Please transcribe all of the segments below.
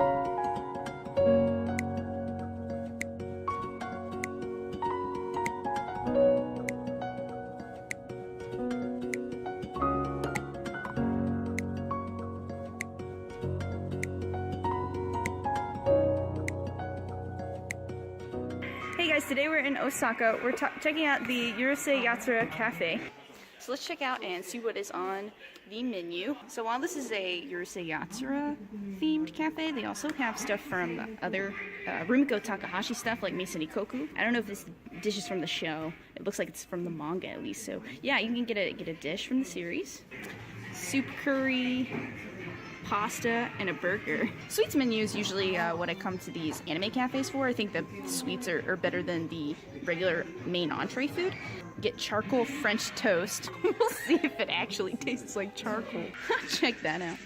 Hey guys, today we're in Osaka. We're checking out the Yurusei Yatsura Cafe. So let's check out and see what is on the menu. So while this is a Yurusei Yatsura themed cafe, they also have stuff from other Rumiko Takahashi stuff like Mason Ikoku. I don't know if this dish is from the show. It looks like it's from the manga at least. So yeah, you can get a dish from the series. Soup curry, pasta, and a burger. Sweets menu is usually what I come to these anime cafes for. I think the sweets are better than the regular main entree food. Get charcoal French toast. We'll see if it actually tastes like charcoal. Check that out.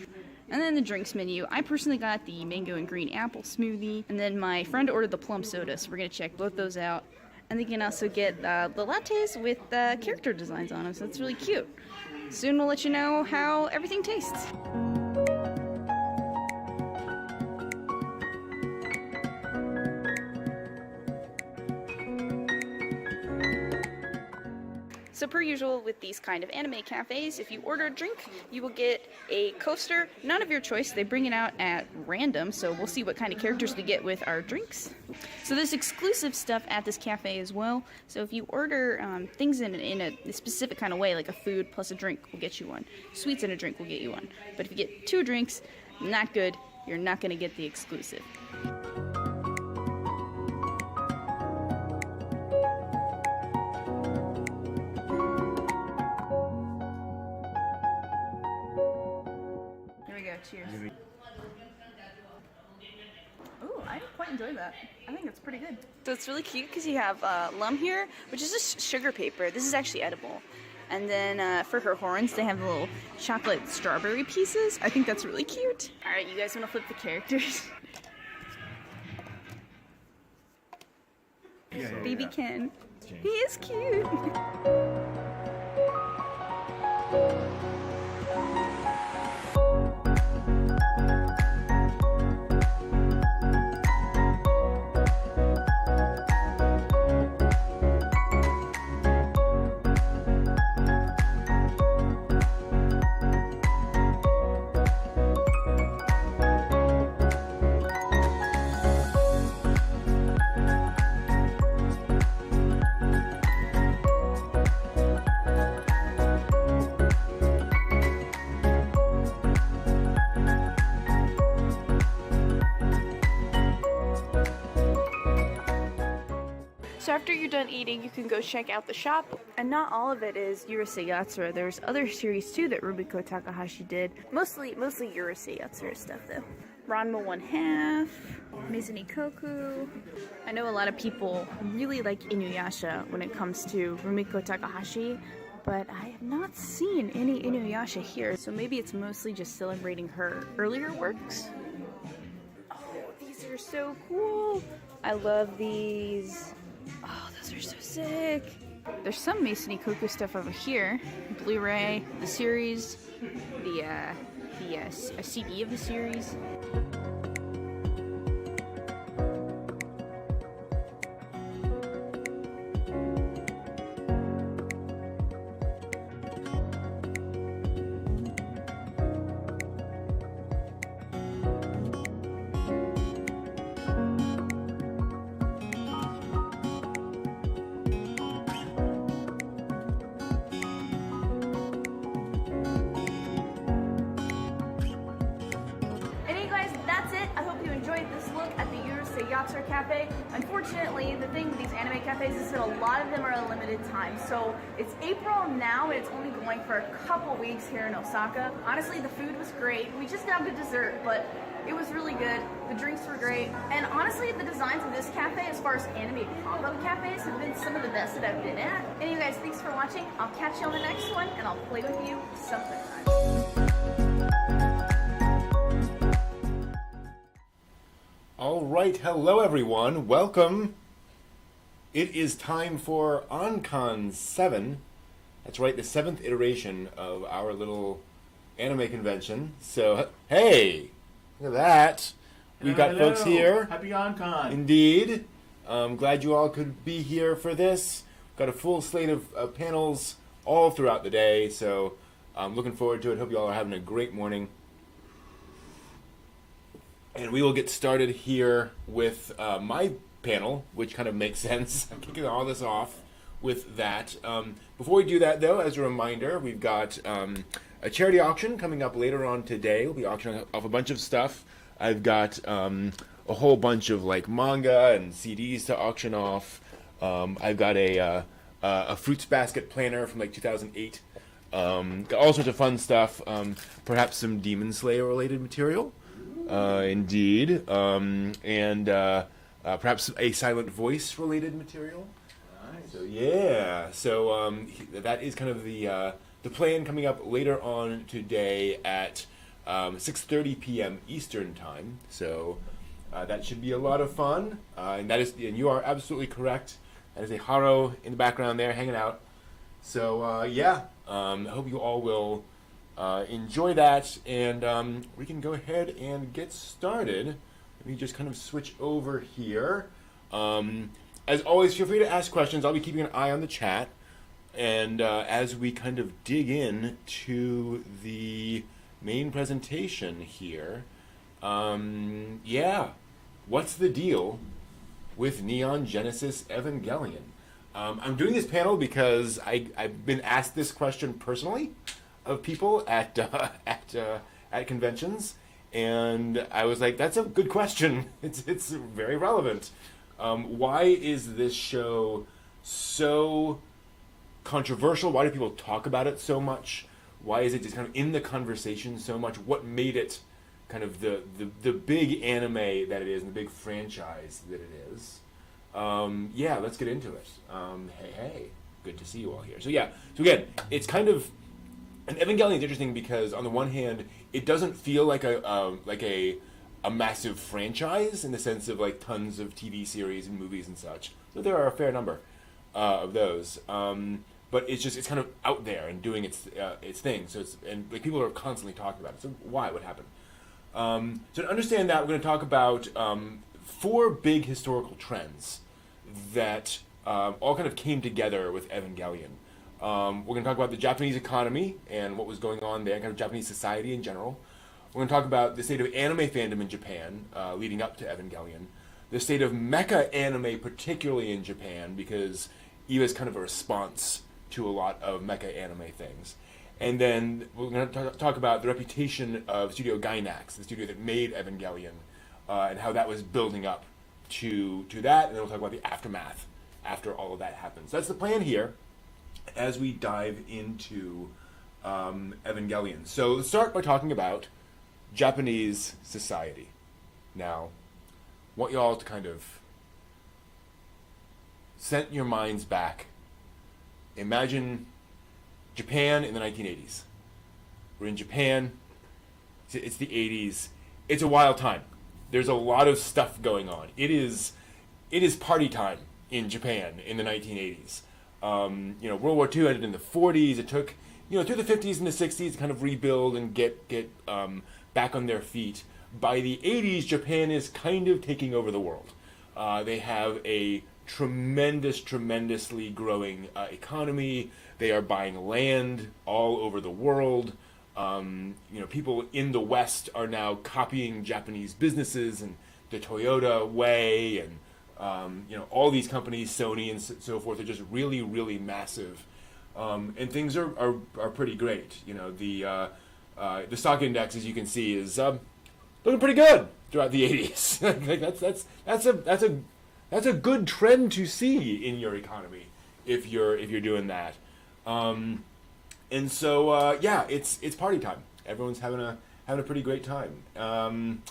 And then the drinks menu. I personally got the mango and green apple smoothie, and then my friend ordered the plum soda, so we're gonna check both those out. And they can also get the lattes with character designs on them, so it's really cute. Soon we'll let you know how everything tastes. So per usual with these kind of anime cafes, if you order a drink, you will get a coaster, none of your choice. They bring it out at random, so we'll see what kind of characters we get with our drinks. So there's exclusive stuff at this cafe as well. So if you order things in a specific kind of way, like a food plus a drink will get you one. Sweets and a drink will get you one. But if you get 2 drinks, not good. You're not going to get the exclusive. Cheers. Ooh, I quite enjoyed that. I think it's pretty good. So it's really cute because you have lum here, which is just sugar paper. This is actually edible. And then for her horns, they have little chocolate strawberry pieces. I think that's really cute. All right, you guys want to flip the characters? Yeah, Baby Ken. He is cute. So after you're done eating, you can go check out the shop. And not all of it is Yurusei Yatsura. There's other series too that Rumiko Takahashi did. Mostly Yurusei Yatsura stuff though. Ranma 1/2, Mason Ikoku. I know a lot of people really like Inuyasha when it comes to Rumiko Takahashi, but I have not seen any Inuyasha here. So maybe it's mostly just celebrating her earlier works. Oh, these are so cool. I love these. Oh, those are so sick. There's some Mason Ikoku stuff over here. Blu-ray, the series, a CD of the series. This look at the Yurusei Yatsura Cafe. Unfortunately, the thing with these anime cafes is that a lot of them are a limited time. So it's April now and it's only going for a couple weeks here in Osaka. Honestly, the food was great. We just got the dessert, but it was really good. The drinks were great. And honestly, the designs of this cafe, as far as anime pop-up cafes, have been some of the best that I've been at. Anyway, guys, thanks for watching. I'll catch you on the next one, and I'll play with you sometime. All right, hello everyone. Welcome. It is time for OnCon 7. That's right, the 7th iteration of our little anime convention. So, hey, look at that. We've got Hello. folks here. Happy OnCon. Indeed. Glad you all could be here for this. Got a full slate of panels all throughout the day, so I'm looking forward to it. Hope you all are having a great morning. And we will get started here with my panel, which kind of makes sense. I'm kicking all this off with that. Before we do that, though, as a reminder, we've got a charity auction coming up later on today. We'll be auctioning off a bunch of stuff. I've got a whole bunch of like manga and CDs to auction off. I've got a fruits basket planner from like 2008. Got all sorts of fun stuff. Perhaps some Demon Slayer related material. Indeed. And perhaps a Silent Voice related material. Nice. So yeah. So that is kind of the plan coming up later on today at 6:30 p.m. Eastern time. So that should be a lot of fun. And you are absolutely correct. That is a Haro in the background there hanging out. So yeah, I hope you all will enjoy that, and we can go ahead and get started. Let me just kind of switch over here. As always, feel free to ask questions. I'll be keeping an eye on the chat, and as we kind of dig in to the main presentation here, yeah, what's the deal with Neon Genesis Evangelion? I'm doing this panel because I've been asked this question personally of people at conventions, and I was like, that's a good question. It's very relevant. Why is this show so controversial? Why do people talk about it so much? Why is it just kind of in the conversation so much? What made it kind of the big anime that it is and the big franchise that it is? Yeah, let's get into it. Hey, good to see you all here. So yeah, so again, it's kind of, and Evangelion is interesting because on the one hand, it doesn't feel like a massive franchise in the sense of like tons of TV series and movies and such. So there are a fair number of those. But it's kind of out there and doing its thing. So and like people are constantly talking about it. So why? What happened? So to understand that, we're going to talk about 4 big historical trends that all kind of came together with Evangelion. We're going to talk about the Japanese economy and what was going on there, kind of Japanese society in general. We're going to talk about the state of anime fandom in Japan leading up to Evangelion. The state of mecha anime, particularly in Japan, because EVA is kind of a response to a lot of mecha anime things. And then we're going to talk about the reputation of Studio Gainax, the studio that made Evangelion, and how that was building up to that. And then we'll talk about the aftermath after all of that happens. So that's the plan here as we dive into Evangelion. So let's start by talking about Japanese society. Now, I want you all to kind of send your minds back. Imagine Japan in the 1980s. We're in Japan. It's the 80s. It's a wild time. There's a lot of stuff going on. It is party time in Japan in the 1980s. World War II ended in the 40s. It took, through the 50s and the 60s to kind of rebuild and get back on their feet. By the 80s, Japan is kind of taking over the world. They have a tremendously growing economy. They are buying land all over the world. People in the West are now copying Japanese businesses and the Toyota way, and all these companies, Sony and so forth, are just really, really massive, and things are pretty great. The stock index, as you can see, is looking pretty good throughout the 80s. That's a good trend to see in your economy if you're doing that. And so it's party time. Everyone's having a pretty great time.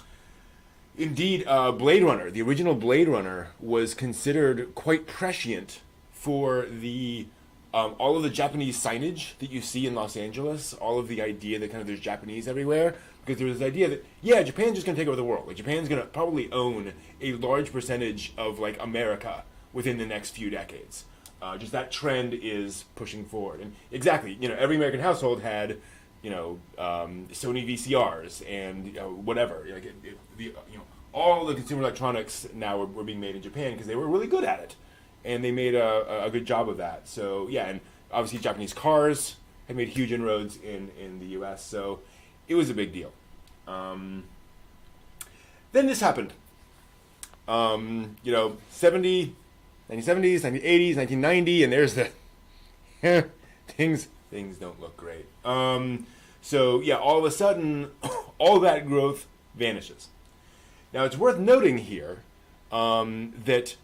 Indeed, Blade Runner, the original Blade Runner, was considered quite prescient for the all of the Japanese signage that you see in Los Angeles, all of the idea that kind of there's Japanese everywhere, because there was this idea that, Japan's just going to take over the world. Like, Japan's going to probably own a large percentage of, like, America within the next few decades. Just that trend is pushing forward. And exactly, every American household had, Sony VCRs and whatever. Like, all the consumer electronics now were being made in Japan because they were really good at it, and they made a good job of that. So yeah, and obviously Japanese cars had made huge inroads in the U.S. So it was a big deal. Then this happened. 1970s, 1980s, 1990, and there's the things don't look great. So yeah, all of a sudden, all that growth vanishes. Now it's worth noting here that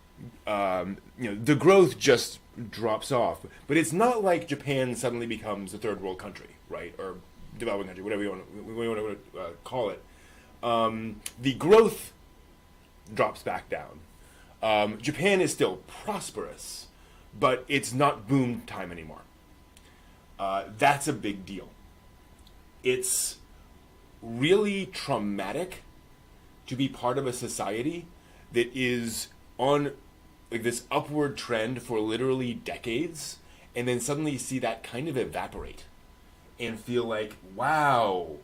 the growth just drops off, but it's not like Japan suddenly becomes a third world country, right, or developing country, whatever you want to call it. The growth drops back down. Japan is still prosperous, but it's not boom time anymore. That's a big deal. It's really traumatic to be part of a society that is on like this upward trend for literally decades, and then suddenly see that kind of evaporate and feel like, wow,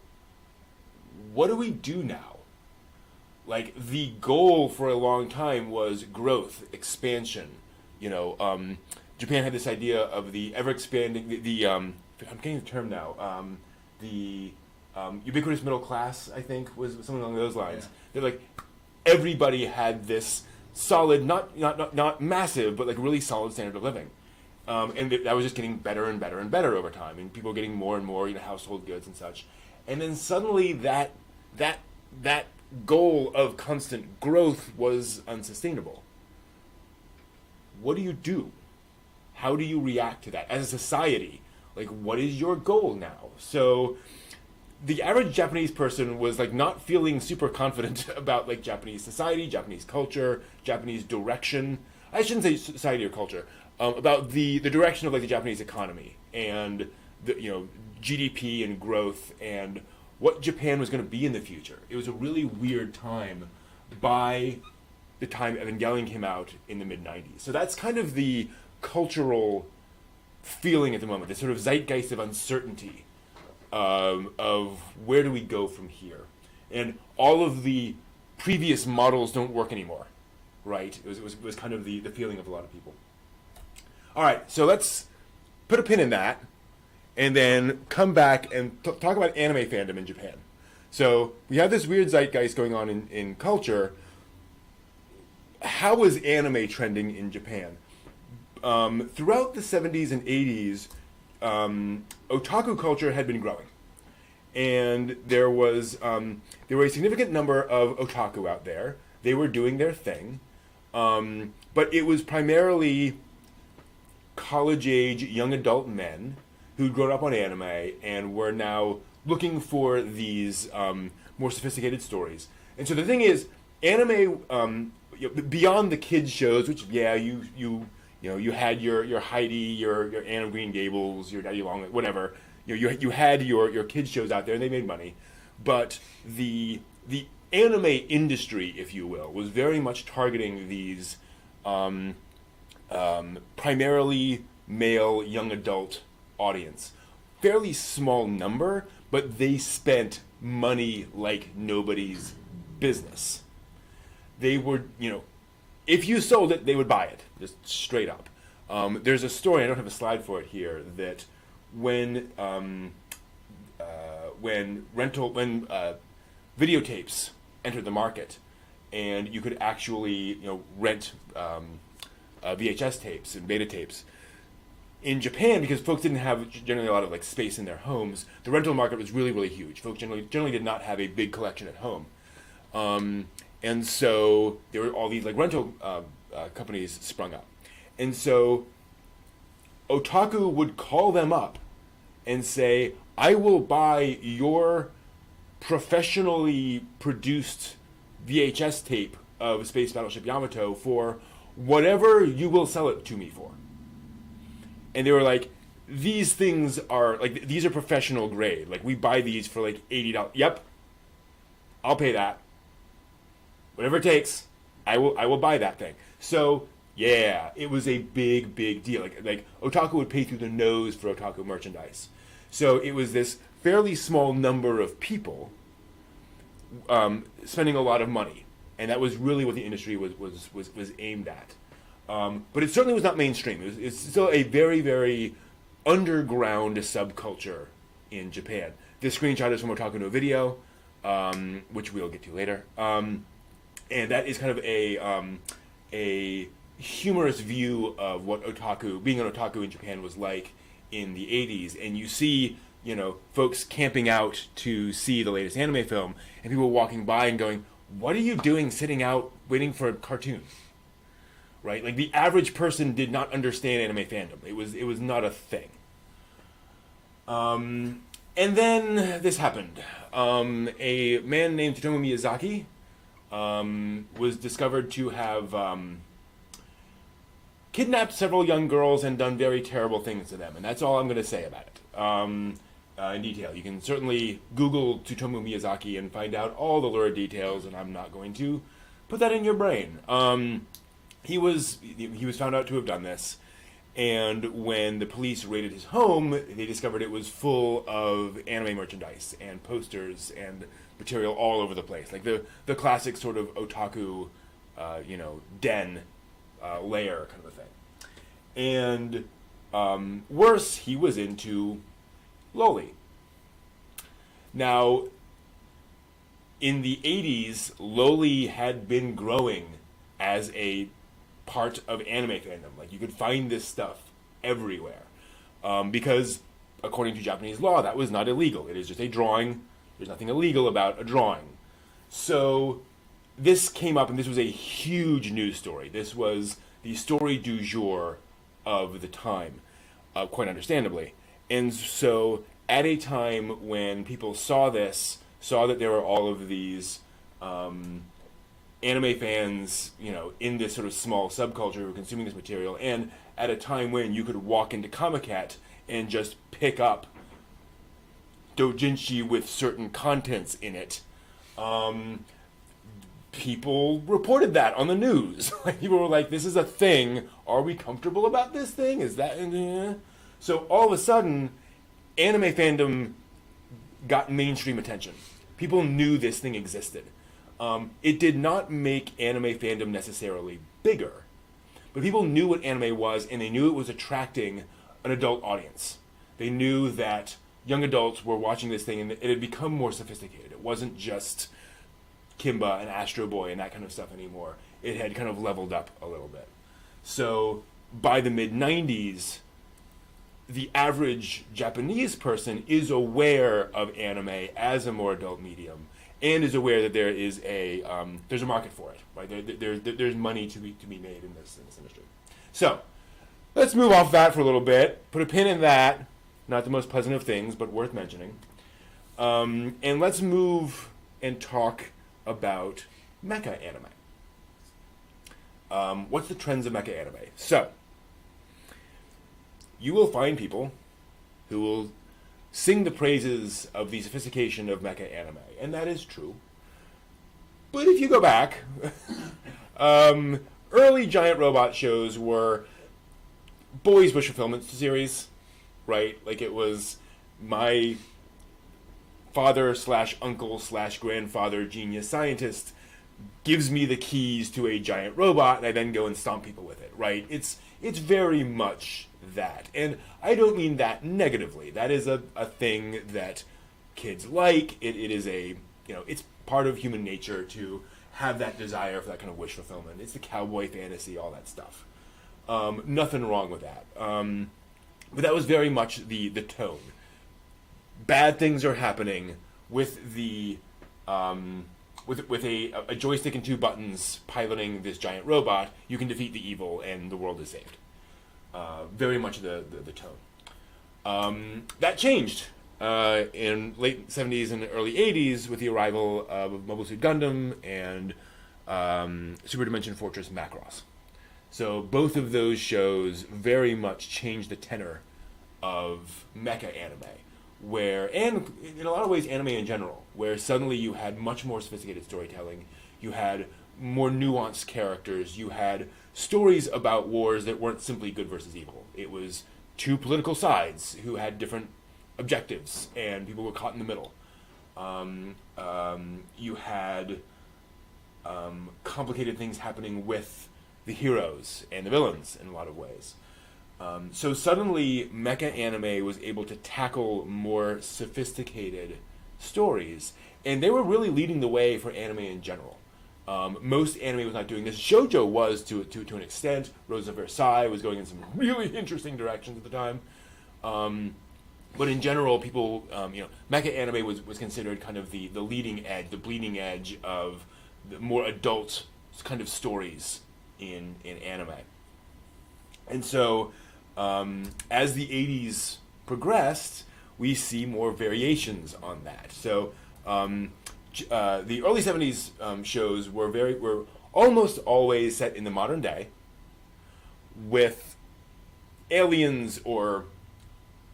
what do we do now? Like, the goal for a long time was growth, expansion. Japan had this idea of the ever-expanding, I'm getting the term now, the ubiquitous middle class, I think, was something along those lines. Yeah. They're like, everybody had this solid, not massive, but like really solid standard of living. And that was just getting better and better and better over time, and people were getting more and more, household goods and such. And then suddenly that goal of constant growth was unsustainable. What do you do? How do you react to that as a society? Like, what is your goal now? So the average Japanese person was like not feeling super confident about like Japanese society, Japanese culture, Japanese direction. I shouldn't say society or culture. About the direction of like the Japanese economy and the GDP and growth and what Japan was going to be in the future. It was a really weird time by the time Evangelion came out in the mid-90s. So that's kind of the cultural feeling at the moment, this sort of zeitgeist of uncertainty of where do we go from here. And all of the previous models don't work anymore, right? It was kind of the feeling of a lot of people. All right, so let's put a pin in that and then come back and talk about anime fandom in Japan. So we have this weird zeitgeist going on in culture. How is anime trending in Japan? Throughout the 70s and 80s, otaku culture had been growing. And there were a significant number of otaku out there. They were doing their thing. But it was primarily college-age young adult men who'd grown up on anime and were now looking for these more sophisticated stories. And so the thing is, anime, beyond the kids shows, which you had your Heidi, your Anne of Green Gables, your Daddy Long, whatever. You had your kids shows out there and they made money, but the anime industry, if you will, was very much targeting these primarily male young adult audience. Fairly small number, but they spent money like nobody's business. They were, if you sold it, they would buy it, just straight up. There's a story, I don't have a slide for it here, that when videotapes entered the market, and you could actually rent VHS tapes and beta tapes. In Japan, because folks didn't have generally a lot of like space in their homes, the rental market was really, really huge. Folks generally did not have a big collection at home. And so there were all these like rental companies sprung up. And so otaku would call them up and say, I will buy your professionally produced VHS tape of Space Battleship Yamato for whatever you will sell it to me for. And they were like, these things are, like, these are professional grade. Like, we buy these for, like, $80. Yep, I'll pay that. Whatever it takes, I will buy that thing. So, yeah, it was a big, big deal. Like otaku would pay through the nose for otaku merchandise. So it was this fairly small number of people spending a lot of money. and that was really what the industry was aimed at. But it certainly was not mainstream. It's still a very, very underground subculture in Japan. This screenshot is from Otaku no Video, which we'll get to later. And that is kind of a humorous view of what being an otaku in Japan was like in the 80s. And you see, folks camping out to see the latest anime film, and people walking by and going, "What are you doing sitting out waiting for a cartoon?" Right? Like, the average person did not understand anime fandom. It was not a thing. And then this happened. A man named Tsutomu Miyazaki was discovered to have kidnapped several young girls and done very terrible things to them. And that's all I'm going to say about it in detail. You can certainly Google Tsutomu Miyazaki and find out all the lurid details, and I'm not going to put that in your brain. He was found out to have done this, and when the police raided his home, they discovered it was full of anime merchandise and posters and material all over the place, like the classic sort of otaku, den lair kind of a thing. And worse, he was into loli. Now, in the 80s, loli had been growing as a part of anime fandom. Like, you could find this stuff everywhere. Because, according to Japanese law, that was not illegal. It is just a drawing. There's nothing illegal about a drawing. So, this came up, and this was a huge news story. This was the story du jour of the time, quite understandably. And so, at a time when people saw that there were all of these anime fans, in this sort of small subculture who were consuming this material, and at a time when you could walk into Comiket and just pick up doujinshi with certain contents in it, people reported that on the news. Like, people were like, "This is a thing. Are we comfortable about this thing? Is that?" So all of a sudden, anime fandom got mainstream attention. People knew this thing existed. It did not make anime fandom necessarily bigger, but people knew what anime was, and they knew it was attracting an adult audience. They knew that young adults were watching this thing, and it had become more sophisticated. It wasn't just Kimba and Astro Boy and that kind of stuff anymore. It had kind of leveled up a little bit. So by the mid-90s, the average Japanese person is aware of anime as a more adult medium, and is aware that there is there's a market for it, right? There's money to be made in this industry. So let's move off that for a little bit. Put a pin in that. Not the most pleasant of things, but worth mentioning. And let's move and talk about mecha anime. What's the trends of mecha anime? So, you will find people who will sing the praises of the sophistication of mecha anime, and that is true. But if you go back, early giant robot shows were boys' wish fulfillment series, right? Like, it was my father/uncle/grandfather genius scientist gives me the keys to a giant robot, and I then go and stomp people with it, right? It's very much that. And I don't mean that negatively. That is a thing that kids like. It is it's part of human nature to have that desire for that kind of wish fulfillment. It's the cowboy fantasy, all that stuff. Nothing wrong with that. But that was very much the tone. Bad things are happening with with a joystick and two buttons piloting this giant robot. You can defeat the evil and the world is saved. Very much the tone. That changed in late 70s and early 80s with the arrival of Mobile Suit Gundam and Super Dimension Fortress Macross. So both of those shows very much changed the tenor of mecha anime, and in a lot of ways anime in general, where suddenly you had much more sophisticated storytelling, you had more nuanced characters, you had stories about wars that weren't simply good versus evil. It was two political sides who had different objectives, and people were caught in the middle. You had complicated things happening with the heroes and the villains in a lot of ways. So suddenly, mecha anime was able to tackle more sophisticated stories, and they were really leading the way for anime in general. Most anime was not doing this. Shoujo was to an extent. Rose of Versailles was going in some really interesting directions at the time. But in general, people, mecha anime was considered kind of the leading edge, the bleeding edge of the more adult kind of stories in anime. And so, as the 80s progressed, we see more variations on that. So, the early 70s shows were almost always set in the modern day, with aliens or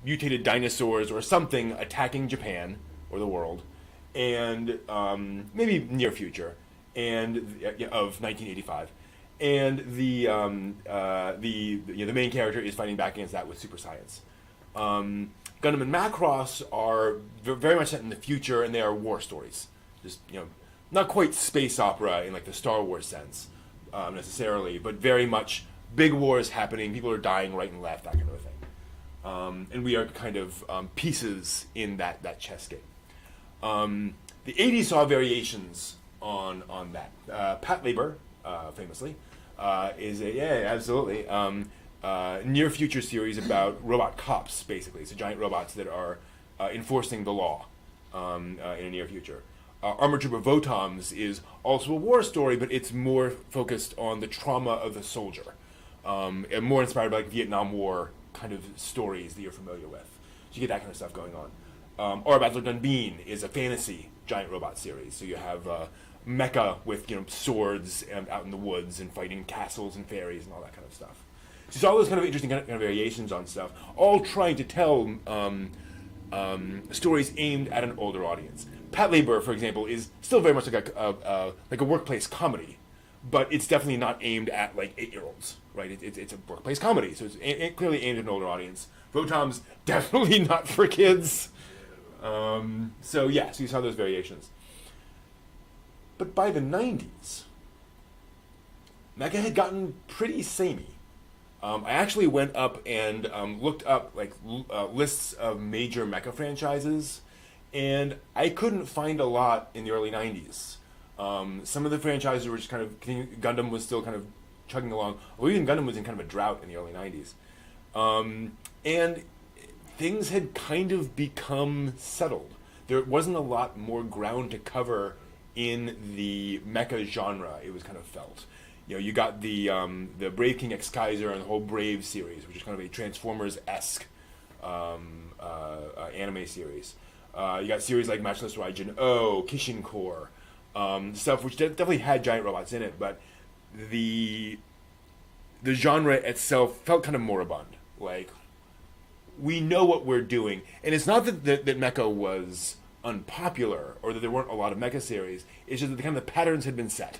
mutated dinosaurs or something attacking Japan or the world, and maybe near future, and of 1985, and the main character is fighting back against that with super science. Gundam and Macross are very much set in the future, and they are war stories. Just not quite space opera in like the Star Wars sense necessarily, but very much big wars happening. People are dying right and left, that kind of a thing. And we are kind of pieces in that chess game. The 80s saw variations on that. Pat Labor, famously, is absolutely near future series about robot cops. Basically, so giant robots that are enforcing the law in a near future. Armored Trooper Votoms is also a war story, but it's more focused on the trauma of the soldier, and more inspired by like Vietnam War kind of stories that you're familiar with. So you get that kind of stuff going on. Or Battler Dunbean is a fantasy giant robot series. So you have mecha with swords and out in the woods and fighting castles and fairies and all that kind of stuff. So you saw all those kind of interesting kind of variations on stuff, all trying to tell stories aimed at an older audience. Pat Labor, for example, is still very much like a workplace comedy, but it's definitely not aimed at like 8-year-olds, right? It's a workplace comedy, so it's clearly aimed at an older audience. Votom's definitely not for kids. So you saw those variations. But by the 90s, mecha had gotten pretty samey. I actually went up and looked up like lists of major mecha franchises, and I couldn't find a lot in the early 90s. Some of the franchises were just kind of, Gundam was still kind of chugging along. Well, even Gundam was in kind of a drought in the early 90s. And things had kind of become settled. There wasn't a lot more ground to cover in the mecha genre, it was kind of felt. You got the Brave King X Kaiser and the whole Brave series, which is kind of a Transformers-esque anime series. You got series like Matchless Raijin O, Kishin Core, stuff which definitely had giant robots in it, but the genre itself felt kind of moribund. Like, we know what we're doing, and it's not that mecha was unpopular or that there weren't a lot of mecha series. It's just that the kind of the patterns had been set,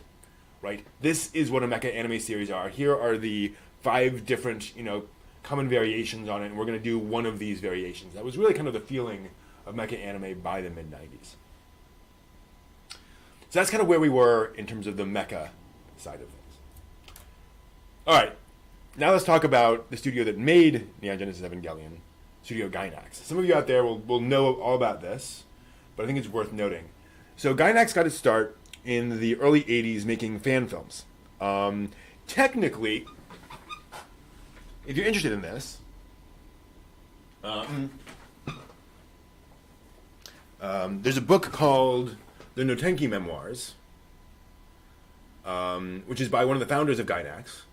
right? This is what a mecha anime series are. Here are the 5 different common variations on it, and we're going to do one of these variations. That was really kind of the feeling of mecha anime by the mid-90s. So that's kind of where we were in terms of the mecha side of things. All right, now let's talk about the studio that made Neon Genesis Evangelion, Studio Gainax. Some of you out there will know all about this, but I think it's worth noting. So Gainax got its start in the early 80s making fan films. Technically, if you're interested in this, there's a book called The Notenki Memoirs, which is by one of the founders of Gainax,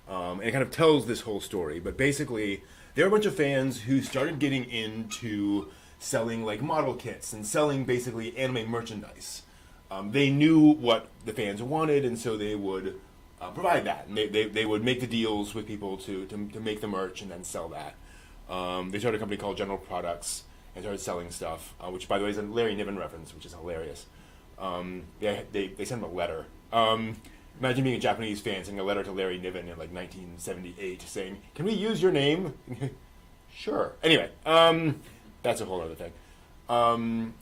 and it kind of tells this whole story. But basically, there are a bunch of fans who started getting into selling like model kits and selling basically anime merchandise. They knew what the fans wanted, and so they would provide that. And they would make the deals with people to make the merch and then sell that. They started a company called General Products and started selling stuff, which, by the way, is a Larry Niven reference, which is hilarious. They sent him a letter. Imagine being a Japanese fan sending a letter to Larry Niven in like 1978 saying, "Can we use your name?" Sure. Anyway, that's a whole other thing.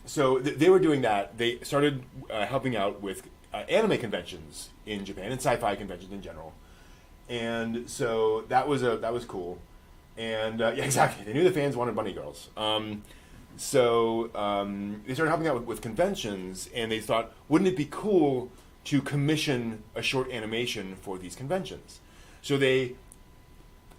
So they were doing that. They started helping out with anime conventions in Japan and sci-fi conventions in general. And so that was cool. And yeah, exactly. They knew the fans wanted bunny girls. So they started helping out with conventions, and they thought, wouldn't it be cool to commission a short animation for these conventions? So they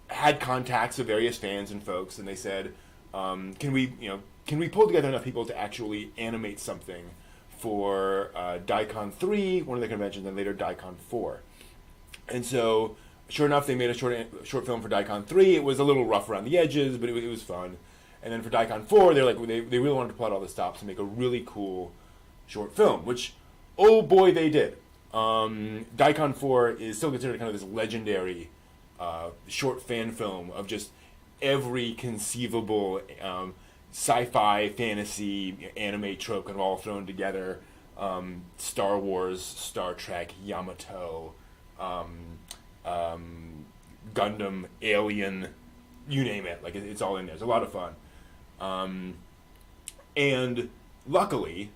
had contacts of various fans and folks, and they said, can we pull together enough people to actually animate something for Daikon 3, one of the conventions, and later Daikon 4. And so, sure enough, they made a short film for Daikon 3. It was a little rough around the edges, but it was fun. And then for Daikon 4, they really wanted to pull out all the stops and make a really cool short film, which, oh boy, they did. Daikon 4 is still considered kind of this legendary short fan film of just every conceivable sci-fi, fantasy, anime trope kind of all thrown together. Star Wars, Star Trek, Yamato, Gundam, Alien, you name it. Like it's all in there. It's a lot of fun. And luckily,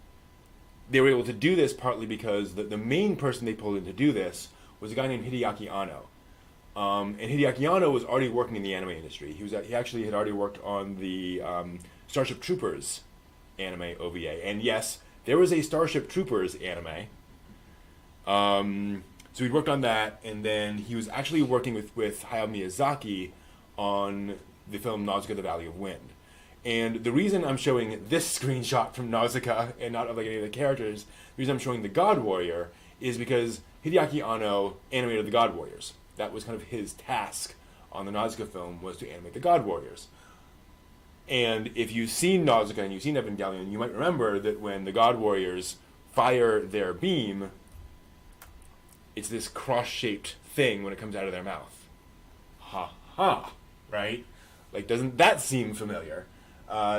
they were able to do this partly because the main person they pulled in to do this was a guy named Hideaki Anno. And Hideaki Anno was already working in the anime industry. He actually had already worked on the Starship Troopers anime OVA. And yes, there was a Starship Troopers anime. So he'd worked on that, and then he was actually working with Hayao Miyazaki on the film Nausicaa: The Valley of Wind. And the reason I'm showing this screenshot from Nausicaa and not of like any of the characters, the reason I'm showing the God Warrior is because Hideaki Anno animated the God Warriors. That was kind of his task on the Nausicaa film, was to animate the God Warriors. And if you've seen Nausicaa and you've seen Evangelion, you might remember that when the God Warriors fire their beam, it's this cross-shaped thing when it comes out of their mouth. Ha ha, right? Like, doesn't that seem familiar?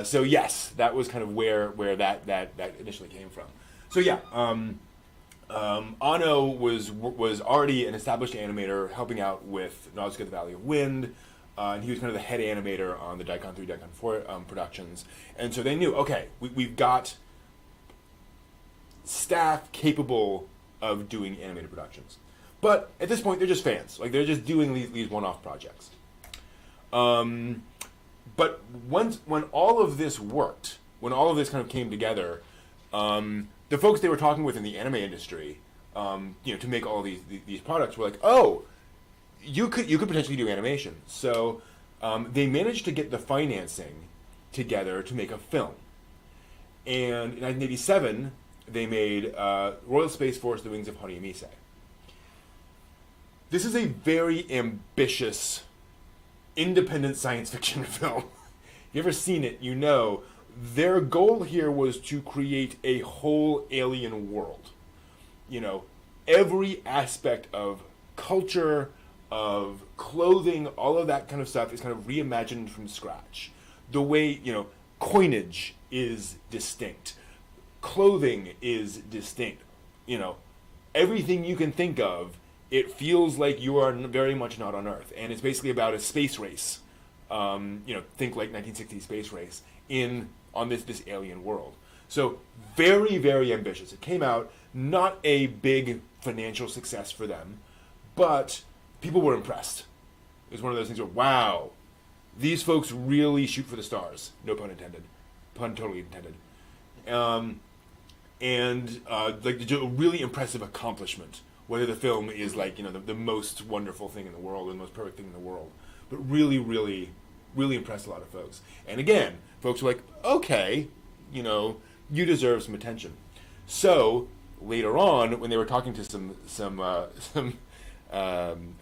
So yes, that was kind of where that initially came from. So yeah, Anno was already an established animator helping out with Nausicaa: The Valley of Wind, and he was kind of the head animator on the Daikon 3, Daikon 4 productions. And so they knew, okay, we've got staff capable of doing animated productions. But at this point, they're just fans. Like, they're just doing these one-off projects. But when all of this worked, when all of this kind of came together, the folks they were talking with in the anime industry, to make all these products were like, oh, you could potentially do animation. So they managed to get the financing together to make a film. And in 1987, they made Royal Space Force: The Wings of Horiumise. This is a very ambitious, independent science fiction film. If you've ever seen it, you know their goal here was to create a whole alien world. Every aspect of culture, of clothing, all of that kind of stuff is kind of reimagined from scratch. The way, coinage is distinct. Clothing is distinct. Everything you can think of, it feels like you are very much not on Earth. And it's basically about a space race. Think like 1960s space race on this alien world. So very, very ambitious. It came out, not a big financial success for them, but people were impressed. It was one of those things where, wow, these folks really shoot for the stars. No pun intended. Pun totally intended. Like a really impressive accomplishment. Whether the film is like, the most wonderful thing in the world or the most perfect thing in the world. But really, really, really impressed a lot of folks. And again, folks were like, okay, you deserve some attention. So later on, when they were talking to some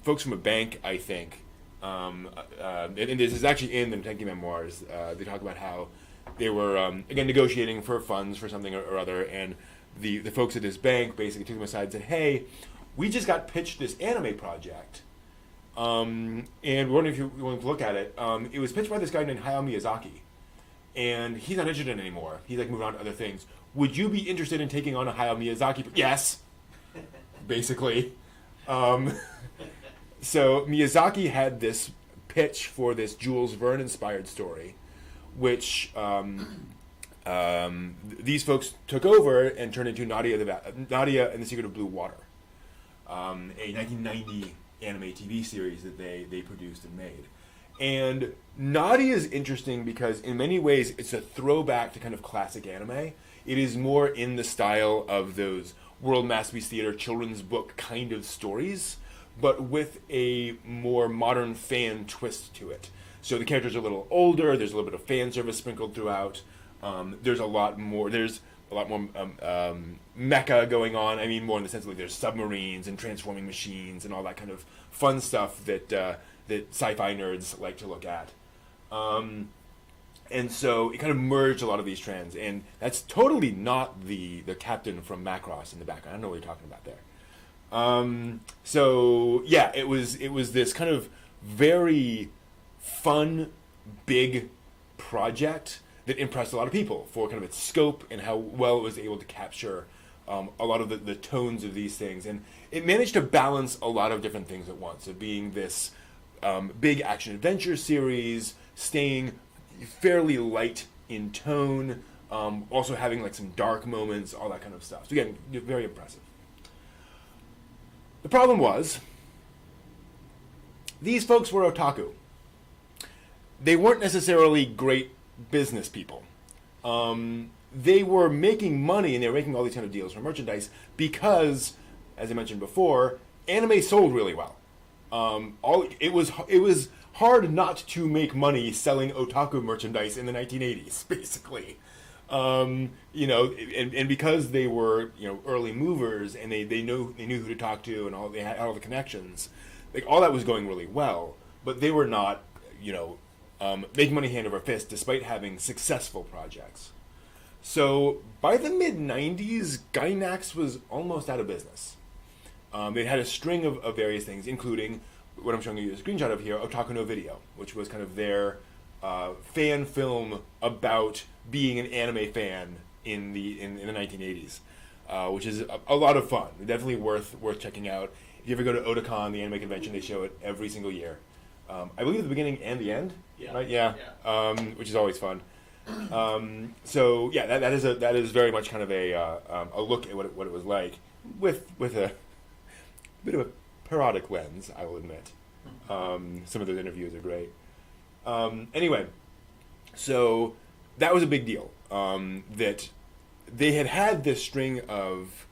folks from a bank, I think, and this is actually in the Tenki memoirs, they talk about how they were, again, negotiating for funds for something or other, and the folks at this bank basically took them aside and said, hey, we just got pitched this anime project, and we're wondering if you want to look at it. It was pitched by this guy named Hayao Miyazaki, and he's not interested anymore. He's like moving on to other things. Would you be interested in taking on a Hayao Miyazaki? Yes, basically. So Miyazaki had this pitch for this Jules Verne inspired story, which these folks took over and turned into Nadia and the Secret of Blue Water, a 1990 anime TV series that they produced and made. And Nadia is interesting because in many ways it's a throwback to kind of classic anime. It is more in the style of those World Masterpiece Theater children's book kind of stories, but with a more modern fan twist to it. So the characters are a little older. There's a little bit of fan service sprinkled throughout. There's a lot more mecha going on. I mean, more in the sense of like there's submarines and transforming machines and all that kind of fun stuff that that sci-fi nerds like to look at. And so it kind of merged a lot of these trends, and that's totally not the captain from Macross in the background. I don't know what you're talking about there. So yeah, it was this kind of very fun, big project that impressed a lot of people for kind of its scope and how well it was able to capture a lot of the tones of these things. And it managed to balance a lot of different things at once, of being this big action-adventure series, staying fairly light in tone, also having like some dark moments, all that kind of stuff. So again, very impressive. The problem was, these folks were otaku. They weren't necessarily great business people. They were making money, and they were making all these kind of deals for merchandise because, as I mentioned before, anime sold really well. It was hard not to make money selling otaku merchandise in the 1980s, basically. And because they were early movers and they knew who to talk to and they had all the connections, like all that was going really well. But they were not making money hand over fist despite having successful projects. So by the mid 90s, Gainax was almost out of business. They had a string of various things, including what I'm showing you a screenshot of here, Otaku no Video, which was kind of their fan film about being an anime fan in the 1980s, which is a lot of fun. Definitely worth checking out. If you ever go to Otakon, the anime convention, they show it every single year. I believe at the beginning and the end. Yeah. Right? Yeah. Which is always fun. So yeah, that is very much kind of a look at what it was like with a bit of a parodic lens, I will admit. Some of those interviews are great. Anyway, so that was a big deal. That they had this string of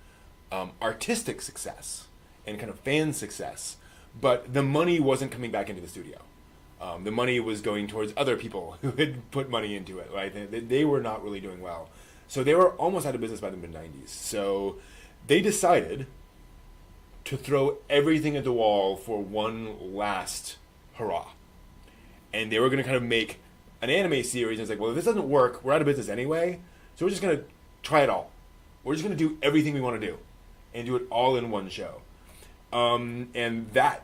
artistic success and kind of fan success, but the money wasn't coming back into the studio. The money was going towards other people who had put money into it. Right? They were not really doing well. So they were almost out of business by the mid-90s. So they decided to throw everything at the wall for one last hurrah. And they were going to kind of make an anime series. And it's like, well, if this doesn't work, we're out of business anyway. So we're just going to try it all. We're just going to do everything we want to do and do it all in one show. And that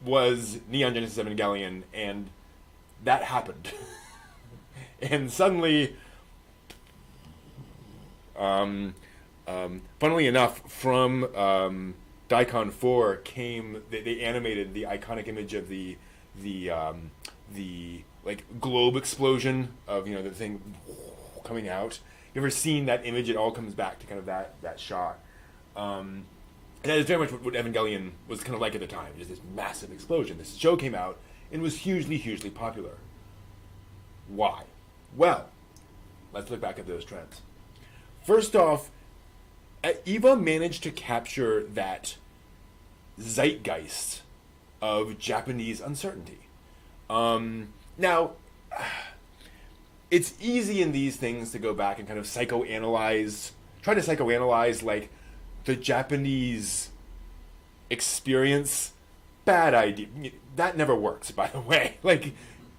was Neon Genesis Evangelion, and that happened. And suddenly, funnily enough, from Daikon 4 came they animated the iconic image of the like globe explosion of the thing coming out. You ever seen that image? It all comes back to kind of that shot. And that is very much what Evangelion was kind of like at the time. Just this massive explosion. This show came out and was hugely, hugely popular. Why? Well, let's look back at those trends. First off, EVA managed to capture that zeitgeist of Japanese uncertainty. Now, it's easy in these things to go back and kind of try to psychoanalyze like the Japanese experience. Bad idea. That never works, by the way. Like,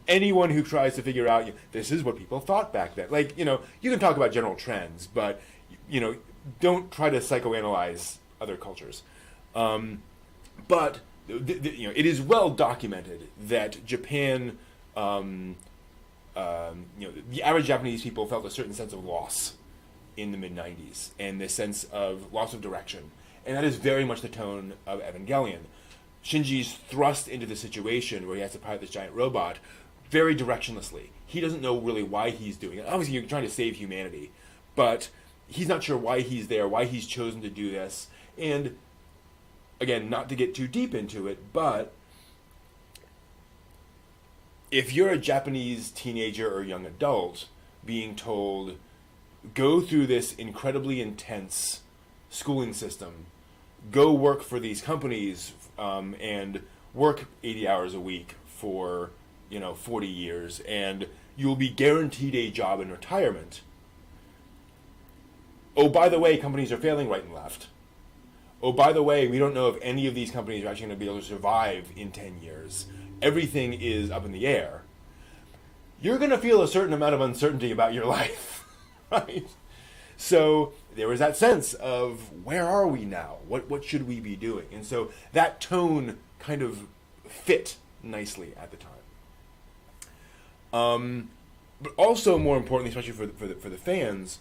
anyone who tries to figure out, this is what people thought back then. Like, you can talk about general trends, but, don't try to psychoanalyze other cultures. But, it is well documented that Japan, the average Japanese people felt a certain sense of loss in the mid-90s, and this sense of loss of direction. And that is very much the tone of Evangelion. Shinji's thrust into the situation where he has to pilot this giant robot very directionlessly. He doesn't know really why he's doing it. Obviously, you're trying to save humanity, but he's not sure why he's there, why he's chosen to do this. And again, not to get too deep into it, but if you're a Japanese teenager or young adult being told, go through this incredibly intense schooling system, go work for these companies, and work 80 hours a week for 40 years, and you'll be guaranteed a job in retirement. Oh, by the way, companies are failing right and left. Oh, by the way, we don't know if any of these companies are actually going to be able to survive in 10 years. Everything is up in the air. You're going to feel a certain amount of uncertainty about your life, right? So there was that sense of, where are we now? What should we be doing? And so that tone kind of fit nicely at the time. But also, more importantly, especially for the fans,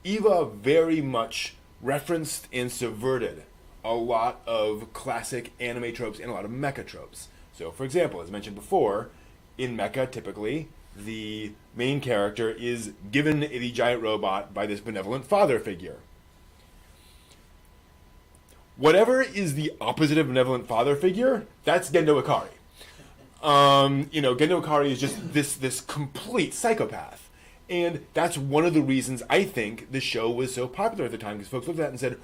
Eva very much referenced and subverted a lot of classic anime tropes and a lot of mecha tropes. So, for example, as mentioned before, in mecha, typically, the main character is given the giant robot by this benevolent father figure. Whatever is the opposite of benevolent father figure, that's Gendo Ikari. Gendo Ikari is just this complete psychopath. And that's one of the reasons I think the show was so popular at the time, because folks looked at it and said,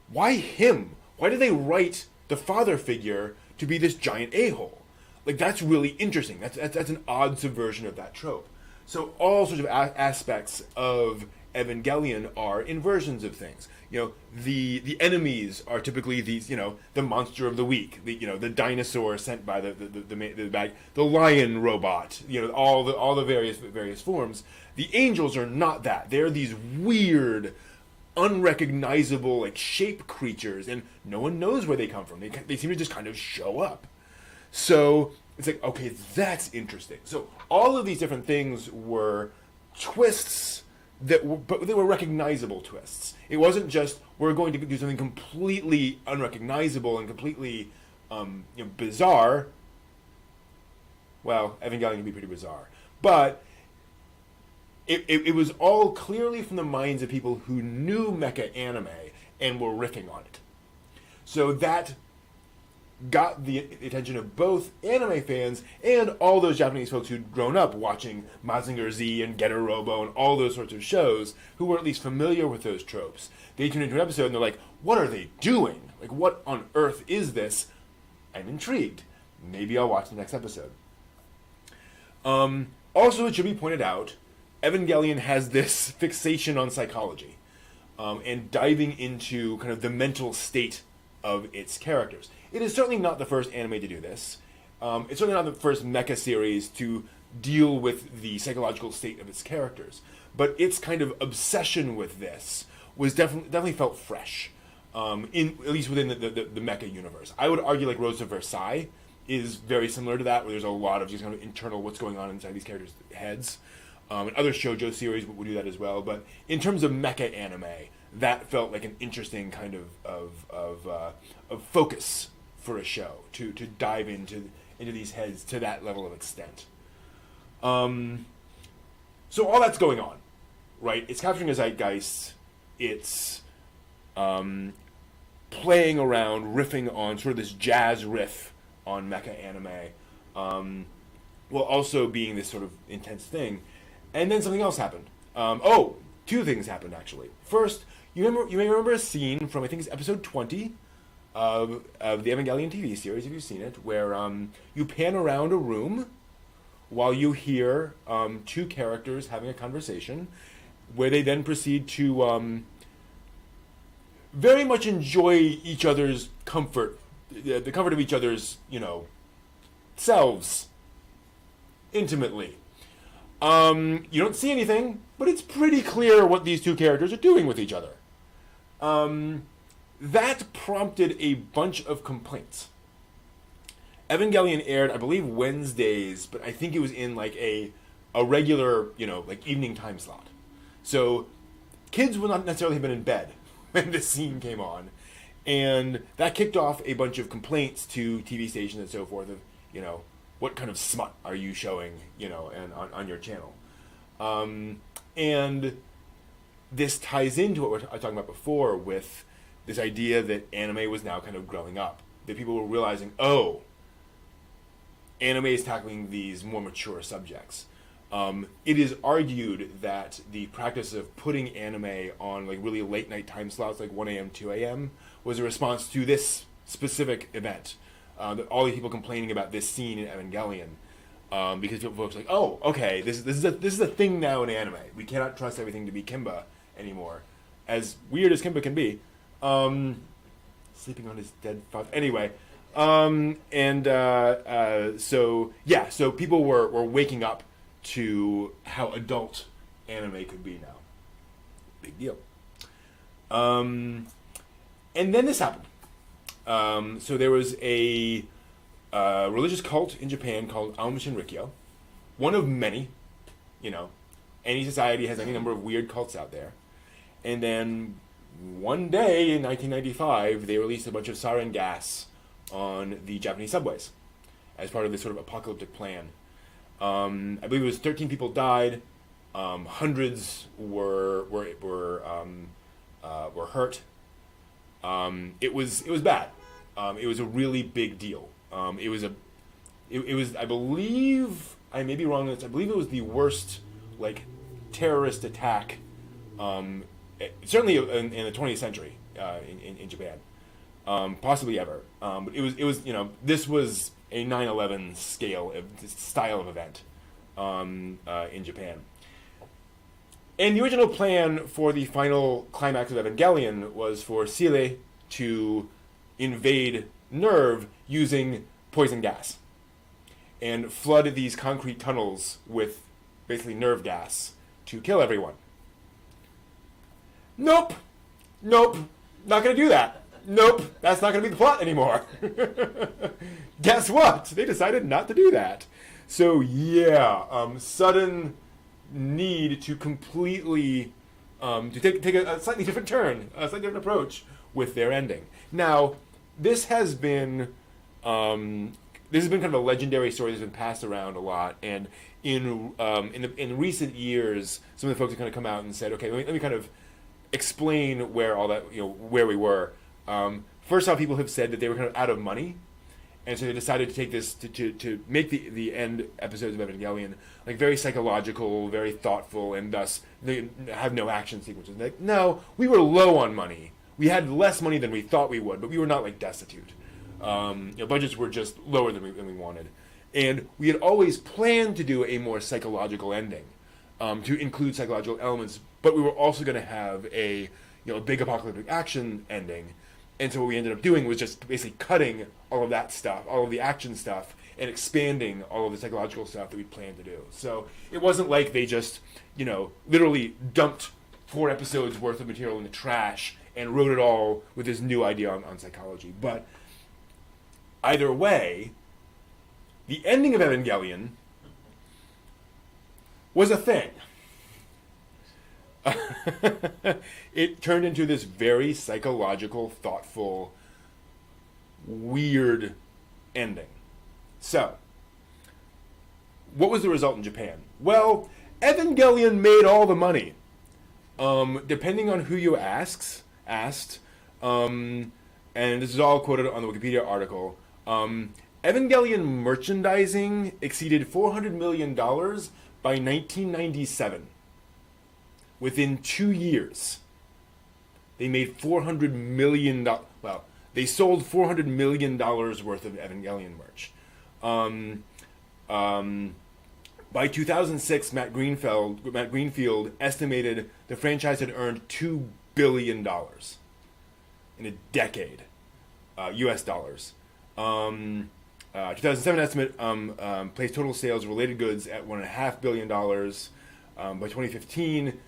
why him? Why did they write the father figure to be this giant a-hole? Like, that's really interesting. That's an odd subversion of that trope. So all sorts of aspects of Evangelion are inversions of things. The enemies are typically these, the monster of the week, the dinosaur sent by the lion robot, all the various forms. The angels are not that. They're these weird, unrecognizable, shape creatures, and no one knows where they come from. They seem to just kind of show up. So it's like, okay, that's interesting. So all of these different things were twists but they were recognizable twists. It wasn't just, we're going to do something completely unrecognizable and completely bizarre. Well, Evangelion can be pretty bizarre. But it was all clearly from the minds of people who knew mecha anime and were riffing on it. So that got the attention of both anime fans and all those Japanese folks who'd grown up watching Mazinger Z and Getter Robo and all those sorts of shows, who were at least familiar with those tropes. They tune into an episode and they're like, what are they doing? Like, what on earth is this? I'm intrigued. Maybe I'll watch the next episode. Also, it should be pointed out, Evangelion has this fixation on psychology and diving into kind of the mental state of its characters. It is certainly not the first anime to do this. It's certainly not the first mecha series to deal with the psychological state of its characters. But its kind of obsession with this was definitely felt fresh, at least within the mecha universe. I would argue like Rose of Versailles is very similar to that, where there's a lot of just kind of internal what's going on inside these characters' heads. And other shoujo series would do that as well. But in terms of mecha anime, that felt like an interesting kind of focus for a show to dive into these heads to that level of extent. So all that's going on, right? It's capturing a zeitgeist. It's playing around, riffing on sort of this jazz riff on mecha anime, while also being this sort of intense thing. And then something else happened. Two things happened actually. First, you may remember a scene from, I think it's episode 20 of the Evangelion TV series, if you've seen it, where you pan around a room while you hear two characters having a conversation, where they then proceed to very much enjoy each other's comfort, the comfort of each other's, selves, intimately. You don't see anything, but it's pretty clear what these two characters are doing with each other. That prompted a bunch of complaints. Evangelion aired, I believe, Wednesdays, but I think it was in like a regular, like evening time slot. So kids would not necessarily have been in bed when this scene came on. And that kicked off a bunch of complaints to TV stations and so forth of, what kind of smut are you showing, and on your channel? And this ties into what I was talking about before with this idea that anime was now kind of growing up. That people were realizing, oh, anime is tackling these more mature subjects. It is argued that the practice of putting anime on like really late night time slots, like 1 a.m., 2 a.m., was a response to this specific event. That all these people complaining about this scene in Evangelion, because folks are like, oh, okay, this is a thing now in anime. We cannot trust everything to be Kimba anymore, as weird as Kimba can be. Sleeping on his dead father. Anyway, so people were waking up to how adult anime could be now. Big deal. And then this happened. So there was a religious cult in Japan called Aum Shinrikyo. One of many, any society has any number of weird cults out there. And then one day in 1995, they released a bunch of sarin gas on the Japanese subways as part of this sort of apocalyptic plan. I believe it was 13 people died, hundreds were hurt. It was bad. It was a really big deal. It was I believe, I may be wrong on this, I believe it was the worst terrorist attack, certainly in the 20th century in Japan, possibly ever. But it was this was a 9/11 style of event in Japan. And the original plan for the final climax of Evangelion was for Sile to invade NERV using poison gas and flood these concrete tunnels with basically nerve gas to kill everyone. Nope, not going to do that. Nope, that's not going to be the plot anymore. Guess what? They decided not to do that. So yeah, sudden need to completely to take a slightly different turn, a slightly different approach with their ending. Now, this has been kind of a legendary story that's been passed around a lot, and in recent years, some of the folks have kind of come out and said, okay, let me kind of explain where all that, where we were. First off, people have said that they were kind of out of money, and so they decided to take this to make the end episodes of Evangelion very psychological, very thoughtful, and thus they have no action sequences. No, we were low on money. We had less money than we thought we would, but we were not destitute. Budgets were just lower than we wanted, and we had always planned to do a more psychological ending, to include psychological elements. But we were also going to have a big apocalyptic action ending. And so what we ended up doing was just basically cutting all of that stuff, all of the action stuff, and expanding all of the psychological stuff that we planned to do. So it wasn't like they just, literally dumped 4 episodes worth of material in the trash and wrote it all with this new idea on psychology. But either way, the ending of Evangelion was a thing. It turned into this very psychological, thoughtful, weird ending. So, what was the result in Japan? Well, Evangelion made all the money. Depending on who you asked, and this is all quoted on the Wikipedia article, Evangelion merchandising exceeded $400 million by 1997. Within 2 years, they made $400 million. Well, they sold $400 million worth of Evangelion merch. By 2006, Matt Greenfield estimated the franchise had earned $2 billion in a decade, U.S. dollars. 2007 estimate placed total sales of related goods at $1.5 billion. By 2015,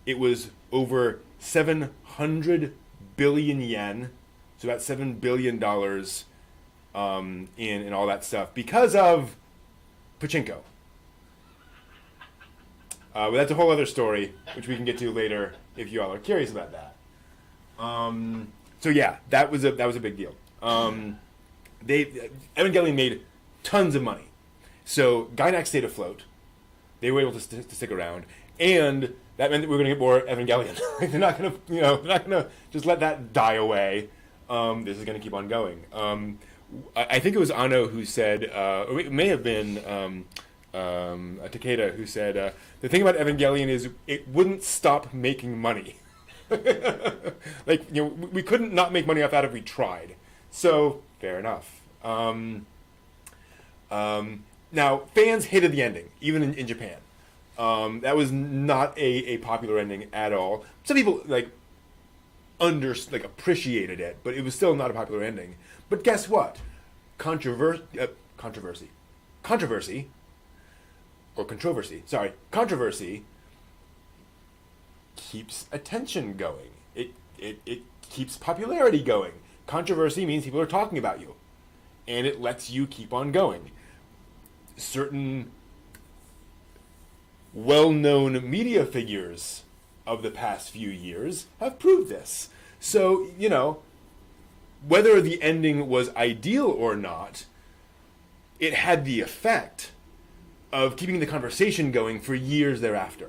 it was over 700 billion yen, so about $7 billion in all that stuff because of pachinko. But that's a whole other story, which we can get to later if you all are curious about that. So yeah, that was a big deal. Evangelion made tons of money. So Gainax stayed afloat. They were able to stick around, and that meant that we were going to get more Evangelion. They're not going to, they're not going to just let that die away. This is going to keep on going. I think it was Anno who said, or it may have been Takeda who said, the thing about Evangelion is it wouldn't stop making money. Like, we couldn't not make money off that if we tried. So, fair enough. Now, fans hated the ending, even in Japan. That was not a popular ending at all. Some people appreciated it, but it was still not a popular ending. But guess what? Controversy keeps attention going. It keeps popularity going. Controversy means people are talking about you, and it lets you keep on going. Certain well-known media figures of the past few years have proved this. So, whether the ending was ideal or not, it had the effect of keeping the conversation going for years thereafter,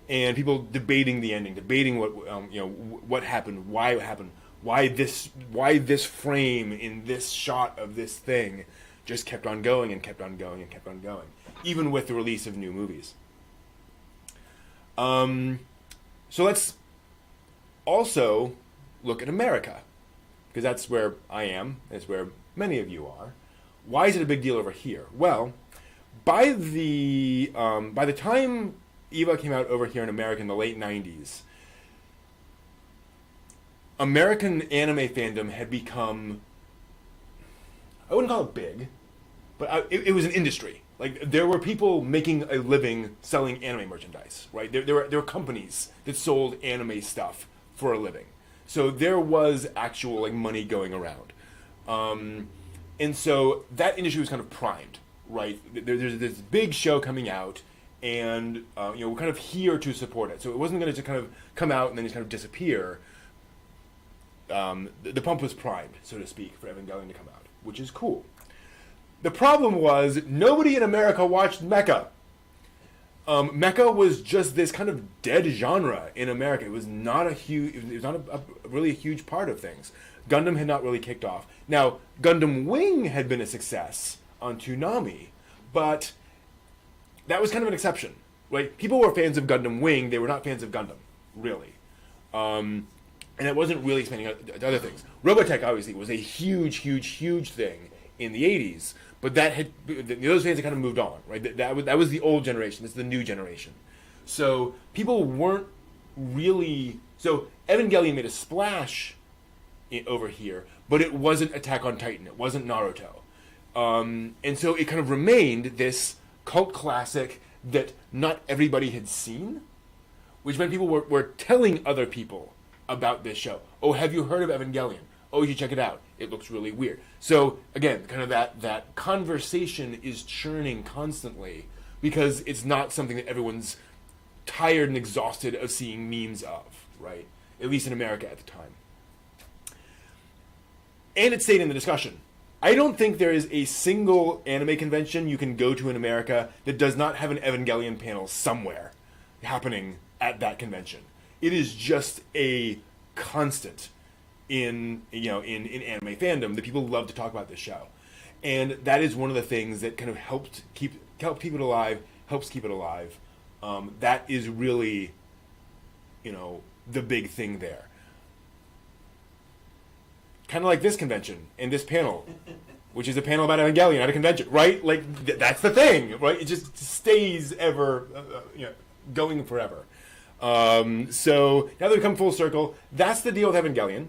and people debating the ending, debating what happened, why it happened, why this frame in this shot of this thing just kept on going and kept on going and kept on going, even with the release of new movies. So let's also look at America, because that's where I am. That's where many of you are. Why is it a big deal over here? Well, by the time EVA came out over here in America in the late 90s, American anime fandom had become, I wouldn't call it big, but it was an industry. Like, there were people making a living selling anime merchandise, right? There were companies that sold anime stuff for a living. So there was actual money going around. And so that industry was kind of primed, right? There's this big show coming out, and we're kind of here to support it. So it wasn't going to just kind of come out and then just kind of disappear. The pump was primed, so to speak, for Evangelion to come out, which is cool. The problem was nobody in America watched mecha. Mecha was just this kind of dead genre in America. It was not a really a huge part of things. Gundam had not really kicked off. Now, Gundam Wing had been a success on Toonami, but that was kind of an exception, right? People were fans of Gundam Wing. They were not fans of Gundam, really. And it wasn't really expanding to other things. Robotech, obviously, was a huge, huge, huge thing in the 80s, but those fans had kind of moved on, right? That was the old generation. This is the new generation. So people weren't really... So Evangelion made a splash over here, but it wasn't Attack on Titan. It wasn't Naruto. And so it kind of remained this cult classic that not everybody had seen, which meant people were telling other people about this show. Oh, have you heard of Evangelion? Oh, you should check it out. It looks really weird. So, again, kind of that conversation is churning constantly because it's not something that everyone's tired and exhausted of seeing memes of, right? At least in America at the time. And it stayed in the discussion. I don't think there is a single anime convention you can go to in America that does not have an Evangelion panel somewhere happening at that convention. It is just a constant in anime fandom that people love to talk about this show, and that is one of the things that kind of helps keep it alive. That is really, the big thing there. Kind of like this convention and this panel, which is a panel about Evangelion at a convention, right? Like that's the thing, right? It just stays ever, going forever. So now that we've come full circle, that's the deal with Evangelion.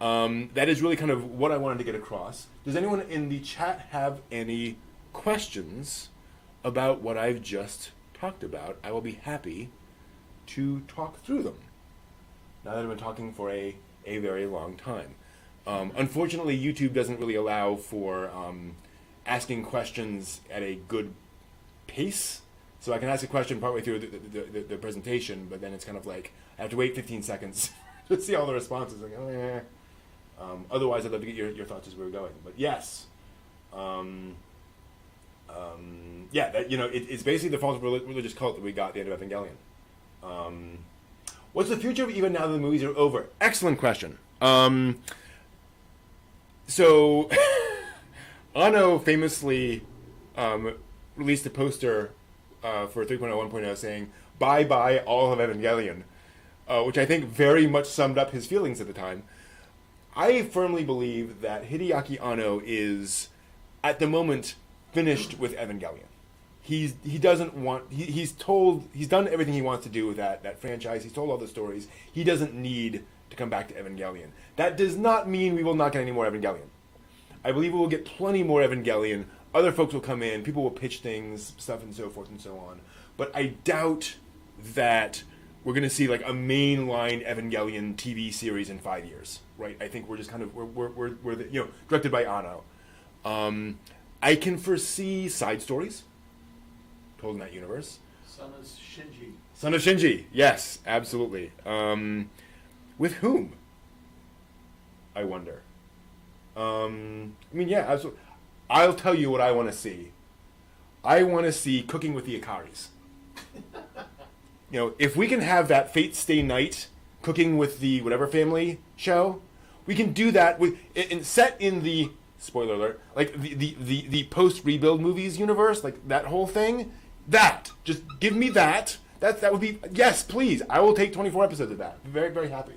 That is really kind of what I wanted to get across. Does anyone in the chat have any questions about what I've just talked about? I will be happy to talk through them, now that I've been talking for a very long time. Unfortunately, YouTube doesn't really allow for asking questions at a good pace. So I can ask a question partway through the presentation, but then it's kind of like I have to wait 15 seconds to see all the responses. Like, otherwise, I'd love to get your thoughts as we were going. But yes, Yeah, that, it's basically the false religious cult that we got at the end of Evangelion. What's the future of EVA now that the movies are over? Excellent question. So, Anno famously released a poster for 3.0 1.0 saying, "Bye bye all of Evangelion," which I think very much summed up his feelings at the time. I firmly believe that Hideaki Anno is, at the moment, finished with Evangelion. He doesn't want. He's done everything he wants to do with that franchise. He's told all the stories. He doesn't need to come back to Evangelion. That does not mean we will not get any more Evangelion. I believe we will get plenty more Evangelion. Other folks will come in. People will pitch things, stuff, and so forth and so on. But I doubt that we're going to see like a mainline Evangelion TV series in 5 years, right? I think we're just kind of we're the, directed by Anno. I can foresee side stories told in that universe. Son of Shinji. Son of Shinji, yes, absolutely. With whom? I wonder. Yeah, absolutely. I'll tell you what I want to see. I want to see Cooking with the Ikaris. If we can have that Fate Stay Night Cooking with the whatever family show, we can do that set in the, spoiler alert, like the post Rebuild movies universe, like that whole thing. That, just give me that. That would be, yes, please. I will take 24 episodes of that. Very, very happy.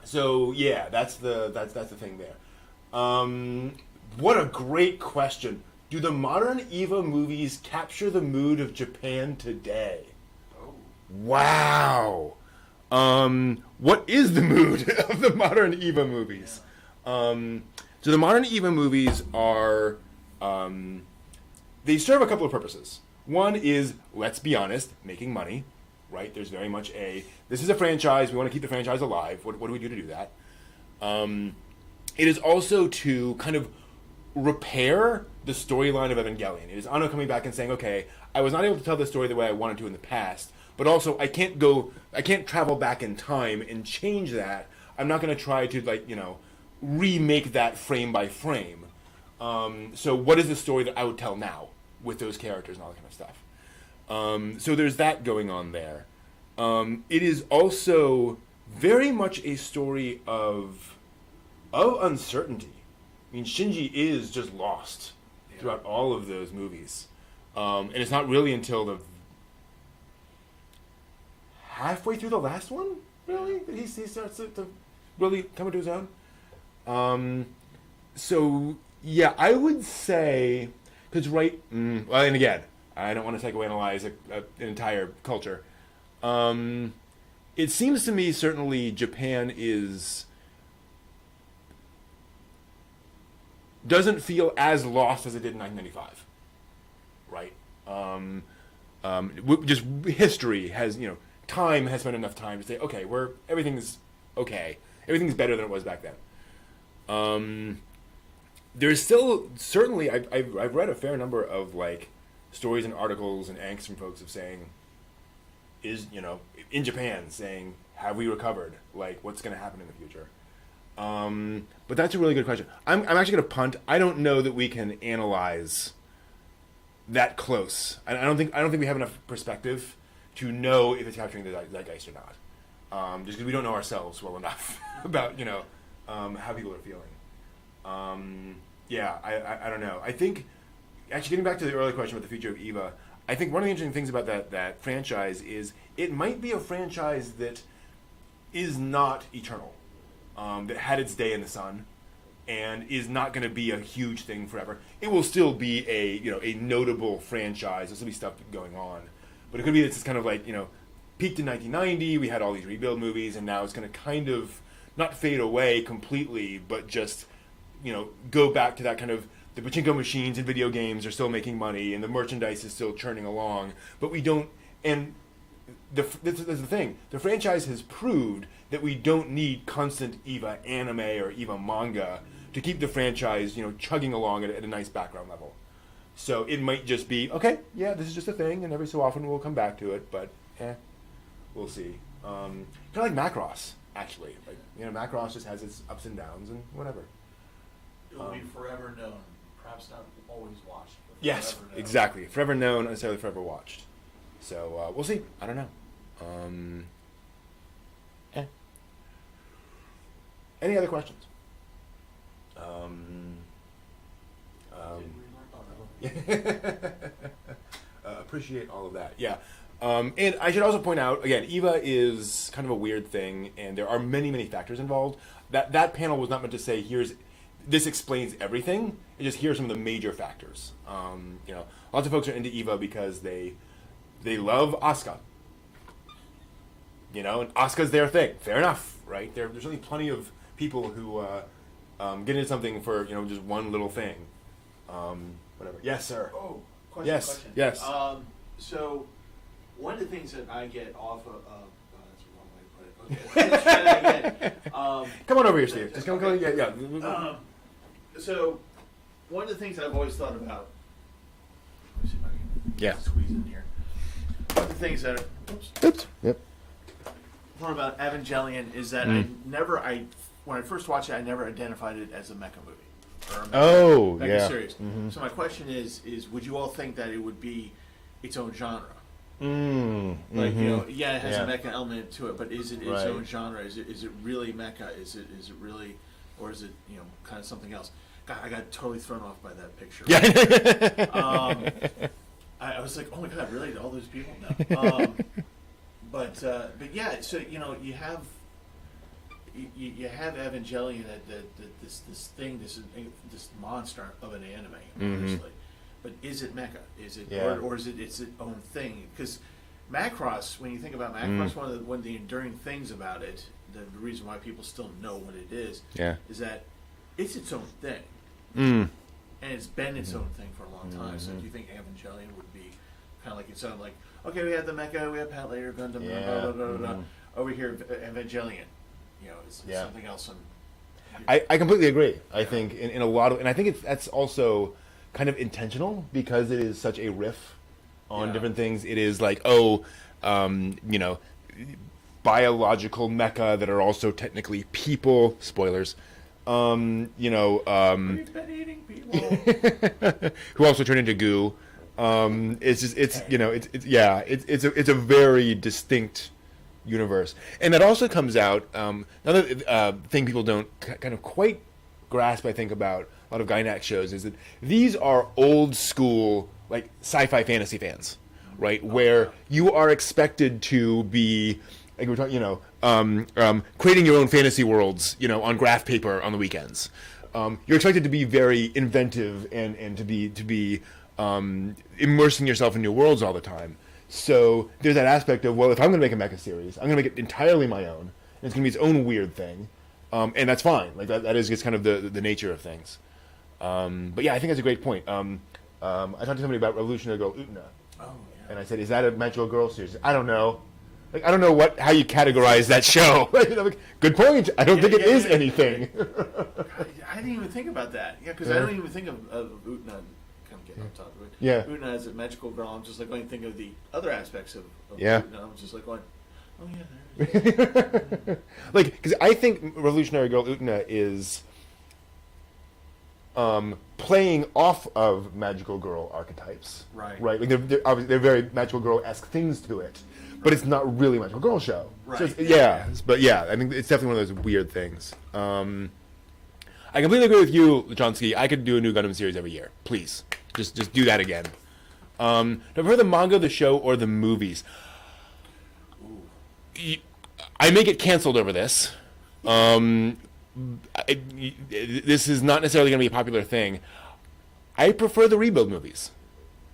So yeah, that's the thing there. What a great question. Do the modern EVA movies capture the mood of Japan today? Oh. Wow. What is the mood of the modern EVA movies? So the modern EVA movies are, they serve a couple of purposes. One is, let's be honest, making money, right? There's very much this is a franchise, we want to keep the franchise alive. What do we do to do that? It is also to kind of repair the storyline of Evangelion. It is Anno coming back and saying, okay, I was not able to tell the story the way I wanted to in the past, but also I can't travel back in time and change that. I'm not going to try to remake that frame by frame. So what is the story that I would tell now with those characters and all that kind of stuff? So there's that going on there. It is also very much a story of uncertainty. I mean, Shinji is just lost throughout all of those movies. And it's not really until the halfway through the last one, really, that he starts to really come into his own. So, yeah, I would say, because and again, I don't want to psychoanalyze an entire culture. It seems to me, certainly, Japan doesn't feel as lost as it did in 1995, right? Just history has, time has spent enough time to say, okay, everything's okay. Everything's better than it was back then. There's still, certainly, I've read a fair number of, stories and articles and angst from folks of saying, in Japan, saying, have we recovered? What's going to happen in the future? But that's a really good question. I'm actually going to punt. I don't know that we can analyze that close. I don't think we have enough perspective to know if it's capturing the zeitgeist or not. Just because we don't know ourselves well enough about how people are feeling. I don't know. I think actually getting back to the earlier question about the future of EVA, I think one of the interesting things about that franchise is it might be a franchise that is not eternal. That had its day in the sun, and is not going to be a huge thing forever. It will still be a notable franchise. There'll still be stuff going on, but it could be it's kind of peaked in 1990. We had all these Rebuild movies, and now it's going to kind of not fade away completely, but just go back to that kind of, the pachinko machines and video games are still making money, and the merchandise is still churning along, but we don't. And this is the thing. The franchise has proved that we don't need constant EVA anime or EVA manga to keep the franchise, chugging along at a nice background level. So it might just be, okay, yeah, this is just a thing, and every so often we'll come back to it, but we'll see. Kind of like Macross, actually. Macross just has its ups and downs and whatever. It will be forever known, perhaps not always watched. But Yes, forever known. exactly. Forever known, not necessarily forever watched. So we'll see. I don't know. Any other questions? Appreciate all of that. Yeah. And I should also point out, again, EVA is kind of a weird thing, and there are many, many factors involved. That panel was not meant to say, this explains everything. It just, here are some of the major factors. Lots of folks are into EVA because they love Asuka. And Asuka's their thing. Fair enough, right? There's certainly plenty of people who get into something for, just one little thing. Whatever. Yes, sir. Oh, question. Yes, Question. yes. So, one of the things that I get off of, that's the wrong way to put it. Okay, let's try that again. Come on over here, Steve. Just come. Okay. Yeah. So, one of the things I've always thought about. Let me see if I can Yeah. squeeze in here. One of the things that Oops. Yep. thought about Evangelion is that when I first watched it, I never identified it as a mecha movie or a mecha series. Mm-hmm. So my question is would you all think that it would be its own genre? Like it has a mecha element to it, but is it its own genre? Is it really mecha? Is it really, or is it kind of something else? God, I got totally thrown off by that picture. Yeah. I was like, oh my god, really? All those people? No. But yeah, so you have Evangelion, this monster of an anime, honestly. But is it mecha? Is it or is it its own thing? Because Macross, when you think about Macross, one of the enduring things about it, the reason why people still know what it is that it's its own thing, and it's been its own thing for a long time. So do you think Evangelion would be kind of like its own? Like, okay, we have the mecha, we have Pat Later, Gundam, blah, blah, blah, blah. Over here, Evangelion, it's something else. I completely agree. I think in a lot of, and I think that's also kind of intentional because it is such a riff on different things. It is like, biological mecha that are also technically people. Spoilers. We've been eating people. Who also turn into goo. It's a very distinct universe, and that also comes out. Another thing people don't kind of quite grasp, I think, about a lot of Gainax shows is that these are old school, like sci-fi fantasy fans, right? Where you are expected to be, like we're talking, creating your own fantasy worlds, on graph paper on the weekends. You're expected to be very inventive and to be immersing yourself in new worlds all the time. So there's that aspect of, well, if I'm going to make a mecha series, I'm going to make it entirely my own, and it's going to be its own weird thing, and that's fine. Like that is just kind of the nature of things. But yeah, I think that's a great point. I talked to somebody about Revolutionary Girl Utena, and I said, "Is that a Magical Girl series?" I don't know. Like I don't know how you categorize that show. Good point. I don't think it is anything. I didn't even think about that. Yeah, because I don't even think of Utena. Kind of getting on top of it. Yeah. Utena as a magical girl. I'm just like going to think of the other aspects of Yeah. Utena. I'm just like going, oh yeah, there it is. Like, because I think Revolutionary Girl Utena is playing off of magical girl archetypes. Right. Right. Like they're very magical girl-esque things to it, but it's not really a magical girl show. Right. So but I think it's definitely one of those weird things. I completely agree with you, Lachonsky. I could do a new Gundam series every year. Please, just do that again. Now, for the manga, the show, or the movies, I may get canceled over this. This is not necessarily going to be a popular thing. I prefer the rebuild movies.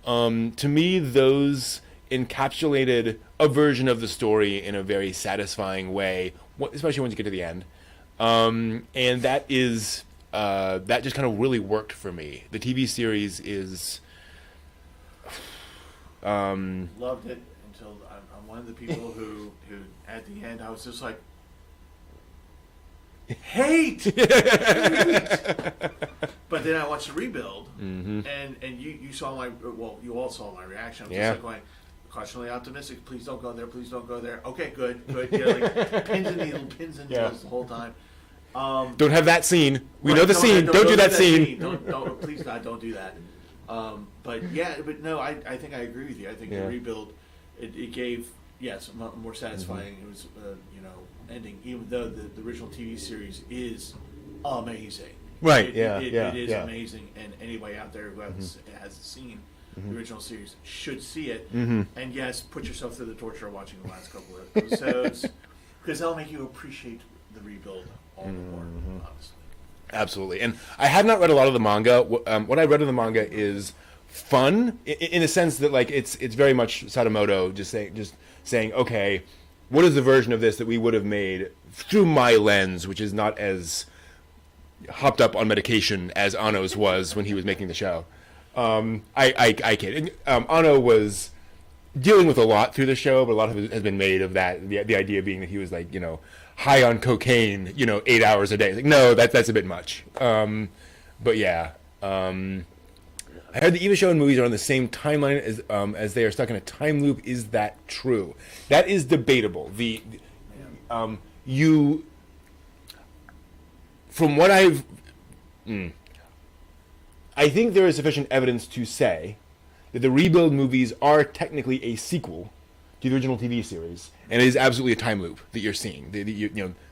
To me, those encapsulated a version of the story in a very satisfying way, especially once you get to the end. And that is that just kind of really worked for me. The TV series is Loved it until I'm one of the people who at the end I was just like hate. But then I watched the rebuild, and you saw you all saw my reaction. I was just like going cautiously optimistic. Please don't go there. Please don't go there. Okay, good. Like pins and needles the whole time. Don't have that scene. We Right, know the scene. Don't do that scene. Don't, please God, don't do that. But yeah, but no, I think I agree with you. I think Yeah. the rebuild, it gave, yes, a more satisfying. It was, ending, even though the original TV series is amazing. Right, It is yeah. amazing, and anybody out there who hasn't seen the original series should see it. Mm-hmm. And yes, put yourself through the torture of watching the last couple of episodes, because that'll make you appreciate the rebuild all the more, honestly. Absolutely. And I have not read a lot of the manga. What I read of the manga is fun in the sense that like it's very much Sadamoto just saying, okay, what is the version of this that we would have made through my lens, which is not as hopped up on medication as Anno's was when he was making the show. I kid. Anno was dealing with a lot through the show, but a lot of it has been made of that. The idea being that he was like, high on cocaine, 8 hours a day. It's like, no, that's a bit much. But yeah, I heard the Eva show and movies are on the same timeline as they are stuck in a time loop. Is that true? That is debatable. From what I think there is sufficient evidence to say that the Rebuild movies are technically a sequel to the original TV series, and it is absolutely a time loop that you're seeing.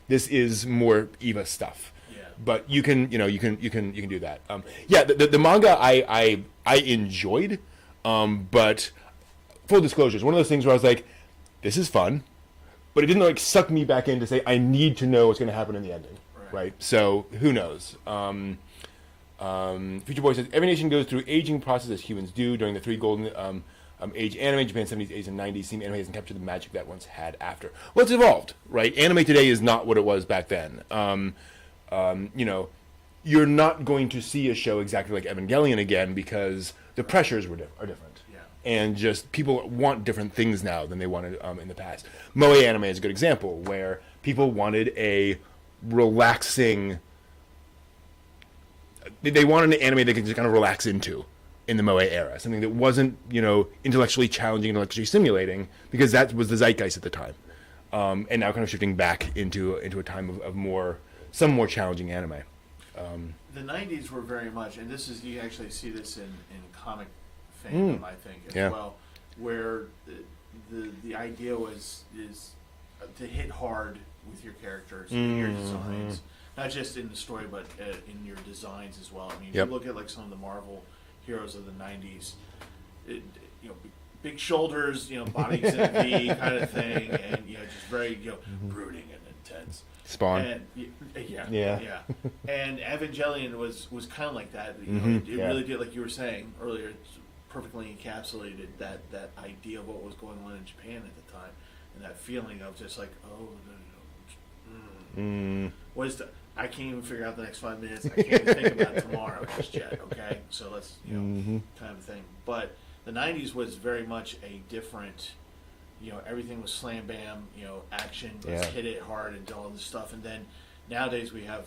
This is more Eva stuff. Yeah. But you can do that. The manga I enjoyed, but full disclosure, it's one of those things where I was like, this is fun, but it didn't like suck me back in to say I need to know what's going to happen in the ending. Right. So who knows? Future Boy says every nation goes through aging process as humans do. During the three golden age anime, Japan 70s, 80s, and 90s, seem anime hasn't captured the magic that once had after. Well, it's evolved, right? Anime today is not what it was back then. You're not going to see a show exactly like Evangelion again because the pressures are different. Yeah. And just people want different things now than they wanted in the past. Moe anime is a good example where people wanted a relaxing. They wanted an anime they could just kind of relax into in the Moe era, something that wasn't, intellectually challenging, intellectually stimulating, because that was the zeitgeist at the time. And now kind of shifting back into a time of some more challenging anime. The 90s were very much, and you actually see this in comic fandom, I think, as well, where the idea is to hit hard with your characters and your designs. Not just in the story, but in your designs as well. I mean, if you look at like some of the Marvel heroes of the 90s, big shoulders, bodies in a V kind of thing, and just very brooding and intense. Spawn. And, yeah. And Evangelion was kind of like that. It really did, like you were saying earlier, it perfectly encapsulated that idea of what was going on in Japan at the time, and that feeling of just like, what is the? I can't even figure out the next 5 minutes. I can't even think about tomorrow just yet. Okay, so let's kind of thing. But the 90s was very much a different. Everything was slam bam. Action. Let's hit it hard and all this stuff. And then nowadays we have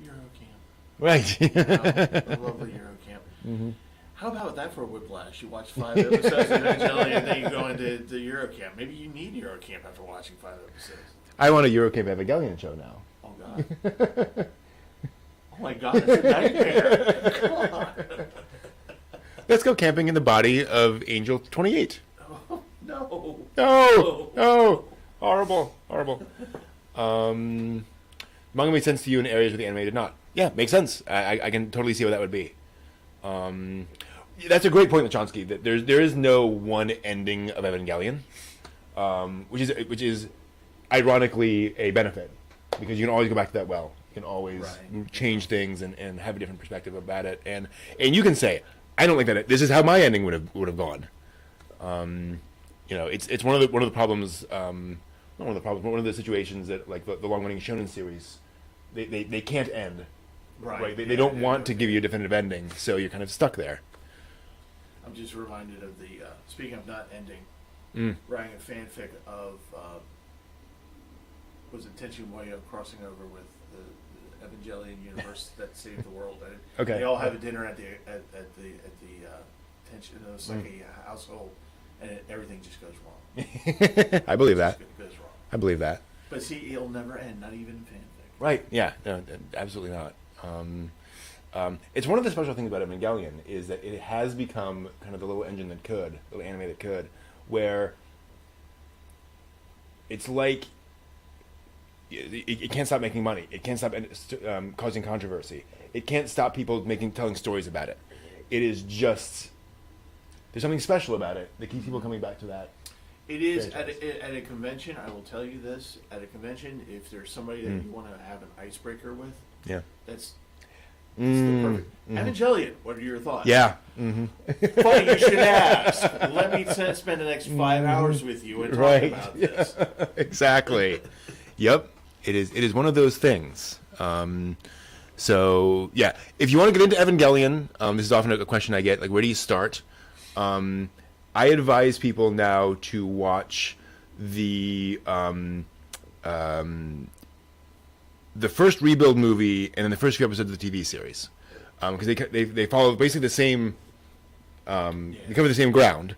Eurocamp. Right. The lovely Eurocamp. How about that for a whiplash? You watch 5 episodes of Evangelion and then you go into the Eurocamp. Maybe you need Eurocamp after watching 5 episodes. I want a Eurocamp Evangelion show now. Oh God. Oh my God, it's a nightmare. Come on. Let's go camping in the body of Angel 28. Oh, no. No. Horrible. Manga made sense to you in areas where the anime did not. Yeah, makes sense. I can totally see what that would be. That's a great point, Lachonsky. That there is no one ending of Evangelion, which is ironically a benefit, because you can always go back to that well. You can always change things and have a different perspective about it, and you can say, I don't like that. This is how my ending would have gone. It's one of the problems. Not one of the problems, but one of the situations that like the long running shonen series, they can't end. Right. They don't want to give you a definitive ending, so you're kind of stuck there. I'm just reminded of the speaking of not ending, writing a fanfic of was it Tenchi Muyo crossing over with the Evangelion universe that saved the world. Okay. They all have a dinner at the Tenchi. It's like a household, and everything just goes wrong. I believe that. It goes wrong. I believe that. But see, it'll never end. Not even in fanfic. Right. Yeah. No, absolutely not. It's one of the special things about Evangelion is that it has become kind of the little engine that could, little anime that could, where it's like it can't stop making money. It can't stop causing controversy. It can't stop people telling stories about it. It is just there's something special about it that keeps people coming back to that. It is at a convention. I will tell you this: at a convention, if there's somebody that you want to have an icebreaker with, Yeah. that's the perfect. Evangelion. What are your thoughts? Yeah. Funny you should ask. Let me spend the next 5 hours with you and talk about this. Exactly. Yep. It is one of those things. So yeah, if you want to get into Evangelion, this is often a question I get. Like, where do you start? I advise people now to watch the first Rebuild movie and then the first few episodes of the TV series, because they follow basically the same. They cover the same ground,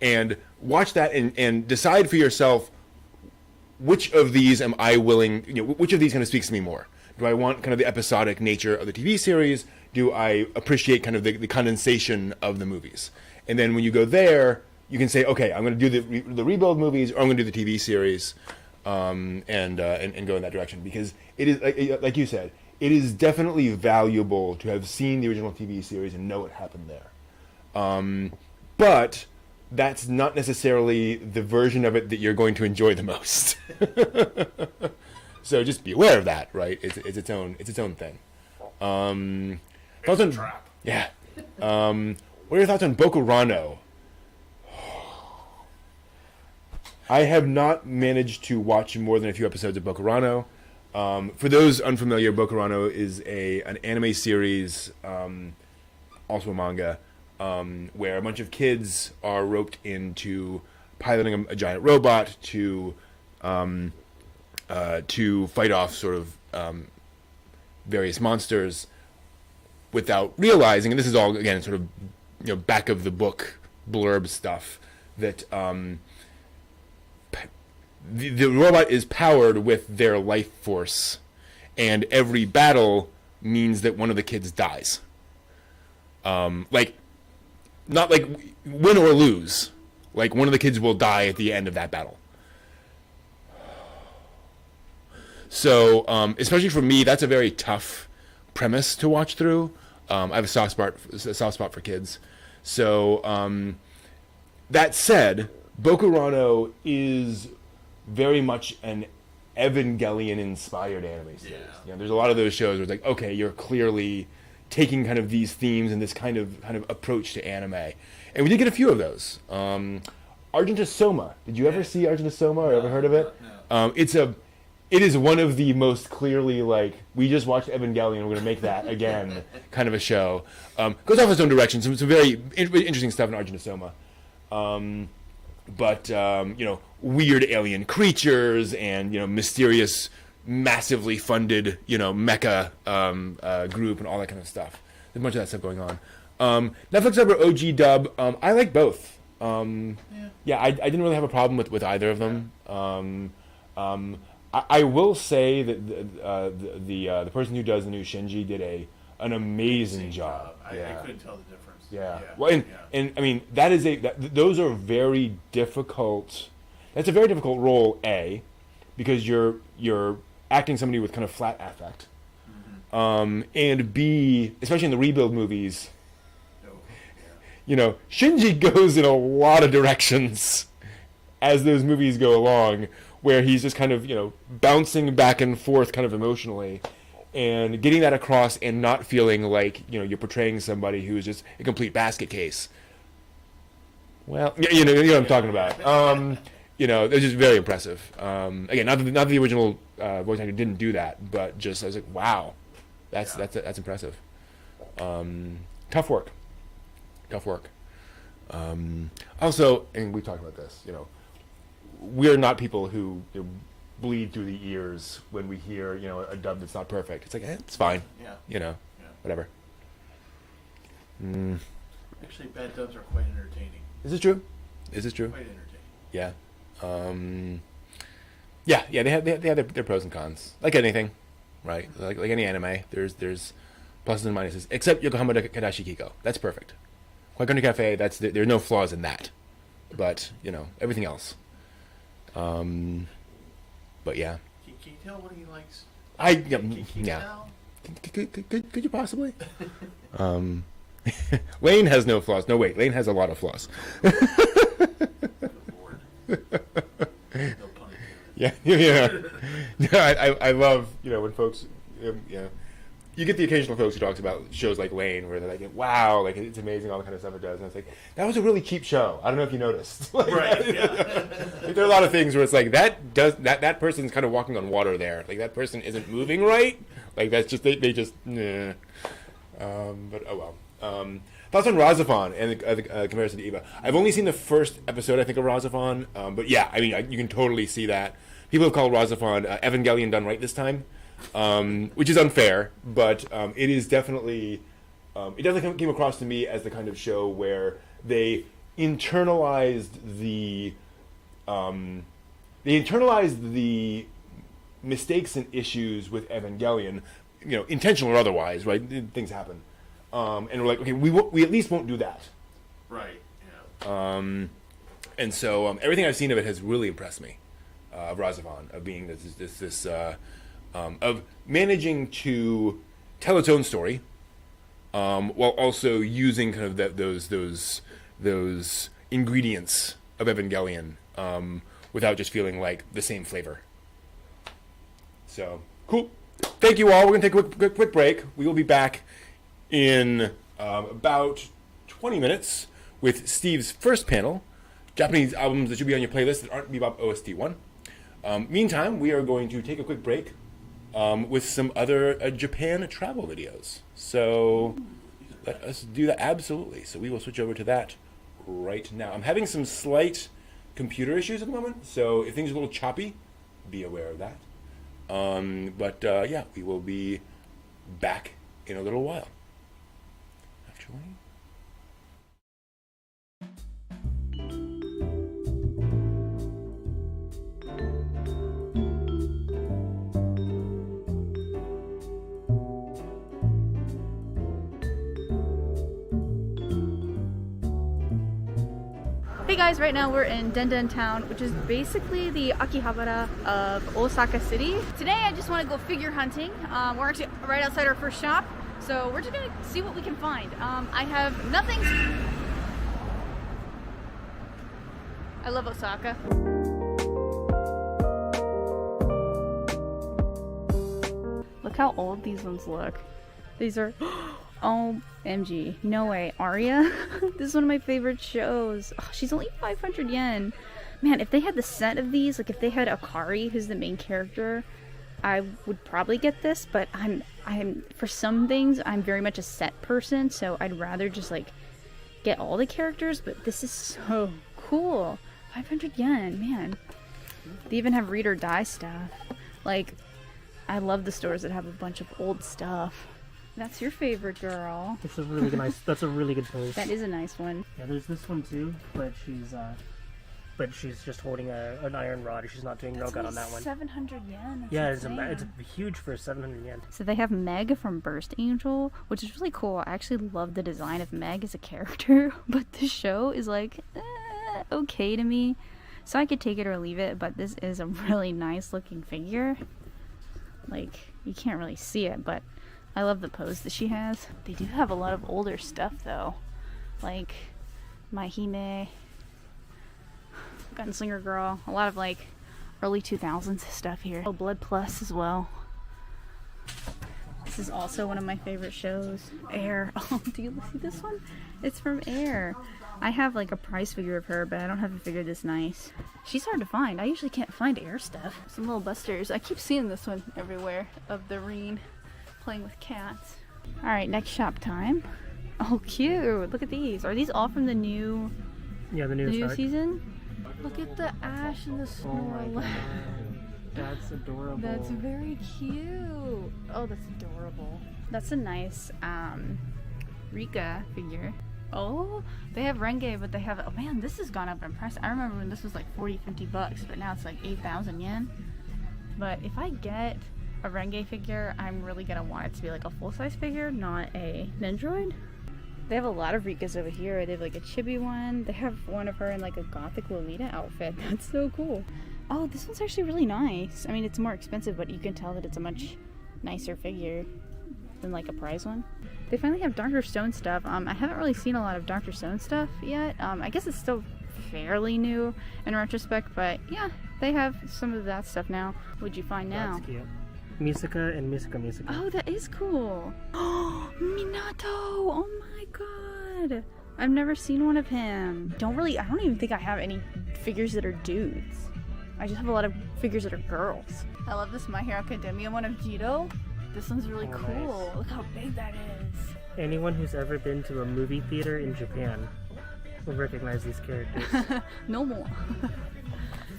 and watch that and decide for yourself which of these am I willing. Which of these kind of speaks to me more. Do I want kind of the episodic nature of the TV series? Do I appreciate kind of the condensation of the movies? And then when you go there, you can say, okay, I'm going to do the Rebuild movies, or I'm going to do the TV series, and go in that direction, because it is like you said, it is definitely valuable to have seen the original TV series and know what happened there. But that's not necessarily the version of it that you're going to enjoy the most. So just be aware of that, right? It's its own thing. It's a trap. Yeah. What are your thoughts on Bokurano? I have not managed to watch more than a few episodes of Bokurano. For those unfamiliar, Bokurano is an anime series, also a manga, where a bunch of kids are roped into piloting a giant robot to fight off sort of various monsters without realizing, and this is all again sort of back of the book blurb stuff, that the robot is powered with their life force, and every battle means that one of the kids dies. Like, not like win or lose. Like, one of the kids will die at the end of that battle. So, especially for me, that's a very tough premise to watch through. I have a soft spot for kids. So, that said, Bokurano is very much an Evangelion-inspired anime series. Yeah. There's a lot of those shows where it's like, okay, you're clearly taking kind of these themes and this kind of approach to anime. And we did get a few of those. Argenta Soma. Did you ever see Argenta Soma or ever heard of it? No. It is one of the most clearly, like, we just watched Evangelion, we're going to make that again kind of a show. Goes off its own direction. Some very interesting stuff in Argenta Soma. But weird alien creatures and, mysterious, massively funded, mecha group and all that kind of stuff. There's a bunch of that stuff going on. Netflix over OG dub. I like both. I didn't really have a problem with either of them. I will say that the person who does the new Shinji did an amazing job. I couldn't tell the difference. Yeah. Well, and I mean those are very difficult. That's a very difficult role, A, because you're acting somebody with kind of flat affect, and B, especially in the Rebuild movies, Shinji goes in a lot of directions as those movies go along, where he's just kind of bouncing back and forth kind of emotionally, and getting that across and not feeling like you're portraying somebody who's just a complete basket case. Well, you know what I'm talking about. It's just very impressive. Again, not that the original voice actor didn't do that, but just I was like, wow, that's impressive. Tough work. Also, and we talked about this. We're not people who bleed through the ears when we hear a dub that's not perfect. It's like it's fine. Yeah. Whatever. Actually, bad dubs are quite entertaining. Is this true? Quite entertaining. Yeah. They have their pros and cons, like anything. right? Like any anime, there's pluses and minuses. Except Yokohama Kadashi Kiko, that's perfect. Quiet Country Cafe, there are no flaws in that. But everything else. But yeah. Can you tell what he likes? Can you tell? Could you possibly? Lane has no flaws. No, wait. Lane has a lot of flaws. Good Lord. No pun intended. Yeah. I love when folks you get the occasional folks who talks about shows like Lane where they're like, wow, like it's amazing all the kind of stuff it does, and it's like that was a really cheap show. I don't know if you noticed. Right. Yeah. There are a lot of things where it's like that person's kind of walking on water there. Like that person isn't moving right. Like that's just they just. Nah. But oh well. Thoughts on Razafon and the comparison to Eva? I've only seen the first episode, I think, of Razafon. But yeah, I mean, you can totally see that. People have called Razafon Evangelion done right this time, which is unfair. But it is definitely, it definitely came across to me as the kind of show where they internalized the mistakes and issues with Evangelion, intentional or otherwise, right? Things happen. And we're like, okay, we at least won't do that. Right. Yeah. And so everything I've seen of it has really impressed me. Of Razafon, of being this of managing to tell its own story, while also using kind of those ingredients of Evangelion, without just feeling like the same flavor. So cool. Thank you all. We're gonna take a quick break. We will be back in about 20 minutes with Steve's first panel, Japanese albums that should be on your playlist that aren't Bebop OST 1. Meantime, we are going to take a quick break with some other Japan travel videos. So let us do that. Absolutely. So we will switch over to that right now. I'm having some slight computer issues at the moment, so if things are a little choppy, be aware of that. But yeah, we will be back in a little while. Actually. Hey guys, right now we're in Denden Town, which is basically the Akihabara of Osaka City. Today I just want to go figure hunting. We're actually right outside our first shop, so we're just gonna see what we can find. I have nothing. I love Osaka. Look how old these ones look. These are OMG, no way. Aria? This is one of my favorite shows. Oh, she's only 500 yen. Man, if they had the set of these, like if they had Akari, who's the main character, I would probably get this, but I'm for some things, I'm very much a set person, so I'd rather just like get all the characters, but this is so cool. 500 yen, man. They even have read or die stuff. Like, I love the stores that have a bunch of old stuff. That's your favorite girl. It's a really nice. That's a really good pose. That is a nice one. Yeah, there's this one too, but she's just holding an iron rod. She's not doing Rogan on that one. 700 yen. That's yeah, insane. it's huge for 700 yen. So they have Meg from Burst Angel, which is really cool. I actually love the design of Meg as a character, but the show is like okay to me. So I could take it or leave it, but this is a really nice looking figure. Like, you can't really see it, but I love the pose that she has. They do have a lot of older stuff though, like Mahime, Gunslinger Girl, a lot of like early 2000s stuff here. Oh, Blood Plus as well. This is also one of my favorite shows. Air. Oh, do you see this one? It's from Air. I have like a price figure of her, but I don't have a figure this nice. She's hard to find. I usually can't find Air stuff. Some little busters. I keep seeing this one everywhere, of the Reen playing with cats. Alright, next shop time. Oh, cute. Look at these. Are these all from the new, Yeah, the new season? Look at the Ash and the Snow. Oh, that's adorable. That's very cute. Oh, that's adorable. That's a nice Rika figure. Oh, they have Renge, but they have, oh man, this has gone up in price. I remember when this was like 40, 50 bucks, but now it's like 8,000 yen. But if I get a Renge figure, I'm really gonna want it to be like a full-size figure, not a Nendoroid. They have a lot of Rikas over here. They have like a chibi one. They have one of her in like a gothic Lolita outfit. That's so cool. Oh, this one's actually really nice. I mean, it's more expensive, but you can tell that it's a much nicer figure than like a prize one. They finally have Dr. Stone stuff. I haven't really seen a lot of Dr. Stone stuff yet. I guess it's still fairly new in retrospect, but yeah, they have some of that stuff now. What'd you find now? That's cute. Musica and Musica. Oh, that is cool. Oh, Minato! Oh my god! I've never seen one of him. I don't even think I have any figures that are dudes. I just have a lot of figures that are girls. I love this My Hero Academia one of Jito. This one's really cool. Nice. Look how big that is. Anyone who's ever been to a movie theater in Japan will recognize these characters. No more.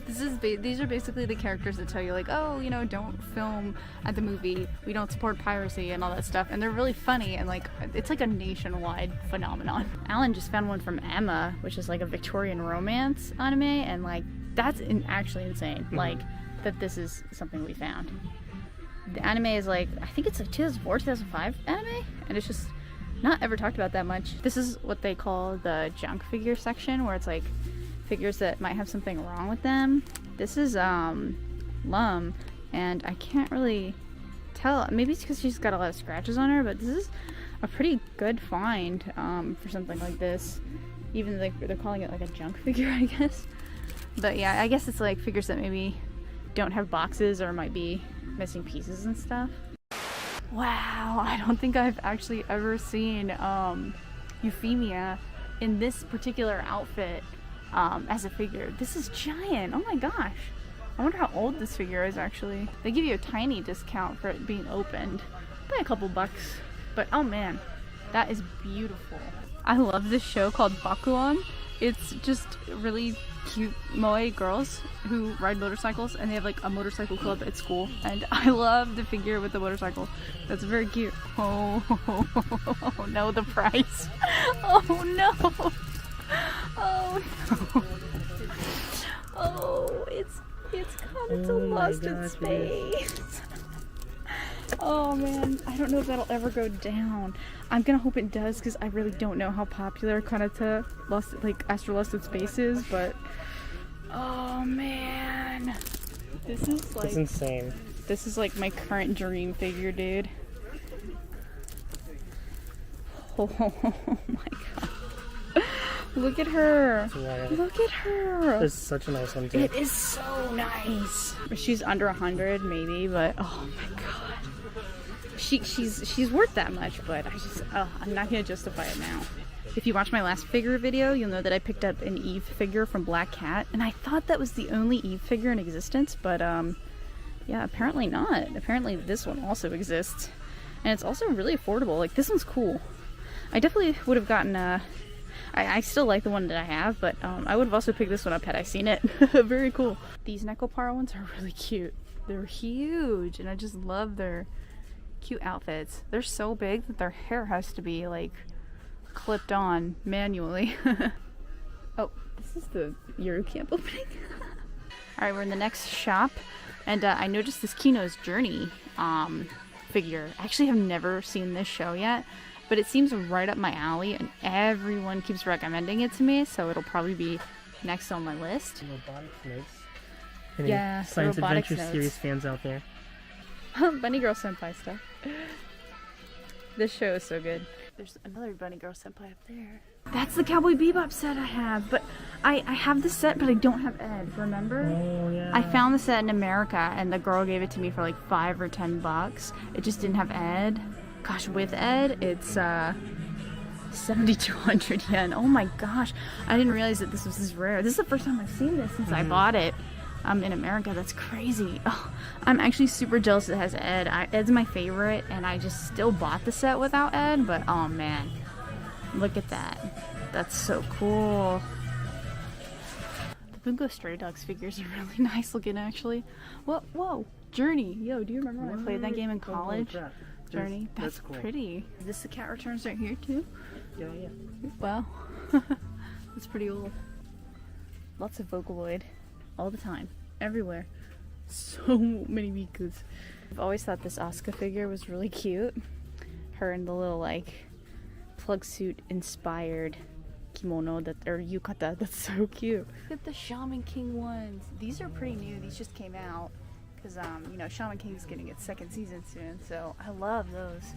These are basically the characters that tell you like, oh, you know, don't film at the movie. We don't support piracy and all that stuff. And they're really funny and like it's like a nationwide phenomenon. Alan just found one from Emma, which is like a Victorian romance anime, and like that's actually insane. Like that this is something we found. The anime is like, I think it's like 2004, 2005 anime, and it's just not ever talked about that much. This is what they call the junk figure section, where it's like figures that might have something wrong with them. This is Lum, and I can't really tell. Maybe it's because she's got a lot of scratches on her, but this is a pretty good find for something like this. Even though they're calling it like a junk figure, I guess. But yeah, I guess it's like figures that maybe don't have boxes or might be missing pieces and stuff. Wow, I don't think I've actually ever seen Euphemia in this particular outfit as a figure. This is giant. Oh my gosh. I wonder how old this figure is actually. They give you a tiny discount for it being opened by a couple bucks. But oh man, that is beautiful. I love this show called Bakuon. It's just really cute moe girls who ride motorcycles, and they have like a motorcycle club at school, and I love the figure with the motorcycle. That's very cute. Oh no, the price. Oh no. Oh no. Oh, it's kind of lost in space. Oh man, I don't know if that'll ever go down. I'm gonna hope it does, because I really don't know how popular Kanata Astro Lost in Space is, but oh man, this is like, it's insane. This is like my current dream figure, dude. Oh my god. Look at her. Yeah. Look at her. It's such a nice one too. It is so nice. She's under 100 maybe, but oh my god. She's worth that much, but I'm not gonna justify it now. If you watch my last figure video, you'll know that I picked up an Eve figure from Black Cat, and I thought that was the only Eve figure in existence, but yeah, apparently not. Apparently this one also exists, and it's also really affordable. Like, this one's cool. I definitely would have gotten I still like the one that I have, but I would have also picked this one up had I seen it. Very cool. These Nekopara ones are really cute. They're huge, and I just love their cute outfits. They're so big that their hair has to be like clipped on manually. Oh, this is the Euro Camp opening. Alright, we're in the next shop, and I noticed this Kino's Journey figure. I actually have never seen this show yet, but it seems right up my alley, and everyone keeps recommending it to me, so it'll probably be next on my list. Robotic notes. Any Yeah, Science robotics Adventure notes. series fans out there? Bunny Girl Senpai stuff. This show is so good. There's another Bunny Girl Senpai up there. That's the Cowboy Bebop set I have, but I have the set, but I don't have Ed, remember? Oh yeah. I found the set in America, and the girl gave it to me for like $5 or $10. It just didn't have Ed. Gosh, with Ed, it's 7,200 yen. Oh my gosh, I didn't realize that this was this rare. This is the first time I've seen this since I bought it. In America. That's crazy. Oh, I'm actually super jealous it has Ed. Ed's my favorite, and I just still bought the set without Ed, but oh man, look at that. That's so cool. The Bungo Stray Dogs figures are really nice looking, actually. Whoa, Journey. Yo, do you remember when I played that game in college? Journey. That's cool. Pretty. Is this the Cat Returns right here too? Yeah. Wow. That's pretty old. Lots of Vocaloid. All the time. Everywhere. so many Mikus. I've always thought this Asuka figure was really cute. Her in the little like plug suit inspired kimono or yukata. That's so cute. Look at the Shaman King ones. These are pretty new. These just came out because you know, Shaman King's getting its 2nd season soon. So I love those.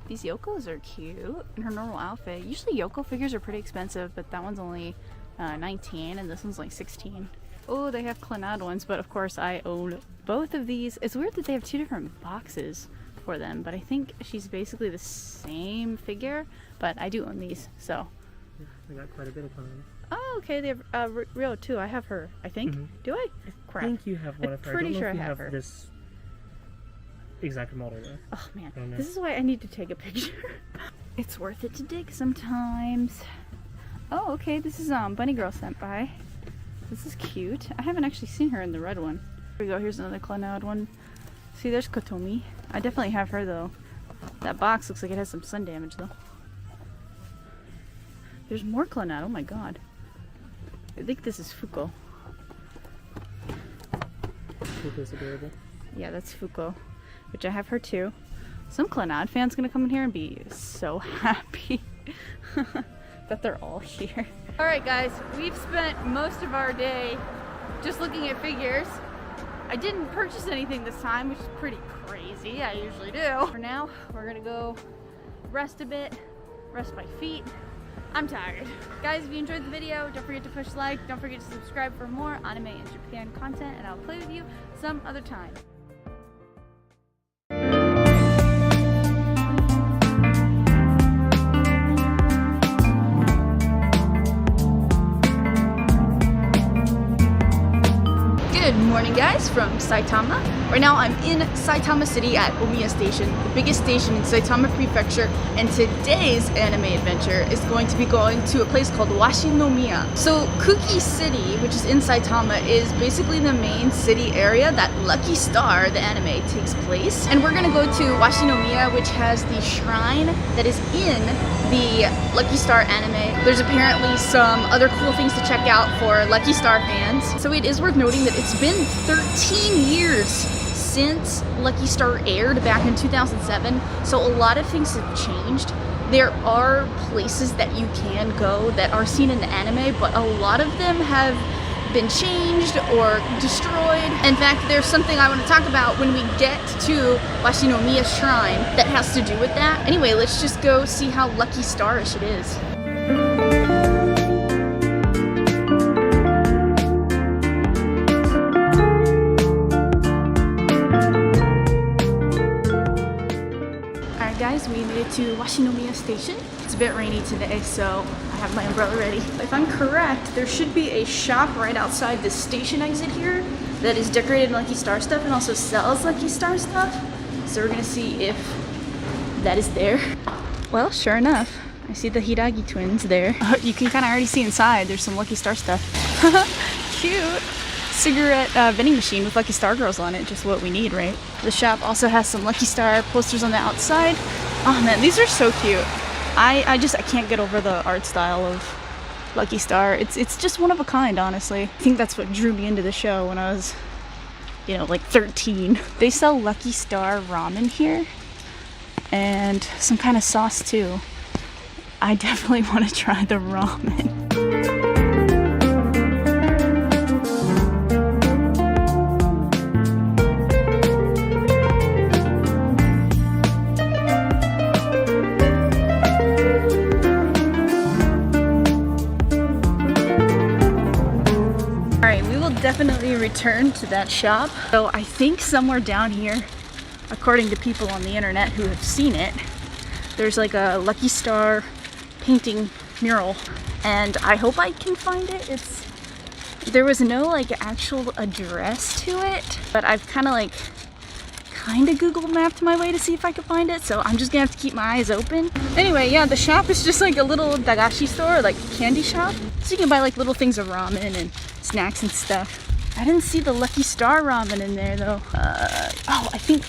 These Yokos are cute in her normal outfit. Usually Yoko figures are pretty expensive, but that one's only 19 and this one's like 16. Oh, they have Clannad ones, but of course I own both of these. It's weird that they have 2 different boxes for them, but I think she's basically the same figure, but I do own these, so. I got quite a bit of Clannad. Oh, okay, they have Rio too. I have her, I think. Do I? Crap. I think you have one of her. Pretty I don't know sure if you I have have her. this exact model though. Oh man, Oh, no. this is why I need to take a picture. It's worth it to dig sometimes. Oh, okay, this is Bunny Girl Senpai. This is cute. I haven't actually seen her in the red one. Here we go, here's another Clannad one. See, there's Kotomi. I definitely have her though. That box looks like it has some sun damage though. There's more Clannad, oh my god. I think this is Fuko. Fuko's adorable. Yeah, that's Fuko, which I have her too. Some Clannad fans gonna come in here and be so happy that they're all here. Alright guys, we've spent most of our day just looking at figures. I didn't purchase anything this time, which is pretty crazy. I usually do. For now, we're gonna go rest a bit, rest my feet. I'm tired. Guys, if you enjoyed the video, don't forget to push like, don't forget to subscribe for more anime and Japan content, and I'll play with you some other time. Good morning guys from Saitama. Right now I'm in Saitama City at Omiya Station, the biggest station in Saitama Prefecture, and today's anime adventure is going to be going to a place called Washinomiya. So Kuki City, which is in Saitama, is basically the main city area that Lucky Star, the anime, takes place. And we're gonna go to Washinomiya, which has the shrine that is in the Lucky Star anime. There's apparently some other cool things to check out for Lucky Star fans. So it is worth noting that it's been 13 years since Lucky Star aired back in 2007, so a lot of things have changed. There are places that you can go that are seen in the anime, but a lot of them have been changed or destroyed. In fact, there's something I want to talk about when we get to Washinomiya Shrine that has to do with that. Anyway, let's just go see how Lucky Star-ish it is. Guys, we made it to Washinomiya Station. It's a bit rainy today, so I have my umbrella ready. If I'm correct, there should be a shop right outside the station exit here that is decorated in Lucky Star stuff and also sells Lucky Star stuff. So we're gonna see if that is there. Well, sure enough, I see the Hiragi twins there. You can kind of already see inside. There's some Lucky Star stuff. Cute. Cigarette vending machine with Lucky Star girls on it, just what we need, right? The shop also has some Lucky Star posters on the outside. Oh man, these are so cute. I can't get over the art style of Lucky Star. It's just one of a kind, honestly. I think that's what drew me into the show when I was, you know, like 13. They sell Lucky Star ramen here and some kind of sauce too. I definitely want to try the ramen. Definitely return to that shop. So I think somewhere down here, according to people on the internet who have seen it, there's like a Lucky Star painting mural, and I hope I can find it. There was no like actual address to it, but I've kind of Google mapped my way to see if I could find it, so I'm just gonna have to keep my eyes open. Anyway, yeah, the shop is just like a little dagashi store, like candy shop, so you can buy like little things of ramen and snacks and stuff. I didn't see the Lucky Star ramen in there though. Oh, I think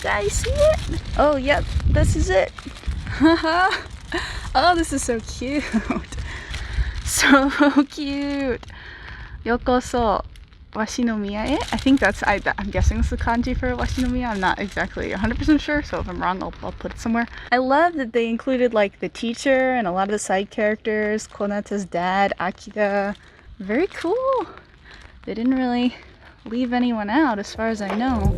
I see it. Oh, yep, this is it. Oh, this is so cute. So cute. Yokoso. Washinomiya. I think I'm guessing it's the kanji for Washinomiya. I'm not exactly 100% sure, so if I'm wrong, I'll put it somewhere. I love that they included like the teacher and a lot of the side characters, Konata's dad, Akira. Very cool. They didn't really leave anyone out as far as I know.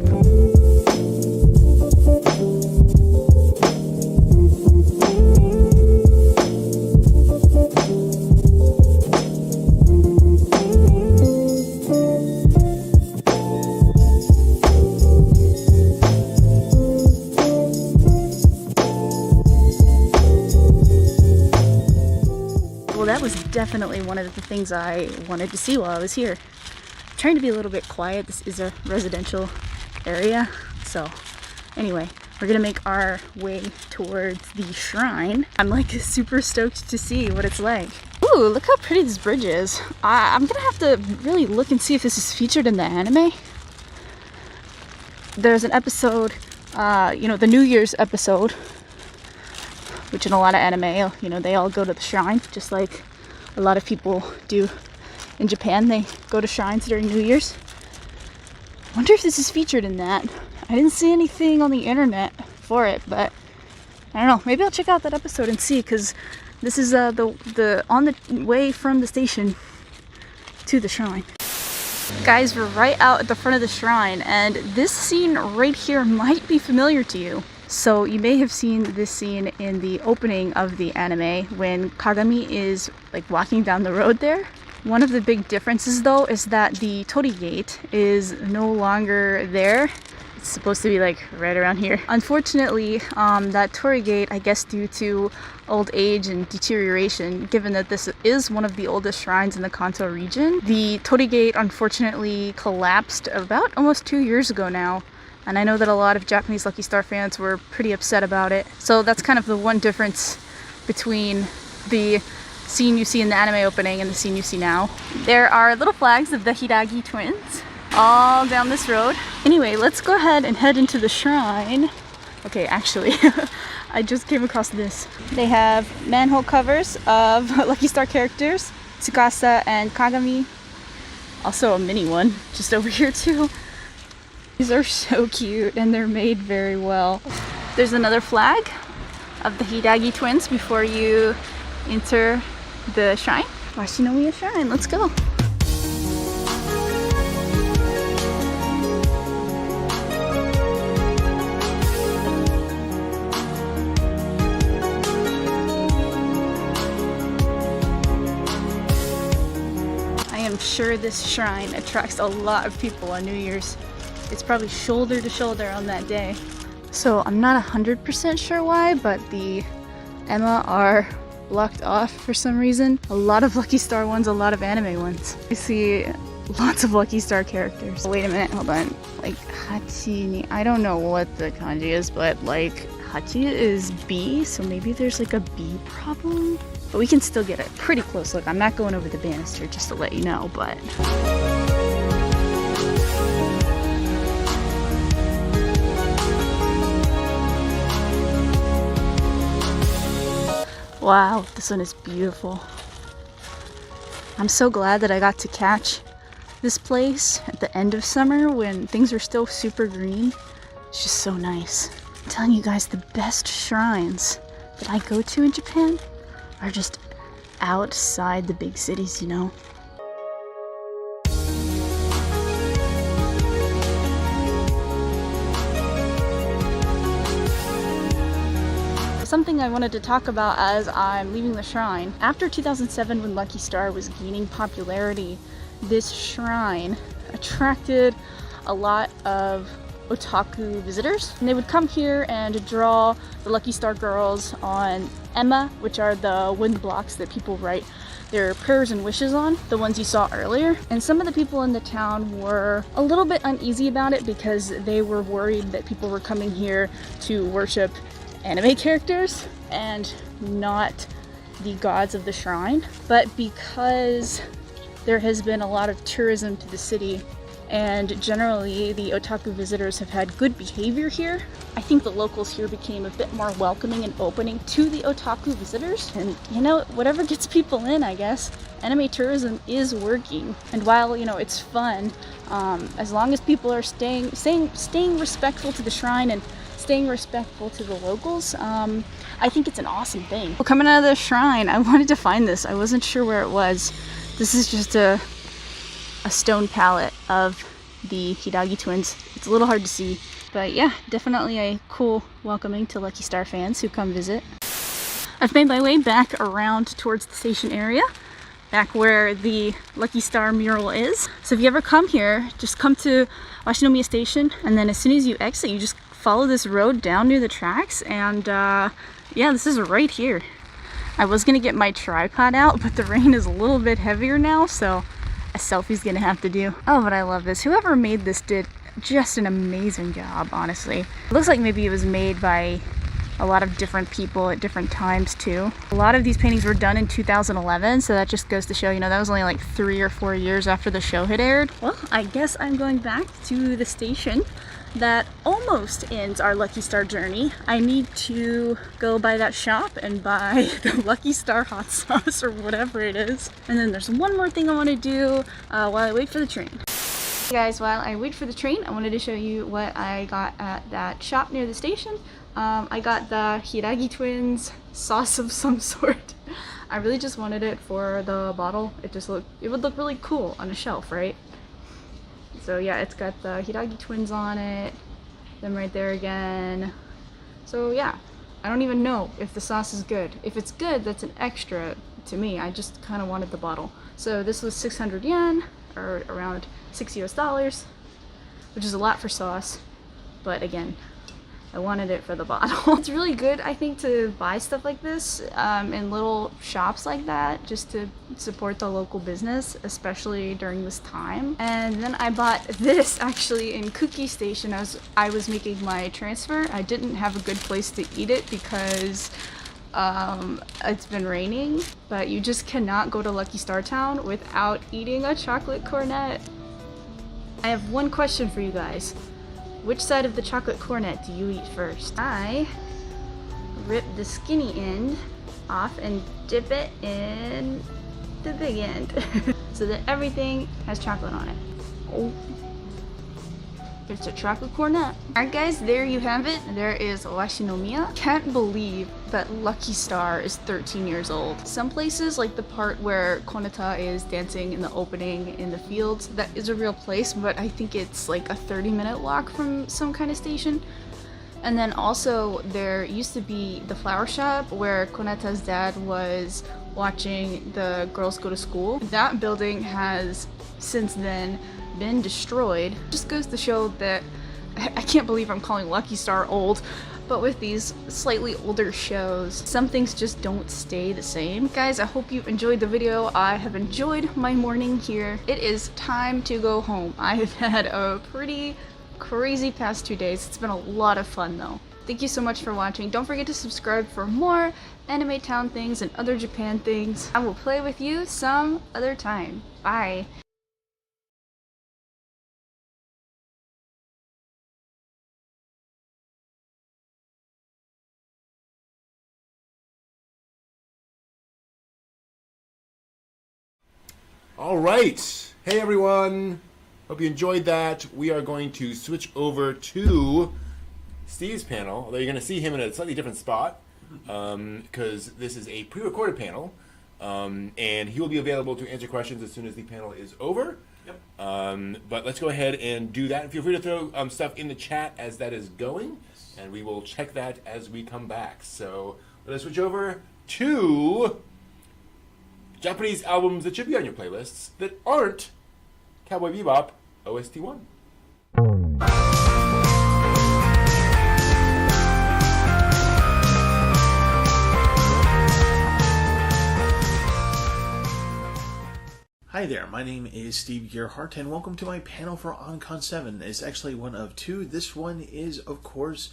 Well, that was definitely one of the things I wanted to see while I was here. I'm trying to be a little bit quiet. This is a residential area. So anyway, we're gonna make our way towards the shrine. I'm like super stoked to see what it's like. Ooh, look how pretty this bridge is. I'm gonna have to really look and see if this is featured in the anime. There's an episode, the New Year's episode, which in a lot of anime, they all go to the shrine, just like a lot of people do in Japan. They go to shrines during New Year's. Wonder if this is featured in that. I didn't see anything on the internet for it, but I don't know. Maybe I'll check out that episode and see, because this is on the way from the station to the shrine. Guys, we're right out at the front of the shrine, and this scene right here might be familiar to you. So you may have seen this scene in the opening of the anime when Kagami is like walking down the road there. One of the big differences though is that the Torii Gate is no longer there. It's supposed to be like right around here. Unfortunately, that Torii Gate, I guess due to old age and deterioration, given that this is one of the oldest shrines in the Kanto region, the Torii Gate unfortunately collapsed about almost 2 years ago now. And I know that a lot of Japanese Lucky Star fans were pretty upset about it. So that's kind of the one difference between the scene you see in the anime opening and the scene you see now. There are little flags of the Hiragi twins all down this road. Anyway, let's go ahead and head into the shrine. Okay, actually, I just came across this. They have manhole covers of Lucky Star characters, Tsukasa and Kagami. Also a mini one just over here too. These are so cute and they're made very well. There's another flag of the Hiragi twins before you enter the shrine. Washinomiya Shrine, let's go. I am sure this shrine attracts a lot of people on New Year's. It's probably shoulder to shoulder on that day. So I'm not 100% sure why, but the Emma are blocked off for some reason. A lot of Lucky Star ones, a lot of anime ones. I see lots of Lucky Star characters. Wait a minute, hold on. Like Hachi, I don't know what the kanji is, but like Hachi is B, so maybe there's like a B problem. But we can still get a pretty close look. I'm not going over the banister just to let you know, but... Wow, this one is beautiful. I'm so glad that I got to catch this place at the end of summer when things were still super green. It's just so nice. I'm telling you guys, the best shrines that I go to in Japan are just outside the big cities, you know? Something I wanted to talk about as I'm leaving the shrine. After 2007, when Lucky Star was gaining popularity, this shrine attracted a lot of otaku visitors. And they would come here and draw the Lucky Star girls on Emma, which are the wooden blocks that people write their prayers and wishes on, the ones you saw earlier. And some of the people in the town were a little bit uneasy about it because they were worried that people were coming here to worship anime characters and not the gods of the shrine. But because there has been a lot of tourism to the city and generally the otaku visitors have had good behavior here. I think the locals here became a bit more welcoming and opening to the otaku visitors, and you know, whatever gets people in, I guess. Anime tourism is working, and while, you know, it's fun, as long as people are staying respectful to the shrine and staying respectful to the locals, I think it's an awesome thing. Well, coming out of the shrine, I wanted to find this. I wasn't sure where it was. This is just a stone palette of the Hiiragi twins. It's a little hard to see, but yeah, definitely a cool welcoming to Lucky Star fans who come visit. I've made my way back around towards the station area, back where the Lucky Star mural is. So if you ever come here, just come to Washinomiya Station, and then as soon as you exit, you just follow this road down near the tracks, and yeah, this is right here. I was gonna get my tripod out, but the rain is a little bit heavier now, so a selfie's gonna have to do. Oh, but I love this. Whoever made this did just an amazing job, honestly. It looks like maybe it was made by a lot of different people at different times too. A lot of these paintings were done in 2011, so that just goes to show, you know, that was only like 3 or 4 years after the show had aired. Well, I guess I'm going back to the station that almost ends our Lucky Star journey. I need to go by that shop and buy the Lucky Star hot sauce or whatever it is. And then there's one more thing I want to do while I wait for the train. Hey guys, while I wait for the train, I wanted to show you what I got at that shop near the station. I got the Hiiragi twins sauce of some sort. I really just wanted it for the bottle. It would look really cool on a shelf, right? So yeah, it's got the Hiiragi twins on it, them right there again. So yeah, I don't even know if the sauce is good. If it's good, that's an extra to me. I just kind of wanted the bottle. So this was 600 yen, or around $6 US, which is a lot for sauce, but again, I wanted it for the bottle. It's really good, I think, to buy stuff like this in little shops like that, just to support the local business, especially during this time. And then I bought this actually in Kuki Station as I was making my transfer. I didn't have a good place to eat it because it's been raining, but you just cannot go to Lucky Star Town without eating a chocolate cornet. I have one question for you guys. Which side of the chocolate cornet do you eat first? I rip the skinny end off and dip it in the big end so that everything has chocolate on it. Oh, it's a chocolate cornet. Alright guys, there you have it. There is Washinomiya. Can't believe that Lucky Star is 13 years old. Some places, like the part where Konata is dancing in the opening in the fields, that is a real place, but I think it's like a 30-minute walk from some kind of station. And then also there used to be the flower shop where Konata's dad was watching the girls go to school. That building has since then been destroyed. Just goes to show that I can't believe I'm calling Lucky Star old, but with these slightly older shows, some things just don't stay the same. Guys, I hope you enjoyed the video. I have enjoyed my morning here. It is time to go home. I have had a pretty crazy past 2 days. It's been a lot of fun though. Thank you so much for watching. Don't forget to subscribe for more Anime Town things and other Japan things. I will play with you some other time. Bye. All right. Hey, everyone. Hope you enjoyed that. We are going to switch over to Steve's panel, although you're going to see him in a slightly different spot because this is a pre-recorded panel, and he will be available to answer questions as soon as the panel is over. Yep. But let's go ahead and do that. Feel free to throw stuff in the chat as that is going, and we will check that as we come back. So let us switch over to Japanese albums that should be on your playlists that aren't Cowboy Bebop OST1. Hi there, my name is Steve Gerhardt, and welcome to my panel for OnCon 7. It's actually one of two. This one is, of course,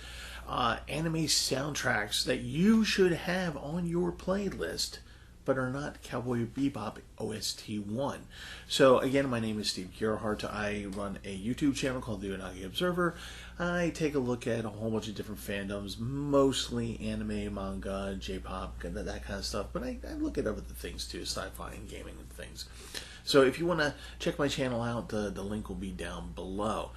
anime soundtracks that you should have on your playlist, but are not Cowboy Bebop OST 1. So again, my name is Steve Gerhardt. I run a YouTube channel called The Unagi Observer. I take a look at a whole bunch of different fandoms, mostly anime, manga, J-pop, and that kind of stuff, but I look at other things too, sci-fi and gaming and things. So if you want to check my channel out, the link will be down below.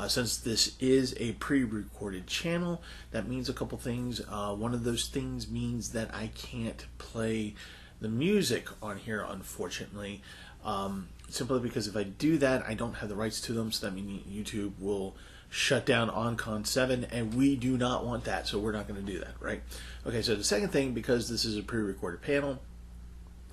Since this is a pre-recorded channel, that means a couple things. One of those things means that I can't play the music on here, unfortunately, simply because if I do that, I don't have the rights to them, so that means YouTube will shut down OnCon 7, and we do not want that, so we're not going to do that, right? Okay, so the second thing, because this is a pre-recorded panel,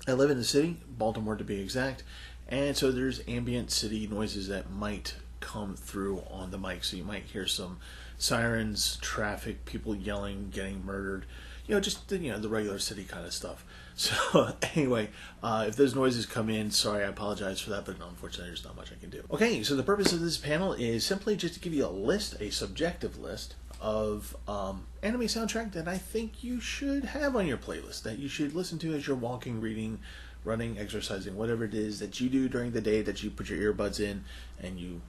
I live in the city, Baltimore to be exact, and so there's ambient city noises that might come through on the mic. So you might hear some sirens, traffic, people yelling, getting murdered, just the regular city kind of stuff. So anyway, if those noises come in, sorry, I apologize for that, but unfortunately there's not much I can do. Okay, so the purpose of this panel is simply just to give you a list, a subjective list of anime soundtrack that I think you should have on your playlist, that you should listen to as you're walking, reading, running, exercising, whatever it is that you do during the day, that you put your earbuds in and you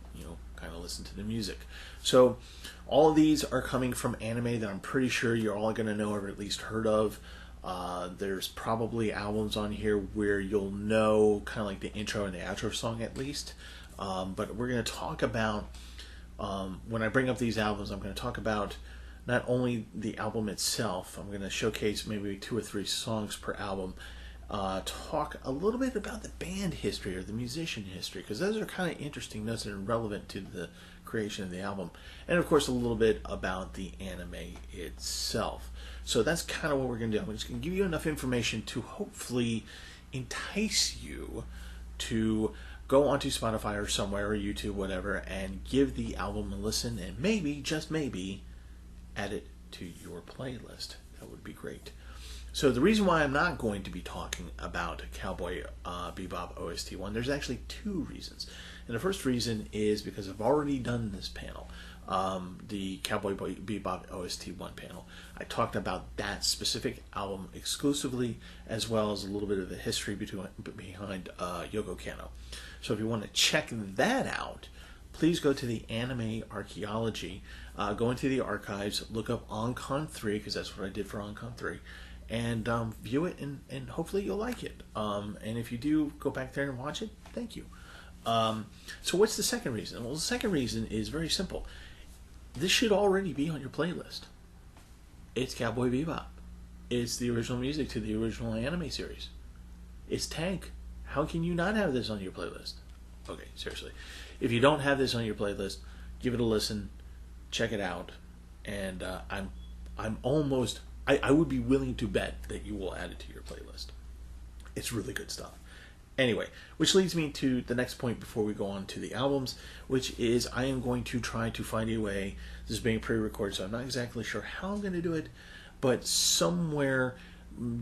kind of listen to the music. So all of these are coming from anime that I'm pretty sure you're all going to know or at least heard of. There's probably albums on here where you'll know kind of like the intro and the outro song at least. But we're going to talk about, when I bring up these albums, I'm going to talk about not only the album itself, I'm going to showcase maybe 2 or 3 songs per album, talk a little bit about the band history or the musician history, because those are kind of interesting notes that are relevant to the creation of the album, and of course a little bit about the anime itself. So that's kind of what we're going to do. I'm just going to give you enough information to hopefully entice you to go onto Spotify or somewhere, or YouTube, whatever, and give the album a listen, and maybe, just maybe, add it to your playlist. That would be great. So the reason why I'm not going to be talking about Cowboy Bebop OST 1, there's actually 2 reasons. And the first reason is because I've already done this panel, the Cowboy Bebop OST 1 panel. I talked about that specific album exclusively, as well as a little bit of the history behind Yoko Kanno. So if you want to check that out, please go to the Anime Archaeology, go into the archives, look up OnCon 3, because that's what I did for OnCon 3, and view it, and hopefully you'll like it. And if you do, go back there and watch it. Thank you. So what's the second reason? Well, the second reason is very simple. This should already be on your playlist. It's Cowboy Bebop. It's the original music to the original anime series. It's Tank. How can you not have this on your playlist? Okay, seriously. If you don't have this on your playlist, give it a listen, check it out, and I'm almost... I would be willing to bet that you will add it to your playlist. It's really good stuff. Anyway, which leads me to the next point before we go on to the albums, which is I am going to try to find a way, this is being pre-recorded, so I'm not exactly sure how I'm going to do it, but somewhere,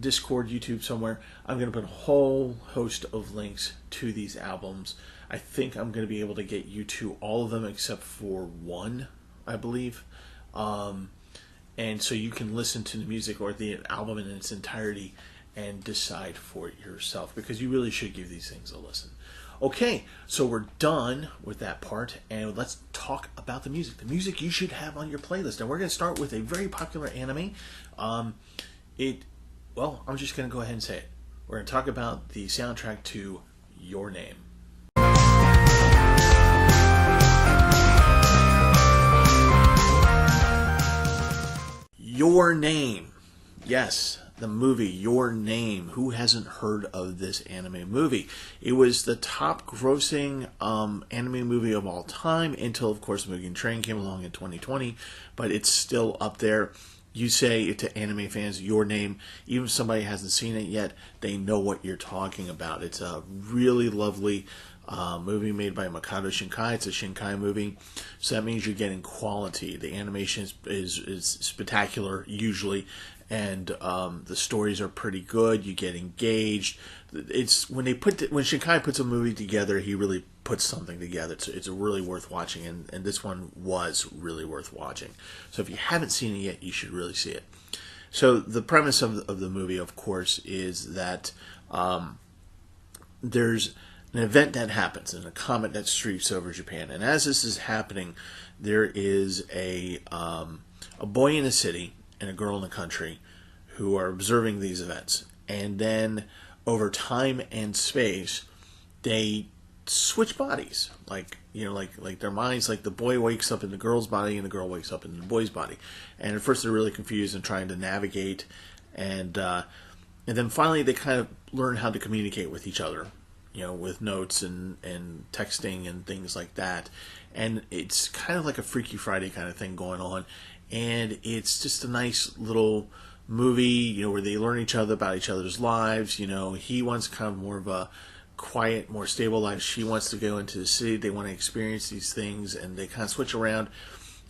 Discord, YouTube, somewhere, I'm going to put a whole host of links to these albums. I think I'm going to be able to get you to all of them except for one, I believe. And so you can listen to the music or the album in its entirety and decide for yourself, because you really should give these things a listen. Okay, so we're done with that part, and let's talk about the music. The music you should have on your playlist. And we're going to start with a very popular anime. I'm just going to go ahead and say it. We're going to talk about the soundtrack to Your Name. Your Name. Yes, the movie Your Name. Who hasn't heard of this anime movie? It was the top grossing anime movie of all time until, of course, Mugen Train came along in 2020, but it's still up there. You say to anime fans, Your Name, even if somebody hasn't seen it yet, they know what you're talking about. It's a really lovely movie made by Makoto Shinkai. It's a Shinkai movie, so that means you're getting quality. The animation is spectacular usually, and the stories are pretty good. You get engaged. It's when Shinkai puts a movie together, he really puts something together. It's really worth watching, and this one was really worth watching. So if you haven't seen it yet, you should really see it. So the premise of the movie, of course, is that there's an event that happens and a comet that streaks over Japan. And as this is happening, there is a boy in a city and a girl in the country who are observing these events. And then over time and space, they switch bodies. Like their minds, like the boy wakes up in the girl's body and the girl wakes up in the boy's body. And at first they're really confused and trying to navigate. And then finally they kind of learn how to communicate with each other, with notes and texting and things like that. And it's kind of like a Freaky Friday kind of thing going on. And it's just a nice little movie, where they learn about each other's lives. He wants kind of more of a quiet, more stable life. She wants to go into the city. They want to experience these things, and they kind of switch around.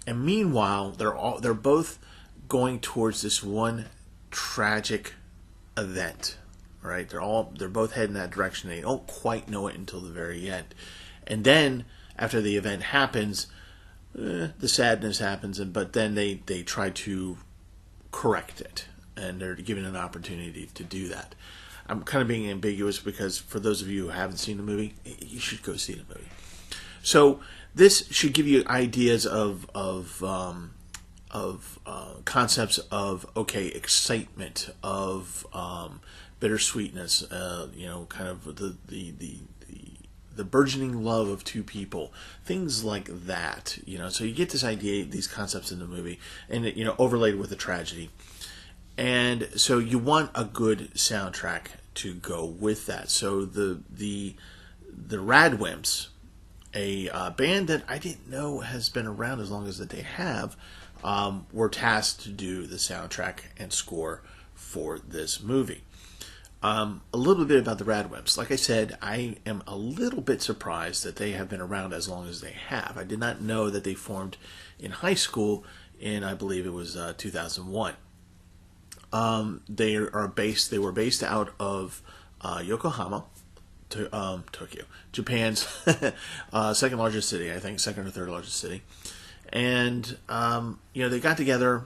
And meanwhile, they're both going towards this one tragic event. Right? They're both heading that direction. They don't quite know it until the very end. And then after the event happens, the sadness happens, but then they try to correct it, and they're given an opportunity to do that. I'm kind of being ambiguous because for those of you who haven't seen the movie, you should go see the movie. So this should give you ideas of concepts of excitement, of bittersweetness, kind of the burgeoning love of two people, things like that. So you get this idea, these concepts in the movie, and overlaid with a tragedy. And so you want a good soundtrack to go with that. So the Radwimps, a band that I didn't know has been around as long as that they have, were tasked to do the soundtrack and score for this movie. A little bit about the Radwimps. Like I said, I am a little bit surprised that they have been around as long as they have. I did not know that they formed in high school in, I believe it was 2001. They were based out of Yokohama, Tokyo, Japan's second largest city, I think, second or third largest city. And they got together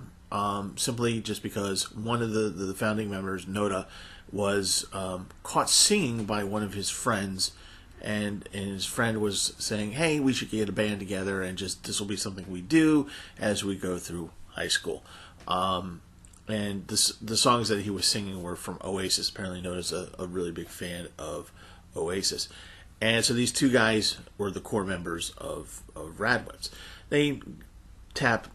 simply just because one of the founding members, Noda, was caught singing by one of his friends, and his friend was saying, "Hey, we should get a band together, and this will be something we do as we go through high school." And the songs that he was singing were from Oasis. Apparently, Noda's a really big fan of Oasis, and so these two guys were the core members of Radwimps. They tapped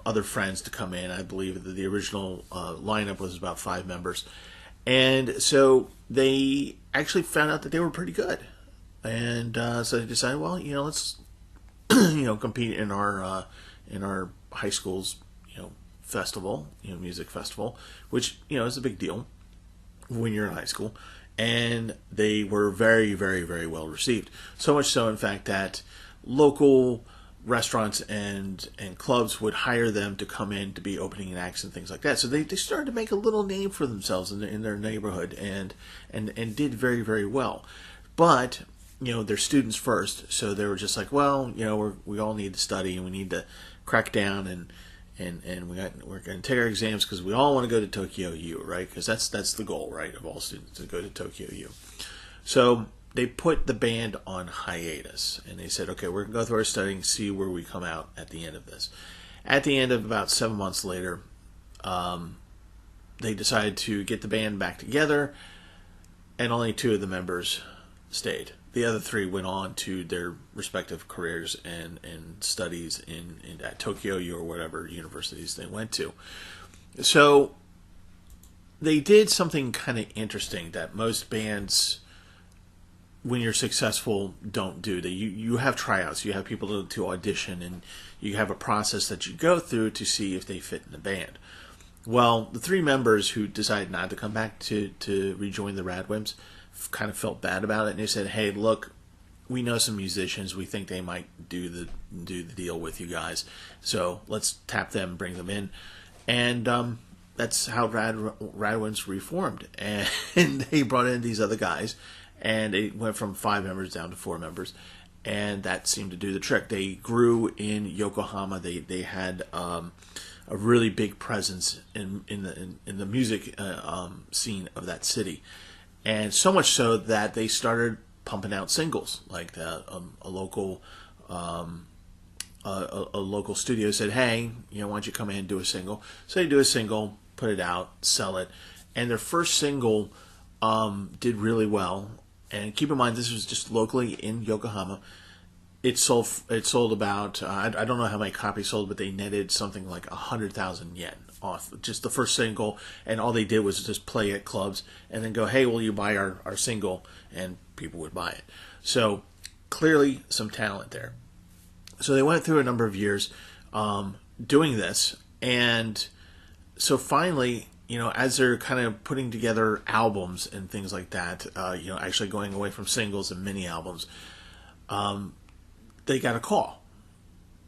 other friends to come in. I believe that the original lineup was about 5 members. And so they actually found out that they were pretty good, and so they decided, well, let's compete in our high school's festival, music festival, which is a big deal when you're in high school. And they were very, very, very well received. So much so, in fact, that local restaurants and clubs would hire them to come in to be opening acts and things like that. So they started to make a little name for themselves in their neighborhood and did very, very well. But they're students first, so they were just like, well, we all need to study and we need to crack down and we're going to take our exams because we all want to go to Tokyo U, right? Because that's the goal, right, of all students, to go to Tokyo U. So they put the band on hiatus, and they said, okay, we're going to go through our studying, see where we come out at the end of this. At the end of about 7 months later, they decided to get the band back together, and only 2 of the members stayed. The other 3 went on to their respective careers and studies at Tokyo U or whatever universities they went to. So they did something kind of interesting that most bands, when you're successful, don't do. You have tryouts, you have people to audition, and you have a process that you go through to see if they fit in the band. Well, the 3 members who decided not to come back to rejoin the Radwimps kind of felt bad about it, and they said, hey, look, we know some musicians, we think they might do the deal with you guys, so let's tap them, bring them in. And that's how Radwimps reformed, and they brought in these other guys, and it went from 5 members down to 4 members, and that seemed to do the trick. They grew in Yokohama. They had a really big presence in the music scene of that city, and so much so that they started pumping out singles. Like a local a local studio said, "Hey, why don't you come in and do a single?" So they do a single, put it out, sell it, and their first single did really well. And keep in mind, this was just locally in Yokohama. It sold about I don't know how many copies sold, but they netted something like 100,000 yen off just the first single, and all they did was just play at clubs and then go, "Hey, will you buy our single?" And people would buy it. So clearly some talent there. So they went through a number of years doing this, and so finally, as they're kind of putting together albums and things like that, actually going away from singles and mini albums, they got a call.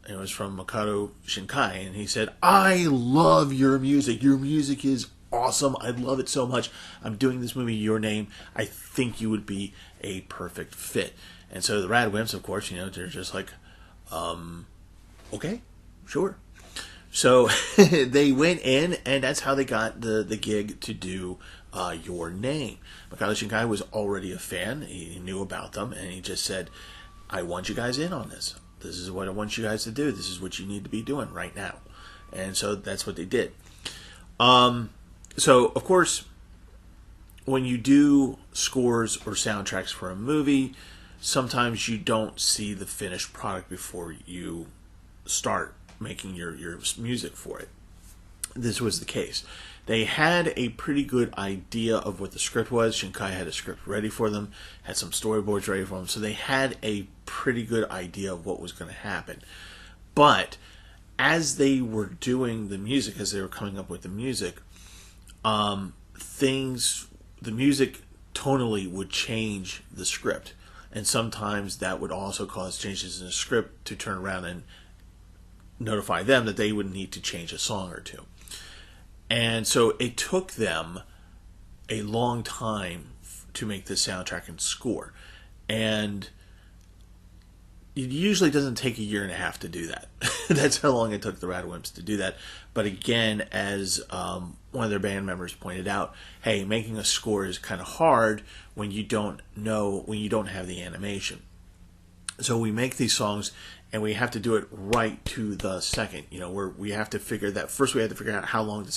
It was from Makoto Shinkai, and he said, "I love your music. Your music is awesome. I love it so much. I'm doing this movie, Your Name. I think you would be a perfect fit." And so the Radwimps, of course, they're just like, okay, sure. So they went in, and that's how they got the gig to do Your Name. Makoto Shinkai was already a fan. He knew about them, and he just said, "I want you guys in on this. This is what I want you guys to do. This is what you need to be doing right now." And so that's what they did. So, of course, when you do scores or soundtracks for a movie, sometimes you don't see the finished product before you start making your music for it. This was the case. They had a pretty good idea of what the script was. Shinkai had a script ready for them, had some storyboards ready for them, so they had a pretty good idea of what was going to happen. But as they were doing the music, as they were coming up with the music, the music tonally would change the script. And sometimes that would also cause changes in the script to turn around and notify them that they would need to change a song or two. And so it took them a long time to make this soundtrack and score. And it usually doesn't take a year and a half to do that. That's how long it took the Radwimps to do that. But again, as one of their band members pointed out, hey, making a score is kind of hard when you don't have the animation. So we make these songs, and we have to do it right to the second. We have to figure that first. We have to figure out how long the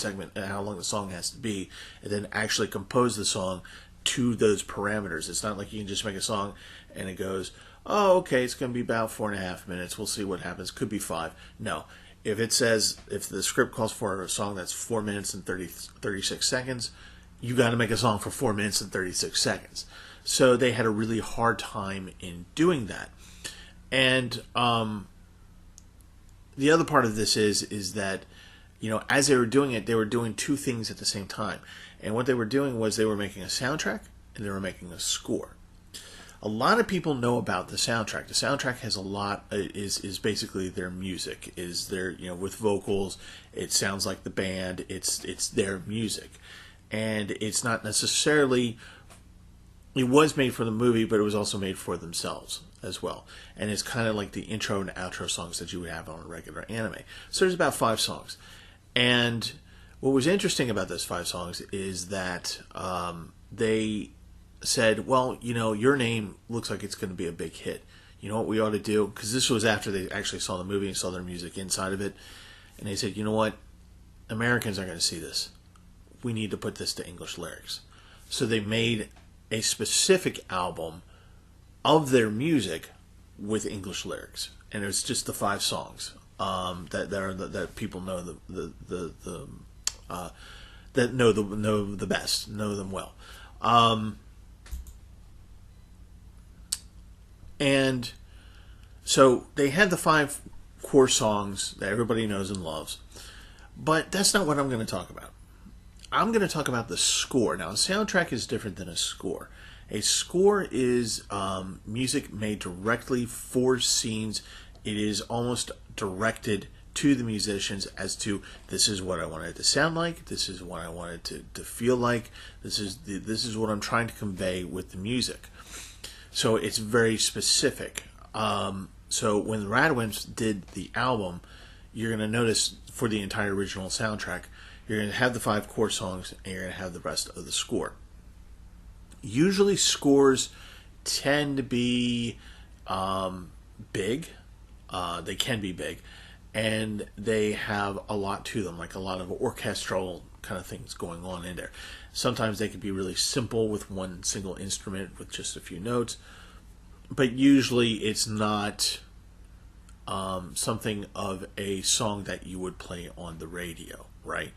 song has to be, and then actually compose the song to those parameters. It's not like you can just make a song and it goes, "Oh, okay, it's going to be about 4.5 minutes. We'll see what happens. Could be 5." No. If the script calls for a song that's 4 minutes and 36 seconds, you got to make a song for 4 minutes and 36 seconds. So they had a really hard time in doing that. And the other part of this is that, as they were doing it, they were doing two things at the same time. And what they were doing was they were making a soundtrack and they were making a score. A lot of people know about the soundtrack. The soundtrack has a lot, is basically their music, is their, with vocals. It sounds like the band. It's their music. And it's not necessarily, it was made for the movie, but it was also made for themselves as well. And it's kind of like the intro and outro songs that you would have on a regular anime. So there's about 5 songs. And what was interesting about those 5 songs is that they said, well, Your Name looks like it's going to be a big hit. You know what we ought to do? Because this was after they actually saw the movie and saw their music inside of it. And they said, you know what? Americans are going to see this. We need to put this to English lyrics. So they made a specific album of their music with English lyrics. And it's just the 5 songs that people know that know the best, know them well. And so they had the 5 core songs that everybody knows and loves. But that's not what I'm going to talk about. I'm going to talk about the score. Now, a soundtrack is different than a score. A score is music made directly for scenes. It is almost directed to the musicians as to, this is what I want it to sound like, this is what I want it to feel like, this is what I'm trying to convey with the music. So it's very specific. So when the Radwimps did the album, you're going to notice for the entire original soundtrack, you're going to have the 5 core songs and you're going to have the rest of the score. Usually scores tend to be big. They can be big. And they have a lot to them, like a lot of orchestral kind of things going on in there. Sometimes they can be really simple with one single instrument with just a few notes. But usually it's not something of a song that you would play on the radio, right?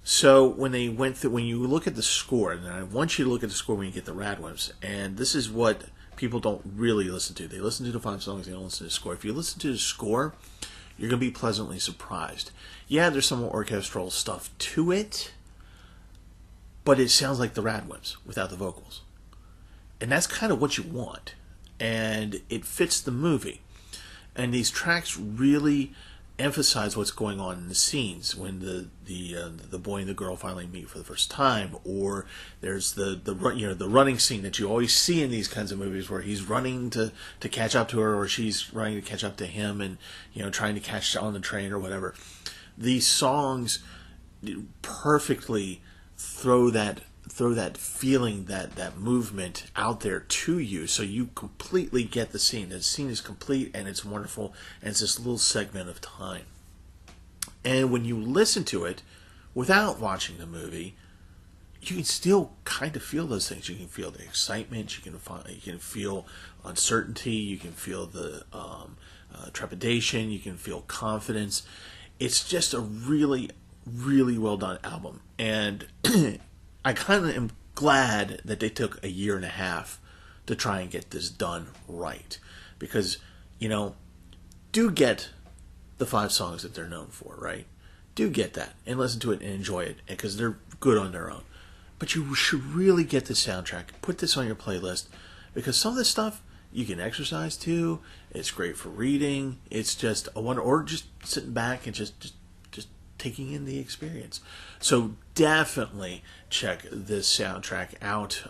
So when you look at the score, and I want you to look at the score when you get the Radwimps, and this is what people don't really listen to. They listen to the 5 songs, they don't listen to the score. If you listen to the score, you're going to be pleasantly surprised. Yeah, there's some orchestral stuff to it, but it sounds like the Radwimps without the vocals. And that's kind of what you want. And it fits the movie. And these tracks really emphasize what's going on in the scenes when the boy and the girl finally meet for the first time, or there's the running scene that you always see in these kinds of movies where he's running to catch up to her, or she's running to catch up to him, and trying to catch on the train or whatever. These songs perfectly throw that feeling, that movement out there to you, so you completely get the scene. The scene is complete and it's wonderful, and it's this little segment of time. And when you listen to it without watching the movie, you can still kind of feel those things. You can feel the excitement, you can feel uncertainty, you can feel the trepidation, you can feel confidence. It's just a really, really well done album. And I kind of am glad that they took a year and a half to try and get this done right. Because, do get the 5 songs that they're known for, right? Do get that and listen to it and enjoy it, because they're good on their own. But you should really get the soundtrack. Put this on your playlist, because some of this stuff you can exercise to. It's great for reading. It's just a wonder, or just sitting back and just taking in the experience. So definitely check this soundtrack out.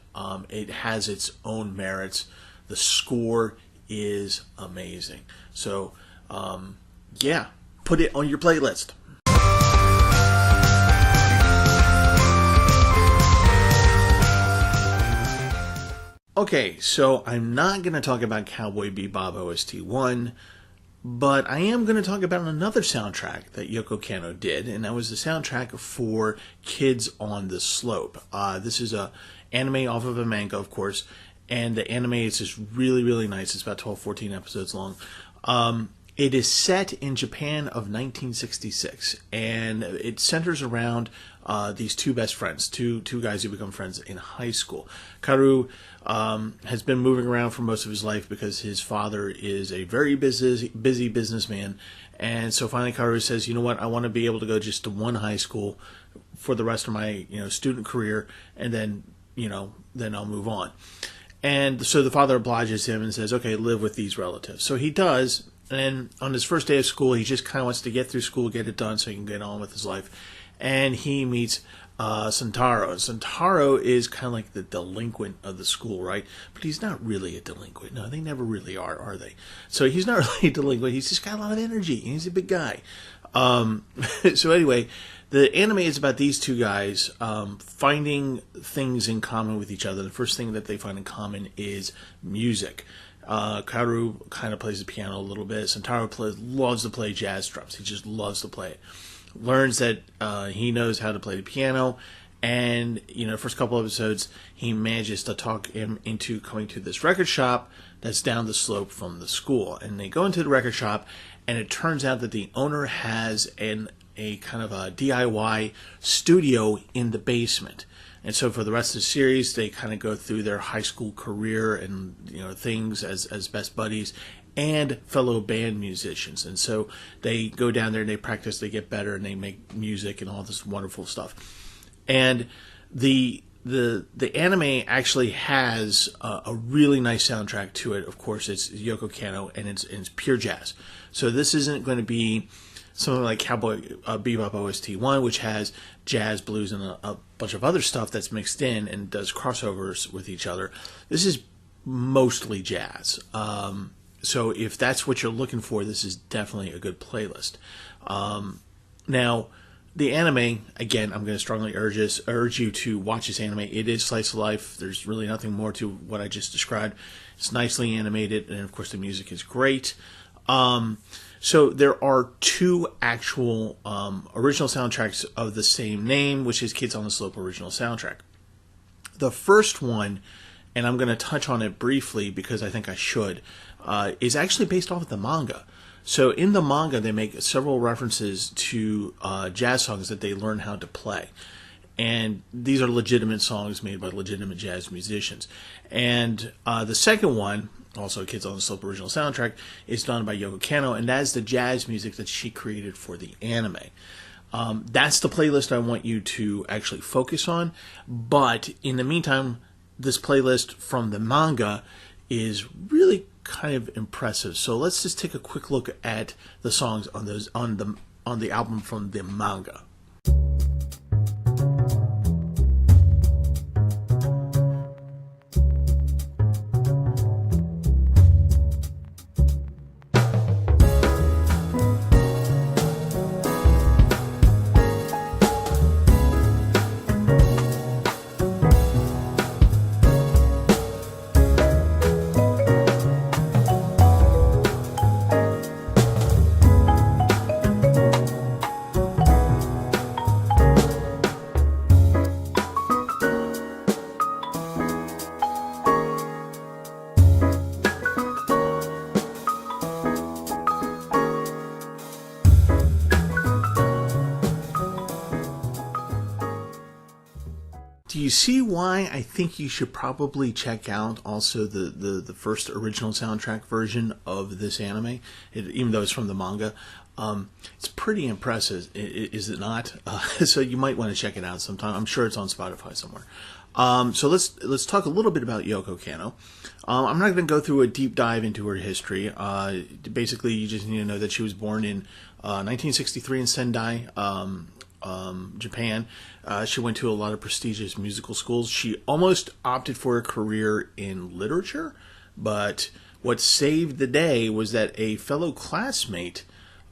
It has its own merits. The score is amazing. So put it on your playlist. Okay, so I'm not going to talk about Cowboy Bebop OST 1, but I am going to talk about another soundtrack that Yoko Kanno did, and that was the soundtrack for Kids on the Slope. This is a anime off of a manga, of course, and the anime is just really, really nice. It's about 12, 14 episodes long. It is set in Japan of 1966, and it centers around these 2 best friends, two guys who become friends in high school. Kaoru has been moving around for most of his life because his father is a very busy businessman, and so finally Kaoru says, you know what, I want to be able to go just to one high school for the rest of my student career, and then I'll move on. And so the father obliges him and says, okay, live with these relatives. So he does. And on his first day of school, he just kind of wants to get through school, get it done so he can get on with his life. And he meets Santaro. Santaro is kind of like the delinquent of the school, right? But he's not really a delinquent. No, they never really are they? So he's not really a delinquent. He's just got a lot of energy, and he's a big guy. So anyway, the anime is about these 2 guys finding things in common with each other. The first thing that they find in common is music. Kaoru kind of plays the piano a little bit. Santaro loves to play jazz drums. He just loves to play it. Learns that he knows how to play the piano, and the first couple episodes he manages to talk him into coming to this record shop that's down the slope from the school. And they go into the record shop, and it turns out that the owner has a kind of a DIY studio in the basement. And so for the rest of the series, they kind of go through their high school career and things as best buddies and fellow band musicians. And so they go down there and they practice, they get better, and they make music and all this wonderful stuff. And the anime actually has a really nice soundtrack to it. Of course, it's Yoko Kanno, and it's pure jazz. So this isn't going to be something like Cowboy Bebop OST 1, which has jazz, blues, and a bunch of other stuff that's mixed in and does crossovers with each other. This is mostly jazz. So if that's what you're looking for, this is definitely a good playlist. Now, the anime, again, I'm going to strongly urge you to watch this anime. It is slice of life. There's really nothing more to what I just described. It's nicely animated, and of course the music is great. So there are 2 actual original soundtracks of the same name, which is Kids on the Slope original soundtrack. The first one, and I'm going to touch on it briefly because I think I should, is actually based off of the manga. So in the manga, they make several references to jazz songs that they learn how to play. And these are legitimate songs made by legitimate jazz musicians. And the second one, also Kids on the Slope original soundtrack, is done by Yoko Kanno, and that is the jazz music that she created for the anime. That's the playlist I want you to actually focus on. But in the meantime, this playlist from the manga is really kind of impressive. So let's just take a quick look at the songs on the album from the manga. Do you see why I think you should probably check out also the first original soundtrack version of this anime, even though it's from the manga? It's pretty impressive, is it not? So you might want to check it out sometime. I'm sure it's on Spotify somewhere. So let's talk a little bit about Yoko Kanno. I'm not going to go through a deep dive into her history. Basically, you just need to know that she was born in 1963 in Sendai, Japan. She went to a lot of prestigious musical schools. She almost opted for a career in literature, but what saved the day was that a fellow classmate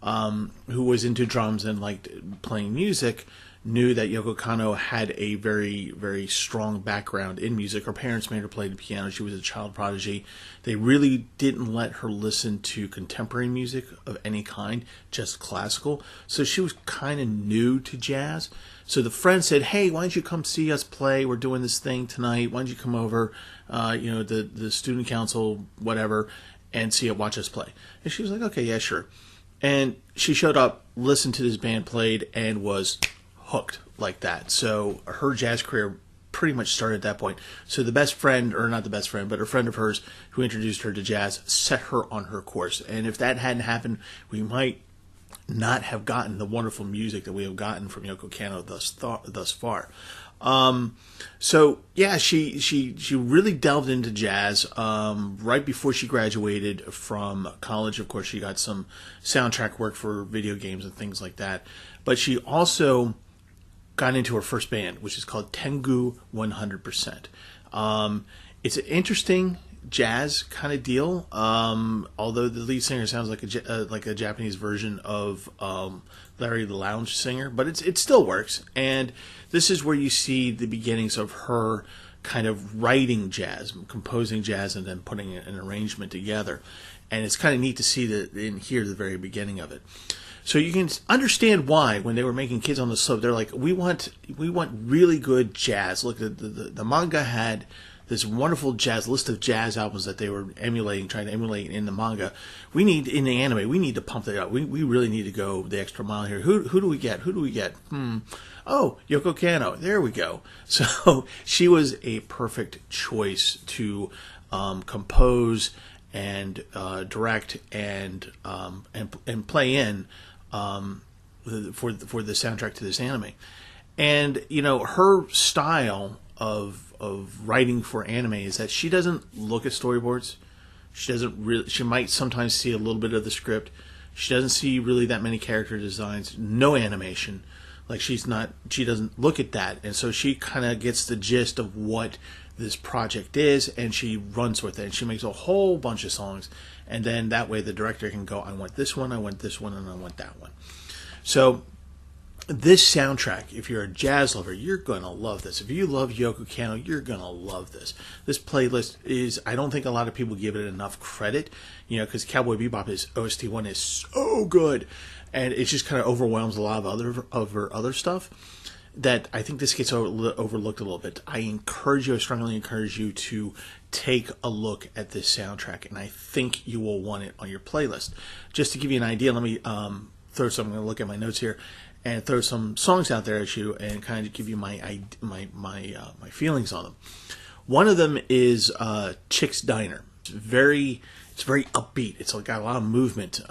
who was into drums and liked playing music knew that Yoko Kanno had a very, very strong background in music. Her parents made her play the piano. She was a child prodigy. They really didn't let her listen to contemporary music of any kind, just classical. So she was kind of new to jazz. So the friend said, hey, why don't you come see us play? We're doing this thing tonight. Why don't you come over, the student council, whatever, and watch us play. And she was like, okay, yeah, sure. And she showed up, listened to this band played, and was hooked like that. So her jazz career pretty much started at that point. So the best friend, or not the best friend, but a friend of hers who introduced her to jazz set her on her course. And if that hadn't happened, we might not have gotten the wonderful music that we have gotten from Yoko Kanno thus far. So yeah, she really delved into jazz right before she graduated from college. Of course, she got some soundtrack work for video games and things like that. But she also got into her first band, which is called Tengu 100%. It's an interesting jazz kind of deal, although the lead singer sounds like a Japanese version of Larry the Lounge Singer, but it still works. And this is where you see the beginnings of her kind of writing jazz, composing jazz, and then putting an arrangement together. And it's kind of neat to see and hear the very beginning of it. So you can understand why when they were making Kids on the Slope, they're like, we want really good jazz. Look, the manga had this wonderful jazz list of jazz albums that they were trying to emulate in the manga. In the anime, we need to pump that up. We really need to go the extra mile here. Who do we get? Oh, Yoko Kanno. There we go. So she was a perfect choice to compose and direct and play in for the soundtrack to this anime. And her style of writing for anime is that she doesn't look at storyboards. She might sometimes see a little bit of the script. She doesn't see really that many character designs, no animation. Like she doesn't look at that. And so she kind of gets the gist of what this project is, and she runs with it, and she makes a whole bunch of songs, and then that way the director can go, I want this one, I want this one, and I want that one. So this soundtrack, if you're a jazz lover, you're going to love this. If you love Yoko Kanno, you're going to love this. This playlist is, I don't think a lot of people give it enough credit, because Cowboy Bebop OST1 is so good, and it just kind of overwhelms a lot of her other stuff, that I think this gets overlooked a little bit. I strongly encourage you to take a look at this soundtrack, and I think you will want it on your playlist. Just to give you an idea, let me I'm going to look at my notes here and throw some songs out there at you and kind of give you my feelings on them. One of them is Chick's Diner. It's very upbeat. It's got a lot of movement.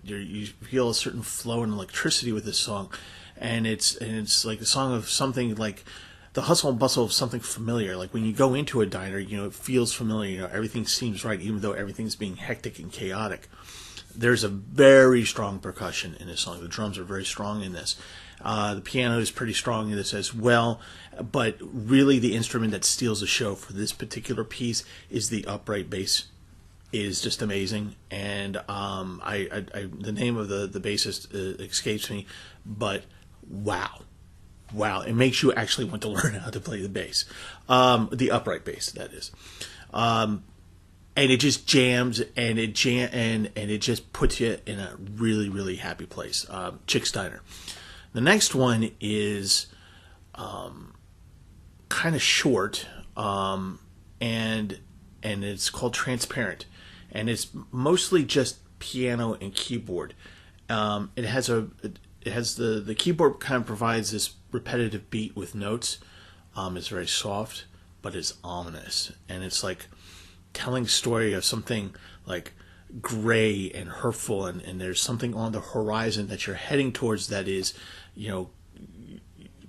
You feel a certain flow and electricity with this song, and it's like a song of something like the hustle and bustle of something familiar. Like when you go into a diner, it feels familiar. Everything seems right, even though everything's being hectic and chaotic. There's a very strong percussion in this song. The drums are very strong in this. The piano is pretty strong in this as well. But really the instrument that steals the show for this particular piece is the upright bass. It is just amazing. And the name of the bassist escapes me. But wow. It makes you actually want to learn how to play the bass. The upright bass, that is. And it just jams, and it just puts you in a really, really happy place. Chick's Diner. The next one is kind of short, and it's called Transparent, and it's mostly just piano and keyboard. It has the keyboard kind of provides this repetitive beat with notes. It's very soft, but it's ominous, and it's like telling a story of something like gray and hurtful, and there's something on the horizon that you're heading towards that is,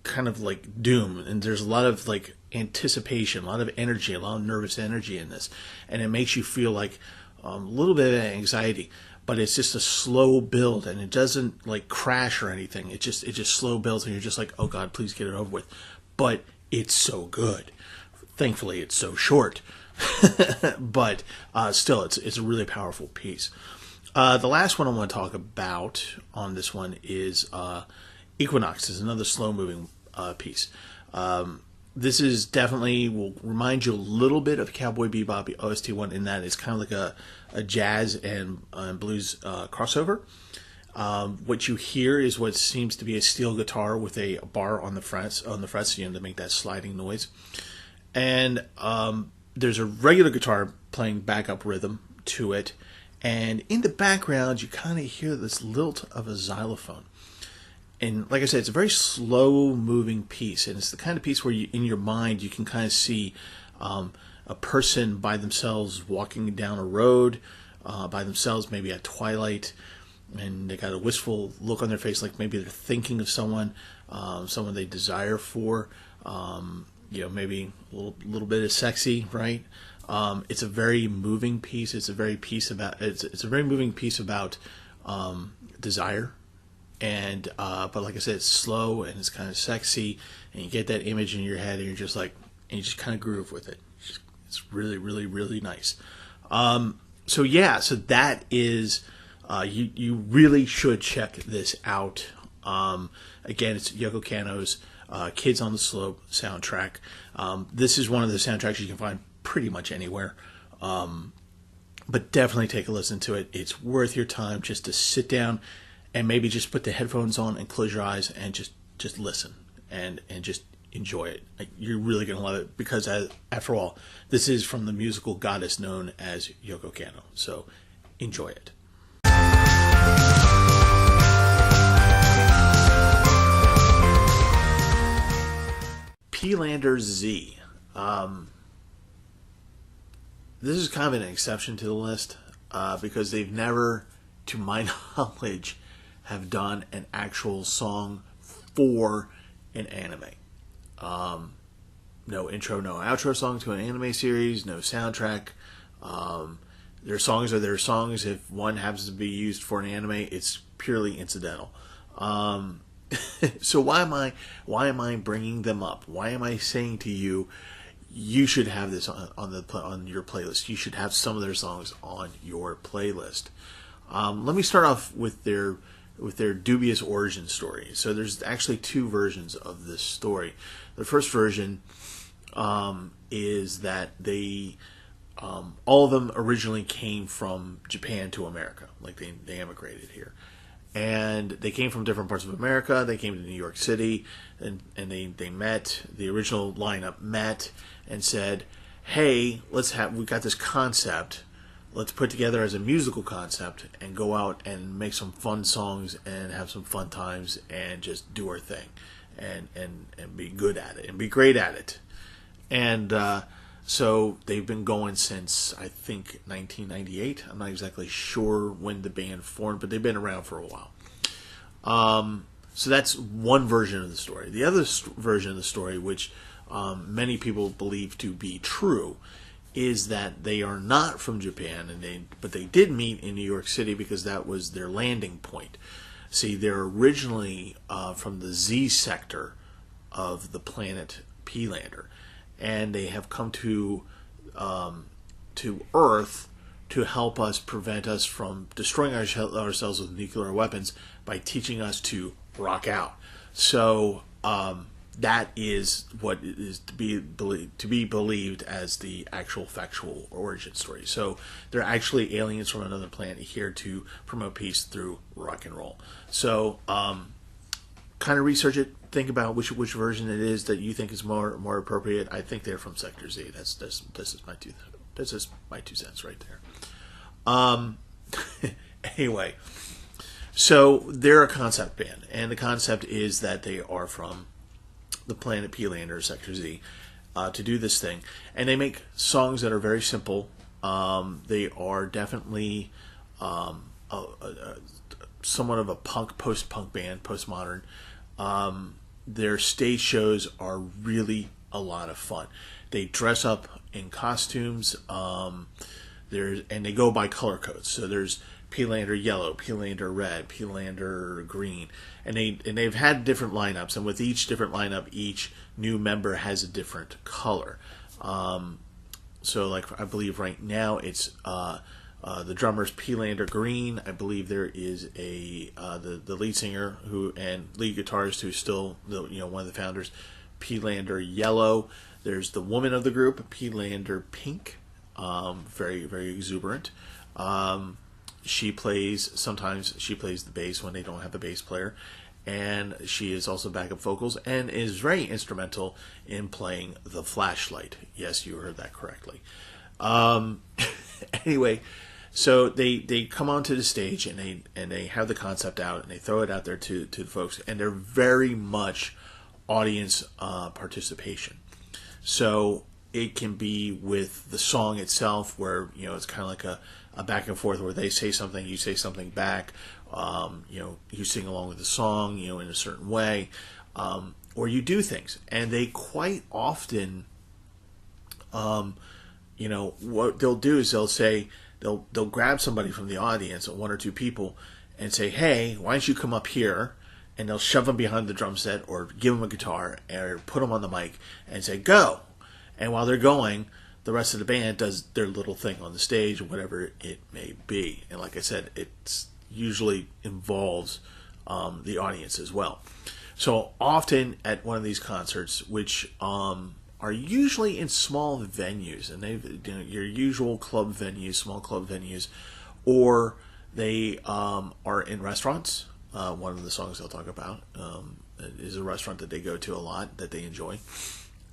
kind of like doom. And there's a lot of like anticipation, a lot of energy, a lot of nervous energy in this, and it makes you feel like a little bit of anxiety. But it's just a slow build, and it doesn't like crash or anything. It just slow builds, and you're just like, oh God, please get it over with. But it's so good. Thankfully, it's so short. But still, it's a really powerful piece. The last one I want to talk about on this one is Equinox. Is another slow-moving piece. This is definitely will remind you a little bit of Cowboy Bebop OST1 in that it's kind of like a jazz and blues crossover. What you hear is what seems to be a steel guitar with a bar on the frets to make that sliding noise, and there's a regular guitar playing backup rhythm to it, and in the background you kind of hear this lilt of a xylophone. And like I said, it's a very slow moving piece, and it's the kind of piece where in your mind you can kind of see a person by themselves walking down a road by themselves, maybe at twilight, and they got a wistful look on their face, like maybe they're thinking of someone they desire for. Maybe a little bit of sexy, right? It's a very moving piece. It's a very moving piece about desire, and but like I said, it's slow and it's kind of sexy, and you get that image in your head, and you just kind of groove with it. It's really, really, really nice. So that is you really should check this out. Again, it's Yoko Kanno's Kids on the Slope soundtrack. This is one of the soundtracks you can find pretty much anywhere, but definitely take a listen to it. It's worth your time just to sit down and maybe just put the headphones on and close your eyes and just listen and just enjoy it. You're really going to love it because, after all, this is from the musical goddess known as Yoko Kanno. So enjoy it. P-Lander Z. This is kind of an exception to the list because they've never, to my knowledge, have done an actual song for an anime. No intro, no outro song to an anime series, no soundtrack. Their songs are their songs. If one happens to be used for an anime, it's purely incidental. So why am I bringing them up? Why am I saying to you, you should have this on your playlist. You should have some of their songs on your playlist. Let me start off with their dubious origin story. So there's actually two versions of this story. The first version is that they all of them originally came from Japan to America, like they emigrated here, and they came from different parts of America. They came to New York City, and they met. The original lineup met and said, "Hey, we got this concept. Let's put together as a musical concept and go out and make some fun songs and have some fun times and just do our thing and be good at it and be great at it." And so they've been going since, I think, 1998. I'm not exactly sure when the band formed, but they've been around for a while. So that's one version of the story. The other version of the story, which many people believe to be true, is that they are not from Japan, but they did meet in New York City because that was their landing point. See, they're originally from the Z sector of the planet Peelander, and they have come to Earth to help us prevent us from destroying ourselves with nuclear weapons by teaching us to rock out. So that is what is to be believed as the actual factual origin story. So they're actually aliens from another planet here to promote peace through rock and roll. So kind of research it. Think about which version it is that you think is more appropriate. I think they're from Sector Z. This is my 2 cents right there. Anyway, so they're a concept band, and the concept is that they are from the planet Peelander, Sector Z, to do this thing, and they make songs that are very simple. They are definitely somewhat of a post-punk band, postmodern. Their stage shows are really a lot of fun. They dress up in costumes. And they go by color codes. So there's Peelander yellow, Peelander red, Peelander green, and they've had different lineups. And with each different lineup, each new member has a different color. So, like, I believe right now it's the drummer's Peelander green. I believe there is the lead singer and lead guitarist who's still one of the founders, Peelander yellow. There's the woman of the group, Peelander pink, very very exuberant. Sometimes she plays the bass when they don't have a bass player, and she is also backup vocals and is very instrumental in playing the flashlight. Yes, you heard that correctly. Anyway, so they come onto the stage and they have the concept out and they throw it out there to the folks, and they're very much audience participation. So it can be with the song itself, where it's kind of like a back and forth where they say something, you say something back. You sing along with the song, in a certain way, or you do things, and they quite often, what they'll do is they'll grab somebody from the audience, one or two people, and say, "Hey, why don't you come up here?" And they'll shove them behind the drum set or give them a guitar or put them on the mic and say, "Go." And while they're going, the rest of the band does their little thing on the stage, whatever it may be. And like I said, it usually involves the audience as well. So often at one of these concerts, which are usually in small venues, and your usual club venues, small club venues, or they are in restaurants. One of the songs they'll talk about is a restaurant that they go to a lot that they enjoy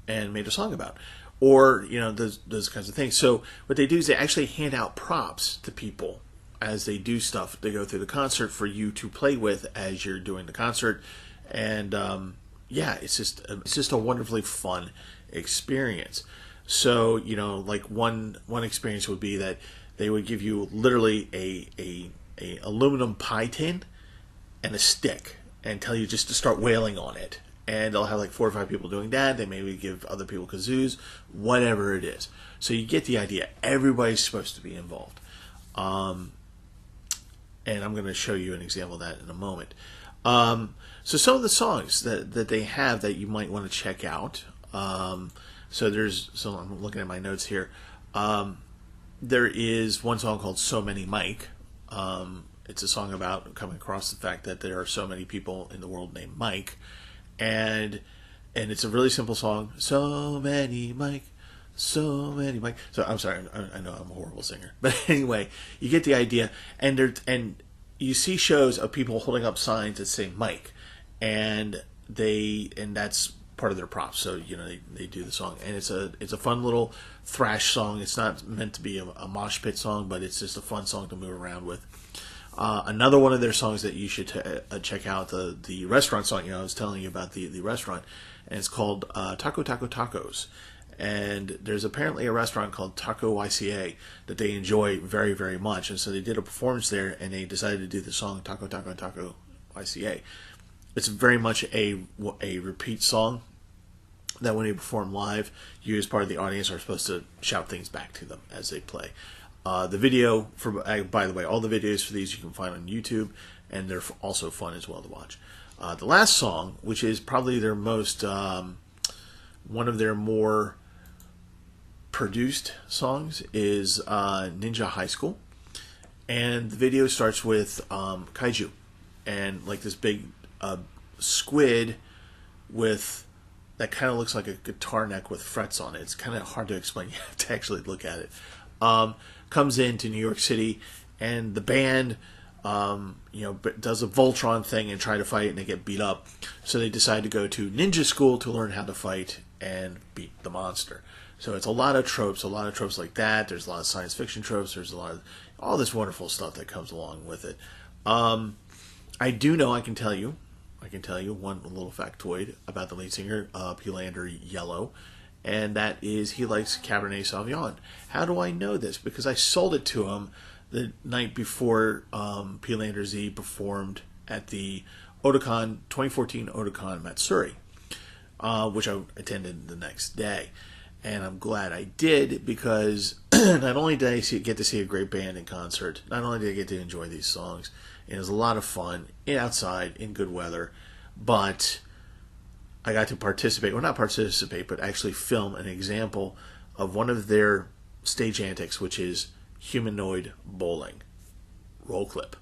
and made a song about. Or, those kinds of things. So what they do is they actually hand out props to people as they do stuff. They go through the concert for you to play with as you're doing the concert. And, it's just a wonderfully fun experience. So, like one experience would be that they would give you literally a aluminum pie tin and a stick and tell you just to start wailing on it. And they'll have like 4 or 5 people doing that. They maybe give other people kazoos, whatever it is. So you get the idea. Everybody's supposed to be involved. And I'm going to show you an example of that in a moment. So some of the songs that they have that you might want to check out. So I'm looking at my notes here. There is one song called "So Many Mike." It's a song about coming across the fact that there are so many people in the world named Mike, and it's a really simple song. So many Mike, so many Mike. So I'm sorry, I know I'm a horrible singer, but anyway, you get the idea. And you see shows of people holding up signs that say Mike, and that's part of their props. So they do the song, and it's a fun little thrash song. It's not meant to be a mosh pit song, but it's just a fun song to move around with. Another one of their songs that you should check out, the restaurant song. I was telling you about the restaurant, and it's called Taco Taco Tacos. And there's apparently a restaurant called Taco YCA that they enjoy very, very much. And so they did a performance there, and they decided to do the song Taco Taco Taco YCA. It's very much a repeat song that when they perform live, you as part of the audience are supposed to shout things back to them as they play. The video, by the way, all the videos for these you can find on YouTube, and they're also fun as well to watch. The last song, which is probably their most, one of their more produced songs, is Ninja High School. And the video starts with kaiju, and like this big squid that kind of looks like a guitar neck with frets on it. It's kind of hard to explain. You have to actually look at it. Comes into New York City, and the band, does a Voltron thing and try to fight, and they get beat up. So they decide to go to ninja school to learn how to fight and beat the monster. So it's a lot of tropes like that. There's a lot of science fiction tropes. There's a lot of all this wonderful stuff that comes along with it. I can tell you one little factoid about the lead singer, Pulander Yellow. And that is he likes Cabernet Sauvignon. How do I know this? Because I sold it to him the night before Pulander Z performed at the Otakon 2014 Otakon Matsuri, which I attended the next day. And I'm glad I did, because not only did I get to see a great band in concert, not only did I get to enjoy these songs, it was a lot of fun outside in good weather, but I got to but actually film an example of one of their stage antics, which is humanoid bowling. Roll clip.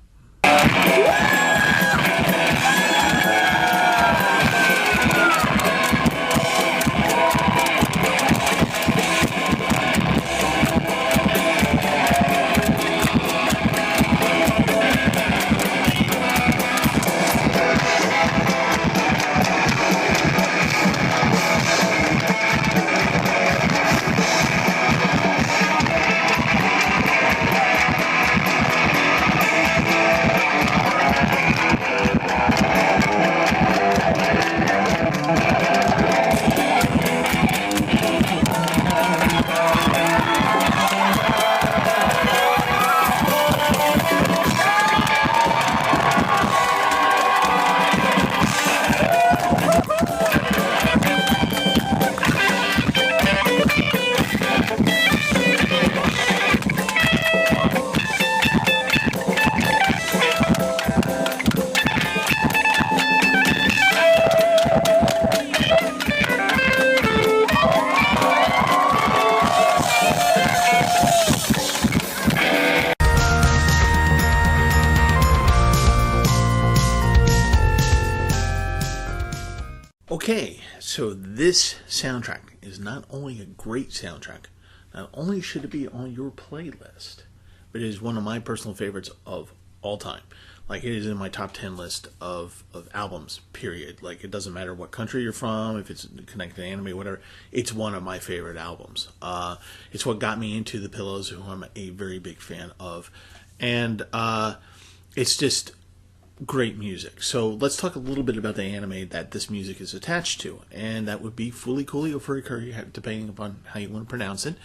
Okay, so this soundtrack is not only a great soundtrack, not only should it be on your playlist, but it is one of my personal favorites of all time. Like, it is in my top 10 list of albums, period. Like, it doesn't matter what country you're from, if it's connected to anime, whatever. It's one of my favorite albums. It's what got me into The Pillows, who I'm a very big fan of. And it's just great music. So let's talk a little bit about the anime that this music is attached to. And that would be Fooly Cooly or Furikuri, depending upon how you want to pronounce it.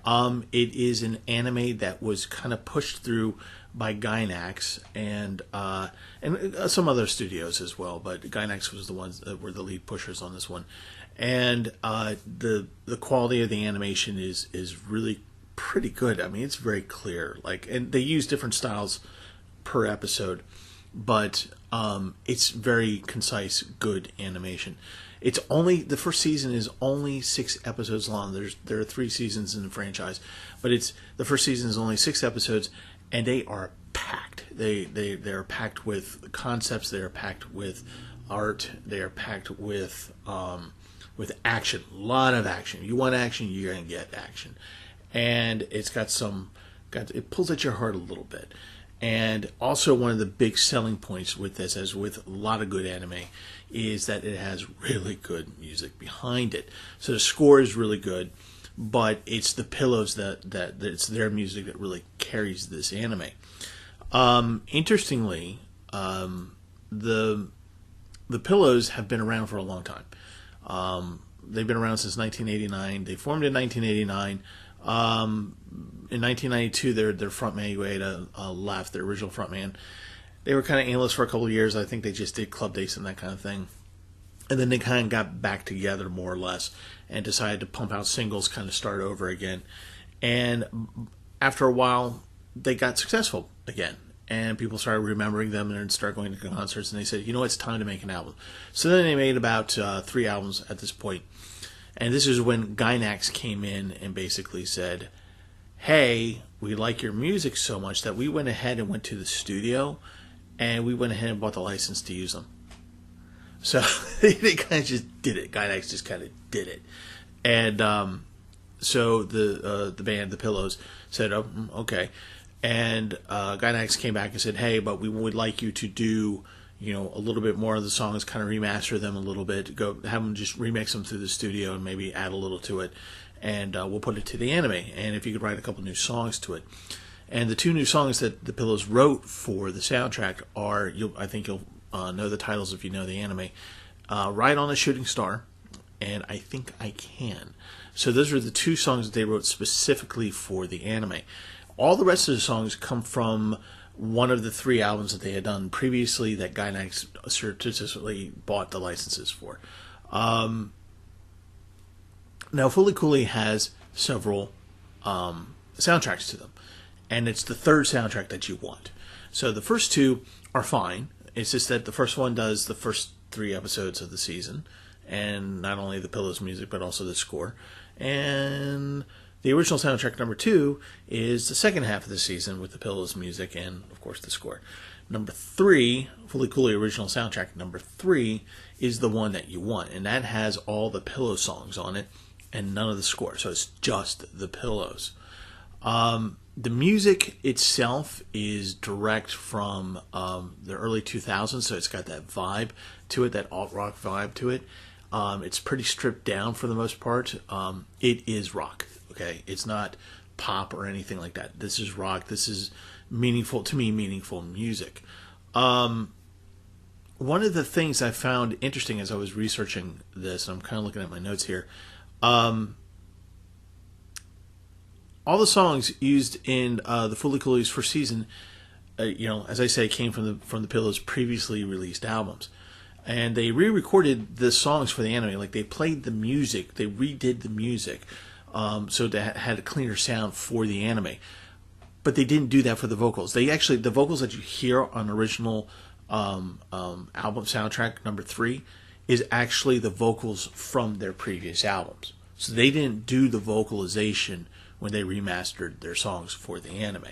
It is an anime that was kind of pushed through by Gainax and some other studios as well, but Gainax was the ones that were the lead pushers on this one. And the quality of the animation is really pretty good. I mean, it's very clear. And they use different styles per episode, but it's very concise, good animation. It's only the first season is only 6 episodes long. There are 3 seasons in the franchise, but the first season is only 6 episodes, and they are packed. They're packed with concepts. They are packed with art. They are packed with action. A lot of action. You want action, you're gonna get action, and it's it pulls at your heart a little bit. And also one of the big selling points with this, as with a lot of good anime, is that it has really good music behind it. So the score is really good, but it's the Pillows that it's their music that really carries this anime. Interestingly, the Pillows have been around for a long time. They've been around since 1989. They formed in 1989. In 1992, their frontman Ueda left, their original frontman. They were kind of aimless for a couple of years. I think they just did club dates and that kind of thing. And then they kind of got back together more or less and decided to pump out singles, kind of start over again. And after a while, they got successful again. And people started remembering them and started going to concerts. And they said, you know, it's time to make an album. So then they made about 3 albums at this point. And this is when Gainax came in and basically said, hey, we like your music so much that we went ahead and went to the studio and we went ahead and bought the license to use them. So they kind of just did it. Gainax just kind of did it. And so the band, the Pillows, said, oh, okay. And Gainax came back and said, hey, but we would like you to do, you know, a little bit more of the songs, kind of remaster them a little bit, go have them just remix them through the studio and maybe add a little to it, and we'll put it to the anime. And if you could write a couple new songs to it. And the 2 new songs that the Pillows wrote for the soundtrack are, I think you'll know the titles if you know the anime, Ride on a Shooting Star, and I Think I Can. So those are the 2 songs that they wrote specifically for the anime. All the rest of the songs come from one of the 3 albums that they had done previously that Gainax certificated bought the licenses for. Now, Fooly Cooly has several soundtracks to them, and it's the 3rd soundtrack that you want. So the first 2 are fine. It's just that the first one does the first 3 episodes of the season, and not only the Pillows music, but also the score. And the original soundtrack number 2 is the second half of the season with the Pillows music and, of course, the score. Number 3, Fooly Cooly original soundtrack number 3, is the one that you want, and that has all the Pillow songs on it and none of the score. So it's just the Pillows. The music itself is direct from the early 2000s, so it's got that vibe to it, that alt-rock vibe to it. It's pretty stripped down for the most part. It is rock. Okay, it's not pop or anything like that. This is rock. This is meaningful music. One of the things I found interesting as I was researching this, and I'm kind of looking at my notes here, all the songs used in the Fooly Cooly's first season, as I say, came from the Pillows' previously released albums. And they re-recorded the songs for the anime. Like, they played the music, they redid the music, so that had a cleaner sound for the anime. But they didn't do that for the vocals. The vocals that you hear on original album soundtrack number 3 is actually the vocals from their previous albums. So they didn't do the vocalization when they remastered their songs for the anime.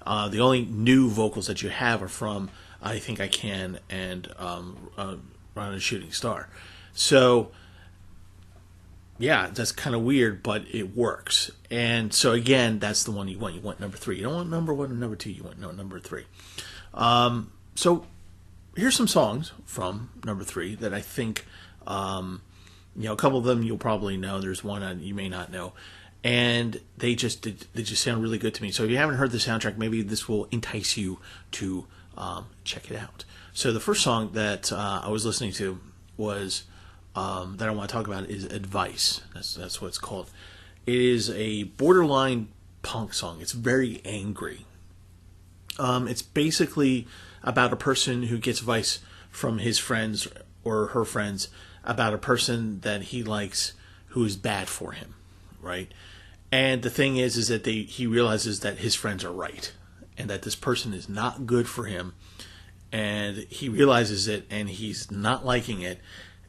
The only new vocals that you have are from I Think I Can and Ride on a Shooting Star. So, yeah, that's kind of weird, but it works. And so, again, that's the one you want. You want number 3. You don't want number 1 or number 2. You want number 3. So, here's some songs from number 3 that I think, a couple of them you'll probably know. There's one you may not know. And they just sound really good to me. So if you haven't heard the soundtrack, maybe this will entice you to check it out. So the first song that I was listening to was that I want to talk about is Advice. That's what it's called. It is a borderline punk song. It's very angry. It's basically about a person who gets advice from his friends or her friends about a person that he likes who is bad for him, right? And the thing is that he realizes that his friends are right and that this person is not good for him, and he realizes it and he's not liking it,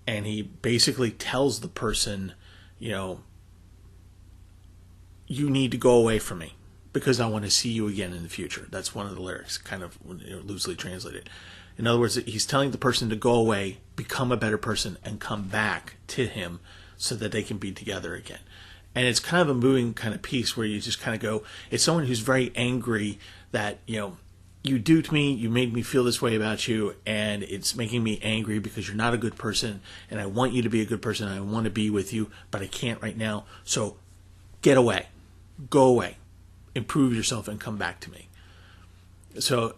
and he basically tells the person, you know, you need to go away from me because I want to see you again in the future. That's one of the lyrics, kind of loosely translated. In other words, he's telling the person to go away, become a better person, and come back to him so that they can be together again. And it's kind of a moving kind of piece where you just kind of go, it's someone who's very angry that, you know, you duped me, you made me feel this way about you, and it's making me angry because you're not a good person, and I want you to be a good person, and I want to be with you, but I can't right now. So get away. Go away. Improve yourself and come back to me. So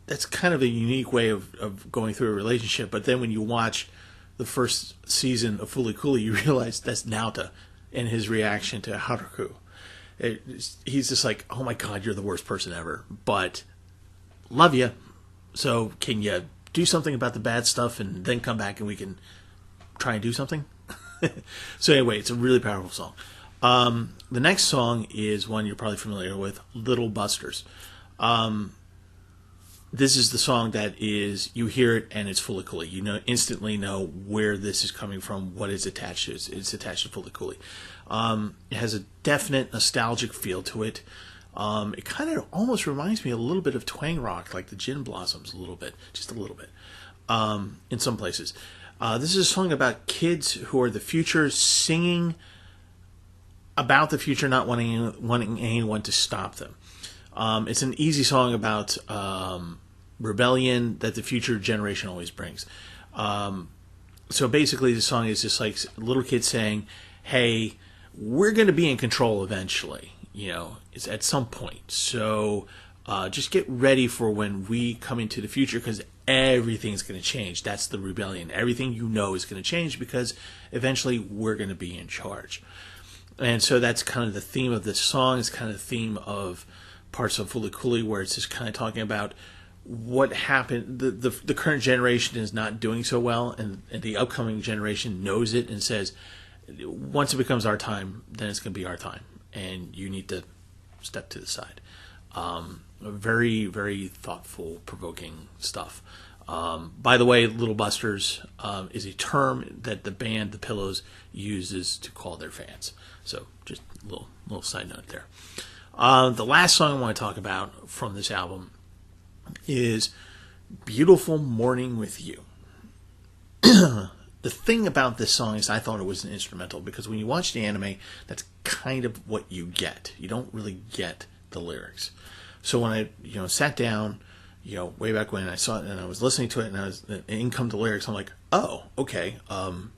that's kind of a unique way of going through a relationship. But then when you watch the first season of Fooly Cooly, you realize that's Naota and his reaction to Haruko. He's just like, oh my God, you're the worst person ever, but love you. So can you do something about the bad stuff and then come back and we can try and do something? So anyway, it's a really powerful song. The next song is one you're probably familiar with, Little Busters. This is the song that is, you hear it and it's Fooly Cooly. You instantly know where this is coming from, what it's attached to. It's attached to Fooly Cooly. It has a definite nostalgic feel to it. It kind of almost reminds me a little bit of twang rock, like the Gin Blossoms, a little bit, just a little bit, in some places. This is a song about kids who are the future, singing about the future, not wanting anyone to stop them. It's an easy song about rebellion that the future generation always brings. So basically the song is just like little kids saying, hey, we're going to be in control eventually, you know, it's at some point. So just get ready for when we come into the future, because everything's going to change. That's the rebellion. Everything you know is going to change because eventually we're going to be in charge. And so that's kind of the theme of this song. It's kind of the theme of parts of Fooly Cooly, where it's just kind of talking about what happened. The current generation is not doing so well, and the upcoming generation knows it and says, once it becomes our time, then it's going to be our time, and you need to step to the side. Very, very thoughtful, provoking stuff. By the way, Little Busters is a term that the band The Pillows uses to call their fans. So just a little side note there. The last song I want to talk about from this album is Beautiful Morning with You. The thing about this song is I thought it was an instrumental, because when you watch the anime, that's kind of what you get. You don't really get the lyrics. So when I sat down, way back when I saw it and I was listening to it and in come the lyrics, I'm like, oh, okay,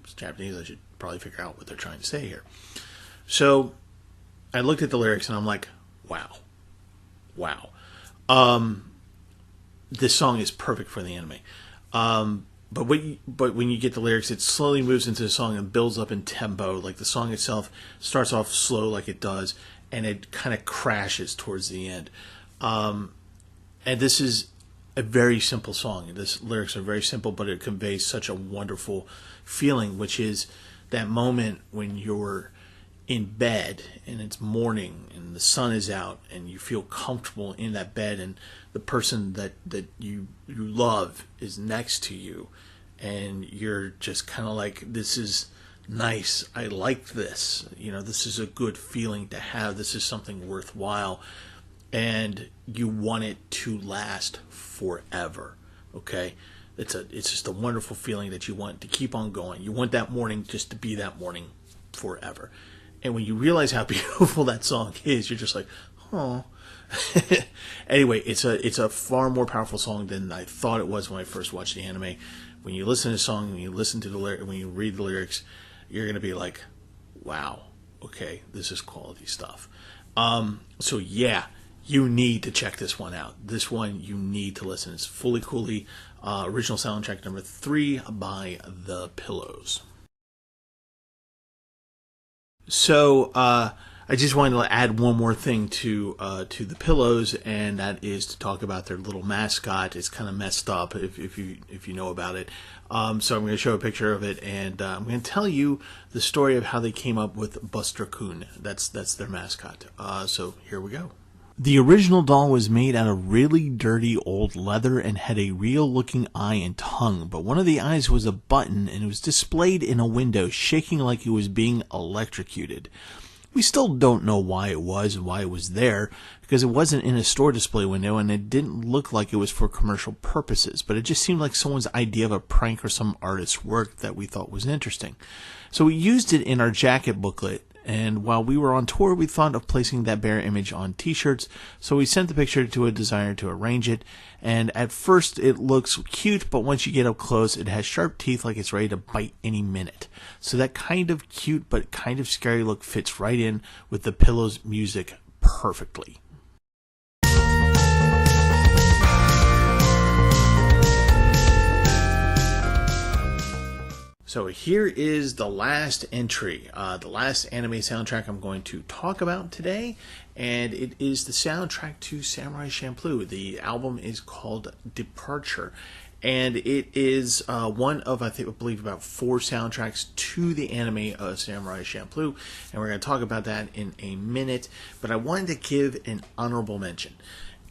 it's Japanese, I should probably figure out what they're trying to say here. So I looked at the lyrics and I'm like, wow. This song is perfect for the anime. But when you get the lyrics, it slowly moves into the song and builds up in tempo. Like the song itself starts off slow like it does, and it kind of crashes towards the end. And this is a very simple song. This lyrics are very simple, but it conveys such a wonderful feeling, which is that moment when you're in bed and it's morning and the sun is out and you feel comfortable in that bed, and the person that you love is next to you, and you're just kind of like, this is nice, I like this, this is a good feeling to have, this is something worthwhile, and you want it to last forever. Okay, it's just a wonderful feeling that you want to keep on going. You want that morning just to be that morning forever. And when you realize how beautiful that song is, you're just like, oh. Anyway, it's a far more powerful song than I thought it was when I first watched the anime. When you listen to the song, when you listen to when you read the lyrics, you're gonna be like, wow, okay, this is quality stuff. So yeah, you need to check this one out. This one you need to listen. It's Fooly Cooly, original soundtrack number 3 by The Pillows. So I just wanted to add one more thing to The Pillows, and that is to talk about their little mascot. It's kind of messed up if you know about it. So I'm going to show a picture of it, and I'm going to tell you the story of how they came up with Buster Coon. That's their mascot. So here we go. The original doll was made out of really dirty old leather and had a real looking eye and tongue, but one of the eyes was a button and it was displayed in a window, shaking like it was being electrocuted. We still don't know why it was and why it was there, because it wasn't in a store display window and it didn't look like it was for commercial purposes, but it just seemed like someone's idea of a prank or some artist's work that we thought was interesting. So we used it in our jacket booklet, and while we were on tour, we thought of placing that bear image on t-shirts, so we sent the picture to a designer to arrange it, and at first it looks cute, but once you get up close, it has sharp teeth like it's ready to bite any minute. So that kind of cute but kind of scary look fits right in with the Pillow's music perfectly. So here is the last entry, the last anime soundtrack I'm going to talk about today, and it is the soundtrack to Samurai Champloo. The album is called Departure, and it is one of, I believe, about 4 soundtracks to the anime of Samurai Champloo, and we're going to talk about that in a minute, but I wanted to give an honorable mention,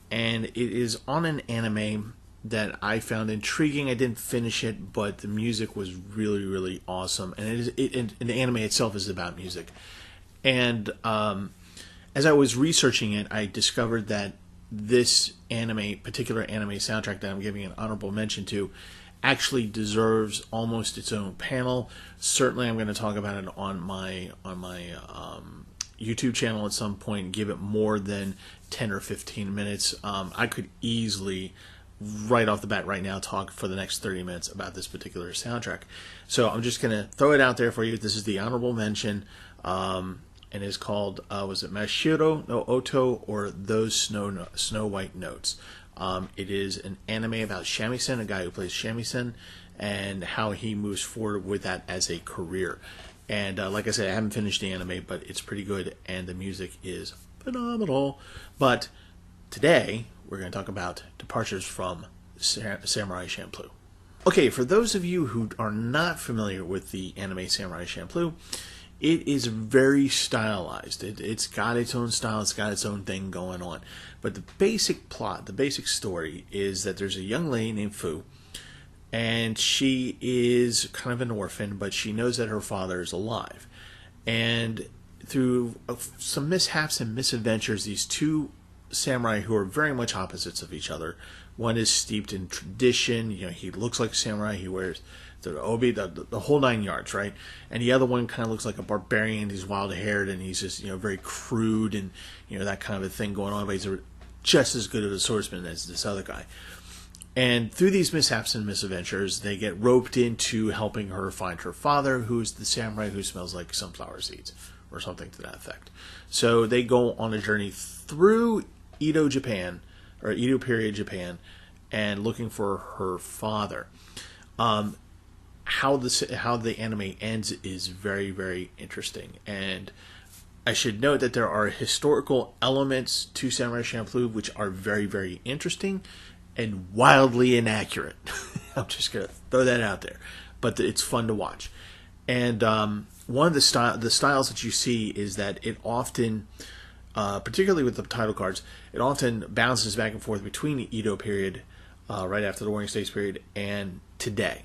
and it is on an anime that I found intriguing. I didn't finish it, but the music was really, really awesome. And and the anime itself is about music. And as I was researching it, I discovered that this particular anime soundtrack that I'm giving an honorable mention to, actually deserves almost its own panel. Certainly, I'm going to talk about it on my YouTube channel at some point and give it more than 10 or 15 minutes. I could easily, right off the bat right now, talk for the next 30 minutes about this particular soundtrack. So I'm just going to throw it out there for you. This is the honorable mention, and it's called, was it Mashiro no Oto, or Those Snow White Notes? It is an anime about shamisen, a guy who plays shamisen, and how he moves forward with that as a career. And like I said, I haven't finished the anime, but it's pretty good, and the music is phenomenal. But today, we're going to talk about Departures from Samurai Champloo. Okay, for those of you who are not familiar with the anime Samurai Champloo, it is very stylized. It's got its own style, it's got its own thing going on. But the basic plot, the basic story, is that there's a young lady named Fu, and she is kind of an orphan, but she knows that her father is alive. And through some mishaps and misadventures, these two samurai who are very much opposites of each other. One is steeped in tradition, he looks like a samurai, he wears the obi, the whole 9 yards, right? And the other one kind of looks like a barbarian, he's wild-haired, and he's just, very crude, and, that kind of a thing going on, but he's just as good of a swordsman as this other guy. And through these mishaps and misadventures, they get roped into helping her find her father, who's the samurai who smells like sunflower seeds, or something to that effect. So they go on a journey through Edo, Japan, or Edo period Japan, and looking for her father. How the anime ends is very, very interesting, and I should note that there are historical elements to Samurai Champloo which are very, very interesting and wildly inaccurate. I'm just gonna throw that out there, but it's fun to watch. And one of the styles that you see is that it often, particularly with the title cards, it often bounces back and forth between the Edo period, right after the Warring States period, and today.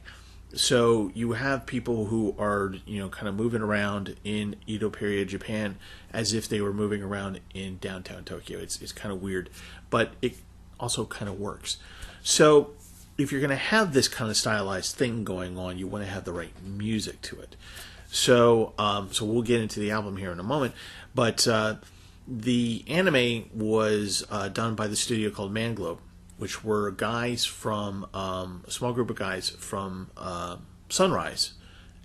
So you have people who are, kind of moving around in Edo period Japan as if they were moving around in downtown Tokyo. It's kind of weird, but it also kind of works. So if you're going to have this kind of stylized thing going on, you want to have the right music to it. So we'll get into the album here in a moment, but the anime was done by the studio called Manglobe, which were guys from a small group of guys from Sunrise,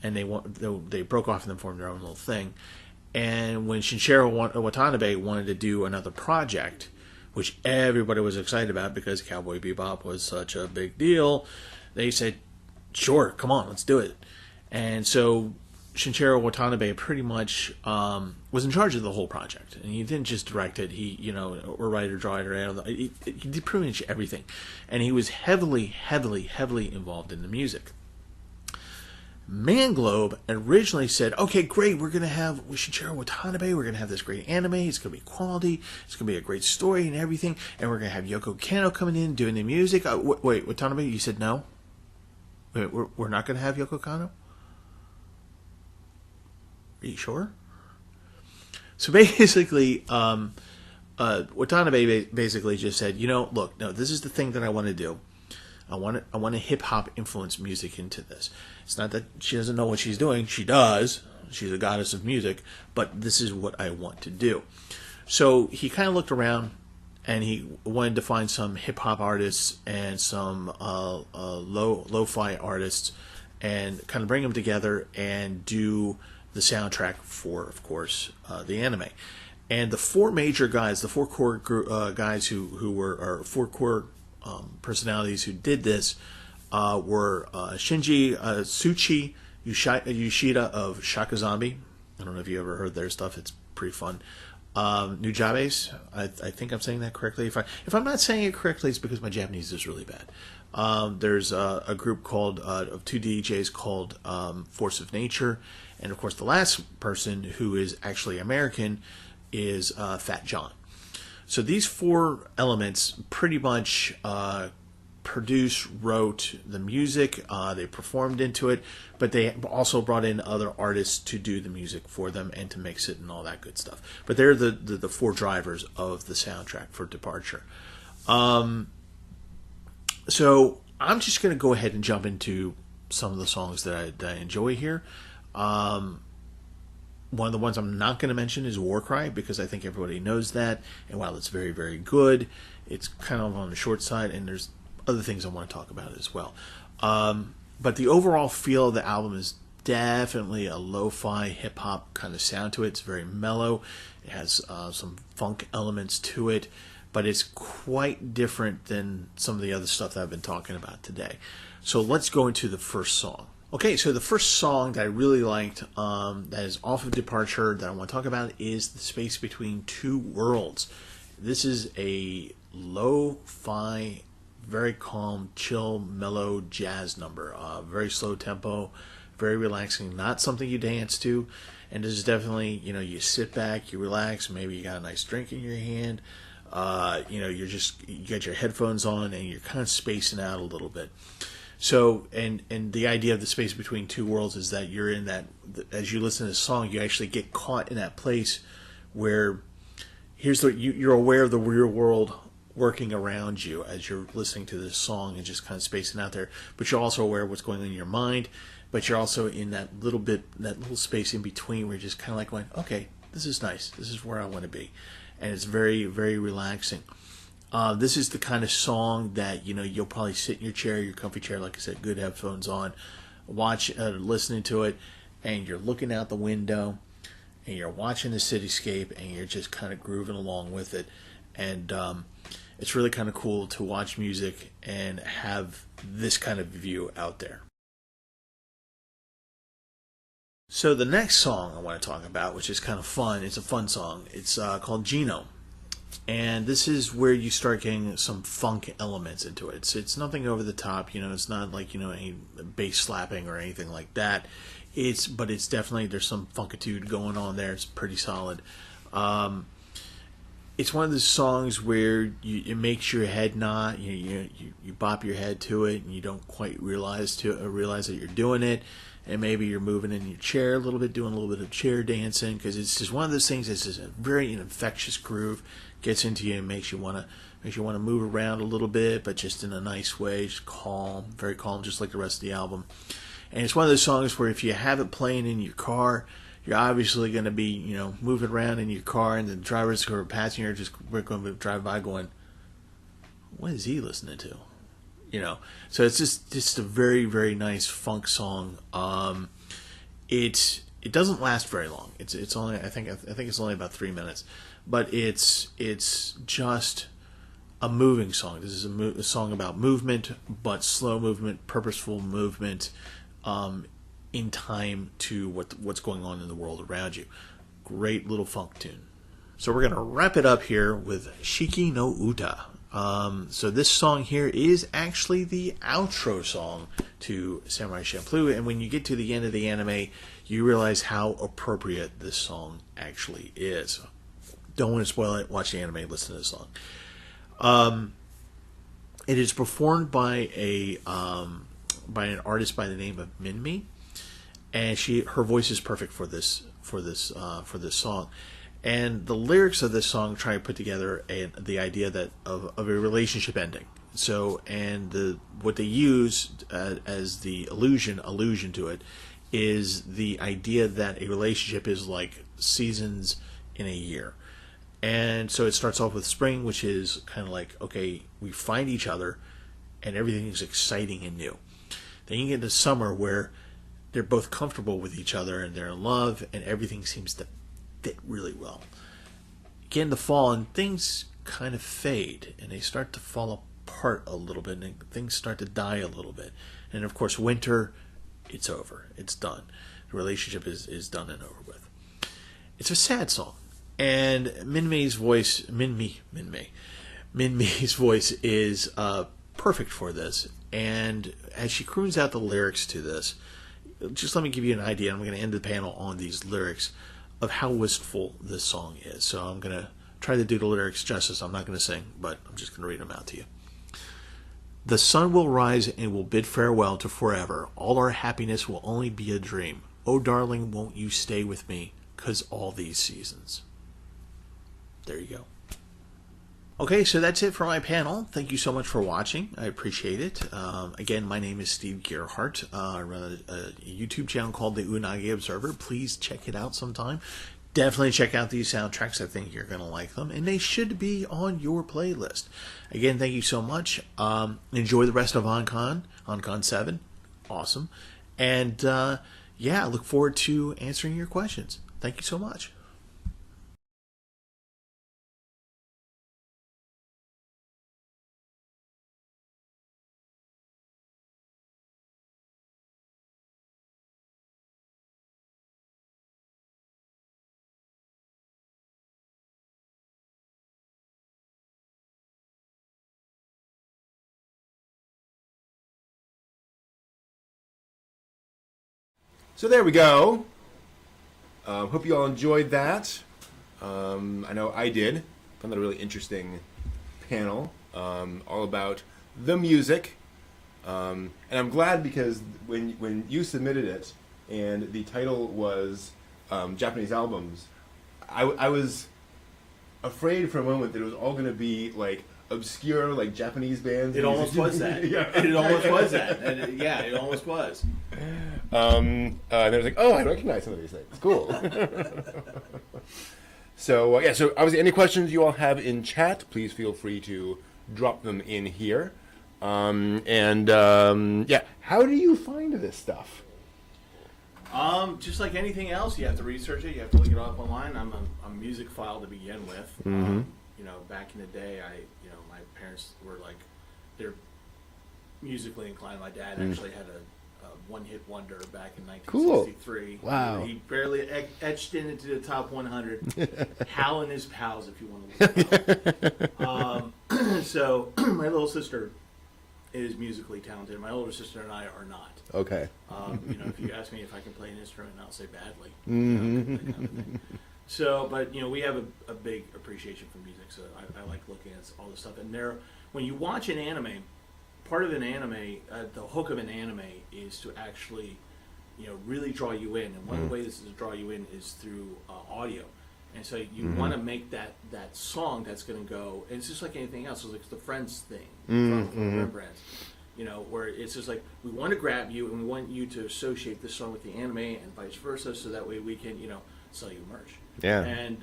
and they broke off and then formed their own little thing. And when Shinichiro Watanabe wanted to do another project, which everybody was excited about because Cowboy Bebop was such a big deal, they said, "Sure, come on, let's do it." And so Shinichiro Watanabe pretty much was in charge of the whole project, and he didn't just direct it. He, or write or draw it, or he did pretty much everything, and he was heavily, heavily, heavily involved in the music. Manglobe originally said, okay, great, we're going to have Shinichiro Watanabe, we're going to have this great anime, it's going to be quality, it's going to be a great story and everything, and we're going to have Yoko Kanno coming in doing the music. Wait, Watanabe, you said no? Wait, we're not going to have Yoko Kanno? Are you sure? So basically, Watanabe basically just said, look, no, this is the thing that I want to do. I want to hip hop influence music into this. It's not that she doesn't know what she's doing. She does. She's a goddess of music. But this is what I want to do. So he kind of looked around, and he wanted to find some hip hop artists and some lo-fi artists, and kind of bring them together and do the soundtrack for, of course, the anime. And the four major guys, the four core guys who were, or four core personalities who did this were Shinji Tsuchi Yoshida of Shaka Zombie. I don't know if you ever heard their stuff. It's pretty fun. Nujabes. I think I'm saying that correctly. If I'm not saying it correctly, it's because my Japanese is really bad. There's a group called of two DJs called Force of Nature, and of course the last person, who is actually American, is Fat John. So these four elements pretty much produced, wrote the music, they performed into it, but they also brought in other artists to do the music for them and to mix it and all that good stuff. But they're the four drivers of the soundtrack for Departure. So I'm just going to go ahead and jump into some of the songs that I enjoy here. One of the ones I'm not going to mention is Warcry, because I think everybody knows that, and while it's very, very good, it's kind of on the short side, and there's other things I want to talk about as well. But the overall feel of the album is definitely a lo-fi hip-hop kind of sound to it. It's very mellow. It has some funk elements to it, but it's quite different than some of the other stuff that I've been talking about today. So let's go into the first song. Okay, so the first song that I really liked, that is off of Departure, that I want to talk about, is The Space Between Two Worlds. This is a lo-fi, very calm, chill, mellow jazz number. Very slow tempo, very relaxing, not something you dance to. And this is definitely, you sit back, you relax, maybe you got a nice drink in your hand. You got your headphones on and you're kind of spacing out a little bit. So, and the idea of the space between two worlds is that you're in that, as you listen to the song, you actually get caught in that place where you're aware of the real world working around you as you're listening to this song and just kind of spacing out there. But you're also aware of what's going on in your mind, but you're also in that little space in between where you're just kind of like going, okay, this is nice. This is where I want to be. And it's very, very relaxing. This is the kind of song that, you'll probably sit in your chair, your comfy chair, like I said, good headphones on, listening to it, and you're looking out the window, and you're watching the cityscape, and you're just kind of grooving along with it. And it's really kind of cool to watch music and have this kind of view out there. So the next song I want to talk about, which is kind of fun, it's a fun song. It's called Genome. And this is where you start getting some funk elements into it. It's nothing over the top, it's not like, any bass slapping or anything like that. But it's definitely, there's some funkitude going on there. It's pretty solid. It's one of those songs where it makes your head nod. You bop your head to it, and you don't quite realize that you're doing it. And maybe you're moving in your chair a little bit, doing a little bit of chair dancing, because it's just one of those things that's just a very infectious groove, gets into you and makes you want to move around a little bit, but just in a nice way, just calm, very calm, just like the rest of the album. And it's one of those songs where if you have it playing in your car, you're obviously going to be, moving around in your car, and the drivers who are passing you we're going to drive by going, what is he listening to? So it's just a very, very nice funk song. It doesn't last very long. It's only, I think it's only about 3 minutes, but it's just a moving song. This is a song about movement, but slow movement, purposeful movement, in time to what's going on in the world around you. Great little funk tune. So we're gonna wrap it up here with Shiki no Uta. So this song here is actually the outro song to Samurai Champloo, and when you get to the end of the anime, you realize how appropriate this song actually is. Don't want to spoil it. Watch the anime. Listen to the song. It is performed by an artist by the name of Minmi, and her voice is perfect for this song. And the lyrics of this song try to put together the idea that of a relationship ending. So, and what they use as the allusion to it is the idea that a relationship is like seasons in a year. And so it starts off with spring, which is kind of like, okay, we find each other and everything is exciting and new. Then you get into summer where they're both comfortable with each other and they're in love and everything seems to fit really well. Get into fall and things kind of fade and they start to fall apart a little bit and things start to die a little bit. And of course, winter, it's over. It's done. The relationship is done and over with. It's a sad song. And Minmi's voice is perfect for this. And as she croons out the lyrics to this, just let me give you an idea. I'm going to end the panel on these lyrics of how wistful this song is. So I'm going to try to do the lyrics justice. I'm not going to sing, but I'm just going to read them out to you. The sun will rise and will bid farewell to forever. All our happiness will only be a dream. Oh, darling, won't you stay with me? 'Cause all these seasons. There you go. Okay, so that's it for my panel. Thank you so much for watching. I appreciate it. Again, my name is Steve Gerhardt. I run a YouTube channel called the Unagi Observer. Please check it out sometime. Definitely check out these soundtracks. I think you're going to like them. And they should be on your playlist. Again, thank you so much. Enjoy the rest of OnCon 7. Awesome. And yeah, I look forward to answering your questions. Thank you so much. So there we go. Hope you all enjoyed that. I know I did. Found that a really interesting panel, all about the music. And I'm glad because when you submitted it and the title was Japanese albums, I was afraid for a moment that it was all going to be like obscure like Japanese bands. It almost was that. Yeah. It almost was that. And yeah, it almost was. And then I was like, oh, I recognize some of these things. Cool. So yeah. So obviously, any questions you all have in chat, please feel free to drop them in here. Yeah, how do you find this stuff? Just like anything else, you have to research it. You have to look it up online. I'm a music file to begin with. Mm-hmm. Back in the day, my parents were like, they're musically inclined. My dad actually had a one-hit wonder back in 1963. Cool. Wow. He barely etched into the top 100. Hal and his pals, if you want to look it up. So my little sister is musically talented. My older sister and I are not. Okay. If you ask me if I can play an instrument, I'll say badly. Mm-hmm. That kind of thing. So, but we have a big appreciation for music. So I like looking at all this stuff. And when you watch an anime, part of an anime, the hook of an anime is to actually, really draw you in. And one of the ways to draw you in is through audio. And so you want to make that song that's going to go. And it's just like anything else. It's like the Friends thing from Rembrandt. Where it's just like we want to grab you and we want you to associate this song with the anime and vice versa, so that way we can, sell you merch. Yeah. And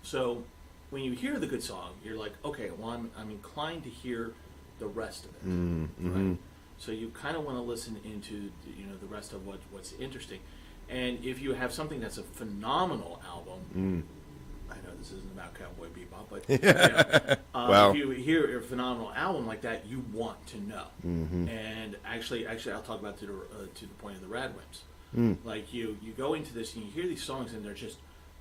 so when you hear the good song, you're like, okay, well, I'm inclined to hear the rest of it. Mm-hmm. Right? So you kind of want to listen into the rest of what's interesting. And if you have something that's a phenomenal album, I know this isn't about Cowboy Bebop, but Wow. if you hear a phenomenal album like that, you want to know. Mm-hmm. And actually, I'll talk about to the point of the Radwimps. Like you go into this and you hear these songs, and they're just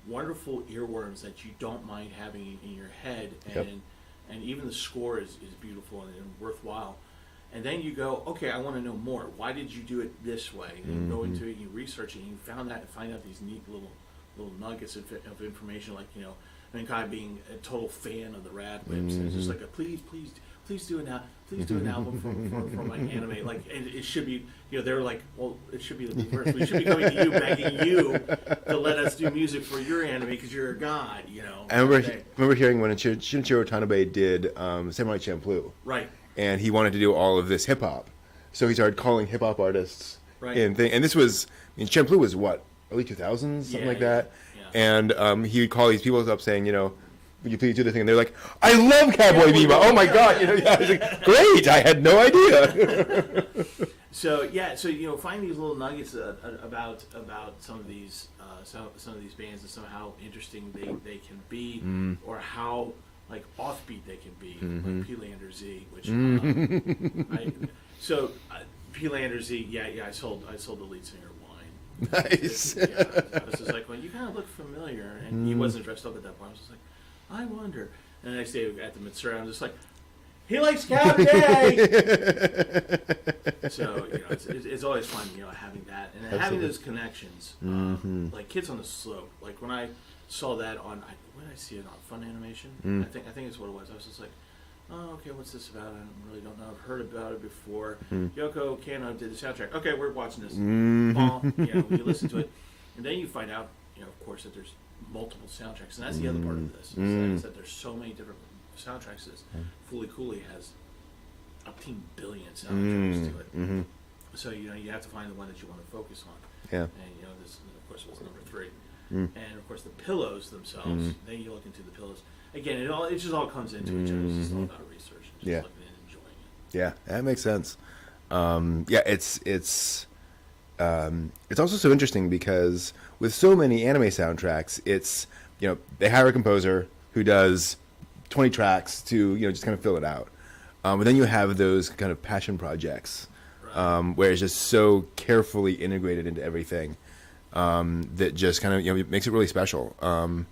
wonderful earworms that you don't mind having in your head, and and even the score is beautiful and worthwhile. And then you go, okay, I want to know more. Why did you do it this way? And you go into it, and you research it, and you find out these neat little nuggets of information, like, you know, I mean, guy being a total fan of the Radwimps, and it's just like, please do it now. Please do an album for my anime. Like, and it should be, you know, they're like, well, it should be the reverse. We should be coming to you, begging you to let us do music for your anime because you're a god, you know. I remember hearing when Shinichiro Watanabe did Samurai Champloo. Right. And he wanted to do all of this hip hop, so he started calling hip hop artists. Right. And this was, I mean, Champloo was what, early 2000s, something like that. Yeah. And he would call these people up saying, you know, would you please do the thing? And they're like, I love Cowboy Bebop. Oh my God! You know, I was like, great. I had no idea. So you know, find these little nuggets about some of these bands and somehow interesting they can be, or how like offbeat they can be, like P-Lander Z, which P-Lander Z, I sold the lead singer wine. Nice. Yeah, I was just like, well, you kind of look familiar, and he wasn't dressed up at that point. I was just like, I wonder. And the next day at the Mitsuri, I'm just like, he likes Cab Day. So you know, it's always fun, you know, having that and then having those connections, like Kids on the Slope. Like when I saw that on, when did I see it on Fun Animation? I think it's what it was. I was just like, oh, okay, what's this about? I really don't know. I've heard about it before. Yoko Kanno did the soundtrack. Okay, we're watching this. You know, you listen to it, and then you find out, you know, of course, that there's multiple soundtracks, and that's the other part of this. Is that there's so many different soundtracks. Fooly Cooley has 18 billion soundtracks to it. So you know, you have to find the one that you want to focus on. Yeah. And you know, this of course was number 3. And of course the pillows themselves. Then you look into the pillows. Again, it just all comes into each other. It's just all about research and just looking and enjoying it. Yeah, that makes sense. It's also so interesting because with so many anime soundtracks, it's, you know, they hire a composer who does 20 tracks to, you know, just kind of fill it out. But then you have those kind of passion projects, where it's just so carefully integrated into everything, that just kind of, you know, it makes it really special. And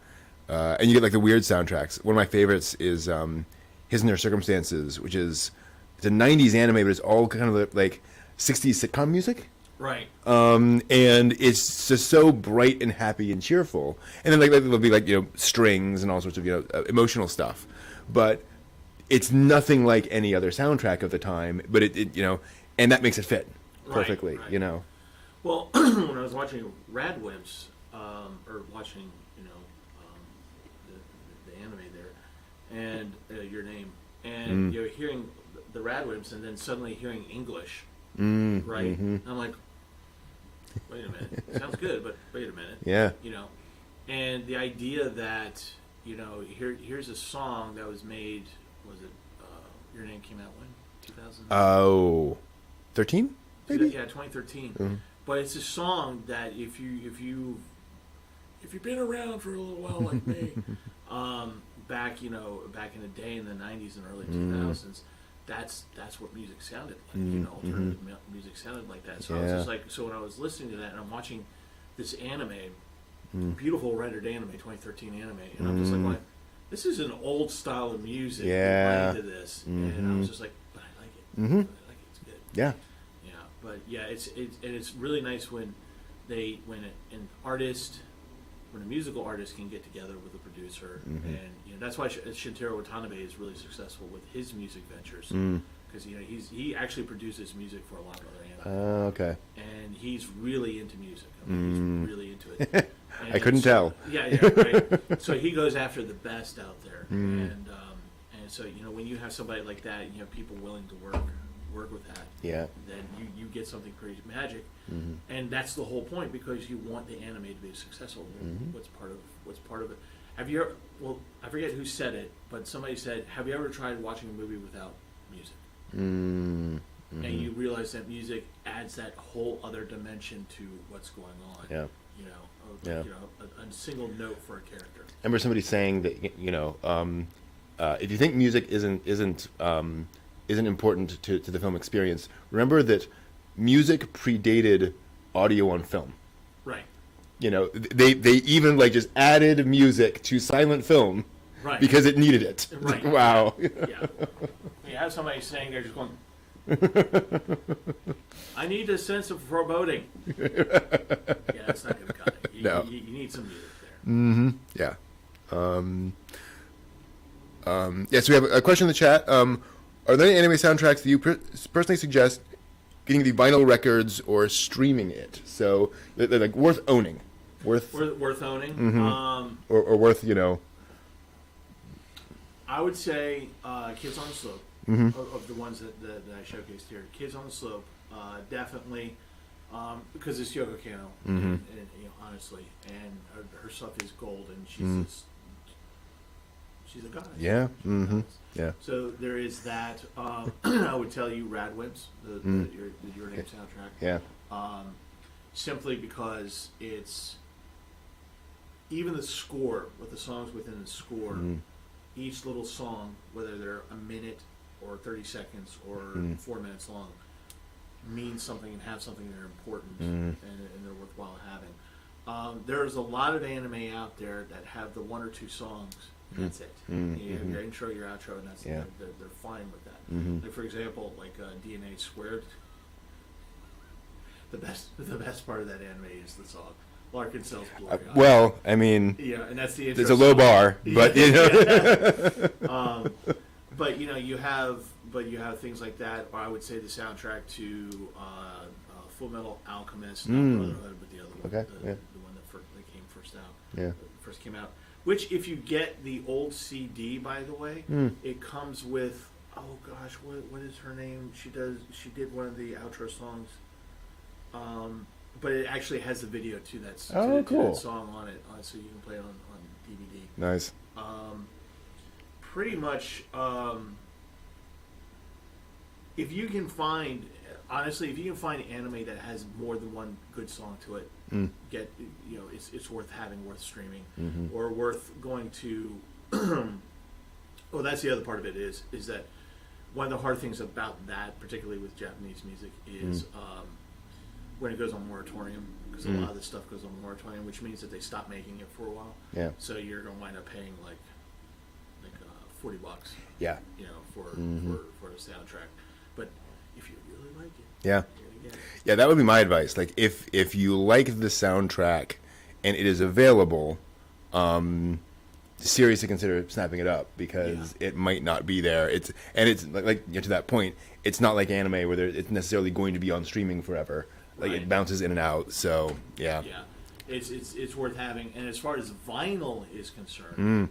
you get like the weird soundtracks. One of my favorites is His and Their Circumstances, which is, it's a 90s anime, but it's all kind of like 60s sitcom music. Right. And it's just so bright and happy and cheerful. And then like there'll be like, you know, strings and all sorts of, you know, emotional stuff. But it's nothing like any other soundtrack of the time. But it you know, and that makes it fit perfectly. Right. You know. Well, when I was watching Radwimps, or watching, you know, the anime there, and Your Name, and you're hearing the Radwimps, and then suddenly hearing English, right? And I'm like, wait a minute, sounds good, but wait a minute, Yeah. you know, and the idea that, you know, here's a song that was made, was it Your Name came out when? 2000? Oh, 13 maybe. Yeah, 2013. But it's a song that if you've been around for a little while like me, back in the day in the 90s and early 2000s, that's what music sounded like. You know, alternative music sounded like that. So I was just like, so when I was listening to that and I'm watching this anime, beautiful rendered anime, 2013 anime, and I'm just like, well, this is an old style of music. Yeah. Into this, and I was just like, but I like it. But I like it. It's good. Yeah. Yeah, but yeah, it's really nice when a musical artist can get together with a producer, and you know that's why Shinichiro Watanabe is really successful with his music ventures, because you know he actually produces music for a lot of other anime, Okay. and he's really into music. I mean, he's really into it. And I couldn't tell. Yeah, right. So he goes after the best out there, and so you know when you have somebody like that, you have people willing to work with that. Yeah. Then you get something pretty magic, and that's the whole point, because you want the anime to be successful. What's part of it? Have you ever? Well, I forget who said it, but somebody said, "Have you ever tried watching a movie without music?" And you realize that music adds that whole other dimension to what's going on. Yeah. You know, Yeah. you know, a single note for a character. I remember somebody saying that, you know, if you think music isn't important to the film experience, remember that music predated audio on film. Right. You know, they even like just added music to silent film Right. because it needed it. Right. Wow. Yeah. You have somebody saying they're just going. I need a sense of foreboding. Yeah, that's not going to cut it. No. You need some music there. Yeah. Yes, we have a question in the chat. Are there any anime soundtracks that you personally suggest getting the vinyl records or streaming it? So they're like worth owning, worth owning. or worth, you know. I would say Kids on the Slope of the ones that I showcased here. Kids on the Slope, definitely, because it's Yoko Kanno, and you know, honestly, and her stuff is gold, and she's a goddess. Yeah. Yeah. So there is that. I would tell you Radwimps, your name soundtrack. Yeah. Simply because it's even the score, with the songs within the score, each little song, whether they're a minute or 30 seconds or 4 minutes long, means something and have something that are important and they're worthwhile having. There's a lot of anime out there that have the one or two songs. And that's it. You have your intro, your outro, and that's Yeah. they're fine with that. Like for example, like DNA Squared. The best part of that anime is the song Larkin Sells Glory. Well, I mean, yeah, and that's the intro. there's a low song. bar, but you know. But you know, you have things like that. Or I would say the soundtrack to Full Metal Alchemist, not Brotherhood, but the other one, Okay, the yeah. one that came first out. Yeah. First came out. Which, if you get the old CD, by the way, it comes with. Oh gosh, what is her name? She did one of the outro songs. But it actually has the video to that, to cool. that song on it, so you can play it on DVD. Nice. Pretty much, if you can find, honestly, if you can find anime that has more than one good song to it, it's worth having, worth streaming, or worth going to. Well, that's the other part of it is that one of the hard things about that, particularly with Japanese music, is when it goes on moratorium, because a lot of this stuff goes on moratorium, which means that they stop making it for a while. Yeah. So you're going to wind up paying like $40, Yeah. you know, for a soundtrack. But if you really like it, Yeah. you're gonna get it. Yeah, that would be my advice. Like, if you like the soundtrack and it is available, seriously consider snapping it up because it might not be there. It's like you know, to that point, it's not like anime where it's necessarily going to be on streaming forever. Like Right. it bounces in and out. So yeah. Yeah, it's worth having. And as far as vinyl is concerned,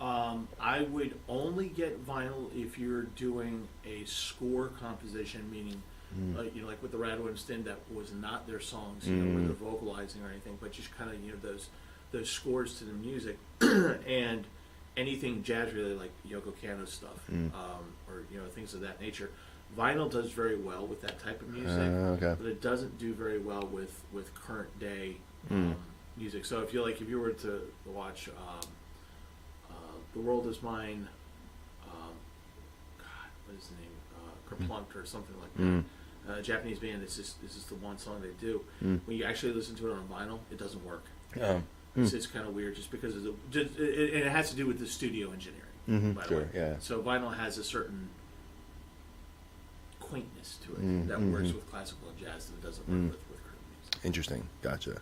I would only get vinyl if you're doing a score composition, meaning you know, like with the Radwimps thing, that was not their songs, you know, where they're vocalizing or anything, but just kind of, you know, those scores to the music and anything jazz related, like Yoko Kanno stuff, or you know, things of that nature. Vinyl does very well with that type of music, Okay. but it doesn't do very well with current day music. So if you were to watch The World Is Mine, God, what is the name? Kerplunk or something like that. Japanese band. This is the one song they do. When you actually listen to it on vinyl, it doesn't work. It's kind of weird, just because of and it has to do with the studio engineering. By the way, Yeah. so vinyl has a certain quaintness to it that works with classical and jazz that it doesn't work with current music. Interesting. Gotcha.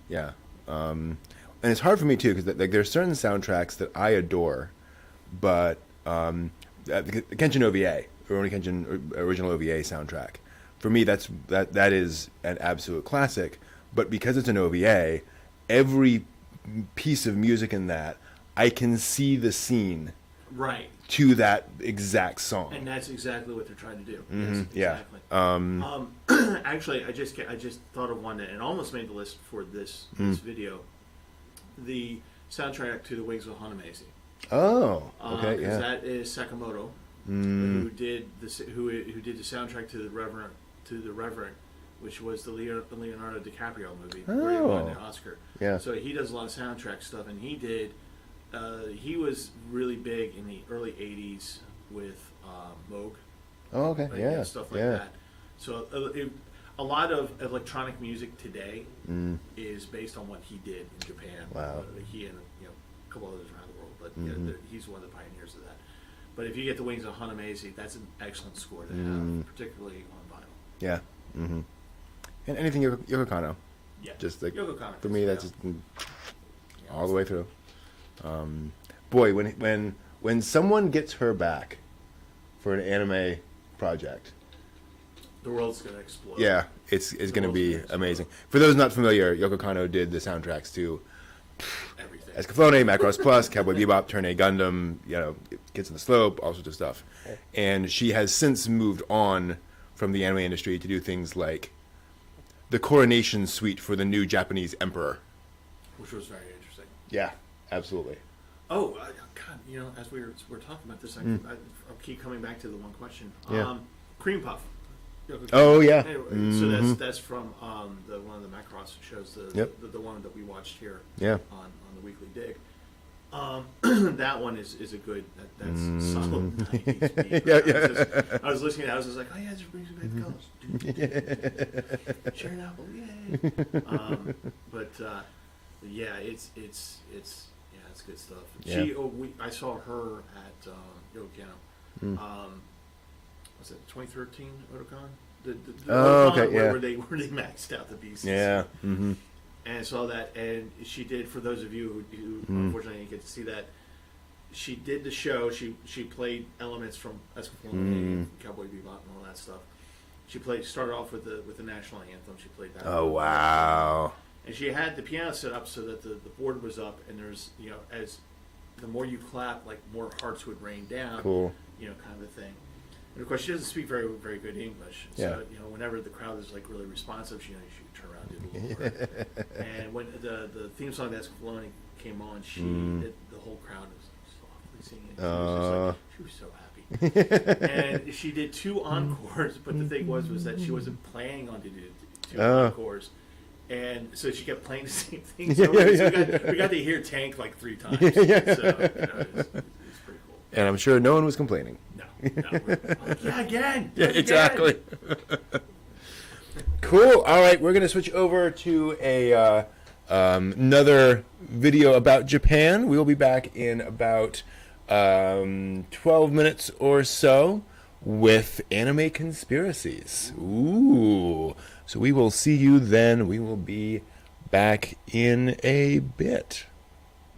Yeah. And it's hard for me too because like there's certain soundtracks that I adore, but the Kenshin OVA, Rurouni Kenshin original OVA soundtrack, for me that is an absolute classic. But because it's an OVA, every piece of music in that, I can see the scene Right. to that exact song. And that's exactly what they're trying to do. Yes, Yeah. exactly. Actually, I just thought of one that and almost made the list for this video. The soundtrack to The Wings of Hanamezi. Oh, okay, 'cause yeah. that is Sakamoto, who did the soundtrack to the Reverend, which was the Leonardo DiCaprio movie where he won the Oscar. Yeah. So he does a lot of soundtrack stuff, and he was really big in the early '80s with Moog. Oh, okay, Like, yeah, and stuff like yeah. that. So a lot of electronic music today is based on what he did in Japan. Wow. He and a couple others around the world. but he's one of the pioneers of that. But if you get the Wings of Hanamezi, that's an excellent score to have, particularly on vinyl. Yeah. Mm-hmm. And anything Yoko Kanno. Yeah, Just like Yoko Kanno, for me, that's yeah. just all the way through. Boy, when someone gets her back for an anime project, The world's gonna explode. yeah, it's going to world's be gonna explode. amazing. For those not familiar, Yoko Kanno did the soundtracks to Everything. Escaflowne, Macross Plus, Cowboy Bebop, Turn A Gundam, Kids in the Slope, all sorts of stuff. And she has since moved on from the anime industry to do things like the coronation suite for the new Japanese emperor. Which was very interesting. Yeah, absolutely. Oh, God, as we're talking about this, I'll keep coming back to the one question. Yeah. Cream Puff. Yoko Kanno. Oh, yeah. Anyway, so that's from the one of the Macross shows, Yep. the one that we watched here Yeah. on the Weekly Dig. That one is a good, that's solid 90s beat. Yeah. I was listening, I was just like, oh yeah, this brings me back to colors. Share an album, yay! But yeah, it's good stuff. Yeah. I saw her at Yoko Kanno. Was it 2013 Otakon? The Oh, Otakon okay, yeah. where they maxed out the beasts. Yeah. Mm-hmm. And I saw that, and she did. For those of you who unfortunately didn't get to see that, she did the show. She played elements from Escaflowne, Cowboy Bebop, and all that stuff. She started off with the national anthem. She played that. Oh, wow. And she had the piano set up so that the board was up, and there's as the more you clap, like more hearts would rain down. Cool. Kind of a thing. And of course, she doesn't speak very very good English. Yeah. So whenever the crowd is like really responsive, she should turn around and do a little prayer. And when the theme song that's Escaflowne came on, the whole crowd was softly singing. She was so happy. And she did 2 encores, but the thing was that she wasn't planning on to do 2 encores. And so she kept playing the same thing. So we got to hear Tank like 3 times. So it's pretty cool. And I'm sure no one was complaining. No. Yeah, again. Yeah, exactly. Cool. All right, we're going to switch over to a another video about Japan. We will be back in about 12 minutes or so with anime conspiracies. Ooh. So we will see you then. We will be back in a bit.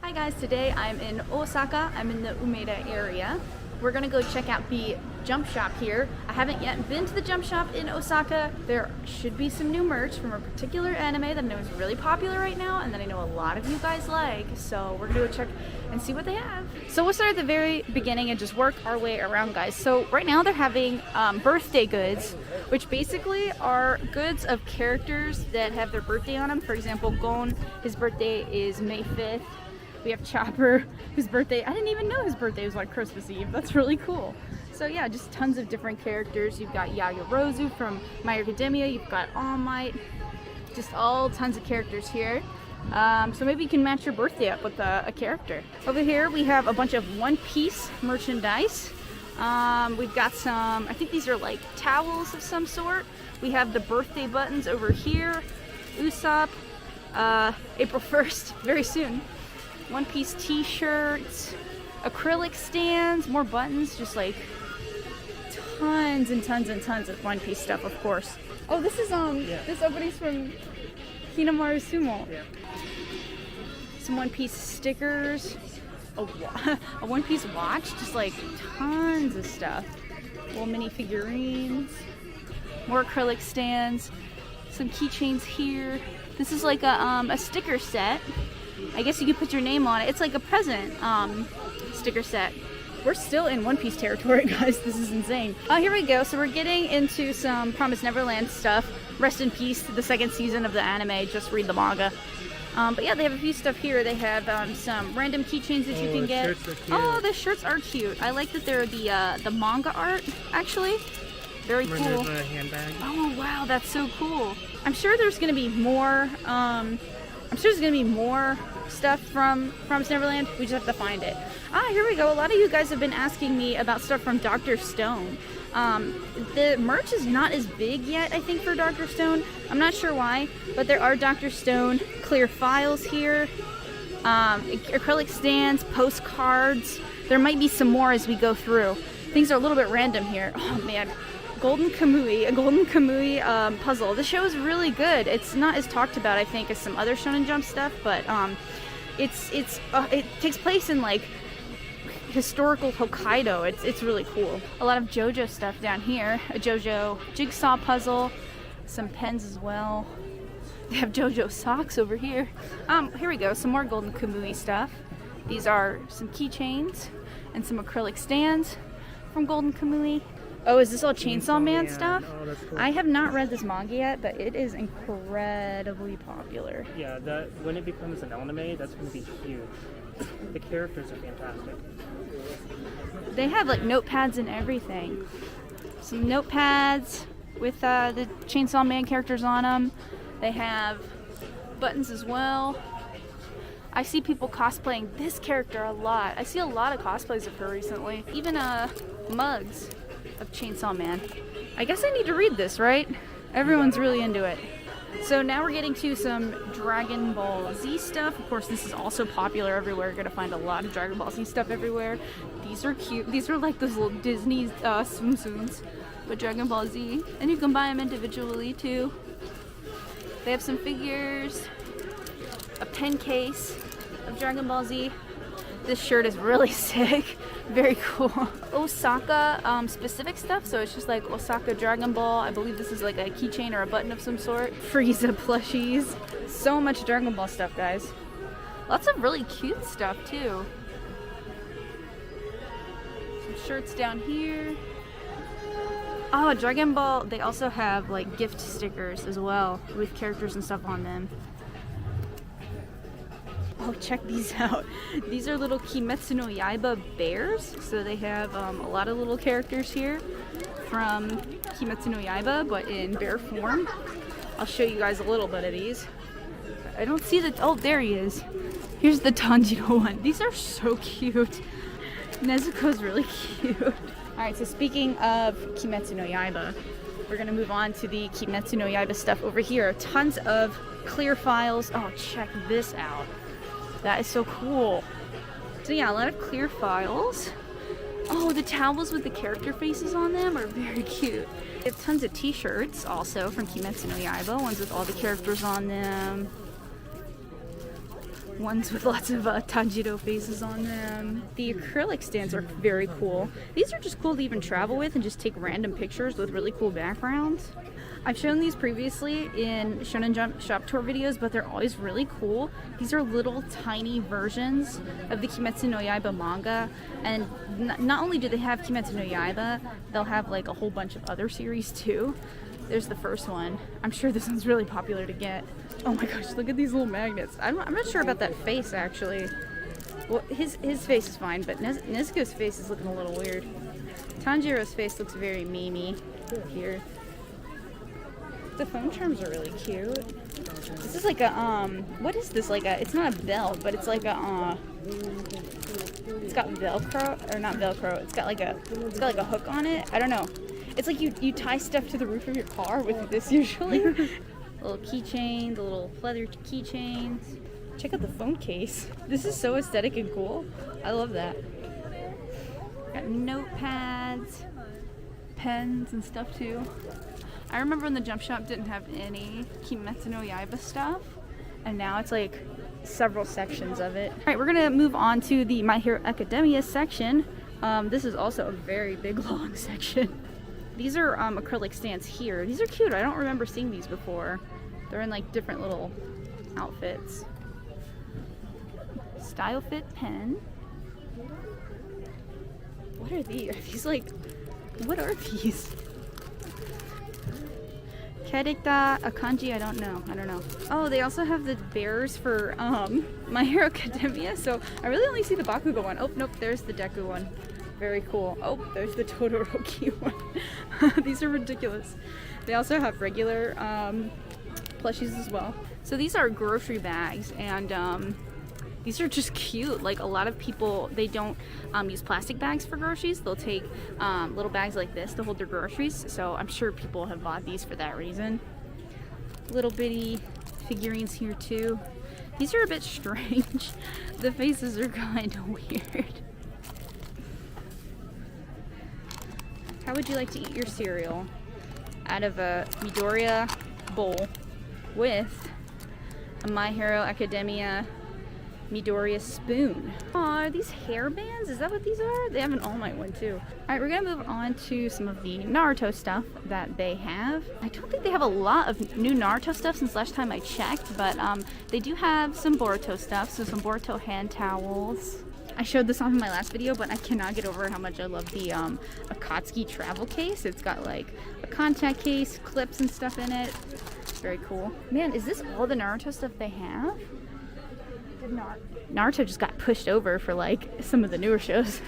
Hi guys, today I'm in Osaka. I'm in the Umeda area. We're gonna go check out the jump shop here. I haven't yet been to the jump shop in Osaka. There should be some new merch from a particular anime that I know is really popular right now and that I know a lot of you guys like. So we're gonna go check and see what they have. So we'll start at the very beginning and just work our way around, guys. So right now they're having birthday goods, which basically are goods of characters that have their birthday on them. For example, Gon, his birthday is May 5th. We have Chopper, whose birthday, I didn't even know his birthday was on Christmas Eve. That's really cool. So yeah, just tons of different characters. You've got Yaoyorozu from My Hero Academia. You've got All Might. Just all tons of characters here. So maybe you can match your birthday up with a character. Over here we have a bunch of One Piece merchandise. We've got some, I think these are like towels of some sort. We have the birthday buttons over here. Usopp, April 1st, very soon. One Piece t-shirts, acrylic stands, more buttons, just like tons and tons and tons of One Piece stuff, of course. Oh, this is this opening's from Hinamaru Sumo. Yeah. Some One Piece stickers, a One Piece watch, just like tons of stuff. Little mini figurines, more acrylic stands, some keychains here. This is like a sticker set. I guess you could put your name on it. It's like a present sticker set. We're still in One Piece territory, guys. This is insane. Oh, here we go. So we're getting into some Promised Neverland stuff. Rest in peace to the 2nd season of the anime. Just read the manga. But yeah, they have a few stuff here. They have some random keychains that you can get. Shirts are cute. Oh, the shirts are cute. I like that they're the manga art, actually. Very cool. There's a handbag. Oh wow, that's so cool. I'm sure there's gonna be more. Stuff from Promised Neverland. We just have to find it. Here we go. A lot of you guys have been asking me about stuff from Dr. Stone. The merch is not as big yet, I think, for Dr. Stone. I'm not sure why, but there are Dr. Stone clear files here. acrylic stands, postcards. There might be some more as we go through. Things are a little bit random here. Oh man, Golden Kamui, a Golden Kamui puzzle. The show is really good. It's not as talked about, I think, as some other Shonen Jump stuff, but it takes place in like historical Hokkaido. It's really cool. A lot of JoJo stuff down here. A JoJo jigsaw puzzle, some pens as well. They have JoJo socks over here. Here we go, some more Golden Kamui stuff. These are some keychains and some acrylic stands from Golden Kamui. Oh, is this all Chainsaw Man stuff? Oh, that's cool. I have not read this manga yet, but it is incredibly popular. Yeah, that when it becomes an anime, that's going to be huge. The characters are fantastic. They have like notepads and everything. Some notepads with the Chainsaw Man characters on them. They have buttons as well. I see people cosplaying this character a lot. I see a lot of cosplays of her recently. Even mugs of Chainsaw Man. I guess I need to read this, right? Everyone's really into it. So now we're getting to some Dragon Ball Z stuff. Of course, this is also popular everywhere. You're gonna find a lot of Dragon Ball Z stuff everywhere. These are cute. These are like those little Disney Tsum Tsums with Dragon Ball Z. And you can buy them individually too. They have some figures, a pen case of Dragon Ball Z. This shirt is really sick. Very cool. Osaka specific stuff, so it's just like Osaka Dragon Ball. I believe this is like a keychain or a button of some sort. Frieza plushies. So much Dragon Ball stuff, guys. Lots of really cute stuff too. Some shirts down here. Oh, Dragon Ball, they also have like gift stickers as well with characters and stuff on them. Oh, check these out. These are little Kimetsu no Yaiba bears. So they have a lot of little characters here from Kimetsu no Yaiba, but in bear form. I'll show you guys a little bit of these. I don't see the, oh, there he is. Here's the Tanjiro one. These are so cute. Nezuko's really cute. Alright, so speaking of Kimetsu no Yaiba, we're gonna move on to the Kimetsu no Yaiba stuff over here. Tons of clear files. Oh, check this out. That is so cool. So yeah, a lot of clear files. Oh, the towels with the character faces on them are very cute. We have tons of t-shirts also from Kimetsu no Yaiba. Ones with all the characters on them. Ones with lots of Tanjiro faces on them. The acrylic stands are very cool. These are just cool to even travel with and just take random pictures with really cool backgrounds. I've shown these previously in Shonen Jump shop tour videos, but they're always really cool. These are little tiny versions of the Kimetsu no Yaiba manga, and not only do they have Kimetsu no Yaiba, they'll have like a whole bunch of other series too. There's the first one. I'm sure this one's really popular to get. Oh my gosh, look at these little magnets. I'm not sure about that face actually. Well, his face is fine, but Nezuko's face is looking a little weird. Tanjiro's face looks very memey here. The foam charms are really cute. This is like a what is this, like a, it's not a belt, but it's like a it's got Velcro, or not Velcro, it's got like a hook on it. I don't know. It's like you tie stuff to the roof of your car with this usually. Little keychain, the little leather keychains. Check out the phone case. This is so aesthetic and cool. I love that. Got notepads, pens and stuff too. I remember when the Jump Shop didn't have any Kimetsu no Yaiba stuff, and now it's like several sections of it. Alright, we're gonna move on to the My Hero Academia section. This is also a very big, long section. These are acrylic stands here. These are cute. I don't remember seeing these before. They're in like different little outfits. Style Fit pen. What are these? Are these like, what are these? Kereta, a kanji, I don't know. Oh, they also have the bears for My Hero Academia, so I really only see the Bakugo one. Oh, nope, there's the Deku one. Very cool. Oh, there's the Todoroki one. These are ridiculous. They also have regular plushies as well. So these are grocery bags, and these are just cute. Like, a lot of people, they don't use plastic bags for groceries. They'll take little bags like this to hold their groceries. So I'm sure people have bought these for that reason. Little bitty figurines here too. These are a bit strange. The faces are kind of weird. How would you like to eat your cereal? Out of a Midoriya bowl with a My Hero Academia Midoriya spoon. Aw, are these hair bands? Is that what these are? They have an All Might one too. Alright, we're gonna move on to some of the Naruto stuff that they have. I don't think they have a lot of new Naruto stuff since last time I checked, but they do have some Boruto stuff, so some Boruto hand towels. I showed this off in my last video, but I cannot get over how much I love the Akatsuki travel case. It's got like a contact case, clips and stuff in it. It's very cool. Man, is this all the Naruto stuff they have? Naruto just got pushed over for like some of the newer shows.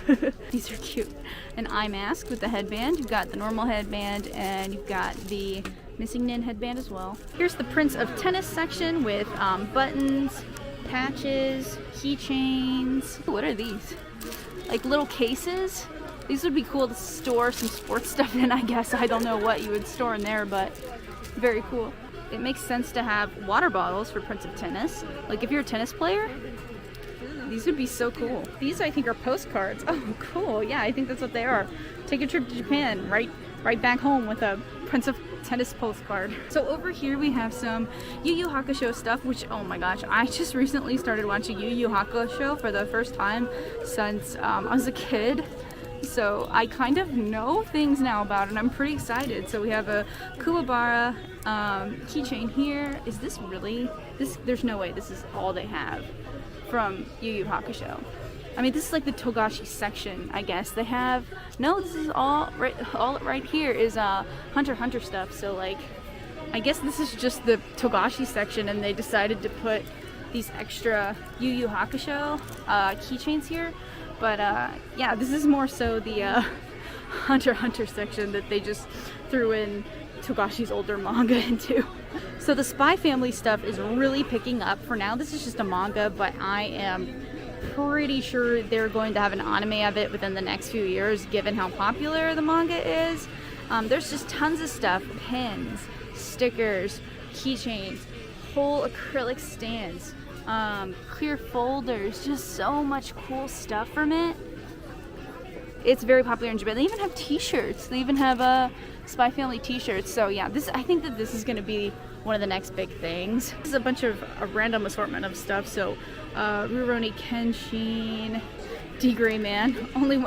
These are cute. An eye mask with the headband. You've got the normal headband and you've got the Missing Nin headband as well. Here's the Prince of Tennis section with buttons, patches, keychains. What are these? Like little cases? These would be cool to store some sports stuff in, I guess. I don't know what you would store in there, but very cool. It makes sense to have water bottles for Prince of Tennis. Like if you're a tennis player, these would be so cool. These I think are postcards. Oh, cool. Yeah, I think that's what they are. Take a trip to Japan, right back home with a Prince of Tennis postcard. So over here we have some Yu Yu Hakusho stuff, which, oh my gosh, I just recently started watching Yu Yu Hakusho for the first time since I was a kid. So I kind of know things now about it and I'm pretty excited. So we have a Kuwabara keychain here. Is this really? There's no way this is all they have from Yu Yu Hakusho. I mean, this is like the Togashi section, I guess. They have, no, this is all right here is Hunter x Hunter stuff. So like, I guess this is just the Togashi section and they decided to put these extra Yu Yu Hakusho keychains here. But yeah, this is more so the Hunter x Hunter section that they just threw in Togashi's older manga into. So the Spy Family stuff is really picking up. For now, this is just a manga, but I am pretty sure they're going to have an anime of it within the next few years, given how popular the manga is. There's just tons of stuff, pins, stickers, keychains, whole acrylic stands, clear folders, just so much cool stuff from it. It's very popular in Japan. They even have t-shirts. They even have Spy Family t-shirts. So yeah, I think that this is going to be one of the next big things. This is a bunch of a random assortment of stuff. So Rurouni Kenshin, D-Gray Man.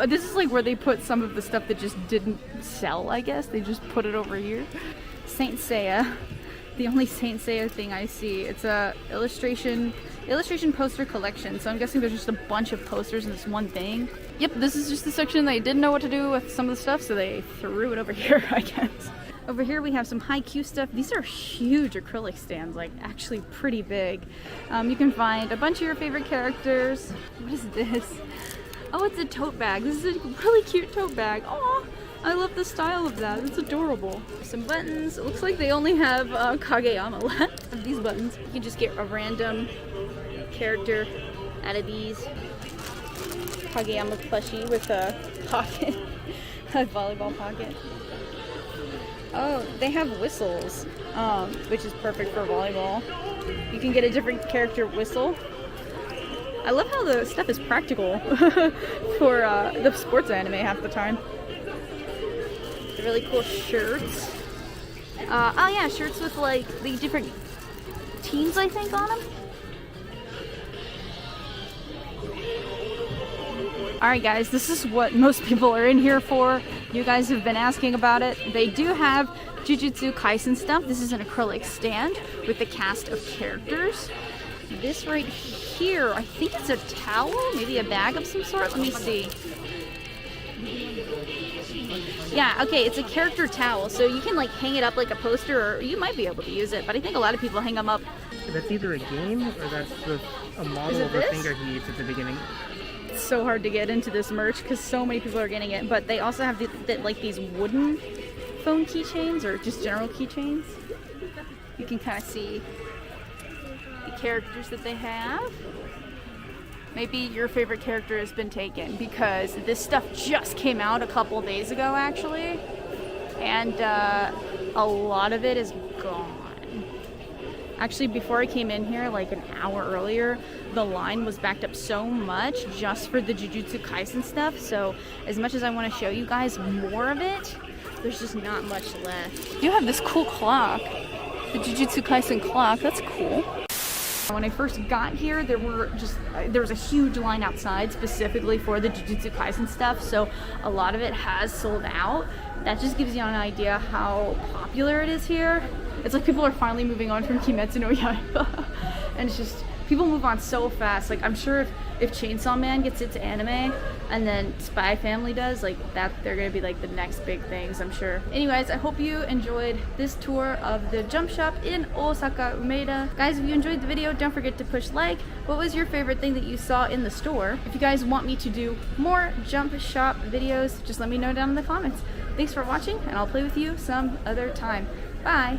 This is like where they put some of the stuff that just didn't sell, I guess. They just put it over here. Saint Seiya. The only Saint Seiya thing I see. It's a illustration poster collection. So I'm guessing there's just a bunch of posters in this one thing. Yep, this is just the section they didn't know what to do with some of the stuff, so they threw it over here, I guess. Over here we have some Haikyuu stuff. These are huge acrylic stands, like actually pretty big. You can find a bunch of your favorite characters. What is this? Oh, it's a tote bag. This is a really cute tote bag. Aw, I love the style of that. It's adorable. Some buttons. It looks like they only have Kageyama left of these buttons. You can just get a random character out of these. Kageyama plushie with a pocket, a volleyball pocket. Oh, they have whistles, which is perfect for volleyball. You can get a different character whistle. I love how the stuff is practical for the sports anime half the time. The really cool shirts. Oh yeah, shirts with like the different teams, I think, on them. Alright guys, this is what most people are in here for. You guys have been asking about it. They do have Jujutsu Kaisen stuff. This is an acrylic stand with the cast of characters. This right here, I think it's a towel, maybe a bag of some sort. Let me see. Yeah, okay, it's a character towel, so you can like hang it up like a poster, or you might be able to use it, but I think a lot of people hang them up. That's either a game or that's a model of a finger he eats at the beginning. It's so hard to get into this merch because so many people are getting it, but they also have like these wooden phone keychains or just general keychains. You can kind of see the characters that they have. Maybe your favorite character has been taken because this stuff just came out a couple days ago actually, and a lot of it is gone. Actually, before I came in here, like an hour earlier, the line was backed up so much just for the Jujutsu Kaisen stuff. So as much as I want to show you guys more of it, there's just not much left. You have this cool clock, the Jujutsu Kaisen clock. That's cool. When I first got here, there was a huge line outside specifically for the Jujutsu Kaisen stuff, so a lot of it has sold out. That just gives you an idea how popular it is here. It's like people are finally moving on from Kimetsu no Yaiba, and it's just, people move on so fast. Like, I'm sure if Chainsaw Man gets its anime and then Spy Family does, like that, they're gonna be like the next big things, I'm sure. Anyways, I hope you enjoyed this tour of the Jump Shop in Osaka Umeda. Guys, if you enjoyed the video, don't forget to push like. What was your favorite thing that you saw in the store? If you guys want me to do more Jump Shop videos, just let me know down in the comments. Thanks for watching, and I'll play with you some other time. Bye!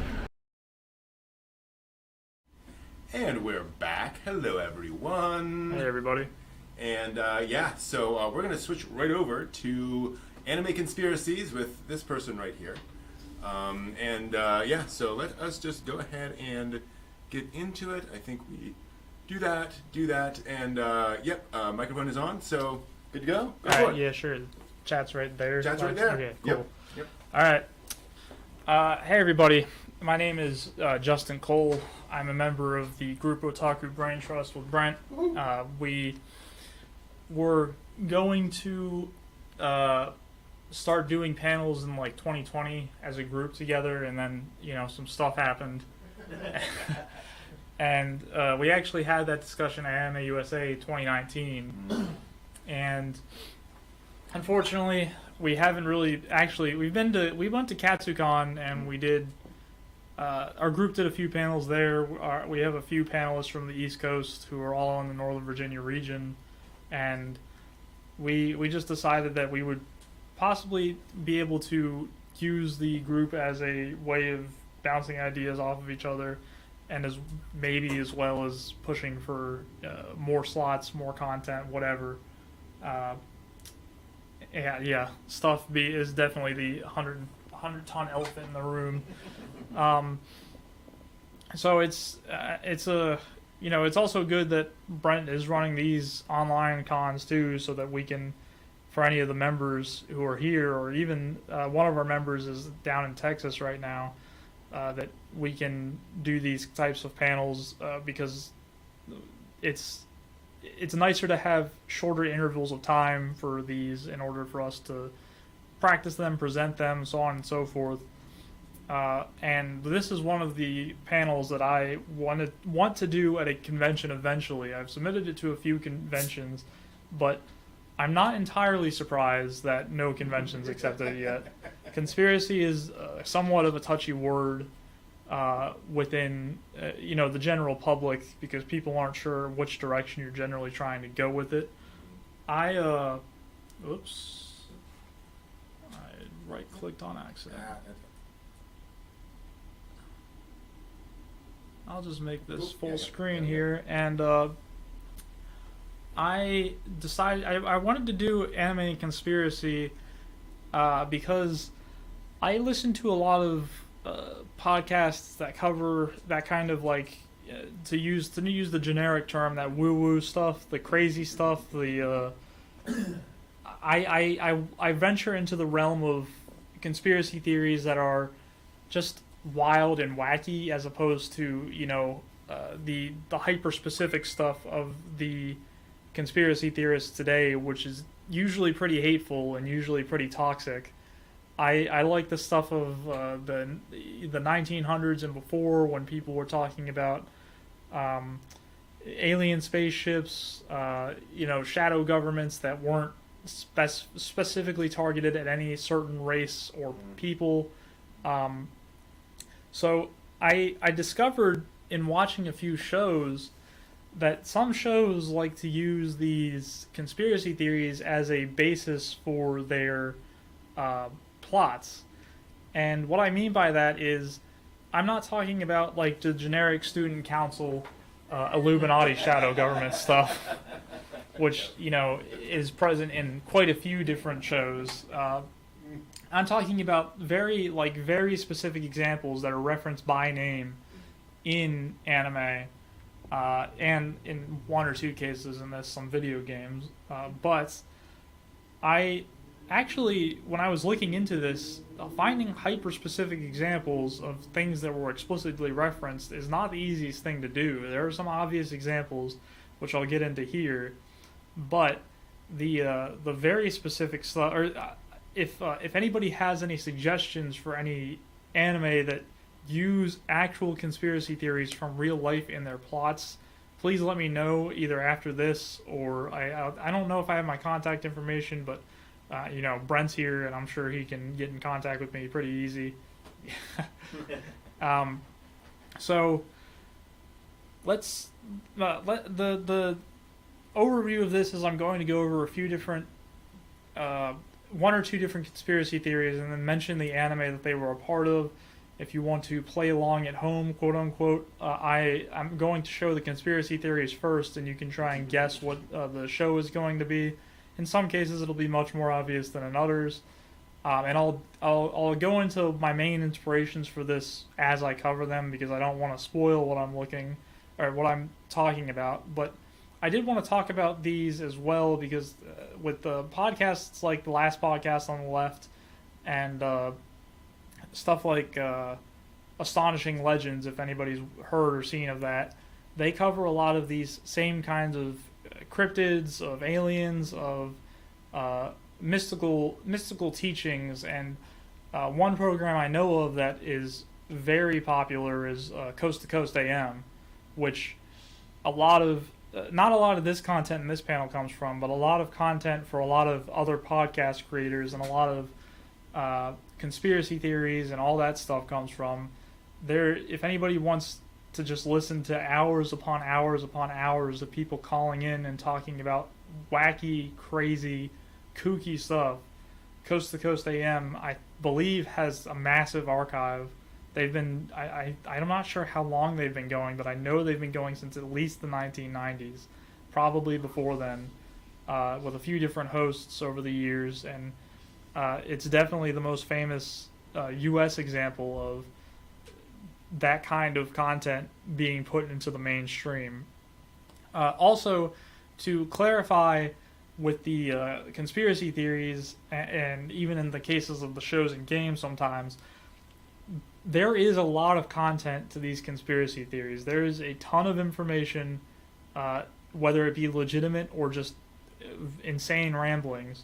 And we're back. Hello, everyone. Hey, everybody. And yeah, so we're going to switch right over to Anime Conspiracies with this person right here. Yeah, so let us just go ahead and get into it. I think we do that, and yep, microphone is on, so good to go? Go for it. Yeah, sure. Chat's right there. Chat's right there. Okay, cool. Yep. All right. Hey, everybody. My name is Justin Cole. I'm a member of the group Otaku Brain Trust with Brent. We were going to start doing panels in like 2020 as a group together, and then some stuff happened, and we actually had that discussion at Anime USA 2019, and unfortunately we haven't really actually. We went to Katsucon, and we did. Our group did a few panels there. We have a few panelists from the East Coast who are all in the Northern Virginia region, and we just decided that we would possibly be able to use the group as a way of bouncing ideas off of each other, and as well as pushing for more slots, more content, whatever. Stuff B is definitely the 100-ton elephant in the room. So it's also good that Brent is running these online cons too, so that we can, for any of the members who are here, or even one of our members is down in Texas right now, that we can do these types of panels because it's nicer to have shorter intervals of time for these in order for us to practice them, present them, so on and so forth. And this is one of the panels that I want to do at a convention eventually. I've submitted it to a few conventions, but I'm not entirely surprised that no conventions accepted it yet. Conspiracy is somewhat of a touchy word within the general public, because people aren't sure which direction you're generally trying to go with it. I right-clicked on accident. I'll just make this full screen here, and I decided I wanted to do Anime Conspiracy because I listen to a lot of podcasts that cover that kind of like to use the generic term, that woo-woo stuff, the crazy stuff, the I venture into the realm of conspiracy theories that are just wild and wacky, as opposed to the hyper specific stuff of the conspiracy theorists today, which is usually pretty hateful and usually pretty toxic. I like the stuff of the 1900s and before, when people were talking about alien spaceships, shadow governments that weren't specifically targeted at any certain race or people. So I discovered in watching a few shows that some shows like to use these conspiracy theories as a basis for their plots. And what I mean by that is, I'm not talking about like the generic student council, Illuminati shadow government stuff, which is present in quite a few different shows. I'm talking about very specific examples that are referenced by name in anime, and in one or two cases in this, some video games. But I actually, when I was looking into this, finding hyper-specific examples of things that were explicitly referenced is not the easiest thing to do. There are some obvious examples, which I'll get into here, but the very specific stuff, or if anybody has any suggestions for any anime that use actual conspiracy theories from real life in their plots, please let me know either after this, or I don't know if I have my contact information, but Brent's here and I'm sure he can get in contact with me pretty easy. So let's let the overview of this is I'm going to go over a few different one or two different conspiracy theories and then mention the anime that they were a part of. If you want to play along at home, quote unquote, I'm going to show the conspiracy theories first, and you can try and guess what the show is going to be. In some cases, it'll be much more obvious than in others, and I'll go into my main inspirations for this as I cover them because I don't want to spoil what I'm talking about. But I did want to talk about these as well because with the podcasts like the last podcast on the left and stuff like Astonishing Legends, if anybody's heard or seen of that, they cover a lot of these same kinds of cryptids, of aliens, of mystical teachings, and one program I know of that is very popular is Coast to Coast AM, which not a lot of this content in this panel comes from, but a lot of content for a lot of other podcast creators and a lot of conspiracy theories and all that stuff comes from. If anybody wants to just listen to hours upon hours upon hours of people calling in and talking about wacky, crazy, kooky stuff, Coast to Coast AM, I believe, has a massive archive. They've been, I'm not sure how long they've been going, but I know they've been going since at least the 1990s, probably before then, with a few different hosts over the years, and it's definitely the most famous U.S. example of that kind of content being put into the mainstream. Also, to clarify with the conspiracy theories, and even in the cases of the shows and games sometimes, there is a lot of content to these conspiracy theories. There is a ton of information, whether it be legitimate or just insane ramblings,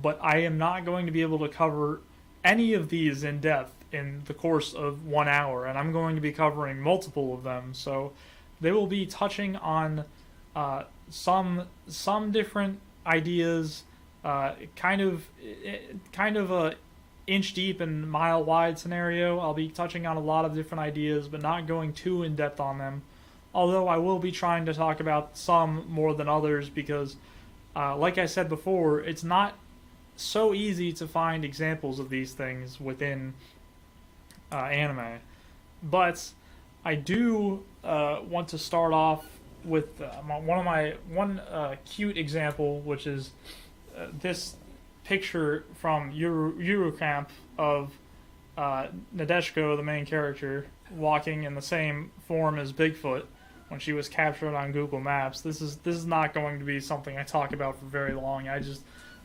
but I am not going to be able to cover any of these in depth in the course of 1 hour, and I'm going to be covering multiple of them. So they will be touching on some different ideas, kind of a inch deep and mile wide scenario. I'll be touching on a lot of different ideas, but not going too in depth on them. Although I will be trying to talk about some more than others because, like I said before, it's not so easy to find examples of these things within anime. But I do want to start off with one cute example, which is this picture from Eurocamp of Nadeshiko, the main character, walking in the same form as Bigfoot when she was captured on Google Maps. This is not going to be something I talk about for very long.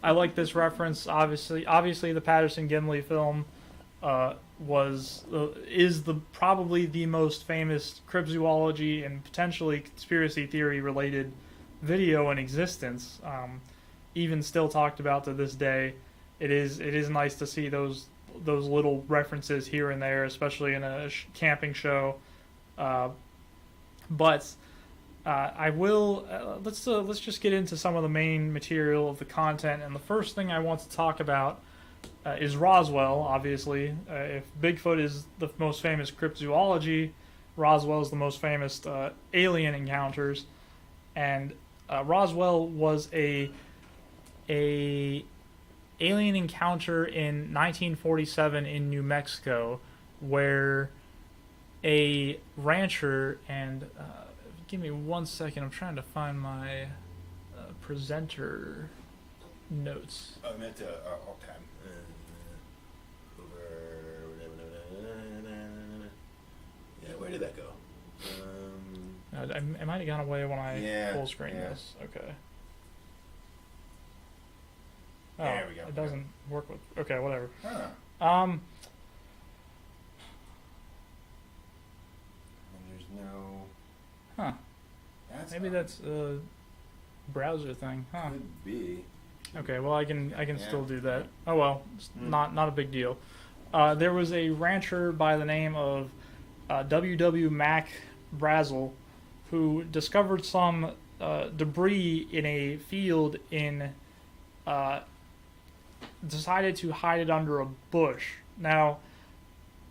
I like this reference. Obviously, the Patterson-Gimli film is probably the most famous cryptozoology and potentially conspiracy theory related video in existence. Even still talked about to this day. It is nice to see those little references here and there, especially in a camping show. But I will let's just get into some of the main material of the content. And the first thing I want to talk about is Roswell. Obviously, if Bigfoot is the most famous cryptozoology, Roswell is the most famous alien encounters. And Roswell was a alien encounter in 1947 in New Mexico, where a rancher and give me 1 second. I'm trying to find my presenter notes. Oh, I meant all time. Yeah, where did that go? it might have gone away when I Yeah, full screen yeah. this. Okay. Oh, There we go. it doesn't work with. Okay, whatever. Huh. Um, And there's no. huh? That's Maybe not- that's a browser thing, huh? could be. Okay, well I can Yeah. still do that. Oh well, it's Hmm. not a big deal. There was a rancher by the name of W.W. Mac Brazel who discovered some debris in a field in decided to hide it under a bush. Now,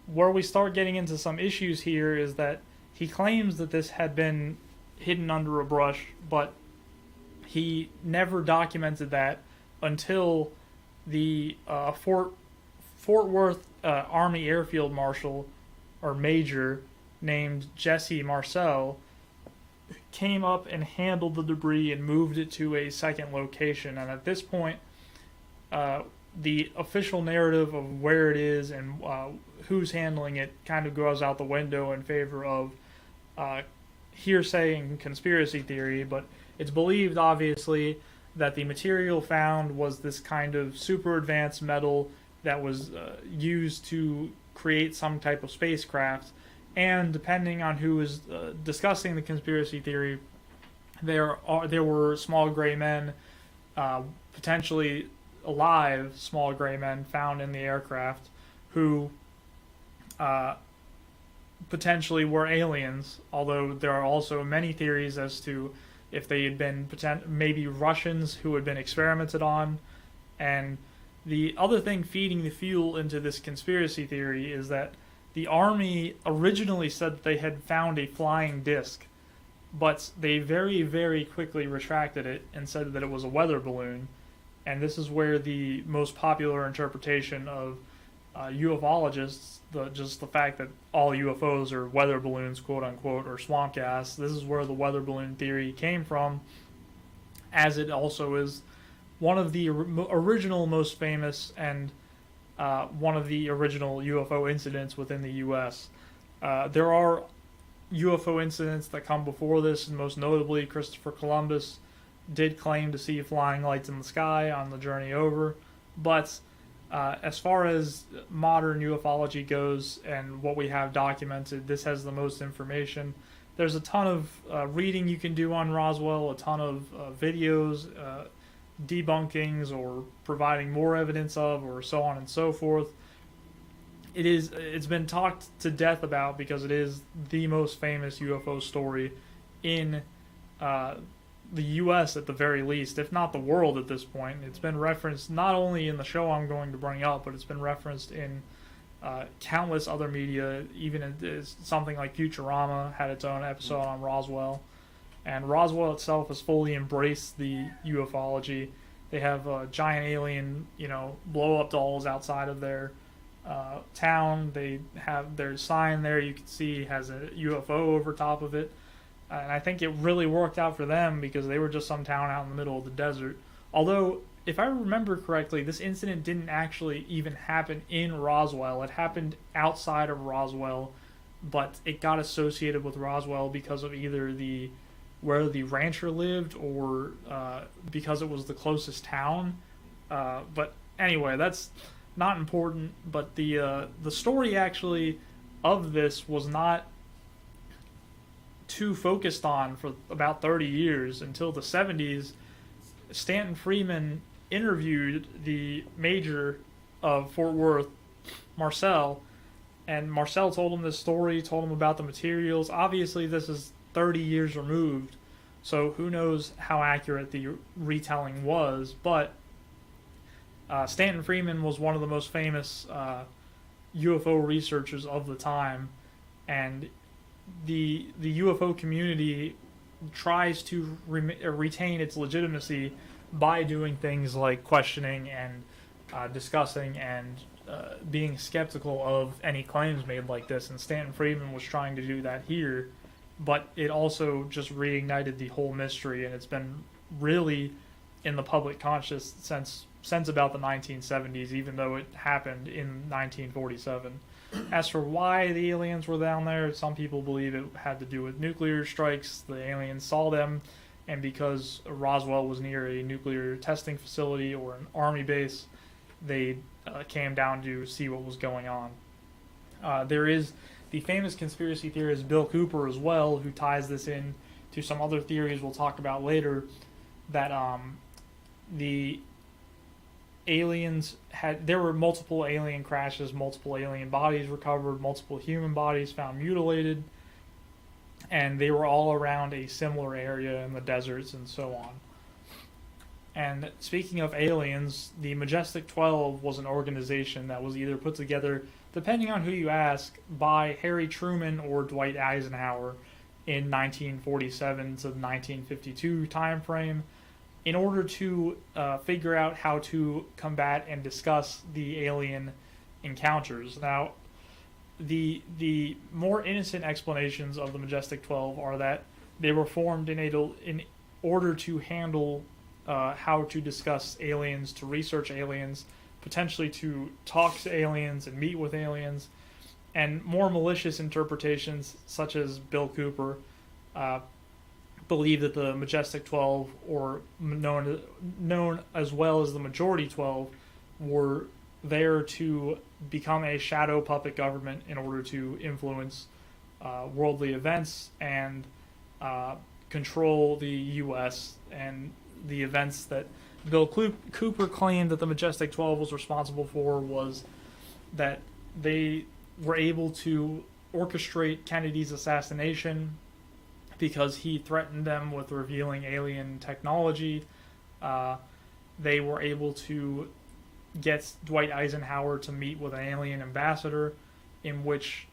where we start getting into some issues here is that he claims that this had been hidden under a brush, but he never documented that until the Fort Worth Army Airfield Marshal or Major named Jesse Marcel came up and handled the debris and moved it to a second location. And at this point, the official narrative of where it is and who's handling it kind of goes out the window in favor of hearsay and conspiracy theory. But it's believed, obviously, that the material found was this kind of super advanced metal that was used to create some type of spacecraft. And depending on who is discussing the conspiracy theory, there were small gray men, potentially alive small gray men found in the aircraft who potentially were aliens, although there are also many theories as to if they had been maybe Russians who had been experimented on. And the other thing feeding the fuel into this conspiracy theory is that the Army originally said that they had found a flying disc, but they very, very quickly retracted it and said that it was a weather balloon. And this is where the most popular interpretation of ufologists, just the fact that all UFOs are weather balloons, quote unquote, or swamp gas, this is where the weather balloon theory came from, as it also is one of the original most famous and one of the original UFO incidents within the U.S. There are UFO incidents that come before this, and most notably Christopher Columbus did claim to see flying lights in the sky on the journey over. But as far as modern ufology goes and what we have documented, this has the most information. There's a ton of reading you can do on Roswell, a ton of videos, debunkings or providing more evidence of, or so on and so forth. It's been talked to death about because it is the most famous UFO story in the U.S. at the very least, if not the world at this point. It's been referenced not only in the show I'm going to bring up, but it's been referenced in countless other media. Even something like Futurama had its own episode on Roswell. And Roswell itself has fully embraced the ufology. They have giant alien, blow-up dolls outside of their town. They have their sign there you can see has a UFO over top of it. And I think it really worked out for them because they were just some town out in the middle of the desert. Although, if I remember correctly, this incident didn't actually even happen in Roswell. It happened outside of Roswell, but it got associated with Roswell because of either where the rancher lived or because it was the closest town. But anyway, that's not important. But the story actually of this was not too focused on for about 30 years until the 70s. Stanton Freeman interviewed the major of Fort Worth, Marcel, and Marcel told him this story, told him about the materials. Obviously, this is 30 years removed, so who knows how accurate the retelling was, but Stanton Freeman was one of the most famous UFO researchers of the time, and the UFO community tries to retain its legitimacy by doing things like questioning and discussing and being skeptical of any claims made like this, and Stanton Friedman was trying to do that here, but it also just reignited the whole mystery, and it's been really in the public conscious since since about the 1970s, even though it happened in 1947. As for why the aliens were down there, some people believe it had to do with nuclear strikes. The aliens saw them, and because Roswell was near a nuclear testing facility or an army base, they came down to see what was going on. There is the famous conspiracy theorist Bill Cooper as well, who ties this in to some other theories we'll talk about later, that the aliens there were multiple alien crashes, multiple alien bodies recovered, multiple human bodies found mutilated, and they were all around a similar area in the deserts and so on. And speaking of aliens, the Majestic 12 was an organization that was either put together, depending on who you ask, by Harry Truman or Dwight Eisenhower in 1947 to the 1952 time frame, in order to figure out how to combat and discuss the alien encounters. Now, the more innocent explanations of the Majestic 12 are that they were formed in order to handle how to discuss aliens, to research aliens, potentially to talk to aliens and meet with aliens, and more malicious interpretations, such as Bill Cooper, believe that the Majestic 12, or known as well as the Majority 12, were there to become a shadow puppet government in order to influence worldly events and control the U.S. and the events that Bill Cooper claimed that the Majestic 12 was responsible for was that they were able to orchestrate Kennedy's assassination because he threatened them with revealing alien technology. They were able to get Dwight Eisenhower to meet with an alien ambassador, in which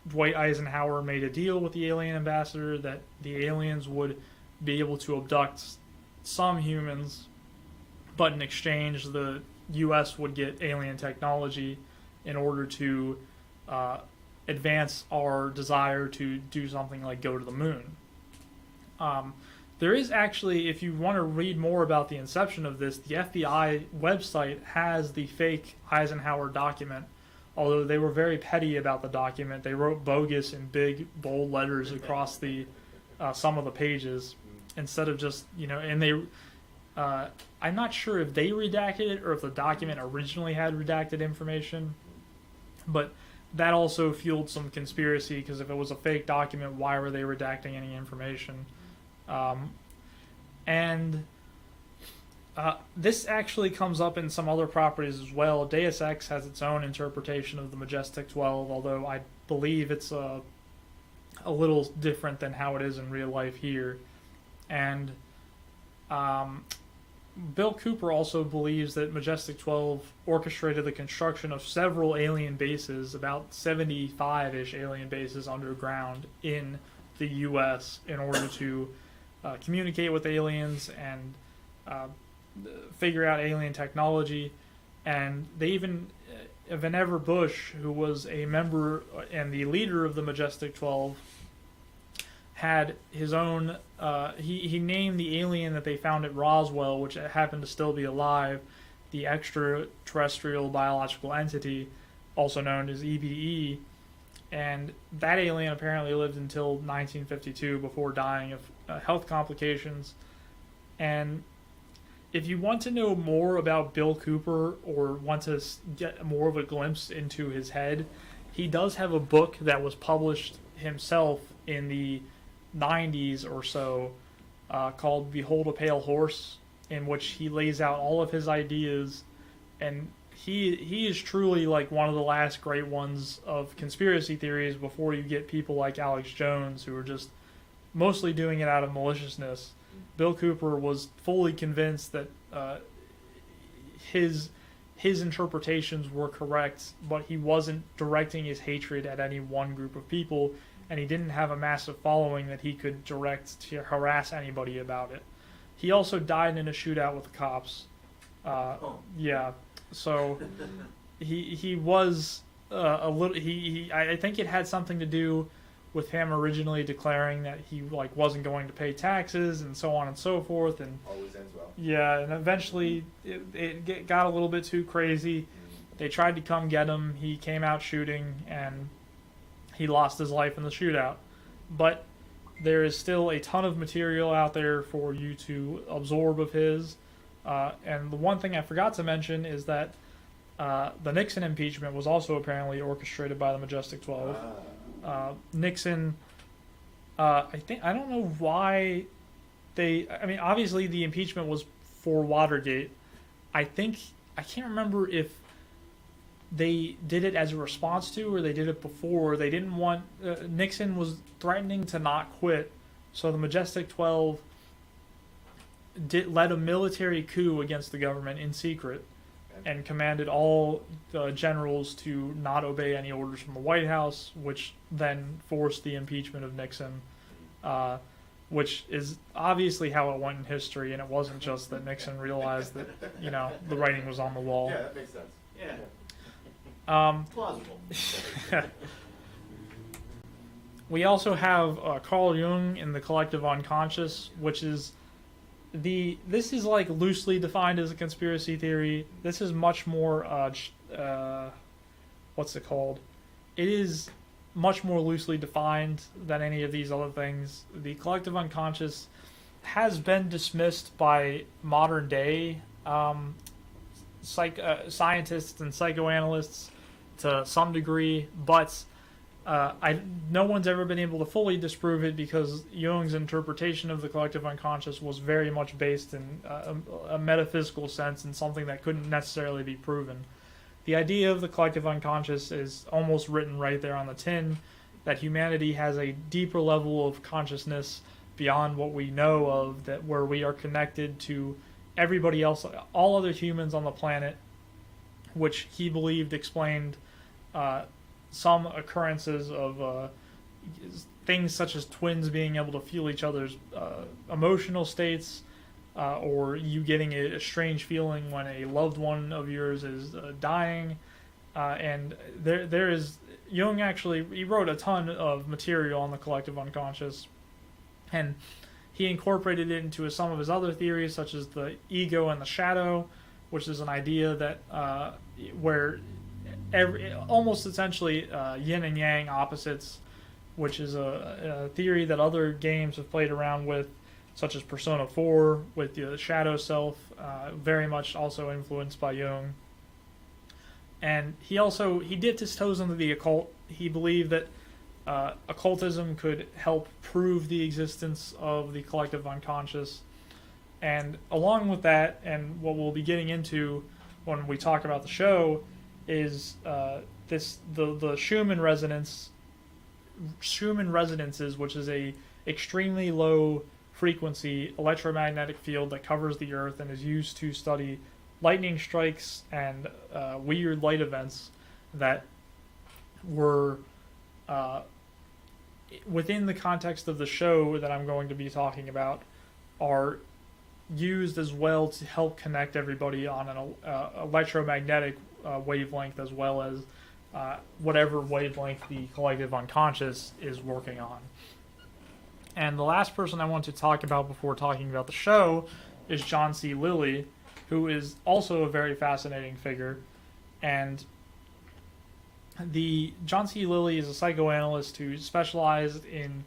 Dwight Eisenhower made a deal with the alien ambassador that the aliens would be able to abduct some humans, but in exchange the U.S. would get alien technology in order to advance our desire to do something like go to the moon. There is actually, if you want to read more about the inception of this, the FBI website has the fake Eisenhower document, although they were very petty about the document. They wrote bogus in big, bold letters across the some of the pages, instead of just, and they, I'm not sure if they redacted it or if the document originally had redacted information, but that also fueled some conspiracy, because if it was a fake document, why were they redacting any information? This actually comes up in some other properties as well. Deus Ex has its own interpretation of the Majestic 12, although I believe it's a little different than how it is in real life here. And Bill Cooper also believes that Majestic 12 orchestrated the construction of several alien bases, about 75-ish alien bases underground in the U.S. in order to communicate with aliens and figure out alien technology. And they even, Vannevar Bush, who was a member and the leader of the Majestic 12, had his own, he named the alien that they found at Roswell, which happened to still be alive, the extraterrestrial biological entity, also known as EBE. And that alien apparently lived until 1952 before dying of health complications. And if you want to know more about Bill Cooper or want to get more of a glimpse into his head, he does have a book that was published himself in the 90s or so called Behold a Pale Horse, in which he lays out all of his ideas. And he is truly like one of the last great ones of conspiracy theories before you get people like Alex Jones, who are just mostly doing it out of maliciousness. Bill Cooper was fully convinced that his interpretations were correct, but he wasn't directing his hatred at any one group of people, and he didn't have a massive following that he could direct to harass anybody about it. He also died in a shootout with the cops. Yeah, so he was a little. I think it had something to do with him originally declaring that he like wasn't going to pay taxes and so on and so forth, and Always ends well. yeah, and eventually got a little bit too crazy. They tried to come get him. He came out shooting, and he lost his life in the shootout. But there is still a ton of material out there for you to absorb of his. And the one thing I forgot to mention is that the Nixon impeachment was also apparently orchestrated by the Majestic 12. Nixon, I don't know why I mean, obviously the impeachment was for Watergate. I can't remember if they did it as a response to, or they did it before. They didn't want, Nixon was threatening to not quit, so the Majestic 12 led a military coup against the government in secret, and commanded all the generals to not obey any orders from the White House, which then forced the impeachment of Nixon, which is obviously how it went in history, and it wasn't just that Nixon realized that, the writing was on the wall. Yeah, that makes sense. Yeah. Plausible. We also have Carl Jung in The Collective Unconscious, which is this is like loosely defined as a conspiracy theory. This is much more what's it called? It is much more loosely defined than any of these other things. The collective unconscious has been dismissed by modern day scientists and psychoanalysts to some degree, but no one's ever been able to fully disprove it, because Jung's interpretation of the collective unconscious was very much based in a metaphysical sense and something that couldn't necessarily be proven. The idea of the collective unconscious is almost written right there on the tin, that humanity has a deeper level of consciousness beyond what we know of, that where we are connected to everybody else, all other humans on the planet, which he believed explained some occurrences of things such as twins being able to feel each other's emotional states, or you getting a strange feeling when a loved one of yours is dying. And there is, Jung actually, he wrote a ton of material on the collective unconscious, and he incorporated it into some of his other theories, such as the ego and the shadow, which is an idea that where almost essentially yin and yang opposites, which is a theory that other games have played around with, such as Persona 4 with the shadow self, very much also influenced by Jung. And he dipped his toes into the occult. He believed that occultism could help prove the existence of the collective unconscious. And along with that, and what we'll be getting into when we talk about the show, is the Schumann resonances, which is a extremely low frequency electromagnetic field that covers the Earth and is used to study lightning strikes and weird light events that were within the context of the show that I'm going to be talking about, are used as well to help connect everybody on an electromagnetic wavelength, as well as whatever wavelength the collective unconscious is working on. And the last person I want to talk about before talking about the show is John C. Lilly, who is also a very fascinating figure. And John C. Lilly is a psychoanalyst who specialized in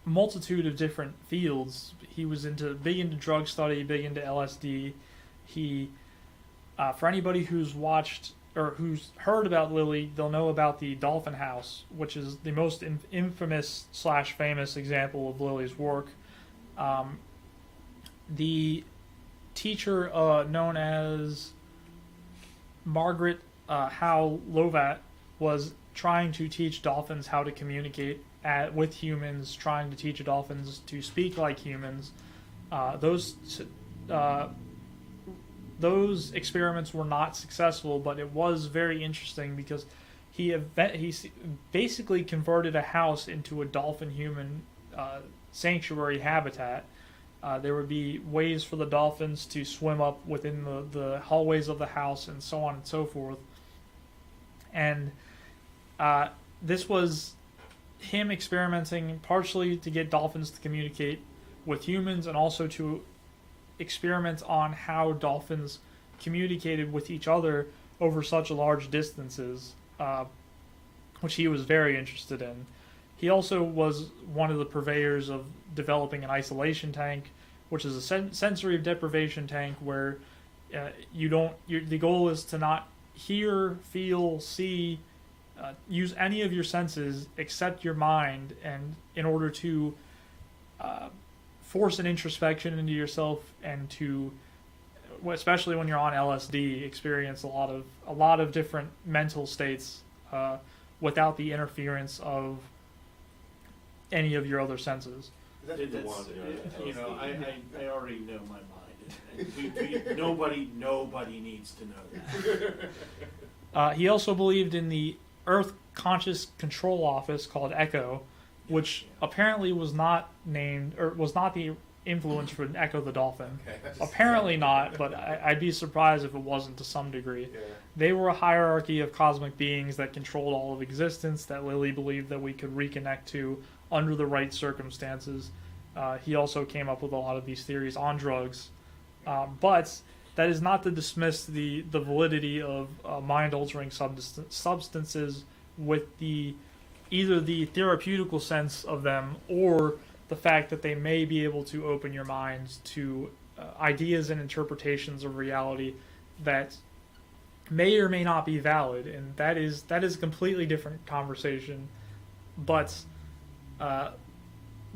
multitude of different fields. He was big into drug study, big into LSD. He, for anybody who's watched or who's heard about Lilly, they'll know about the Dolphin House, which is the most infamous / famous example of Lilly's work. The teacher known as Margaret Howe Lovat was trying to teach dolphins how to communicate with humans, trying to teach dolphins to speak like humans. Those experiments were not successful, but it was very interesting because he basically converted a house into a dolphin-human sanctuary habitat. There would be ways for the dolphins to swim up within the hallways of the house and so on and so forth. And this was him experimenting partially to get dolphins to communicate with humans and also to experiment on how dolphins communicated with each other over such large distances, which he was very interested in. He also was one of the purveyors of developing an isolation tank, which is a sensory deprivation tank where the goal is to not hear, feel, see, use any of your senses except your mind, and in order to force an introspection into yourself and to, especially when you're on LSD, experience a lot of different mental states without the interference of any of your other senses. That's, you know, I already know my mind. And nobody needs to know that. He also believed in the Earth Conscious Control Office called ECHO, which apparently was not named, or was not the influence for Echo the Dolphin. Apparently not, but I'd be surprised if it wasn't to some degree. Yeah. They were a hierarchy of cosmic beings that controlled all of existence that Lilly believed that we could reconnect to under the right circumstances. He also came up with a lot of these theories on drugs. But that is not to dismiss the validity of mind-altering substances with either the therapeutical sense of them or the fact that they may be able to open your minds to ideas and interpretations of reality that may or may not be valid, and that is a completely different conversation. But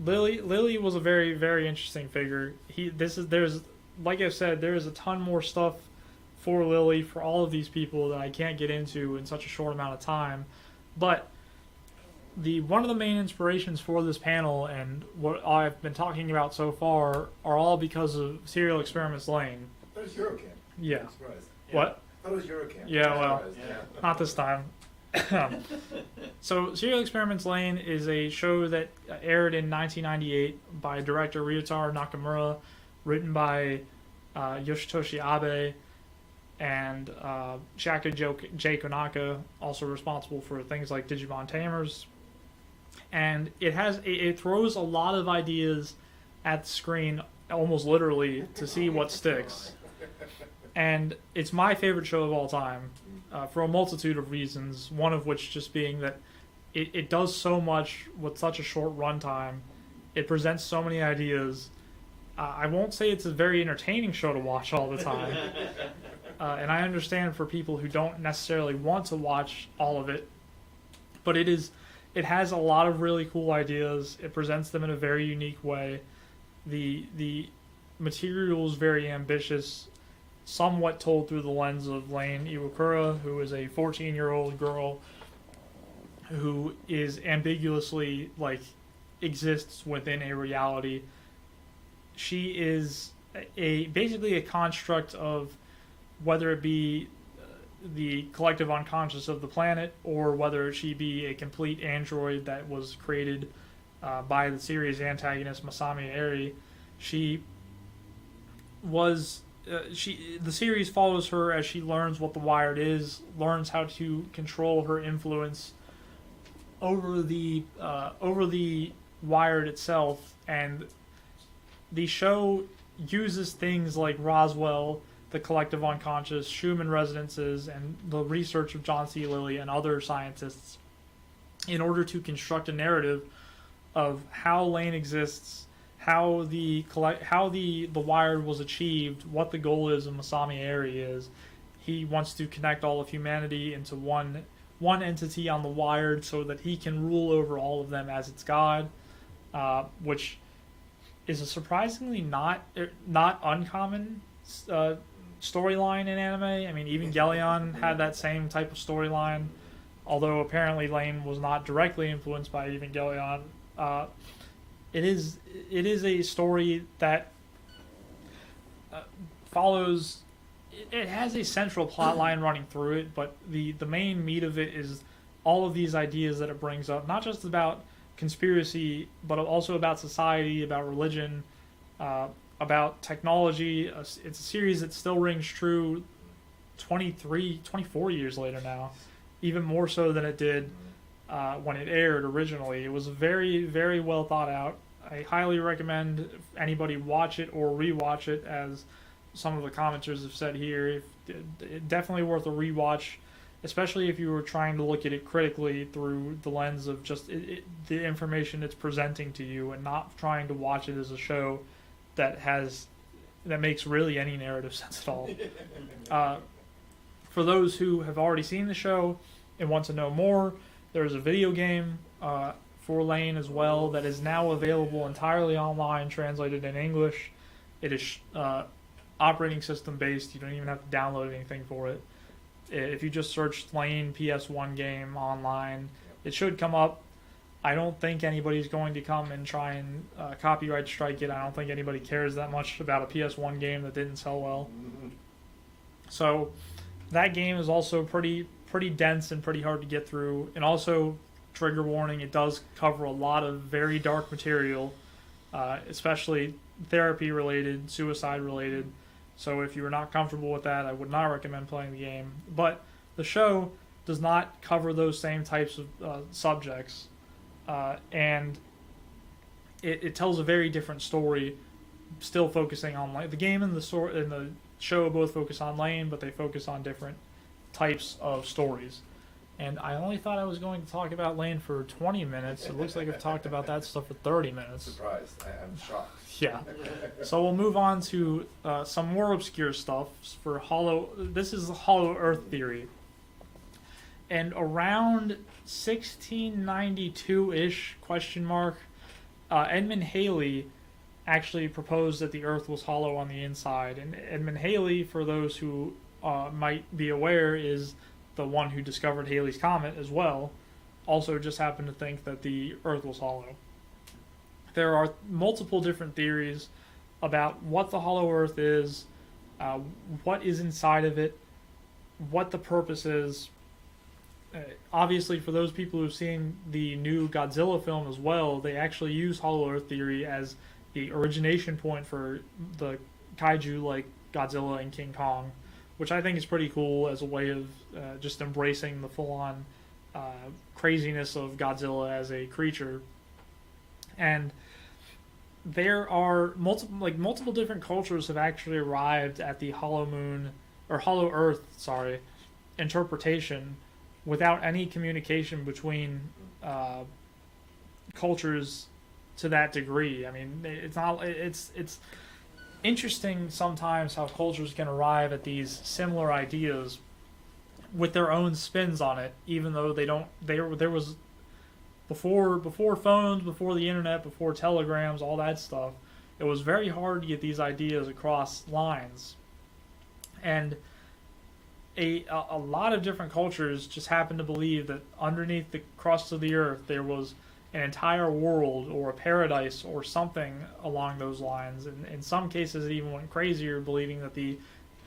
Lilly was a very, very interesting figure. There's like I said, there is a ton more stuff for Lilly, for all of these people, that I can't get into in such a short amount of time. But one of the main inspirations for this panel and what I've been talking about so far are all because of Serial Experiments Lain. That was Eurocamp. Yeah. I'm surprised. What? That was Eurocamp. Yeah, I'm well, surprised. Yeah. not this time. So, Serial Experiments Lain is a show that aired in 1998 by director Ryotaro Nakamura, written by Yoshitoshi Abe and Shaka J. Konaka, also responsible for things like Digimon Tamers. And it throws a lot of ideas at the screen, almost literally, to see what sticks. And it's my favorite show of all time, for a multitude of reasons, one of which just being that it does so much with such a short runtime. It presents so many ideas. I won't say it's a very entertaining show to watch all the time. And I understand for people who don't necessarily want to watch all of it, but it has a lot of really cool ideas. It presents them in a very unique way. The material is very ambitious, somewhat told through the lens of Lain Iwakura, who is a 14-year-old girl who is ambiguously, exists within a reality. She is basically a construct of, whether it be the collective unconscious of the planet, or whether she be a complete android that was created by the series antagonist Masami Eri. The series follows her as she learns what the Wired is, learns how to control her influence over the Wired itself, and the show uses things like Roswell, the collective unconscious, Schumann resonances, and the research of John C. Lilly and other scientists in order to construct a narrative of how Lain exists, how the Wired was achieved, what the goal is of Masami Eri is. He wants to connect all of humanity into one entity on the Wired so that he can rule over all of them as its god, which is a surprisingly not uncommon storyline in anime. I mean, Evangelion had that same type of storyline, although apparently Lain was not directly influenced by Evangelion. It is a story that follows. It has a central plot line running through it, but the main meat of it is all of these ideas that it brings up, not just about conspiracy, but also about society, about religion, about technology. It's a series that still rings true 24 years later now, even more so than it did when it aired originally. It was very, very well thought out. I highly recommend anybody watch it or rewatch it, as some of the commenters have said here. Definitely worth a rewatch, especially if you were trying to look at it critically through the lens of just the information it's presenting to you, and not trying to watch it as a show that makes really any narrative sense at all. For those who have already seen the show and want to know more, there's a video game for Lain as well that is now available entirely online, translated in English. It is operating system based. You don't even have to download anything for it. If you just search Lain PS1 game online, it should come up. I don't think anybody's going to come and try and copyright strike it. I don't think anybody cares that much about a PS1 game that didn't sell well. So that game is also pretty dense and pretty hard to get through. And also, trigger warning, it does cover a lot of very dark material, especially therapy related, suicide related. So if you are not comfortable with that, I would not recommend playing the game. But the show does not cover those same types of subjects, and it tells a very different story, still focusing on the game and the show both focus on Lain, but they focus on different types of stories. And I only thought I was going to talk about Lain for 20 minutes. It looks like I've talked about that stuff for 30 minutes. Surprised. I'm shocked. Yeah. So we'll move on to some more obscure stuff for Hollow. This is the Hollow Earth theory. And around 1692-ish, Edmund Halley actually proposed that the Earth was hollow on the inside. And Edmund Halley, for those who might be aware, is the one who discovered Halley's Comet as well. Also just happened to think that the Earth was hollow. There are multiple different theories about what the hollow Earth is, what is inside of it, what the purpose is. Obviously, for those people who've seen the new Godzilla film as well, they actually use hollow Earth theory as the origination point for the kaiju like Godzilla and King Kong, which I think is pretty cool as a way of just embracing the full-on craziness of Godzilla as a creature. And there are multiple different cultures have actually arrived at the Hollow Earth, interpretation without any communication between cultures to that degree. I mean, it's interesting sometimes how cultures can arrive at these similar ideas with their own spins on it, even though there was before phones, before the internet, before telegrams, all that stuff, it was very hard to get these ideas across lines. And a lot of different cultures just happen to believe that underneath the crust of the Earth there was an entire world or a paradise or something along those lines. And in some cases it even went crazier, believing that the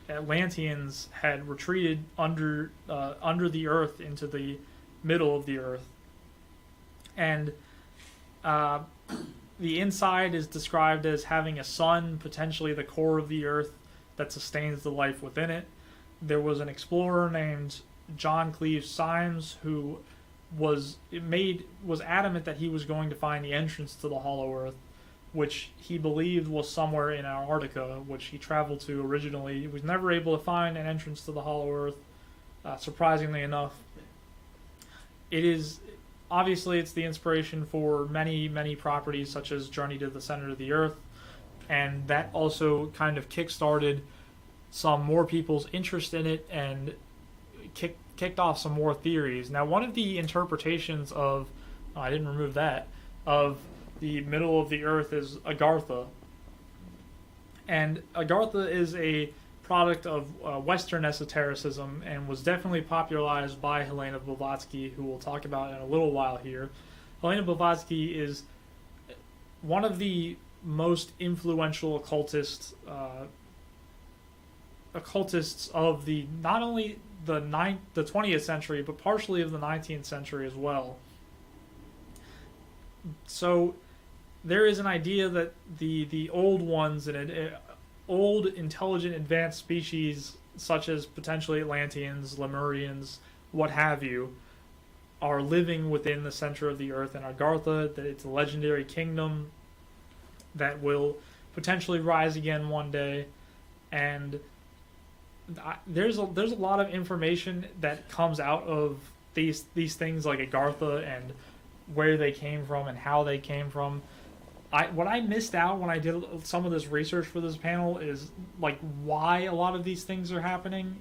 Atlanteans had retreated under the Earth into the middle of the Earth. And the inside is described as having a sun, potentially the core of the Earth, that sustains the life within it. There was an explorer named John Cleves Symes who was adamant that he was going to find the entrance to the Hollow Earth, which he believed was somewhere in Antarctica, which he traveled to originally. He was never able to find an entrance to the Hollow Earth, surprisingly enough. Obviously, it's the inspiration for many, many properties such as Journey to the Center of the Earth, and that also kind of kick-started some more people's interest in it and kicked off some more theories. Now, one of the interpretations of the middle of the Earth is Agartha. And Agartha is a product of Western esotericism and was definitely popularized by Helena Blavatsky, who we'll talk about in a little while here. Helena Blavatsky is one of the most influential occultists of not only the 20th century, but partially of the 19th century as well. So there is an idea that the old ones and old intelligent advanced species such as potentially Atlanteans, Lemurians, what have you, are living within the center of the earth in Agartha, that it's a legendary kingdom that will potentially rise again one day. And there's a lot of information that comes out of these things like Agartha and where they came from and how they came from. What I missed out when I did some of this research for this panel is like why a lot of these things are happening.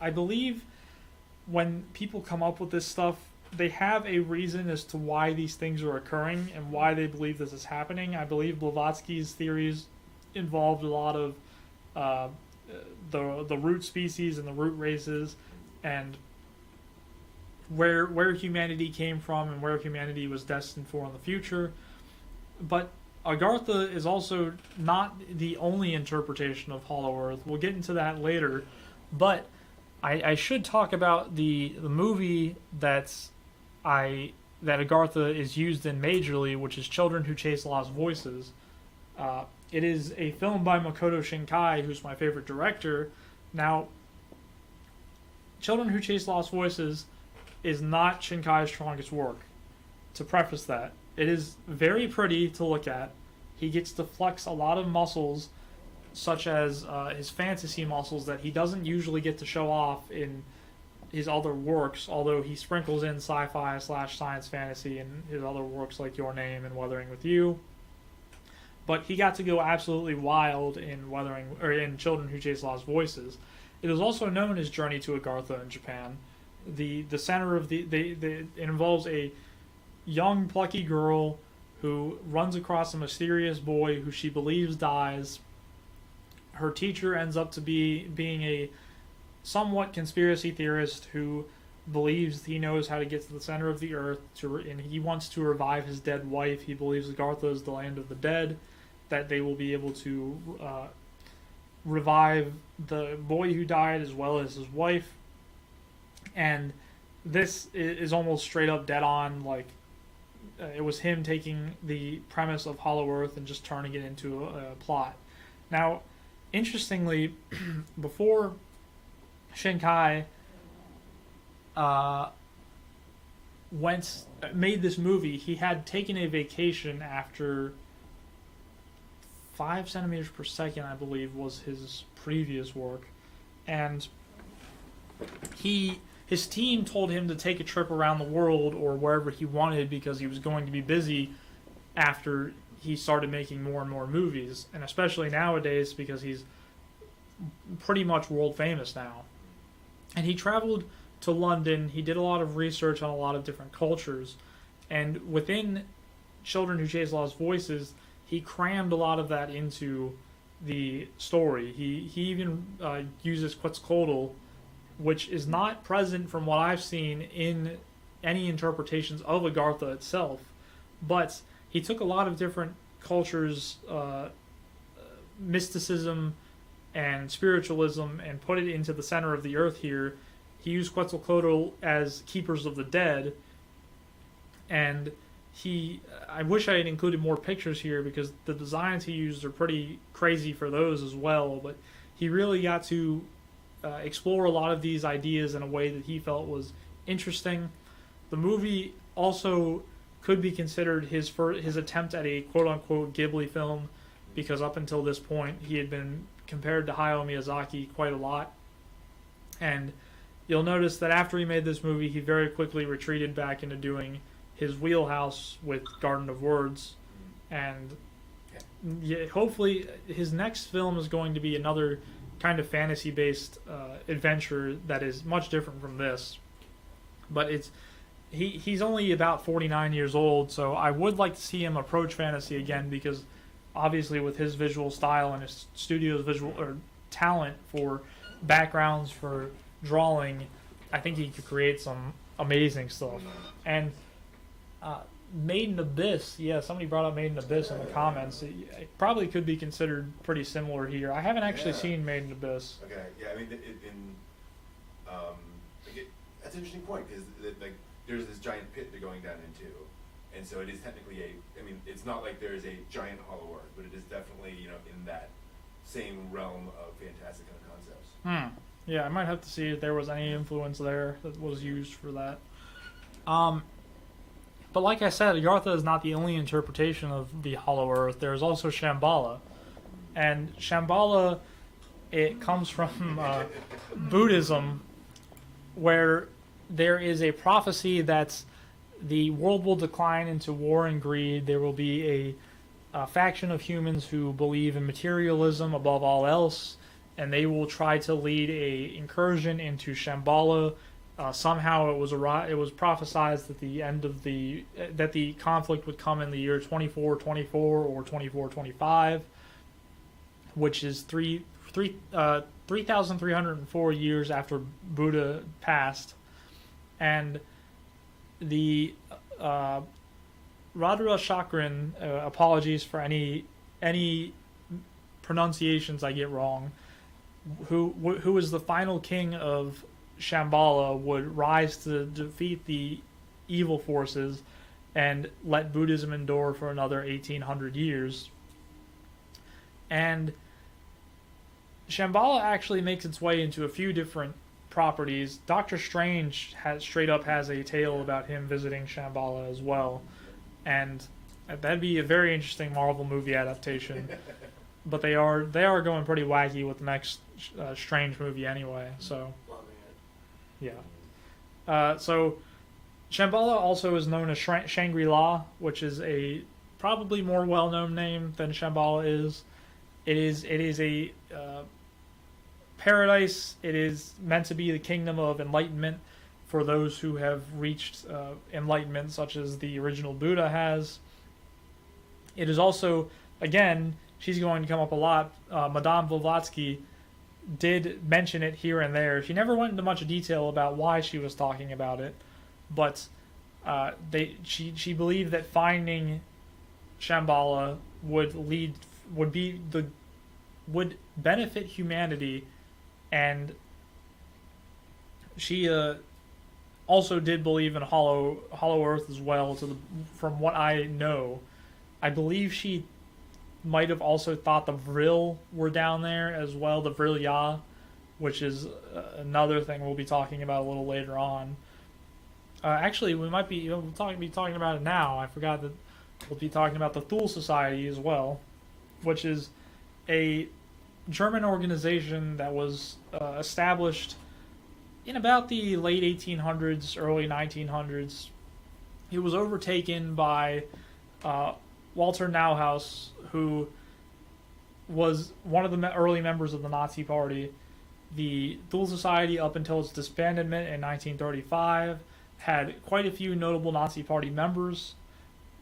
I believe when people come up with this stuff, they have a reason as to why these things are occurring and why they believe this is happening. I believe Blavatsky's theories involved a lot of the root species and the root races and where humanity came from and where humanity was destined for in the future. But Agartha is also not the only interpretation of Hollow Earth. We'll get into that later. But I should talk about the movie that Agartha is used in majorly, which is Children Who Chase Lost Voices. It is a film by Makoto Shinkai, who's my favorite director. Now, Children Who Chase Lost Voices is not Shinkai's strongest work. To preface that, it is very pretty to look at. He gets to flex a lot of muscles, such as his fantasy muscles that he doesn't usually get to show off in his other works, although he sprinkles in sci-fi / science fantasy in his other works like Your Name and Weathering with You. But he got to go absolutely wild in in Children Who Chase Lost Voices. It is also known as Journey to Agartha in Japan. The center of it involves a young plucky girl who runs across a mysterious boy who she believes dies. Her teacher ends up to being a somewhat conspiracy theorist who believes he knows how to get to the center of the earth and he wants to revive his dead wife. He believes Agartha is the land of the dead, that they will be able to revive the boy who died as well as his wife. And this is almost straight up dead on, like it was him taking the premise of Hollow Earth and just turning it into a plot. Now, interestingly, before Shinkai made this movie, he had taken a vacation after 5 centimeters per second, I believe, was his previous work, and his team told him to take a trip around the world or wherever he wanted because he was going to be busy after he started making more and more movies, and especially nowadays because he's pretty much world famous now. And he traveled to London. He did a lot of research on a lot of different cultures, and within Children Who Chase Lost Voices, he crammed a lot of that into the story. He even uses Quetzalcoatl, which is not present from what I've seen in any interpretations of Agartha itself, but he took a lot of different cultures, mysticism and spiritualism, and put it into the center of the earth here. He used Quetzalcoatl as keepers of the dead, and I wish I had included more pictures here because the designs he used are pretty crazy for those as well, but he really got to explore a lot of these ideas in a way that he felt was interesting. The movie also could be considered his attempt at a quote-unquote Ghibli film, because up until this point he had been compared to Hayao Miyazaki quite a lot. And you'll notice that after he made this movie, he very quickly retreated back into doing his wheelhouse with Garden of Words. And yeah, hopefully his next film is going to be another kind of fantasy-based adventure that is much different from this. But he's only about 49 years old, so I would like to see him approach fantasy again, because obviously with his visual style and his studio's visual talent for backgrounds, for drawing, I think he could create some amazing stuff. And Made in Abyss, yeah, somebody brought up Made in Abyss in the comments. It probably could be considered pretty similar here. I haven't actually seen Made in Abyss. Okay, yeah, I mean, that's an interesting point, because like there's this giant pit they're going down into, and so it is technically it's not like there is a giant Hollow Earth, but it is definitely in that same realm of fantastic kind of concepts. Yeah, I might have to see if there was any influence there that was used for that. But like I said, Yartha is not the only interpretation of the Hollow Earth. There's also Shambhala. And Shambhala, it comes from Buddhism, where there is a prophecy that the world will decline into war and greed. There will be a faction of humans who believe in materialism above all else, and they will try to lead a incursion into Shambhala. Somehow it was prophesied that the conflict would come in the year 2424 or 2425, which is 3,304 years after Buddha passed, and the Radha Chakran, apologies for any pronunciations I get wrong, who was the final king of Shambhala, would rise to defeat the evil forces and let Buddhism endure for another 1,800 years. And Shambhala actually makes its way into a few different properties. Doctor Strange has a tale about him visiting Shambhala as well, and that'd be a very interesting Marvel movie adaptation. But they are going pretty wacky with the next Strange movie anyway. So yeah. So Shambhala also is known as Shangri-La, which is a probably more well-known name than Shambhala is. It is a paradise. It is meant to be the kingdom of enlightenment for those who have reached enlightenment, such as the original Buddha has. It is also, again, she's going to come up a lot. Madame Blavatsky did mention it here and there. She never went into much detail about why she was talking about it, but she believed that finding Shambhala would benefit humanity, and she also did believe in Hollow Earth as well. From what I know, I believe she might have also thought the Vril were down there as well, the Vril-Ya, which is another thing we'll be talking about a little later on. Actually, we might be talking about it now. I forgot that we'll be talking about the Thule Society as well, which is a German organization that was established in about the late 1800s, early 1900s. It was overtaken by Walter Neuhaus, who was one of the early members of the Nazi Party. The Thule Society, up until its disbandment in 1935, had quite a few notable Nazi Party members.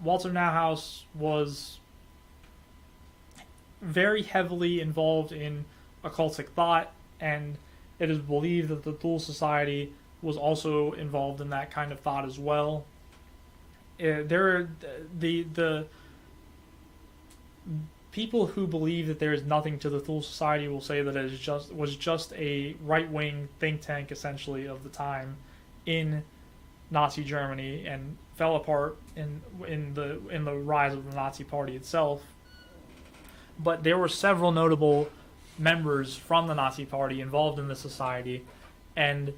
Walter Neuhaus was very heavily involved in occultic thought, and it is believed that the Thule Society was also involved in that kind of thought as well. The people who believe that there is nothing to the Thule Society will say that it was just a right-wing think tank, essentially, of the time in Nazi Germany, and fell apart in the rise of the Nazi Party itself. But there were several notable members from the Nazi Party involved in the society, and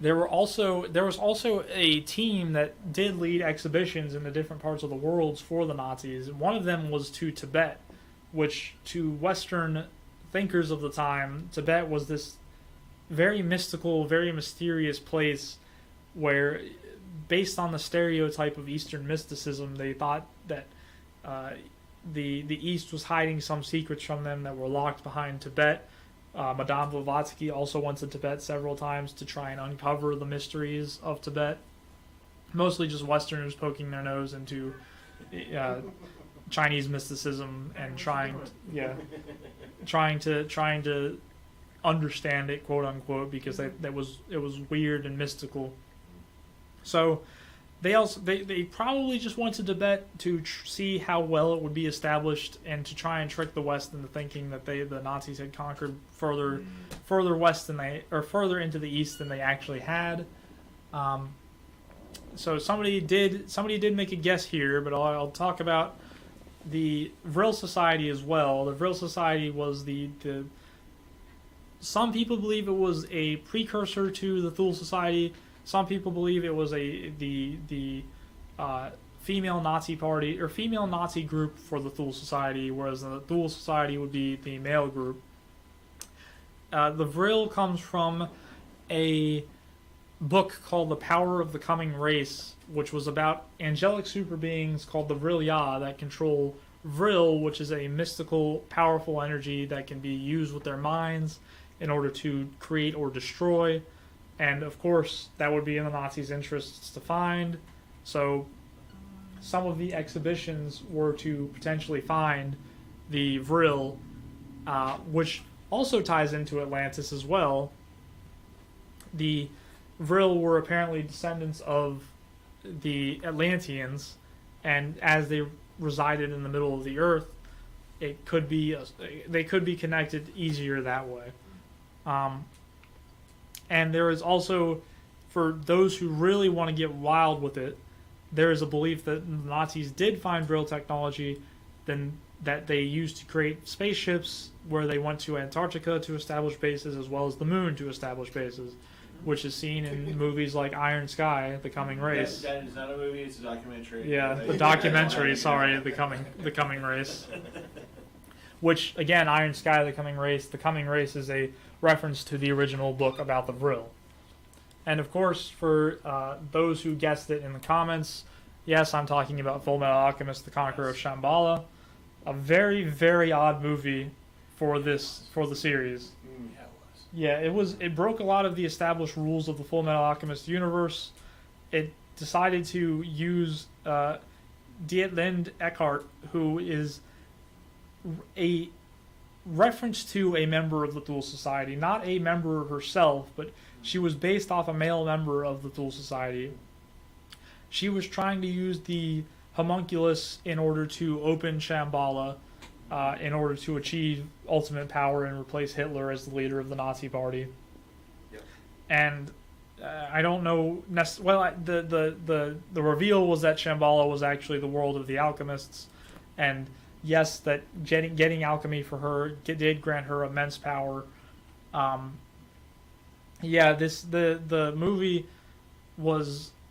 there was also a team that did lead exhibitions in the different parts of the world for the Nazis. One of them was to Tibet, which to Western thinkers of the time, Tibet was this very mystical, very mysterious place where, based on the stereotype of Eastern mysticism, they thought that the East was hiding some secrets from them that were locked behind Tibet. Madame Blavatsky also went to Tibet several times to try and uncover the mysteries of Tibet. Mostly just Westerners poking their nose into Chinese mysticism and trying to understand it, quote unquote, because it was weird and mystical. So they probably just went to Tibet to see how well it would be established, and to try and trick the West into thinking that the Nazis had conquered further west further into the East than they actually had. So somebody did make a guess here, but I'll talk about the Vril Society as well. The Vril Society was some people believe it was a precursor to the Thule Society. Some people believe it was the female Nazi party or female Nazi group for the Thule Society, whereas the Thule Society would be the male group. The Vril comes from a book called The Power of the Coming Race, which was about angelic super beings called the Vrilya that control Vril, which is a mystical, powerful energy that can be used with their minds in order to create or destroy. And of course, that would be in the Nazis' interests to find. So some of the exhibitions were to potentially find the Vril, which also ties into Atlantis as well. The Vril were apparently descendants of the Atlanteans, and as they resided in the middle of the earth, they could be connected easier that way. And there is also, for those who really want to get wild with it, there is a belief that the Nazis did find Vril technology, then that they used to create spaceships where they went to Antarctica to establish bases as well as the moon to establish bases, which is seen in movies like Iron Sky, The Coming Race. That is not a movie; it's a documentary. Yeah, the documentary. Sorry, The Coming Race. Which again, Iron Sky, The Coming Race. The Coming Race is a reference to the original book about the Vril. And of course, for those who guessed it in the comments, yes, I'm talking about Fullmetal Alchemist: The Conqueror of Shambhala, a very, very odd movie for the series. Yeah, it was. Yeah, it broke a lot of the established rules of the Fullmetal Alchemist universe. It decided to use Dietlind Eckhart, who is a reference to a member of the Thule Society, not a member herself, but she was based off a male member of the Thule Society. She was trying to use the homunculus in order to open Shambhala, in order to achieve ultimate power and replace Hitler as the leader of the Nazi Party. Yep. And I don't know. The reveal was that Shambhala was actually the world of the alchemists, and yes, that getting alchemy for her did grant her immense power. The movie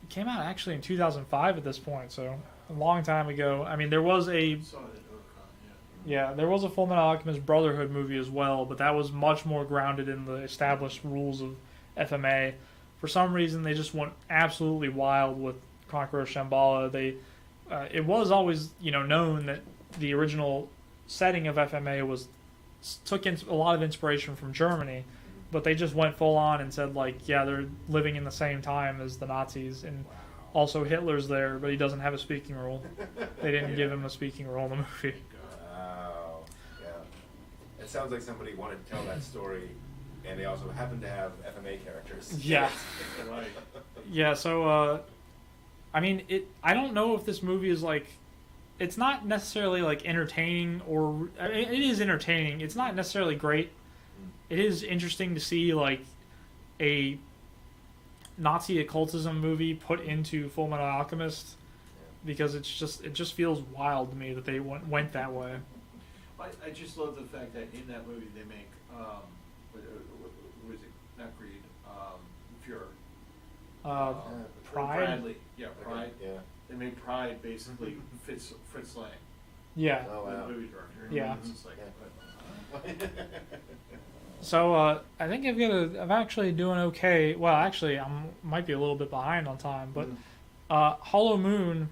came out actually in 2005 at this point, so a long time ago. I mean, there was a there was a Fullmetal Alchemist Brotherhood movie as well, but that was much more grounded in the established rules of FMA. For some reason, they just went absolutely wild with Conqueror of Shambhala. It was always known that the original setting of FMA took a lot of inspiration from Germany, but they just went full on and said they're living in the same time as the Nazis, and also Hitler's there, but he doesn't have a speaking role. They didn't give him a speaking role in the movie. Wow. Yeah. It sounds like somebody wanted to tell that story, and they also happen to have FMA characters. Yeah. Right. Yeah, so, I don't know if this movie is it's not necessarily entertaining, or it is entertaining. It's not necessarily great. It is interesting to see a Nazi occultism movie put into Fullmetal Alchemist, because it just feels wild to me that they went that way. I just love the fact that in that movie they make what was it, not Greed, Fuhrer. Pride. Bradley. Yeah, Pride. Yeah. They made Pride basically Fritz Lang, Yeah. Oh, wow. the movie director. Yeah. It's just So I think I'm actually doing okay. Well, actually, I might be a little bit behind on time, but Hollow Moon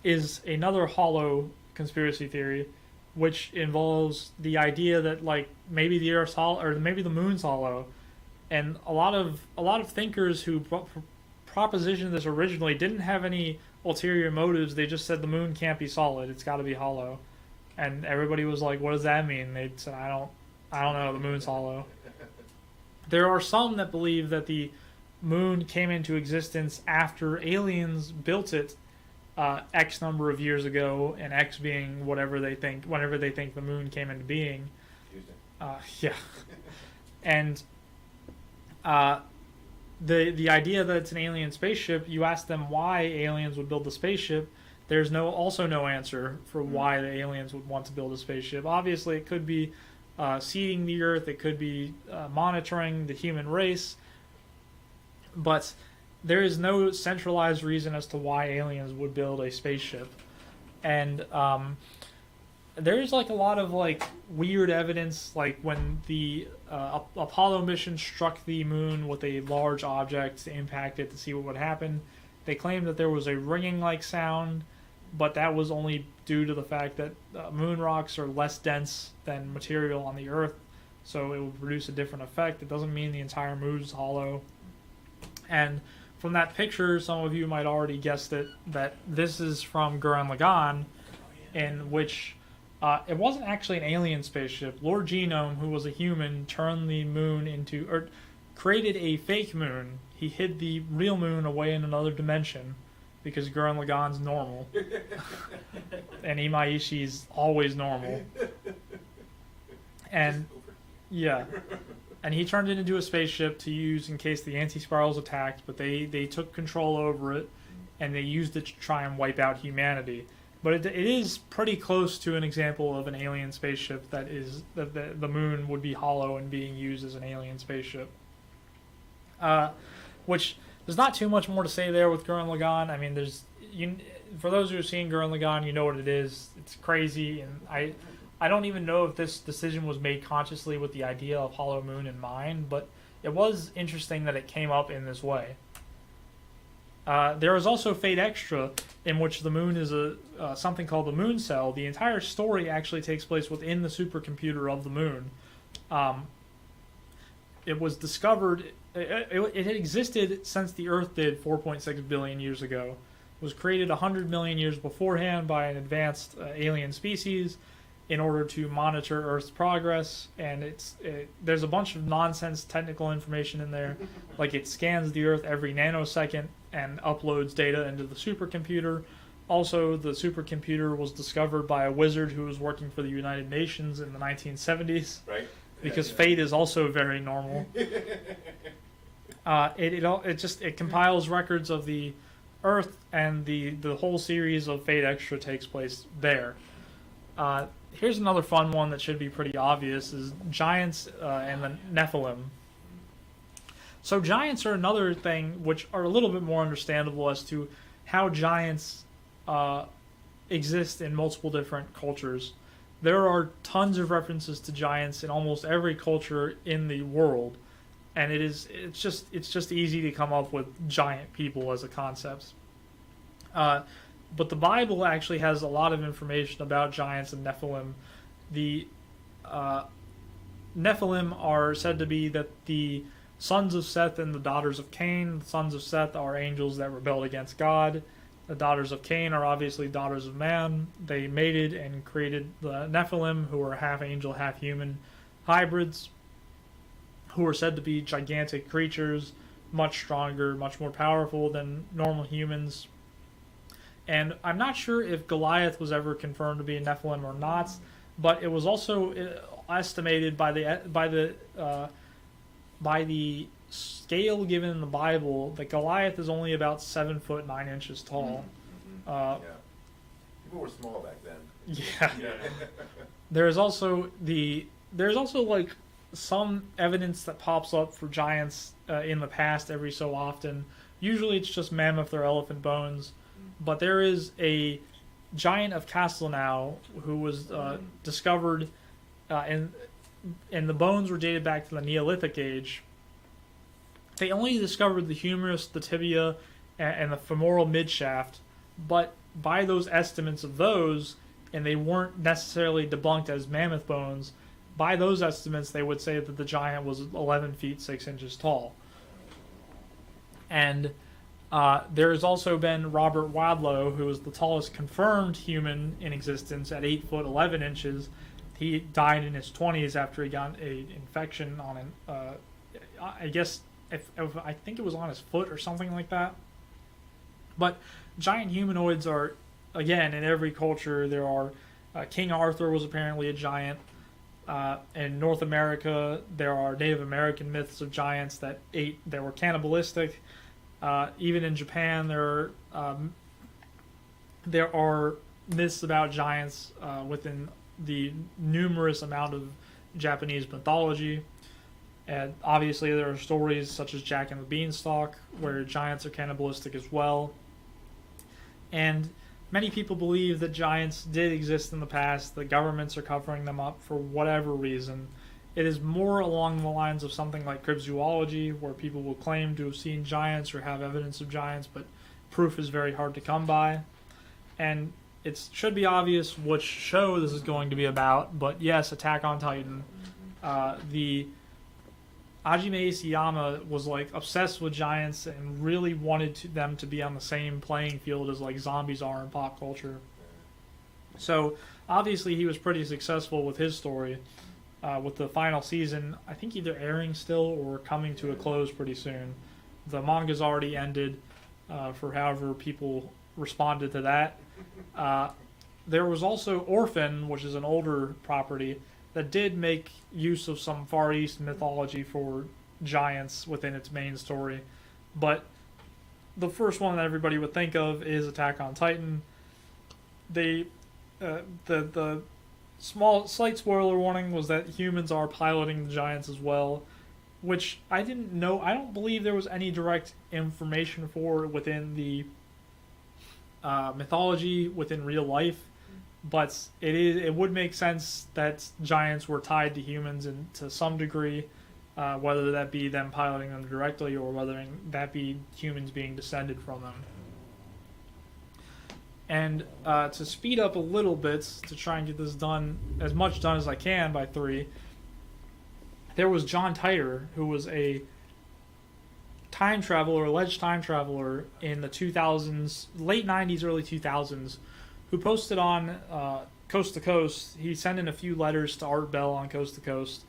is another hollow conspiracy theory, which involves the idea that maybe the Earth's hollow, or maybe the Moon's hollow, and a lot of thinkers who propositioned this originally didn't have any ulterior motives. They just said the Moon can't be solid; it's got to be hollow, and everybody was like, "What does that mean?" They said, "I don't know. The Moon's hollow." There are some that believe that the Moon came into existence after aliens built it X number of years ago, and X being whenever they think the Moon came into being. Yeah, and the idea that it's an alien spaceship, you ask them why aliens would build the spaceship. There's also no answer for why the aliens would want to build a spaceship. Obviously, it could be seeding the Earth. It could be monitoring the human race. But there is no centralized reason as to why aliens would build a spaceship, and there's like a lot of like weird evidence, like when the Apollo mission struck the moon with a large object to impact it to see what would happen. They claimed that there was a ringing like sound, but that was only due to the fact that moon rocks are less dense than material on the Earth, so it would produce a different effect. It doesn't mean the entire moon is hollow. And from that picture, some of you might already guessed it, that this is from Gurren Lagann, in which it wasn't actually an alien spaceship. Lord Genome, who was a human, turned the moon into, or created a fake moon. He hid the real moon away in another dimension, because Gurren Lagann's normal. And Imaishi's always normal. And, yeah. And he turned it into a spaceship to use in case the anti-spirals attacked, but they took control over it, and they used it to try and wipe out humanity. But it is pretty close to an example of an alien spaceship that is that the moon would be hollow and being used as an alien spaceship. Which there's not too much more to say there with Gurren Lagann. I mean, for those who have seen Gurren Lagann, you know what it is. It's crazy, and I don't even know if this decision was made consciously with the idea of Hollow Moon in mind, but it was interesting that it came up in this way. There is also Fate Extra, in which the moon is something called the Moon Cell. The entire story actually takes place within the supercomputer of the moon. It was discovered. It had existed since the Earth did 4.6 billion years ago. It was created 100 million years beforehand by an advanced alien species in order to monitor Earth's progress, and there's a bunch of nonsense technical information in there, like it scans the Earth every nanosecond and uploads data into the supercomputer. Also, the supercomputer was discovered by a wizard who was working for the United Nations in the 1970s. Right. Because Fate is also very normal. It compiles records of the Earth, and the whole series of Fate Extra takes place there. Here's another fun one that should be pretty obvious: is giants and the Nephilim. So giants are another thing which are a little bit more understandable as to how giants exist in multiple different cultures. There are tons of references to giants in almost every culture in the world, and it's just easy to come up with giant people as a concept. But the Bible actually has a lot of information about giants and Nephilim. The Nephilim are said to be that the sons of Seth and the daughters of Cain. The sons of Seth are angels that rebelled against God. The daughters of Cain are obviously daughters of man. They mated and created the Nephilim, who are half angel, half human hybrids, who are said to be gigantic creatures, much stronger, much more powerful than normal humans. And I'm not sure if Goliath was ever confirmed to be a Nephilim or not, but it was also estimated by the scale given in the Bible that Goliath is only about 7 foot 9 inches tall. Yeah. People were small back then. Yeah. There's also like some evidence that pops up for giants in the past every so often. Usually it's just mammoth or elephant bones, but there is a giant of Castelnau who was discovered, and the bones were dated back to the Neolithic age. They only discovered the humerus, the tibia, and the femoral midshaft, but by those estimates of those, and they weren't necessarily debunked as mammoth bones, by those estimates they would say that the giant was 11 feet 6 inches tall. And there has also been Robert Wadlow, who is the tallest confirmed human in existence at 8 foot 11 inches. He died in his 20s after he got an infection on I think it was on his foot or something like that. But giant humanoids are, again, in every culture. There are King Arthur was apparently a giant. In North America, there are Native American myths of giants that were cannibalistic. Even in Japan, there are myths about giants within the numerous amount of Japanese mythology. And obviously there are stories such as Jack and the Beanstalk, where giants are cannibalistic as well. And many people believe that giants did exist in the past, that governments are covering them up for whatever reason. It is more along the lines of something like cryptozoology, where people will claim to have seen giants or have evidence of giants, but proof is very hard to come by. And it should be obvious which show this is going to be about, but yes, Attack on Titan. The Hajime Isayama was like obsessed with giants and really wanted them to be on the same playing field as like zombies are in pop culture. So obviously he was pretty successful with his story. With the final season, I think either airing still or coming to a close pretty soon. The manga's already ended for however people responded to that. There was also Orphan, which is an older property, that did make use of some Far East mythology for giants within its main story. But the first one that everybody would think of is Attack on Titan. The slight spoiler warning was that humans are piloting the giants as well, which I didn't know. I don't believe there was any direct information for within the mythology within real life, but it would make sense that giants were tied to humans and to some degree, whether that be them piloting them directly or whether that be humans being descended from them. And to speed up a little bit, to try and get this done, as much done as I can by 3, there was John Titor, who was a time traveler, alleged time traveler in the 2000s, late 90s, early 2000s, who posted on Coast to Coast. He sent in a few letters to Art Bell on Coast to Coast,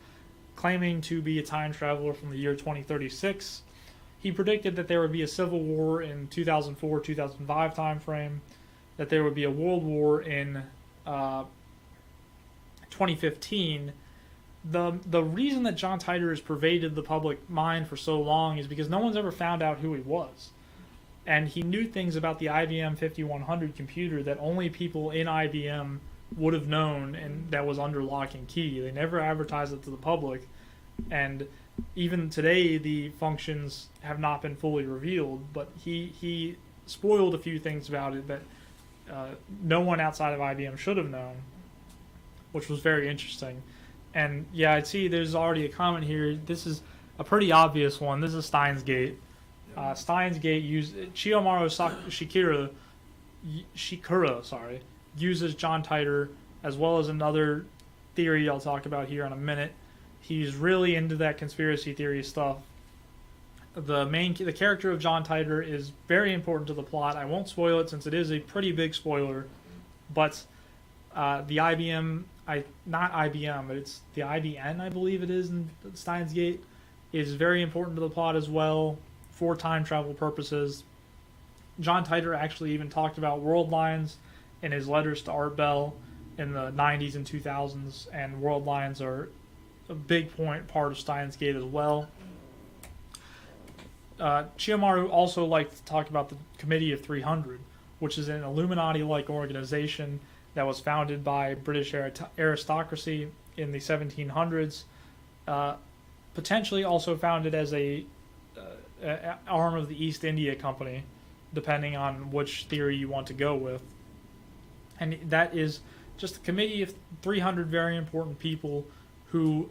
claiming to be a time traveler from the year 2036. He predicted that there would be a civil war in 2004-2005 timeframe, that there would be a world war in 2015. The reason that John Titor has pervaded the public mind for so long is because no one's ever found out who he was. And he knew things about the IBM 5100 computer that only people in IBM would have known, and that was under lock and key. They never advertised it to the public. And even today, the functions have not been fully revealed, but he spoiled a few things about it that no one outside of IBM should have known, which was very interesting. And yeah, I see there's already a comment here. This is a pretty obvious one. This is Steins Gate. Steins Gate used Chiyomaru Shikura, uses John Titor, as well as another theory I'll talk about here in a minute. He's really into that conspiracy theory stuff. The character of John Titor is very important to the plot. I won't spoil it since it is a pretty big spoiler, but the IBM, not IBM, but it's the IBN, I believe it is in Steins Gate, is very important to the plot as well for time travel purposes. John Titor actually even talked about world lines in his letters to Art Bell in the 90s and 2000s, and world lines are a big part of Steins Gate as well. Chiyomaru also liked to talk about the Committee of 300, which is an Illuminati-like organization that was founded by British aristocracy in the 1700s, potentially also founded as a arm of the East India Company, depending on which theory you want to go with. And that is just a committee of 300 very important people who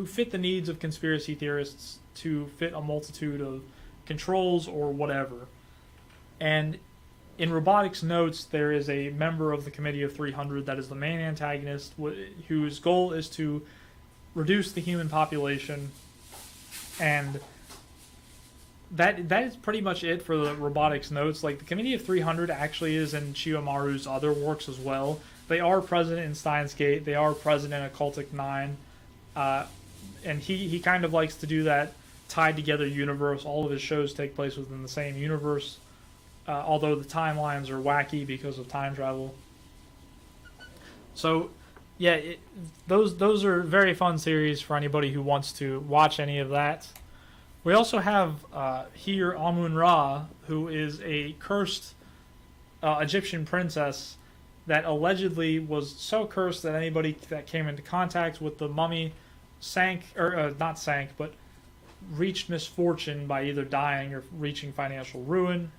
fit the needs of conspiracy theorists to fit a multitude of controls or whatever. And in Robotics Notes, there is a member of the Committee of 300 that is the main antagonist, whose goal is to reduce the human population. And that is pretty much it for the Robotics Notes. Like, the Committee of 300 actually is in Chiyomaru's other works as well. They are present in Steins Gate. They are present in Occultic 9. And he kind of likes to do that tied together universe. All of his shows take place within the same universe, although the timelines are wacky because of time travel. So, yeah, those are very fun series for anybody who wants to watch any of that. We also have here Amun-Ra, who is a cursed Egyptian princess that allegedly was so cursed that anybody that came into contact with the mummy sank, or not sank, but reached misfortune by either dying or reaching financial ruin.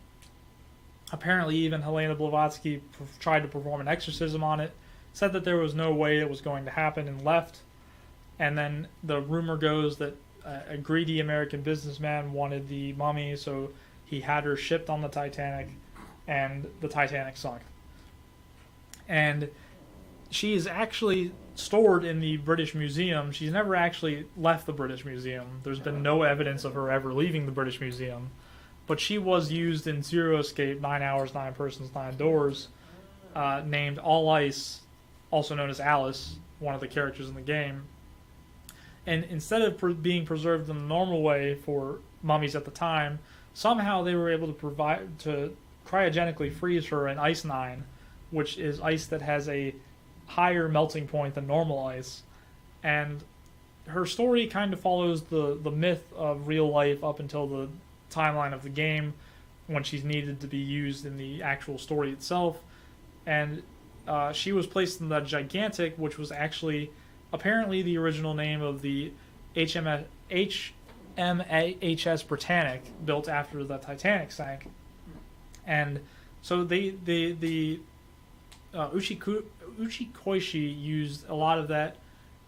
Apparently, even Helena Blavatsky tried to perform an exorcism on it, said that there was no way it was going to happen, and left. And then the rumor goes that a greedy American businessman wanted the mummy, so he had her shipped on the Titanic, and the Titanic sunk. And she is actually stored in the British Museum. She's never actually left the British Museum. There's been no evidence of her ever leaving the British Museum. But she was used in Zero Escape, 9 Hours, 9 Persons, 9 Doors, named All Ice, also known as Alice, one of the characters in the game. And instead of being preserved in the normal way for mummies at the time, somehow they were able to cryogenically freeze her in Ice 9, which is ice that has a higher melting point than normal ice. And her story kind of follows the myth of real life up until the timeline of the game, when she's needed to be used in the actual story itself. And she was placed in the Gigantic, which was actually apparently the original name of the HMHS Britannic, built after the Titanic sank. And so the Uchikoishi used a lot of that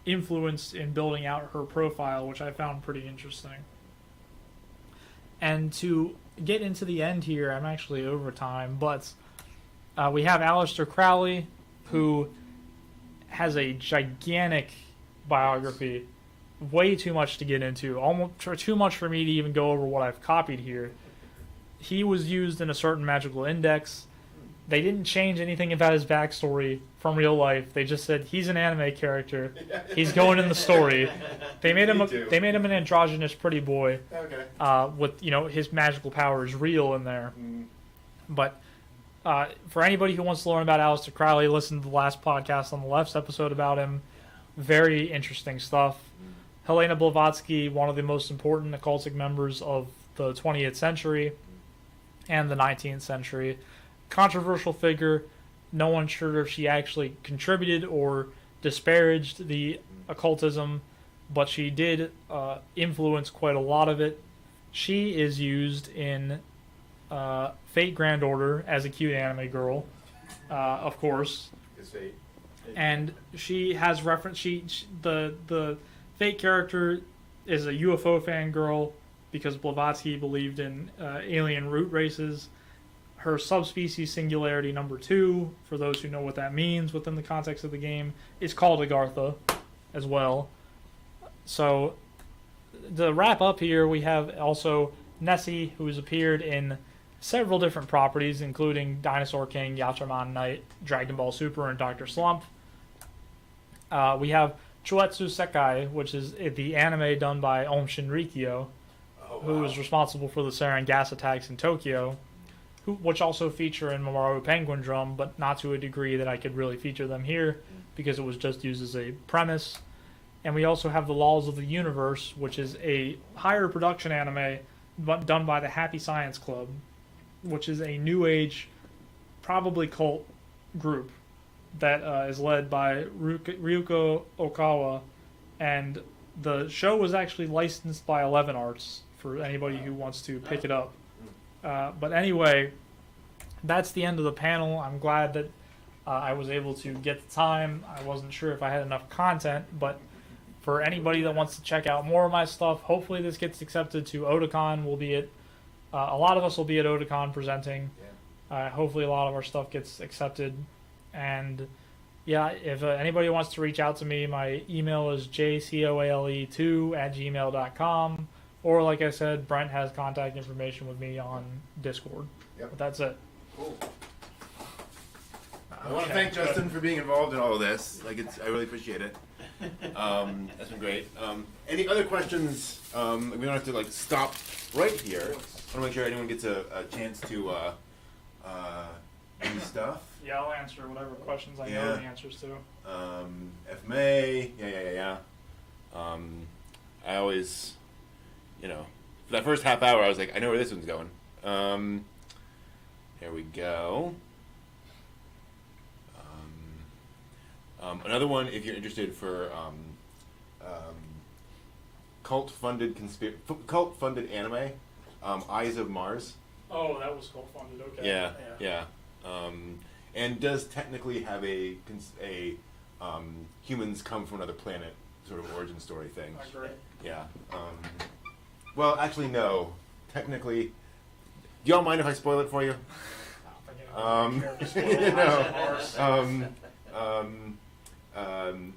influence in building out her profile, which I found pretty interesting. And to get into the end here, I'm actually over time, but we have Aleister Crowley, who has a gigantic biography, way too much to get into, almost too much for me to even go over what I've copied here. He was used in a certain magical index. They didn't change anything about his backstory from real life. They just said he's an anime character. He's going in the story. They made him an androgynous pretty boy. Okay. With his magical power is real in there. But for anybody who wants to learn about Aleister Crowley, listen to the last podcast on the left's episode about him. Very interesting stuff. Helena Blavatsky, one of the most important occultic members of the 20th century and the 19th century. Controversial figure. No one's sure if she actually contributed or disparaged the occultism, but she did influence quite a lot of it. She is used in Fate Grand Order as a cute anime girl, of course. It's Fate. And she has reference. The Fate character is a UFO fangirl because Blavatsky believed in alien root races. Her subspecies singularity number 2, for those who know what that means within the context of the game, is called Agartha as well. So, to wrap up here, we have also Nessie, who has appeared in several different properties, including Dinosaur King, Yachaman Knight, Dragon Ball Super, and Dr. Slump. We have Chuetsu Sekai, which is the anime done by Om Shinrikyo, who is responsible for the sarin gas attacks in Tokyo, which also feature in Mamoru Penguin Drum, but not to a degree that I could really feature them here, because it was just used as a premise. And we also have The Laws of the Universe, which is a higher production anime but done by the Happy Science Club, which is a new age, probably cult group that is led by Ryuko Okawa. And the show was actually licensed by 11 Arts for anybody who wants to pick it up. But anyway, that's the end of the panel. I'm glad that I was able to get the time. I wasn't sure if I had enough content, but for anybody that wants to check out more of my stuff, hopefully this gets accepted to Otakon. We'll be at a lot of us will be at Otakon presenting. Hopefully a lot of our stuff gets accepted. And yeah, if anybody wants to reach out to me, my email is jcoale2@gmail.com. Or, like I said, Brent has contact information with me on Discord. Yep. But that's it. Cool. I want to thank Justin for being involved in all of this. I really appreciate it. That's been great. Any other questions? We don't have to stop right here. I want to make sure anyone gets a chance to do stuff. Yeah, I'll answer whatever questions I know the answers to. FMA. Yeah. I always, for that first half hour, I was like, I know where this one's going. Here we go. Another one, if you're interested for cult-funded anime, Eyes of Mars. Oh, that was cult funded. Okay. Yeah. And does technically have a humans come from another planet sort of origin story thing. I agree. Yeah. Well, actually, no. Technically, do y'all mind if I spoil it for you?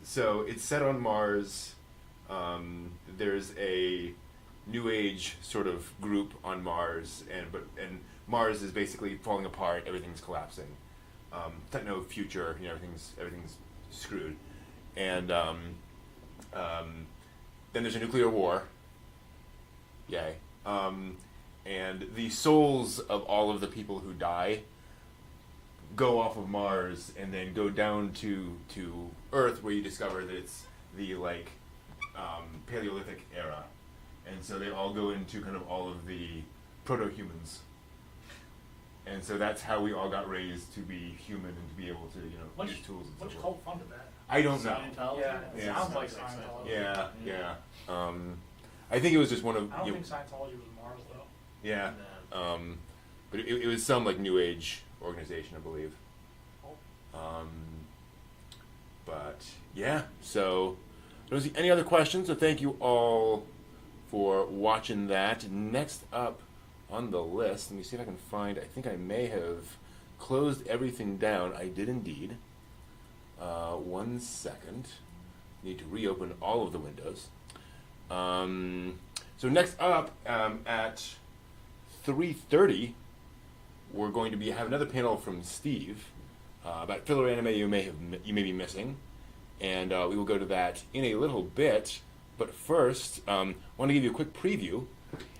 So it's set on Mars. There's a New Age sort of group on Mars, and Mars is basically falling apart. Everything's collapsing. Techno future, everything's screwed, and then there's a nuclear war. Yay! And the souls of all of the people who die go off of Mars and then go down to Earth, where you discover that it's the Paleolithic era, and so they all go into kind of all of the proto-humans, and so that's how we all got raised to be human and to be able to use tools and so Which forth. cult funded that? I don't know. Scientology? Yeah, it Yeah. sounds like Scientology. Yeah. I think it was just one of I don't think Scientology was Mars though. yeah. But it was some New Age organization, I believe. But yeah, so don't see any other questions. So thank you all for watching that. Next up on the list, let me see if I can find. I think I may have closed everything down. I did indeed. 1 second. Need to reopen all of the windows. So next up at 3:30, we're going to have another panel from Steve about filler anime you may be missing, and we will go to that in a little bit. But first, I want to give you a quick preview.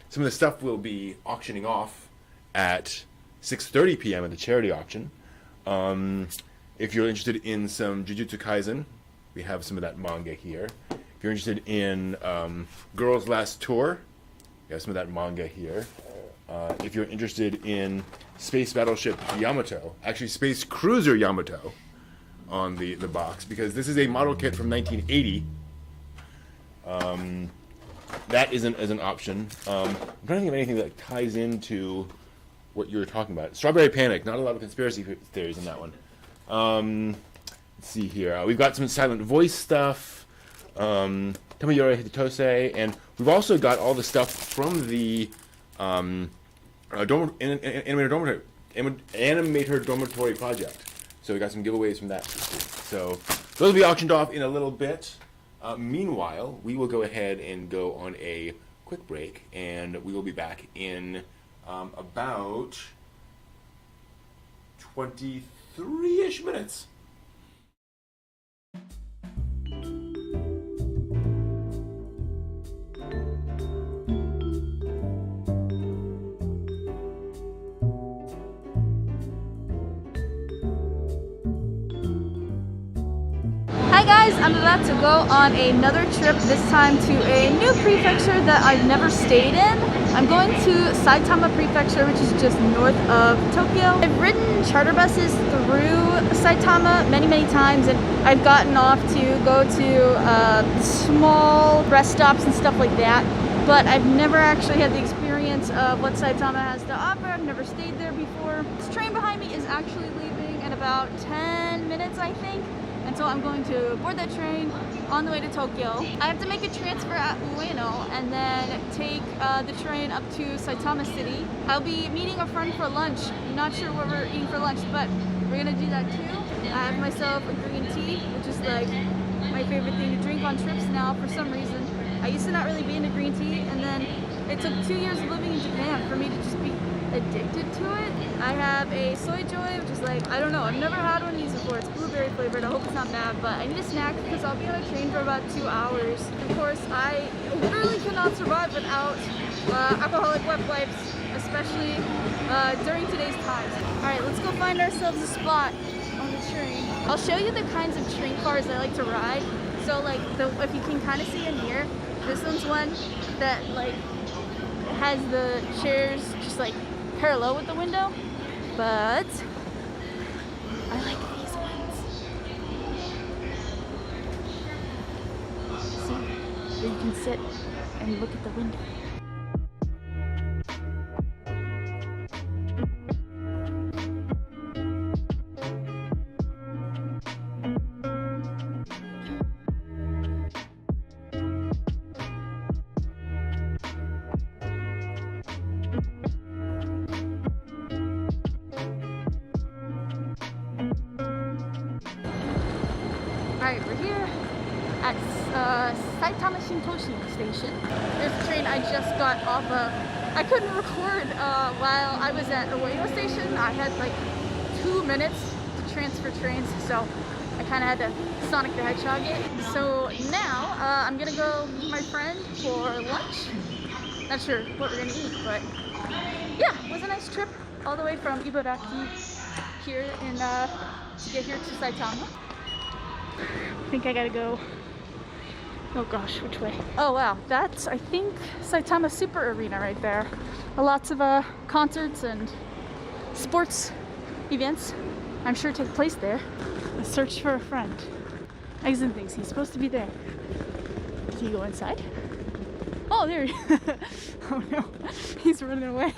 Some of the stuff we'll be auctioning off at 6:30 p.m. at the charity auction. If you're interested in some Jujutsu Kaisen, we have some of that manga here. If you're interested in Girls Last Tour, we have some of that manga here. If you're interested in Space Battleship Yamato, actually Space Cruiser Yamato on the box, because this is a model kit from 1980. That is an option. I'm trying to think of anything that ties into what you were talking about. Strawberry Panic, not a lot of conspiracy theories in that one. Let's see here. We've got some silent voice stuff. Tomoyori Hitotose, and we've also got all the stuff from the Animator Dormitory project. So we got some giveaways from that. So those will be auctioned off in a little bit. Meanwhile, we will go ahead and go on a quick break, and we will be back in about 23-ish minutes. Hi guys, I'm about to go on another trip, this time to a new prefecture that I've never stayed in. I'm going to Saitama Prefecture, which is just north of Tokyo. I've ridden charter buses through Saitama many times, and I've gotten off to go to small rest stops and stuff like that, but I've never actually had the experience of what Saitama has to offer. I've never stayed there before. This train behind me is actually leaving in about 10 minutes, I think. And so I'm going to board that train on the way to Tokyo. I have to make a transfer at Ueno and then take the train up to Saitama City. I'll be meeting a friend for lunch. I'm not sure what we're eating for lunch, but we're gonna do that too. I have myself a green tea, which is like my favorite thing to drink on trips now for some reason. I used to not really be into green tea, and then it took 2 years of living in Japan for me to just be addicted to it. I have a soy joy, which is like, I don't know, I've never had one of these before. It's blueberry flavored. I hope it's not bad, but I need a snack because I'll be on a train for about 2 hours. Of course, I literally cannot survive without alcoholic wet wipes, especially during today's times. Alright, let's go find ourselves a spot on the train. I'll show you the kinds of train cars I like to ride. So like, if you can kind of see in here, this one's one that like has the chairs just like parallel with the window, but I like these ones. See, you can can sit and look at the window. Alright, we're here at Saitama Shintoshi Station. There's a train I just got off of. I couldn't record while I was at Ueno Station. I had like 2 minutes to transfer trains, so I kind of had to Sonic the Hedgehog it. So now I'm gonna go meet my friend for lunch. Not sure what we're gonna eat, but yeah, it was a nice trip all the way from Ibaraki here in to get here to Saitama. I think I gotta go. Oh gosh, which way? Oh wow, that's I think Saitama Super Arena right there. Lots of concerts and sports events, I'm sure, take place there. A search for a friend. Exit thinks he's supposed to be there. Did he go inside? Oh, there he is. Oh no, he's running away.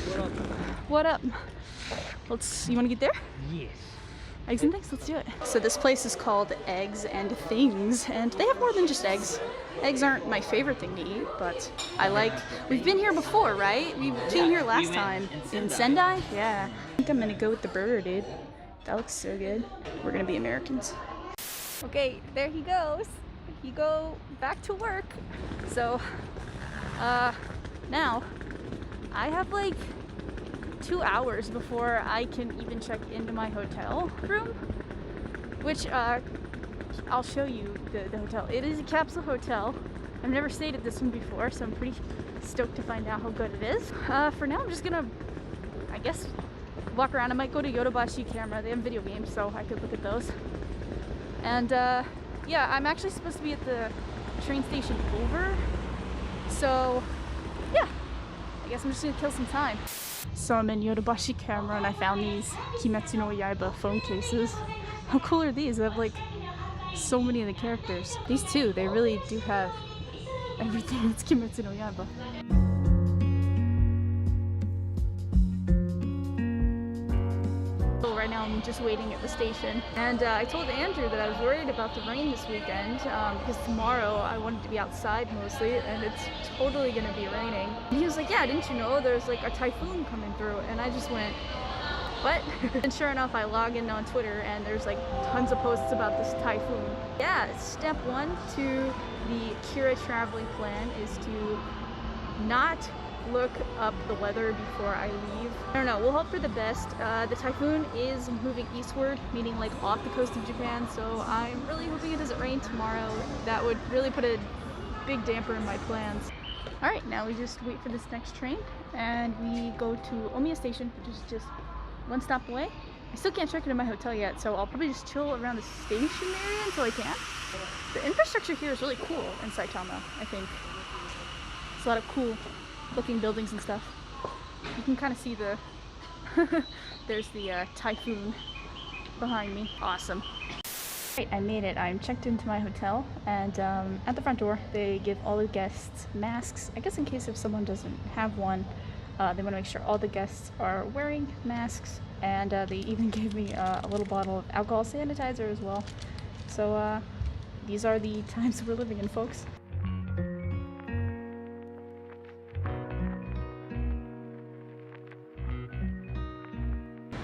What up? You wanna get there? Yes. Eggs and things? Let's do it. So this place is called Eggs and Things, and they have more than just eggs. Eggs aren't my favorite thing to eat, but we've been here before, right? We came here last time. In Sendai? Yeah. I think I'm gonna go with the burger, dude. That looks so good. We're gonna be Americans. Okay, there he goes. He go back to work. So, now, I have like 2 hours before I can even check into my hotel room, which I'll show you the hotel. It is a capsule hotel. I've never stayed at this one before, so I'm pretty stoked to find out how good it is. For now, I'm just gonna, I guess, walk around. I might go to Yodobashi Camera. They have video games, so I could look at those. And yeah, I'm actually supposed to be at the train station over, so yeah, I guess I'm just gonna kill some time. So I'm in Yodobashi Camera and I found these Kimetsu no Yaiba phone cases. How cool are these? They have like so many of the characters. These two, they really do have everything that's Kimetsu no Yaiba. So right now I'm just waiting at the station, and I told Andrew that I was worried about the rain this weekend because tomorrow I wanted to be outside mostly and it's totally gonna be raining. And he was like, yeah, didn't you know there's like a typhoon coming through? And I just went, what? And sure enough, I log in on Twitter and there's like tons of posts about this typhoon. Yeah, step 1 to the Kira traveling plan is to not look up the weather before I leave. I don't know, we'll hope for the best. The typhoon is moving eastward, meaning like off the coast of Japan, so I'm really hoping it doesn't rain tomorrow. That would really put a big damper in my plans. Alright, now we just wait for this next train and we go to Omiya Station, which is just 1 stop away. I still can't check into my hotel yet, so I'll probably just chill around the station area until I can. The infrastructure here is really cool in Saitama, I think. It's a lot of cool looking buildings and stuff. You can kind of see the there's the typhoon behind me. Awesome. Right, I made it. I'm checked into my hotel, and at the front door they give all the guests masks. I guess in case if someone doesn't have one, they want to make sure all the guests are wearing masks, and they even gave me a little bottle of alcohol sanitizer as well. So these are the times we're living in, folks.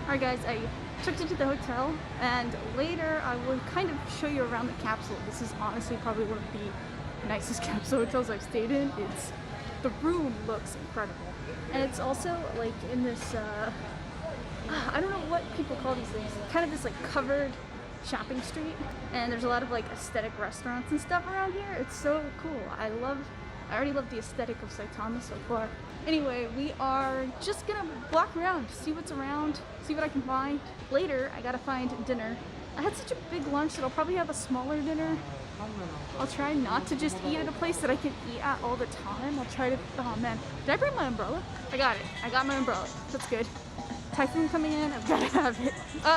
Alright guys, I checked into the hotel, and later I will kind of show you around the capsule. This is honestly probably one of the nicest capsule hotels I've stayed in. The room looks incredible. And it's also like in this, I don't know what people call these things, kind of this like covered shopping street. And there's a lot of like aesthetic restaurants and stuff around here. It's so cool. I already love the aesthetic of Saitama so far. Anyway, we are just gonna walk around, see what's around, see what I can find. Later, I gotta find dinner. I had such a big lunch that I'll probably have a smaller dinner. I'll try not to just eat at a place that I can eat at all the time. I'll try to, oh man, did I bring my umbrella? I got it, I got my umbrella, that's good. Typhoon coming in, I've gotta have it.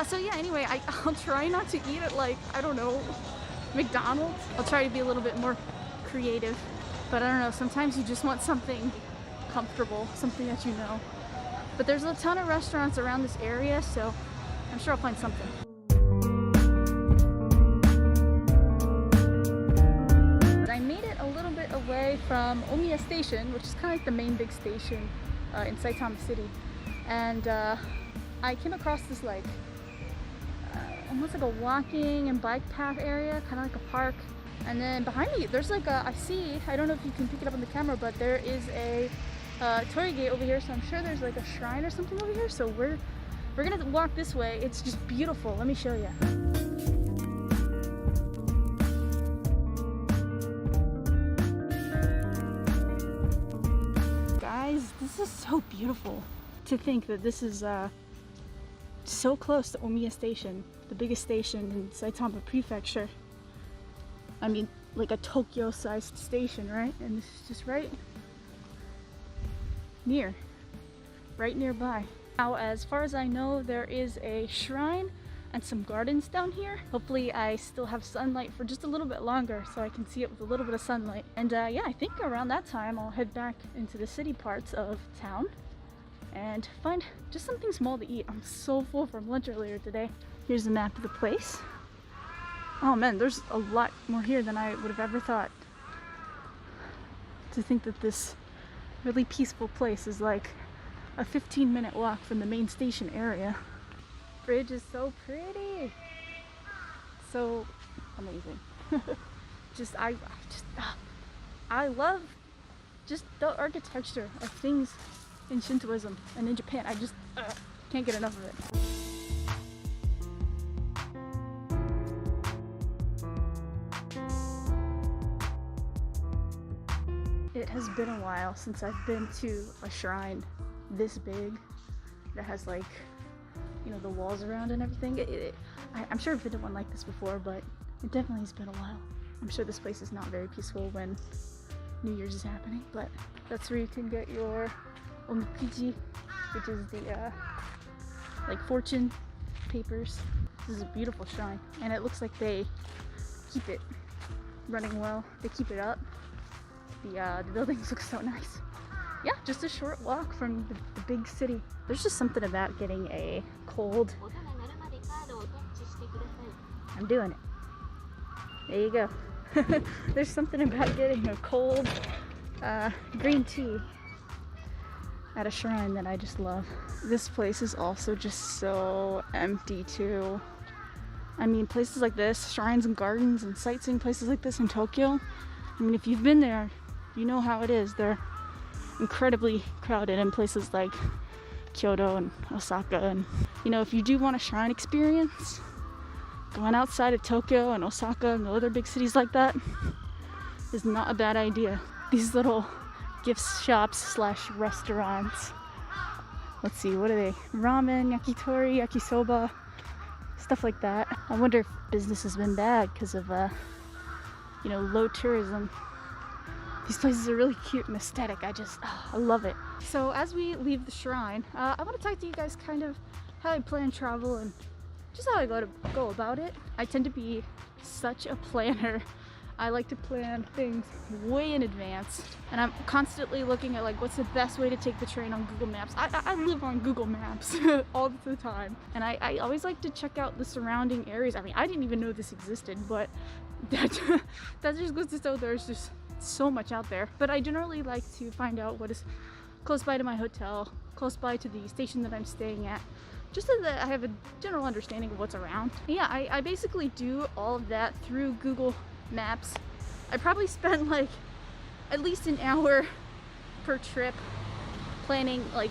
So yeah, anyway, I'll try not to eat at, like, I don't know, McDonald's. I'll try to be a little bit more creative. But yeah, I think I'm gonna go to Omiya Station. And But I don't know, sometimes you just want something comfortable, something that you know. But there's a ton of restaurants around this area, so I'm sure I'll find something. I made it a little bit away from Omiya Station, which is kind of like the main big station in Saitama City. And I came across this like almost like a walking and bike path area, kind of like a park. And then behind me, there's like a, I don't know if you can pick it up on the camera, but there is a torii gate over here. So I'm sure there's like a shrine or something over here. So we're gonna walk this way. It's just beautiful. Let me show you. Guys, this is so beautiful. To think that this is so close to Omiya Station, the biggest station in Saitama Prefecture. I mean, like a Tokyo-sized station, right? And this is just right nearby. Now, as far as I know, there is a shrine and some gardens down here. Hopefully I still have sunlight for just a little bit longer so I can see it with a little bit of sunlight. And yeah, I think around that time I'll head back into the city parts of town and find just something small to eat. I'm so full from lunch earlier today. Here's a map of the place. Oh man, there's a lot more here than I would have ever thought. To think that this really peaceful place is like a 15-minute walk from the main station area. Bridge is so pretty. So amazing. I love just the architecture of things in Shintoism and in Japan. I just can't get enough of it. It has been a while since I've been to a shrine this big that has like, you know, the walls around and everything. I'm sure I've been to one like this before, but it definitely has been a while. I'm sure this place is not very peaceful when New Year's is happening, but that's where you can get your omikuji, which is the like fortune papers. This is a beautiful shrine, and it looks like they keep it running well. They keep it up. The buildings look so nice. Yeah, just a short walk from the big city. There's just something about getting a cold. I'm doing it. There you go. There's something about getting a cold green tea at a shrine that I just love. This place is also just so empty too. I mean, places like this, shrines and gardens and sightseeing places like this in Tokyo, I mean, if you've been there, you know how it is. They're incredibly crowded in places like Kyoto and Osaka. And you know, if you do want a shrine experience, going outside of Tokyo and Osaka and the other big cities like that is not a bad idea. These little gift shops slash restaurants. Let's see, what are they? Ramen, yakitori, yakisoba, stuff like that. I wonder if business has been bad because of you know, low tourism. These places are really cute and aesthetic. I love it. So as we leave the shrine, I want to talk to you guys kind of how I plan travel and just how I go about it. I tend to be such a planner. I like to plan things way in advance, and I'm constantly looking at like what's the best way to take the train on Google Maps. I live on Google Maps all the time, and I always like to check out the surrounding areas. I mean, I didn't even know this existed, but that just goes to show there's just so much out there. But I generally like to find out what is close by to my hotel, close by to the station that I'm staying at, just so that I have a general understanding of what's around. And yeah, I basically do all of that through Google Maps. I probably spend like at least an hour per trip planning like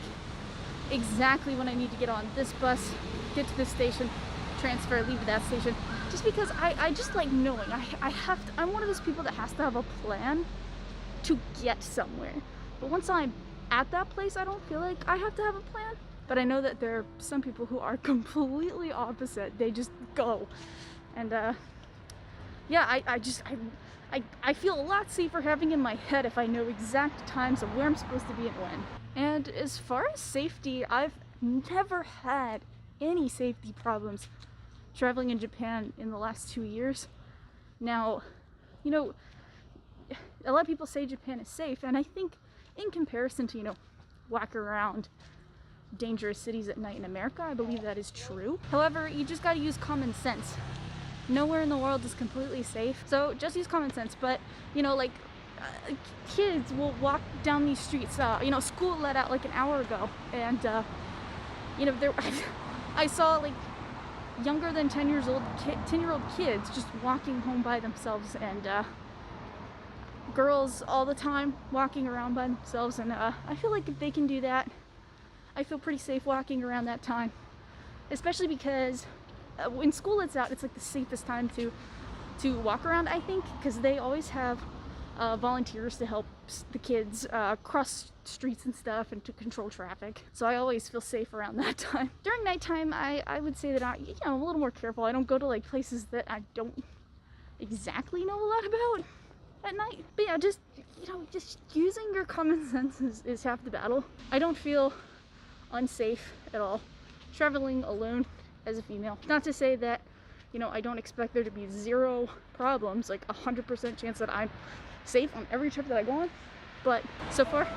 exactly when I need to get on this bus, get to this station, transfer, leave that station, just because I just like knowing. I'm one of those people that has to have a plan to get somewhere, but once I'm at that place, I don't feel like I have to have a plan. But I know that there are some people who are completely opposite. They just go. And yeah, I feel a lot safer having in my head if I know exact times of where I'm supposed to be and when. And as far as safety, I've never had any safety problems traveling in Japan in the last 2 years. Now, you know, a lot of people say Japan is safe, and I think in comparison to, walk around dangerous cities at night in America, I believe that is true. However, you just gotta use common sense. Nowhere in the world is completely safe, so just use common sense. But, kids will walk down these streets. School let out like an hour ago, and, there, I saw like younger than 10-year-old kids just walking home by themselves, and girls all the time walking around by themselves, and I feel like if they can do that, I feel pretty safe walking around that time, especially because when school lets out, it's like the safest time to walk around, I think, because they always have volunteers to help the kids cross streets and stuff and to control traffic. So I always feel safe around that time. During nighttime, I would say that I'm a little more careful. I don't go to like places that I don't exactly know a lot about at night. But yeah, just using your common sense is half the battle. I don't feel unsafe at all traveling alone as a female. Not to say that, I don't expect there to be zero problems, like 100% chance that I'm safe on every trip that I go on, but so far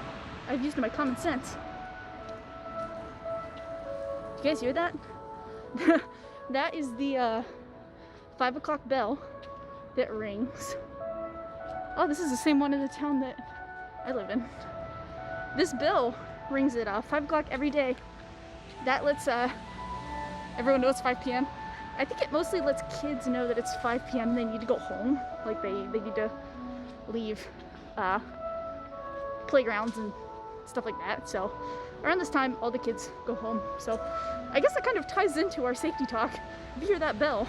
I've used my common sense. You guys hear that? That is the 5 o'clock bell that rings. Oh, this is the same one in the town that I live in. This bell rings at 5 o'clock every day. That lets everyone know it's 5 p.m. I think it mostly lets kids know that it's 5 p.m. and they need to go home. Like they need to leave playgrounds and stuff like that. So around this time, all the kids go home. So I guess that kind of ties into our safety talk. If you hear that bell,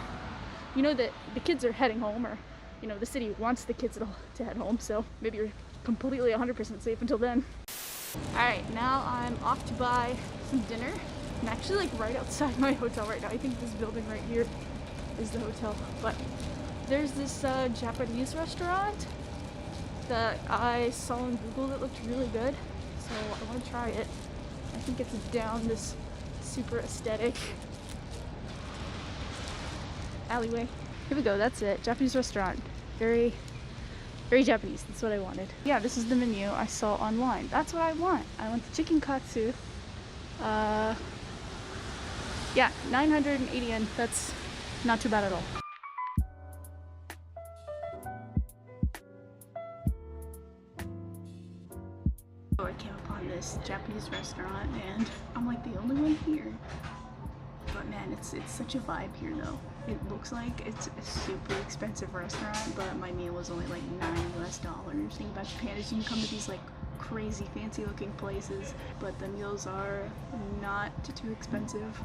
you know that the kids are heading home, or the city wants the kids to head home. So maybe you're completely 100% safe until then. All right, now I'm off to buy some dinner. I'm actually like right outside my hotel right now. I think this building right here is the hotel, but there's this Japanese restaurant that I saw on Google that looked really good, so I want to try it. I think it's down this super aesthetic alleyway. Here we go, that's it. Japanese restaurant. Very, very Japanese. That's what I wanted. Yeah, this is the menu I saw online. That's what I want. I want the chicken katsu. Yeah, 980 yen. That's not too bad at all. So I came upon this Japanese restaurant, and I'm like the only one here. But man, it's such a vibe here though. It looks like it's a super expensive restaurant, but my meal was only like $9 US. The thing about Japan is you can come to these like crazy fancy looking places, but the meals are not too expensive.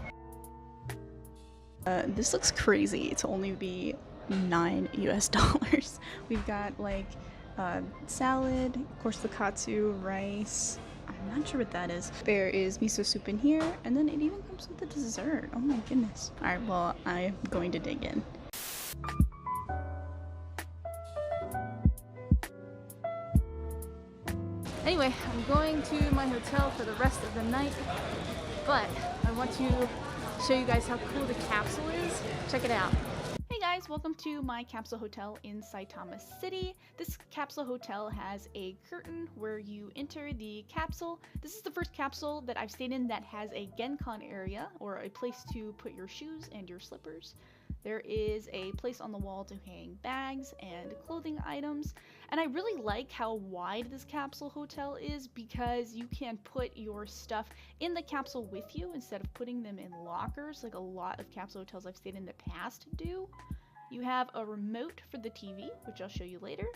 This looks crazy to only be $9 US. We've got like salad, of course the katsu, rice. I'm not sure what that is. There is miso soup in here, and then it even comes with a dessert. Oh my goodness. Alright, well, I'm going to dig in. Anyway, I'm going to my hotel for the rest of the night, but I want to show you guys how cool the capsule is. Check it out. Hey guys, welcome to my capsule hotel in Saitama City. This capsule hotel has a curtain where you enter the capsule. This is the first capsule that I've stayed in that has a Genkan area, or a place to put your shoes and your slippers. There is a place on the wall to hang bags and clothing items, and I really like how wide this capsule hotel is because you can put your stuff in the capsule with you instead of putting them in lockers like a lot of capsule hotels I've stayed in the past do. You have a remote for the TV, which I'll show you later.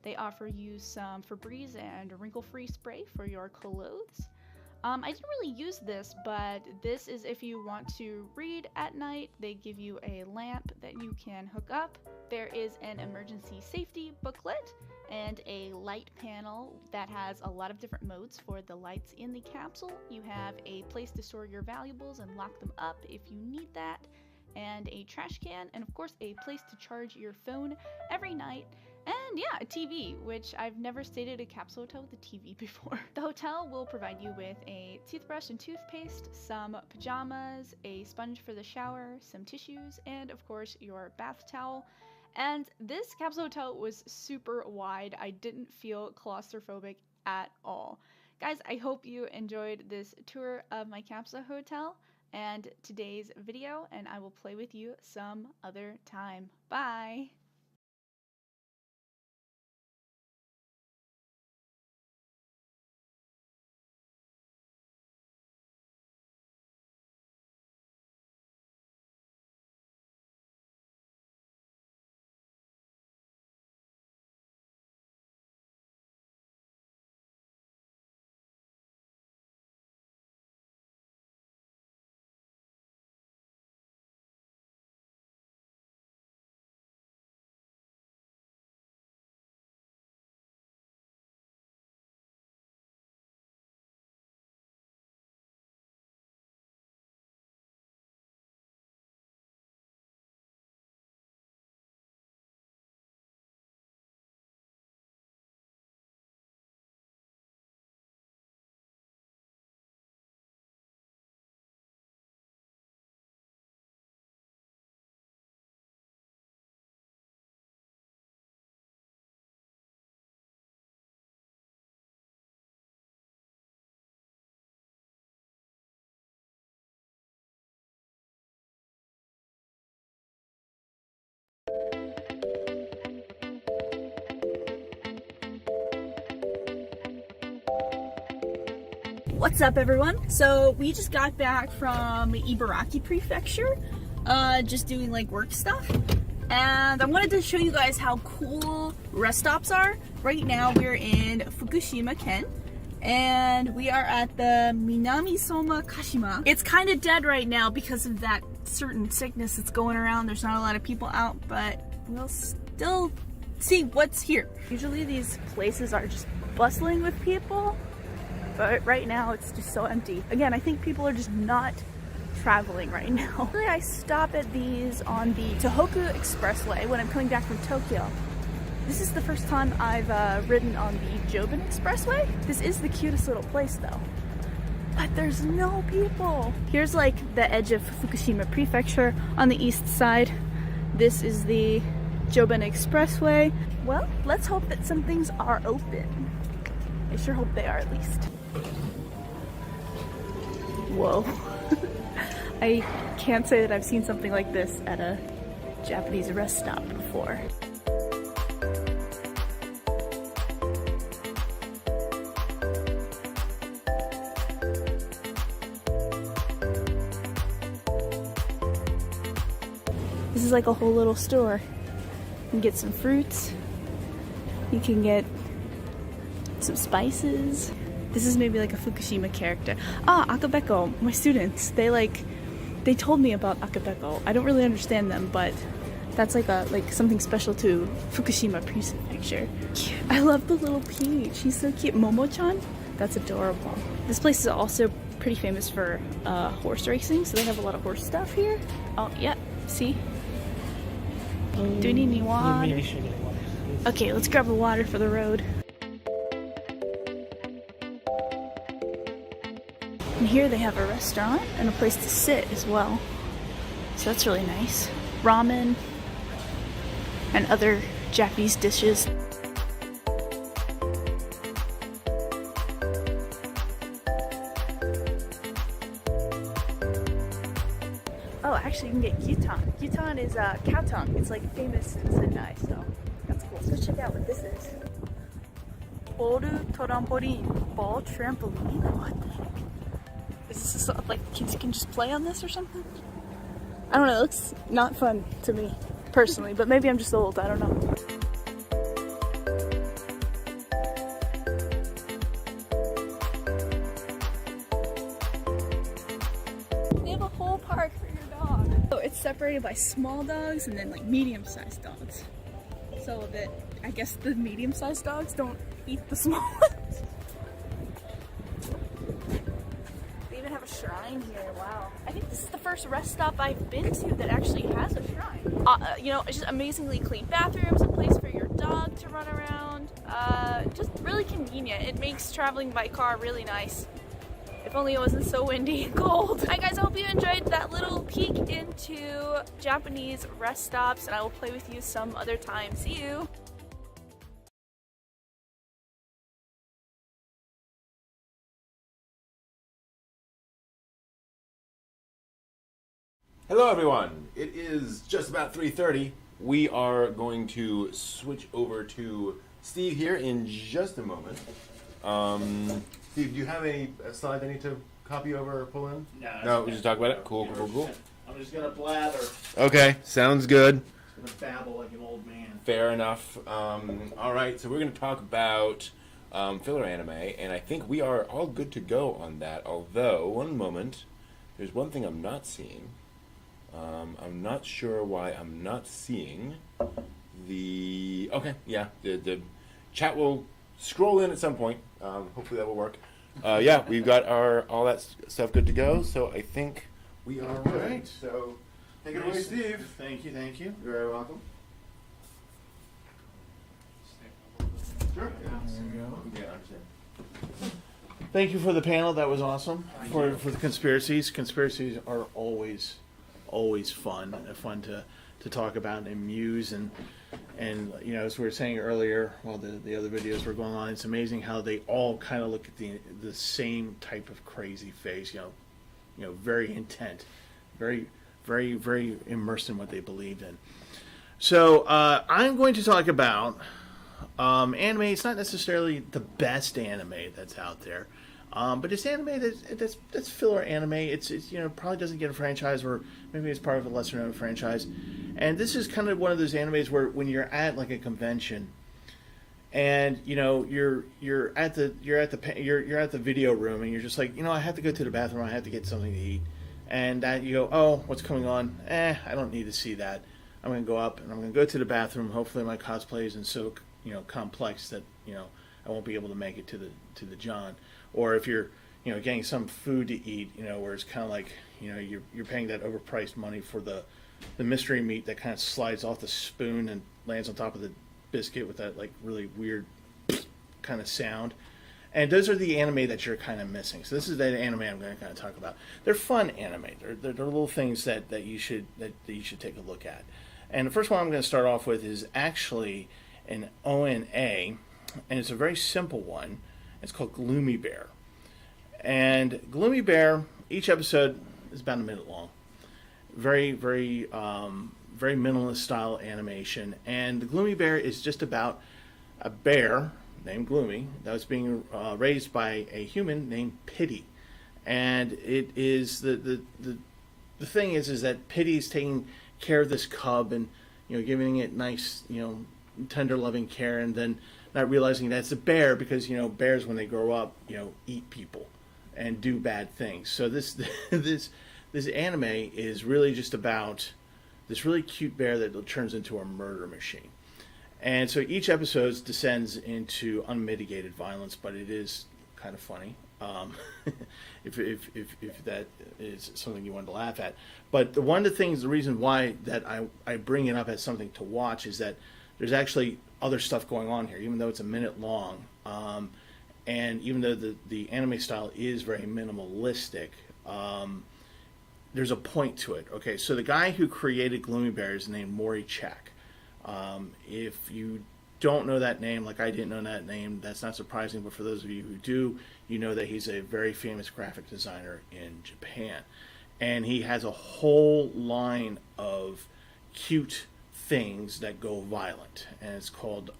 They offer you some Febreze and wrinkle-free spray for your clothes. I didn't really use this, but this is if you want to read at night. They give you a lamp that you can hook up. There is an emergency safety booklet and a light panel that has a lot of different modes for the lights in the capsule. You have a place to store your valuables and lock them up if you need that, and a trash can, and of course a place to charge your phone every night. And yeah, a TV, which I've never stayed at a capsule hotel with a TV before. The hotel will provide you with a toothbrush and toothpaste, some pajamas, a sponge for the shower, some tissues, and of course your bath towel. And this capsule hotel was super wide. I didn't feel claustrophobic at all. Guys, I hope you enjoyed this tour of my capsule hotel and today's video, and I will play with you some other time. Bye! What's up, everyone? So we just got back from Ibaraki Prefecture, just doing like work stuff, and I wanted to show you guys how cool rest stops are. Right now we're in Fukushima Ken, and we are at the Minamisoma Kashima. It's kind of dead right now because of that certain sickness that's going around. There's not a lot of people out, but we'll still see what's here. Usually these places are just bustling with people, but right now it's just so empty. Again, I think people are just not traveling right now. Usually I stop at these on the Tohoku Expressway when I'm coming back from Tokyo. This is the first time I've ridden on the Joban Expressway. This is the cutest little place though, but there's no people. Here's like the edge of Fukushima Prefecture on the east side. This is the Joban Expressway. Well, let's hope that some things are open. I sure hope they are, at least. Whoa. I can't say that I've seen something like this at a Japanese rest stop before. This is like a whole little store. You can get some fruits. You can get some spices. This is maybe like a Fukushima character. Ah, Akabeko, my students, they told me about Akabeko. I don't really understand them, but that's like something special to Fukushima Prefecture. I love the little peach. She's so cute. Momo-chan? That's adorable. This place is also pretty famous for horse racing, so they have a lot of horse stuff here. Oh, yeah, see? Do you need any water? Maybe you should get water. Okay, let's grab a water for the road. And here they have a restaurant and a place to sit as well. So that's really nice. Ramen and other Japanese dishes. Oh, actually you can get gyutan. Gyutan is cow tongue. It's like famous in Sendai, so that's cool. So let's check out what this is. Boru trampoline. Ball trampoline? What the heck? Is this like kids can just play on this or something? I don't know, it looks not fun to me personally, but maybe I'm just old, I don't know. They have a whole park for your dog. So it's separated by small dogs and then like medium-sized dogs. So that I guess the medium-sized dogs don't eat the small ones. Shrine here, wow. I think this is the first rest stop I've been to that actually has a shrine. You know, it's just amazingly clean bathrooms, a place for your dog to run around. Just really convenient. It makes traveling by car really nice. If only it wasn't so windy and cold. Hi guys, I hope you enjoyed that little peek into to Japanese rest stops, and I will play with you some other time. See you! Hello, everyone. It is just about 3:30. We are going to switch over to Steve here in just a moment. Steve, do you have any slide I need to copy over or pull in? No, we just talk about it. Cool. I'm just gonna blather. Okay, sounds good. Just gonna babble like an old man. Fair enough. All right, so we're going to talk about filler anime, and I think we are all good to go on that. Although, one moment, there's one thing I'm not seeing. I'm not sure why I'm not seeing the... Okay, yeah, the chat will scroll in at some point. Hopefully that will work. Yeah, we've got all that stuff good to go, so I think we are ready. Right. So, take it away, Steve. Thank you. You're very welcome. Sure. Yeah. Yeah, I understand. Thank you for the panel. That was awesome. For the conspiracies. Conspiracies are always fun. Fun to talk about and muse and you know, as we were saying earlier while the other videos were going on, it's amazing how they all kind of look at the same type of crazy face. You know, very intent, very immersed in what they believed in. So I'm going to talk about anime. It's not necessarily the best anime that's out there, but it's anime that's filler anime. It's you know, probably doesn't get a franchise, or maybe it's part of a lesser known franchise. And this is kind of one of those animes where when you're at like a convention, and you know you're at the video room, and you're just like, you know, I have to go to the bathroom. I have to get something to eat, and you go, oh, what's coming on? I don't need to see that. I'm going to go up and I'm going to go to the bathroom. Hopefully my cosplay isn't so, you know, complex that, you know, I won't be able to make it to the John. Or if you're, you know, getting some food to eat, you know, where it's kind of like, you know, you're paying that overpriced money for the mystery meat that kind of slides off the spoon and lands on top of the biscuit with that like really weird kind of sound. And those are the anime that you're kind of missing. So this is that anime I'm going to kind of talk about. They're fun anime. They're little things that you should take a look at. And the first one I'm going to start off with is actually an ONA, and it's a very simple one. It's called Gloomy Bear. And Gloomy Bear, each episode is about a minute long. Very minimalist style animation. And the Gloomy Bear is just about a bear named Gloomy that was being raised by a human named Pity. And it is the thing is that Pity is taking care of this cub and, you know, giving it nice, you know, tender loving care, and then not realizing that it's a bear because, you know, bears when they grow up, you know, eat people and do bad things. So this anime is really just about this really cute bear that turns into a murder machine. And so each episode descends into unmitigated violence, but it is kind of funny. If that is something you want to laugh at. But one of the reason why that I bring it up as something to watch is that there's actually other stuff going on here, even though it's a minute long. And even though the anime style is very minimalistic, there's a point to it. Okay, so the guy who created Gloomy Bear is named Mori Chak. If you don't know that name, like I didn't know that name, that's not surprising, but for those of you who do, you know that he's a very famous graphic designer in Japan. And he has a whole line of cute things that go violent, and it's called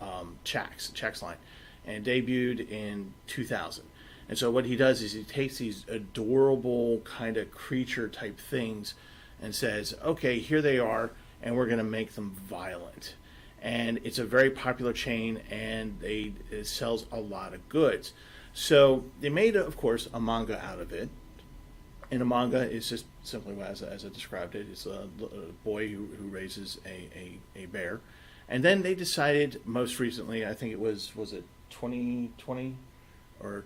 Chak's line, and it debuted in 2000. And so what he does is he takes these adorable kind of creature type things and says, okay, here they are, and we're going to make them violent. And it's a very popular chain, and it sells a lot of goods. So they made, of course, a manga out of it. And a manga is just simply as I described it. It's a boy who raises a bear. And then they decided most recently, I think it was it 2020? I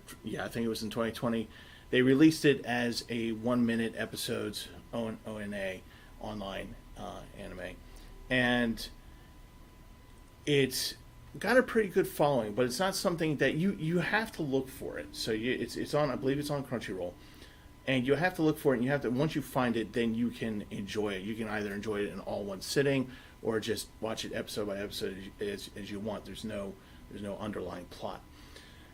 think it was in 2020. They released it as a 1-minute episodes ONA online anime. And it's got a pretty good following, but it's not something that you have to look for it. So it's on, I believe it's on Crunchyroll. and you have to look for it. And you have to, once you find it, then you can enjoy it. You can either enjoy it in all one sitting, or just watch it episode by episode as you want. There's no underlying plot.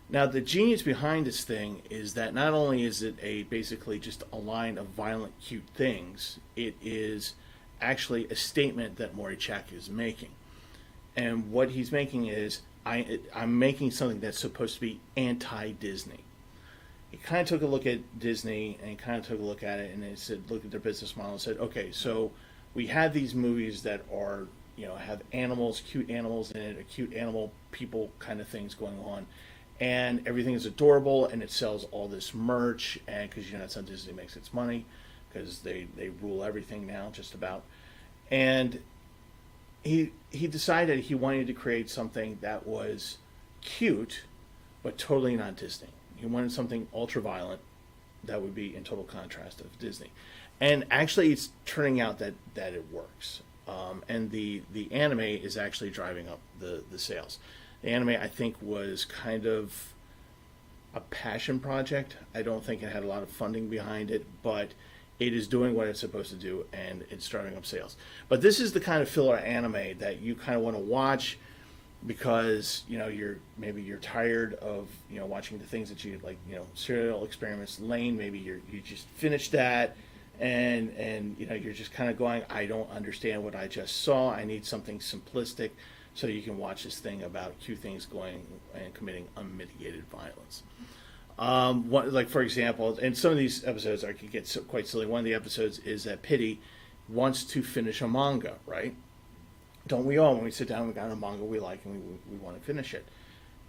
Now, the genius behind this thing is that not only is it basically just a line of violent, cute things, it is actually a statement that Morichak is making. And what he's making is, I'm making something that's supposed to be anti-Disney. He kind of took a look at Disney and kind of took a look at it, and they said, look at their business model and said, okay, so we have these movies that are, have animals, cute animals in it, a cute animal people kind of things going on. And everything is adorable, and it sells all this merch, and because that's how Disney makes its money, because they rule everything now, just about. And he decided he wanted to create something that was cute, but totally not Disney. He wanted something ultra-violent that would be in total contrast of Disney. And actually, it's turning out that it works. And the anime is actually driving up the sales. The anime, I think, was kind of a passion project. I don't think it had a lot of funding behind it, but it is doing what it's supposed to do, and it's driving up sales. But this is the kind of filler anime that you kind of want to watch because you're tired of watching the things that you like, Serial Experiments Lain. Maybe you just finished that, and you're just kind of going, I don't understand what I just saw. I need something simplistic. So you can watch this thing about cute things going and committing unmitigated violence. For example, in some of these episodes, I could get quite silly. One of the episodes is that Pity wants to finish a manga, right? Don't we all? When we sit down, we got a manga we like and we want to finish it.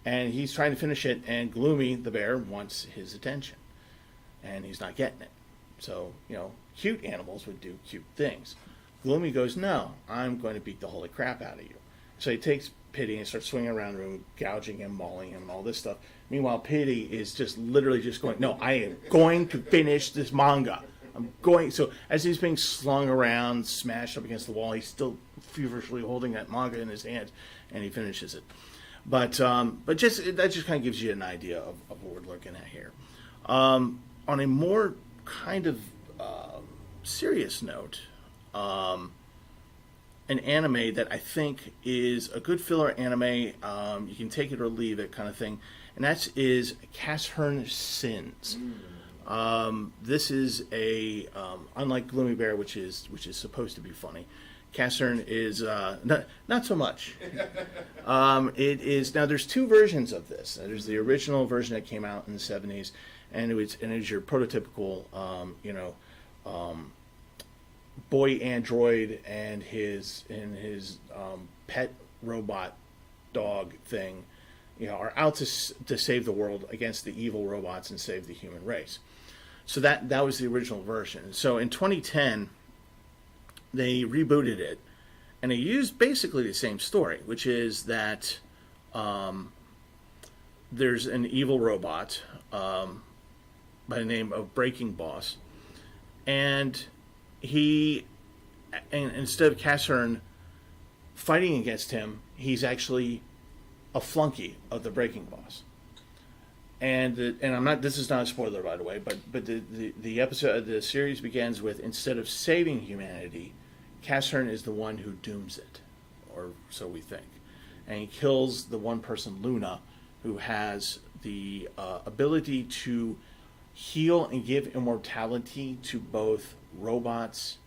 And he's trying to finish it, and Gloomy, the bear, wants his attention. And he's not getting it. So, cute animals would do cute things. Gloomy goes, no, I'm going to beat the holy crap out of you. So he takes Pity and starts swinging around the room, gouging him, mauling him, and all this stuff. Meanwhile, Pity is just literally just going, no, I am going to finish this manga. I'm going. So as he's being slung around, smashed up against the wall, he's still feverishly holding that manga in his hands, and he finishes it. But that just kind of gives you an idea of what we're looking at here. On a more kind of serious note, an anime that I think is a good filler anime, you can take it or leave it kind of thing, and that is Casshern Sins. This is unlike Gloomy Bear, which is supposed to be funny. Casshern is not so much. It is now. There's two versions of this. There's the original version that came out in the 70s, and it is your prototypical, boy android and his pet robot dog thing, are out to save the world against the evil robots and save the human race. So that was the original version. So in 2010, they rebooted it, and they used basically the same story, which is that there's an evil robot by the name of Breaking Boss, and instead of Casshern fighting against him, he's actually a flunky of the Breaking Boss. And I'm not. This is not a spoiler, by the way. But the episode, the series begins with, instead of saving humanity, Casshern is the one who dooms it, or so we think, and he kills the one person, Luna, who has the ability to heal and give immortality to both robots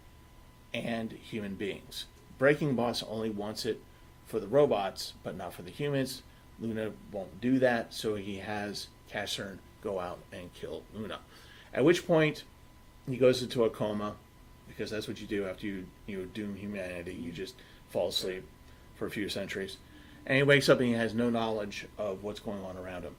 and human beings. Breaking Boss only wants it for the robots, but not for the humans. Luna won't do that, so he has Casshern go out and kill Luna. At which point, he goes into a coma, because that's what you do after you doom humanity. You just fall asleep for a few centuries. And he wakes up and he has no knowledge of what's going on around him.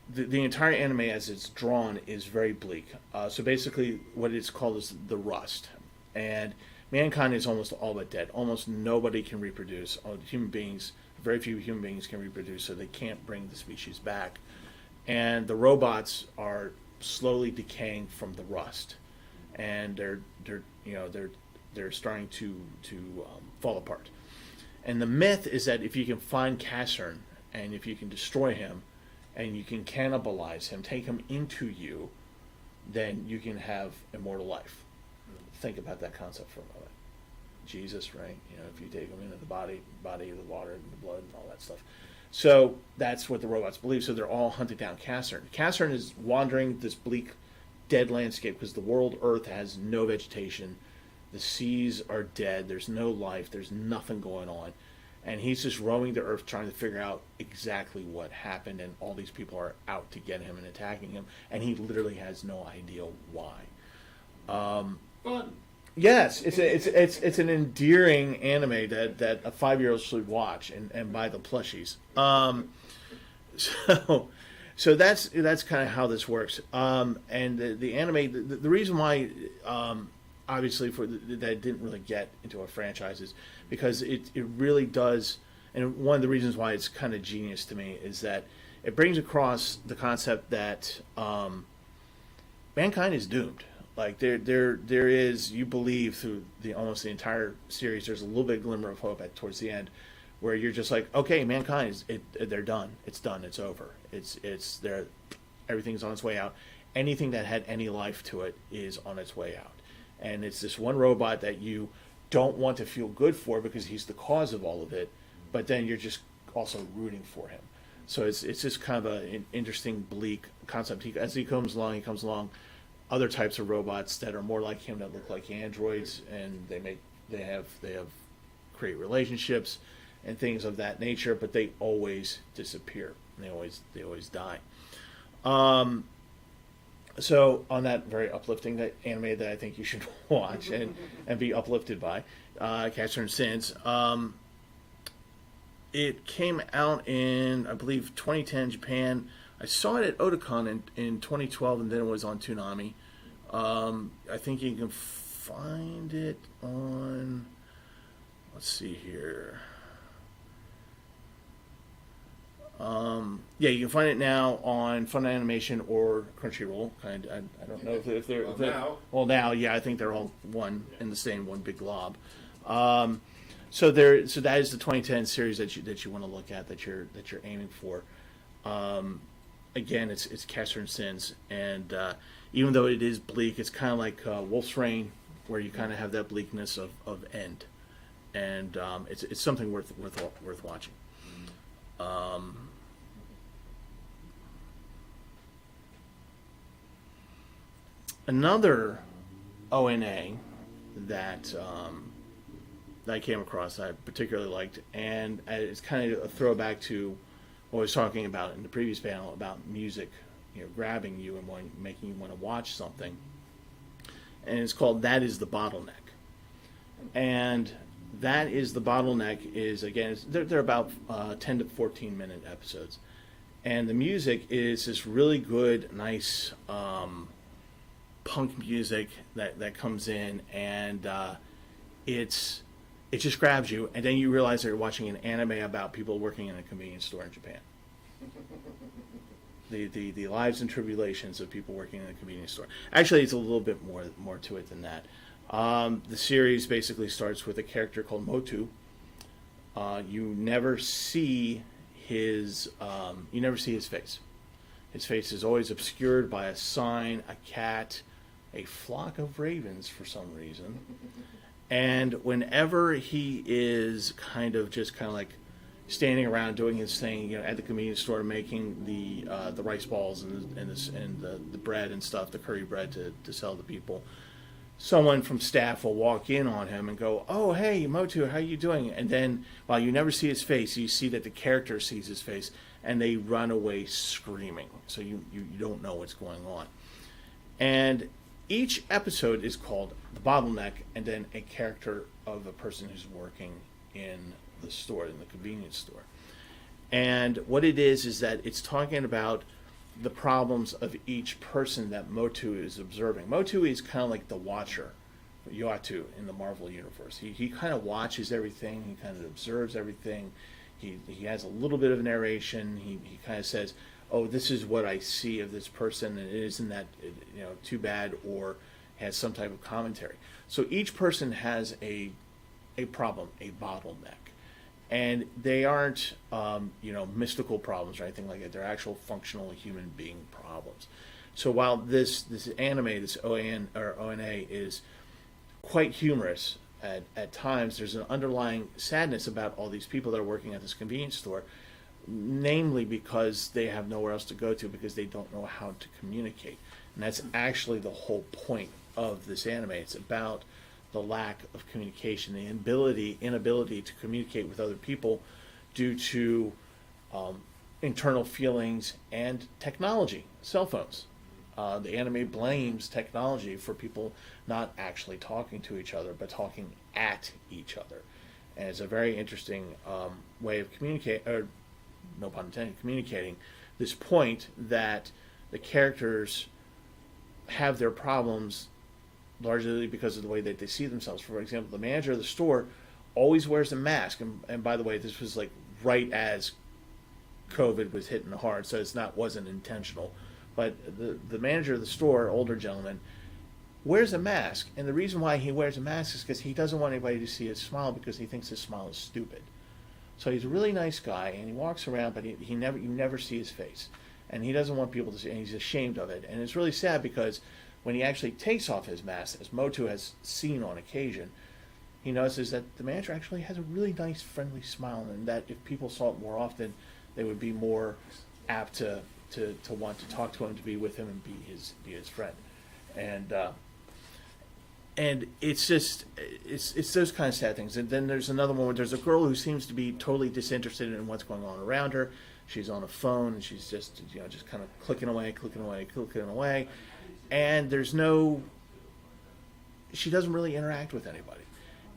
The entire anime, as it's drawn, is very bleak. So basically, what it's called is the Rust. And mankind is almost all but dead. Almost nobody can reproduce. Very few human beings can reproduce, so they can't bring the species back. And the robots are slowly decaying from the rust, and they're starting to fall apart. And the myth is that if you can find Casshern, and if you can destroy him, and you can cannibalize him, take him into you, then you can have immortal life. Think about that concept for a moment. Jesus, right? You know, if you take him into the body, the water, and the blood, and all that stuff. So that's what the robots believe. So they're all hunting down Casern. Casern is wandering this bleak, dead landscape because the world Earth has no vegetation. The seas are dead. There's no life. There's nothing going on. And he's just roaming the Earth trying to figure out exactly what happened. And all these people are out to get him and attacking him. And he literally has no idea why. Fun. Yes, it's an endearing anime that a 5-year-old should watch and buy the plushies. So that's kind of how this works. And the anime, the reason why, obviously that it didn't really get into a franchise is because it really does. And one of the reasons why it's kind of genius to me is that it brings across the concept that mankind is doomed. Like there is, you believe through almost the entire series, there's a little bit of glimmer of hope towards the end, where you're just like, okay, mankind they're done. It's done. It's over. It's there. Everything's on its way out. Anything that had any life to it is on its way out, and it's this one robot that you don't want to feel good for because he's the cause of all of it, but then you're just also rooting for him. So it's just kind of an interesting, bleak concept. As he comes along, other types of robots that are more like him, that look like androids, and they have create relationships and things of that nature, but they always disappear. They always die. So on that very uplifting anime that I think you should watch and be uplifted by, Casern Sins. It came out in, I believe, 2010 Japan. I saw it at Otakon in 2012, and then it was on Toonami. I think you can find it on, let's see here. Yeah, you can find it now on Fun Animation or Crunchyroll. I don't know if they're now. Well, now, yeah, I think they're all one in the same one big glob. So that is the 2010 series that you want to look at, that you're aiming for. Again, it's Casern Sins, and even though it is bleak, it's kind of like Wolf's Rain, where you kind of have that bleakness of end, and it's something worth watching. Another ONA that I came across that I particularly liked, and it's kind of a throwback to what I was talking about in the previous panel about music, grabbing you and making you want to watch something. And it's called That Is the Bottleneck. And That Is the Bottleneck is, again, they're about 10 to 14 minute episodes. And the music is this really good, nice punk music that comes in, and it just grabs you, and then you realize that you're watching an anime about people working in a convenience store in Japan. The lives and tribulations of people working in a convenience store. Actually, it's a little bit more to it than that. The series basically starts with a character called Motu. You never see his face. His face is always obscured by a sign, a cat, a flock of ravens for some reason. And whenever he is kind of like standing around doing his thing, at the convenience store, making the rice balls and the bread and stuff, the curry bread to sell to people, someone from staff will walk in on him and go, "Oh, hey, Motu, how you doing?" And then, while you never see his face, you see that the character sees his face, and they run away screaming. So you don't know what's going on. And each episode is called The Bottleneck, and then a character of a person who's working in the store, in the convenience store. And what it is that it's talking about the problems of each person that Motu is observing. Motu is kind of like the Watcher, Uatu, in the Marvel Universe. He kind of watches everything, he kind of observes everything. He has a little bit of narration. He kind of says, "Oh, this is what I see of this person, and isn't that too bad?" or has some type of commentary. So each person has a problem, a bottleneck, and they aren't mystical problems or anything like that. They're actual functional human being problems. So while this anime, this ONA is quite humorous at times, there's an underlying sadness about all these people that are working at this convenience store, namely because they have nowhere else to go to because they don't know how to communicate. And that's actually the whole point of this anime. It's about the lack of communication, the inability to communicate with other people due to internal feelings and technology, cell phones. The anime blames technology for people not actually talking to each other, but talking at each other. And it's a very interesting way of communicating, or no pun intended, communicating this point that the characters have their problems largely because of the way that they see themselves. For example, the manager of the store always wears a mask. And by the way, this was like right as COVID was hitting hard, so wasn't intentional. But the manager of the store, older gentleman, wears a mask. And the reason why he wears a mask is because he doesn't want anybody to see his smile because he thinks his smile is stupid. So he's a really nice guy, and he walks around, but you never see his face. And he doesn't want people to see, and he's ashamed of it. And it's really sad because when he actually takes off his mask, as Motu has seen on occasion, he notices that the manager actually has a really nice, friendly smile, and that if people saw it more often, they would be more apt to want to talk to him, to be with him, and be his friend. And it's just it's those kind of sad things. And then there's another one where there's a girl who seems to be totally disinterested in what's going on around her. She's on a phone and she's just kind of clicking away, and she doesn't really interact with anybody,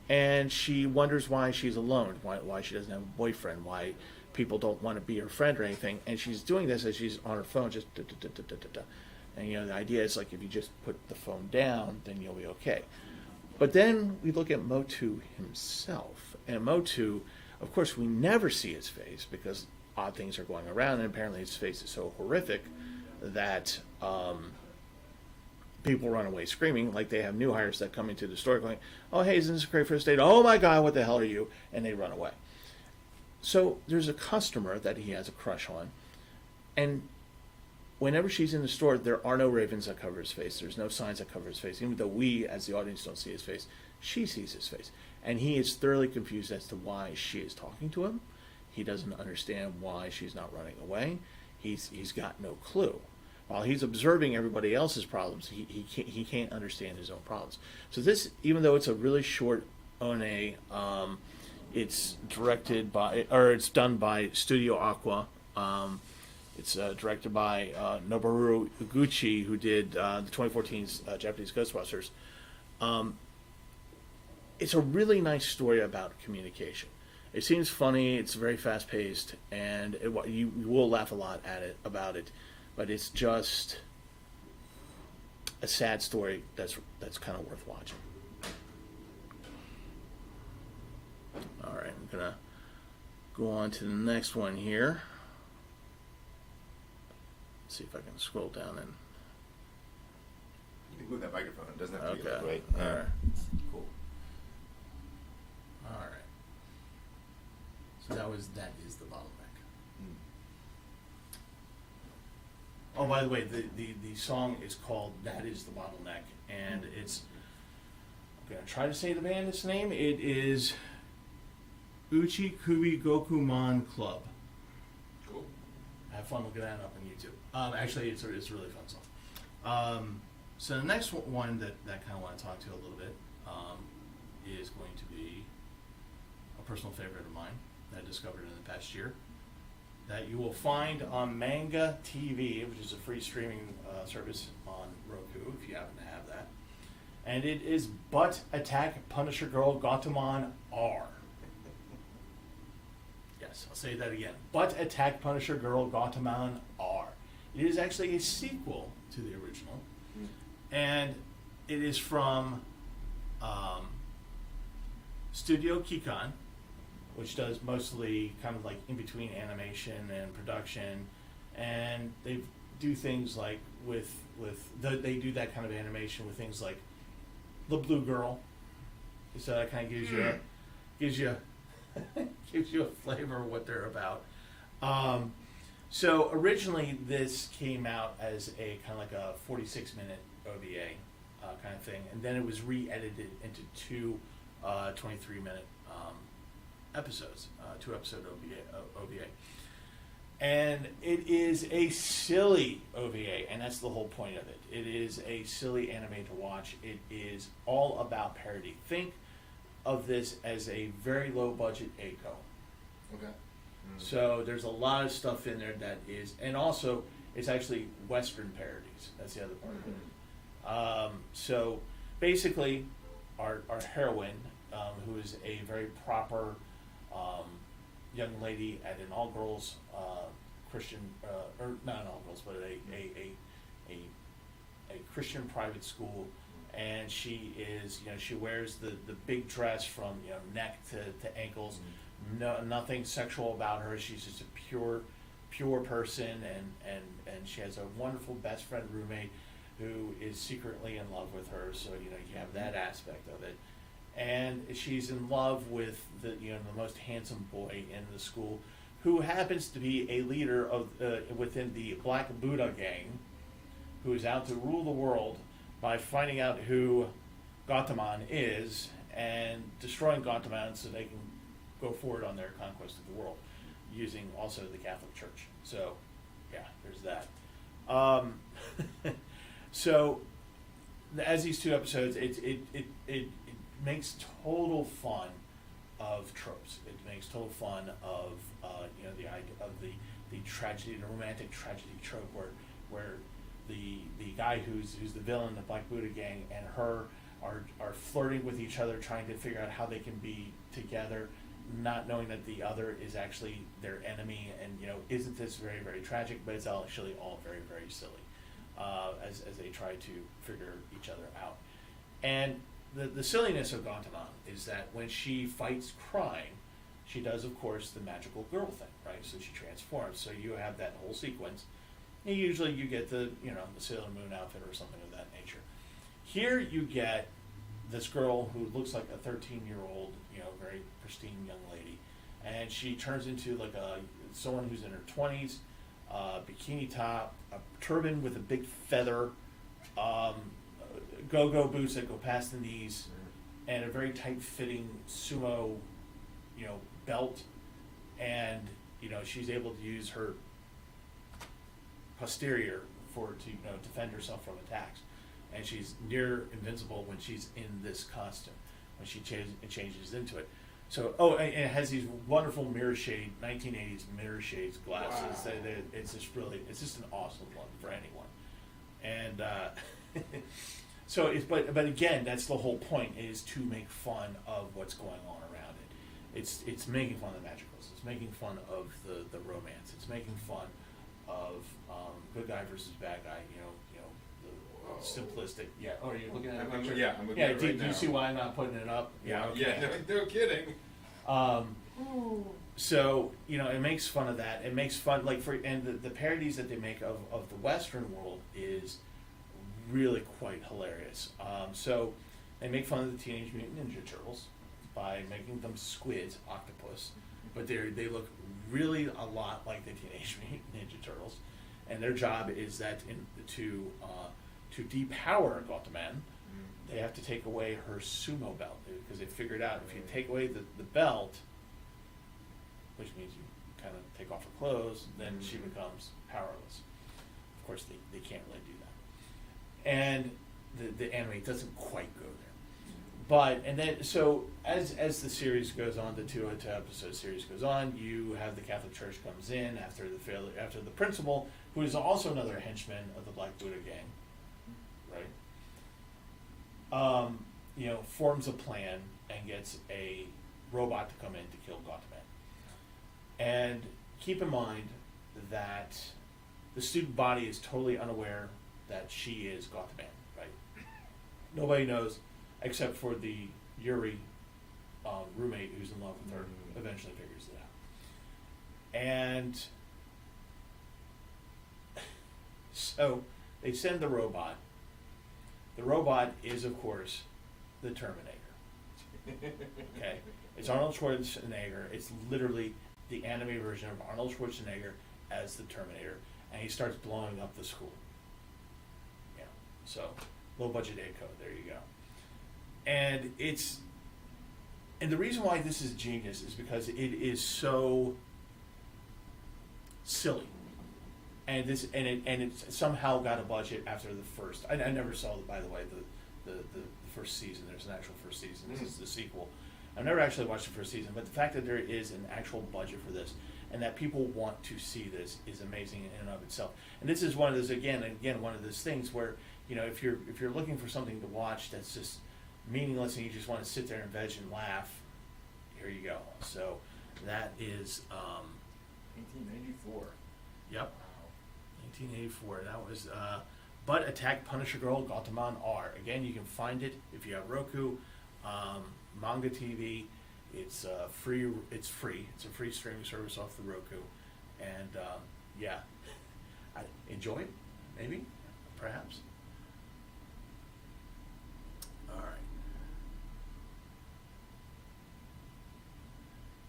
and she wonders why she's alone, why she doesn't have a boyfriend, why people don't want to be her friend or anything. And she's doing this as she's on her phone, just da, da, da, da, da, da, da. And the idea is like if you just put the phone down, then you'll be okay. But then we look at Motu himself, and Motu, of course, we never see his face because odd things are going around, and apparently his face is so horrific that people run away screaming. Like they have new hires that come into the store going, "Oh, hey, isn't this a great first date? Oh my God, what the hell are you?" And they run away. So there's a customer that he has a crush on, and whenever she's in the store, there are no ribbons that cover his face. There's no signs that cover his face. Even though we, as the audience, don't see his face, she sees his face. And he is thoroughly confused as to why she is talking to him. He doesn't understand why she's not running away. He's got no clue. While he's observing everybody else's problems, he can't understand his own problems. So this, even though it's a really short ONA, it's it's done by Studio Aqua. It's directed by Noboru Uguchi, who did the 2014 Japanese Ghostbusters. It's a really nice story about communication. It seems funny. It's very fast-paced, and you will laugh a lot about it. But it's just a sad story that's kind of worth watching. All right, I'm gonna go on to the next one here. See if I can scroll down and. You can move that microphone. It doesn't have to be Okay. right. All right. Cool. All right. So that is the bottleneck. Oh, by the way, the song is called "That Is the Bottleneck," and it's. I'm gonna try to say the band's name. It is Uchi Kubi Gokuman Club. Cool. Have fun looking that up on YouTube. Actually, it's a really fun song. So the next one that I kind of want to talk to a little bit is going to be a personal favorite of mine that I discovered in the past year, that you will find on Manga TV, which is a free streaming service on Roku, if you happen to have that. And it is Butt Attack Punisher Girl Gatomon R. Yes, I'll say that again. Butt Attack Punisher Girl Gatomon R. It is actually a sequel to the original. And it is from Studio Kikan, which does mostly kind of like in between animation and production, and they do things like they do that kind of animation with things like the Blue Girl, so that kind of gives you gives you a flavor of what they're about. So originally this came out as a kind of like a 46-minute OVA kind of thing, and then it was re-edited into two 23-minute episodes, 2-episode OVA. And it is a silly OVA, and that's the whole point of it. It is a silly anime to watch. It is all about parody. Think of this as a very low-budget Eiko. Okay. So there's a lot of stuff in there that is, and also it's actually Western parodies. That's the other part of it. So basically, our heroine, who is a very proper young lady at an all-girls Christian, or not an all-girls, but a Christian private school, and she is, she wears the big dress from neck to ankles. No, nothing sexual about her. She's just a pure person, and she has a wonderful best friend roommate who is secretly in love with her. So you have that aspect of it, and she's in love with the most handsome boy in the school, who happens to be a leader of within the Black Buddha gang, who is out to rule the world by finding out who Gautaman is and destroying Gautaman so they can go forward on their conquest of the world, using also the Catholic Church. So, yeah, there's that. So, as these two episodes, it makes total fun of tropes. It makes total fun of the idea of the tragedy, the romantic tragedy trope, where the guy who's the villain of the Black Buddha gang and her are flirting with each other, trying to figure out how they can be together, not knowing that the other is actually their enemy, and isn't this very, very tragic? But it's actually all very, very silly as they try to figure each other out. And the silliness of Gautaman is that when she fights crime, she does, of course, the magical girl thing, right? So she transforms. So you have that whole sequence. And usually you get the Sailor Moon outfit or something of that nature. Here you get this girl who looks like a 13-year-old, very pristine young lady, and she turns into like someone who's in her 20s, bikini top, a turban with a big feather, go-go boots that go past the knees, and a very tight-fitting sumo, belt, and she's able to use her posterior to defend herself from attacks, and she's near invincible when she's in this costume, when she changes into it. So and it has these wonderful mirror shade 1980s mirror shades glasses. Wow. It's just an awesome look for anyone, and so but again, that's the whole point, is to make fun of what's going on around it. It's making fun of the magicals. It's making fun of the romance. It's making fun of good guy versus bad guy. The simplistic. Yeah. Oh, you're looking at it. I'm looking at it right do now. you see why I'm not putting it up? Yeah, Okay. yeah, no kidding. So it makes fun of that. It makes fun and the parodies that they make of the Western world is really quite hilarious. So they make fun of the Teenage Mutant Ninja Turtles by making them squids, octopus, but they look really a lot like the Teenage Mutant Ninja Turtles, and their job is that to depower Gautaman, they have to take away her sumo belt, because they figured out if you take away the belt, which means you kind of take off her clothes, then she becomes powerless. Of course, they can't really do that. And the anime doesn't quite go there. But, and then, so as the series goes on, the two episode series goes on, you have the Catholic Church comes in after the principal, who is also another henchman of the Black Buddha gang, right? Forms a plan and gets a robot to come in to kill Gautaman. And keep in mind that the student body is totally unaware that she is Gautaman, right? Nobody knows except for the Yuri roommate who's in love with her, eventually figures it out. And so they send the robot. The robot is, of course, the Terminator. Okay, it's Arnold Schwarzenegger. It's literally the anime version of Arnold Schwarzenegger as the Terminator, and he starts blowing up the school. Yeah, so low budget A code. There you go. And the reason why this is genius is because it is so silly, and it somehow got a budget after the first. I never saw, by the way, the first season. There's an actual first season. This is the sequel. I've never actually watched the first season, but the fact that there is an actual budget for this and that people want to see this is amazing in and of itself. And this is one of those again one of those things where, you know, if you're looking for something to watch that's just meaningless and you just want to sit there and veg and laugh, here you go. So that is 1894. Yep. 1984. That was Butt Attack Punisher Girl Gautaman R. Again, you can find it if you have Roku, Manga TV. It's free. It's free. It's a free streaming service off the Roku, and yeah, enjoy it. Maybe, perhaps. All right.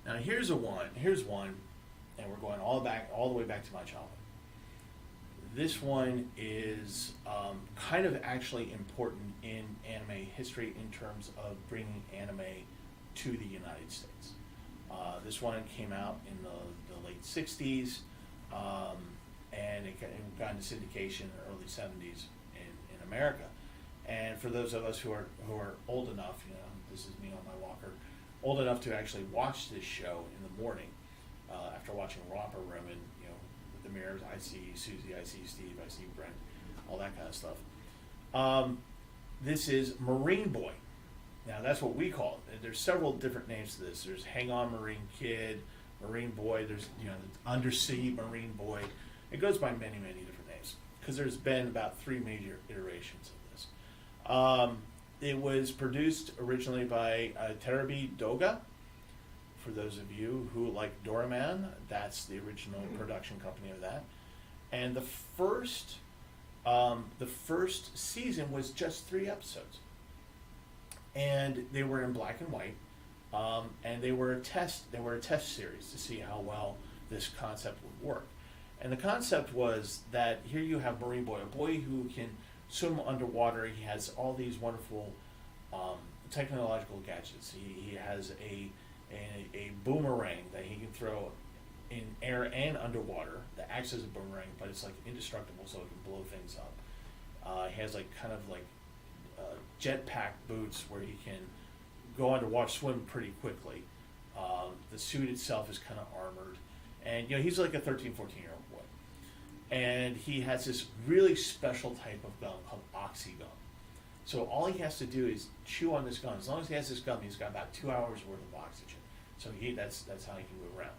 Now here's one, and we're going all the way back to my childhood. This one is kind of actually important in anime history in terms of bringing anime to the United States. This one came out in the late 60s, and it got into syndication in the early 70s in America. And for those of us who are old enough, you know, this is me on my walker, old enough to actually watch this show in the morning after watching Romper Room, and you know, with the mirrors, I see Susie, I see Steve, I see Brent, all that kind of stuff. This is Marine Boy. Now that's what we call it. There's several different names to this. There's Hang On Marine Kid, Marine Boy. There's, you know, Undersea Marine Boy. It goes by many different names because there's been about 3 major iterations of this. It was produced originally by Terebi Doga. For those of you who like Doraemon, that's the original production company of that. And the first season was just 3 episodes, and they were in black and white, and they were a test series to see how well this concept would work. And the concept was that here you have Marine Boy, a boy who can swim underwater. He has all these wonderful technological gadgets. He has a boomerang that he can throw in air and underwater that acts as a boomerang, but it's like indestructible, so it can blow things up. He has like kind of like jetpack boots where he can go underwater, swim pretty quickly. The suit itself is kind of armored, and you know, he's like a 13, 14-year-old boy. And he has this really special type of gun called Oxygun. So all he has to do is chew on this gun. As long as he has this gun, he's got about 2 hours worth of oxygen. So that's how he can move around.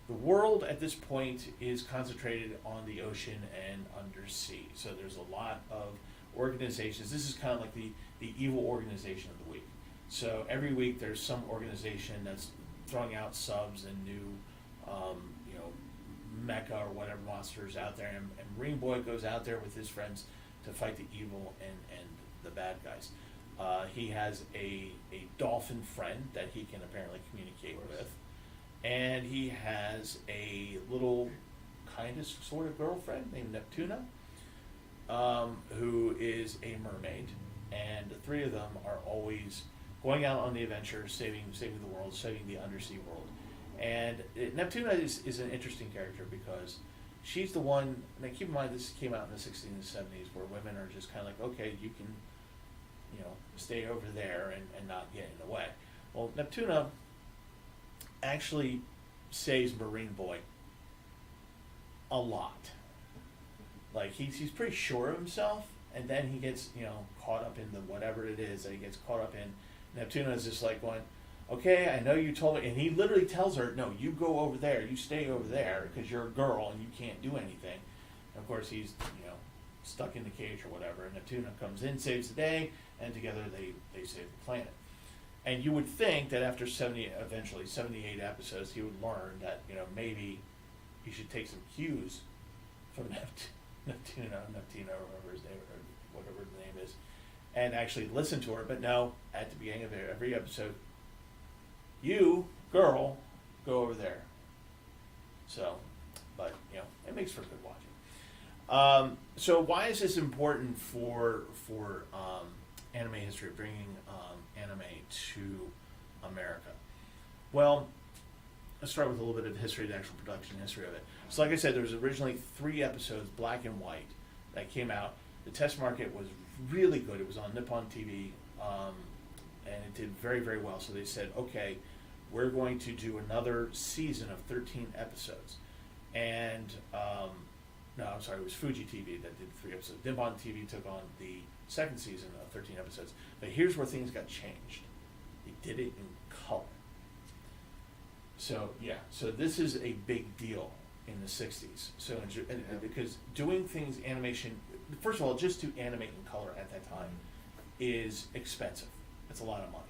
The world at this point is concentrated on the ocean and undersea. So there's a lot of organizations. This is kind of like the evil organization of the week. So every week there's some organization that's throwing out subs and new, you know, mecha or whatever monsters out there. And Marine Boy goes out there with his friends to fight the evil and the bad guys. He has a dolphin friend that he can apparently communicate with, and he has a little kind of sort of girlfriend named Neptuna, who is a mermaid, and the 3 of them are always going out on the adventure, saving the world, saving the undersea world. And Neptuna is an interesting character because she's the one. Now keep in mind this came out in the 60s and 70s, where women are just kind of like, okay, you can, you know, stay over there and not get in the way. Well, Neptuna actually saves Marine Boy a lot. Like he's pretty sure of himself, and then he gets, you know, caught up in the whatever it is that he gets caught up in. Neptuna is just like going, okay, I know you told me, and he literally tells her, no, you go over there, you stay over there because you're a girl and you can't do anything. And of course he's, you know, stuck in the cage or whatever, and Neptuna comes in, saves the day, and together they save the planet. And you would think that after 78 episodes, he would learn that, you know, maybe he should take some cues from Neptuna, or whatever the name is, and actually listen to her. But no, at the beginning of every episode, You, girl, go over there. So, but, it makes for good watching. So why is this important for anime history, bringing anime to America? Well, let's start with a little bit of history, the actual production history of it. So like I said, there was originally 3 episodes, black and white, that came out. The test market was really good. It was on Nippon TV, and it did very, very well. So they said, okay, we're going to do another season of 13 episodes. And, no, I'm sorry, it was Fuji TV that did 3 episodes. Nippon TV took on the second season of 13 episodes. But here's where things got changed. They did it in color. So, yeah, so this is a big deal in the 60s. So, because doing things, animation, first of all, just to animate in color at that time is expensive. It's a lot of money.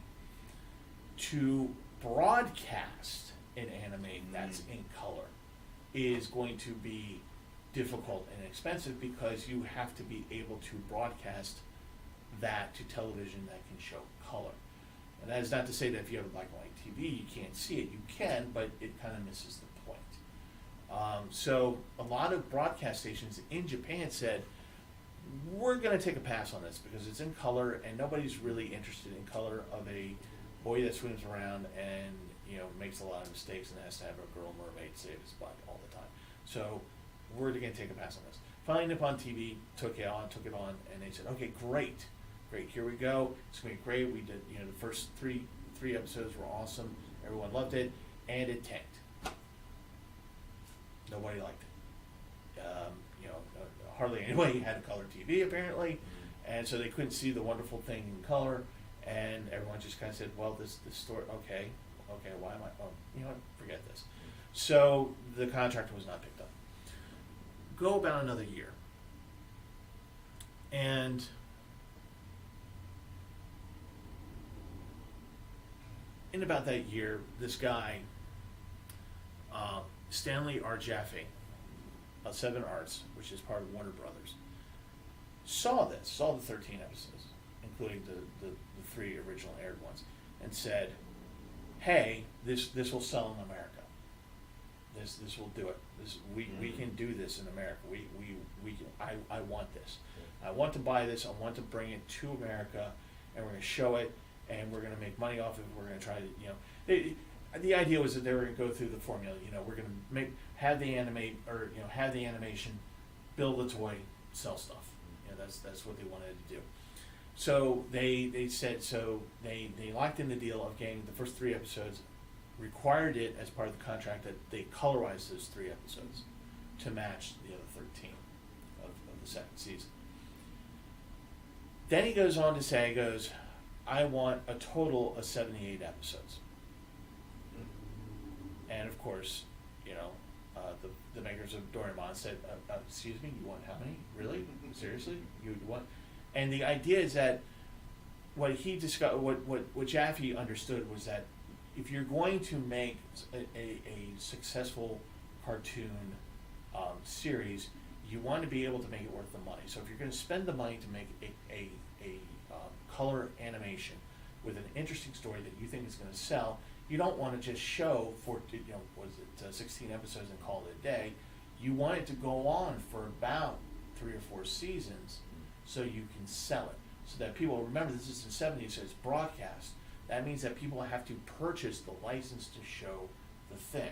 To broadcast an anime that's in color is going to be difficult and expensive because you have to be able to broadcast that to television that can show color. And that is not to say that if you have a black and white TV, you can't see it. You can, but it kind of misses the point. So a lot of broadcast stations in Japan said, we're going to take a pass on this because it's in color and nobody's really interested in color of a boy that swims around and makes a lot of mistakes and has to have a girl mermaid save his butt all the time. So we're going to take a pass on this. Finally, Nippon TV took it on, and they said, okay, great, here we go. It's going to be great. We did, the first three episodes were awesome. Everyone loved it, and it tanked. Nobody liked it. Hardly anybody had a color TV apparently, and so they couldn't see the wonderful thing in color. And everyone just kind of said, well, this story, okay, why am I, forget this. So the contract was not picked up. Go about another year. And in about that year, this guy, Stanley R. Jaffe, of Seven Arts, which is part of Warner Brothers, saw the 13 episodes, including the 3 original aired ones, and said, hey, this will sell in America. This will do it. We can do this in America. I want this. I want to buy this. I want to bring it to America, and we're going to show it, and we're going to make money off of it. We're going to try to, the idea was that they were going to go through the formula. We're going to have the animation, build the toy, sell stuff. That's what they wanted to do. So they said, they locked in the deal of getting the first 3 episodes, required it as part of the contract that they colorize those 3 episodes to match the other 13 of the second season. Then he goes on to say, I want a total of 78 episodes. And of course, the makers of Doraemon said, excuse me, you want how many? Really? Seriously? You want? And the idea is that what he discussed, what Jaffe understood was that if you're going to make a successful cartoon series, you want to be able to make it worth the money. So if you're going to spend the money to make a color animation with an interesting story that you think is going to sell, you don't want to just show 16 episodes and call it a day. You want it to go on for about 3 or 4 seasons so you can sell it. So that people remember this is the 70s, so it's broadcast. That means that people have to purchase the license to show the thing.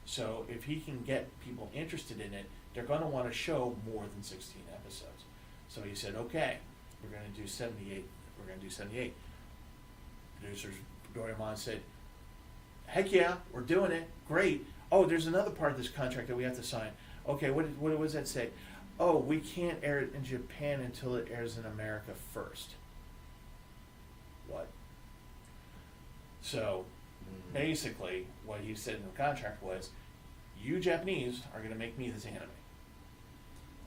So if he can get people interested in it, they're going to want to show more than 16 episodes. So he said, okay, we're going to do 78. We're going to do 78. Producers, Doraemon said, heck yeah, we're doing it. Great. Oh, there's another part of this contract that we have to sign. Okay, what does that say? Oh, we can't air it in Japan until it airs in America first. What? So, basically, what he said in the contract was, you Japanese are going to make me this anime.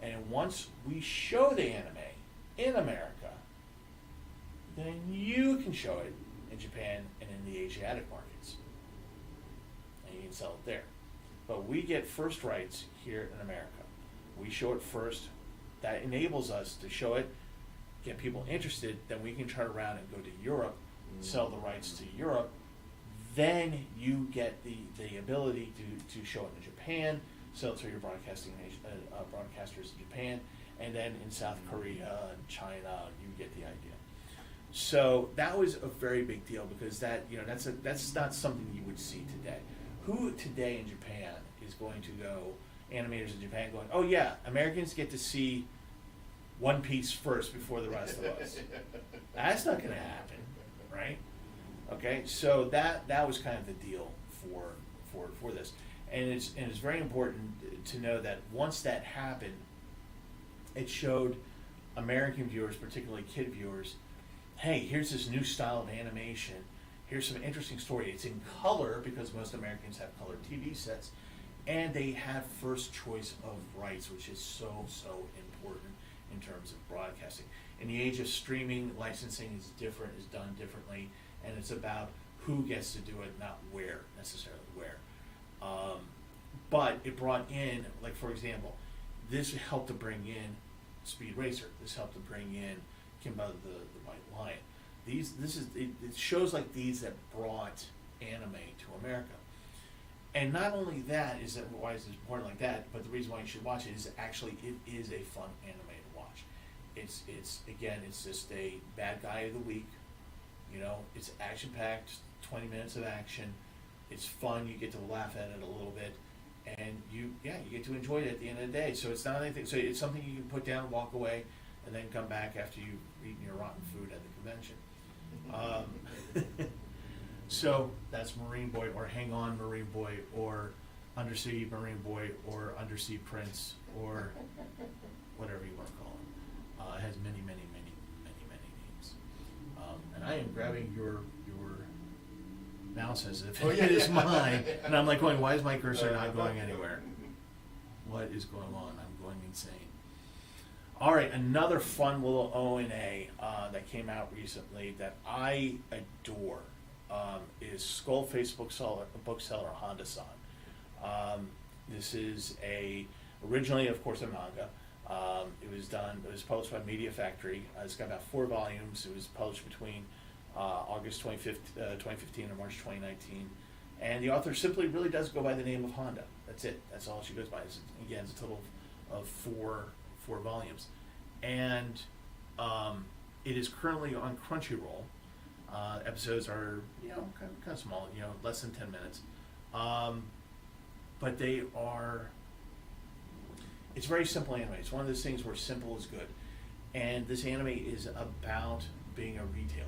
And once we show the anime in America, then you can show it in Japan and in the Asiatic markets. And you can sell it there. But we get first rights here in America. We show it first. That enables us to show it, get people interested, then we can turn around and go to Europe, sell the rights to Europe. then you get the ability to show it in Japan, sell it through your broadcasters in Japan, and then in South Korea and China, you get the idea. So that was a very big deal because that's not something you would see today. Who today in Japan is going to go, animators in Japan going, oh yeah, Americans get to see One Piece first before the rest of us? That's not going to happen, right? Okay, so that was kind of the deal for this, and it's very important to know that once that happened, it showed American viewers, particularly kid viewers, hey, here's this new style of animation. Here's some interesting story. It's in color because most Americans have color TV sets, and they have first choice of rights, which is so important in terms of broadcasting. In the age of streaming, licensing is done differently, and it's about who gets to do it, not necessarily where. But it brought in, like for example, this helped to bring in Speed Racer. This helped to bring in Kimba the White Lion. It shows like these that brought anime to America. And not only that is that why is it important like that, but the reason why you should watch it is actually it is a fun anime to watch. It's just a bad guy of the week. It's action packed, 20 minutes of action. It's fun. You get to laugh at it a little bit, and you get to enjoy it at the end of the day. So it's not anything. So it's something you can put down, walk away, and then come back after you've eaten your rotten food at the convention. So that's Marine Boy, or Hang On Marine Boy, or Undersea Marine Boy, or Undersea Prince, or whatever you want to call it. It has many names. And I am grabbing your mouse as if it is mine, and I'm like going, why is my cursor not going anywhere? What is going on? I'm going insane. All right, another fun little O&A that came out recently that I adore is Skullface bookseller Honda-san. This is originally, of course, a manga. It was published by Media Factory. It's got about 4 volumes. It was published between August 2015 and March 2019. And the author simply really does go by the name of Honda. That's it. That's all she goes by. It's a total of 4 volumes. And it is currently on Crunchyroll. Episodes are, kind of small, less than 10 minutes. But it's very simple anime. It's one of those things where simple is good. And this anime is about being a retailer,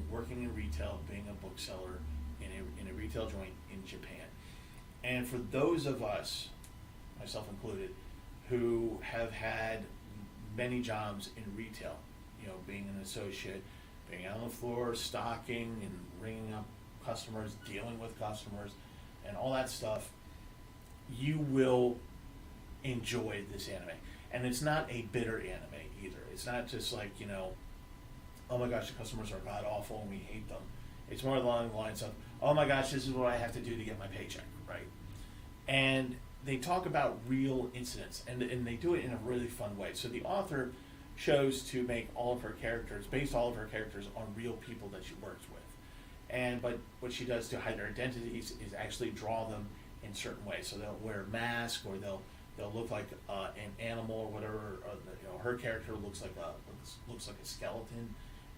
working in retail, being a bookseller in a retail joint in Japan. And for those of us, myself included, who have had many jobs in retail, being an associate, being out on the floor, stocking and ringing up customers, dealing with customers, and all that stuff, you will enjoy this anime. And it's not a bitter anime either. It's not just like, oh my gosh, the customers are god awful and we hate them. It's more along the lines of, oh my gosh, this is what I have to do to get my paycheck, right? And they talk about real incidents, and they do it in a really fun way. So the author chose to base all of her characters on real people that she works with. But what she does to hide their identities is actually draw them in certain ways. So they'll wear a mask, or they'll look like an animal or whatever. Her character looks like a skeleton,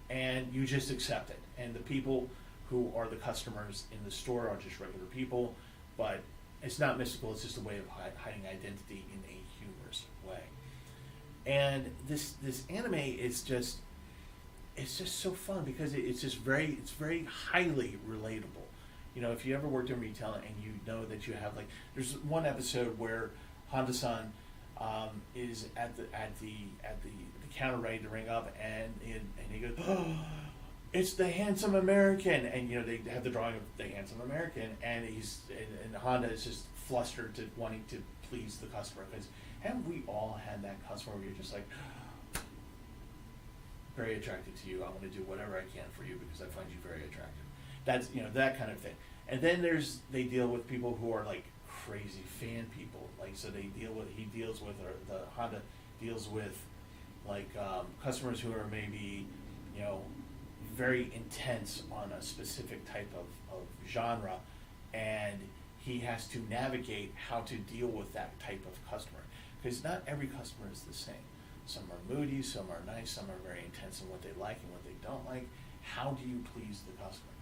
and you just accept it. And the people who are the customers in the store are just regular people, but it's not mystical. It's just a way of hiding identity in a humorous way. And this anime is just so fun because it's very highly relatable. If you ever worked in retail and you know that you have there's one episode where Honda-san is at the counter ready to ring up, and he goes, oh, it's the handsome American, and they have the drawing of the handsome American, and and Honda is just flustered to wanting to please the customer, because haven't we all had that customer where you're just like, very attracted to you, I want to do whatever I can for you because I find you very attractive. That's that kind of thing. And then they deal with people who are like crazy fan people, so the Honda deals with customers who are maybe very intense on a specific type of genre, and he has to navigate how to deal with that type of customer, because not every customer is the same. Some are moody, some are nice, some are very intense in what they like and what they don't like. How do you please the customer?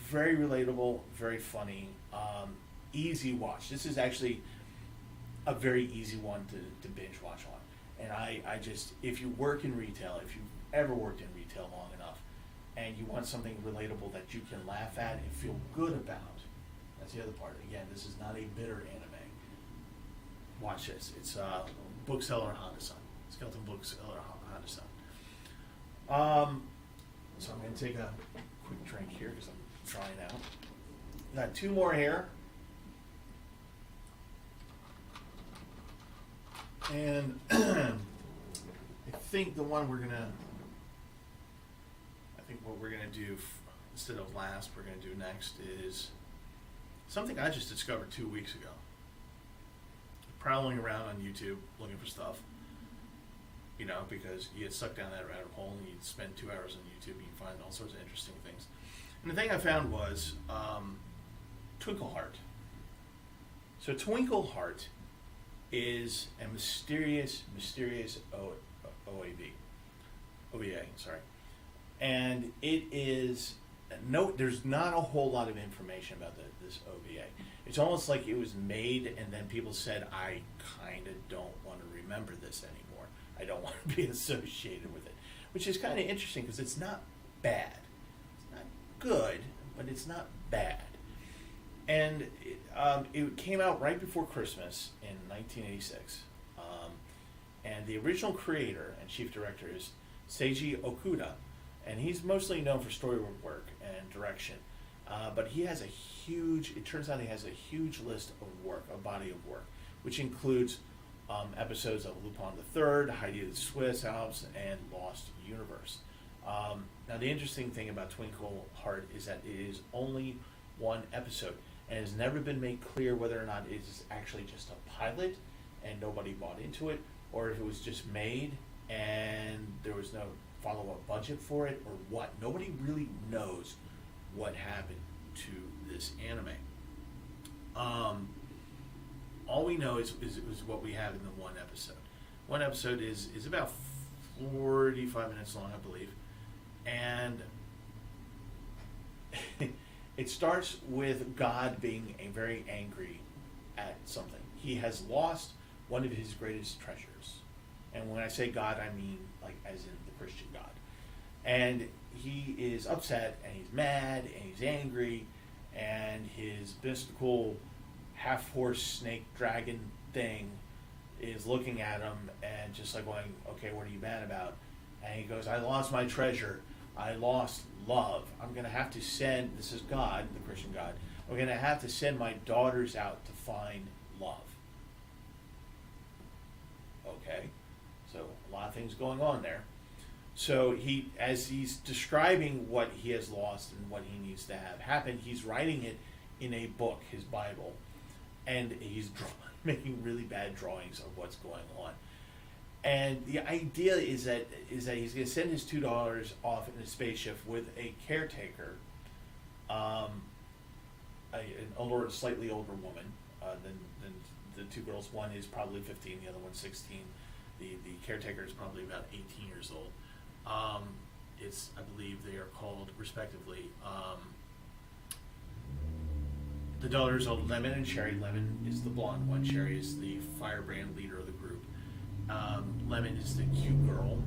Very relatable, very funny, easy watch. This is actually a very easy one to binge watch on. And I just, if you work in retail, if you've ever worked in retail long enough, and you want something relatable that you can laugh at and feel good about, that's the other part. Again, this is not a bitter anime. Watch this. It's Bookseller Honda-san. Skeleton Bookseller Honda-san. So I'm going to take a quick drink here because I'm trying out. Got two more here. And I think what we're gonna do instead of last, we're gonna do next is something I just discovered 2 weeks ago. Prowling around on YouTube looking for stuff, because you get stuck down that rabbit hole and you spend 2 hours on YouTube and you find all sorts of interesting things. And the thing I found was Twinkle Heart. So Twinkle Heart is a mysterious OVA, sorry. And it is, there's not a whole lot of information about this OVA. It's almost like it was made and then people said, I kind of don't want to remember this anymore. I don't want to be associated with it. Which is kind of interesting because it's not bad. It's not good, but it's not bad. And it came out right before Christmas in 1986. And the original creator and chief director is Seiji Okuda. And he's mostly known for storyboard work and direction. But he has it turns out he has a huge list of work, a body of work, which includes episodes of Lupin III, Heidi the Swiss Alps, and Lost Universe. Now the interesting thing about Twinkle Heart is that it is only one episode. And it has never been made clear whether or not it is actually just a pilot and nobody bought into it, or if it was just made and there was no follow-up budget for it, or what. Nobody really knows what happened to this anime. All we know is what we have in the one episode. One episode is about 45 minutes long, I believe. And it starts with God being very angry at something. He has lost one of his greatest treasures. And when I say God, I mean like as in the Christian God. And he is upset, and he's mad, and he's angry, and his mystical half-horse snake dragon thing is looking at him and just like going, okay, what are you mad about? And he goes, I lost my treasure. I lost love. I'm going to have to send, this is God, the Christian God, I'm going to have to send my daughters out to find love. Okay, so a lot of things going on there. So as he's describing what he has lost and what he needs to have happen, he's writing it in a book, his Bible, and he's making really bad drawings of what's going on. And the idea is that he's going to send his two daughters off in a spaceship with a caretaker, an slightly older woman than the two girls. One is probably 15, the other one's 16. The caretaker is probably about 18 years old. I believe they are called respectively. The daughters are Lemon and Cherry. Lemon is the blonde one. Cherry is the firebrand leader of the group. Lemon is the cute girl,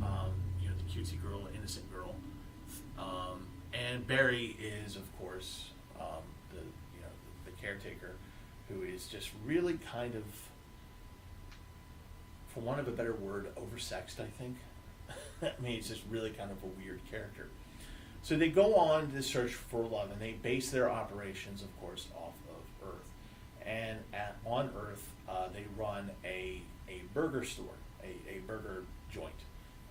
the cutesy girl, innocent girl, and Barry is, of course, the caretaker, who is just really kind of, for want of a better word, oversexed, I think. I mean, it's just really kind of a weird character. So they go on this search for love, and they base their operations, of course, off of Earth. And on Earth, they run a burger store, a burger joint,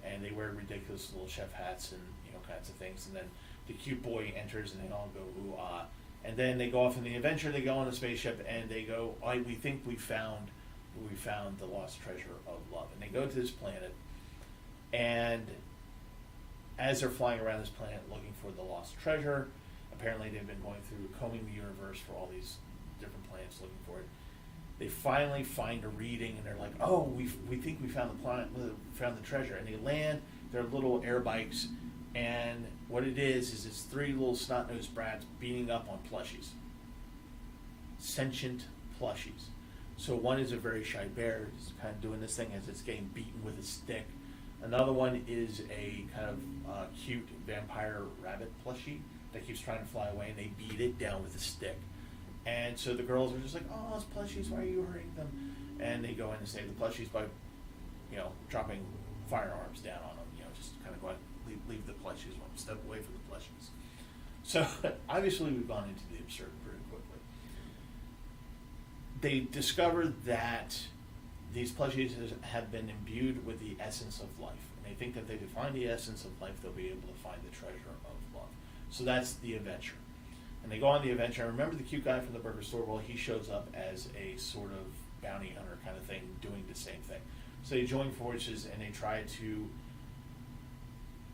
and they wear ridiculous little chef hats and kinds of things. And then the cute boy enters, and they all go ooh ah. And then they go off on the adventure. They go on a spaceship, and they go, we think we found the lost treasure of love. And they go to this planet, and as they're flying around this planet looking for the lost treasure, apparently they've been going through combing the universe for all these different planets looking for it. They finally find a reading, and they're like, "Oh, we think we found the planet, found the treasure." And they land their little air bikes, and what it is it's 3 little snot-nosed brats beating up on plushies, sentient plushies. So one is a very shy bear, it's kind of doing this thing as it's getting beaten with a stick. Another one is a kind of cute vampire rabbit plushie that keeps trying to fly away, and they beat it down with a stick. And so the girls are just like, "Oh, it's plushies, why are you hurting them?" And they go in and save the plushies by, dropping firearms down on them, just kind of going, leave the plushies, one step away from the plushies. So obviously we've gone into the absurd very quickly. They discover that these plushies have been imbued with the essence of life. And they think that if they can find the essence of life, they'll be able to find the treasure of love. So that's the adventure. And they go on the adventure. I remember the cute guy from the burger store. Well, he shows up as a sort of bounty hunter kind of thing, doing the same thing. So they join forces and they try to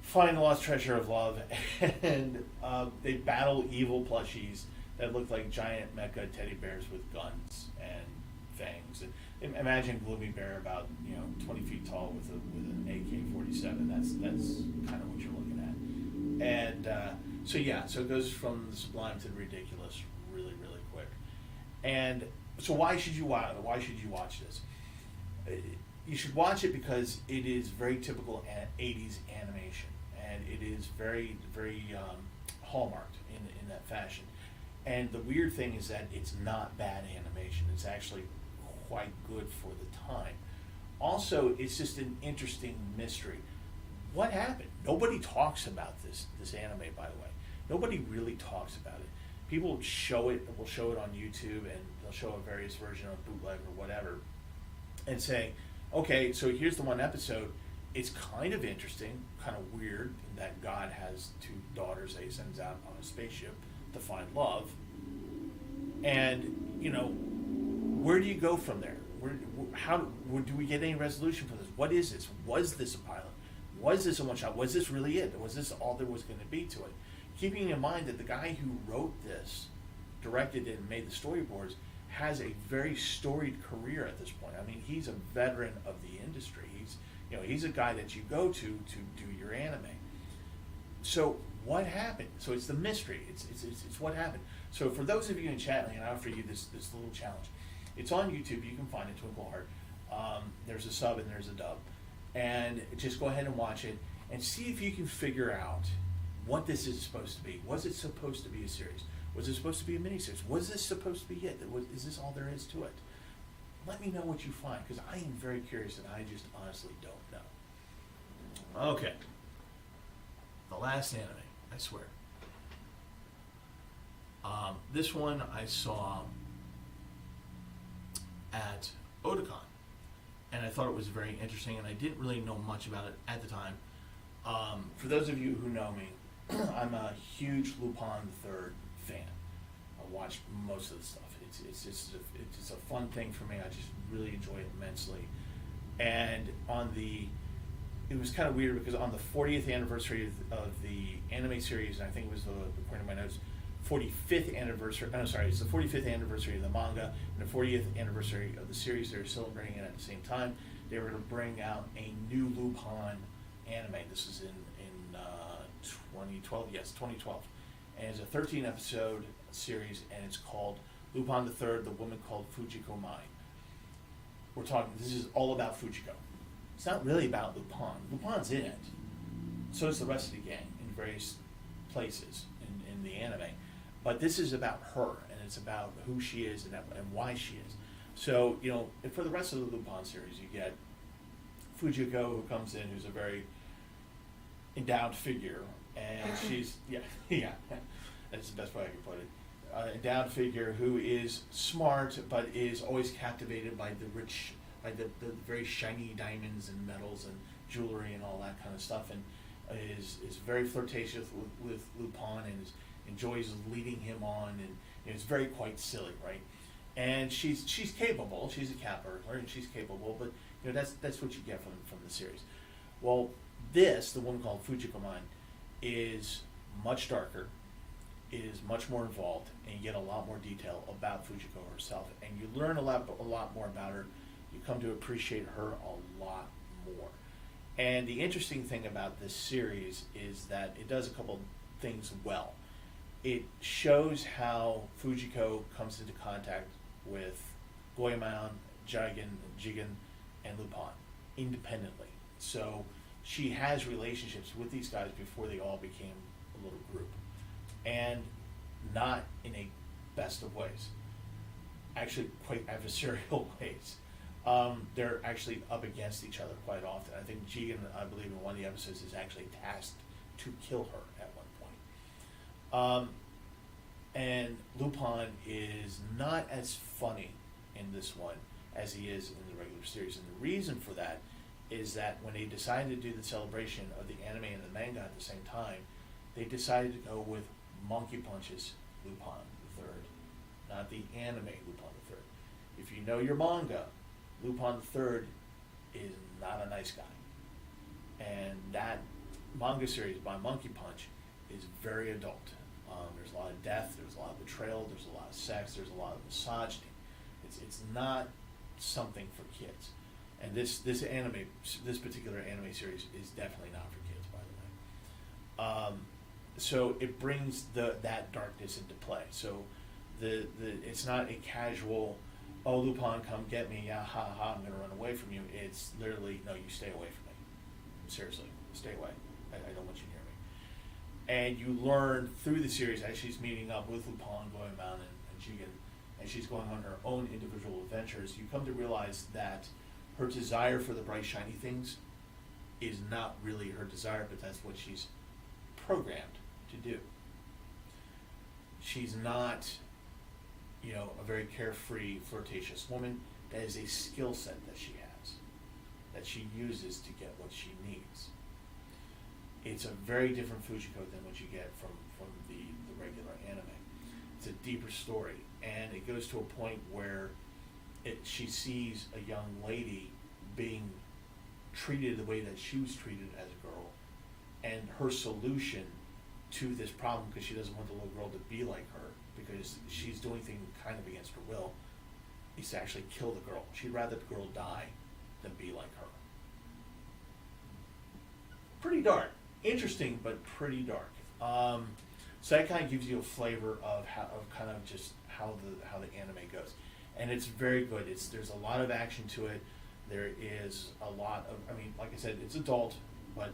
find the lost treasure of love. And they battle evil plushies that look like giant mecha teddy bears with guns and fangs. And imagine Gloomy Bear about 20 feet tall with an AK-47. That's kind of what you're looking at. And so it goes from the sublime to the ridiculous really, really quick. And so why should you watch this? You should watch it because it is very typical 80s animation, and it is very, very hallmarked in that fashion. And the weird thing is that it's not bad animation. It's actually quite good for the time. Also, it's just an interesting mystery. What happened? Nobody talks about this anime, by the way. Nobody really talks about it. People will show it on YouTube, and they'll show a various version of bootleg or whatever, and say, okay, so here's the one episode. It's kind of interesting, kind of weird, in that God has 2 daughters that he sends out on a spaceship to find love. And, where do you go from there? How do we get any resolution for this? What is this? Was this a pilot? Was this a one-shot? Was this really it? Was this all there was going to be to it? Keeping in mind that the guy who wrote this, directed it, and made the storyboards has a very storied career at this point. I mean, he's a veteran of the industry. He's a guy that you go to do your anime. So what happened? So it's the mystery. It's what happened. So for those of you in chat, and I offer you this little challenge. It's on YouTube. You can find it, Twinkle Heart. There's a sub and there's a dub. And just go ahead and watch it and see if you can figure out what this is supposed to be. Was it supposed to be a series? Was it supposed to be a miniseries? Was this supposed to be it? Is this all there is to it? Let me know what you find, because I am very curious and I just honestly don't know. Okay. The last anime, I swear. This one I saw at Otakon, and I thought it was very interesting, and I didn't really know much about it at the time. For those of you who know me, I'm a huge Lupin III fan. I watch most of the stuff. It's a fun thing for me. I just really enjoy it immensely. And it was kind of weird because on the 40th anniversary of the anime series, and I think it was, according to my notes, 45th anniversary. No, sorry, it's the 45th anniversary of the manga and the 40th anniversary of the series. They're celebrating it at the same time. They were going to bring out a new Lupin anime. This is in 2012. Yes, 2012, and it's a 13-episode series, and it's called Lupin III: The Woman Called Fujiko Mai. We're talking. This is all about Fujiko. It's not really about Lupin. Lupin's in it. So is the rest of the gang in various places in the anime. But this is about her, and it's about who she is and why she is. So, for the rest of the Lupin series, you get Fujiko, who comes in, who's a very endowed figure, and she's, that's the best way I can put it. Endowed figure who is smart, but is always captivated by the very shiny diamonds and metals and jewelry and all that kind of stuff, and is very flirtatious with Lupin and enjoys leading him on, and it's very quite silly, right? And she's capable. She's a cat burglar, and she's capable. But that's what you get from the series. Well, This, the woman called Fujikomon, is much darker. It is much more involved, and you get a lot more detail about Fujiko herself, and you learn a lot more about her. You come to appreciate her a lot more. And the interesting thing about this series is that it does a couple things well. It shows how Fujiko comes into contact with Goemon, Jigen, and Lupin independently. So she has relationships with these guys before they all became a little group. And not in a best of ways. Actually, quite adversarial ways. They're actually up against each other quite often. I think Jigen, I believe in one of the episodes, is actually tasked to kill her at one point. And Lupin is not as funny in this one as he is in the regular series. And the reason for that is that when they decided to do the celebration of the anime and the manga at the same time, they decided to go with Monkey Punch's Lupin the Third, not the anime Lupin the Third. If you know your manga, Lupin the Third is not a nice guy, and that manga series by Monkey Punch is very adult. There's a lot of death, there's a lot of betrayal, there's a lot of sex, there's a lot of misogyny. It's not something for kids, and this particular anime series is definitely not for kids, by the way. So it brings that darkness into play. So it's not a casual, oh, Lupin, come get me, yeah, ha ha, I'm going to run away from you. It's literally, no, you stay away from me. Seriously, stay away. I don't want you near me. And you learn through the series as she's meeting up with Lupin, Goemon, and Jigen, and she's going on her own individual adventures, you come to realize that her desire for the bright, shiny things is not really her desire, but that's what she's programmed to do. She's not, a very carefree, flirtatious woman. That is a skill set that she has, that she uses to get what she needs. It's a very different Fujiko than what you get from the regular anime. It's a deeper story, and it goes to a point where she sees a young lady being treated the way that she was treated as a girl, and her solution to this problem, because she doesn't want the little girl to be like her, because she's doing things kind of against her will, is to actually kill the girl. She'd rather the girl die than be like her. Pretty dark. Interesting, but pretty dark. So that kind of gives you a flavor of how the anime goes, and it's very good. There's a lot of action to it. There is a lot of, like I said, it's adult, but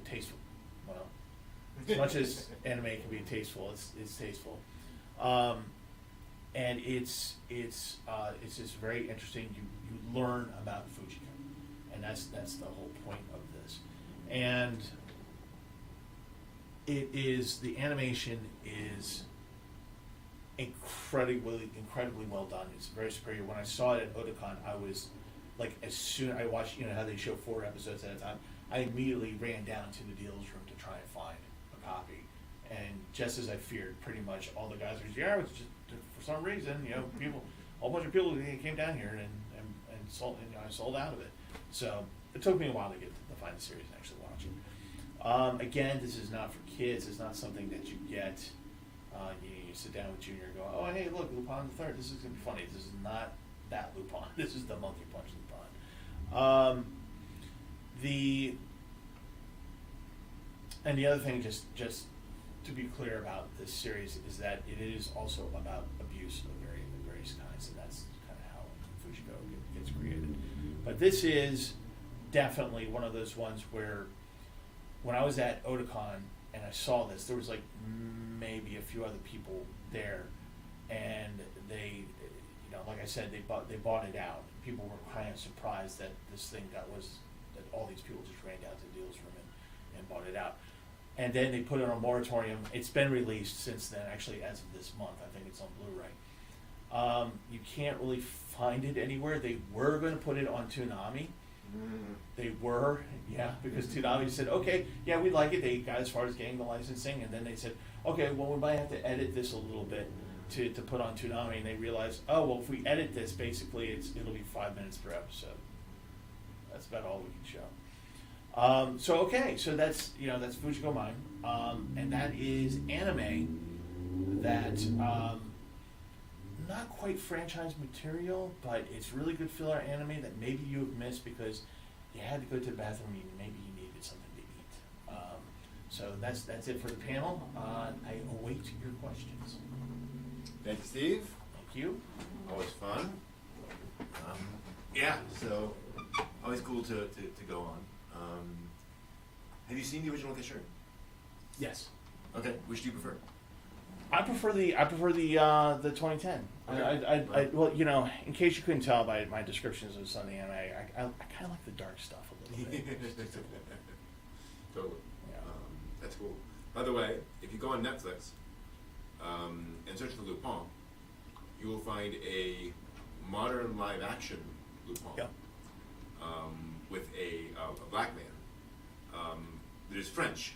tasteful. Well, as much as anime can be tasteful, it's tasteful, and it's just very interesting. You learn about Fujiko, and that's the whole point of this, and the animation is incredibly well done. It's very superior. When I saw it at Otakon, I was like, as soon I watched, how they show 4 episodes at a time, I immediately ran down to the dealer's room to try and find a copy. And just as I feared, pretty much all the guys were, it was just, for some reason, a whole bunch of people came down here and sold, I sold out of it. So it took me a while to find the series and actually watch it. Again, this is not for kids. It's not something that you get. You sit down with Junior and go, oh, hey, look, Lupin the Third. This is going to be funny. This is not that Lupin. This is the Monkey Punch Lupin. And the other thing, just to be clear about this series, is that it is also about abuse of various kinds, and that's kind of how Fujiko gets created. But this is definitely one of those ones where, when I was at Otakon and I saw this, there was like maybe a few other people there, and they, like I said, they bought it out. People were kind of surprised that that all these people just ran down to the dealer's room and bought it out. And then they put it on moratorium. It's been released since then, actually, as of this month. I think it's on Blu-ray. You can't really find it anywhere. They were going to put it on Toonami. They were, because Toonami said, okay, yeah, we like it. They got as far as getting the licensing, and then they said, okay, well, we might have to edit this a little bit to put on Toonami, and they realized, oh, well, if we edit this, basically it'll be 5 minutes per episode. That's about all we can show. So that's that's Fujiko Mine, and that is anime that not quite franchise material, but it's really good filler anime that maybe you have missed because you had to go to the bathroom and maybe you needed something to eat. So that's it for the panel. I await your questions. Thank you, Steve. Thank you. Always fun. Yeah, so always cool to go on. Have you seen the original Kisher? Yes. Okay, which do you prefer? I prefer the 2010. Okay. Well, in case you couldn't tell by my descriptions of some of the anime, I kind of like the dark stuff a little bit. Totally. Yeah. That's cool. By the way, if you go on Netflix and search for Lupin, you will find a modern live action Lupin Yeah. with a black man that is French,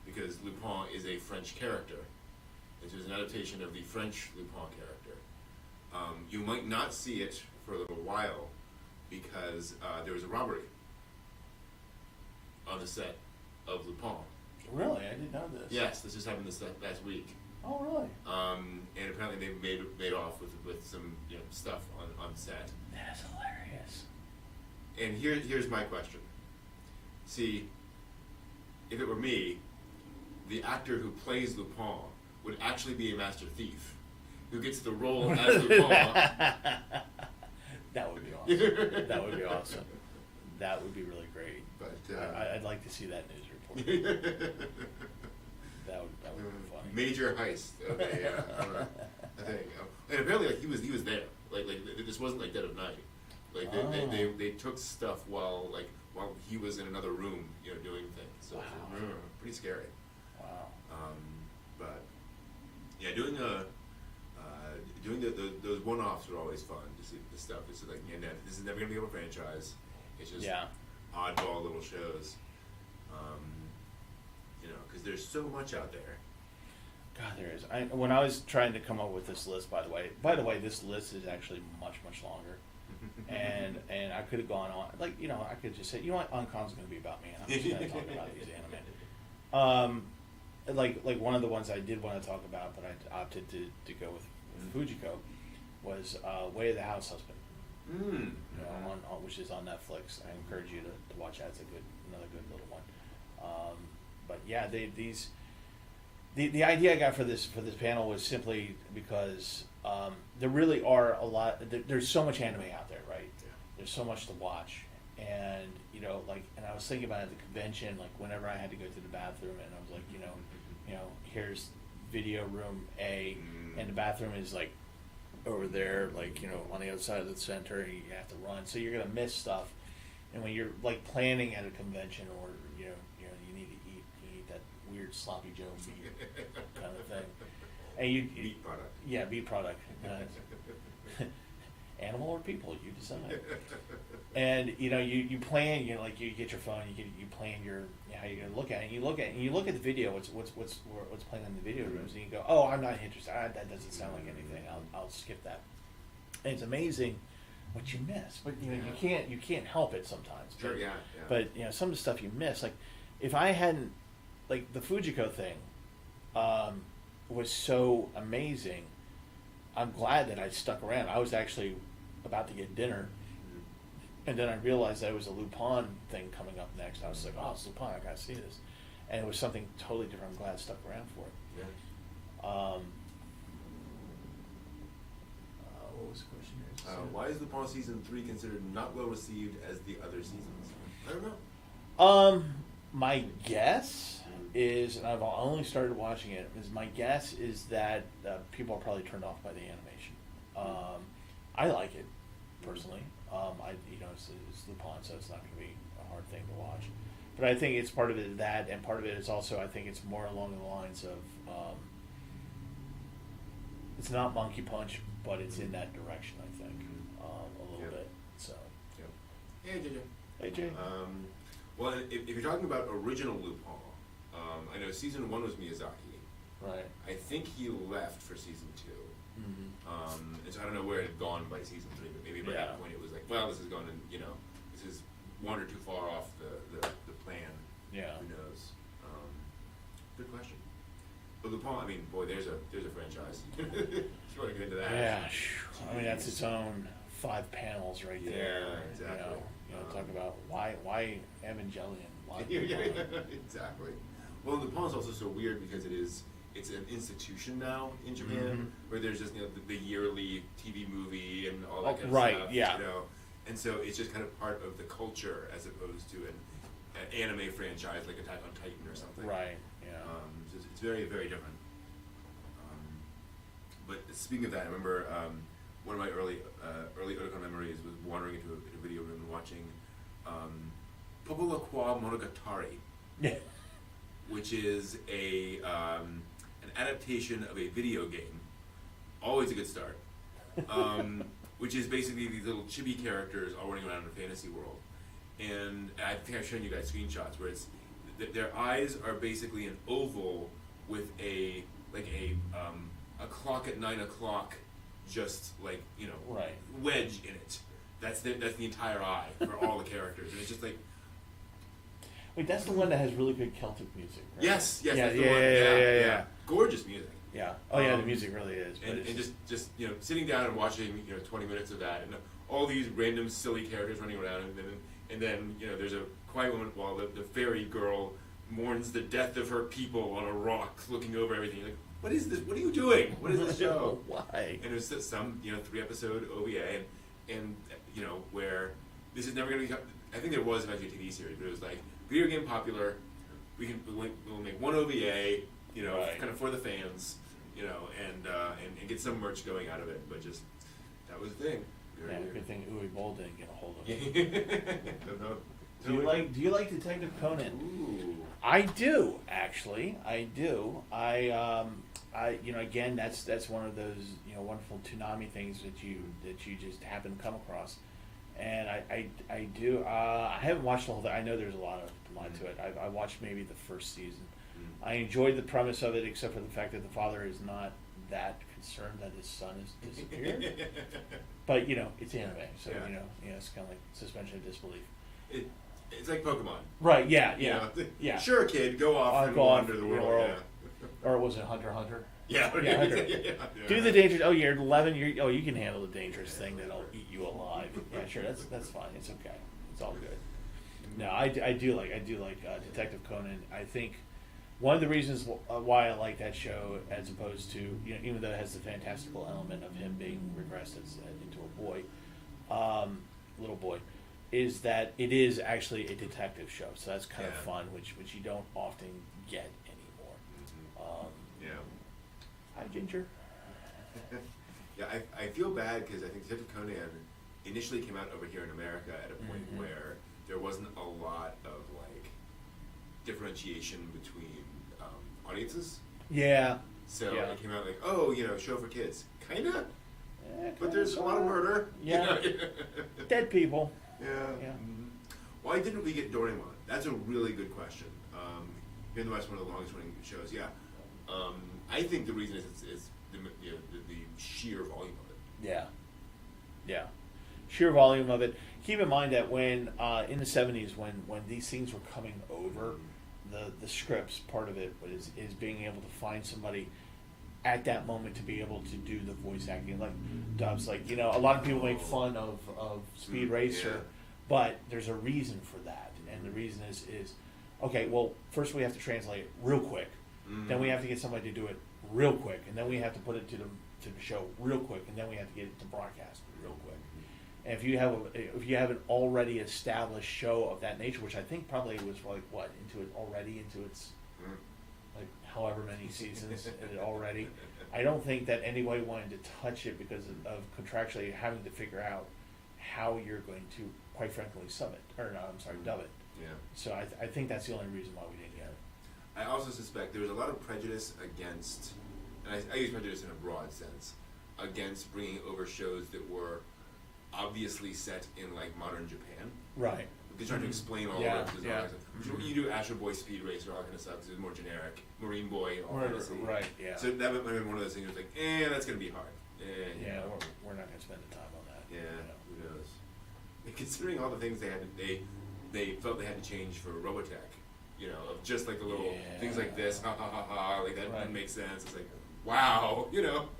because Lupin is a French character. It is an adaptation of the French Lupin character. You might not see it for a little while because there was a robbery on the set of Lupin. Really, I didn't know this. Yes, this just happened this last week. Oh, really? And apparently they made off with some stuff on set. That's hilarious. And here's my question. See, if it were me, the actor who plays Lupin would actually be a master thief who gets the role as Lupin. That would be awesome. That would be awesome. That would be really great. But I'd like to see that news report. That would be funny. Major heist of a thing. And apparently, he was there. Like this wasn't like dead of night. Like they took stuff while he was in another room, doing things. So Wow. it's pretty scary. Wow. But yeah, doing those one-offs are always fun to see the stuff. It's like this is never gonna become a franchise. It's just oddball little shows. Because there's so much out there. God, there is. When I was trying to come up with this list, by the way, this list is actually much longer. and I could have gone on, I could just say, Uncon's going to be about me, and I'm just going to talk about these anime. Like one of the ones I did want to talk about, but I opted to go with Fujiko, was Way of the House Husband. Which is on Netflix. I encourage you to watch that. It's another good little one. But yeah, the idea I got for this panel was simply because there really are a lot. There's so much anime out there, right? Yeah. There's so much to watch, and and I was thinking about it at the convention, like whenever I had to go to the bathroom, and I was like, here's video room A, and the bathroom is like over there, on the other side of the center, and you have to run, so you're gonna miss stuff. And when you're like planning at a convention, or you need to eat, you eat that weird sloppy Joe meat kind of thing, and you Meat product. Yeah, meat product. Animal or people, you decide. And you plan. You get your phone. You plan how you're gonna look at it. And you look at the video. What's playing in the video rooms, and you go, oh, I'm not interested. That doesn't sound like anything. I'll skip that. And it's amazing what you miss, but you can't help it sometimes. Sure, yeah. But some of the stuff you miss, like if I hadn't, like the Fujiko thing, was so amazing. I'm glad that I stuck around. I was actually about to get dinner, and then I realized there was a Lupin thing coming up next. I was like, oh, it's Lupin, I gotta see this. And it was something totally different. I'm glad I stuck around for it. Yeah. What was the question here? Why is Lupin season 3 considered not well received as the other seasons? I don't know. My guess is, and I've only started watching it, my guess is that people are probably turned off by the animation. I like it personally. It's Lupin, so it's not going to be a hard thing to watch. But I think it's part of it that, and part of it is also, I think it's more along the lines of, it's not Monkey Punch, but it's in that direction, I think, a little bit. So. Yeah. Hey, JJ. Hey, Jay. Well, if you're talking about original Lupin, I know season 1 was Miyazaki. Right. I think he left for season 2. Mm-hmm. And so I don't know where it had gone by season 3, but maybe by that point it was like, well, this has gone, and this is one or two far off the plan. Yeah. Who knows? Good question. But Lupin, I mean, boy, there's a franchise. If you want to get into that. Yeah, I mean that's its own 5 panels right there. Yeah, exactly. Talk about why Evangelion. Why Exactly. Well, Lupin is also so weird because it's an institution now in Japan where there's just the yearly TV movie and all that kind of right, stuff. yeah. And so it's just kind of part of the culture as opposed to an anime franchise like Attack on Titan or something. Right. Yeah. So it's very, very different. But speaking of that, I remember one of my early Otakon memories was wandering into a video room and watching Pobolakwa Monogatari, Yeah. which is an adaptation of a video game. Always a good start. Which is basically these little chibi characters all running around in a fantasy world. And I think I've shown you guys screenshots where it's their eyes are basically an oval with a clock at 9 o'clock, just like Right. wedge in it. That's the entire eye for all the characters, and it's just like Wait, that's the one that has really good Celtic music, right? yes, Yeah, that's the yeah, one. yeah. Gorgeous music. Yeah. Oh yeah, the Um, music really is. But And it's just sitting down and watching 20 minutes of that, and all these random silly characters running around, and then there's a quiet moment while the fairy girl mourns the death of her people on a rock, looking over everything. Like, what is this? What are you doing? What is this show? Why? And it was some 3-episode OVA, and where this is never going to be. I think there was eventually a TV series, but it was like video game popular. We'll make one OVA, Right. kind of for the fans, and get some merch going out of it. But just that was the thing. Very Yeah, weird. good thing Uwe Boll didn't get a hold of it. Don't know. Do you like Detective Conan? Ooh. I do actually. I do. I again that's one of those wonderful Toonami things that you just happen to come across, and I do. I haven't watched the whole thing. I know there's a lot to it. I watched maybe the first season. I enjoyed the premise of it, except for the fact that the father is not that concerned that his son has disappeared. But it's anime, so Yeah. it's kind of like suspension of disbelief. It's like Pokemon. Right? Yeah. You Yeah. know? Yeah. Sure, kid, go off and Go off wander the your world. Or was it Hunter x Hunter? Yeah. Yeah, Hunter. Yeah. Do the dangerous. Oh, you're 11. You can handle the dangerous thing that'll eat you alive. Yeah, sure. That's fine. It's okay. It's all good. No, I do like Detective Conan. I think one of the reasons why I like that show, as opposed to even though it has the fantastical element of him being regressed into a boy, little boy, is that it is actually a detective show. So that's kind of Yeah. fun, which you don't often get anymore. Yeah. Hi, Ginger. Yeah, I feel bad because I think Detective Conan initially came out over here in America at a point where there wasn't a lot of differentiation between audiences. Yeah. So Yeah. it came out like, show for kids, kinda, Eh, but there's a lot of murder. Yeah. Dead people. Yeah. Yeah. Mhm. Why didn't we get Doraemon? That's a really good question. Here in the West, one of the longest running shows. Yeah. I think the reason is the sheer volume of it. Yeah. Yeah. Sheer volume of it. Keep in mind that when in the 70s, when these things were coming over, the scripts, part of it is being able to find somebody at that moment to be able to do the voice acting, like Dubs. Like a lot of people make fun of Speed Racer, Yeah. but there's a reason for that, and the reason is okay. Well, first we have to translate it real quick, then we have to get somebody to do it real quick, and then we have to put it to the show real quick, and then we have to get it to broadcast real quick. And if you have an already established show of that nature, which I think probably was into its like however many seasons already, I don't think that anybody wanted to touch it because of contractually having to figure out how you're going to, quite frankly, dub it. Yeah. So I think that's the only reason why we didn't get it. I also suspect there was a lot of prejudice against, and I use prejudice in a broad sense, against bringing over shows that were obviously set in modern Japan. Right. They're trying to explain all Yeah, of it. yeah. You do Astro Boy Speed Racer, all kind of stuff, 'cause it's more generic. Marine Boy, all fantasy. Right. Yeah. So that might have been one of those things where it's like, that's going to be hard. Yeah, we're not going to spend the time on that. Yeah, who knows? And considering all the things they they felt they had to change for Robotech. You know, of just like the little Yeah. things like this, ha ha ha ha, like that Right. doesn't make sense. It's like, wow, you know,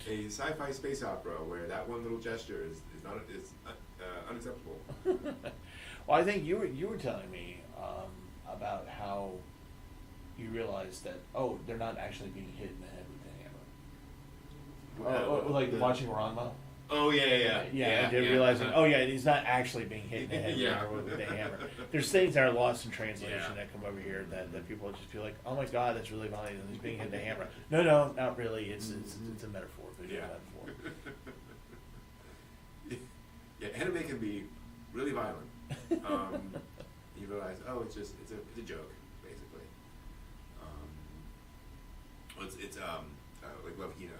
a sci-fi space opera where that one little gesture is unacceptable. Well, I think you were telling me about how you realized that they're not actually being hit in the head with the hammer. Like watching Ranma. Oh yeah. And they're realizing, he's not actually being hit in the head Yeah. with the hammer. There's things that are lost in translation Yeah. that come over here that people just feel like, oh my god, that's really violent. He's being hit with a hammer. No, not really. It's a metaphor. Visual metaphor. Yeah, anime can be really violent. You realize, it's a joke, basically. It's like Love Hina.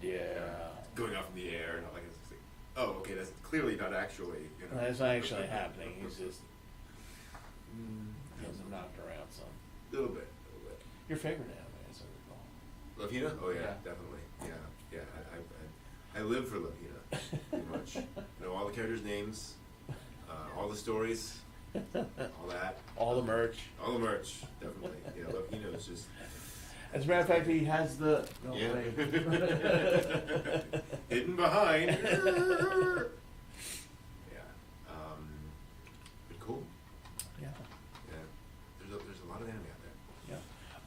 Yeah. Going off in the air and all like it's like, okay, that's clearly not actually. That's not actually happening. He's just has him knocked around some. A little bit. Your favorite anime, as I recall. Love Hina? Oh yeah, Yeah. definitely. Yeah. I live for Love Hina, pretty much. Know all the characters' names, all the stories, all that. All the merch. All the merch, definitely. Yeah, Love Hina is just. As a matter of fact, he has the Hidden behind. Yeah. But cool. Yeah. Yeah. There's a lot of anime out there. Yeah.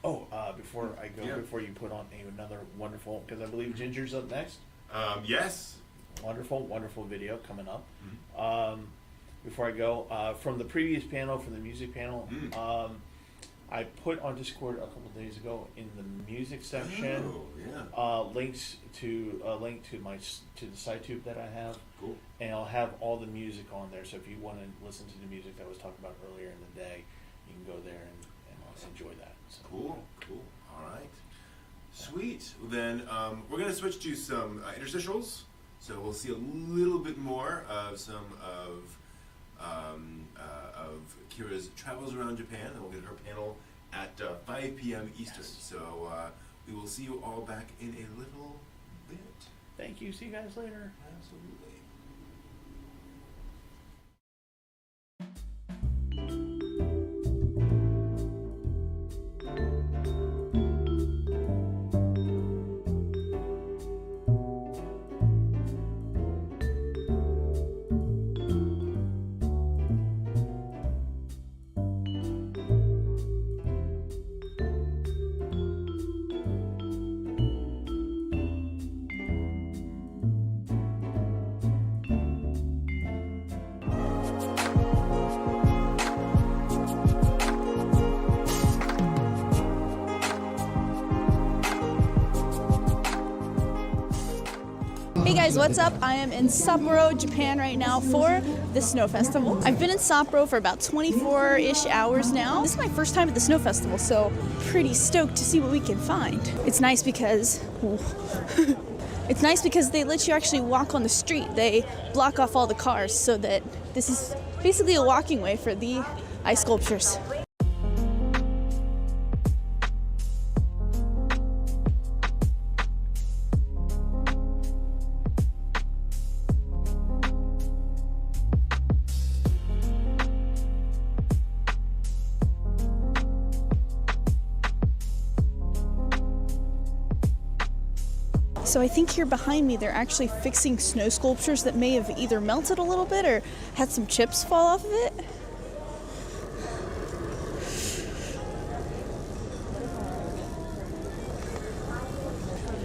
Oh, before I go, Yeah. before you put on another wonderful, because I believe Ginger's up next. Yes. Wonderful video coming up. Mm-hmm. Before I go, from the previous panel, from the music panel, I put on Discord a couple days ago in the music section Oh, yeah. links to a link to the side tube that I have, Cool. and I'll have all the music on there. So if you want to listen to the music that I was talking about earlier in the day, you can go there and enjoy that. So. Cool. All right. Sweet. Well, then we're going to switch to some interstitials. So we'll see a little bit more of some of Kira's travels around Japan, and we'll get her panel at 5 p.m. Eastern. Yes. So we will see you all back in a little bit. Thank you. See you guys later. Absolutely. Hey guys, what's up? I am in Sapporo, Japan right now for the Snow Festival. I've been in Sapporo for about 24-ish hours now. This is my first time at the Snow Festival, so pretty stoked to see what we can find. It's nice because it's nice because they let you actually walk on the street. They block off all the cars so that this is basically a walking way for the ice sculptures. So I think here behind me they're actually fixing snow sculptures that may have either melted a little bit or had some chips fall off of it.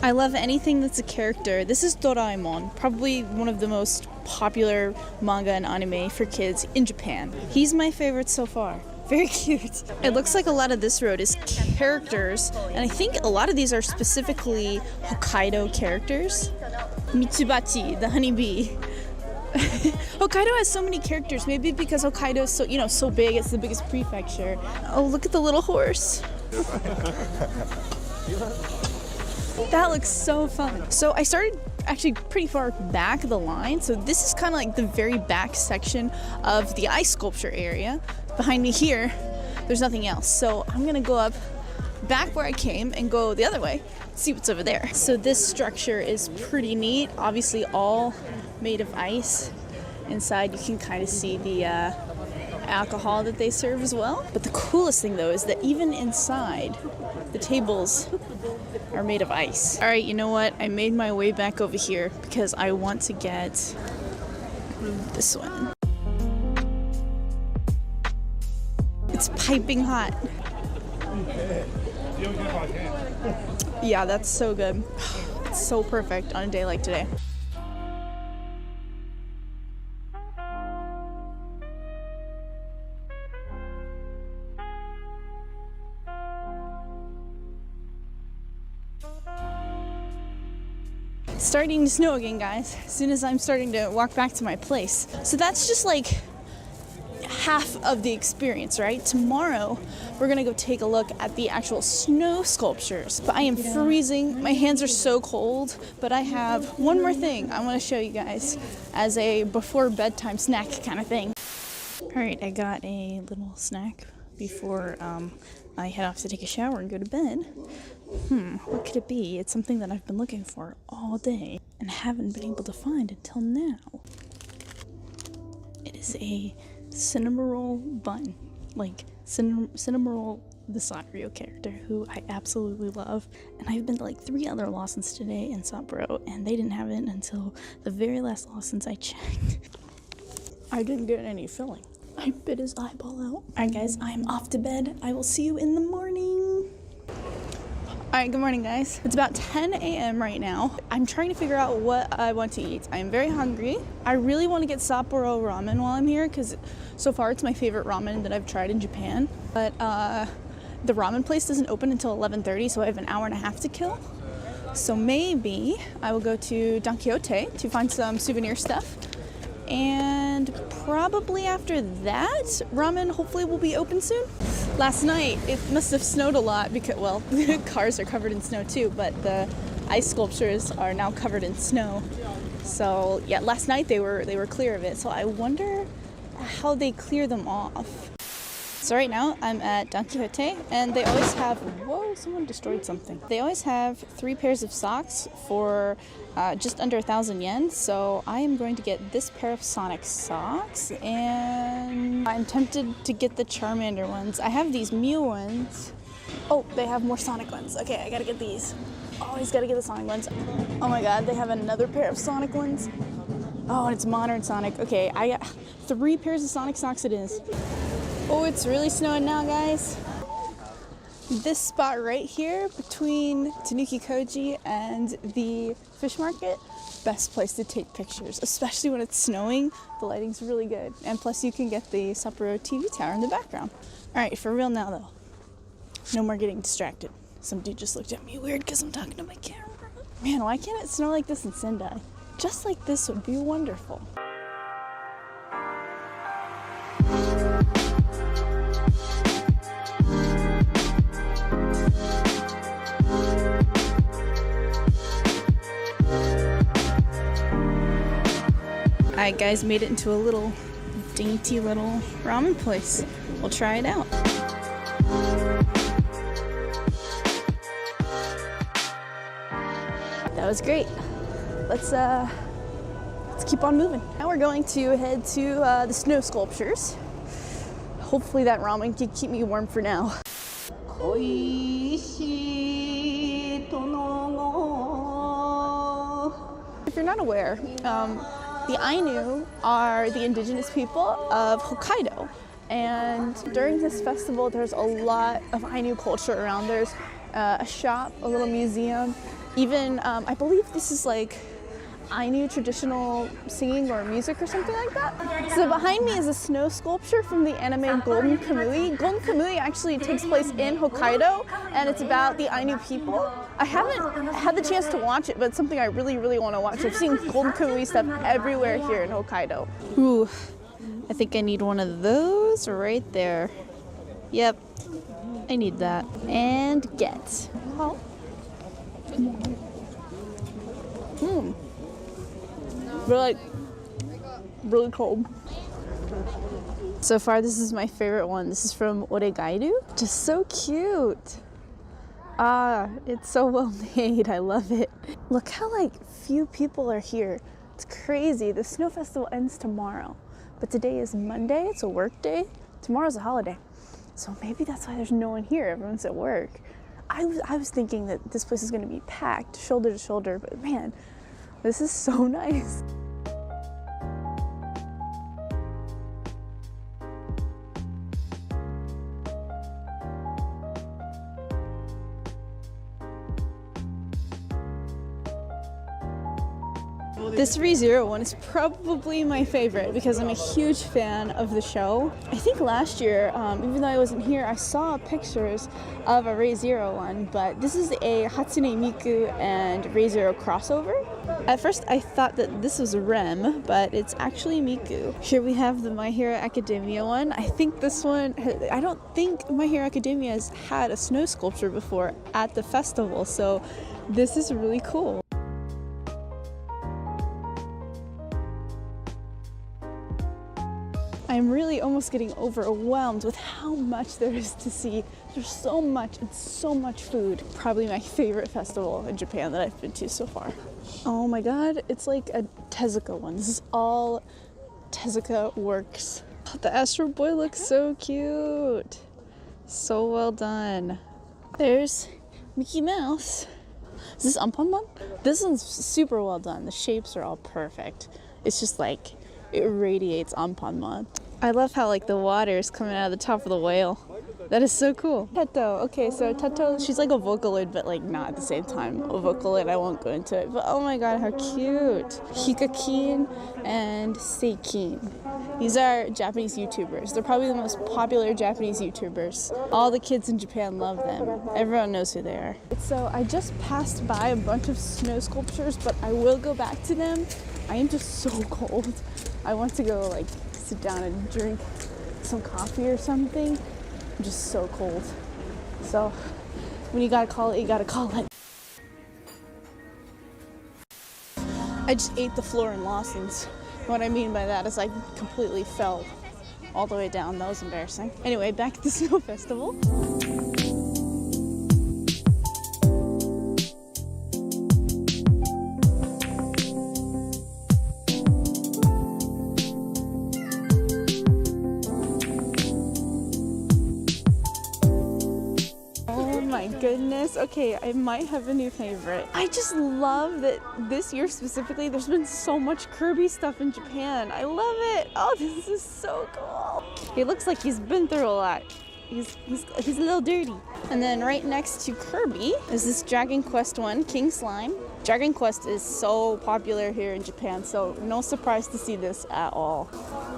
I love anything that's a character. This is Doraemon, probably one of the most popular manga and anime for kids in Japan. He's my favorite so far. Very cute. It looks like a lot of this road is characters, and I think a lot of these are specifically Hokkaido characters. Michibachi, the honeybee. Hokkaido has so many characters, maybe because Hokkaido is so, so big, it's the biggest prefecture. Oh, look at the little horse. That looks so fun. So I started actually pretty far back of the line. So this is kind of like the very back section of the ice sculpture area. Behind me here, there's nothing else. So I'm gonna go up back where I came and go the other way, see what's over there. So this structure is pretty neat. Obviously all made of ice. Inside you can kind of see the alcohol that they serve as well. But the coolest thing though is that even inside, the tables are made of ice. All right, you know what? I made my way back over here because I want to get this one. It's piping hot. Yeah, that's so good. It's so perfect on a day like today. It's starting to snow again, guys, as soon as I'm starting to walk back to my place. So that's just like half of the experience, right? Tomorrow, we're gonna go take a look at the actual snow sculptures. But I am freezing, my hands are so cold, but I have one more thing I wanna show you guys as a before bedtime snack kind of thing. All right, I got a little snack before I head off to take a shower and go to bed. What could it be? It's something that I've been looking for all day and haven't been able to find until now. It is a Cinnamoroll bun, like Cinnamoroll, the Sanrio character, who I absolutely love. And I've been to like 3 other Lawsons today in Sapporo, and they didn't have it until the very last Lawsons I checked. I didn't get any filling. I bit his eyeball out. Alright guys, I am off to bed. I will see you in the morning. Alright, good morning guys. It's about 10 a.m. right now. I'm trying to figure out what I want to eat. I am very hungry. I really want to get Sapporo ramen while I'm here because so far it's my favorite ramen that I've tried in Japan. But the ramen place doesn't open until 11:30, so I have an hour and a half to kill. So maybe I will go to Don Quixote to find some souvenir stuff. And probably after that, ramen hopefully will be open soon. Last night, it must have snowed a lot because, well, the cars are covered in snow too, but the ice sculptures are now covered in snow. So yeah, last night they were clear of it. So I wonder how they clear them off. So right now I'm at Don Quixote, and they always have, whoa, someone destroyed something. They always have 3 pairs of socks for just under 1,000 yen. So I am going to get this pair of Sonic socks, and I'm tempted to get the Charmander ones. I have these Mew ones. Oh, they have more Sonic ones. Okay, I gotta get these. Always gotta get the Sonic ones. Oh my god, they have another pair of Sonic ones. Oh, and it's Modern Sonic. Okay, I got 3 pairs of Sonic socks it is. Oh, it's really snowing now, guys. This spot right here between Tanuki Koji and the fish market, best place to take pictures, especially when it's snowing. The lighting's really good. And plus you can get the Sapporo TV tower in the background. All right, for real now though. No more getting distracted. Some dude just looked at me weird because I'm talking to my camera. Man, why can't it snow like this in Sendai? Just like this would be wonderful. Alright guys, made it into a little dainty little ramen place. We'll try it out. That was great. Let's keep on moving. Now we're going to head to the snow sculptures. Hopefully that ramen can keep me warm for now. If you're not aware, the Ainu are the indigenous people of Hokkaido, and during this festival there's a lot of Ainu culture around. There's a shop, a little museum, even I believe this is like Ainu traditional singing or music or something like that. So behind me is a snow sculpture from the anime Golden Kamuy. Golden Kamuy actually takes place in Hokkaido, and it's about the Ainu people. I haven't had the chance to watch it, but it's something I really, really want to watch. I've seen Golden Kamuy stuff everywhere here in Hokkaido. Ooh, I think I need one of those right there. Yep, I need that. And get. Oh. But like, really cold. So far, this is my favorite one. This is from Oregairu. Just so cute. Ah, it's so well made. I love it. Look how like few people are here. It's crazy. The snow festival ends tomorrow. but today is Monday, it's a work day. Tomorrow's a holiday. So maybe that's why there's no one here, everyone's at work. I was thinking that this place is gonna be packed, shoulder to shoulder, but man, this is so nice. This ReZero one is probably my favorite because I'm a huge fan of the show. I think last year, even though I wasn't here, I saw pictures of a ReZero one, but this is a Hatsune Miku and ReZero crossover. At first I thought that this was Rem, but it's actually Miku. Here we have the My Hero Academia one. I think this one, I don't think My Hero Academia has had a snow sculpture before at the festival, so this is really cool. I'm really almost getting overwhelmed with how much there is to see. There's so much and so much food. Probably my favorite festival in Japan that I've been to so far. Oh my god, it's like a Tezuka one. This is all Tezuka works. The Astro Boy looks so cute. So well done. There's Mickey Mouse. Is this Anpanman? This one's super well done. The shapes are all perfect. It's just like, it radiates Anpanman. I love how like the water is coming out of the top of the whale. That is so cool. Teto. Okay, so Teto, she's like a Vocaloid, but like not at the same time. A Vocaloid, I won't go into it. But oh my god, how cute. Hikakin and Seikin. These are Japanese YouTubers. They're probably the most popular Japanese YouTubers. All the kids in Japan love them. Everyone knows who they are. So I just passed by a bunch of snow sculptures, but I will go back to them. I am just so cold. I want to go like sit down and drink some coffee or something. I'm just so cold. So when you gotta call it, you gotta call it. I just ate the floor in Lawson's. What I mean by that is I completely fell all the way down. That was embarrassing. Anyway, back at the Snow Festival. Goodness. Okay, I might have a new favorite. I just love that this year specifically there's been so much Kirby stuff in Japan. I love it. Oh, this is so cool. He looks like he's been through a lot. He's a little dirty. And then right next to Kirby is this Dragon Quest one, King Slime. Dragon Quest is so popular here in Japan, so no surprise to see this at all.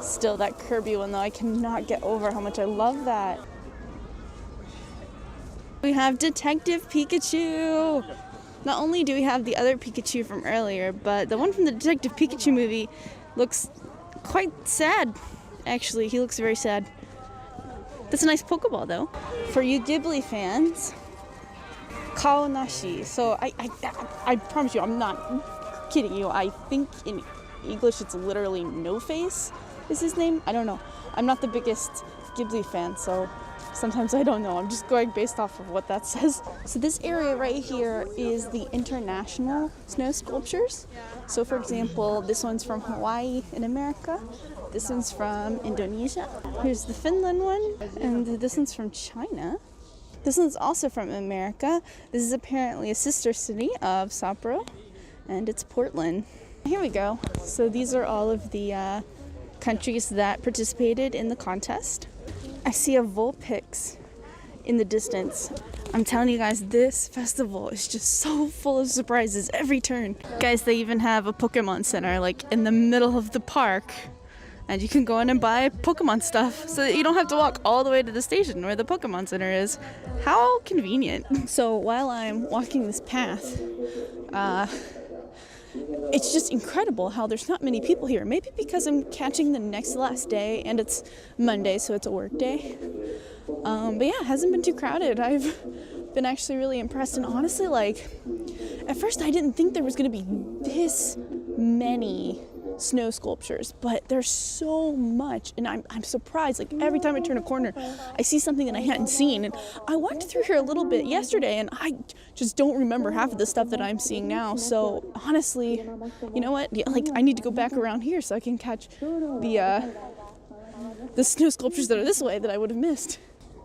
Still that Kirby one though, I cannot get over how much I love that. We have Detective Pikachu! Not only do we have the other Pikachu from earlier, but the one from the Detective Pikachu movie looks quite sad. Actually, he looks very sad. That's a nice Pokeball though. For you Ghibli fans, Kaonashi. So I promise you, I'm not kidding you. I think in English it's literally no face is his name. I don't know. I'm not the biggest Ghibli fan, so sometimes I don't know. I'm just going based off of what that says. So this area right here is the international snow sculptures. So for example, this one's from Hawaii in America. This one's from Indonesia. Here's the Finland one. And this one's from China. This one's also from America. This is apparently a sister city of Sapporo. And it's Portland. Here we go. So these are all of the countries that participated in the contest. I see a Vulpix in the distance. I'm telling you guys, this festival is just so full of surprises every turn. Guys, they even have a Pokemon Center like in the middle of the park. And you can go in and buy Pokemon stuff so that you don't have to walk all the way to the station where the Pokemon Center is. How convenient. So while I'm walking this path, it's just incredible how there's not many people here. Maybe because I'm catching the next last day and it's Monday, so it's a work day. But yeah, it hasn't been too crowded. I've been actually really impressed. And honestly, like, at first I didn't think there was going to be this many snow sculptures, but there's so much, and I'm surprised. Like every time I turn a corner, I see something that I hadn't seen. And I walked through here a little bit yesterday, and I just don't remember half of the stuff that I'm seeing now. So honestly, you know what? Yeah, like I need to go back around here so I can catch the snow sculptures that are this way that I would have missed.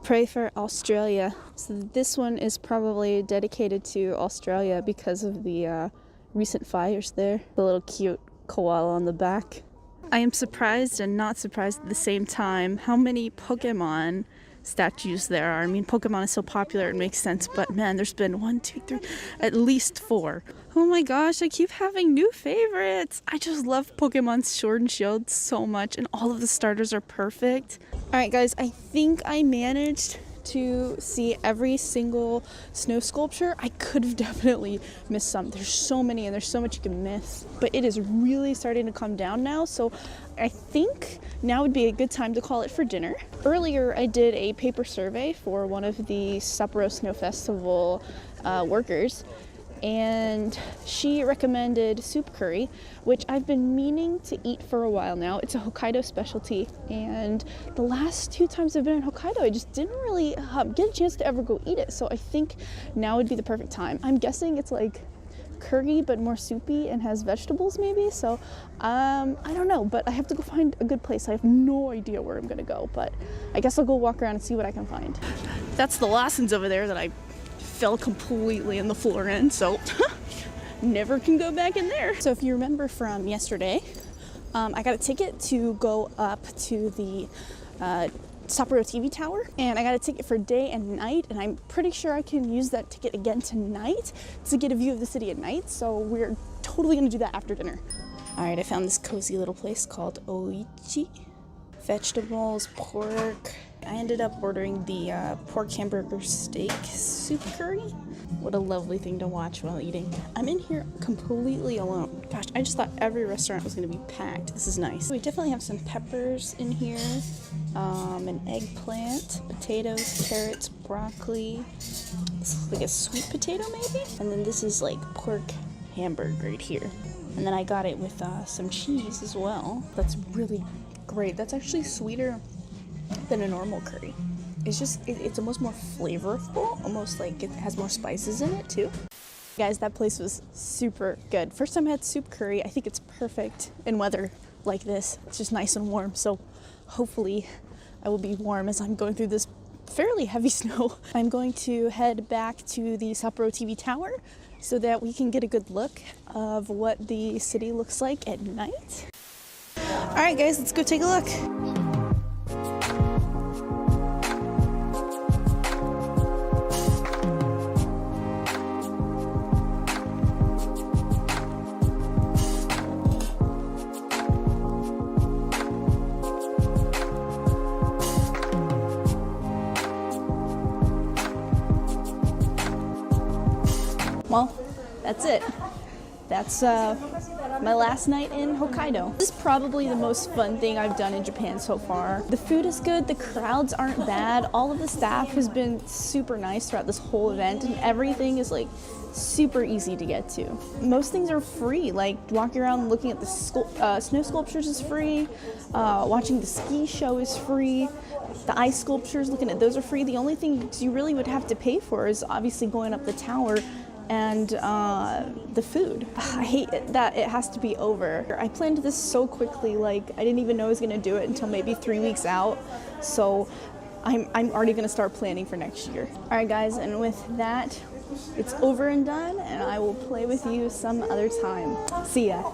Pray for Australia. So this one is probably dedicated to Australia because of the recent fires there. The little cute koala on the back. I am surprised and not surprised at the same time how many Pokemon statues there are. I mean, Pokemon is so popular, it makes sense, but man, there's been 1, 2, 3, at least 4. Oh my gosh, I keep having new favorites. I just love Pokemon Sword and Shield so much, and all of the starters are perfect. Alright guys, I think I managed to see every single snow sculpture. I could have definitely missed some. There's so many and there's so much you can miss. But it is really starting to come down now, so I think now would be a good time to call it for dinner. Earlier I did a paper survey for one of the Sapporo Snow Festival workers, and she recommended soup curry, which I've been meaning to eat for a while now. It's a Hokkaido specialty, and the last 2 times I've been in Hokkaido, I just didn't really get a chance to ever go eat it. So I think now would be the perfect time. I'm guessing it's like curry but more soupy and has vegetables maybe. So I don't know, but I have to go find a good place. I have no idea where I'm gonna go, but I guess I'll go walk around and see what I can find. That's the Lawsons over there that I fell completely in the floor in, so never can go back in there. So if you remember from yesterday, I got a ticket to go up to the Sapporo TV tower, and I got a ticket for day and night, and I'm pretty sure I can use that ticket again tonight to get a view of the city at night, so we're totally gonna do that after dinner. All right, I found this cozy little place called Oichi. Vegetables, pork. I ended up ordering the pork hamburger steak soup curry. What a lovely thing to watch while eating. I'm in here completely alone. Gosh, I just thought every restaurant was gonna be packed. This is nice. We definitely have some peppers in here, an eggplant, potatoes, carrots, broccoli. This is like a sweet potato maybe? And then this is like pork hamburger right here. And then I got it with some cheese as well. That's really great. That's actually sweeter than a normal curry. It's just, it's almost more flavorful, almost like it has more spices in it too. Guys, that place was super good. First time I had soup curry. I think it's perfect in weather like this. It's just nice and warm, so hopefully I will be warm as I'm going through this fairly heavy snow. I'm going to head back to the Sapporo TV tower so that we can get a good look of what the city looks like at night. All right, guys, let's go take a look. Well, that's it. That's my last night in Hokkaido. This is probably the most fun thing I've done in Japan so far. The food is good, the crowds aren't bad, all of the staff has been super nice throughout this whole event, and everything is like super easy to get to. Most things are free, like walking around looking at the snow sculptures is free, watching the ski show is free, the ice sculptures, looking at those are free. The only thing you really would have to pay for is obviously going up the tower and the food. I hate that it has to be over. I planned this so quickly, like I didn't even know I was gonna do it until maybe 3 weeks out. So I'm already gonna start planning for next year. All right guys, and with that, it's over and done, and I will play with you some other time. See ya.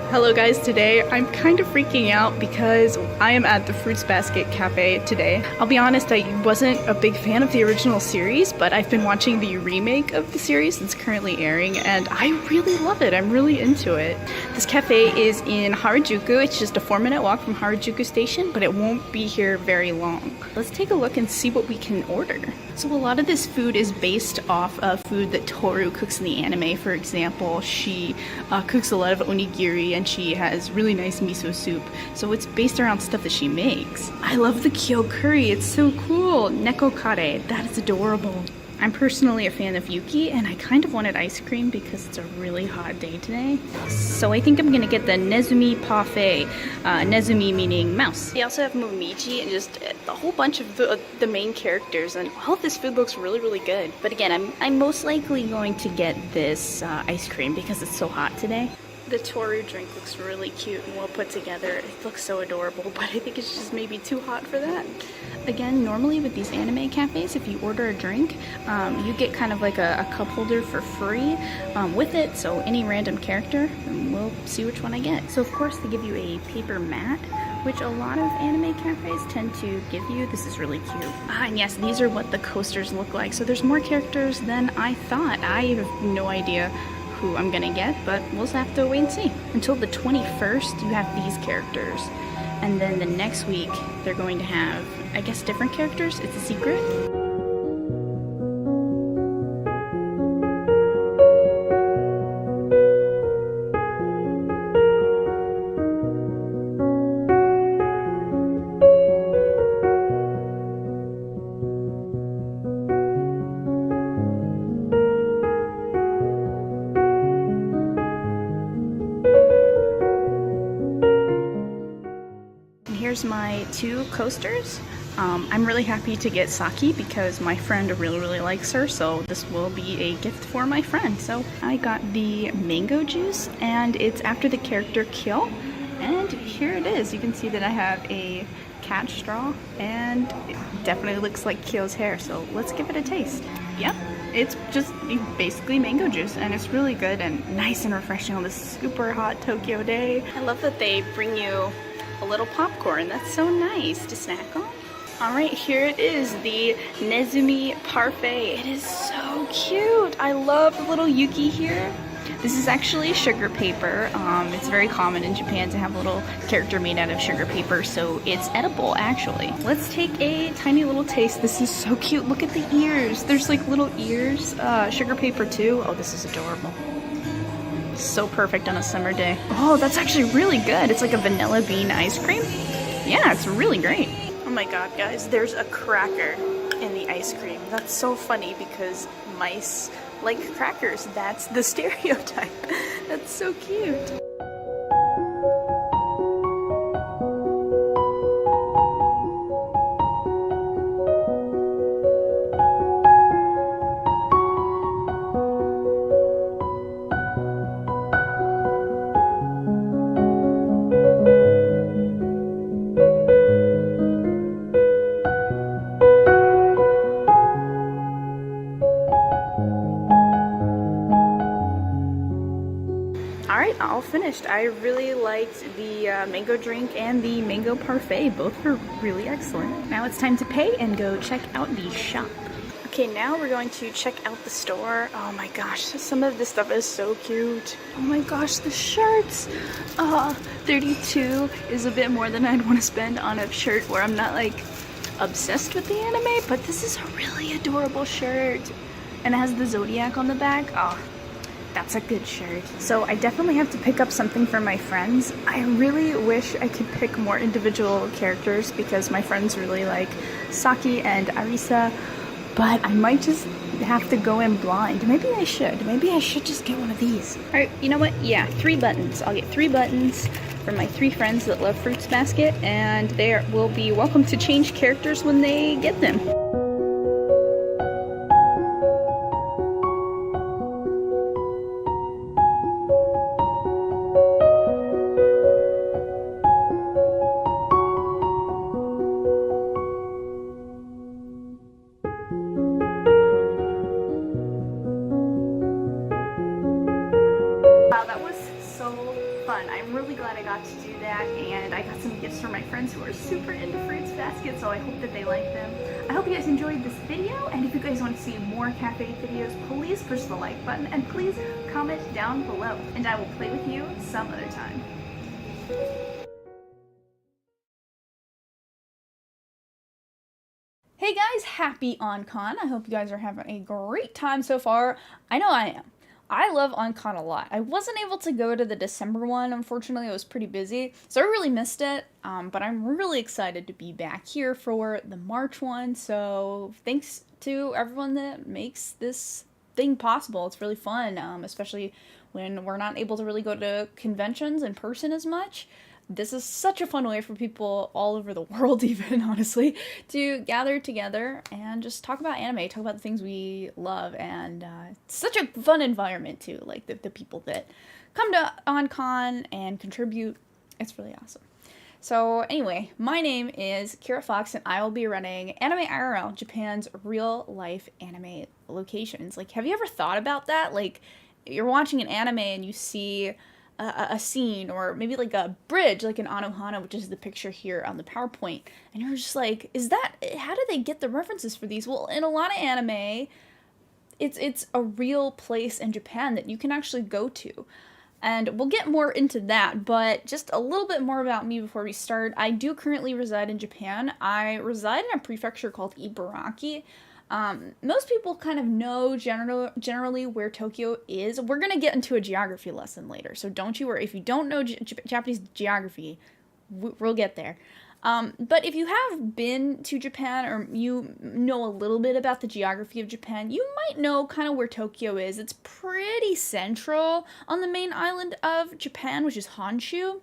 Hello guys, today I'm kind of freaking out because I am at the Fruits Basket Cafe today. I'll be honest, I wasn't a big fan of the original series, but I've been watching the remake of the series that's currently airing and I really love it. I'm really into it. This cafe is in Harajuku. It's just a 4-minute walk from Harajuku Station, but it won't be here very long. Let's take a look and see what we can order. So a lot of this food is based off of food that Toru cooks in the anime. For example, she cooks a lot of onigiri and she has really nice miso soup. So it's based around stuff that she makes. I love the kyo curry. It's so cool. Neko kare. That is adorable. I'm personally a fan of Yuki, and I kind of wanted ice cream because it's a really hot day today. So I think I'm gonna get the Nezumi Parfait. Nezumi meaning mouse. They also have Momiji and just a whole bunch of the main characters, and all of this food looks really, really good. But again, I'm most likely going to get this ice cream because it's so hot today. The Toru drink looks really cute and well put together. It looks so adorable, but I think it's just maybe too hot for that. Again, normally with these anime cafes, if you order a drink, you get kind of like a cup holder for free with it, so any random character, and we'll see which one I get. So of course they give you a paper mat, which a lot of anime cafes tend to give you. This is really cute. And yes, these are what the coasters look like. So there's more characters than I thought. I have no idea who I'm gonna get, but we'll just have to wait and see. Until the 21st, you have these characters. And then the next week, they're going to have, I guess, different characters. It's a secret. Here's my 2 coasters. I'm really happy to get Saki because my friend really likes her, so this will be a gift for my friend. So I got the mango juice, and it's after the character Kyo, and here it is. You can see that I have a cat straw, and it definitely looks like Kyo's hair, so let's give it a taste. Yep, it's just basically mango juice, and it's really good and nice and refreshing on this super hot Tokyo day. I love that they bring you a little popcorn. That's so nice to snack on. Alright, here it is, the Nezumi Parfait. It is so cute. I love the little Yuki here. This is actually sugar paper. It's very common in Japan to have a little character made out of sugar paper, so it's edible actually. Let's take a tiny little taste. This is so cute. Look at the ears. There's like little ears. Sugar paper too. Oh, this is adorable. So perfect on a summer day. Oh, that's actually really good. It's like a vanilla bean ice cream. Yeah, it's really great. Oh my god, guys, there's a cracker in the ice cream. That's so funny because mice like crackers. That's the stereotype. That's so cute. Alright, all finished. I really liked the mango drink and the mango parfait. Both were really excellent. Now it's time to pay and go check out the shop. Okay, now we're going to check out the store. Oh my gosh, some of this stuff is so cute. Oh my gosh, the shirts. 32 is a bit more than I'd want to spend on a shirt where I'm not like obsessed with the anime, but this is a really adorable shirt. And it has the zodiac on the back. Oh, that's a good shirt. So I definitely have to pick up something for my friends. I really wish I could pick more individual characters because my friends really like Saki and Arisa, but I might just have to go in blind. Maybe I should. Maybe I should just get one of these. All right, you know what? Yeah, 3 buttons. I'll get 3 buttons for my 3 friends that love Fruits Basket, and they will be welcome to change characters when they get them. fun. I'm really glad I got to do that, and I got some gifts from my friends who are super into Fruits Basket, so I hope that they like them. I hope you guys enjoyed this video, and if you guys want to see more cafe videos, please push the like button, and please comment down below, and I will play with you some other time. Hey guys, happy OnCon. I hope you guys are having a great time so far. I know I am. I love OnCon a lot. I wasn't able to go to the December one, unfortunately. I was pretty busy, so I really missed it, but I'm really excited to be back here for the March one, so thanks to everyone that makes this thing possible. It's really fun, especially when we're not able to really go to conventions in person as much. This is such a fun way for people all over the world, even, honestly, to gather together and just talk about anime, talk about the things we love, and it's such a fun environment, too, like the people that come to OnCon and contribute. It's really awesome. So anyway, my name is Kira Fox, and I will be running Anime IRL, Japan's real-life anime locations. Like, have you ever thought about that? Like, you're watching an anime and you see a scene, or maybe like a bridge, like in Anohana, which is the picture here on the PowerPoint, and you're just like, how do they get the references for these? Well, in a lot of anime, it's a real place in Japan that you can actually go to. And we'll get more into that, but just a little bit more about me before we start. I do currently reside in Japan. I reside in a prefecture called Ibaraki. Most people kind of know generally where Tokyo is. We're going to get into a geography lesson later, so don't you worry. If you don't know Japanese geography, we'll get there. But if you have been to Japan, or you know a little bit about the geography of Japan, you might know kind of where Tokyo is. It's pretty central on the main island of Japan, which is Honshu.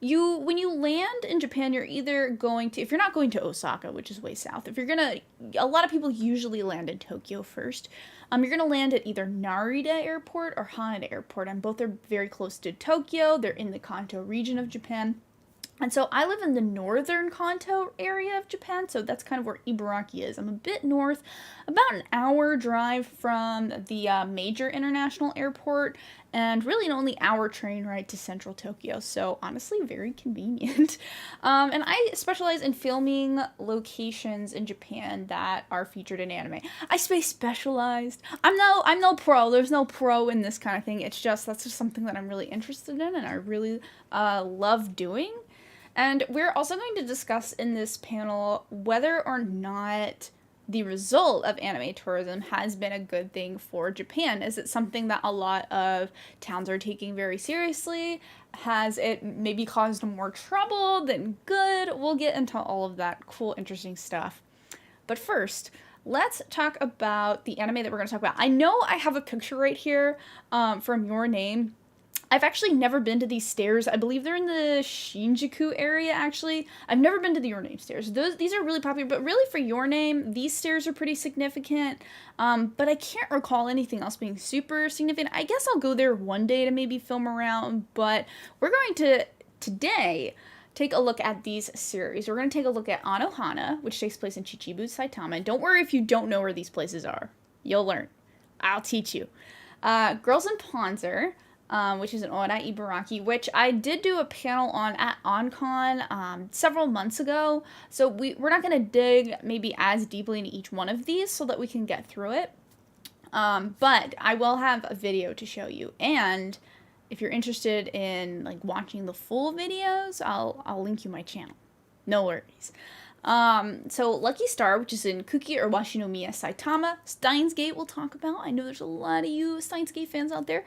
When you land in Japan, you're either going to, if you're not going to Osaka, which is way south, a lot of people usually land in Tokyo first. You're gonna land at either Narita Airport or Haneda Airport, and both are very close to Tokyo. They're in the Kanto region of Japan. And so I live in the northern Kanto area of Japan, so that's kind of where Ibaraki is. I'm a bit north, about an hour drive from the major international airport, and really an only hour train ride to central Tokyo, so honestly very convenient. And I specialize in filming locations in Japan that are featured in anime. I say specialized. I'm no pro. There's no pro in this kind of thing. That's just something that I'm really interested in and I really love doing. And we're also going to discuss in this panel whether or not the result of anime tourism has been a good thing for Japan. Is it something that a lot of towns are taking very seriously? Has it maybe caused more trouble than good? We'll get into all of that cool, interesting stuff. But first, let's talk about the anime that we're going to talk about. I know I have a picture right here from Your Name. I've actually never been to these stairs. I believe they're in the Shinjuku area, actually. I've never been to the Your Name stairs. These are really popular, but really for Your Name, these stairs are pretty significant. But I can't recall anything else being super significant. I guess I'll go there one day to maybe film around, but we're going to, today, take a look at these series. We're going to take a look at Anohana, which takes place in Chichibu, Saitama. And don't worry if you don't know where these places are. You'll learn. I'll teach you. Girls in Ponzer, which is in Ora Ibaraki, which I did do a panel on at OnCon several months ago. So we're not going to dig maybe as deeply into each one of these so that we can get through it. But I will have a video to show you. And if you're interested in like watching the full videos, I'll link you my channel. No worries. So Lucky Star, which is in Kuki or Washinomiya, Saitama. Steins Gate we'll talk about. I know there's a lot of you Steins Gate fans out there.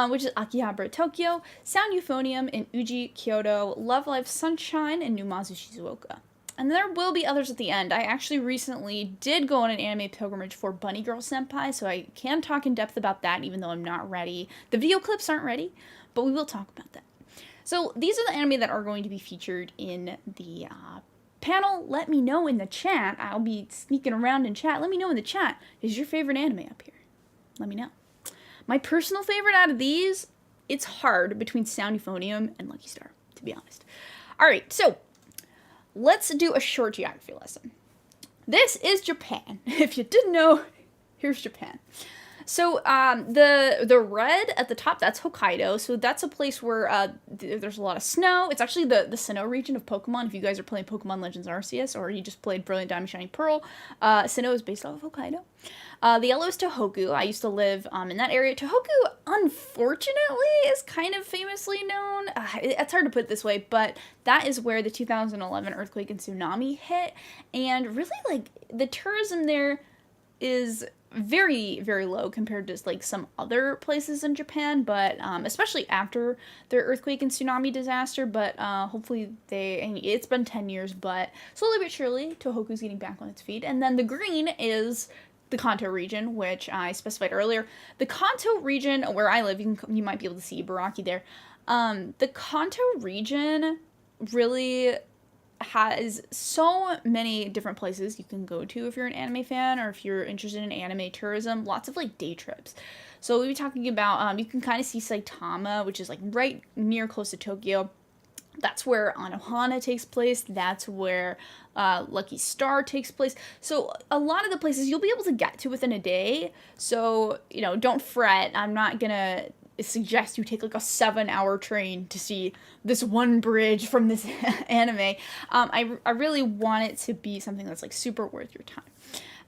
Which is Akihabara, Tokyo. Sound Euphonium in Uji, Kyoto. Love Life Sunshine in Numazu, Shizuoka. And there will be others at the end. I actually recently did go on an anime pilgrimage for Bunny Girl Senpai, so I can talk in depth about that even though I'm not ready. The video clips aren't ready, but we will talk about that. So these are the anime that are going to be featured in the panel. Let me know in the chat. I'll be sneaking around in chat. Let me know in the chat. Is your favorite anime up here? Let me know. My personal favorite out of these, it's hard between Sound Euphonium and Lucky Star, to be honest. Alright, so let's do a short geography lesson. This is Japan. If you didn't know, here's Japan. So the red at the top, that's Hokkaido. So that's a place where there's a lot of snow. It's actually the Sinnoh region of Pokemon. If you guys are playing Pokemon Legends Arceus or you just played Brilliant Diamond Shining Pearl, Sinnoh is based off of Hokkaido. The yellow is Tohoku. I used to live in that area. Tohoku, unfortunately, is kind of famously known. It's hard to put it this way, but that is where the 2011 earthquake and tsunami hit. And really, like, the tourism there is very, very low compared to like some other places in Japan, but especially after their earthquake and tsunami disaster. But hopefully it's been 10 years, but slowly but surely Tohoku's getting back on its feet. And then the green is the Kanto region, which I specified earlier. The Kanto region, where I live, you might be able to see Ibaraki there. The Kanto region really has so many different places you can go to if you're an anime fan or if you're interested in anime tourism. Lots of like day trips. So we'll be talking about, you can kind of see Saitama, which is like right near close to Tokyo. That's where Anohana takes place. That's where Lucky Star takes place. So a lot of the places you'll be able to get to within a day. So, you know, don't fret. I'm not going to suggest you take like a 7-hour train to see this one bridge from this anime. I really want it to be something that's like super worth your time.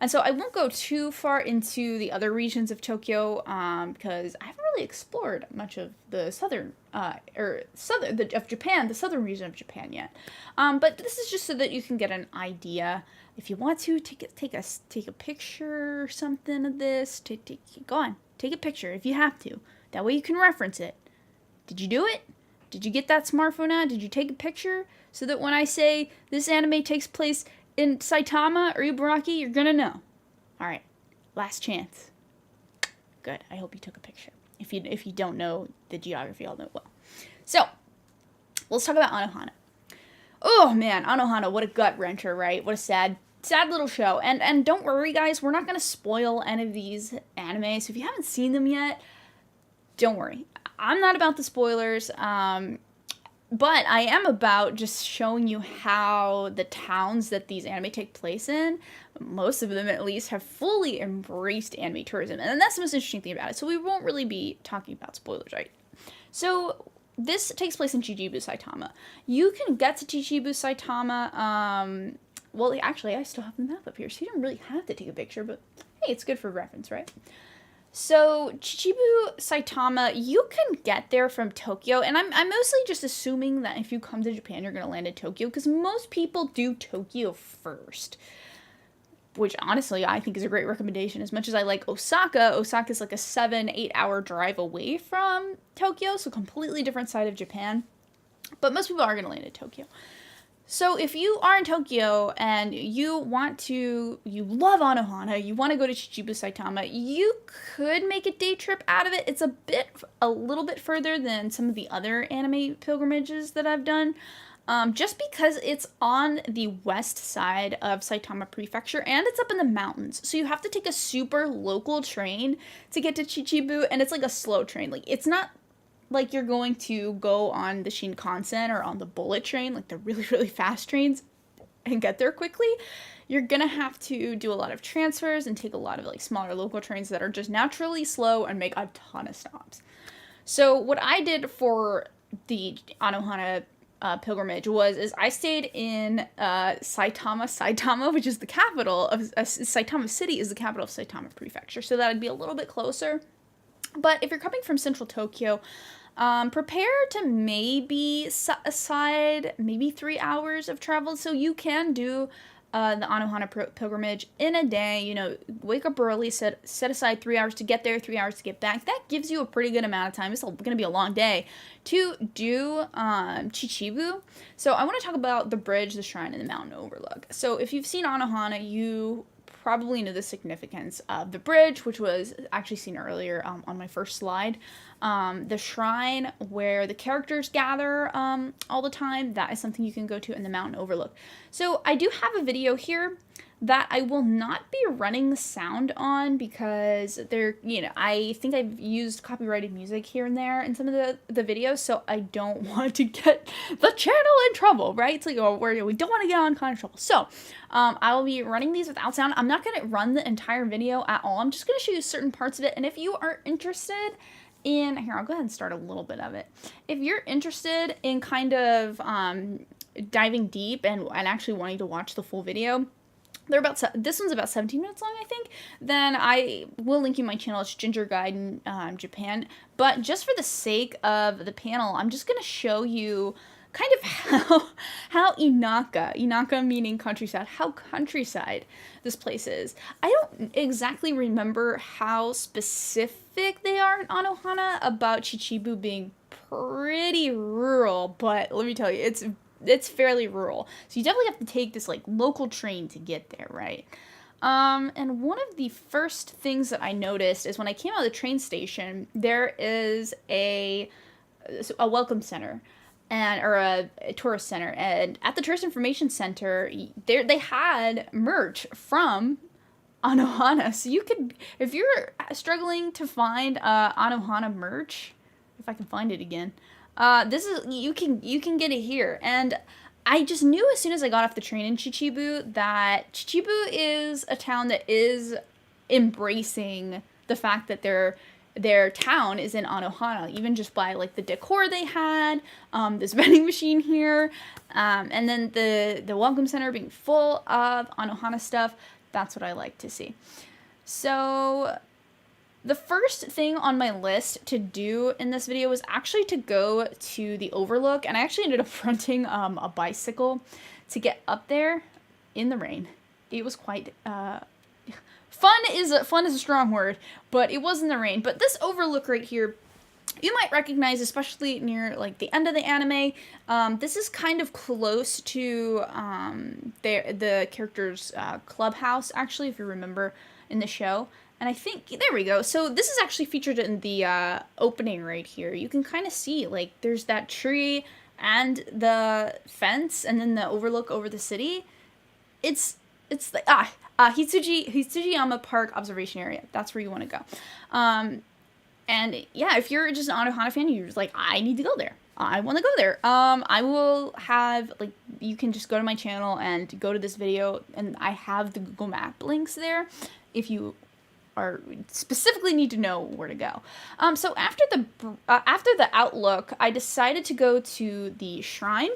And so I won't go too far into the other regions of Tokyo because I haven't really explored much of the southern of Japan, the southern region of Japan yet. But this is just so that you can get an idea. If you want to take a picture or something of this, go on, take a picture if you have to. That way you can reference it. Did you do it? Did you get that smartphone out? Did you take a picture? So that when I say this anime takes place in Saitama or Ibaraki, you're gonna know. Alright, last chance. Good, I hope you took a picture. If you don't know the geography, I'll know it well. So, let's talk about Anohana. Oh man, Anohana, what a gut wrencher, right? What a sad little show. And don't worry guys, we're not gonna spoil any of these animes. So if you haven't seen them yet, don't worry. I'm not about the spoilers, but I am about just showing you how the towns that these anime take place in, most of them at least, have fully embraced anime tourism. And that's the most interesting thing about it. So we won't really be talking about spoilers, right? So this takes place in Chichibu, Saitama. You can get to Chichibu, Saitama, well, actually, I still have the map up here, so you don't really have to take a picture, but hey, it's good for reference, right? So, Chichibu, Saitama, you can get there from Tokyo, and I'm mostly just assuming that if you come to Japan, you're going to land in Tokyo, because most people do Tokyo first, which honestly I think is a great recommendation. As much as I like Osaka, Osaka's like a 7-8 hour drive away from Tokyo, so completely different side of Japan, but most people are going to land in Tokyo. So if you are in Tokyo and you love Anohana, you want to go to Chichibu, Saitama, you could make a day trip out of it. It's a little bit further than some of the other anime pilgrimages that I've done, just because it's on the west side of Saitama Prefecture and it's up in the mountains. So you have to take a super local train to get to Chichibu, and it's like a slow train. Like, it's not like you're going to go on the Shinkansen or on the bullet train, like the really, really fast trains, and get there quickly. You're gonna have to do a lot of transfers and take a lot of like smaller local trains that are just naturally slow and make a ton of stops. So what I did for the Anohana pilgrimage is I stayed in Saitama, which is the capital of Saitama City is the capital of Saitama Prefecture, so that would be a little bit closer. But if you're coming from central Tokyo, prepare to maybe set aside maybe 3 hours of travel, so you can do the Anohana pilgrimage in a day. You know, wake up early, set aside 3 hours to get there, 3 hours to get back. That gives you a pretty good amount of time. It's going to be a long day to do Chichibu. So I want to talk about the bridge, the shrine, and the mountain overlook. So if you've seen Anohana, you probably know the significance of the bridge, which was actually seen earlier on my first slide. The shrine where the characters gather all the time, that is something you can go to, in the mountain overlook. So I do have a video here that I will not be running the sound on because they're, I think I've used copyrighted music here and there in some of the videos, so I don't want to get the channel in trouble, right? It's like, we don't want to get on kind of trouble. So I will be running these without sound. I'm not going to run the entire video at all. I'm just going to show you certain parts of it, and if you are interested in, here, I'll go ahead and start a little bit of it. If you're interested in kind of diving deep and actually wanting to watch the full video, this one's about 17 minutes long, I think. Then I will link you my channel. It's Ginger Guide in Japan. But just for the sake of the panel, I'm just going to show you kind of how Inaka meaning countryside, how countryside this place is. I don't exactly remember how specific they are in Anohana about Chichibu being pretty rural, but let me tell you, it's fairly rural. So you definitely have to take this like local train to get there, right? And one of the first things that I noticed is when I came out of the train station, there is a welcome center or a tourist center, and at the tourist information center, they had merch from Anohana. So you could, if you're struggling to find Anohana merch, if I can find it again. This is, you can get it here. And I just knew as soon as I got off the train in Chichibu that Chichibu is a town that is embracing the fact that their town is in Anohana, even just by like the decor they had, this vending machine here, and then the welcome center being full of Anohana stuff. That's what I like to see. So the first thing on my list to do in this video was actually to go to the Overlook, and I actually ended up renting a bicycle to get up there in the rain. It was quite fun is a strong word, but it was in the rain. But this Overlook right here, you might recognize, especially near like the end of the anime. This is kind of close to the character's clubhouse, actually, if you remember in the show. And I think, there we go. So this is actually featured in the opening right here. You can kind of see, like, there's that tree and the fence and then the overlook over the city. It's like, Hitsujiyama Park Observation Area. That's where you want to go. And yeah, if you're just an Anohana fan, you're just like, I need to go there. I want to go there. I will have, like, you can just go to my channel and go to this video, and I have the Google Map links there if you are specifically need to know where to go. So after the Outlook, I decided to go to the shrine,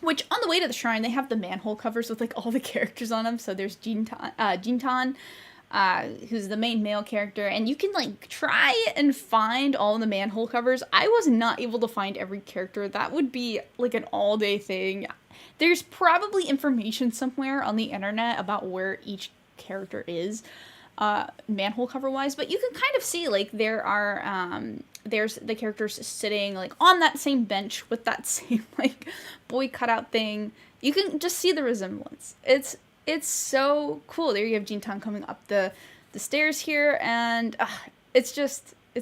which on the way to the shrine, they have the manhole covers with like all the characters on them. So there's Jintan, who's the main male character, and you can like try and find all the manhole covers. I was not able to find every character. That would be like an all-day thing. There's probably information somewhere on the internet about where each character is, manhole cover wise, but you can kind of see like there are there's the characters sitting like on that same bench with that same like boy cutout thing. You can just see the resemblance. It's so cool. There you have Jintan coming up the stairs here, and it's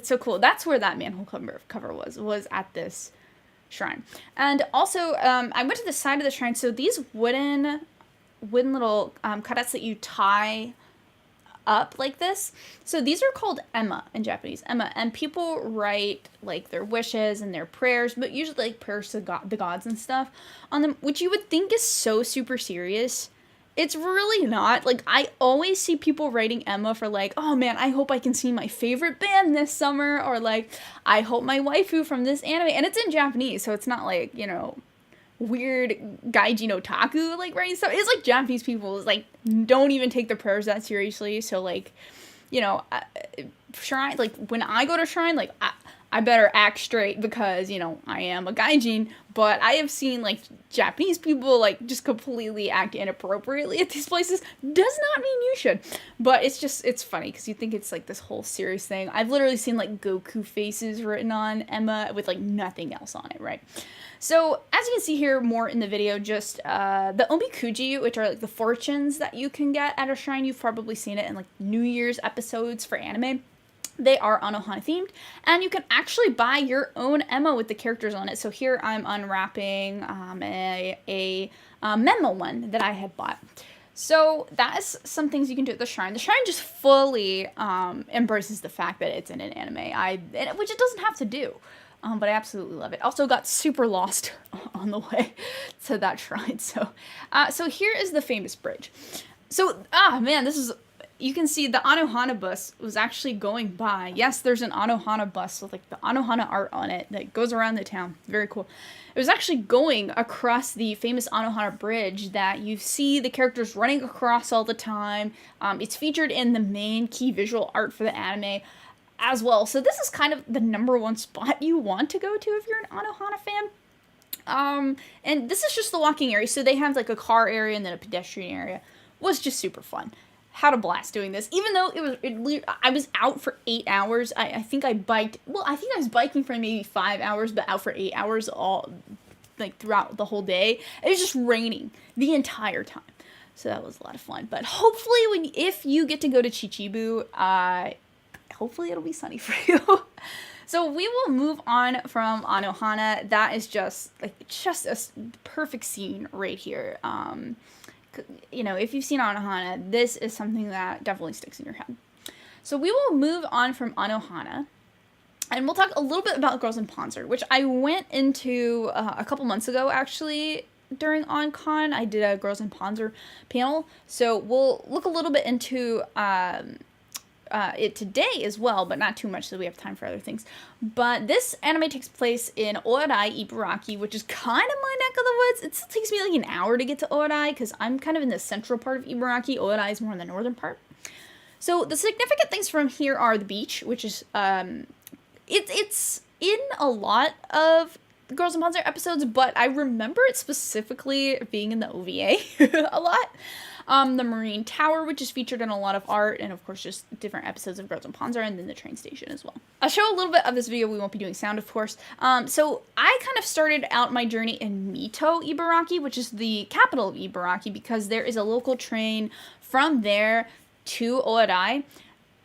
so cool. That's where that manhole cover was at this shrine. And also I went to the side of the shrine. So these wooden little cutouts that you tie up like this. So these are called ema in Japanese, ema, and people write like their wishes and their prayers, but usually like prayers to the gods and stuff on them, which you would think is so super serious. It's really not. Like, I always see people writing ema for like, oh man, I hope I can see my favorite band this summer, or like, I hope my waifu from this anime, and it's in Japanese, so it's not like, you know, weird gaijin otaku like writing stuff. It's like Japanese people like don't even take their prayers that seriously. So like, you know, shrine, like when I go to shrine, like I better act straight because, you know, I am a gaijin. But I have seen like Japanese people like just completely act inappropriately at these places. Does not mean you should, but it's funny because you think it's like this whole serious thing. I've literally seen like Goku faces written on ema with like nothing else on it, right? So, as you can see here more in the video, just the omikuji, which are like the fortunes that you can get at a shrine. You've probably seen it in like New Year's episodes for anime. They are Anohana themed, and you can actually buy your own ema with the characters on it. So here I'm unwrapping a Memo one that I had bought. So that is some things you can do at the Shrine. The Shrine just fully embraces the fact that it's in an anime, which it doesn't have to do. But I absolutely love it. Also got super lost on the way to that shrine. So here is the famous bridge. So, man, this is, you can see the Anohana bus was actually going by. Yes, there's an Anohana bus with like the Anohana art on it that goes around the town. Very cool. It was actually going across the famous Anohana bridge that you see the characters running across all the time. It's featured in the main key visual art for the anime as well. So this is kind of the #1 spot you want to go to if you're an Anohana fan. And this is just the walking area. So they have like a car area and then a pedestrian area. Was just super fun. Had a blast doing this. Even though I was out for 8 hours. I think I biked. Well, I think I was biking for maybe 5 hours, but out for 8 hours all like throughout the whole day. It was just raining the entire time. So that was a lot of fun. But hopefully, if you get to go to Chichibu, hopefully it'll be sunny for you. So we will move on from Anohana. That is just a perfect scene right here. You know, if you've seen Anohana, this is something that definitely sticks in your head. So we will move on from Anohana, and we'll talk a little bit about Girls in Panzer, which I went into a couple months ago, actually, during OnCon. I did a Girls in Panzer panel, so we'll look a little bit into it today as well, but not too much, so we have time for other things. But this anime takes place in Oarai, Ibaraki, which is kind of my neck of the woods. It still takes me like an hour to get to Oarai, because I'm kind of in the central part of Ibaraki. Oarai is more in the northern part. So the significant things from here are the beach, which is, it's in a lot of Girls in Panzer episodes, but I remember it specifically being in the OVA a lot. The Marine Tower, which is featured in a lot of art, and of course just different episodes of Girls in Panzer, and then the train station as well. I'll show a little bit of this video. We won't be doing sound, of course. So I kind of started out my journey in Mito, Ibaraki, which is the capital of Ibaraki, because there is a local train from there to Oarai.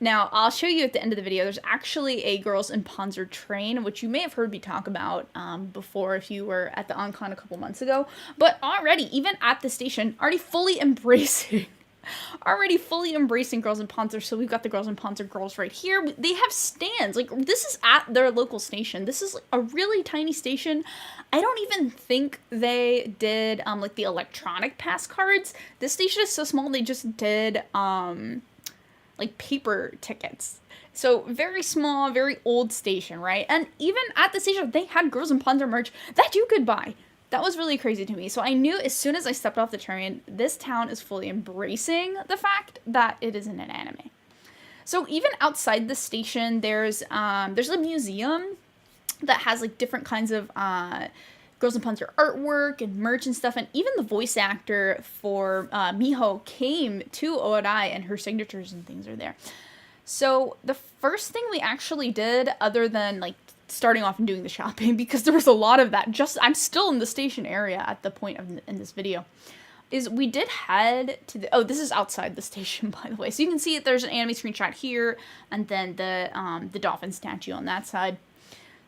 Now, I'll show you at the end of the video, there's actually a Girls in Panzer train, which you may have heard me talk about before if you were at the OnCon a couple months ago. But already, even at the station, already fully embracing Girls in Panzer. So we've got the Girls in Panzer girls right here. They have stands. Like, this is at their local station. This is like a really tiny station. I don't even think they did like the electronic pass cards. This station is so small, they just did like paper tickets. So very small, very old station, right? And even at the station, they had Girls in Panzer merch that you could buy. That was really crazy to me. So I knew as soon as I stepped off the train, this town is fully embracing the fact that it is in an anime. So even outside the station, there's a museum that has like different kinds of Girls in Panzer artwork and merch and stuff, and even the voice actor for Miho came to Oarai, and her signatures and things are there. So the first thing we actually did, other than like starting off and doing the shopping, because there was a lot of that, I'm still in the station area at the point in this video, is we did head to this is outside the station, by the way. So you can see that there's an anime screenshot here, and then the dolphin statue on that side.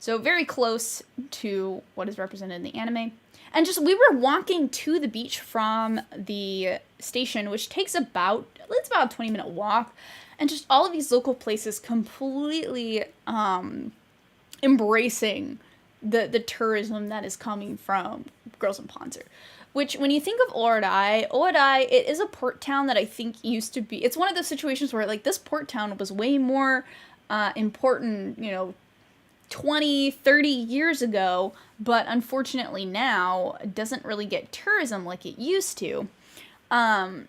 So very close to what is represented in the anime. And we were walking to the beach from the station, which takes about a 20-minute walk. And just all of these local places completely embracing the tourism that is coming from Girls in Panzer. Which, when you think of Oarai, it is a port town that I think used to be... It's one of those situations where, like, this port town was way more important, 20, 30 years ago, but unfortunately now it doesn't really get tourism like it used to. But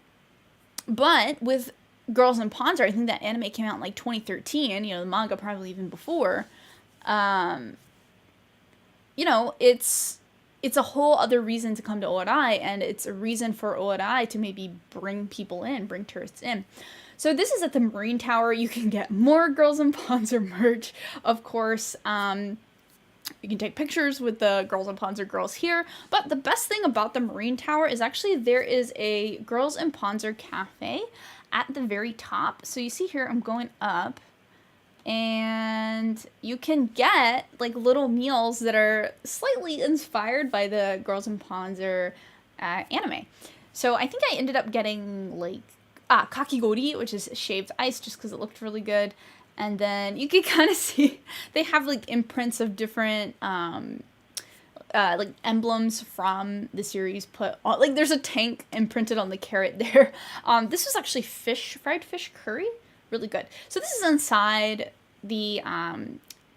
with Girls in Panzer, I think that anime came out in like 2013, the manga probably even before. It's a whole other reason to come to Oarai, and it's a reason for Oarai to maybe bring tourists in. So this is at the Marine Tower. You can get more Girls in Panzer merch, of course. You can take pictures with the Girls in Panzer girls here. But the best thing about the Marine Tower is actually there is a Girls in Panzer cafe at the very top. So you see here, I'm going up, and you can get like little meals that are slightly inspired by the Girls in Panzer anime. So I think I ended up getting like kakigori, which is shaved ice, just because it looked really good. And then you can kind of see they have like imprints of different like emblems from the series put on. Like there's a tank imprinted on the carrot there. This was actually fried fish curry, really good. So this is inside the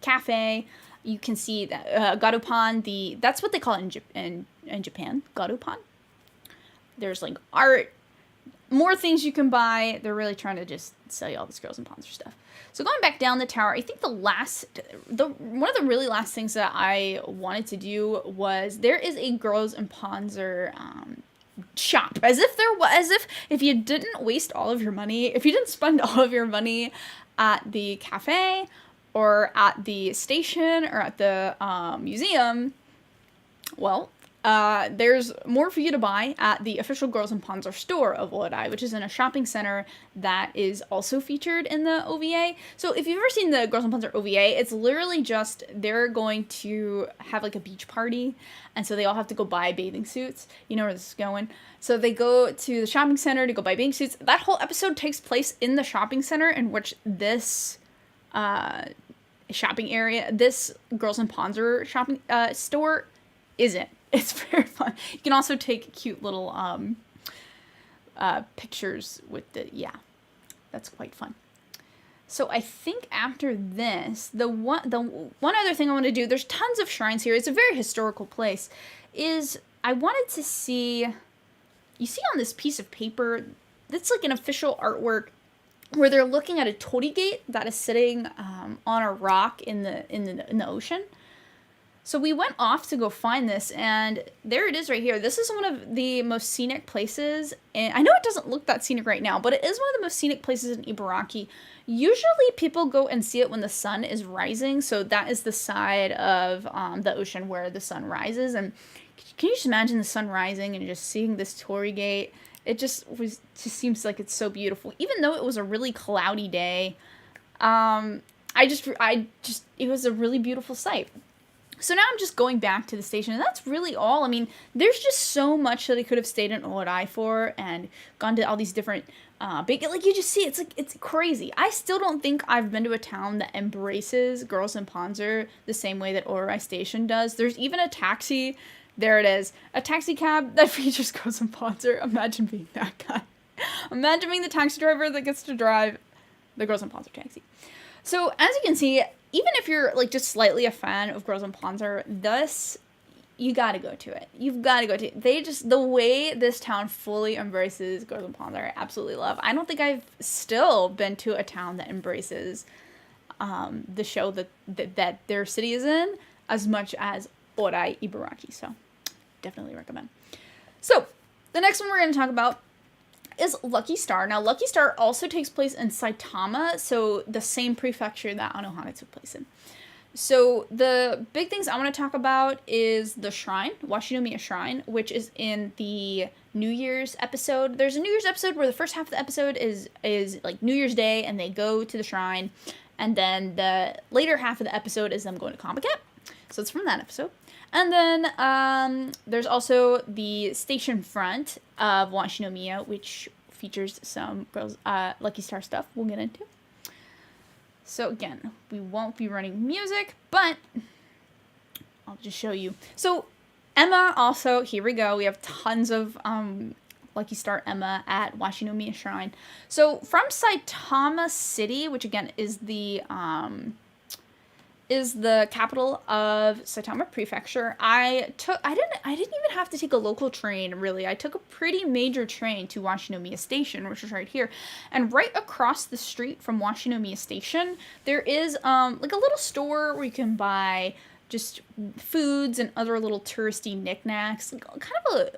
cafe. You can see that garupan, that's what they call it in Japan, garupan. There's like art, more things you can buy. They're really trying to just sell you all this Girls and Panzer stuff. So going back down the tower, I think one of the really last things that I wanted to do was there is a Girls and Panzer shop. As if you didn't waste all of your money, if you didn't spend all of your money at the cafe or at the station or at the museum, well, there's more for you to buy at the official Girls and Panzer store of Orai, which is in a shopping center that is also featured in the OVA. So if you've ever seen the Girls and Panzer OVA, it's literally just they're going to have like a beach party, and so they all have to go buy bathing suits. You know where this is going. So they go to the shopping center to go buy bathing suits. That whole episode takes place in the shopping center in which this shopping area, this Girls and Panzer shopping store isn't. It's very fun. You can also take cute little pictures with that's quite fun. So I think after this, the one other thing I want to do, there's tons of shrines here. It's a very historical place. Is I wanted to see, you see on this piece of paper, that's like an official artwork where they're looking at a torii gate that is sitting on a rock in the ocean. So we went off to go find this, and there it is right here. This is one of the most scenic places, and I know it doesn't look that scenic right now, but it is one of the most scenic places in Ibaraki. Usually people go and see it when the sun is rising, so that is the side of the ocean where the sun rises, and can you just imagine the sun rising and just seeing this torii gate? It just seems like it's so beautiful. Even though it was a really cloudy day, it was a really beautiful sight. So now I'm just going back to the station, and that's really all. I mean, there's just so much that I could have stayed in Orai for and gone to all these different you just see, it's crazy. I still don't think I've been to a town that embraces Girls and Panzer the same way that Orai Station does. There's even a taxi, there it is, a taxi cab that features Girls and Panzer. Imagine being that guy. Imagine being the taxi driver that gets to drive the Girls and Panzer taxi. So as you can see, even if you're like just slightly a fan of Girls and Panzer, you gotta go to it. You've gotta go to it. The way this town fully embraces Girls and Panzer, I absolutely love. I don't think I've still been to a town that embraces the show that their city is in as much as Orai Ibaraki. So definitely recommend. So the next one we're going to talk about is Lucky Star. Now, Lucky Star also takes place in Saitama, so the same prefecture that Anohana took place in. So the big things I want to talk about is the shrine, Washinomiya Shrine, which is in the New Year's episode. There's a New Year's episode where the first half of the episode is like New Year's Day, and they go to the shrine, and then the later half of the episode is them going to Comiket. So it's from that episode. And then there's also the station front of Washinomiya, which features some Lucky Star stuff we'll get into. So again, we won't be running music, but I'll just show you. So Emma also, here we go. We have tons of Lucky Star Emma at Washinomiya Shrine. So from Saitama City, which again is the capital of Saitama Prefecture, I didn't even have to take a local train, really. I took a pretty major train to Washinomiya Station, which is right here. And right across the street from Washinomiya Station, there is like a little store where you can buy just foods and other little touristy knickknacks. Like kind of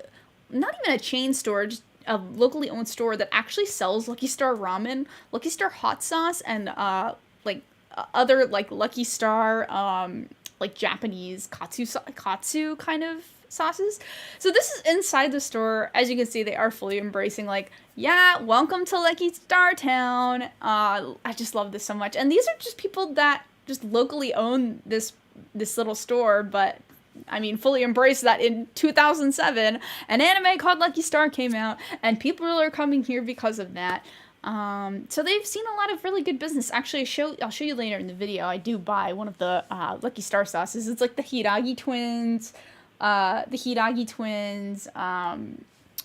not even a chain store, just a locally owned store that actually sells Lucky Star ramen, Lucky Star hot sauce, and other like Lucky Star like Japanese katsu kind of sauces. So this is inside the store. As you can see, they are fully embracing like, yeah, welcome to Lucky Star Town. I just love this so much. And these are just people that just locally own this little store, but I mean, fully embraced that in 2007, an anime called Lucky Star came out, and people are coming here because of that. So they've seen a lot of really good business. Actually, I'll show you later in the video. I do buy one of the Lucky Star sauces. It's like the Hiragi twins,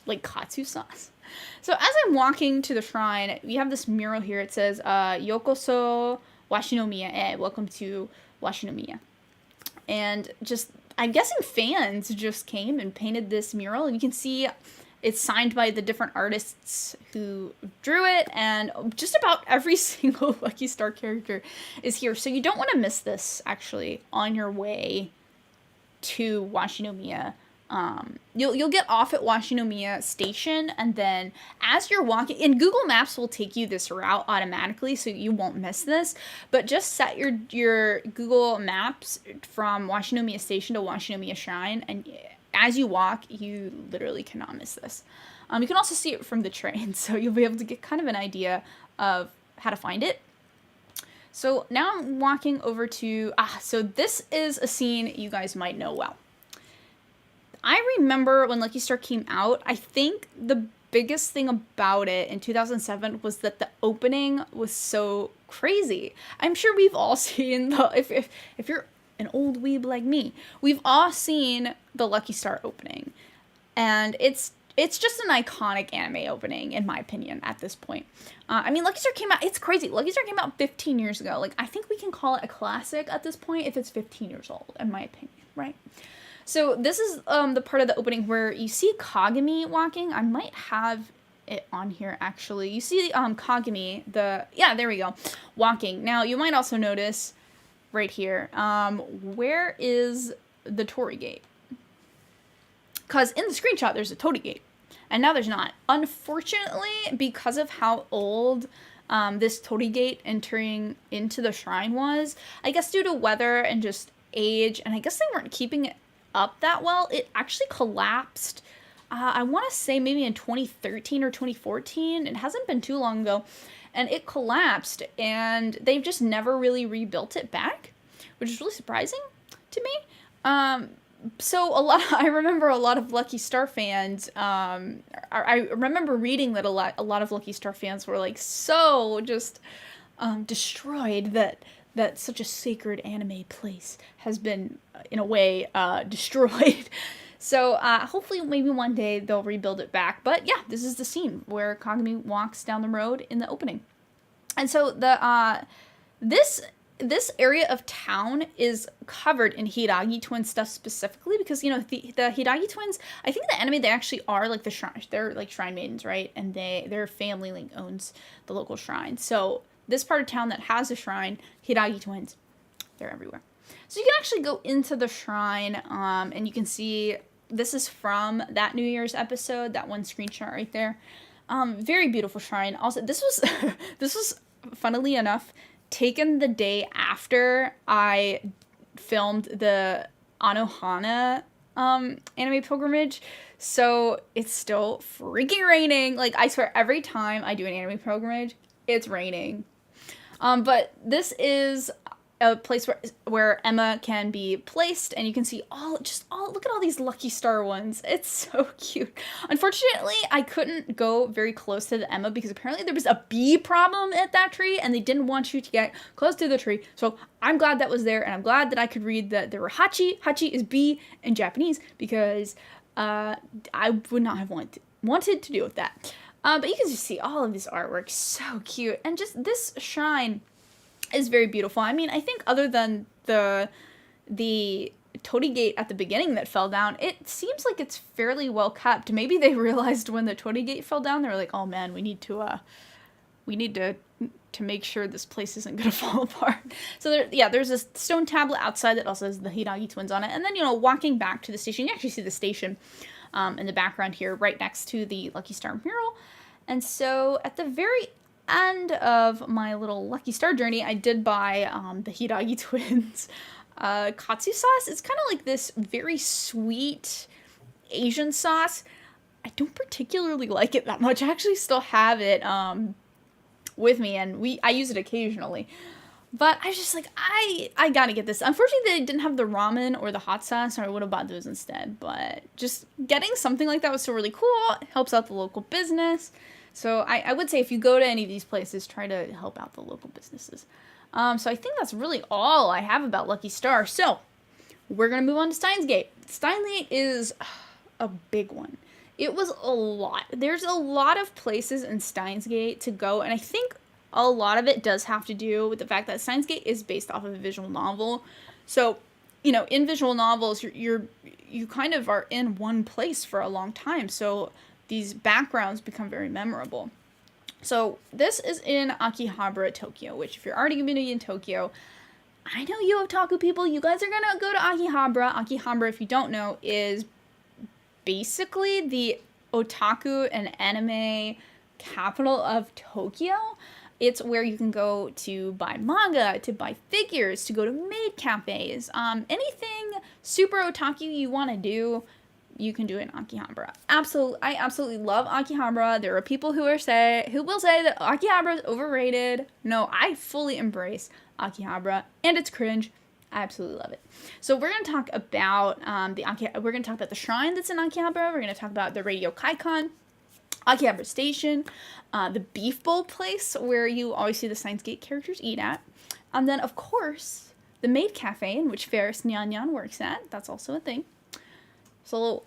like katsu sauce. So as I'm walking to the shrine, we have this mural here. It says, Yokoso Washinomiya, welcome to Washinomiya. And just, I'm guessing fans just came and painted this mural, and you can see it's signed by the different artists who drew it, and just about every single Lucky Star character is here. So you don't want to miss this, actually, on your way to Washinomiya. You'll get off at Washinomiya Station, and then as you're walking, and Google Maps will take you this route automatically, so you won't miss this, but just set your Google Maps from Washinomiya Station to Washinomiya Shrine, and as you walk, you literally cannot miss this. You can also see it from the train, so you'll be able to get kind of an idea of how to find it. So now I'm walking over to, so this is a scene you guys might know well. I remember when Lucky Star came out, I think the biggest thing about it in 2007 was that the opening was so crazy. I'm sure we've all seen if you're an old weeb like me, we've all seen the Lucky Star opening. And it's just an iconic anime opening, in my opinion, at this point. I mean, Lucky Star came out, it's crazy. Lucky Star came out 15 years ago. Like, I think we can call it a classic at this point if it's 15 years old, in my opinion, right? So this is the part of the opening where you see Kagami walking. I might have it on here, actually. You see Kagami, there we go, walking. Now, you might also notice right here, where is the Torii Gate? Because in the screenshot, there's a Torii Gate, and now there's not. Unfortunately, because of how old this Torii Gate entering into the shrine was, I guess due to weather and just age, and I guess they weren't keeping it up that well, it actually collapsed. I want to say maybe in 2013 or 2014. It hasn't been too long ago, and it collapsed, and they've just never really rebuilt it back, which is really surprising to me. So I remember a lot of Lucky Star fans, I remember reading that a lot of Lucky Star fans were like so just destroyed that such a sacred anime place has been, in a way, destroyed. So hopefully maybe one day they'll rebuild it back. But yeah, this is the scene where Kagami walks down the road in the opening. And so this area of town is covered in Hiragi twin stuff specifically because, you know, the Hiragi twins, I think the anime, they actually are like the shrine, they're like shrine maidens, right? And their family like owns the local shrine. So this part of town that has a shrine, Hiragi twins, they're everywhere. So you can actually go into the shrine, and you can see, this is from that New Year's episode, that one screenshot right there. Very beautiful shrine. Also, this was funnily enough taken the day after I filmed the Anohana anime pilgrimage, so it's still freaking raining. Like, I swear, every time I do an anime pilgrimage, it's raining. But this is a place where Emma can be placed, and you can see look at all these Lucky Star ones. It's so cute. Unfortunately, I couldn't go very close to the Emma because apparently there was a bee problem at that tree, and they didn't want you to get close to the tree. So I'm glad that was there, and I'm glad that I could read that there were Hachi. Hachi is bee in Japanese, because I would not have wanted to deal with that. But you can just see all of this artwork, so cute, and just this shrine is very beautiful. I mean, I think other than the Torii Gate at the beginning that fell down, it seems like it's fairly well kept. Maybe they realized when the Torii Gate fell down, they were like, oh man, we need to make sure this place isn't gonna fall apart. So there's a stone tablet outside that also has the Hiragi twins on it, and then, you know, walking back to the station, you actually see the station in the background here, right next to the Lucky Star mural. And so at the very end of my little Lucky Star journey, I did buy the Hiragi twins katsu sauce. It's kind of like this very sweet Asian sauce. I don't particularly like it that much. I actually still have it with me, and I use it occasionally. But I was just like, I gotta get this. Unfortunately, they didn't have the ramen or the hot sauce, or I would have bought those instead. But just getting something like that was still really cool. It helps out the local business. So I would say if you go to any of these places, try to help out the local businesses. So I think that's really all I have about Lucky Star. So we're going to move on to Steins Gate. Steins Gate is a big one. It was a lot. There's a lot of places in Steins Gate to go, and I think a lot of it does have to do with the fact that Steins Gate is based off of a visual novel. So, you know, in visual novels, you kind of are in one place for a long time. So these backgrounds become very memorable. So this is in Akihabara, Tokyo, which if you're already going to be in Tokyo, I know you otaku people, you guys are going to go to Akihabara. Akihabara, if you don't know, is basically the otaku and anime capital of Tokyo. It's where you can go to buy manga, to buy figures, to go to maid cafes. Anything super otaku you want to do, you can do it in Akihabara. I absolutely love Akihabara. There are people who will say that Akihabara is overrated. No, I fully embrace Akihabara, and it's cringe. I absolutely love it. So we're going to talk about we're going to talk about the shrine that's in Akihabara. We're going to talk about the Radio Kaikon, Akihabara Station, the Beef Bowl place where you always see the Steins Gate characters eat at, and then of course the maid cafe in which Ferris Nyan Nyan works at. That's also a thing. So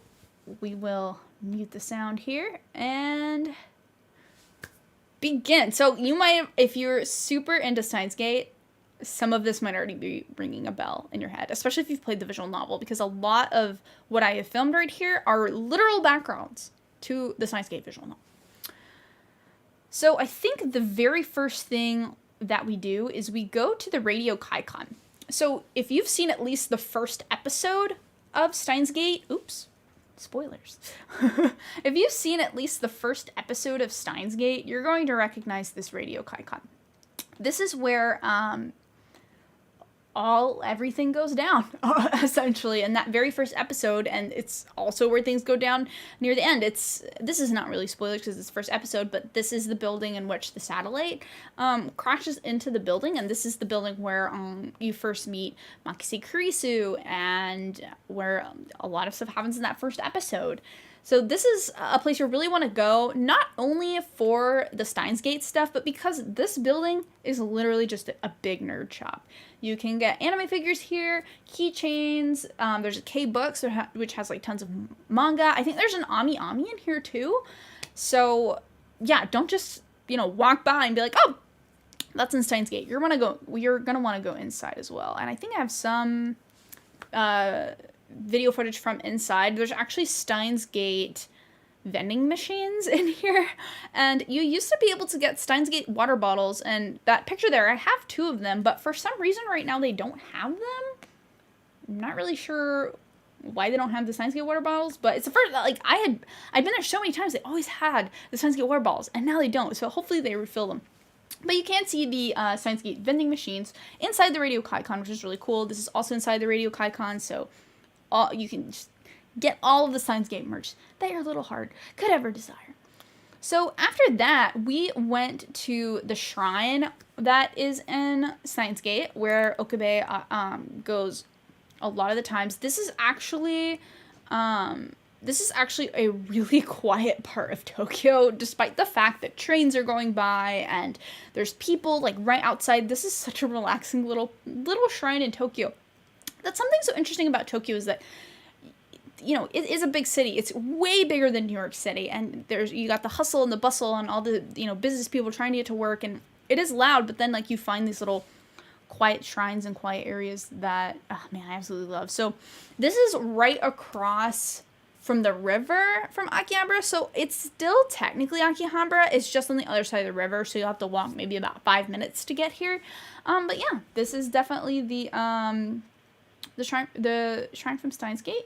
we will mute the sound here and begin. So you might, if you're super into Steins Gate, some of this might already be ringing a bell in your head, especially if you've played the visual novel, because a lot of what I have filmed right here are literal backgrounds to the Steins Gate visual novel. So I think the very first thing that we do is we go to the Radio Kaikon. So if you've seen at least the first episode of Steins Gate, oops, spoilers. If you've seen at least the first episode of Steins Gate, you're going to recognize this Radio Kaikon. This is where everything goes down, essentially, in that very first episode, and it's also where things go down near the end. This is not really spoilers because it's the first episode, but this is the building in which the satellite crashes into the building, and this is the building where you first meet Makise Kurisu, and where a lot of stuff happens in that first episode. So this is a place you really want to go, not only for the Steins Gate stuff, but because this building is literally just a big nerd shop. You can get anime figures here, keychains, there's a K-Books, which has like tons of manga. I think there's an Ami Ami in here too. So yeah, don't just, walk by and be like, oh, that's in Steins Gate. You're gonna want to go inside as well. And I think I have some video footage from inside. There's actually Steins Gate vending machines in here, and you used to be able to get Steins Gate water bottles, and that picture there, I have 2 of them, but for some reason right now they don't have them. I'm not really sure why they don't have the Steins Gate water bottles, but it's the first, like, I'd been there so many times, they always had the Steins Gate water bottles, and now they don't, so hopefully they refill them. But you can see the Steins Gate vending machines inside the Radio Kaikon, which is really cool. This is also inside the Radio Kaikon, so you can just get all of the Steins Gate merch that your little heart could ever desire. So after that, we went to the shrine that is in Steins Gate, where Okabe goes a lot of the times. This is actually a really quiet part of Tokyo, despite the fact that trains are going by and there's people like right outside. This is such a relaxing little shrine in Tokyo. That's something so interesting about Tokyo, is that, it is a big city. It's way bigger than New York City, and you got the hustle and the bustle and all the, business people trying to get to work, and it is loud, but then, like, you find these little quiet shrines and quiet areas that, oh man, I absolutely love. So this is right across from the river from Akihabara, so it's still technically Akihabara. It's just on the other side of the river, so you'll have to walk maybe about 5 minutes to get here. But yeah, this is definitely the shrine from Steins Gate.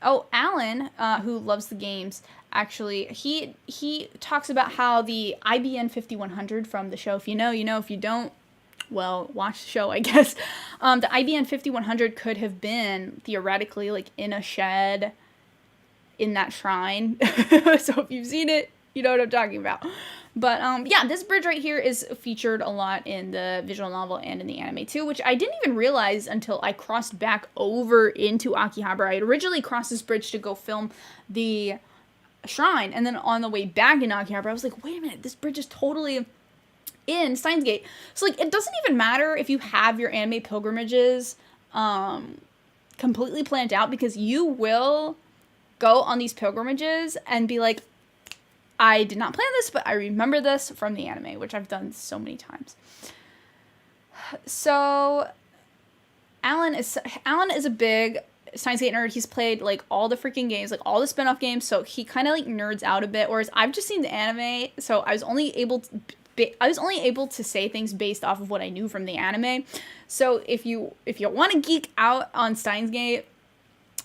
Oh, Alan, who loves the games, actually, he talks about how the IBN 5100 from the show, if you know, if you don't, well, watch the show, I guess. The IBN 5100 could have been, theoretically, like, in a shed in that shrine. So if you've seen it, you know what I'm talking about. But yeah, this bridge right here is featured a lot in the visual novel and in the anime too, which I didn't even realize until I crossed back over into Akihabara. I had originally crossed this bridge to go film the shrine, and then on the way back in Akihabara, I was like, wait a minute, this bridge is totally in Steins Gate. So like, it doesn't even matter if you have your anime pilgrimages completely planned out, because you will go on these pilgrimages and be like, I did not plan this, but I remember this from the anime, which I've done so many times. So Alan is a big Steins Gate nerd. He's played like all the freaking games, like all the spin-off games, so he kind of like nerds out a bit, whereas I've just seen the anime, so I was only able to say things based off of what I knew from the anime. So if you want to geek out on Steins Gate,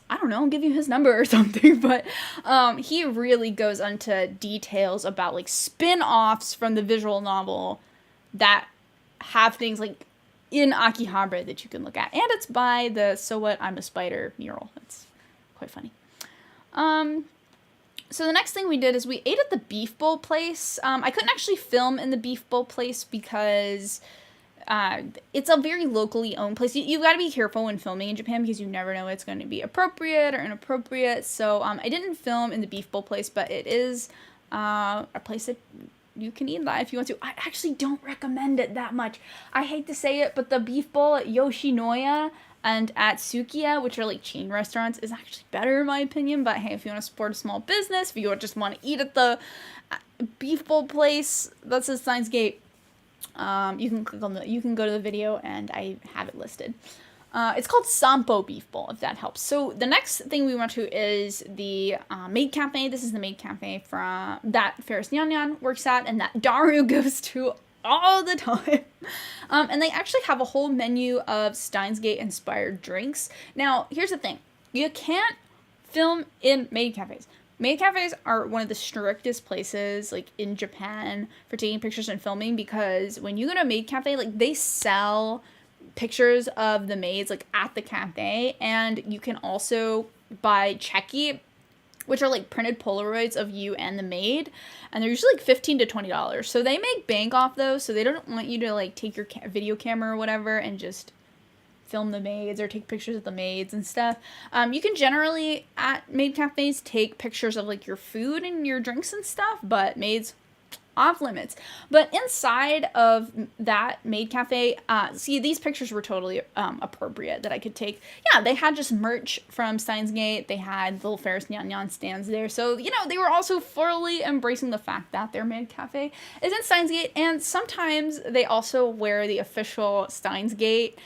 I don't know, I'll give you his number or something, but he really goes into details about like spin-offs from the visual novel that have things like in Akihabara that you can look at. And it's by the So What, I'm a Spider mural. It's quite funny. So the next thing we did is we ate at the Beef Bowl place. I couldn't actually film in the Beef Bowl place because it's a very locally owned place. You've got to be careful when filming in Japan because you never know it's going to be appropriate or inappropriate. So I didn't film in the Beef Bowl place, but it is a place that you can eat that if you want to. I actually don't recommend it that much. I hate to say it, but the Beef Bowl at Yoshinoya and at Sukiya, which are like chain restaurants, is actually better in my opinion. But hey, if you want to support a small business, if you just want to eat at the Beef Bowl place that's at Steins Gate, you can click on you can go to the video and I have it listed. It's called Sampo Beef Bowl, if that helps. So the next thing we went to is the Maid Cafe. This is the Maid Cafe from that Ferris Nyan Nyan works at and that Daru goes to all the time. And they actually have a whole menu of Steins Gate inspired drinks. Now, here's the thing. You can't film in maid cafes. Maid cafes are one of the strictest places like in Japan for taking pictures and filming, because when you go to a maid cafe, like they sell pictures of the maids like at the cafe, and you can also buy cheki, which are like printed Polaroids of you and the maid, and they're usually like $15 to $20. So they make bank off those, so they don't want you to like take your video camera or whatever and just film the maids or take pictures of the maids and stuff. You can generally at maid cafes take pictures of like your food and your drinks and stuff, but maids off limits. But inside of that maid cafe, see, these pictures were totally appropriate that I could take. Yeah, they had just merch from Steins Gate. They had little Ferris Nyan Nyan stands there. So, you know, they were also fully embracing the fact that their maid cafe is in Steins Gate. And sometimes they also wear the official Steins Gate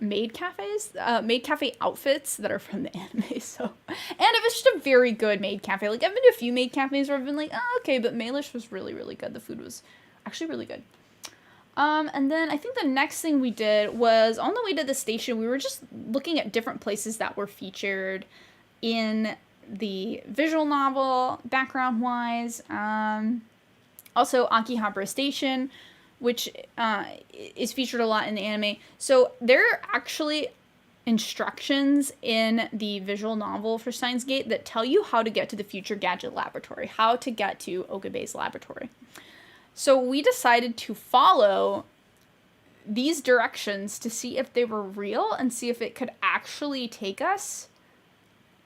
maid cafe outfits that are from the anime. So, and it was just a very good maid cafe. Like, I've been to a few maid cafes where I've been like, oh, okay, but Mailish was really, really good. The food was actually really good. And then I think the next thing we did was on the way to the station, we were just looking at different places that were featured in the visual novel background wise. Also Akihabara Station, which is featured a lot in the anime. So there are actually instructions in the visual novel for Steins Gate that tell you how to get to the Future Gadget Laboratory, how to get to Okabe's laboratory. So we decided to follow these directions to see if they were real and see if it could actually take us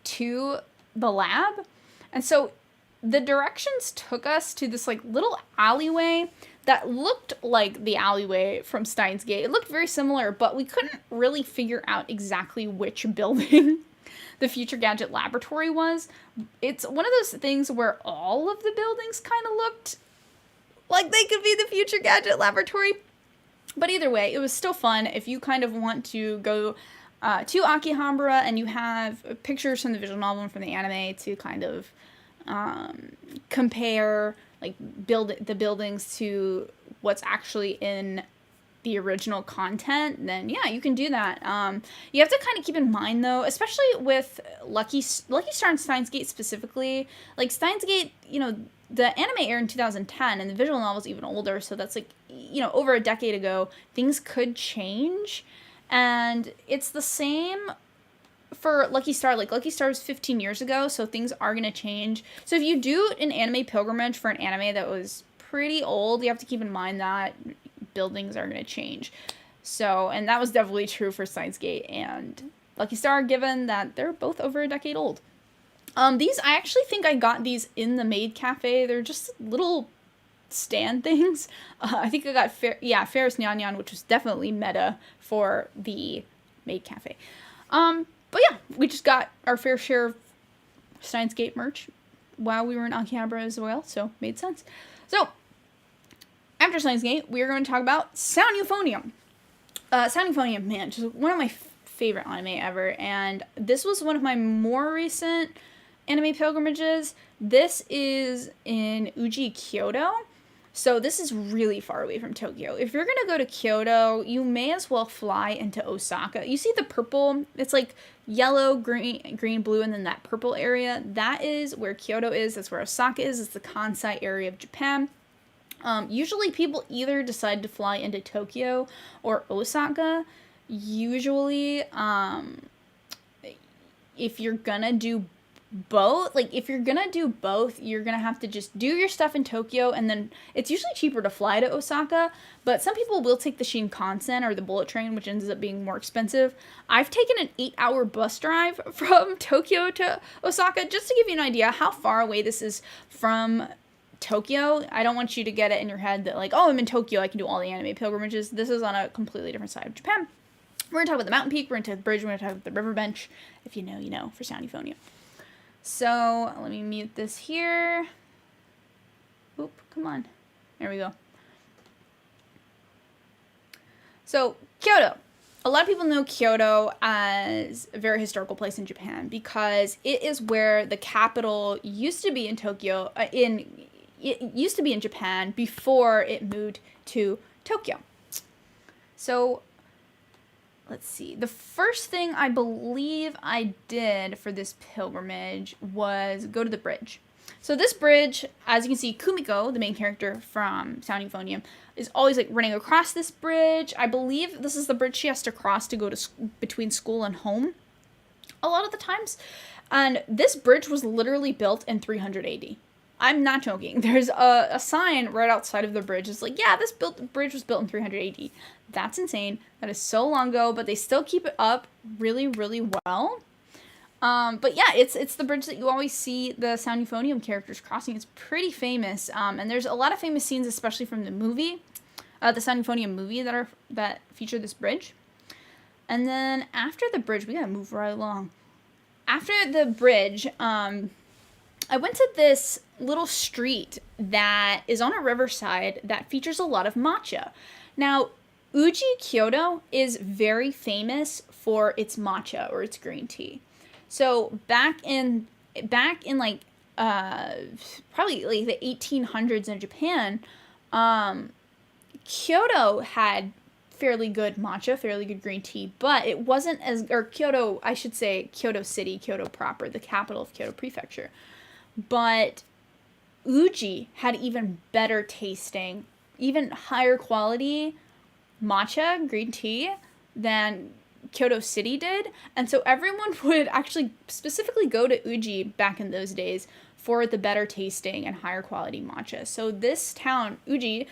to the lab. And so the directions took us to this like little alleyway that looked like the alleyway from Steins Gate. It looked very similar, but we couldn't really figure out exactly which building the Future Gadget Laboratory was. It's one of those things where all of the buildings kind of looked like they could be the Future Gadget Laboratory. But either way, it was still fun. If you kind of want to go to Akihabara and you have pictures from the visual novel and from the anime to kind of compare like the buildings to what's actually in the original content, then yeah, you can do that. You have to kind of keep in mind though, especially with Lucky Star and Steins Gate specifically, like Steins Gate, you know, the anime aired in 2010 and the visual novel's even older, so that's like, you know, over a decade ago. Things could change, and it's the same for Lucky Star, like Lucky Star was 15 years ago, so things are going to change. So if you do an anime pilgrimage for an anime that was pretty old, you have to keep in mind that buildings are going to change. So, and that was definitely true for Steins Gate and Lucky Star, given that they're both over a decade old. These, I actually think I got these in the Maid Cafe. They're just little stand things. I think I got Ferris Nyan Nyan, which was definitely meta for the Maid Cafe. But yeah, we just got our fair share of Steins Gate merch while we were in Akihabara as well, so made sense. So, after Steins Gate, we are going to talk about Sound Euphonium. Sound Euphonium, man, just one of my favorite anime ever, and this was one of my more recent anime pilgrimages. This is in Uji, Kyoto. So this is really far away from Tokyo. If you're gonna go to Kyoto, you may as well fly into Osaka. You see the purple? It's like yellow, green, blue, and then that purple area. That is where Kyoto is. That's where Osaka is. It's the Kansai area of Japan. Usually people either decide to fly into Tokyo or Osaka. Usually, if you're gonna do both, you're gonna have to just do your stuff in Tokyo, and then it's usually cheaper to fly to Osaka, but some people will take the Shinkansen or the bullet train, which ends up being more expensive. I've taken an 8-hour bus drive from Tokyo to Osaka, just to give you an idea how far away this is from Tokyo. I don't want you to get it in your head that like, oh, I'm in Tokyo, I can do all the anime pilgrimages. This is on a completely different side of Japan. We're going to talk about the mountain peak, we're going to talk about the bridge, we're going to talk about the river bench. If you know, you know, for Sound Euphonium. So, let me mute this here. Oop, come on. There we go. So, Kyoto. A lot of people know Kyoto as a very historical place in Japan because it is where the capital used to be in Tokyo, it used to be in Japan before it moved to Tokyo. So, let's see. The first thing I believe I did for this pilgrimage was go to the bridge. So this bridge, as you can see, Kumiko, the main character from Sound Euphonium, is always like running across this bridge. I believe this is the bridge she has to cross to go to between school and home a lot of the times. And this bridge was literally built in 300 AD. I'm not joking. There's a sign right outside of the bridge. It's like, yeah, this bridge was built in 300 AD. That's insane. That is so long ago, but they still keep it up really, really well. But yeah, it's the bridge that you always see the Sound Euphonium characters crossing. It's pretty famous. And there's a lot of famous scenes, especially from the movie, the Sound Euphonium movie that feature this bridge. And then after the bridge, we gotta move right along. After the bridge, I went to this little street that is on a riverside that features a lot of matcha. Now, Uji, Kyoto is very famous for its matcha or its green tea. So back in like probably like the 1800s in Japan, Kyoto had fairly good matcha, fairly good green tea, but it wasn't Kyoto, I should say Kyoto City, Kyoto proper, the capital of Kyoto Prefecture. But Uji had even better tasting, even higher quality matcha, green tea, than Kyoto City did. And so everyone would actually specifically go to Uji back in those days for the better tasting and higher quality matcha. So this town, Uji,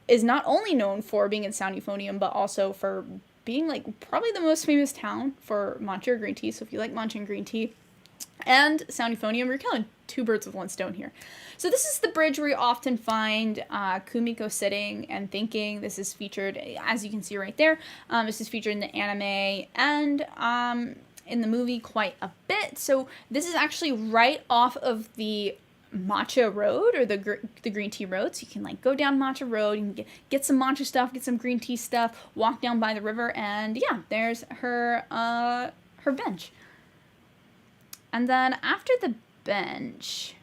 is not only known for being in Sound Euphonium, but also for being like probably the most famous town for matcha or green tea. So if you like matcha and green tea and Sound Euphonium, you're killing two birds with one stone here. So this is the bridge where you often find Kumiko sitting and thinking. This is featured, as you can see right there, this is featured in the anime and in the movie quite a bit. So this is actually right off of the matcha road or the green tea road. So you can like go down matcha road, you can get some matcha stuff, get some green tea stuff, walk down by the river, and yeah, there's her bench. And then after the bench,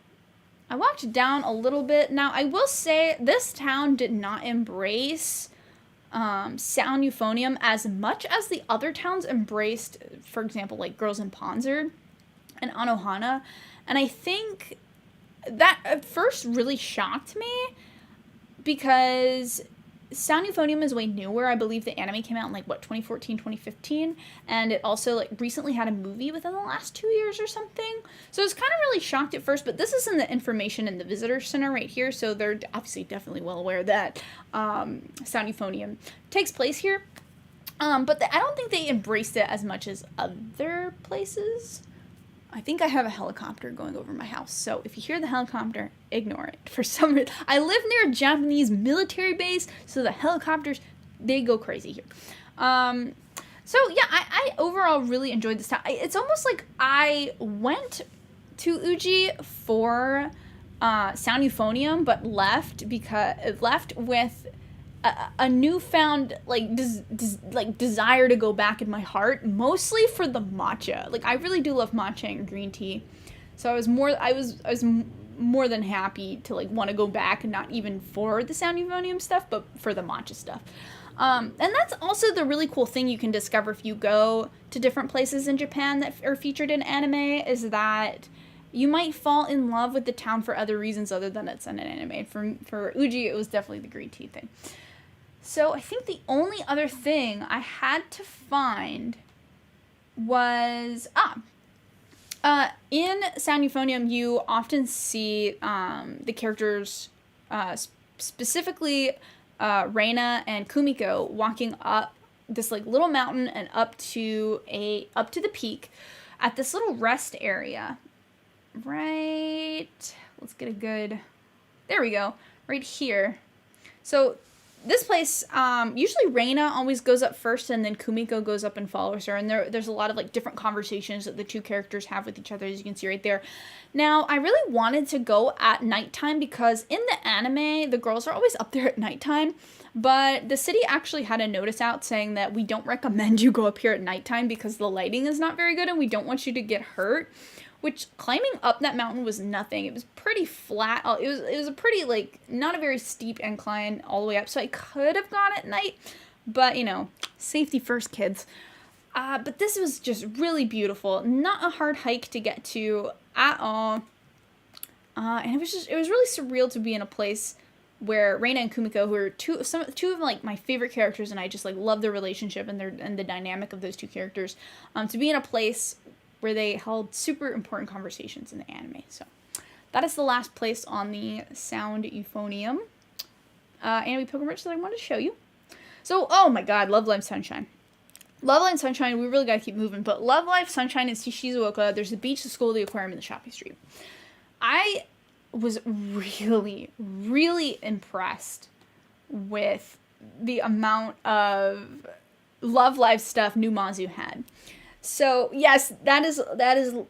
I walked down a little bit. Now, I will say this town did not embrace Sound Euphonium as much as the other towns embraced, for example, like Girls in Ponzer and Anohana. And I think that at first really shocked me because Sound Euphonium is way newer. I believe the anime came out in 2014, 2015, and it also recently had a movie within the last 2 years or something. So I was kind of really shocked at first, but this is in the information in the visitor center right here, so they're obviously definitely well aware that Sound Euphonium takes place here. But I don't think they embraced it as much as other places. I think I have a helicopter going over my house, so if you hear the helicopter, ignore it. For some reason, I live near a Japanese military base, so the helicopters, they go crazy here. So yeah, I overall really enjoyed this town. It's almost like I went to Uji for Sound Euphonium, but left with a newfound desire to go back in my heart, mostly for the matcha. I really do love matcha and green tea, so I was more than happy to want to go back, and not even for the Sound Euphonium stuff, but for the matcha stuff. And that's also the really cool thing you can discover if you go to different places in Japan that are featured in anime, is that you might fall in love with the town for other reasons other than it's in an anime. For Uji, it was definitely the green tea thing. So I think the only other thing I had to find was in Sound Euphonium, you often see the characters, specifically Reina and Kumiko, walking up this little mountain and up to the peak at this little rest area. Right, let's get a good. There we go, right here. So this place, usually Reina always goes up first, and then Kumiko goes up and follows her, and there's a lot of different conversations that the two characters have with each other, as you can see right there. Now, I really wanted to go at nighttime, because in the anime, the girls are always up there at nighttime, but the city actually had a notice out saying that we don't recommend you go up here at nighttime because the lighting is not very good, and we don't want you to get hurt. Which, climbing up that mountain was nothing. It was pretty flat. It was a pretty, not a very steep incline all the way up. So I could have gone at night. But, safety first, kids. But this was just really beautiful. Not a hard hike to get to at all. And it was really surreal to be in a place where Reina and Kumiko, who are two of my favorite characters, and I just love their relationship and the dynamic of those two characters, to be in a place where they held super important conversations in the anime. So that is the last place on the Sound Euphonium anime pilgrimage that I wanted to show you. So, oh my god, Love Live Sunshine. Love Live Sunshine, we really gotta keep moving, but Love Live Sunshine is Shizuoka. There's the beach, the school, the aquarium, and the shopping street. I was really, really impressed with the amount of Love Live stuff Numazu had. So, yes, that is,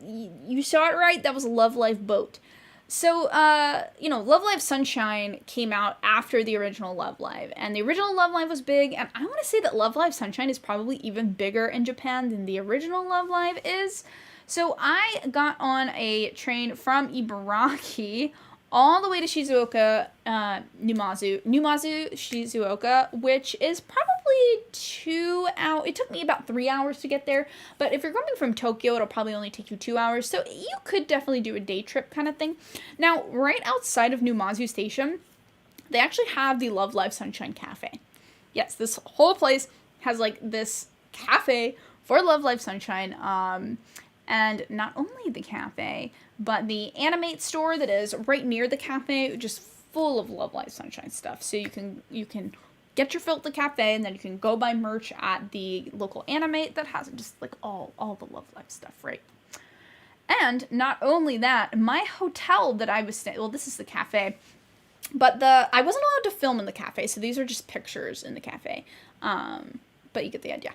you saw it right, that was a Love Live boat. So, Love Live Sunshine came out after the original Love Live, and the original Love Live was big, and I want to say that Love Live Sunshine is probably even bigger in Japan than the original Love Live is. So, I got on a train from Ibaraki all the way to Shizuoka, Numazu, Shizuoka, which is probably 2 hours. It took me about 3 hours to get there, but if you're coming from Tokyo, it'll probably only take you 2 hours, so you could definitely do a day trip kind of thing. Now, right outside of Numazu Station, they actually have the Love Live Sunshine Cafe. Yes, this whole place has, this cafe for Love Live Sunshine, and not only the cafe, but the Animate store that is right near the cafe, just full of Love Live Sunshine stuff. So you can get your fill at the cafe, and then you can go buy merch at the local Animate that has just all the Love Live stuff, right? And not only that, my hotel that I was staying, well, this is the cafe, but I wasn't allowed to film in the cafe, so these are just pictures in the cafe. But you get the idea.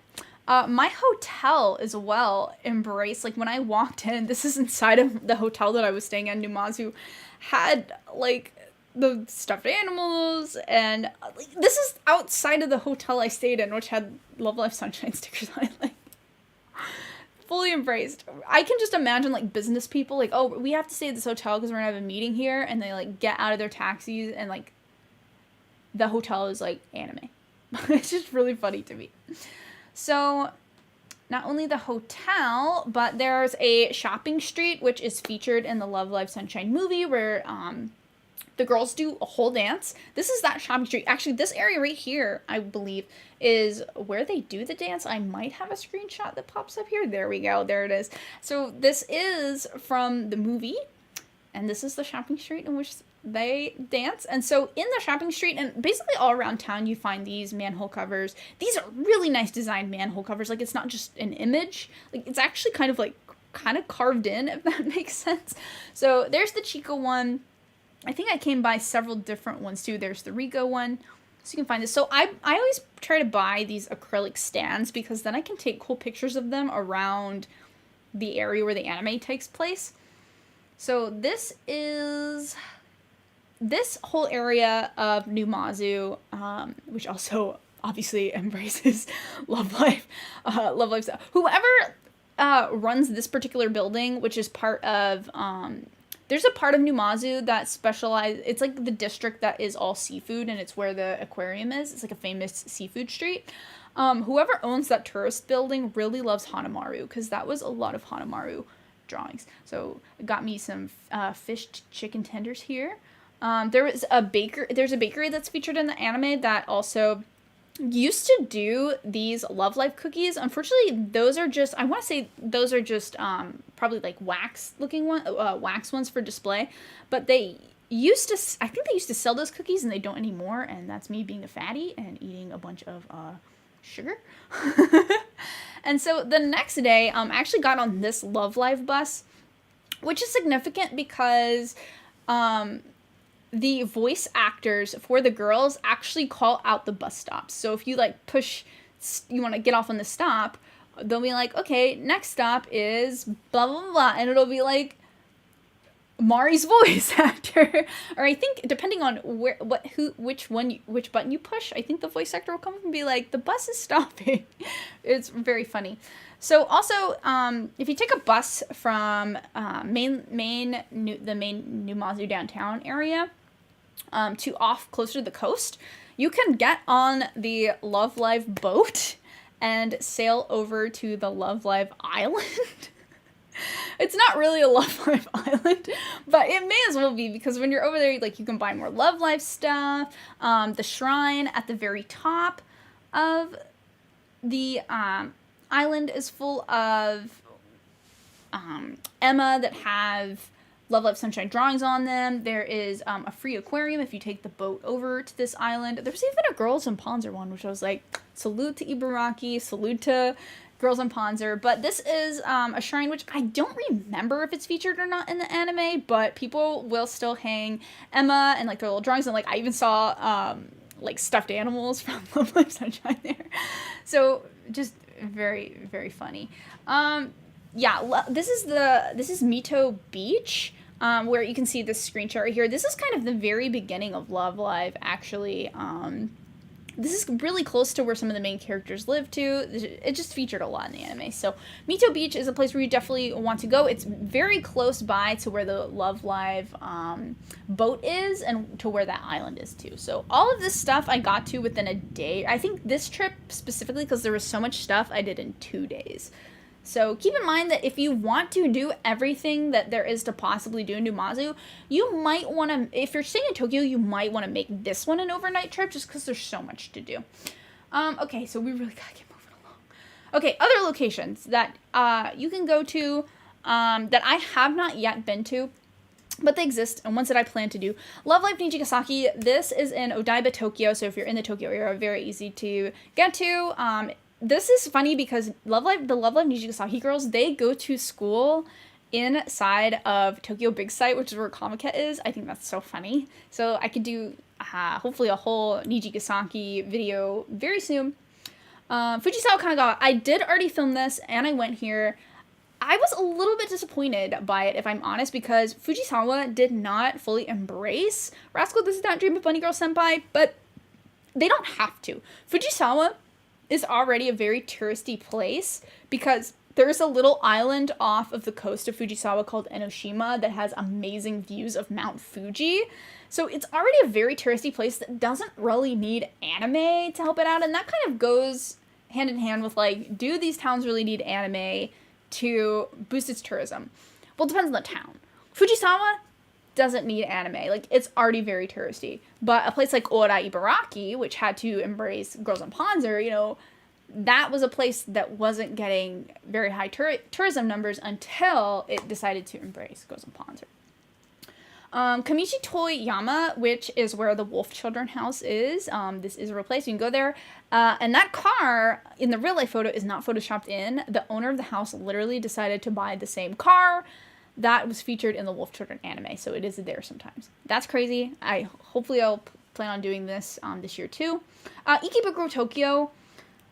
My hotel as well embraced, when I walked in, this is inside of the hotel that I was staying at, Numazu, had, the stuffed animals, and, this is outside of the hotel I stayed in, which had Love Live Sunshine stickers on it, fully embraced. I can just imagine, business people, oh, we have to stay at this hotel because we're gonna have a meeting here, and they, get out of their taxis, and, the hotel is, anime. It's just really funny to me. So, not only the hotel, but there's a shopping street, which is featured in the Love Live Sunshine movie, where The girls do a whole dance. This is that shopping street. Actually, this area right here, I believe, is where they do the dance. I might have a screenshot that pops up here. There we go. There it is. So this is from the movie, and this is the shopping street in which they dance. And so in the shopping street and basically all around town, you find these manhole covers. These are really nice designed manhole covers. Like, it's not just an image. Like, it's actually kind of carved in, if that makes sense. So there's the Chica one. I think I came by several different ones too. There's the Rico one. So you can find this. So I always try to buy these acrylic stands because then I can take cool pictures of them around the area where the anime takes place. So this whole area of New Mazu, which also obviously embraces Love Live stuff. Whoever runs this particular building, which is part of there's a part of New Mazu that it's like the district that is all seafood, and it's where the aquarium is. It's like a famous seafood street. Whoever owns that tourist building really loves Hanamaru, because that was a lot of Hanamaru drawings. So it got me some fished chicken tenders here. There's a bakery that's featured in the anime that also used to do these Love Life cookies. Unfortunately, those are just probably like wax ones for display, but I think they used to sell those cookies, and they don't anymore, and that's me being a fatty and eating a bunch of sugar. And so the next day, I actually got on this Love Live bus, which is significant because the voice actors for the girls actually call out the bus stops. So if you you want to get off on the stop, they'll be like, okay, next stop is blah, blah, blah. And it'll be like Mari's voice actor. Or I think depending on which button you push, I think the voice actor will come up and be like, the bus is stopping. It's very funny. So also, if you take a bus from the main New Mazu downtown area to off closer to the coast, you can get on the Love Live boat and sail over to the Love Live Island. It's not really a Love Live Island, but it may as well be, because when you're over there, like, you can buy more Love Live stuff. The shrine at the very top of the island is full of Emma that have Love Live Sunshine drawings on them. There is a free aquarium if you take the boat over to this island. There's even a Girls and Ponzer one, which I was like, salute to Ibaraki, salute to Girls and Ponzer. But this is a shrine which I don't remember if it's featured or not in the anime, but people will still hang Emma and like their little drawings, and like I even saw like stuffed animals from Love Live Sunshine there. So just very, very funny. Yeah, this is Mito Beach, where you can see this screenshot right here. This is kind of the very beginning of Love Live, actually. This is really close to where some of the main characters live too. It just featured a lot in the anime. So Mito Beach is a place where you definitely want to go. It's very close by to where the Love Live boat is, and to where that island is too. So all of this stuff I got to within a day. I think this trip specifically, because there was so much stuff, I did in 2 days. So keep in mind that if you want to do everything that there is to possibly do in New Mazu, you might want to, if you're staying in Tokyo, you might want to make this one an overnight trip, just because there's so much to do. Okay, so we really gotta get moving along. Okay, other locations that you can go to that I have not yet been to, but they exist, and ones that I plan to do. Love Live Nijigasaki, this is in Odaiba, Tokyo, so if you're in the Tokyo area, very easy to get to. This is funny because the Love Live Nijigasaki girls, they go to school inside of Tokyo Big Sight, which is where Comiket is. I think that's so funny. So I could do hopefully a whole Nijigasaki video very soon. Fujisawa Kanagawa, I did already film this, and I went here. I was a little bit disappointed by it, if I'm honest, because Fujisawa did not fully embrace Rascal This Is Not Dream of Bunny Girl Senpai, but they don't have to. Fujisawa is already a very touristy place because there's a little island off of the coast of Fujisawa called Enoshima that has amazing views of Mount Fuji. So it's already a very touristy place that doesn't really need anime to help it out. And that kind of goes hand in hand with, like, do these towns really need anime to boost its tourism? Well, it depends on the town. Fujisawa, doesn't need anime. Like, it's already very touristy. But a place like Ora Ibaraki, which had to embrace Girls on Panzer, you know, that was a place that wasn't getting very high tourism numbers until it decided to embrace Girls on Panzer. Kamichi Toyama, which is where the Wolf Children house is. This is a real place. You can go there. And that car in the real life photo is not photoshopped in. The owner of the house literally decided to buy the same car that was featured in the Wolf Children anime. So it is there sometimes. That's crazy. Hopefully I'll plan on doing this this year too. Ikebukuro Tokyo.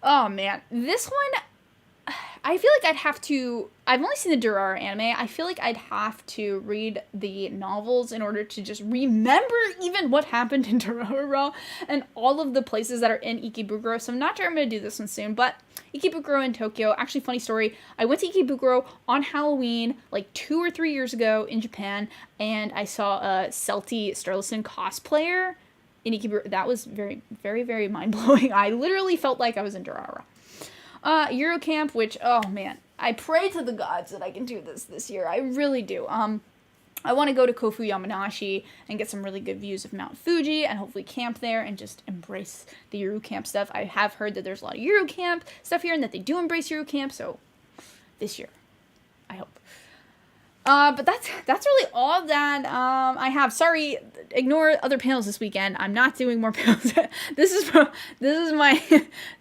Oh man, this one, I feel like I'd have to, I've only seen the Durara anime. I feel like I'd have to read the novels in order to just remember even what happened in Durara and all of the places that are in Ikebukuro. So I'm not sure I'm going to do this one soon, but Ikebukuro in Tokyo, actually funny story. I went to Ikebukuro on Halloween like 2 or 3 years ago in Japan, and I saw a Celty Sturluson cosplayer in Ikebukuro. That was very, very, very mind-blowing. I literally felt like I was in Durara. Eurocamp, which, oh man, I pray to the gods that I can do this year. I really do. I want to go to Kofu Yamanashi and get some really good views of Mount Fuji and hopefully camp there and just embrace the Eurocamp stuff. I have heard that there's a lot of Eurocamp stuff here and that they do embrace Eurocamp, so this year, I hope. But that's really all that I have. Sorry, ignore other panels this weekend. I'm not doing more panels. This is my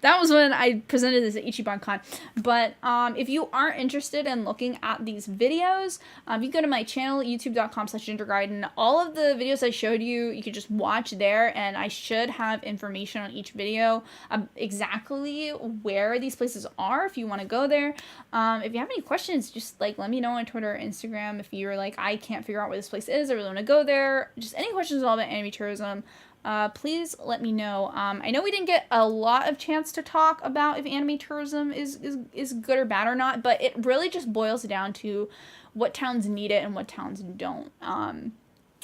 that was when I presented this at Ichiban Con. But if you are interested in looking at these videos, you can go to my channel, youtube.com/GingerGaiden. All of the videos I showed you, you can just watch there, and I should have information on each video exactly where these places are if you want to go there. If you have any questions, just like let me know on Twitter or Instagram. If you're like, I can't figure out where this place is, I really want to go there, just any questions at all about anime tourism, please let me know. I know we didn't get a lot of chance to talk about if anime tourism is good or bad or not, but it really just boils down to what towns need it and what towns don't.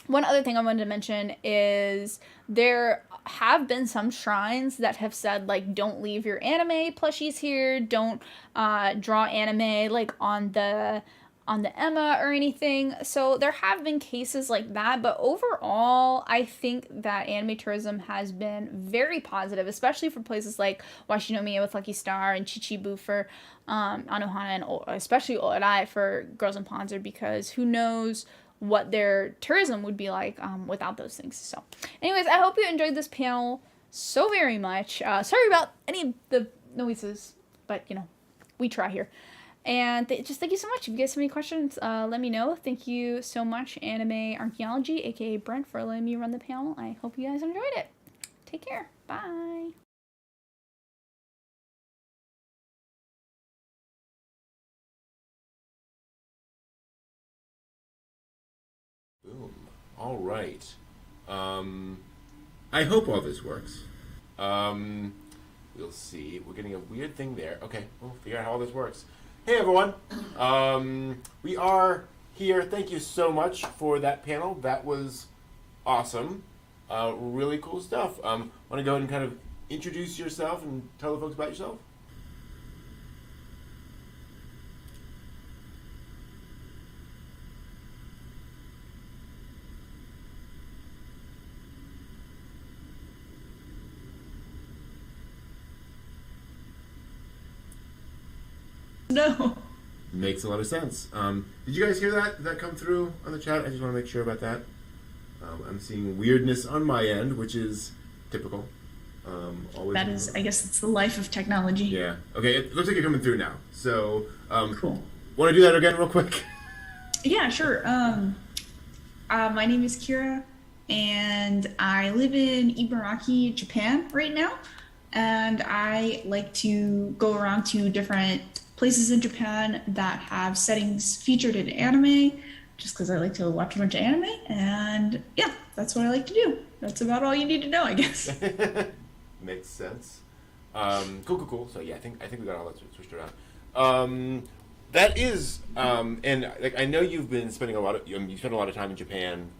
One other thing I wanted to mention is there have been some shrines that have said, like, don't leave your anime plushies here, don't draw anime, like, on the Emma or anything. So there have been cases like that, but overall, I think that anime tourism has been very positive, especially for places like Washinomiya with Lucky Star and Chichibu for Anohana, and especially Orai for Girls in Panzer, because who knows what their tourism would be like without those things. So anyways, I hope you enjoyed this panel so very much. Sorry about any of the noises, but you know, we try here. And just thank you so much. If you guys have any questions, let me know. Thank you so much, Anime Archaeology, aka Brent, for letting me run the panel. I hope you guys enjoyed it. Take care. Bye. Boom. All right. I hope all this works. We'll see. We're getting a weird thing there. Okay, we'll figure out how all this works. Hey everyone, we are here. Thank you so much for that panel. That was awesome. Really cool stuff. Want to go ahead and kind of introduce yourself and tell the folks about yourself? No. Makes a lot of sense. Did you guys hear that? Did that come through on the chat? I just want to make sure about that. I'm seeing weirdness on my end, which is typical. Always that is, I guess it's the life of technology. Yeah. Okay, it looks like you're coming through now. So, cool. Want to do that again real quick? Yeah, sure. My name is Kira, and I live in Ibaraki, Japan right now. And I like to go around to different places in Japan that have settings featured in anime, just because I like to watch a bunch of anime. And yeah, that's what I like to do. That's about all you need to know, I guess. Makes sense. Cool. So yeah, I think we got all that switched around. That is, and like I know you've been spending you spent a lot of time in Japan.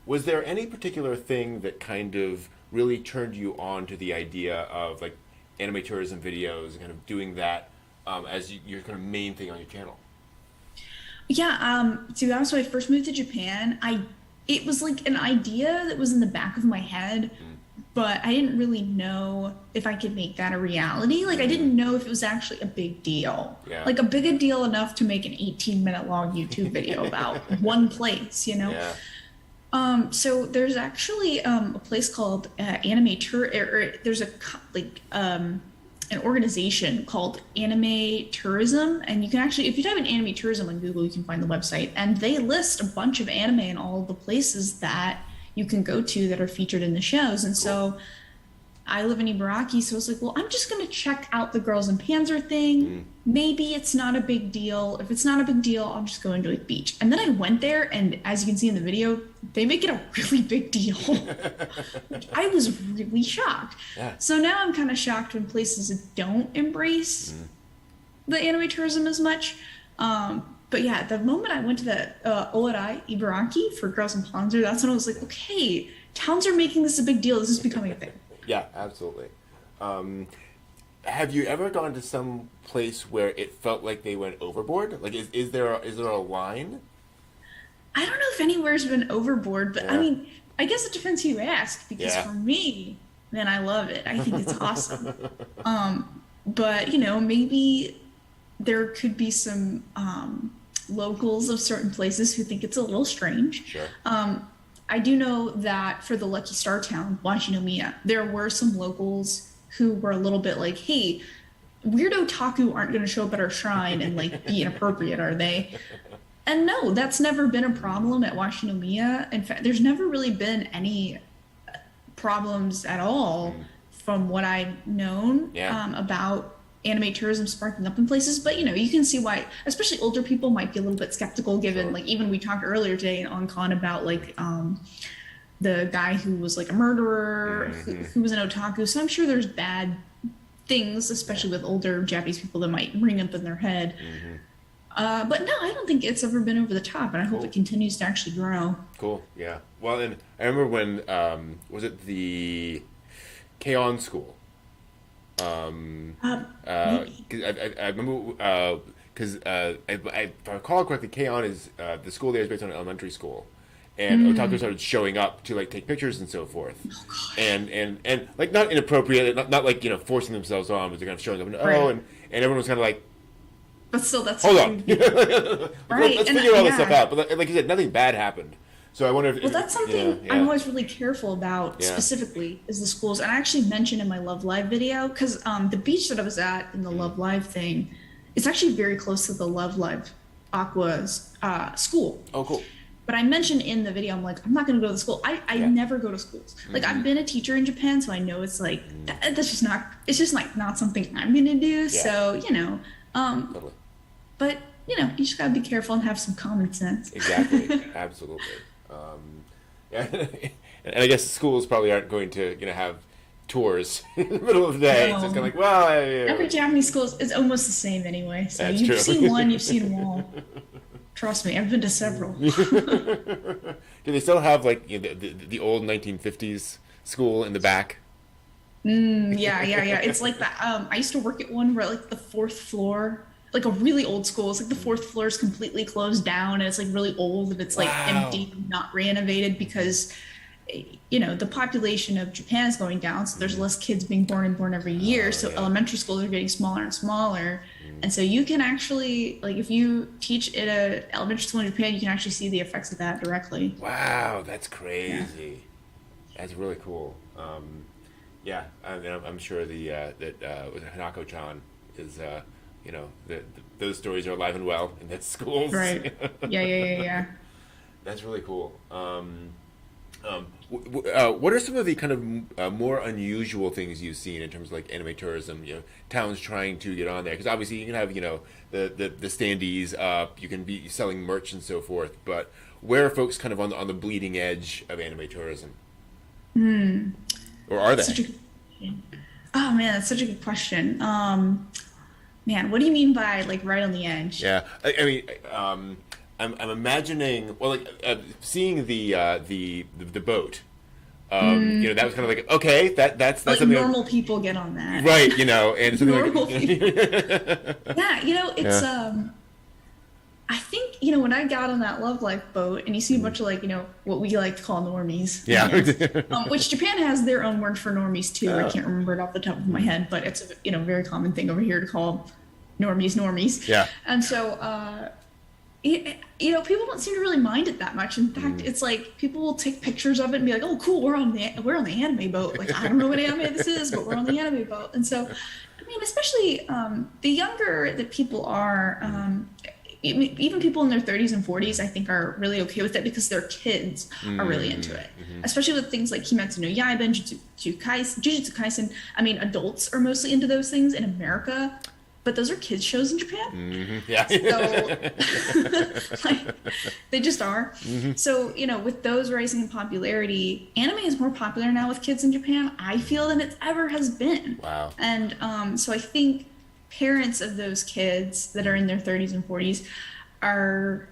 Was there any particular thing that kind of really turned you on to the idea of like anime tourism videos and kind of doing that as your kind of main thing on your channel? Yeah, to be honest, when I first moved to Japan, it was like an idea that was in the back of my head, but I didn't really know if I could make that a reality. Like I didn't know if it was actually a big deal. Yeah. Like a big a deal enough to make an 18-minute long YouTube video about one place, you know? Yeah. So there's actually a place called Anime Tour, or there's an organization called Anime Tourism, and you can actually, if you type in Anime Tourism on Google, you can find the website, and they list a bunch of anime in all the places that you can go to that are featured in the shows. And so I live in Ibaraki, so I was like, well, I'm just going to check out the Girls in Panzer thing. Maybe it's not a big deal. If it's not a big deal, I'll just go enjoy the beach. And then I went there, and as you can see in the video, they make it a really big deal. Like, I was really shocked. Yeah. So now I'm kind of shocked when places don't embrace the anime tourism as much. But yeah, the moment I went to the Oarai Ibaraki for Girls in Panzer, that's when I was like, okay, towns are making this a big deal. This is becoming a thing. Yeah, absolutely. Have you ever gone to some place where it felt like they went overboard? Like, is there a line? I don't know if anywhere's been overboard, but Yeah. I mean, I guess it depends who you ask, because Yeah. for me, man, I love it. I think it's awesome. But, maybe there could be some locals of certain places who think it's a little strange. Sure. I do know that for the Lucky Star town, Washinomiya, there were some locals who were a little bit like, hey, weird otaku aren't going to show up at our shrine and like be inappropriate, are they? And no, that's never been a problem at Washinomiya. In fact, there's never really been any problems at all from what I've known about anime tourism sparking up in places. But you can see why, especially older people might be a little bit skeptical, given like even we talked earlier today on Con about like the guy who was like a murderer, who was an otaku. So I'm sure there's bad things, especially with older Japanese people, that might ring up in their head. But no, I don't think it's ever been over the top, and I hope it continues to actually grow. Cool. Yeah. Well, and I remember when was it the K-On! School? Maybe. 'Cause I remember because if I recall correctly, K-On! Is the school there is based on an elementary school, and otaku started showing up to like take pictures and so forth, and like not inappropriate, not like forcing themselves on, but they're kind of showing up and and everyone was kind of like, But still, that's hold on, Right, let's and, figure all this yeah. stuff out. But like you said, nothing bad happened. So I wonder if Well, that's something yeah. I'm always really careful about Yeah. specifically is the schools. And I actually mentioned in my Love Live video, because the beach that I was at in the Love Live thing, it's actually very close to the Love Live Aqua's school. Oh, cool. But I mentioned in the video, I'm like, I'm not going to go to the school. I never go to schools. Like, I've been a teacher in Japan, so I know it's like, that's just not, it's just like not something I'm going to do. So, Totally. but, you just got to be careful and have some common sense. Exactly. Absolutely. Yeah. And I guess schools probably aren't going to have tours in the middle of the day. So it's kind of like, well, Every Japanese school is almost the same anyway. So That's you've true. seen one, you've seen them all. Trust me, I've been to several. do they still have like the old 1950s school in the back? Yeah. It's like that. I used to work at one where like the fourth floor, like a really old school. It's like the fourth floor is completely closed down, and it's like really old, and it's like empty, not renovated, because the population of Japan is going down, so there's less kids being born every year. So elementary schools are getting smaller and smaller, and so you can actually, like, if you teach at an elementary school in Japan, you can actually see the effects of that directly. Wow, that's crazy. That's really cool. I'm sure that Hanako-chan is those stories are alive and well in that schools. Right. Yeah. That's really cool. What are some of the kind of more unusual things you've seen in terms of like anime tourism? Towns trying to get on there, because obviously you can have the standees up, you can be selling merch and so forth. But where are folks kind of on the bleeding edge of anime tourism? Or are they? Such a good question. Oh man, that's such a good question. Man, what do you mean by like right on the edge? Yeah, I mean, I'm imagining, well, like seeing the boat. That was kind of like, okay, that's Like something normal people get on that, right? And something Normal like people. Yeah, it's I think you know, when I got on that Love Life boat and you see a bunch of like, you know, what we like to call normies. Yeah. Which Japan has their own word for normies too. I can't remember it off the top of my head, but it's a, you know, very common thing over here to call normies. Yeah. And so, you know, people don't seem to really mind it that much. In fact, it's like people will take pictures of it and be like, "Oh, cool, we're on the anime boat." Like, I don't know what anime this is, but we're on the anime boat. And so, I mean, especially the younger that people are, even people in their 30s and 40s, I think are really okay with it because their kids are really into it. Especially with things like Kimetsu no Yaiba and Jujutsu Kaisen. I mean, adults are mostly into those things in America. But those are kids shows in Japan. Yeah. So, like, they just are. So, you know, with those rising in popularity, anime is more popular now with kids in Japan, I feel, than it ever has been. Wow. And so I think parents of those kids that are in their 30s and 40s are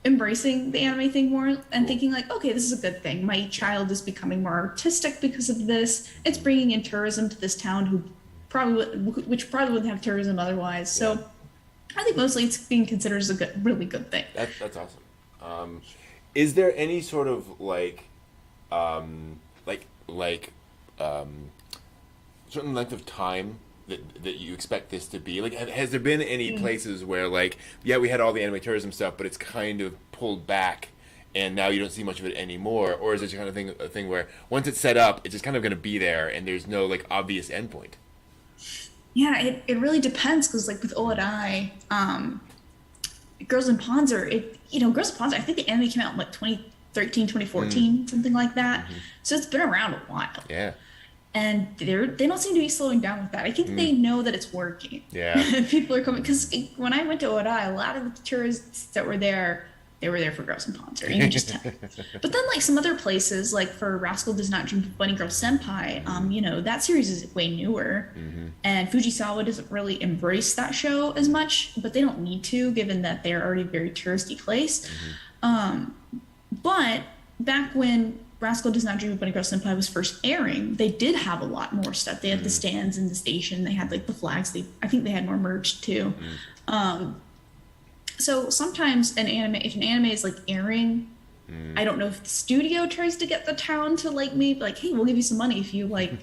embracing the anime thing more and thinking like, okay, this is a good thing. My child is becoming more artistic because of this. It's bringing in tourism to this town which probably wouldn't have tourism otherwise. So I think mostly it's being considered as a really good thing. That's awesome. Is there any sort of certain length of time that you expect this to be? Like, has there been any places where like, yeah, we had all the anime tourism stuff, but it's kind of pulled back and now you don't see much of it anymore? Or is it kind of a thing where once it's set up, it's just kind of going to be there and there's no like obvious endpoint? Yeah, it really depends because like with ORI, Girls and Panzer, Girls and Panzer, I think the anime came out in like 2013, 2014, something like that. So it's been around a while. Yeah. And they don't seem to be slowing down with that. I think they know that it's working. Yeah. People are coming because when I went to ORI, a lot of the tourists that were there, they were there for Girls and Panzer. You can just tell. But then, like some other places, like for Rascal Does Not Dream of Bunny Girl Senpai, that series is way newer, and Fujisawa doesn't really embrace that show as much. But they don't need to, given that they're already a very touristy place. But back when Rascal Does Not Dream of Bunny Girl Senpai was first airing, they did have a lot more stuff. They had the stands in the station. They had like the flags. I think they had more merch too. So sometimes if an anime is like airing, I don't know if the studio tries to get the town to like maybe like, hey, we'll give you some money if you like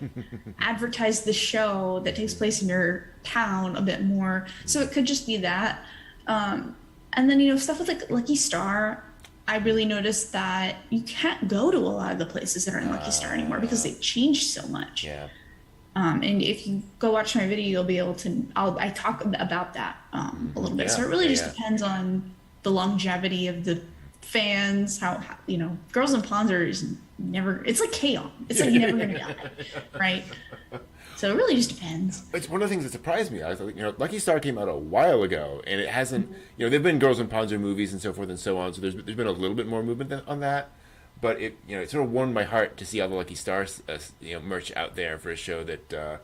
advertise the show that takes place in your town a bit more. So it could just be that. And then, stuff with like Lucky Star, I really noticed that you can't go to a lot of the places that are in Lucky Star anymore because they've changed so much. Yeah. And if you go watch my video, you'll be able to. I talk about that a little bit. So it really just depends on the longevity of the fans. How Girls and Panzer is never. It's like K-On! It's like never gonna die, right? So it really just depends. It's one of the things that surprised me. I was like, Lucky Star came out a while ago, and it hasn't. There've been Girls and Panzer movies and so forth and so on. So there's been a little bit more movement on that. But it sort of warmed my heart to see all the Lucky Stars merch out there for a show that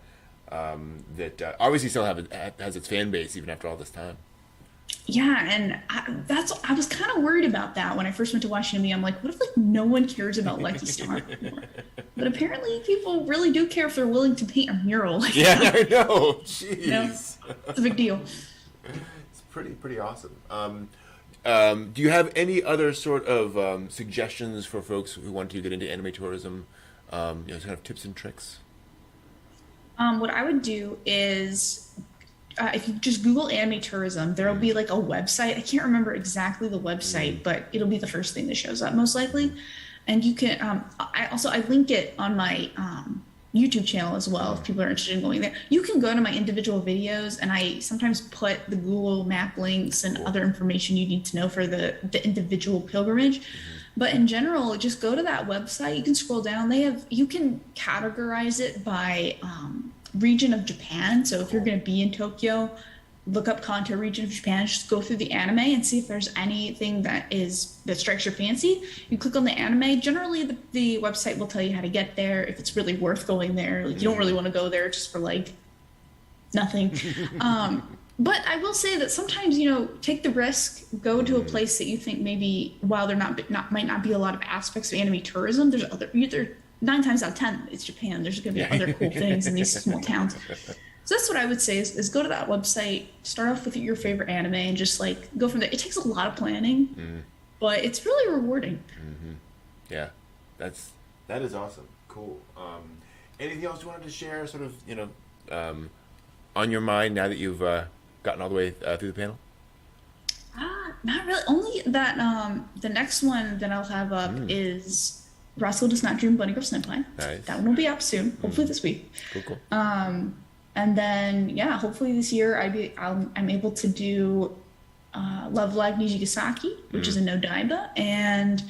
obviously still has its fan base even after all this time. Yeah, and I was kind of worried about that when I first went to watch anime. I'm like, what if like no one cares about Lucky Star anymore? But apparently people really do care if they're willing to paint a mural. Like yeah, that. I know. Jeez, it's a big deal. It's pretty awesome. Do you have any other sort of suggestions for folks who want to get into anime tourism? Kind of tips and tricks. What I would do is, if you just Google anime tourism, there will be like a website. I can't remember exactly the website, but it'll be the first thing that shows up most likely. And you can. I link it on my YouTube channel as well if people are interested in going there. You can go to my individual videos, and I sometimes put the Google map links and other information you need to know for the individual pilgrimage. But in general, just go to that website. You can scroll down. You can categorize it by region of Japan. So if you're going to be in Tokyo, look up Kanto region of Japan, just go through the anime and see if there's anything that strikes your fancy. You click on the anime. Generally, the website will tell you how to get there, if it's really worth going there. Like, you don't really want to go there just for like nothing. But I will say that sometimes, take the risk, go to a place that you think maybe while there might not be a lot of aspects of anime tourism, there's 9 times out of 10 it's Japan. There's going to be other cool things in these small towns. So that's what I would say is go to that website, start off with your favorite anime, and just like go from there. It takes a lot of planning, but it's really rewarding. Yeah, that is awesome. Cool. Anything else you wanted to share, sort of, on your mind now that you've gotten all the way through the panel? Not really. Only that the next one that I'll have up is Rascal Does Not Dream Bunny Girl Senpai. Nice. That one will be up soon, hopefully this week. Cool. And then yeah, hopefully this year I'm able to do Love Live Nijigasaki, which is a no Daiba, and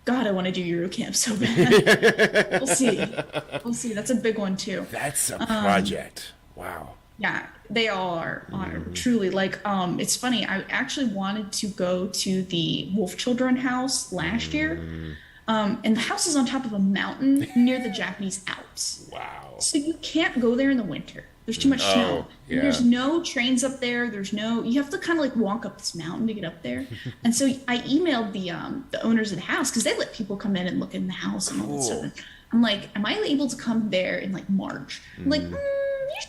God, I want to do Eurocamp so bad. We'll see. That's a big one too. That's a project. Wow. Yeah, they all are truly like. It's funny. I actually wanted to go to the Wolf Children house last year, and the house is on top of a mountain near the Japanese Alps. Wow. So you can't go there in the winter. There's too much snow. yeah. And there's no trains up there. You have to kind of like walk up this mountain to get up there. And so I emailed the owners of the house because they let people come in and look in the house and all that stuff. And I'm like, am I able to come there in like March? I'm like, you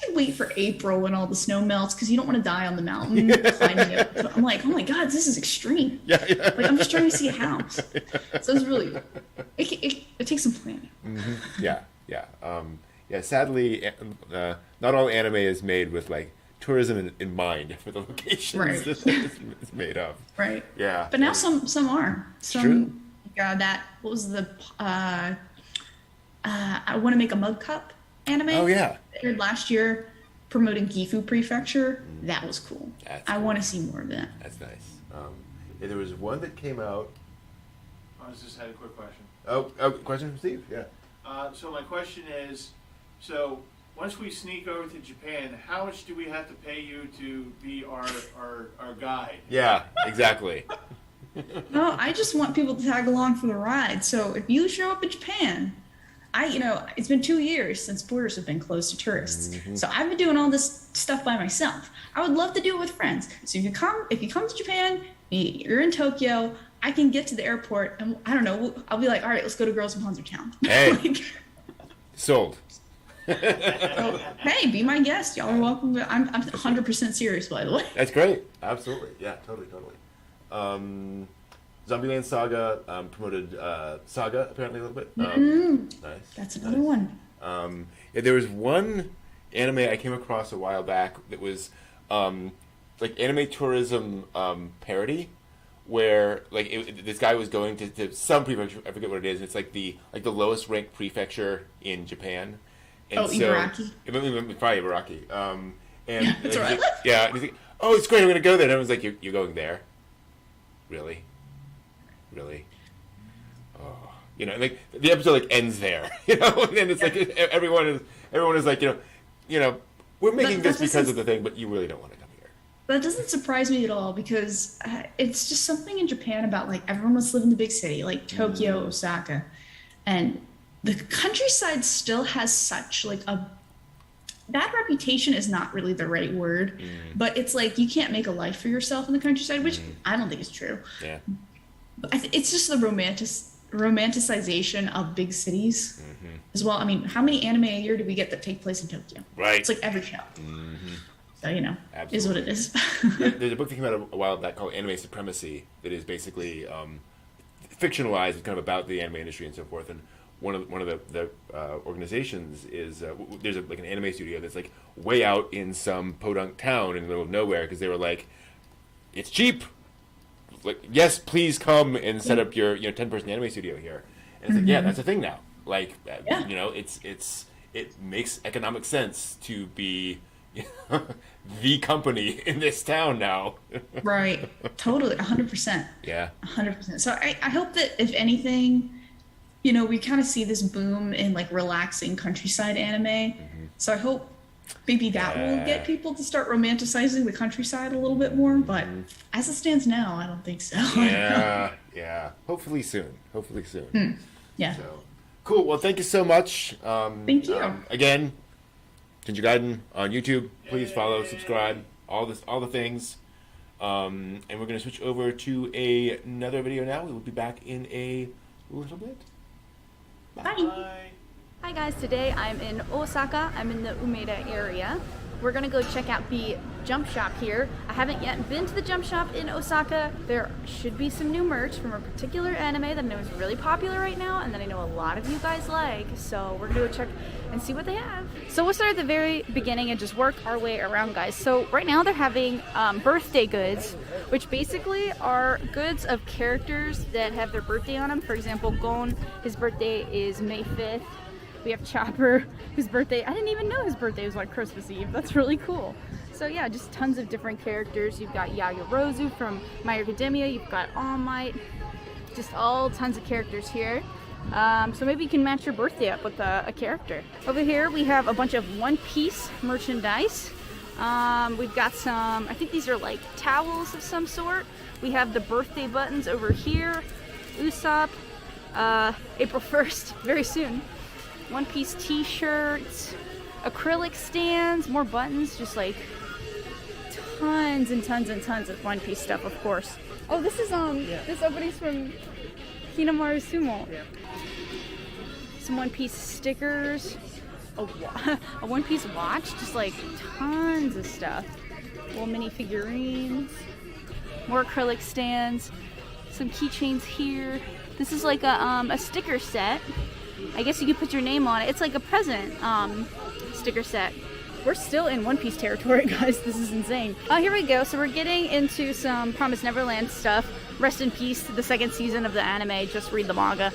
should wait for April when all the snow melts because you don't want to die on the mountain climbing it. But I'm like, oh my God, this is extreme. Yeah. Like I'm just trying to see a house. So it's really, it takes some planning. Yeah. Sadly, not all anime is made with like tourism in mind for the locations Right. that it's made of. Right. Yeah. But now some are. True. What was the I Want to Make a Mug Cup anime? Oh yeah. That aired last year promoting Gifu Prefecture. That was cool. That's I cool. want to see more of that. That's nice. There was one that came out. I just had a quick question. Oh, question from Steve? Yeah. So my question is, so once we sneak over to Japan, how much do we have to pay you to be our guide? Yeah, exactly. No, I just want people to tag along for the ride. So if you show up in Japan, it's been 2 years since borders have been closed to tourists. So I've been doing all this stuff by myself. I would love to do it with friends. So if you come to Japan, you're in Tokyo, I can get to the airport and I don't know, I'll be like, all right, let's go to Girls in Panzer Town. Hey. Sold. Hey, be my guest. Y'all are welcome. I'm 100% serious, by the way. That's great. Absolutely. Yeah, totally. Zombieland Saga promoted Saga apparently a little bit. Nice. That's another one. There was one anime I came across a while back that was like anime tourism parody, where like this guy was going to some prefecture. I forget what it is. It's like the lowest ranked prefecture in Japan. And Ibaraki. Probably Ibaraki. And That's where I live. Yeah. And he's like, oh, it's great. I'm gonna go there. And I was like, you're going there? Really? Oh, like the episode like ends there, and it's like everyone is like, we're making this because of the thing, but you really don't want to come here. That doesn't surprise me at all because it's just something in Japan about like everyone wants to live in the big city, like Tokyo, Osaka, and the countryside still has such like a bad reputation is not really the right word, but it's like you can't make a life for yourself in the countryside, which I don't think is true. Yeah. It's just the romanticization of big cities as well. I mean, how many anime a year do we get that take place in Tokyo? Right. It's like every show. So, Absolutely. is what it is. There's a book that came out a while back called Anime Supremacy that is basically fictionalized, kind of about the anime industry and so forth. And one of the organizations is there's like an anime studio that's like way out in some podunk town in the middle of nowhere because they were like, it's cheap. Like, yes, please come and set up your 10-person anime studio here. And it's like, yeah, that's a thing now. Like, it makes economic sense to be the company in this town now. Right. Totally. 100%. Yeah. 100%. So I hope that if anything, we kind of see this boom in like relaxing countryside anime. So I hope maybe that will get people to start romanticizing the countryside a little bit more. But as it stands now, I don't think so. Yeah. Hopefully soon. Yeah. So, cool. Well, thank you so much. Thank you. Again, Ginger Gaiden on YouTube. Please follow, subscribe, all the things. And we're going to switch over to another video now. We will be back in a little bit. Bye. Hi guys, today I'm in Osaka. I'm in the Umeda area. we're gonna go check out the jump shop here. I haven't yet been to the jump shop in Osaka. There should be some new merch from a particular anime that I know is really popular right now and that I know a lot of you guys like. So we're gonna go check and see what they have. So we'll start at the very beginning and just work our way around, guys. So right now they're having birthday goods, which basically are goods of characters that have their birthday on them. For example, Gon, his birthday is May 5th. We have Chopper, whose birthday, I didn't even know his birthday was on Christmas Eve. That's really cool. So yeah, just tons of different characters. You've got Yaoyorozu from My Hero Academia. You've got All Might. Just all tons of characters here. So maybe you can match your birthday up with a character. Over here we have a bunch of One Piece merchandise. We've got some, I think these are like towels of some sort. We have the birthday buttons over here. Usopp, April 1st, very soon. One Piece t-shirts, acrylic stands, more buttons, just like tons and tons and tons of One Piece stuff, of course. Oh, this is this opening's from Hinamaru Sumo. Yeah. Some One Piece stickers, a One Piece watch, just like tons of stuff. Little mini figurines, more acrylic stands, some keychains here. This is like a sticker set. I guess you could put your name on it. It's like a present sticker set. We're still in One Piece territory, guys. This is insane. Oh, here we go. So we're getting into some Promised Neverland stuff. Rest in peace to the second season of the anime. Just read the manga.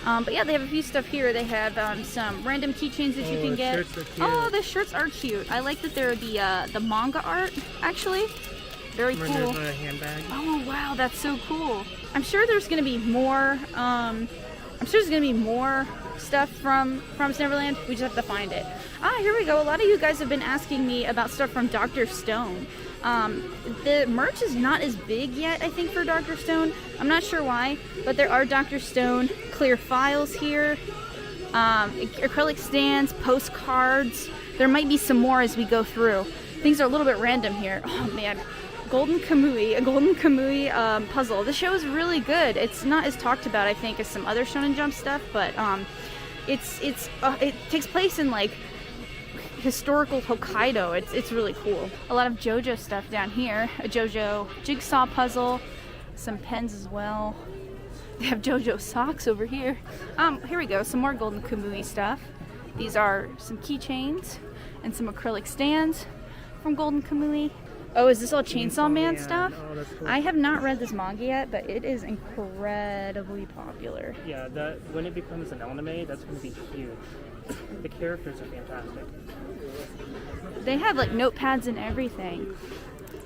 But yeah, they have a few stuff here. They have some random keychains that you can get. Shirts are cute. Oh, the shirts are cute. I like that they're the manga art, actually. Very cool. There's a handbag. Oh wow, that's so cool. I'm sure there's gonna be more. I'm sure there's gonna be more stuff from Promised Neverland. We just have to find it. Ah, here we go. A lot of you guys have been asking me about stuff from Dr. Stone. The merch is not as big yet, I think, for Dr. Stone. I'm not sure why, but there are Dr. Stone clear files here, acrylic stands, postcards. There might be some more as we go through. Things are a little bit random here. Oh man. Golden Kamui, a Golden Kamui puzzle. The show is really good. It's not as talked about, I think, as some other Shonen Jump stuff, but it takes place in like historical Hokkaido. It's really cool. A lot of JoJo stuff down here. A JoJo jigsaw puzzle, some pens as well. They have JoJo socks over here. Here we go. Some more Golden Kamui stuff. These are some keychains and some acrylic stands from Golden Kamui. Oh, is this all Chainsaw Man stuff? Oh, that's cool. I have not read this manga yet, but it is incredibly popular. Yeah, when it becomes an anime, that's going to be huge. The characters are fantastic. They have like notepads and everything.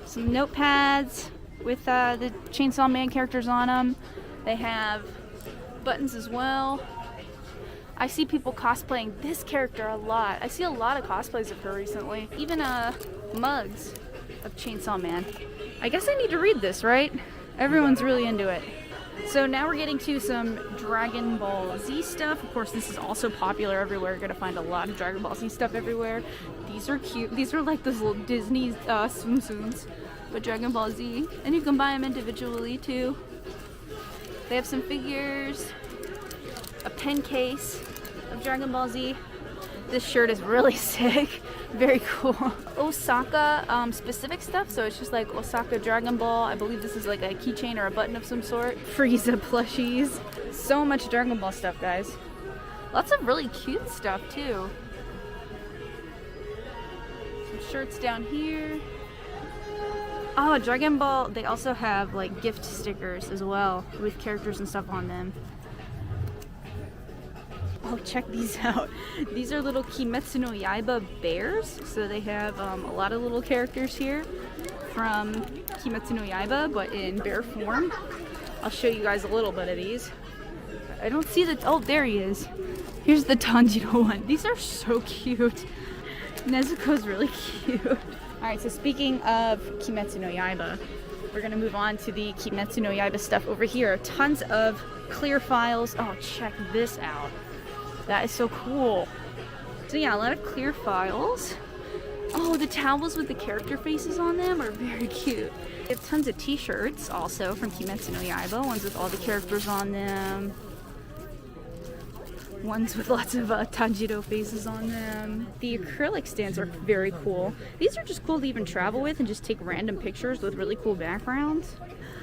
Some notepads with the Chainsaw Man characters on them. They have buttons as well. I see people cosplaying this character a lot. I see a lot of cosplays of her recently. Even mugs of Chainsaw Man. I guess I need to read this, right? Everyone's really into it. So now we're getting to some Dragon Ball Z stuff. Of course, this is also popular everywhere. You're gonna find a lot of Dragon Ball Z stuff everywhere. These are cute. These are like those little Disney Tsum Tsums with Dragon Ball Z. And you can buy them individually too. They have some figures, a pen case of Dragon Ball Z. This shirt is really sick. Very cool. Osaka specific stuff, so it's just like Osaka Dragon Ball. I believe this is like a keychain or a button of some sort. Frieza plushies. So much Dragon Ball stuff, guys. Lots of really cute stuff too. Some shirts down here. Oh, Dragon Ball, they also have like gift stickers as well with characters and stuff on them. Oh, check these out. These are little Kimetsu no Yaiba bears. So they have a lot of little characters here from Kimetsu no Yaiba, but in bear form. I'll show you guys a little bit of these. I don't see the, oh, there he is. Here's the Tanjiro one. These are so cute. Nezuko's really cute. Alright, so speaking of Kimetsu no Yaiba, we're gonna move on to the Kimetsu no Yaiba stuff over here. Tons of clear files. Oh, check this out. That is so cool. So yeah, a lot of clear files. Oh, the towels with the character faces on them are very cute. We have tons of t-shirts also from Kimetsu no Yaiba, ones with all the characters on them. ones with lots of Tanjiro faces on them. The acrylic stands are very cool. These are just cool to even travel with and just take random pictures with really cool backgrounds.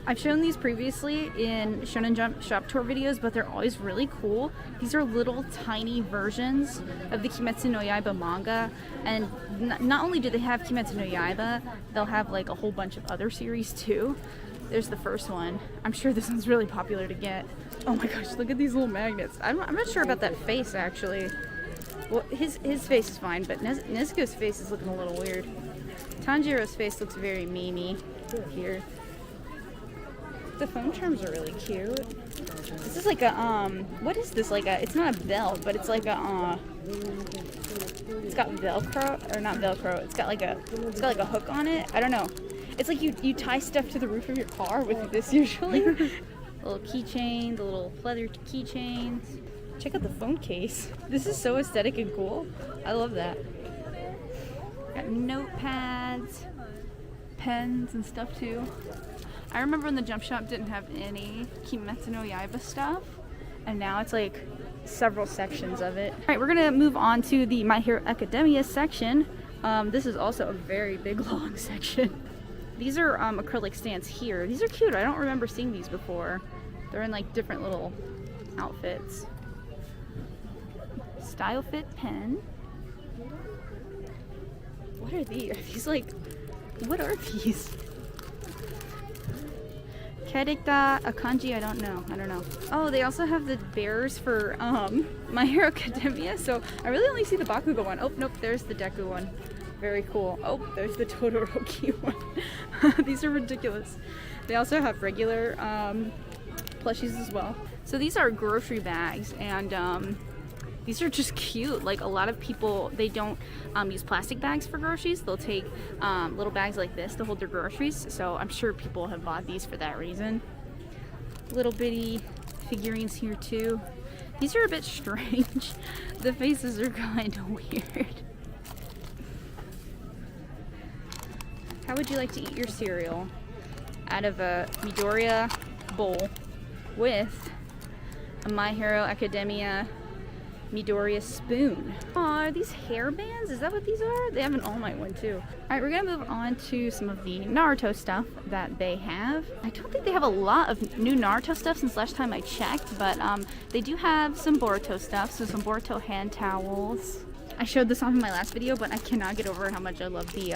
I've shown these previously in Shonen Jump shop tour videos, but they're always really cool. These are little tiny versions of the Kimetsu no Yaiba manga, and not only do they have Kimetsu no Yaiba, they'll have like a whole bunch of other series too. There's the first one. I'm sure this one's really popular to get. Oh my gosh, look at these little magnets. I'm not sure about that face actually. Well, his face is fine, but Nezuko's face is looking a little weird. Tanjiro's face looks very memey here. The foam charms are really cute. This is like a what is this, like a, it's not a belt, but it's like a it's got Velcro, or not Velcro, it's got like a hook on it. I don't know. It's like you tie stuff to the roof of your car with this usually. Little keychain, the little leather keychains. Check out the phone case. This is so aesthetic and cool. I love that. Got notepads, pens and stuff too. I remember when the Jump Shop didn't have any Kimetsu no Yaiba stuff, and now it's like several sections of it. Alright, we're gonna move on to the My Hero Academia section. This is also a very big long section. These are acrylic stands here. These are cute. I don't remember seeing these before. They're in like different little outfits. Style Fit pen. What are these? Are these like, what are these? Kereta, a kanji, I don't know. Oh, they also have the bears for My Hero Academia, so I really only see the Bakugo one. Oh, nope, there's the Deku one. Very cool. Oh, there's the Todoroki one. These are ridiculous. They also have regular plushies as well. So these are grocery bags, and these are just cute. Like, a lot of people, they don't use plastic bags for groceries. They'll take little bags like this to hold their groceries. So I'm sure people have bought these for that reason. Little bitty figurines here too. These are a bit strange. The faces are kind of weird. How would you like to eat your cereal? Out of a Midoriya bowl with a My Hero Academia Midoriya spoon. Aw, are these hair bands? Is that what these are? They have an All Might one too. Alright, we're gonna move on to some of the Naruto stuff that they have. I don't think they have a lot of new Naruto stuff since last time I checked, but they do have some Boruto stuff, so some Boruto hand towels. I showed this off in my last video, but I cannot get over how much I love the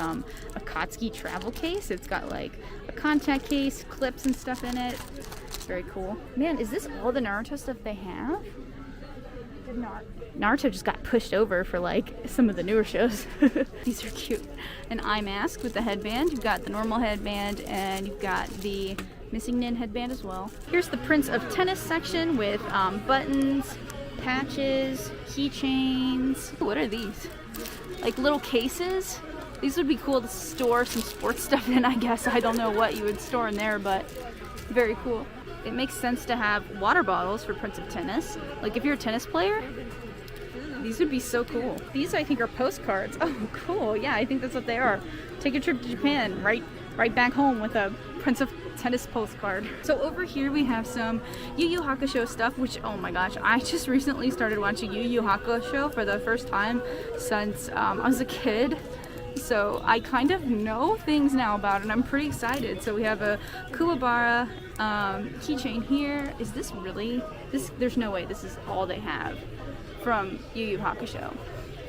Akatsuki travel case. It's got like a contact case, clips and stuff in it. It's very cool. Man, is this all the Naruto stuff they have? Naruto just got pushed over for like some of the newer shows. These are cute. An eye mask with the headband. You've got the normal headband, and you've got the missing Nin headband as well. Here's the Prince of Tennis section with buttons, patches, keychains. What are these? Like little cases? These would be cool to store some sports stuff in, I guess. I don't know what you would store in there, but very cool. It makes sense to have water bottles for Prince of Tennis. Like if you're a tennis player, these would be so cool. These I think are postcards. Oh, cool. Yeah, I think that's what they are. Take a trip to Japan, right back home with a Prince of Tennis postcard. So over here we have some Yu Yu Hakusho stuff, which, oh my gosh, I just recently started watching Yu Yu Hakusho for the first time since I was a kid. So I kind of know things now about it, and I'm pretty excited. So we have a Kuwabara keychain here. Is this really? There's no way this is all they have from Yu Yu Hakusho.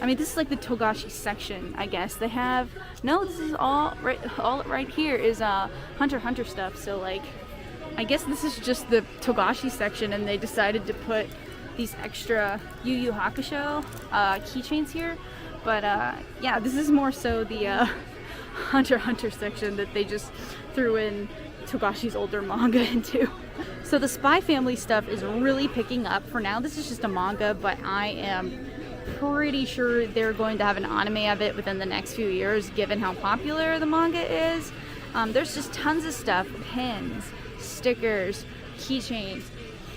I mean, this is like the Togashi section, I guess. They have, no, this is all right here is Hunter x Hunter stuff. So like, I guess this is just the Togashi section, and they decided to put these extra Yu Yu Hakusho keychains here. But yeah, this is more so the Hunter x Hunter section that they just threw in Togashi's older manga into. So the Spy Family stuff is really picking up. For now, this is just a manga, but I am pretty sure they're going to have an anime of it within the next few years, given how popular the manga is. There's just tons of stuff. Pins, stickers, keychains,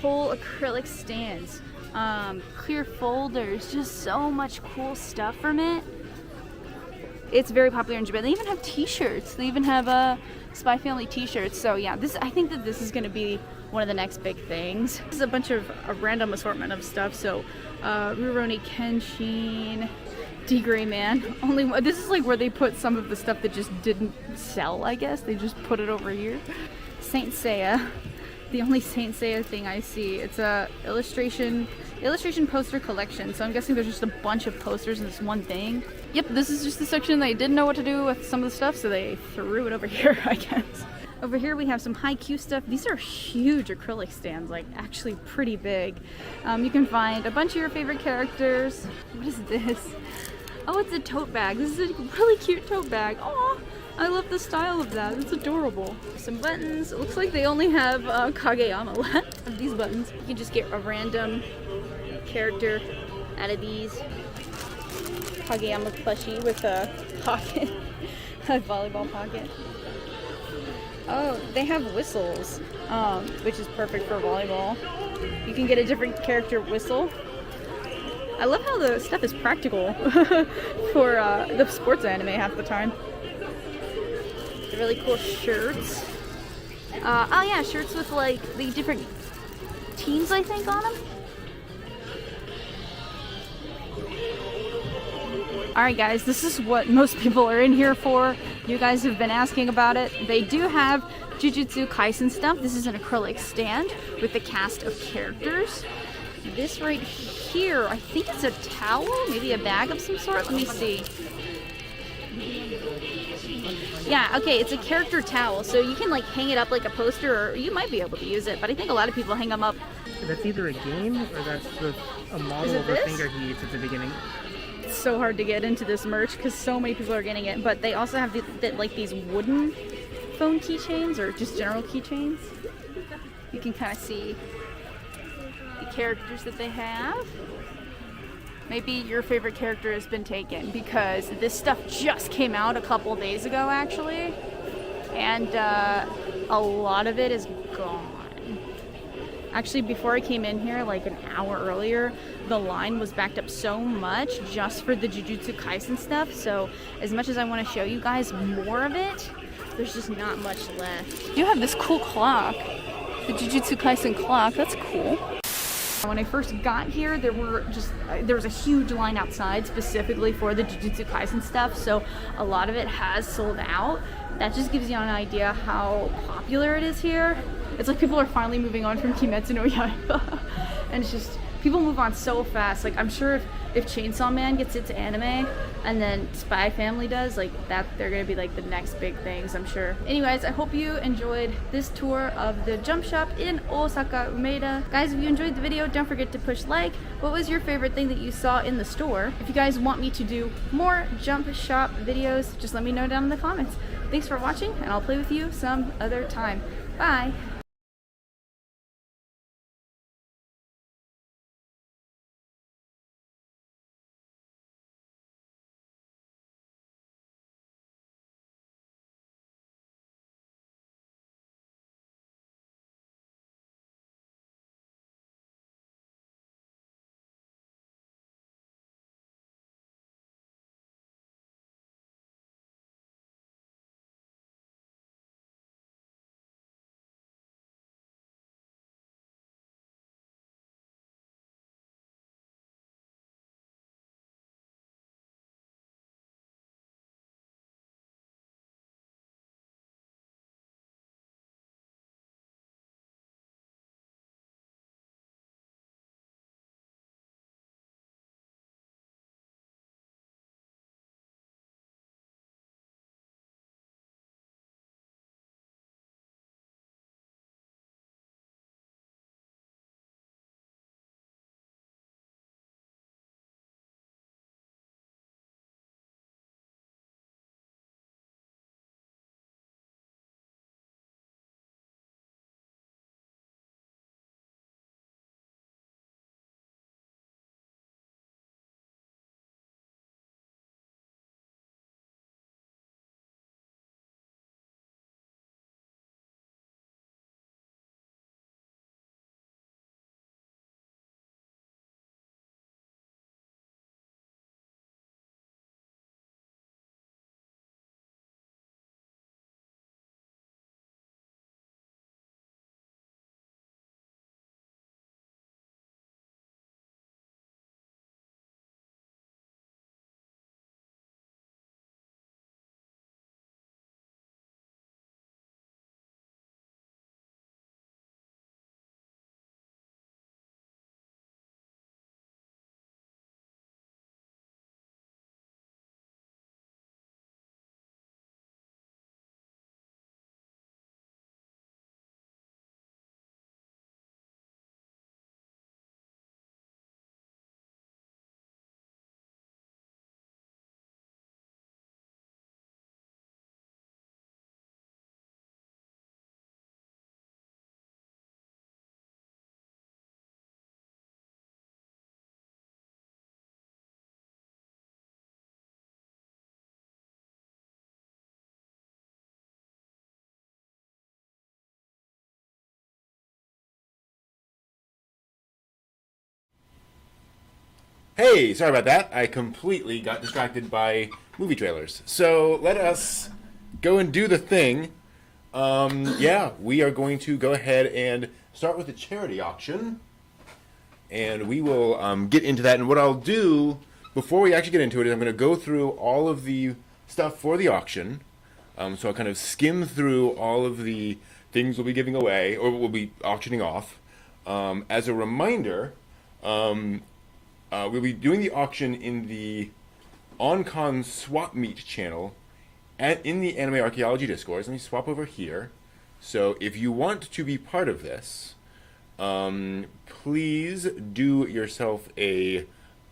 whole acrylic stands, clear folders, just so much cool stuff from it. It's very popular in Japan. They even have T-shirts. They even have Spy Family T-shirts. So yeah, I think that this is going to be one of the next big things. This is a bunch of a random assortment of stuff. So Rurouni Kenshin, D-Gray Man. This is like where they put some of the stuff that just didn't sell, I guess. They just put it over here. Saint Seiya. The only Saint Seiya thing I see. It's a illustration poster collection. So I'm guessing there's just a bunch of posters in this one thing. Yep, this is just the section they didn't know what to do with some of the stuff, so they threw it over here, I guess. Over here we have some Haikyuu stuff. These are huge acrylic stands, like actually pretty big. You can find a bunch of your favorite characters. What is this? Oh, it's a tote bag. This is a really cute tote bag. Aw, I love the style of that. It's adorable. Some buttons. It looks like they only have Kageyama left of these buttons. You can just get a random character out of these. Kageyama plushie with a pocket, a volleyball pocket. Oh, they have whistles, which is perfect for volleyball. You can get a different character whistle. I love how the stuff is practical for the sports anime half the time. The really cool shirts. Oh yeah, shirts with like the different teams, I think, on them. Alright guys, this is what most people are in here for. You guys have been asking about it. They do have Jujutsu Kaisen stuff. This is an acrylic stand with the cast of characters. This right here, I think it's a towel, maybe a bag of some sort. Let me see. Yeah, okay, it's a character towel, so you can like hang it up like a poster, or you might be able to use it, but I think a lot of people hang them up. That's either a game or that's a model of a finger he eats at the beginning. It's so hard to get into this merch because so many people are getting it, but they also have like these wooden phone keychains or just general keychains. You can kind of see the characters that they have. Maybe your favorite character has been taken because this stuff just came out a couple days ago actually, and a lot of it is gone. Actually, before I came in here, like an hour earlier, the line was backed up so much just for the Jujutsu Kaisen stuff. So as much as I want to show you guys more of it, there's just not much left. You have this cool clock, the Jujutsu Kaisen clock. That's cool. When I first got here, there was a huge line outside specifically for the Jujutsu Kaisen stuff. So a lot of it has sold out. That just gives you an idea how popular it is here. It's like people are finally moving on from Kimetsu no Yaiba. And it's just, people move on so fast. Like, I'm sure if Chainsaw Man gets its anime and then Spy Family does, like that, they're gonna be like the next big things, I'm sure. Anyways, I hope you enjoyed this tour of the Jump Shop in Osaka, Umeda. Guys, if you enjoyed the video, don't forget to push like. What was your favorite thing that you saw in the store? If you guys want me to do more Jump Shop videos, just let me know down in the comments. Thanks for watching, and I'll play with you some other time. Bye! Hey, sorry about that. I completely got distracted by movie trailers. So let us go and do the thing. Yeah, we are going to go ahead and start with the charity auction. And we will get into that. And what I'll do before we actually get into it is I'm going to go through all of the stuff for the auction. So I'll kind of skim through all of the things we'll be giving away or we'll be auctioning off. As a reminder, we'll be doing the auction in the OnCon Swap Meet channel in the Anime Archaeology Discord. Let me swap over here. So if you want to be part of this, please do yourself a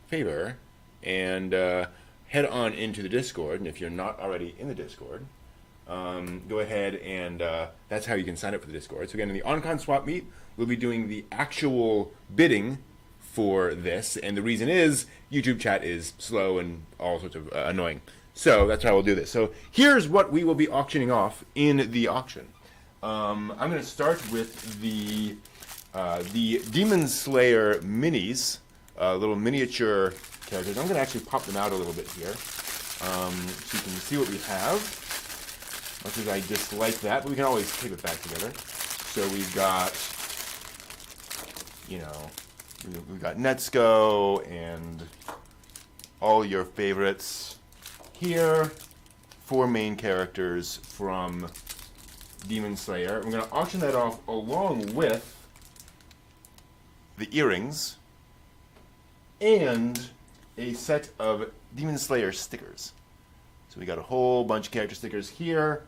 favor and head on into the Discord. And if you're not already in the Discord, go ahead and that's how you can sign up for the Discord. So again, in the OnCon Swap Meet, we'll be doing the actual bidding for this, and the reason is YouTube chat is slow and all sorts of annoying. So that's how we'll do this. So here's what we will be auctioning off in the auction. I'm going to start with the Demon Slayer minis, little miniature characters. I'm going to actually pop them out a little bit here, so you can see what we have. Much as I dislike that, but we can always tape it back together. So we've got, we've got Netsuko and all your favorites here. 4 main characters from Demon Slayer. We're going to auction that off along with the earrings and a set of Demon Slayer stickers. So we got a whole bunch of character stickers here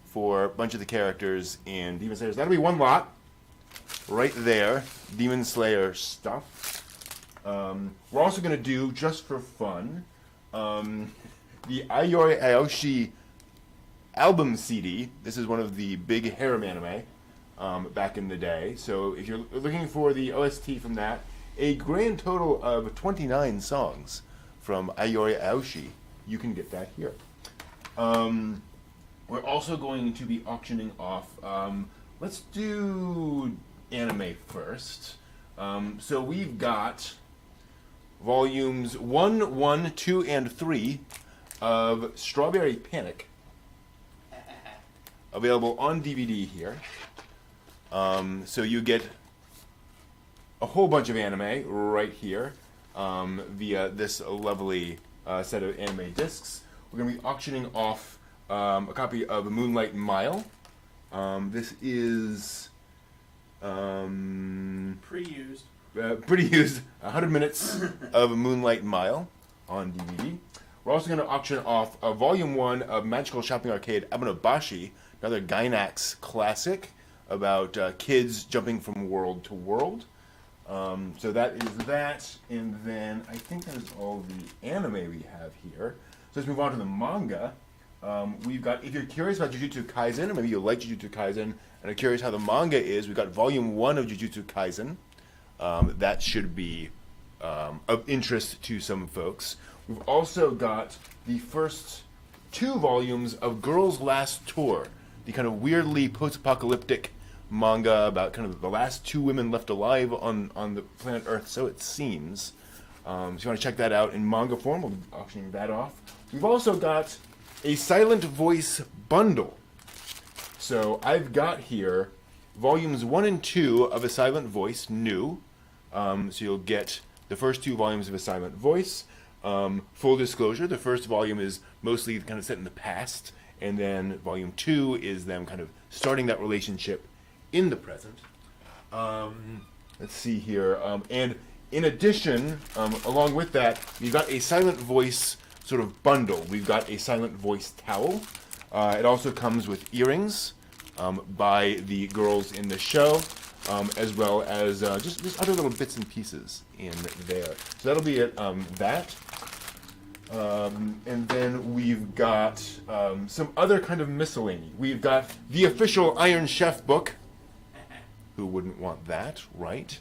for a bunch of the characters in Demon Slayer. That'll be one lot right there, Demon Slayer stuff. We're also going to do, just for fun, the Ayori Aoshi album CD. This is one of the big harem anime back in the day. So if you're looking for the OST from that, a grand total of 29 songs from Ayori Aoshi, you can get that here. We're also going to be auctioning off, let's do anime first. So we've got volumes 1, 1, 2, and 3 of Strawberry Panic available on DVD here. So you get a whole bunch of anime right here via this lovely set of anime discs. We're going to be auctioning off a copy of Moonlight Mile. This is Pre-used. pretty used, 100 minutes of Moonlight Mile on DVD. We're also going to auction off Volume 1 of Magical Shopping Arcade Abenobashi, another Gainax classic about kids jumping from world to world. So that is that, and then I think that is all the anime we have here. So let's move on to the manga. We've got, if you're curious about Jujutsu Kaisen, or maybe you like Jujutsu Kaisen, and are curious how the manga is, we've got Volume 1 of Jujutsu Kaisen. That should be of interest to some folks. We've also got the first 2 volumes of Girls' Last Tour, the kind of weirdly post-apocalyptic manga about kind of the last 2 women left alive on the planet Earth, so it seems. So if you want to check that out in manga form, we'll be auctioning that off. We've also got a Silent Voice bundle. So I've got here volumes 1 and 2 of A Silent Voice, new. So you'll get the first 2 volumes of A Silent Voice. Full disclosure, the first volume is mostly kind of set in the past, and then volume 2 is them kind of starting that relationship in the present. Let's see here. And in addition, along with that, we've got a Silent Voice sort of bundle. We've got a Silent Voice towel. It also comes with earrings by the girls in the show, as well as just other little bits and pieces in there. So that'll be it, that. And then we've got some other kind of miscellany. We've got the official Iron Chef book. Who wouldn't want that, right?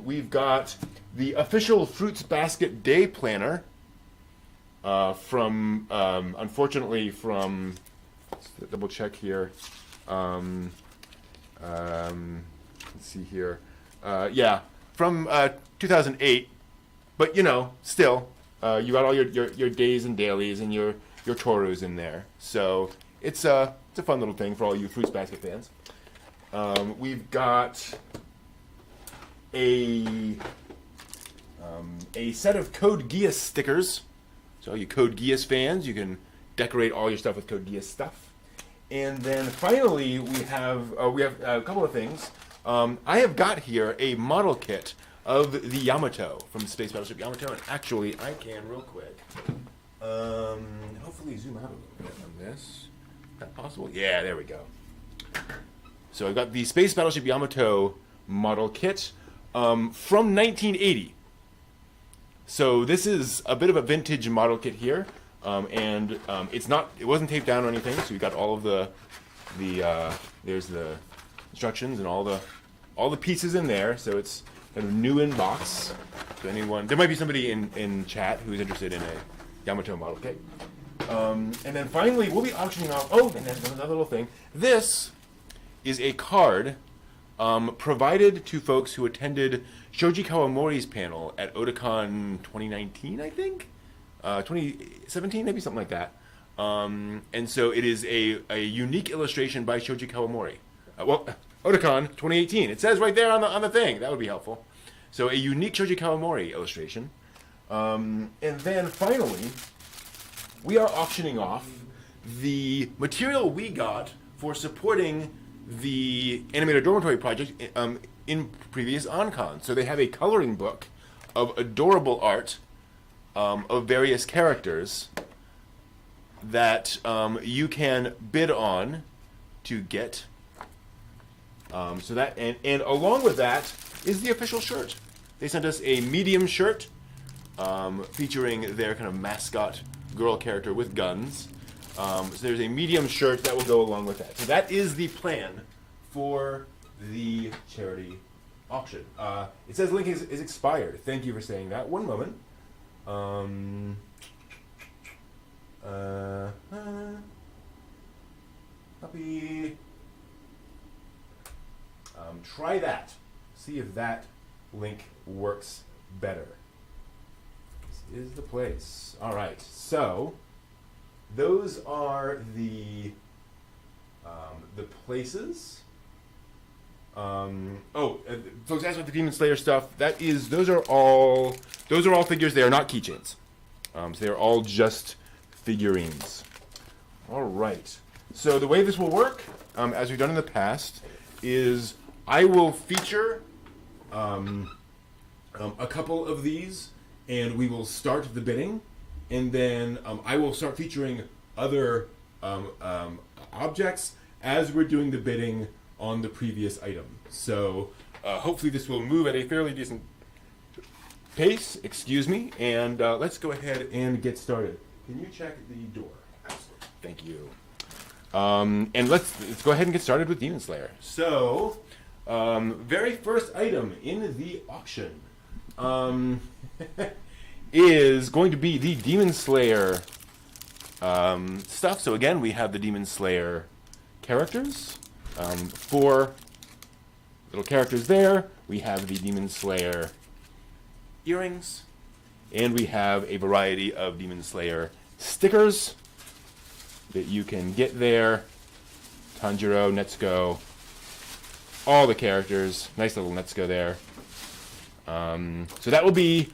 We've got the official Fruits Basket Day Planner from, unfortunately, from, let's double check here. Let's see here. Yeah, from 2008. but still, you got all your days and dailies and your Torus in there. So it's a fun little thing for all you Fruits Basket fans. We've got a set of Code Geass stickers. So all you Code Geass fans, you can decorate all your stuff with Code Geass stuff. And then finally, we have a couple of things. I have got here a model kit of the Yamato from Space Battleship Yamato, and actually, I can real quick. Hopefully, zoom out a little bit on this. Is that possible? Yeah, there we go. So I've got the Space Battleship Yamato model kit from 1980. So this is a bit of a vintage model kit here, and it wasn't taped down or anything. So we got all of there's the instructions and all the pieces in there. So it's kind of new in box. So there might be somebody in chat who's interested in a Yamato model kit. And then finally, we'll be auctioning off. Oh, and then another little thing. This is a card provided to folks who attended Shoji Kawamori's panel at Otakon 2019, I think? 2017, maybe something like that. And so it is a unique illustration by Shoji Kawamori. Otakon 2018. It says right there on the thing. That would be helpful. So a unique Shoji Kawamori illustration. And then finally, we are auctioning off the material we got for supporting the Animator Dormitory project in previous OnCon. So they have a coloring book of adorable art of various characters that you can bid on to get. So that and along with that is the official shirt. They sent us a medium shirt featuring their kind of mascot girl character with guns. So there's a medium shirt that will go along with that. So that is the plan for the charity auction. It says link is expired. Thank you for saying that. One moment. Copy. Try that. See if that link works better. This is the place. All right. So those are the places. Folks asked about the Demon Slayer stuff. Those are all figures. They are not keychains. So they're all just figurines. All right. So the way this will work, as we've done in the past, is I will feature a couple of these, and we will start the bidding, and then I will start featuring other objects as we're doing the bidding on the previous item. So hopefully this will move at a fairly decent pace, excuse me, and let's go ahead and get started. Can you check the door? Absolutely. Thank you. And let's go ahead and get started with Demon Slayer. So, very first item in the auction is going to be the Demon Slayer stuff. So again, we have the Demon Slayer characters. 4 little characters there. We have the Demon Slayer earrings. And we have a variety of Demon Slayer stickers that you can get there. Tanjiro, Netsuko, all the characters. Nice little Netsuko there. So that will be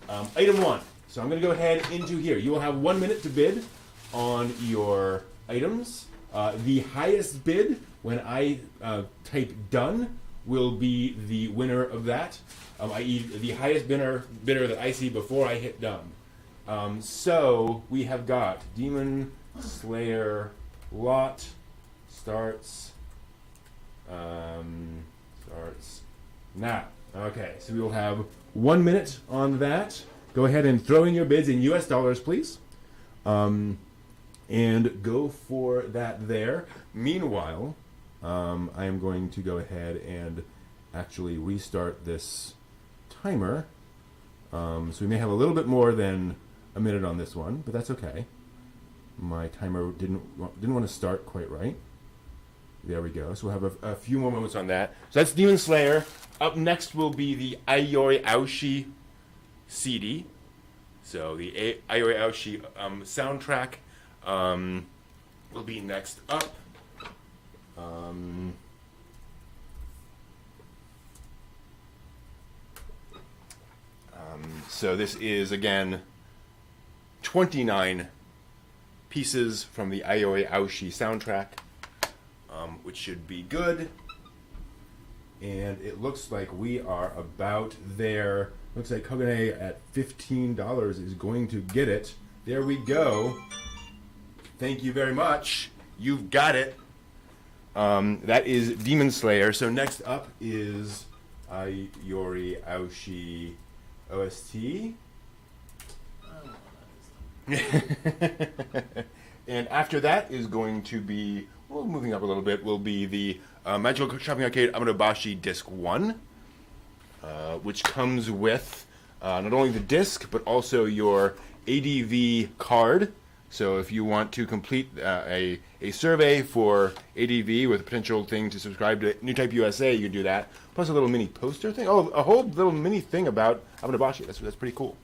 item 1. So I'm going to go ahead into here. You will have 1 minute to bid on your items. The highest bid, when I type done, will be the winner of that, i.e. the highest bidder that I see before I hit done. So we have got Demon Slayer lot starts now. Okay, so we will have 1 minute on that. Go ahead and throw in your bids in US dollars, please. And go for that there. Meanwhile, I am going to go ahead and actually restart this timer. So we may have a little bit more than a minute on this one, but that's okay. My timer didn't want to start quite right. There we go. So we'll have a few more moments on that. So that's Demon Slayer. Up next will be the Ayori Aoshi CD. So the Ayori Aoshi soundtrack will be next up. So this is, again, 29 pieces from the Ayori Aoshi soundtrack, which should be good. And it looks like we are about there. Looks like Kogane at $15 is going to get it. There we go. Thank you very much. You've got it. That is Demon Slayer. So next up is Ayori Aoshi OST. And after that is going to be, well, moving up a little bit, will be the Magical Shopping Arcade Aminabashi Disc 1, which comes with not only the disc, but also your ADV card. So if you want to complete a survey for ADV with a potential thing to subscribe to New Type USA, you can do that. Plus a little mini poster thing. Oh, a whole little mini thing about Aminabashi. That's pretty cool.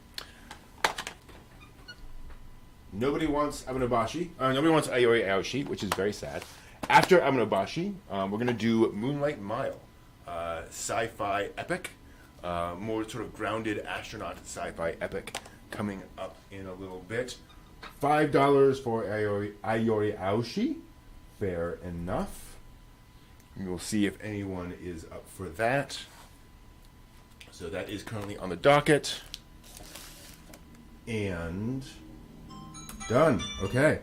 Nobody wants Aminabashi. Nobody wants Ayori Aoshi, which is very sad. After Aminabashi, we're going to do Moonlight Mile, sci-fi epic, more sort of grounded astronaut sci-fi epic, coming up in a little bit. $5 for Ayori Aoshi, fair enough. And we'll see if anyone is up for that. So that is currently on the docket. And done. Okay.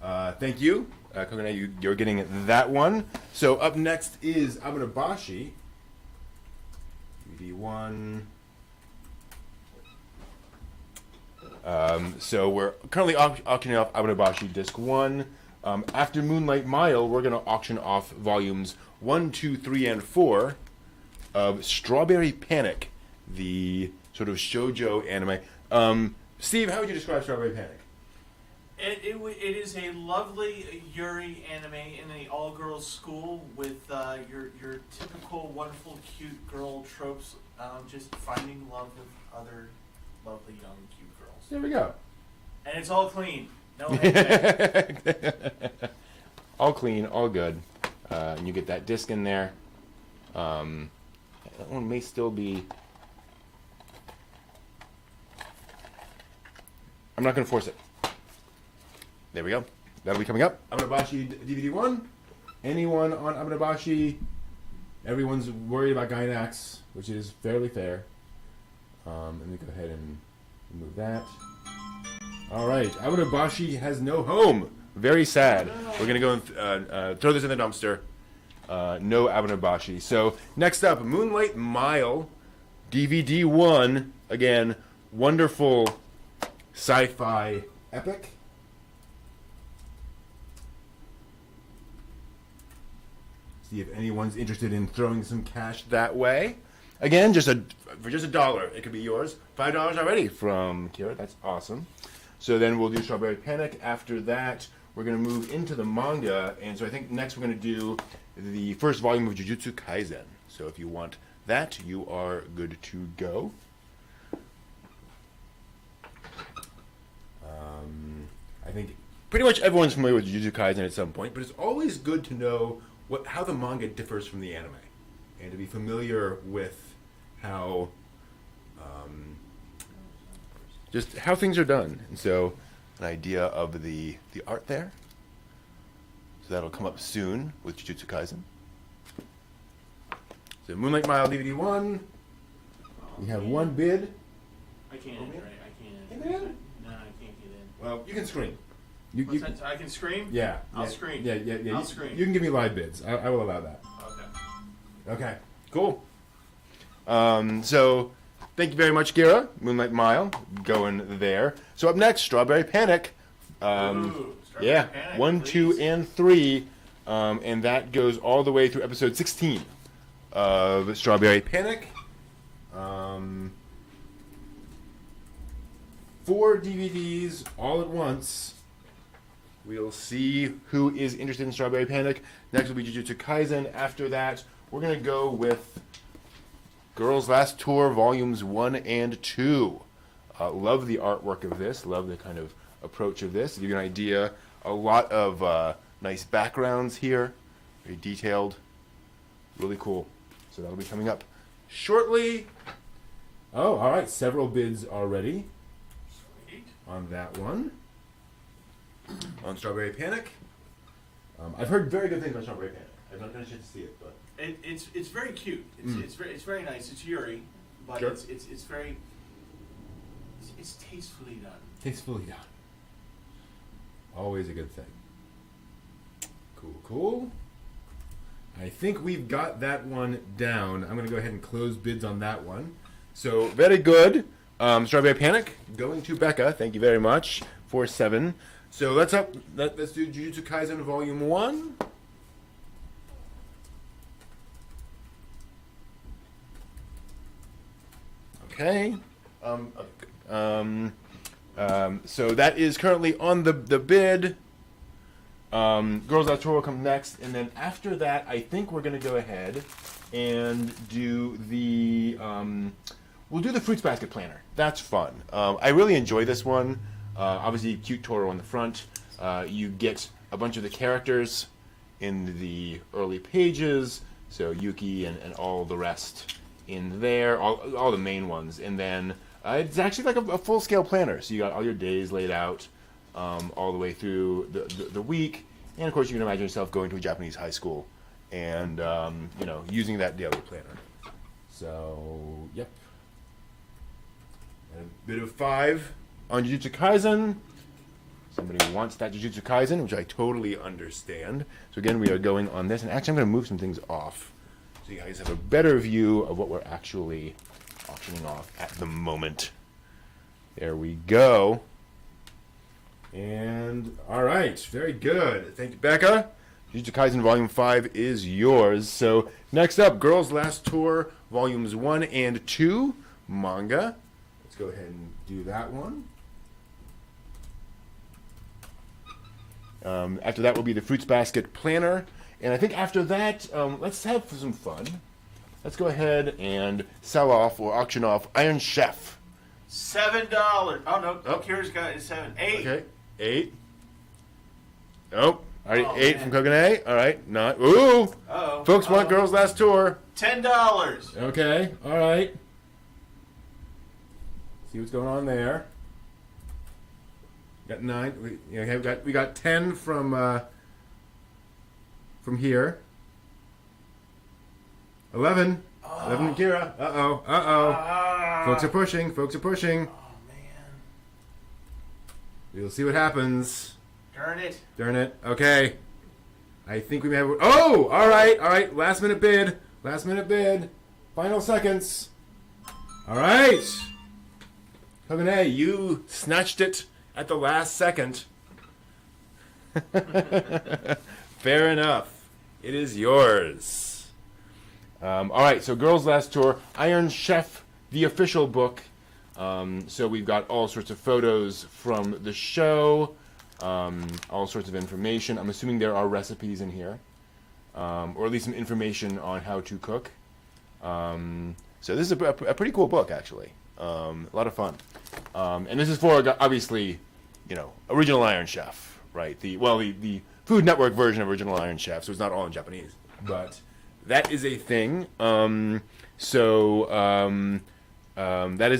Thank you. Kogane, you're getting that one. So up next is Aminabashi. DVD1. So we're currently auctioning off Aminabashi Disc 1. After Moonlight Mile, we're going to auction off volumes 1, 2, 3, and 4 of Strawberry Panic, the sort of shoujo anime. Steve, how would you describe Strawberry Panic? It is a lovely Yuri anime in an all-girls school with your typical wonderful, cute girl tropes, just finding love with other lovely, young, cute girls. There we go. And it's all clean. No hentai. All clean, all good. And you get that disc in there. That one may still be... I'm not going to force it. There we go. That'll be coming up. Aminabashi DVD 1. Anyone on Aminabashi? Everyone's worried about Gainax, which is fairly fair. Let me go ahead and remove that. All right. Aminabashi has no home. Very sad. We're going to go and throw this in the dumpster. No Aminabashi. So next up, Moonlight Mile DVD 1. Again, wonderful sci-fi epic. See if anyone's interested in throwing some cash that way. Again, for just $1, it could be yours. $5 already from Kira. That's awesome. So then we'll do Strawberry Panic. After that, we're going to move into the manga. And so I think next we're going to do the first volume of Jujutsu Kaisen. So if you want that, you are good to go. I think pretty much everyone's familiar with Jujutsu Kaisen at some point, but it's always good to know how the manga differs from the anime, and to be familiar with how just how things are done. And so an idea of the art there. So that'll come up soon with Jujutsu Kaisen. So Moonlight Mile DVD 1. We have one bid. I can't enter it. I can't Get enter in? it. No, I can't get in. Well, you can scream. What's that? I can scream? Yeah. I'll yeah, scream. Yeah. I'll scream. You can give me live bids. I will allow that. Okay. Okay. Cool. So, thank you very much, Gira. Moonlight Mile, going there. So up next, Strawberry Panic. Ooh, Strawberry Yeah, Panic, 1, 2, please. and 3. And that goes all the way through episode 16 of Strawberry Panic. 4 DVDs all at once. We'll see who is interested in Strawberry Panic. Next will be Jujutsu Kaisen. After that, we're going to go with Girls Last Tour Volumes 1 and 2. Love the artwork of this. Love the kind of approach of this. To give you an idea, a lot of nice backgrounds here. Very detailed. Really cool. So that'll be coming up shortly. Oh, all right. Several bids already on that one. On Strawberry Panic. I've heard very good things about Strawberry Panic. I've not had a chance to see it, but It's very cute. It's very nice. It's Yuri, but Sure. it's very it's tastefully done. tastefully done. Always a good thing. Cool. I think we've got that one down. I'm going to go ahead and close bids on that one. So, very good. Strawberry Panic, going to Becca. Thank you very much for 7. So, let's do Jujutsu Kaisen Volume 1. Okay. So that is currently on the bid. Girls Last Tour will come next, and then after that, I think we're going to go ahead and do the we'll do the Fruits Basket Planner. That's fun. I really enjoy this one. Obviously, cute Toro on the front. You get a bunch of the characters in the early pages, so Yuki and all the rest in there, all the main ones, and then it's actually like a full-scale planner. So you got all your days laid out all the way through the week, and of course you can imagine yourself going to a Japanese high school and using that daily planner. So yep, and a bit of 5 on Jujutsu Kaisen. Somebody wants that Jujutsu Kaisen, which I totally understand. So again, we are going on this, and actually I'm going to move some things off so you guys have a better view of what we're actually auctioning off at the moment. There we go. And all right, very good. Thank you, Becca. Jujutsu Kaisen Volume 5 is yours. So next up, Girls Last Tour Volumes 1 and 2 manga. Let's go ahead and do that one. After that will be the Fruits Basket Planner. And I think after that, let's have some fun. Let's go ahead and sell off or auction off Iron Chef. $7. Oh no! Oh, Kira's got it. 7, 8. Okay, 8. Oh, all right, Oh, 8 man. from Kogane. All right, 9. Ooh, Uh-oh. folks want Girls Last Tour. $10. Okay, all right. See what's going on there. Got 9. We got 10 from here. 11. 11 from Kira. Uh-oh. Folks are pushing. Oh man! We'll see what happens. Darn it! Darn it. Okay. I think we may have... Oh! All right. Last minute bid. Final seconds. All right. Kogane, you snatched it at the last second. Fair enough. It is yours. All right, so Girls Last Tour, Iron Chef, the official book. So we've got all sorts of photos from the show, all sorts of information. I'm assuming there are recipes in here, or at least some information on how to cook. So this is a pretty cool book, actually. A lot of fun. And this is for, obviously, original Iron Chef, right? The Food Network version of original Iron Chef, so it's not all in Japanese. But that is a thing. That is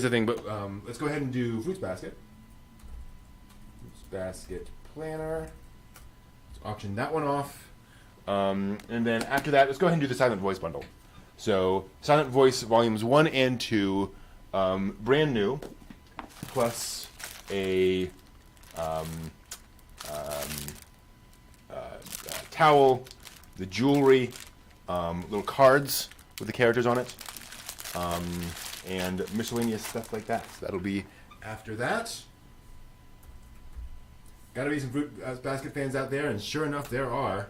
a thing. But let's go ahead and do Fruits Basket. Fruits Basket Planner. Let's auction that one off. And then after that, let's go ahead and do the Silent Voice bundle. So Silent Voice Volumes 1 and 2, brand new, plus a towel, the jewelry, little cards with the characters on it, and miscellaneous stuff like that. So that'll be after that. Gotta be some Fruit Basket fans out there, and sure enough, there are.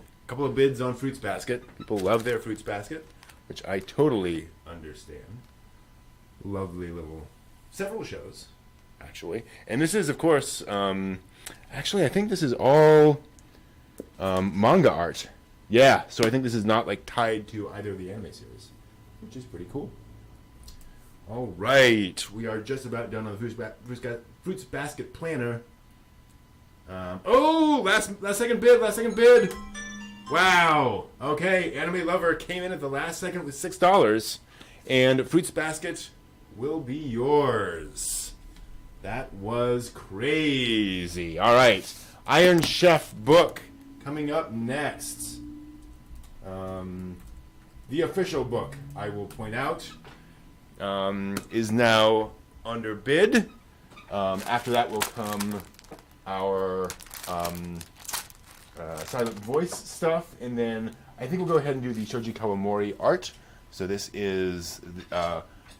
A couple of bids on Fruits Basket. People love their Fruits Basket, which I totally understand. Lovely little, several shows, actually. And this is, of course, actually, I think this is all manga art. Yeah, so I think this is not tied to either of the anime series. which is pretty cool. All right, we are just about done on the Fruits Basket Planner. Last second bid. Wow. Okay, Anime Lover came in at the last second with $6, and Fruits Basket will be yours. That was crazy. All right, Iron Chef book coming up next. The official book, I will point out, is now under bid. After that will come our silent voice stuff, and then I think we'll go ahead and do the Shoji Kawamori art. So this is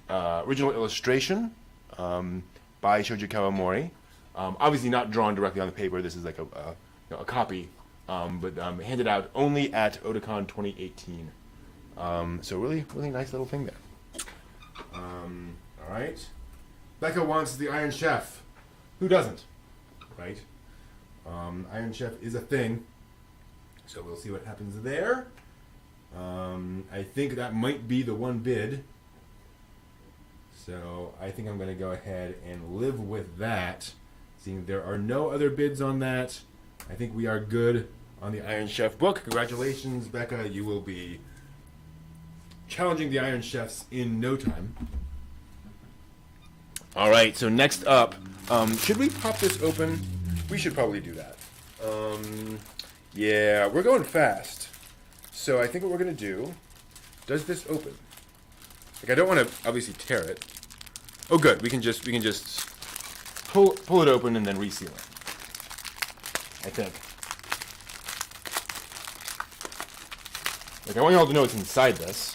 original illustration by Shoji Kawamori. Obviously not drawn directly on the paper. This is like a copy, but handed out only at Otakon 2018. So really nice little thing there. All right. Becca wants the Iron Chef. Who doesn't? Right? Iron Chef is a thing. So we'll see what happens there. I think that might be the one bid. So I think I'm going to go ahead and live with that. Seeing there are no other bids on that, I think we are good on the Iron Chef book. Congratulations, Becca. You will be challenging the Iron Chefs in no time. All right, so next up, should we pop this open? We should probably do that. Yeah, we're going fast. So I think what we're going to do, does this open? Like, I don't want to obviously tear it. Oh, good. We can just pull it open and then reseal it. I think. Like, I want you all to know what's inside this.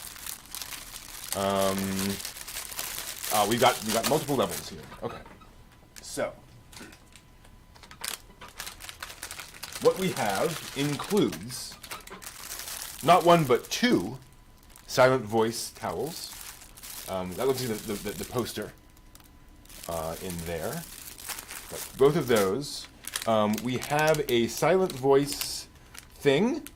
We've got multiple levels here. Okay. So, what we have includes not one but two silent voice towels. That looks like the poster in there. But both of those. We have a silent voice thing.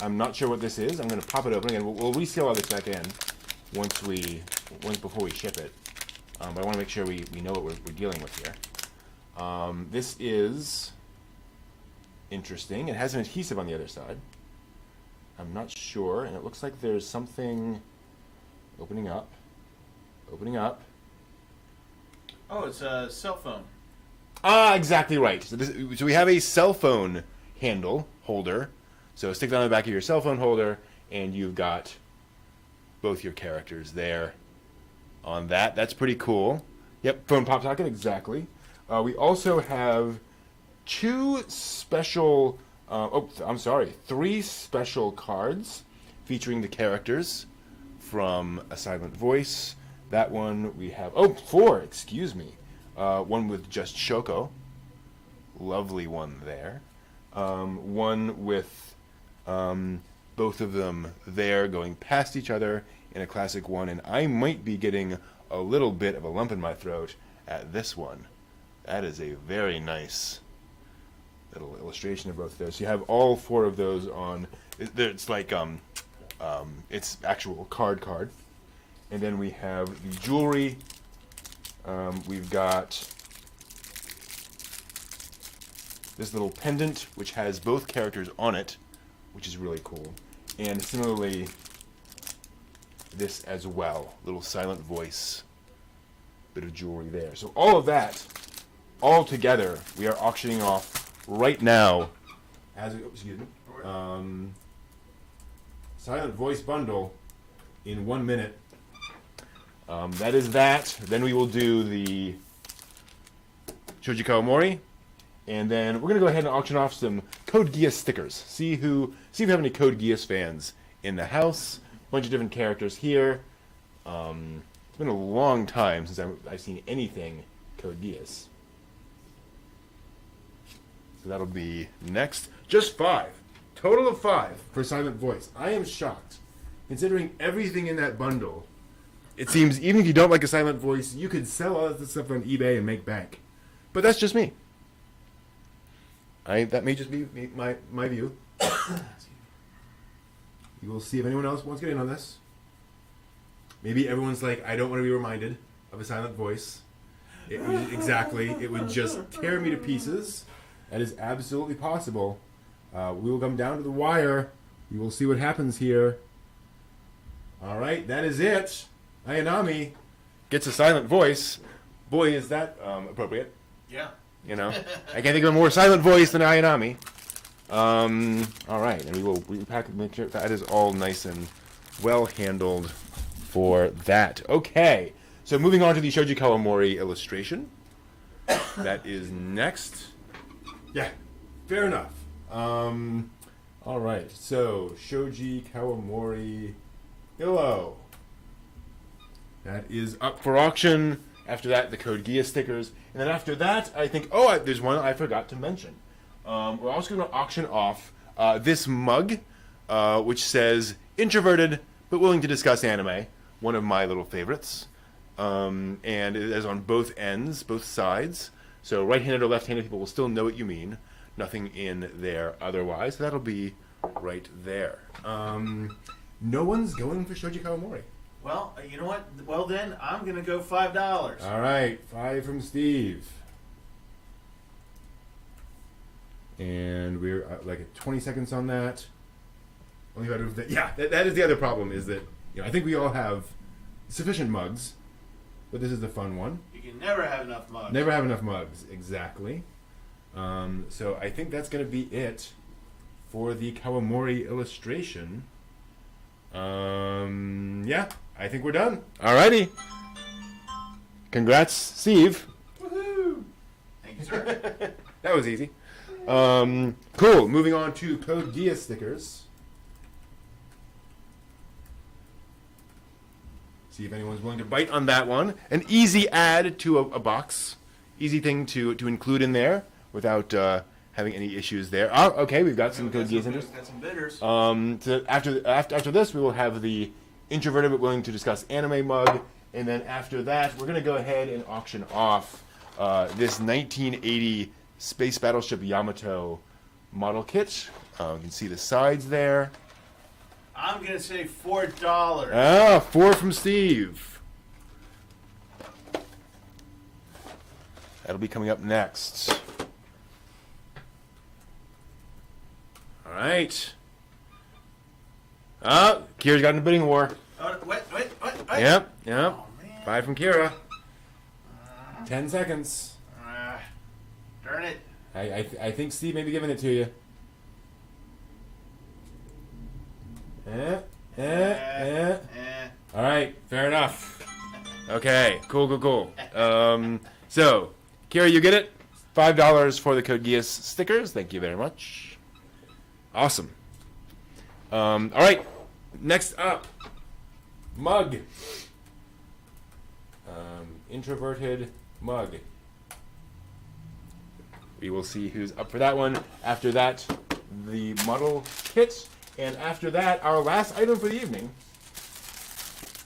I'm not sure what this is. I'm going to pop it open again. We'll reseal all this back in once before we ship it. But I want to make sure we know what we're dealing with here. This is interesting. It has an adhesive on the other side. I'm not sure, and it looks like there's something opening up. Oh, it's a cell phone. Ah, exactly right. So we have a cell phone handle holder. So stick that on the back of your cell phone holder, and you've got both your characters there on that. That's pretty cool. Yep, phone pop socket, exactly. We also have three special cards featuring the characters from A Silent Voice. That one we have, four, excuse me. One with just Shoko. Lovely one there. One with both of them there going past each other in a classic one, and I might be getting a little bit of a lump in my throat at this one. That is a very nice little illustration of both of those. So you have all four of those on. It's like it's actual card. And then we have the jewelry. We've got this little pendant, which has both characters on it, which is really cool. And similarly, this as well, little silent voice, bit of jewelry there. So all of that, all together, we are auctioning off right now. Silent voice bundle in 1 minute. That is that. Then we will do the Shoji Kawamori, and then we're gonna go ahead and auction off some Code Geass stickers. See if we have any Code Geass fans in the house. Bunch of different characters here. It's been a long time since I've seen anything Code Geass. So that'll be next. Just 5. Total of 5 for Silent Voice. I am shocked. Considering everything in that bundle, it seems even if you don't like A Silent Voice, you could sell all this stuff on eBay and make bank. But that's just me. That may just be my view. You will see if anyone else wants to get in on this. Maybe everyone's like, I don't want to be reminded of a silent voice. Exactly. It would just tear me to pieces. That is absolutely possible. We will come down to the wire. We will see what happens here. All right, that is it. Ayanami gets a silent voice. Boy, is that appropriate. Yeah. You know, I can't think of a more silent voice than Ayanami. All right, and we will repack, make sure that is all nice and well handled for that. Okay, so moving on to the Shoji Kawamori illustration. That is next. Yeah, fair enough. All right, so Shoji Kawamori Illo. That is up for auction. After that, the Code Geass stickers. And then after that, I think, there's one I forgot to mention. We're also going to auction off this mug, which says, introverted, but willing to discuss anime. One of my little favorites. And it is on both ends, both sides. So right-handed or left-handed people will still know what you mean. Nothing in there otherwise. So that'll be right there. No one's going for Shoji Kawamori. Well, you know what? Well, then I'm gonna go $5. All right, 5 from Steve. And we're like at 20 seconds on that. Only that is the other problem, is that I think we all have sufficient mugs, but this is the fun one. You can never have enough mugs. Never have enough mugs, exactly. So I think that's going to be it for the Kawamori illustration. Yeah, I think we're done. Alrighty. Congrats, Steve. Woohoo! Thank you, sir. That was easy. Cool. Moving on to Code Geass stickers. See if anyone's willing to bite on that one. An easy add to a box. Easy thing to include in there without having any issues there. Oh, okay, we've got some Code Geass stickers. Got some bidders. So after this, we will have the introverted but willing to discuss anime mug, and then after that, we're going to go ahead and auction off this 1980 Space Battleship Yamato model kit. You can see the sides there. I'm gonna say $4. 4 from Steve. That'll be coming up next. All right. Kira's got in a bidding war. What? Yep. Oh, man. 5 from Kira. 10 seconds. Darn it. I think Steve may be giving it to you. All right, fair enough. Okay, cool. So, Kira, you get it? $5 for the Code Geass stickers. Thank you very much. Awesome. All right, next up, mug. Introverted mug. We will see who's up for that one. After that, the model kit. And after that, our last item for the evening.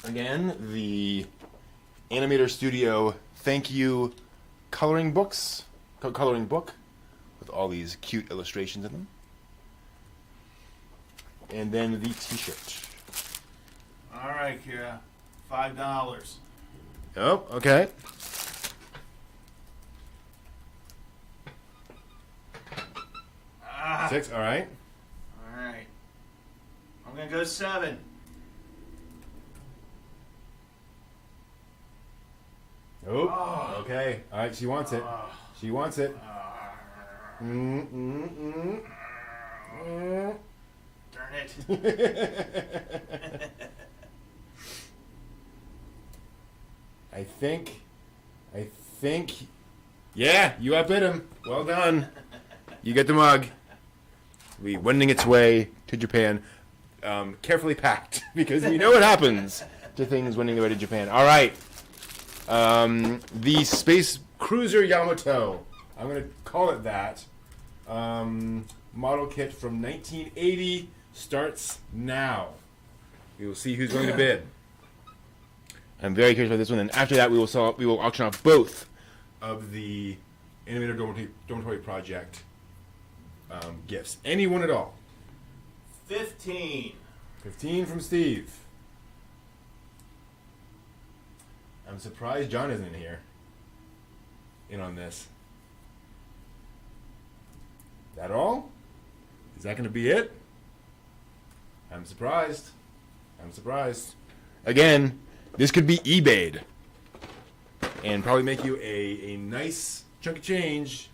Again, the Animator Studio Thank You coloring book with all these cute illustrations in them. And then the t-shirt. All right, Kira. $5. Oh, okay. $6, all right. All right. I'm gonna go $7. Oh, okay. All right, she wants it. She wants it. Darn it. I think. Yeah, you outbid him. Well done. You get the mug. Be wending its way to Japan, carefully packed, because we know what happens to things wending their way to Japan. All right. The Space Cruiser Yamato. I'm going to call it that. Model kit from 1980 starts now. We will see who's going to bid. I'm very curious about this one. And after that, we will auction off both of the Animator Dormitory Project gifts. Any one at all. 15. 15 from Steve. I'm surprised John isn't in on this. That all? Is that going to be it? I'm surprised. Again, this could be eBayed. And probably make you a nice chunk of change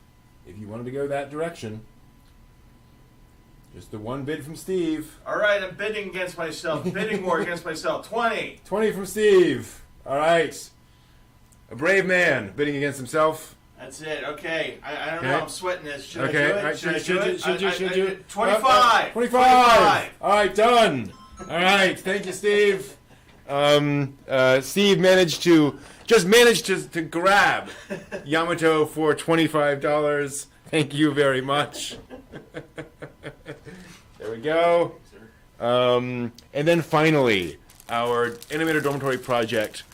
if you wanted to go that direction. Just the one bid from Steve. All right, I'm bidding against myself. Bidding war against myself. 20. 20 from Steve. All right. A brave man bidding against himself. That's it. Okay. I don't know. Okay. I'm sweating this. Should Okay. I do it? All right. Should I do it? Should you? 25. 25. All right, done. All right. Thank you, Steve. Steve managed to grab Yamato for $25. Thank you very much. There we go. And then finally, our Animator Dormitory project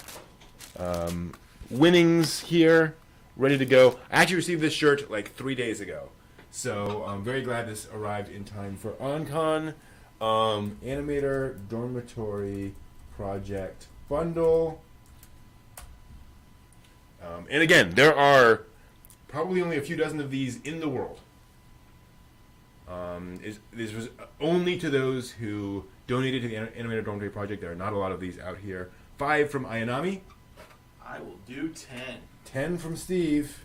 winnings here, ready to go. I actually received this shirt like 3 days ago, so I'm very glad this arrived in time for OnCon. Animator Dormitory project bundle. And again, there are probably only a few dozen of these in the world. This was only to those who donated to the Animator Dormitory project. There are not a lot of these out here. 5 from Ayanami. I will do 10. 10 from Steve.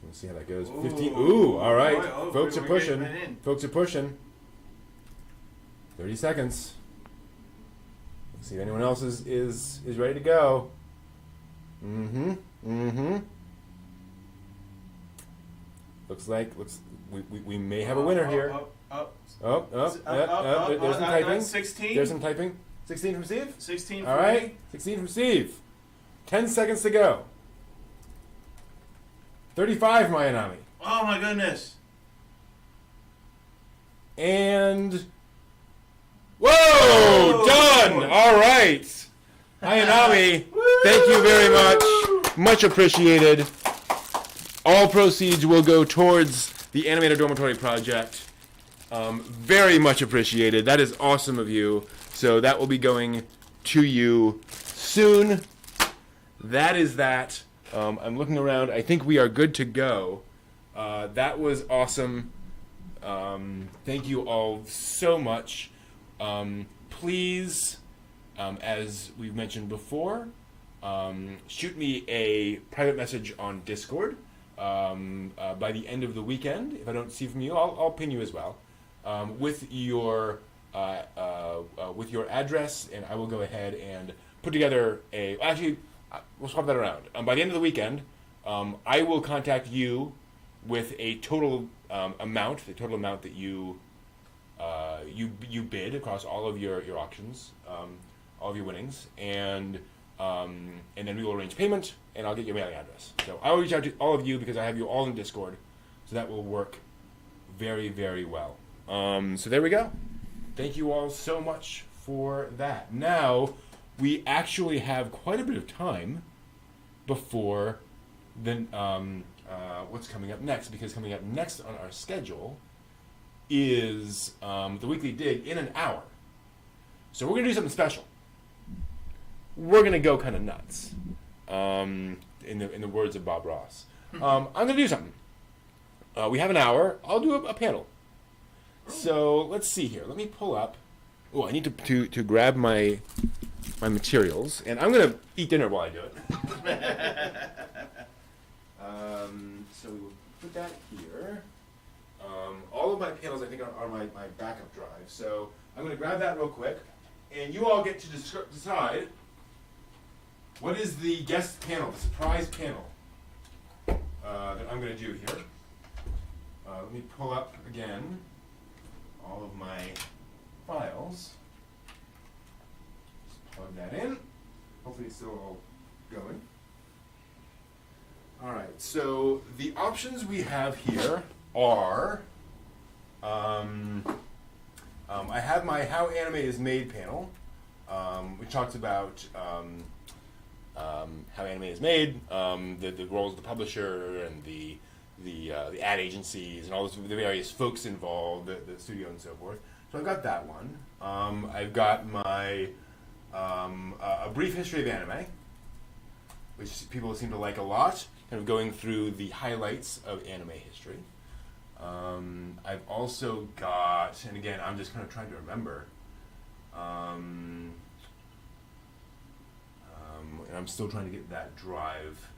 We'll see how that goes. 15. Ooh, all right. Folks are pushing. Folks are pushing. 30 seconds. Let's see if anyone else is ready to go. We may have a winner here. There's some typing. 16. There's some typing. 16 from Steve? 16 All right. 16 from Steve. 10 seconds to go. 35 from Ayanami. Oh my goodness. And whoa! Done! All right. Ayanami, thank you very much. Much appreciated. All proceeds will go towards the Animator Dormitory project. Very much appreciated. That is awesome of you. So that will be going to you soon. That is that. I'm looking around. I think we are good to go. That was awesome. Thank you all so much. Please, as we've mentioned before, shoot me a private message on Discord by the end of the weekend. If I don't see from you, I'll ping you as well with your address, and I will go ahead and put together we'll swap that around. By the end of the weekend, I will contact you with a total amount, the total amount that you bid across all of your auctions, all of your winnings, and then we will arrange payment, and I'll get your mailing address. So I will reach out to all of you because I have you all in Discord, so that will work very, very well. So there we go. Thank you all so much for that. Now, we actually have quite a bit of time before what's coming up next, because coming up next on our schedule is the Weekly Dig in an hour. So we're going to do something special. We're going to go kind of nuts, in the words of Bob Ross. I'm going to do something. We have an hour. I'll do a panel. So let's see here. Let me pull up. Oh, I need to grab my materials, and I'm going to eat dinner while I do it. So we will put that here. All of my panels, I think, are my backup drive. So I'm going to grab that real quick, and you all get to decide what is the guest panel, the surprise panel that I'm going to do here. Let me pull up again all of my files. Just plug that in. Hopefully it's still all going. All right, so the options we have here are, I have my How Anime is Made panel, which talks about how anime is made, the roles of the publisher and the ad agencies and all the various folks involved, the studio and so forth. So I've got that one. I've got my A Brief History of Anime, which people seem to like a lot, kind of going through the highlights of anime history. I've also got, and again, I'm just kind of trying to remember, and I'm still trying to get that drive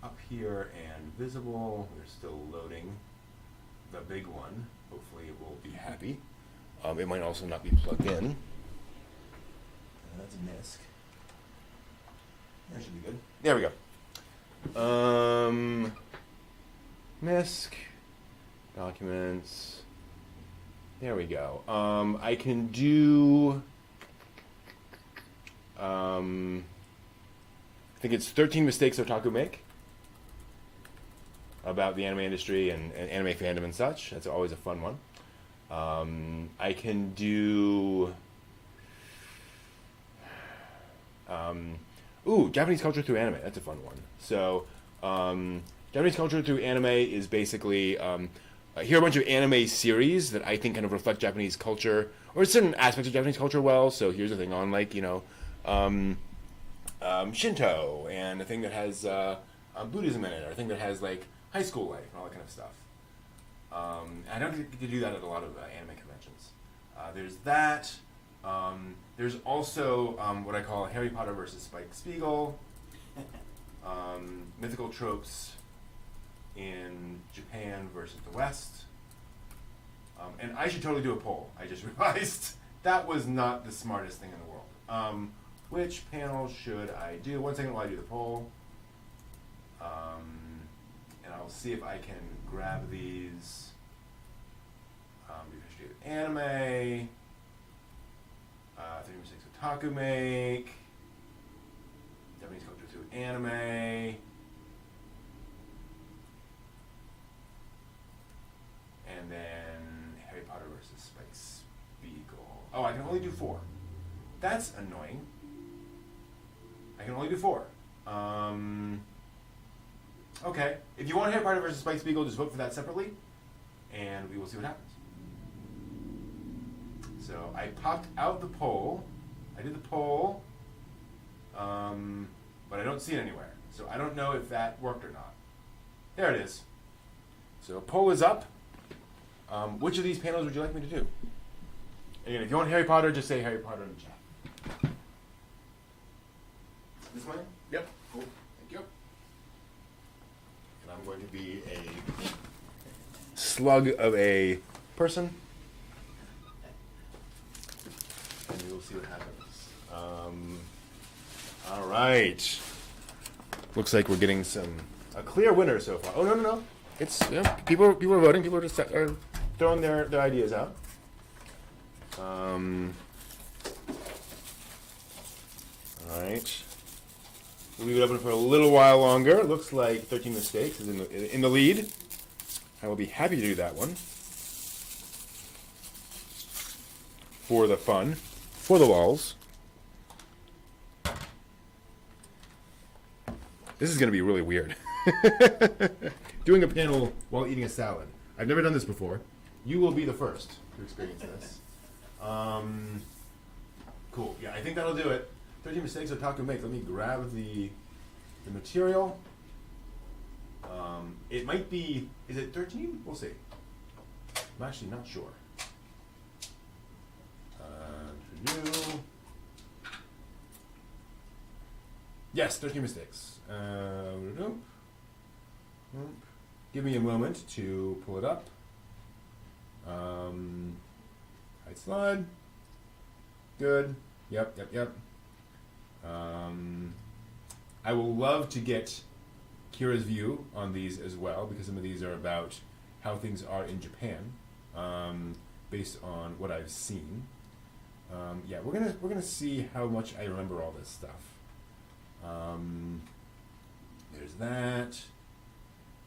up here and visible. We're still loading the big one. Hopefully it will be happy. It might also not be plugged in. That's a MISC. That should be good. There we go. MISC. Documents. There we go. I can do... I think it's 13 Mistakes Otaku Make about the anime industry and anime fandom and such. That's always a fun one. I can do... Japanese culture through anime. That's a fun one. So, Japanese culture through anime is basically... here are a bunch of anime series that I think kind of reflect Japanese culture, or certain aspects of Japanese culture well. So here's a thing on, like, Shinto, and a thing that has Buddhism in it, or a thing that has, like, high school life and all that kind of stuff. And I don't get to do that at a lot of anime conventions. There's that. There's also what I call Harry Potter versus Spike Spiegel, mythical tropes in Japan versus the West. And I should totally do a poll. I just realized that was not the smartest thing in the world. Which panel should I do? 1 second while I do the poll. And I'll see if I can grab these. History of Anime. 3 Mistakes Otaku Make. Japanese culture through anime. And then Harry Potter versus Spike Spiegel. Oh, I can only do 4. That's annoying. I can only do 4. Okay. If you want Harry Potter versus Spike Spiegel, just vote for that separately, and we will see what happens. So I popped out the poll. I did the poll, but I don't see it anywhere. So I don't know if that worked or not. There it is. So poll is up. Which of these panels would you like me to do? Again, if you want Harry Potter, just say Harry Potter in the chat. This one? Yep. Cool. Thank you. And I'm going to be a slug of a person. And we will see what happens. All right. Looks like we're getting a clear winner so far. Oh, no. It's people are voting. People are just throwing their ideas out. All right. We'll leave it open for a little while longer. It looks like 13 Mistakes is in the lead. I will be happy to do that one. For the fun. For the lulz. This is going to be really weird. Doing a panel while eating a salad. I've never done this before. You will be the first to experience this. Cool. Yeah, I think that'll do it. 13 Mistakes Otaku Make. Let me grab the material. It might be... Is it 13? We'll see. I'm actually not sure. For you... Yes, 13 Mistakes. Give me a moment to pull it up. Right slide. Good. Yep. I will love to get Kira's view on these as well, because some of these are about how things are in Japan, based on what I've seen. Yeah, we're gonna see how much I remember all this stuff. There's that.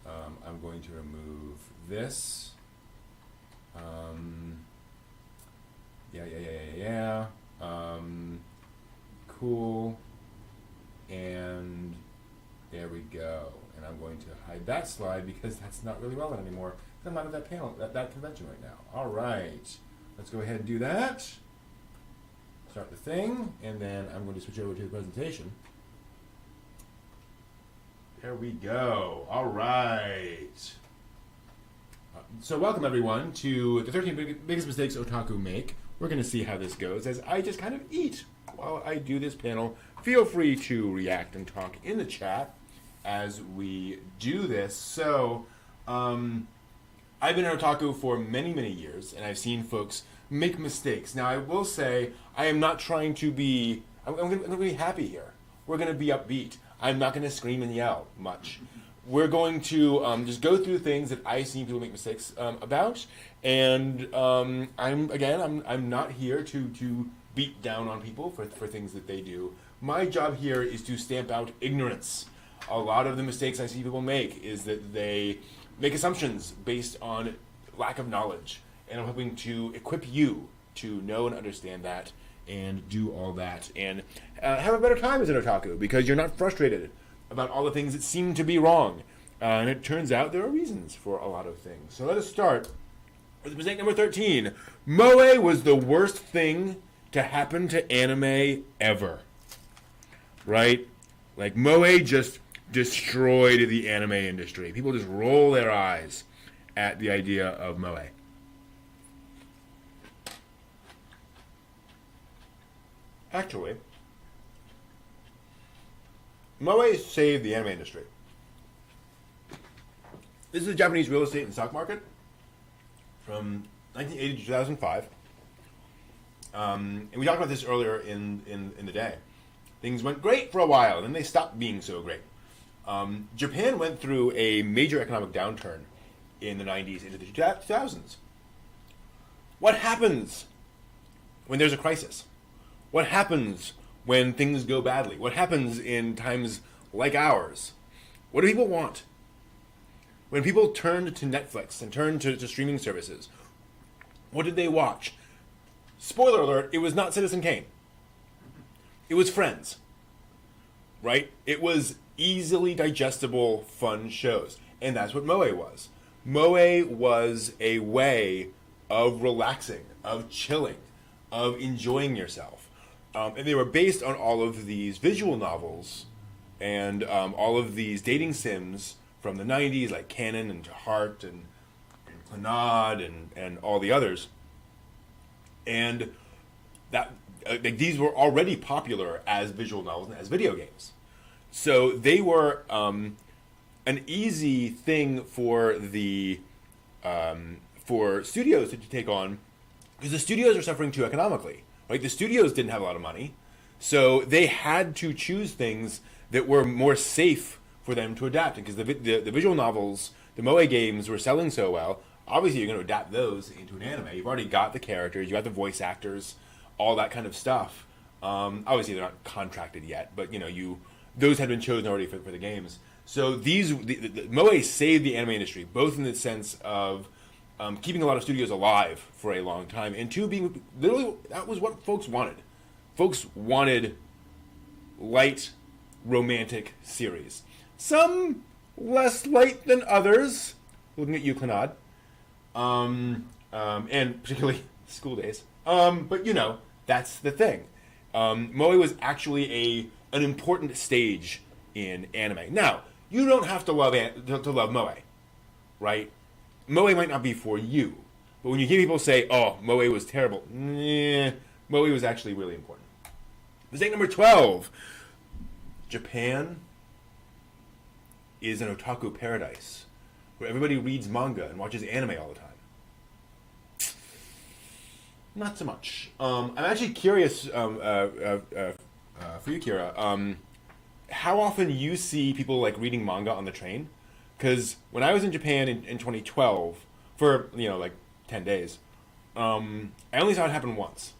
I'm going to remove this. Yeah. Cool. And there we go. And I'm going to hide that slide because that's not really relevant anymore. I'm not at that panel, that convention right now. All right. let's go ahead and do that. Start the thing, and then I'm going to switch over to the presentation. There we go. All right. So welcome everyone to the 13 biggest mistakes otaku make. We're going to see how this goes as I just kind of eat while I do this panel. Feel free to react and talk in the chat as we do this. So, I've been an otaku for many, many years, and I've seen folks make mistakes. Now, I will say, I am not trying to be... I'm going to be happy here. We're going to be upbeat. I'm not going to scream and yell much. We're going to just go through things that I've seen people make mistakes about, and I'm not here to beat down on people for things that they do. My job here is to stamp out ignorance. A lot of the mistakes I see people make is that they make assumptions based on lack of knowledge, and I'm hoping to equip you to know and understand that and do all that and have a better time as an otaku because you're not frustrated about all the things that seem to be wrong. And it turns out there are reasons for a lot of things. So let us start with mistake number 13. Moe was the worst thing to happen to anime ever. Right? Like, Moe just destroyed the anime industry. People just roll their eyes at the idea of Moe. Actually, Moe saved the anime industry. This is the Japanese real estate and stock market from 1980 to 2005. And we talked about this earlier in the day. Things went great for a while, and then they stopped being so great. Japan went through a major economic downturn in the 90s into the 2000s. What happens when there's a crisis? What happens when things go badly? What happens in times like ours? What do people want? When people turned to Netflix and turned to streaming services, what did they watch? Spoiler alert, it was not Citizen Kane. It was Friends. Right? It was easily digestible, fun shows. And that's what Moe was. Moe was a way of relaxing, of chilling, of enjoying yourself. And they were based on all of these visual novels and all of these dating sims from the 90s, like Canon and Heart and Clannad and all the others. And that these were already popular as visual novels and as video games. So they were an easy thing for the for studios to take on because the studios are suffering too economically. Right? The studios didn't have a lot of money, so they had to choose things that were more safe for them to adapt. Because the visual novels, the Moe games were selling so well, obviously you're going to adapt those into an anime. You've already got the characters, you got the voice actors, all that kind of stuff. Obviously they're not contracted yet, but those had been chosen already for the games. So the Moe saved the anime industry, both in the sense of keeping a lot of studios alive for a long time, and two, being literally, that was what folks wanted. Folks wanted light, romantic series. Some less light than others, looking at you, Clannad, and particularly School Days. But that's the thing. Moe was actually an important stage in anime. Now, you don't have to love Moe, right? Moe might not be for you, but when you hear people say, "Oh, Moe was terrible," Moe was actually really important. Mistake number 12: Japan is an otaku paradise where everybody reads manga and watches anime all the time. Not so much. I'm actually curious for you, Kira, how often you see people like reading manga on the train. Because when I was in Japan in 2012, for, like 10 days, I only saw it happen once.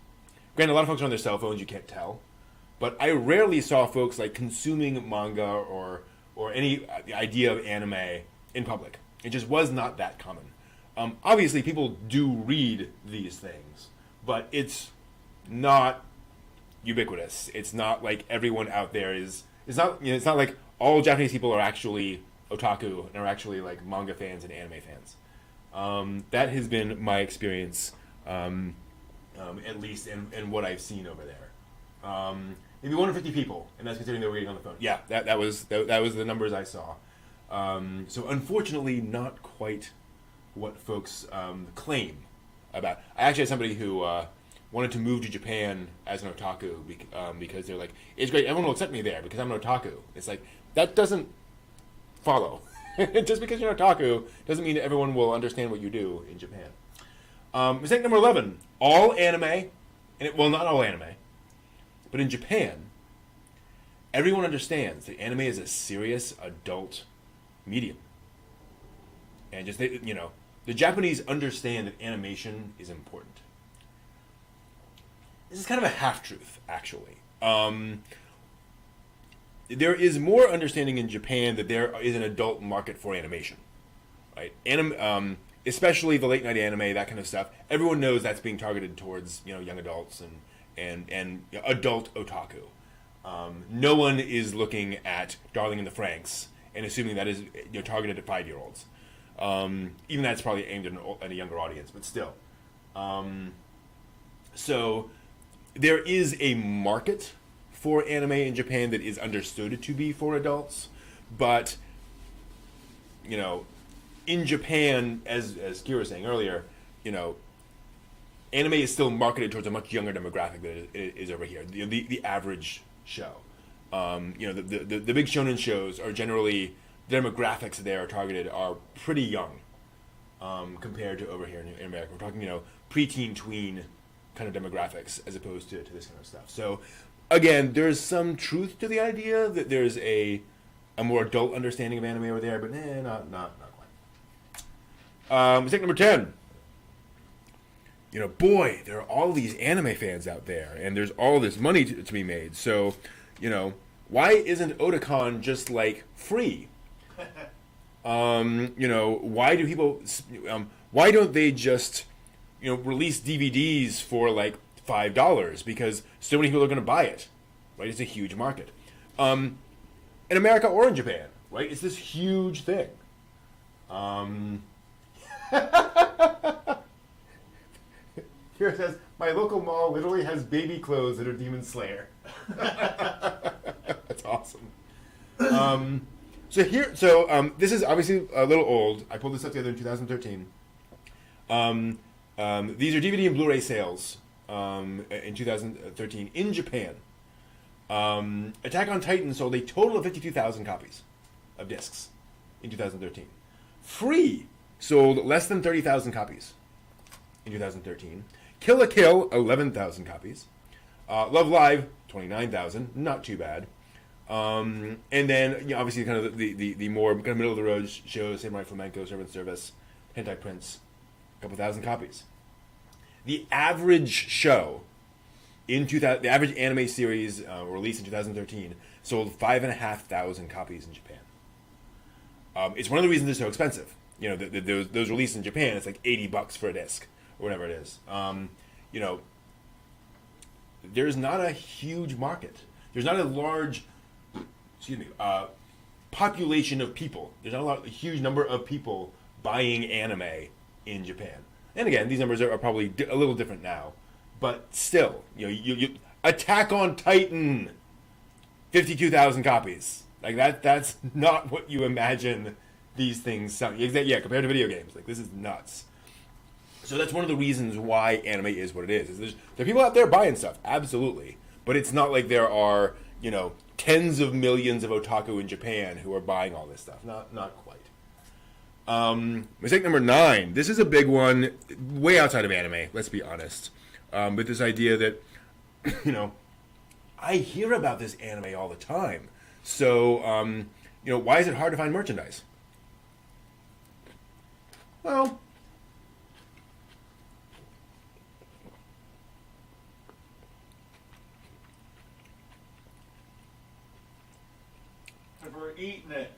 Granted, a lot of folks are on their cell phones, you can't tell. But I rarely saw folks like consuming manga or any idea of anime in public. It just was not that common. Obviously, people do read these things, but it's not ubiquitous. It's not like everyone out there is. It's not. It's not like all Japanese people are actually otaku and are actually like manga fans and anime fans. That has been my experience at least in what I've seen over there. Maybe 150 people, and that's considering they were waiting on the phone. Yeah, that was the numbers I saw. So unfortunately, not quite what folks claim about. I actually had somebody who wanted to move to Japan as an otaku because they're like, it's great, everyone will accept me there because I'm an otaku. It's like, that doesn't follow. Just because you're an otaku doesn't mean that everyone will understand what you do in Japan. Mistake number 11, all anime, well, not all anime, but in Japan, everyone understands that anime is a serious adult medium. And just, the Japanese understand that animation is important. This is kind of a half-truth, actually. There is more understanding in Japan that there is an adult market for animation, right? Especially the late-night anime, that kind of stuff. Everyone knows that's being targeted towards young adults and adult otaku. No one is looking at Darling in the Franxx and assuming that is targeted at 5-year-olds. Even that's probably aimed at a younger audience, but still. So there is a market for anime in Japan that is understood to be for adults, but in Japan, as Kira was saying earlier, anime is still marketed towards a much younger demographic than it is over here. The average show, the big shonen shows are generally, the demographics there are targeted are pretty young, compared to over here in America. We're talking preteen, tween kind of demographics as opposed to this kind of stuff. So again, there's some truth to the idea that there's a more adult understanding of anime over there, but not quite. Mistake number 10. Boy, there are all these anime fans out there, and there's all this money to be made. So, why isn't Otakon just free? Why do people? Why don't they just release DVDs for $5 because so many people are going to buy it, right? It's a huge market, in America or in Japan, right? It's this huge thing. Here it says, my local mall literally has baby clothes that are Demon Slayer. That's awesome. This is obviously a little old. I pulled this up together in 2013. These are DVD and Blu-ray sales in 2013 in Japan. Attack on Titan sold a total of 52,000 copies of discs in 2013. Free sold less than 30,000 copies in 2013. Kill la Kill, 11,000 copies. Love Live, 29,000. Not too bad. And then, obviously, kind of the more kind of middle of the road shows, Samurai Flamenco, Servant Service, Hentai Prince, a couple thousand copies. The average show the average anime series released in 2013 sold 5,500 copies in Japan. It's one of the reasons they're so expensive. Those released in Japan, it's $80 for a disc or whatever it is. There's not a huge market. There's not a large, population of people. There's not a huge number of people buying anime in Japan. And again, these numbers are probably a little different now, but still, you Attack on Titan, 52,000 copies. That's not what you imagine these things sound. Yeah, compared to video games, this is nuts. So that's one of the reasons why anime is what it is. There are people out there buying stuff, absolutely, but it's not like there are tens of millions of otaku in Japan who are buying all this stuff. Not quite. Mistake number 9. This is a big one, way outside of anime. Let's be honest. But this idea that I hear about this anime all the time. So why is it hard to find merchandise? Well, we're eating it.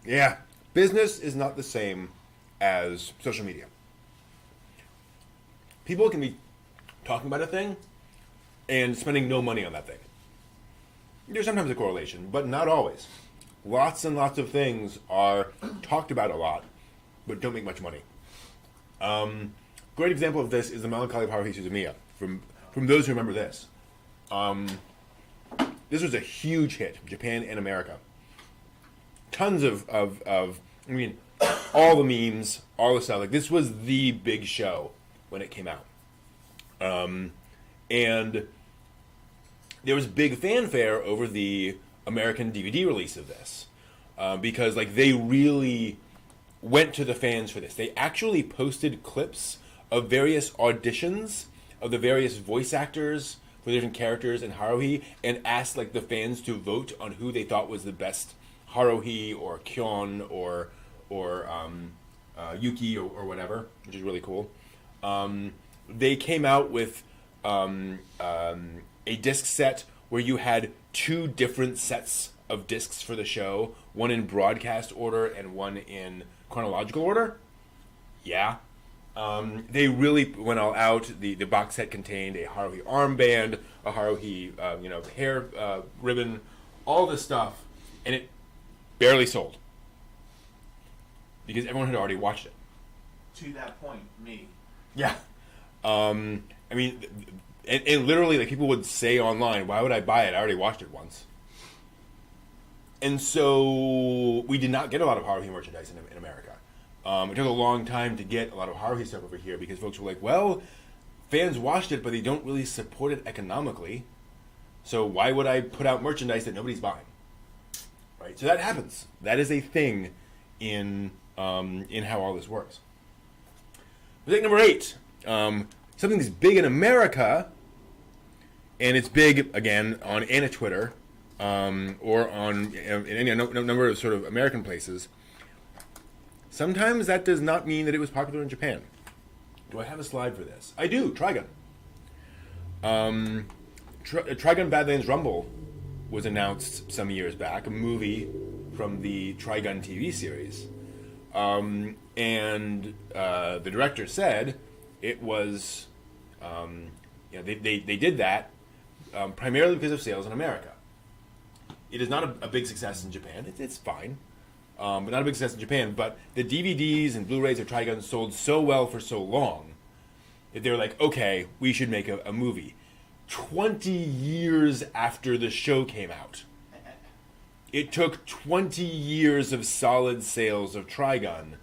Yeah. Business is not the same as social media. People can be talking about a thing and spending no money on that thing. There's sometimes a correlation, but not always. Lots and lots of things are talked about a lot, but don't make much money. Great example of this is the Melancholy of Haruhi Suzumiya. from those who remember this. This was a huge hit, Japan and America. Tons of I mean, all the memes, all the stuff. Like, this was the big show when it came out. And there was big fanfare over the American DVD release of this. Because, like, they really went to the fans for this. They actually posted clips of various auditions of the various voice actors for different characters in Haruhi, and asked, like, the fans to vote on who they thought was the best Haruhi or Kyon or Yuki or whatever, which is really cool. They came out with a disc set where you had 2 different sets of discs for the show, one in broadcast order and one in chronological order. Yeah. They really went all out. The box set contained a Haruhi armband, a Haruhi hair ribbon, all this stuff, and it barely sold because everyone had already watched it. To that point, me. Yeah. I mean, and literally, like, people would say online, "Why would I buy it? I already watched it once." And so we did not get a lot of Haruhi merchandise in America. It took a long time to get a lot of Haruhi stuff over here because folks were like, well, fans watched it, but they don't really support it economically. So why would I put out merchandise that nobody's buying? Right? So that happens. That is a thing in how all this works. Mistake number 8. Something's big in America, and it's big, again, on Anna Twitter, or on in any number of sort of American places. Sometimes that does not mean that it was popular in Japan. Do I have a slide for this? I do. Trigun. Trigun Badlands Rumble was announced some years back, a movie from the Trigun TV series. And the director said it was, they did that primarily because of sales in America. It is not a big success in Japan. It's fine. But not a big success in Japan. But the DVDs and Blu-rays of Trigun sold so well for so long that they were like, okay, we should make a movie. 20 years after the show came out. It took 20 years of solid sales of Trigun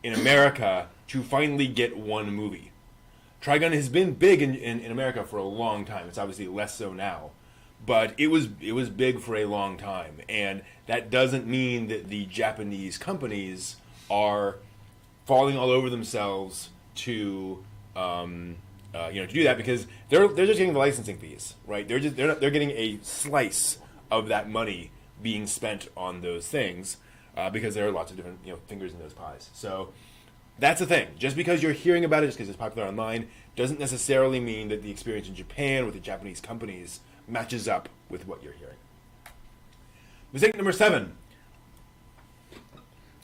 in America to finally get one movie. Trigun has been big in America for a long time. It's obviously less so now. But it was big for a long time, and that doesn't mean that the Japanese companies are falling all over themselves to do that, because they're just getting the licensing fees, right? They're getting a slice of that money being spent on those things, because there are lots of different fingers in those pies. So that's the thing. Just because you're hearing about it, just because it's popular online, doesn't necessarily mean that the experience in Japan with the Japanese companies matches up with what you're hearing. Mistake number 7.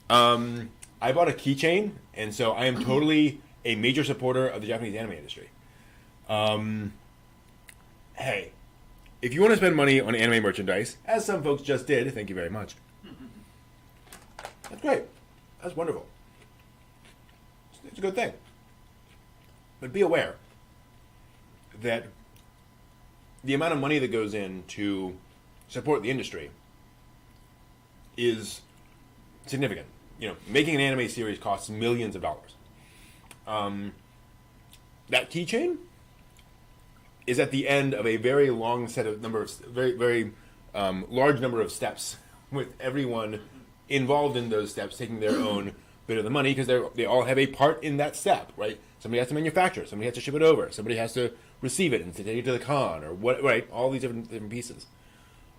I bought a keychain, and so I am totally a major supporter of the Japanese anime industry. Hey, if you want to spend money on anime merchandise, as some folks just did, thank you very much. That's great. That's wonderful. It's a good thing. But be aware that the amount of money that goes in to support the industry is significant. Making an anime series costs millions of dollars. That keychain is at the end of a very long very large number of steps, with everyone involved in those steps taking their own bit of the money, because they all have a part in that step, right? Somebody has to manufacture, somebody has to ship it over, somebody has to receive it and to take it to the con, or what, right? All these different pieces.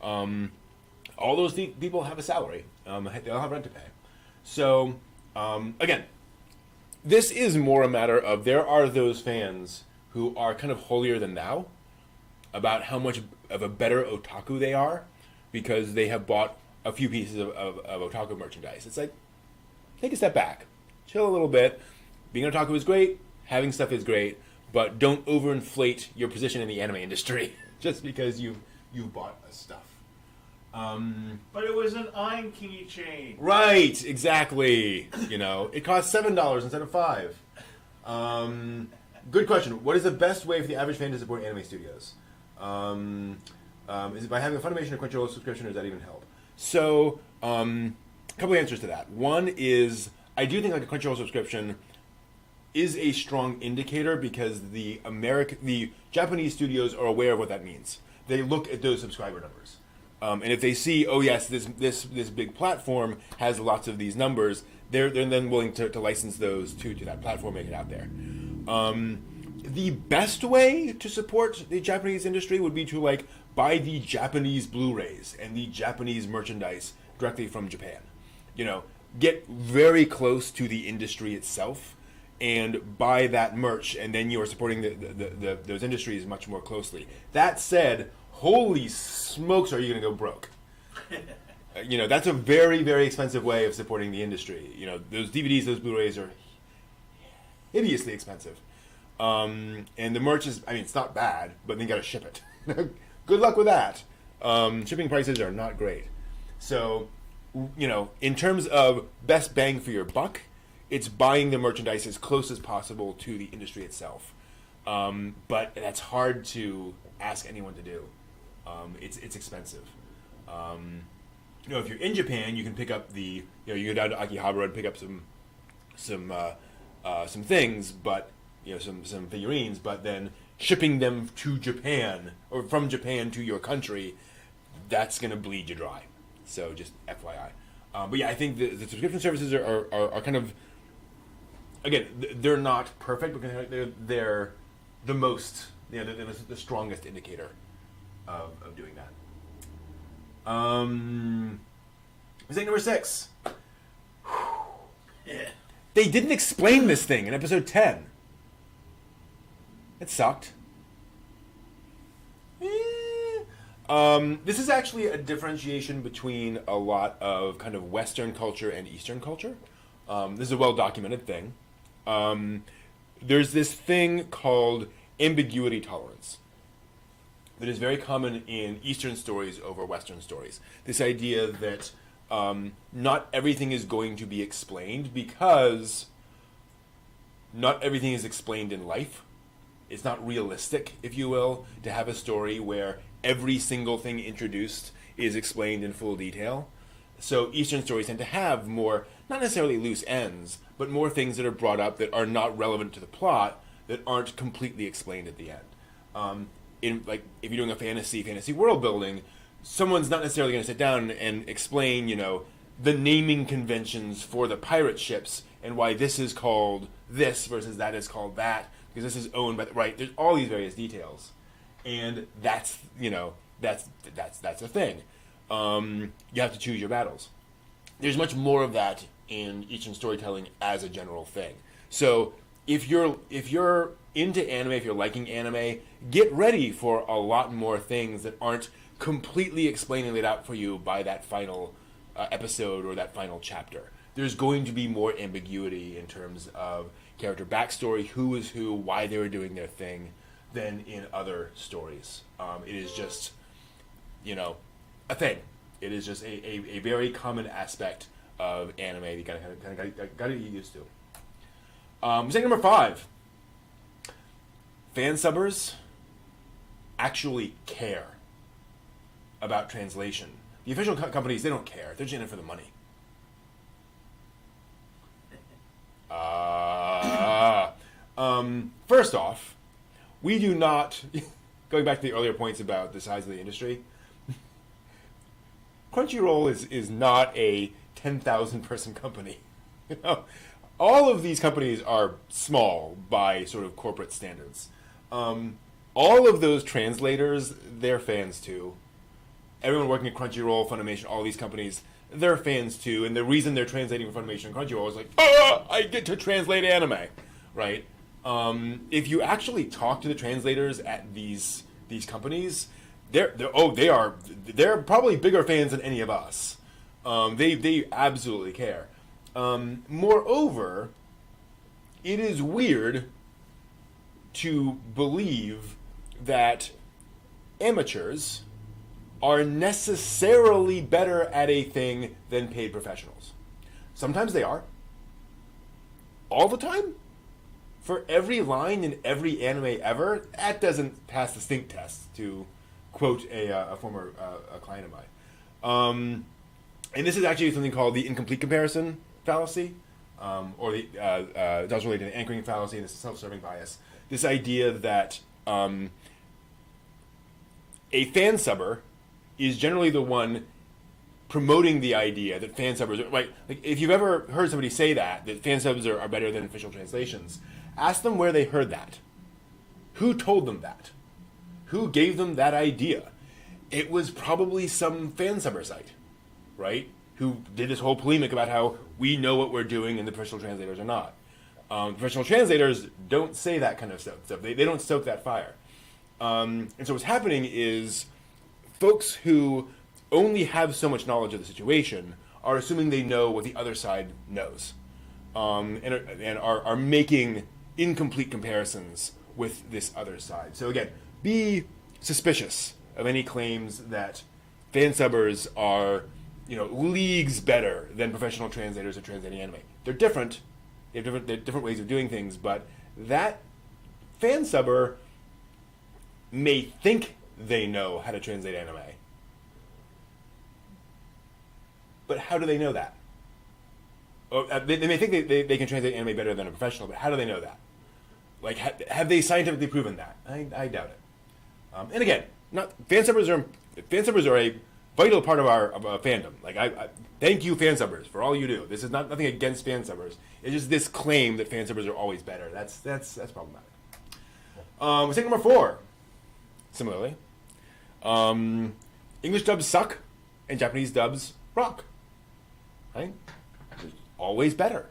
All those people have a salary. They all have rent to pay. So, again, this is more a matter of, there are those fans who are kind of holier than thou about how much of a better otaku they are because they have bought a few pieces of otaku merchandise. It's like, take a step back, chill a little bit. Being an otaku is great, having stuff is great, but don't overinflate your position in the anime industry just because you've bought stuff. But it was an Ein keychain. Right, exactly. It cost $7 instead of $5. Good question. What is the best way for the average fan to support anime studios? Is it by having a Funimation or Crunchyroll subscription, or does that even help? So, a couple of answers to that. One is, I do think like a Crunchyroll subscription is a strong indicator because the Japanese studios are aware of what that means. They look at those subscriber numbers, and if they see, oh yes, this big platform has lots of these numbers, they're then willing to license those to that platform, make it out there. The best way to support the Japanese industry would be to like buy the Japanese Blu-rays and the Japanese merchandise directly from Japan. You know, get very close to the industry itself and buy that merch, and then you are supporting those industries much more closely. That said, holy smokes, are you going to go broke? You know, that's a very, very expensive way of supporting the industry. You know, those DVDs, those Blu-rays are hideously expensive. And the merch is, I mean, it's not bad, but then you got to ship it. Good luck with that. Shipping prices are not great. So, you know, in terms of best bang for your buck, it's buying the merchandise as close as possible to the industry itself. But that's hard to ask anyone to do. It's expensive. You know, if you're in Japan, you can pick up you go down to Akihabara and pick up some things, but you know, some figurines, but then shipping them to Japan or from Japan to your country, that's going to bleed you dry. So just FYI. But yeah, I think the subscription services are kind of, again, they're not perfect, but they're the most, you know, they're the strongest indicator of doing that. Mistake number 6. Yeah. They didn't explain this thing in episode 10. It sucked. This is actually a differentiation between a lot of kind of Western culture and Eastern culture. This is a well-documented thing. There's this thing called ambiguity tolerance that is very common in Eastern stories over Western stories. This idea that not everything is going to be explained because not everything is explained in life. It's not realistic, if you will, to have a story where every single thing introduced is explained in full detail. So Eastern stories tend to have more, not necessarily loose ends, but more things that are brought up that are not relevant to the plot, that aren't completely explained at the end. If you're doing a fantasy world building, someone's not necessarily going to sit down and explain, you know, the naming conventions for the pirate ships and why this is called this versus that is called that, because this is owned by there's all these various details, and that's, you know, that's a thing. You have to choose your battles. There's much more of that in Eastern storytelling as a general thing. So if you're into anime, if you're liking anime, get ready for a lot more things that aren't completely explaining it out for you by that final episode or that final chapter. There's going to be more ambiguity in terms of character backstory, who is who, why they were doing their thing, than in other stories. It is just, you know, a thing. It is just a very common aspect of anime that you got to get used to. Mistake number 5. Fan subbers actually care about translation. The official companies, they don't care. They're just in it for the money. First off, we do not, going back to the earlier points about the size of the industry, Crunchyroll is not a 10,000 person company. You know, all of these companies are small by sort of corporate standards. All of those translators, they're fans too. Everyone working at Crunchyroll, Funimation, all these companies, they're fans too. And the reason they're translating for Funimation and Crunchyroll is like, I get to translate anime, right? If you actually talk to the translators at these companies, they're probably bigger fans than any of us. They absolutely care. Moreover, it is weird to believe that amateurs are necessarily better at a thing than paid professionals. Sometimes they are. All the time? for every line in every anime ever, that doesn't pass the stink test, to quote a former client of mine. And this is actually something called the incomplete comparison fallacy, or the it's also related to anchoring fallacy and the self-serving bias. This idea that a fan subber is generally the one promoting the idea that fan subbers are, right? Like, if you've ever heard somebody say that fan subs are better than official translations, ask them where they heard that. Who told them that? Who gave them that idea? It was probably some fan subber site, right? Who did this whole polemic about how we know what we're doing and the professional translators are not. Professional translators don't say that kind of stuff. They don't stoke that fire. And so what's happening is folks who only have so much knowledge of the situation are assuming they know what the other side knows, and are making incomplete comparisons with this other side. So again, be suspicious of any claims that fan subbers are, leagues better than professional translators of translating anime. They're different. They have different ways of doing things, but that fan subber may think they know how to translate anime. But how do they know that? They may think they can translate anime better than a professional, but how do they know that? Like, have they scientifically proven that? I doubt it. And again, fan subbers are a vital part of our fandom. Like, I thank you, fan subbers, for all you do. This is nothing against fan subbers. It's just this claim that fan subbers are always better. That's problematic. Mistake number 4. Similarly, English dubs suck and Japanese dubs rock. Right? Always better.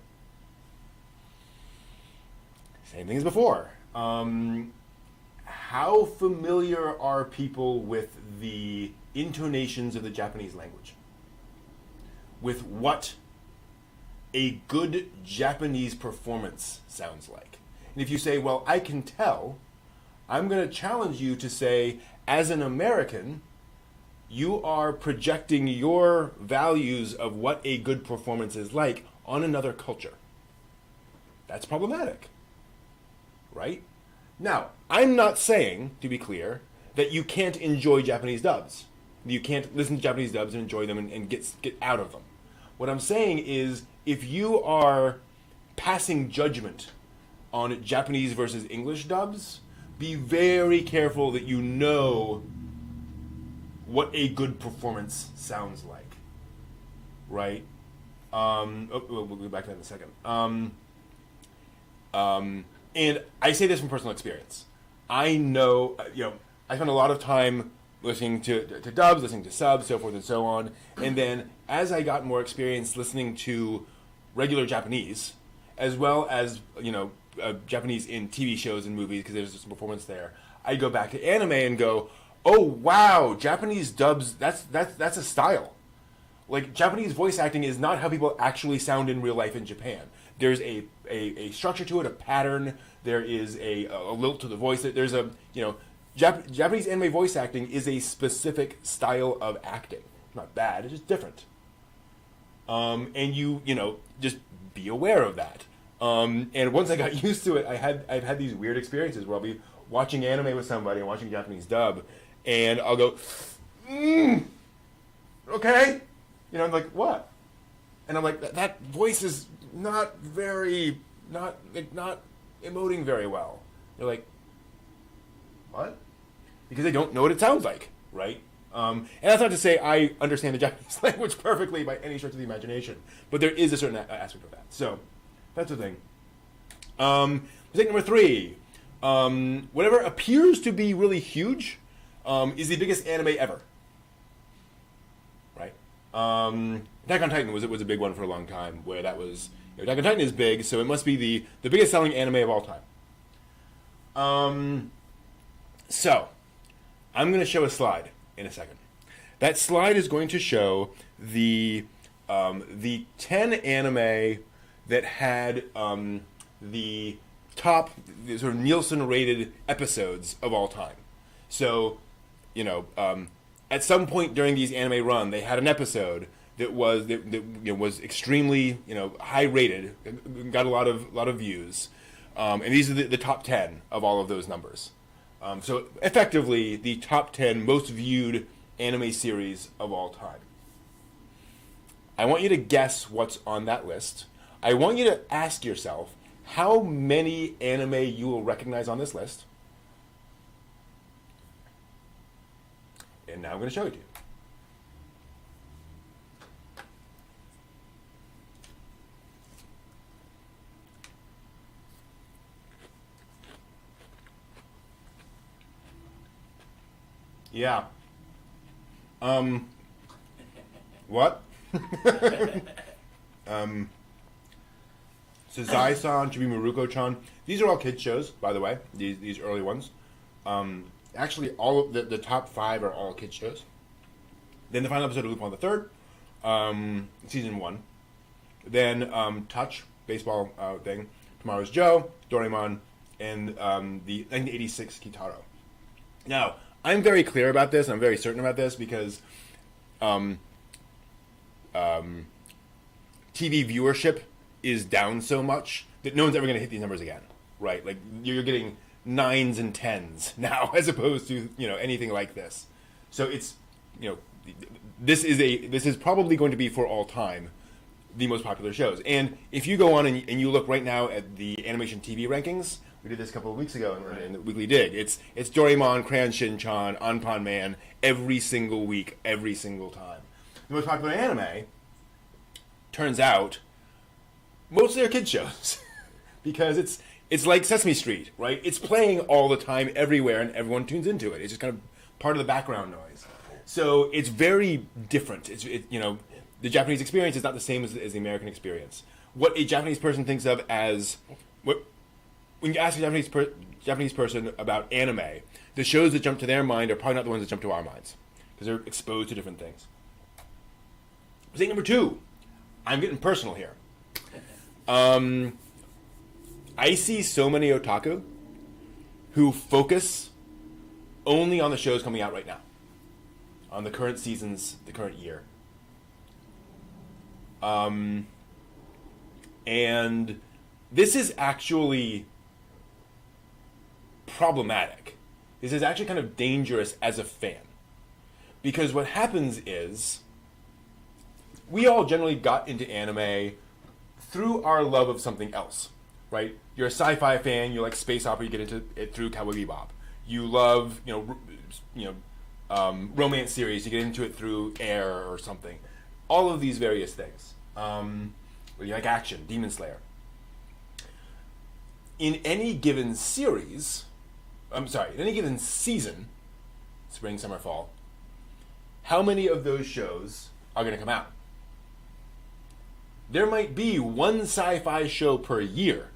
Same thing as before. How familiar are people with the intonations of the Japanese language? With what a good Japanese performance sounds like? And if you say, well, I can tell, I'm going to challenge you to say, as an American, you are projecting your values of what a good performance is like on another culture. That's problematic, right? Now, I'm not saying, to be clear, that you can't enjoy Japanese dubs. You can't listen to Japanese dubs and enjoy them and get out of them. What I'm saying is, if you are passing judgment on Japanese versus English dubs, be very careful that you know what a good performance sounds like, right? We'll go back to that in a second. And I say this from personal experience. I know, I spend a lot of time listening to dubs, listening to subs, so forth and so on. And then as I got more experience listening to regular Japanese, as well as, Japanese in TV shows and movies, because there's just a performance there, I go back to anime and go, oh wow, Japanese dubs, that's a style. Like, Japanese voice acting is not how people actually sound in real life in Japan. There's a structure to it, a pattern. There is a lilt to the voice. There's Japanese anime voice acting is a specific style of acting. It's not bad, it's just different. And just be aware of that. And once I got used to it, I've had these weird experiences where I'll be watching anime with somebody and watching Japanese dub, and I'll go, okay, I'm like, what? And I'm like, that voice is not emoting very well. They're like, what? Because they don't know what it sounds like, right? And that's not to say I understand the Japanese language perfectly by any stretch of the imagination, but there is a certain aspect of that. So that's the thing. Mistake number 3. Whatever appears to be really huge is the biggest anime ever. Right? Attack on Titan was a big one for a long time, where that was, Attack on Titan is big, so it must be the biggest selling anime of all time. So, I'm going to show a slide in a second. That slide is going to show the 10 anime that had the top sort of Nielsen-rated episodes of all time. So, at some point during these anime run, they had an episode that was extremely high rated, got a lot of views, And these are the top 10 of all of those numbers. So effectively, the top 10 most viewed anime series of all time. I want you to guess what's on that list. I want you to ask yourself how many anime you will recognize on this list. And now I'm going to show it to you. Yeah. What? Suzai-san, Chibi Maruko-chan. These are all kids shows, by the way. These early ones. Actually, all of the top 5 are all kids shows. Then the final episode of Lupin the Third, season 1. Then Touch, baseball thing. Tomorrow's Joe, Doraemon, and the 1986 Kitaro. Now, I'm very clear about this. I'm very certain about this because TV viewership is down so much that no one's ever going to hit these numbers again, right? Like you're getting 9s and 10s now, as opposed to anything like this. So it's this is probably going to be for all time the most popular shows. And if you go on and you look right now at the animation TV rankings. We did this a couple of weeks ago in the Weekly Dig. It's Doraemon, Crayon Shin-chan, Anpan Man every single week, every single time. The most popular anime, turns out, mostly are kids shows. Because it's like Sesame Street, right? It's playing all the time everywhere and everyone tunes into it. It's just kind of part of the background noise. So it's very different. The Japanese experience is not the same as the American experience. What a Japanese person thinks of as... When you ask a Japanese person about anime, the shows that jump to their mind are probably not the ones that jump to our minds because they're exposed to different things. Mistake number 2. I'm getting personal here. I see so many otaku who focus only on the shows coming out right now, on the current seasons, the current year. And this is actually problematic. This is actually kind of dangerous as a fan. Because what happens is, we all generally got into anime through our love of something else, right? You're a sci-fi fan, you like space opera, you get into it through Cowboy Bebop. You love, romance series, you get into it through Air or something. All of these various things. You like action, Demon Slayer. In any given series, in any given season, spring, summer, fall, how many of those shows are going to come out? There might be one sci-fi show per year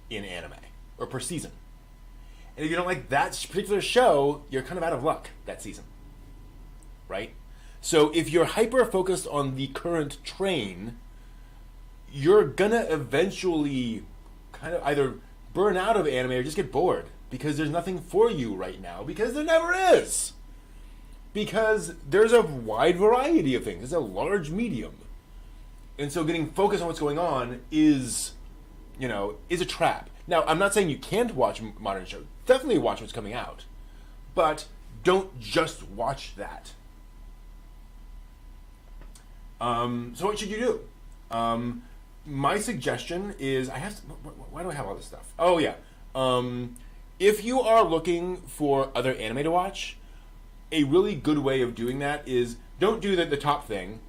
in anime, or per season. And if you don't like that particular show, you're kind of out of luck that season. Right? So if you're hyper-focused on the current train, you're going to eventually kind of either burn out of anime or just get bored because there's nothing for you right now, because there never is. Because there's a wide variety of things. It's a large medium. And so getting focused on what's going on is a trap. Now, I'm not saying you can't watch modern shows. Definitely watch what's coming out. But don't just watch that. So what should you do? My suggestion is, why do I have all this stuff? Oh, yeah. If you are looking for other anime to watch, a really good way of doing that is don't do the top thing,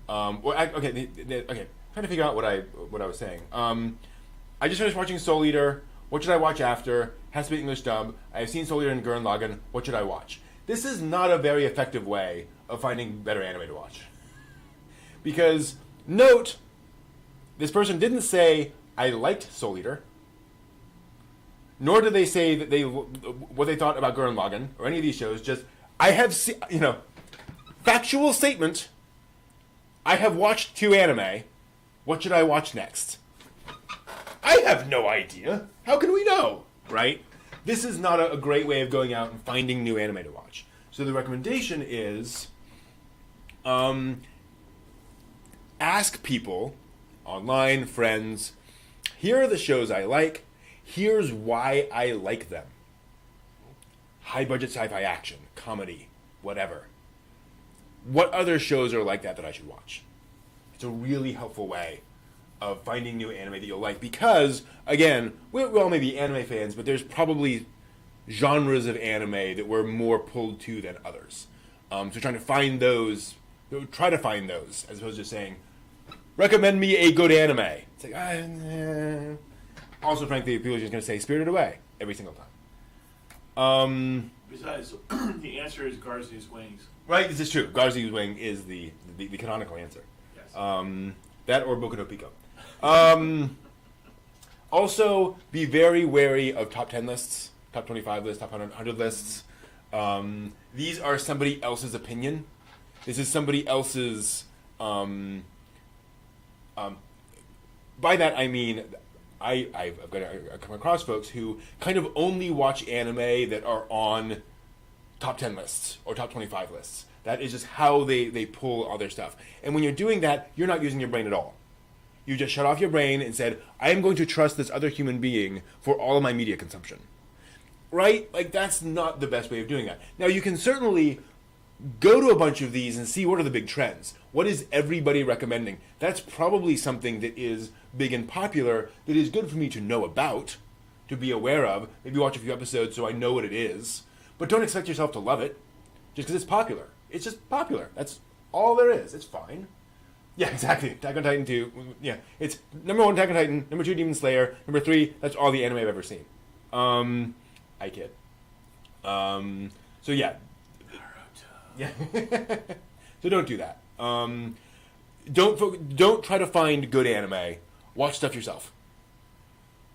Okay, trying to figure out what I was saying. I just finished watching Soul Eater. What should I watch after? Has to be English dub. I have seen Soul Eater and Gurren Lagann. What should I watch? This is not a very effective way of finding better anime to watch. Because, note, this person didn't say, I liked Soul Eater. Nor did they say that what they thought about Gurren Lagann or any of these shows. Just, I have seen, factual statement. I have watched 2 anime. What should I watch next? I have no idea. How can we know? Right? This is not a great way of going out and finding new anime to watch. So the recommendation is ask people, online, friends, here are the shows I like, Here's why I like them. High budget sci-fi action, comedy, whatever. What other shows are like that I should watch? It's a really helpful way of finding new anime that you'll like, because, again, we all may be anime fans, but there's probably genres of anime that we're more pulled to than others. So trying to find those, try to find those, as opposed to saying, recommend me a good anime. It's like, Also, frankly, people are just going to say Spirited Away every single time. Besides, the answer is Garzi's Wings. Right, this is true. Garzi's Wing is the canonical answer. Yes. That or Boku no Pico. Also, be very wary of top 10 lists, top 25 lists, top 100 lists. These are somebody else's opinion. This is somebody else's... by that I mean, I've come across folks who kind of only watch anime that are on top 10 lists or top 25 lists. That is just how they pull all their stuff. And when you're doing that, you're not using your brain at all. You just shut off your brain and said, I am going to trust this other human being for all of my media consumption. Right? Like, that's not the best way of doing that. Now, you can certainly go to a bunch of these and see what are the big trends. What is everybody recommending? That's probably something that is big and popular that is good for me to know about, to be aware of. Maybe watch a few episodes so I know what it is. But don't expect yourself to love it just because it's popular. It's just popular. That's all there is. It's fine. Yeah, exactly. Attack on Titan 2. Yeah, it's number 1, Attack on Titan. Number 2, Demon Slayer. Number 3, that's all the anime I've ever seen. I kid. So yeah. Yeah. So don't do that. Don't try to find good anime. Watch stuff yourself.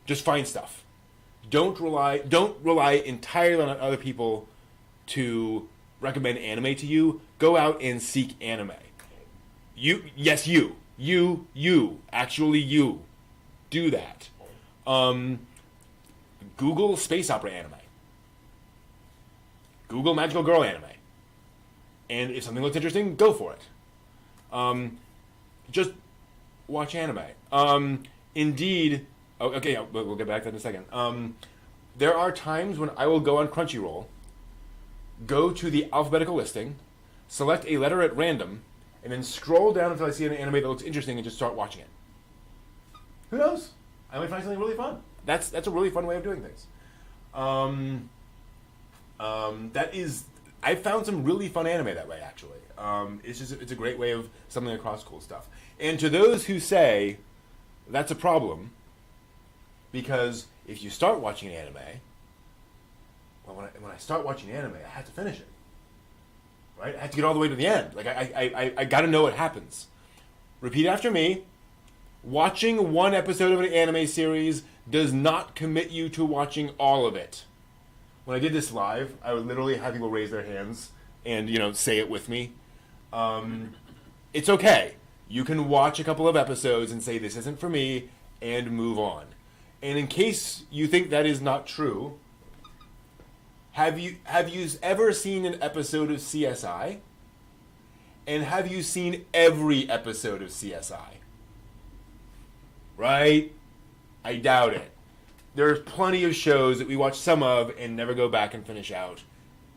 Just find stuff. Don't rely entirely on other people to recommend anime to you. Go out and seek anime. You do that. Google space opera anime. Google magical girl anime. And if something looks interesting, go for it. Just watch anime. Indeed, okay, we'll get back to that in a second. There are times when I will go on Crunchyroll, go to the alphabetical listing, select a letter at random, and then scroll down until I see an anime that looks interesting and just start watching it. Who knows? I might find something really fun. That's a really fun way of doing things. I've found some really fun anime that way, actually. It's a great way of stumbling across cool stuff. And to those who say that's a problem, because if you start watching an anime, well, when I start watching anime, I have to finish it. Right? I have to get all the way to the end. Like I got to know what happens. Repeat after me. Watching one episode of an anime series does not commit you to watching all of it. When I did this live, I would literally have people raise their hands and, say it with me. It's okay. You can watch a couple of episodes and say, this isn't for me, and move on. And in case you think that is not true, have you ever seen an episode of CSI? And have you seen every episode of CSI? Right? I doubt it. There's plenty of shows that we watch some of and never go back and finish out.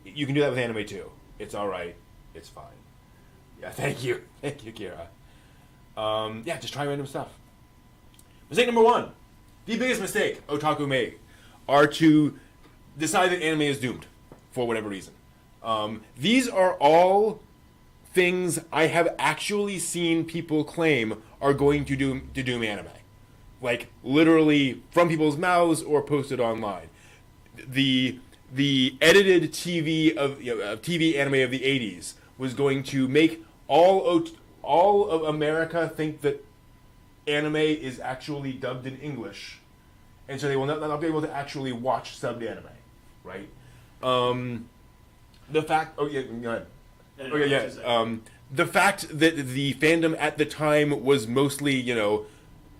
You can do that with anime too. It's alright. It's fine. Yeah, thank you. Thank you, Kira. Just try random stuff. Mistake number 1. The biggest mistake otaku make are to decide that anime is doomed for whatever reason. These are all things I have actually seen people claim are going to doom anime. Like, literally from people's mouths or posted online. The edited TV of TV anime of the 80s was going to make all of America think that anime is actually dubbed in English, and so they will not be able to actually watch subbed anime, right? The fact. Oh yeah, go ahead. Okay, yeah. The fact that the fandom at the time was mostly,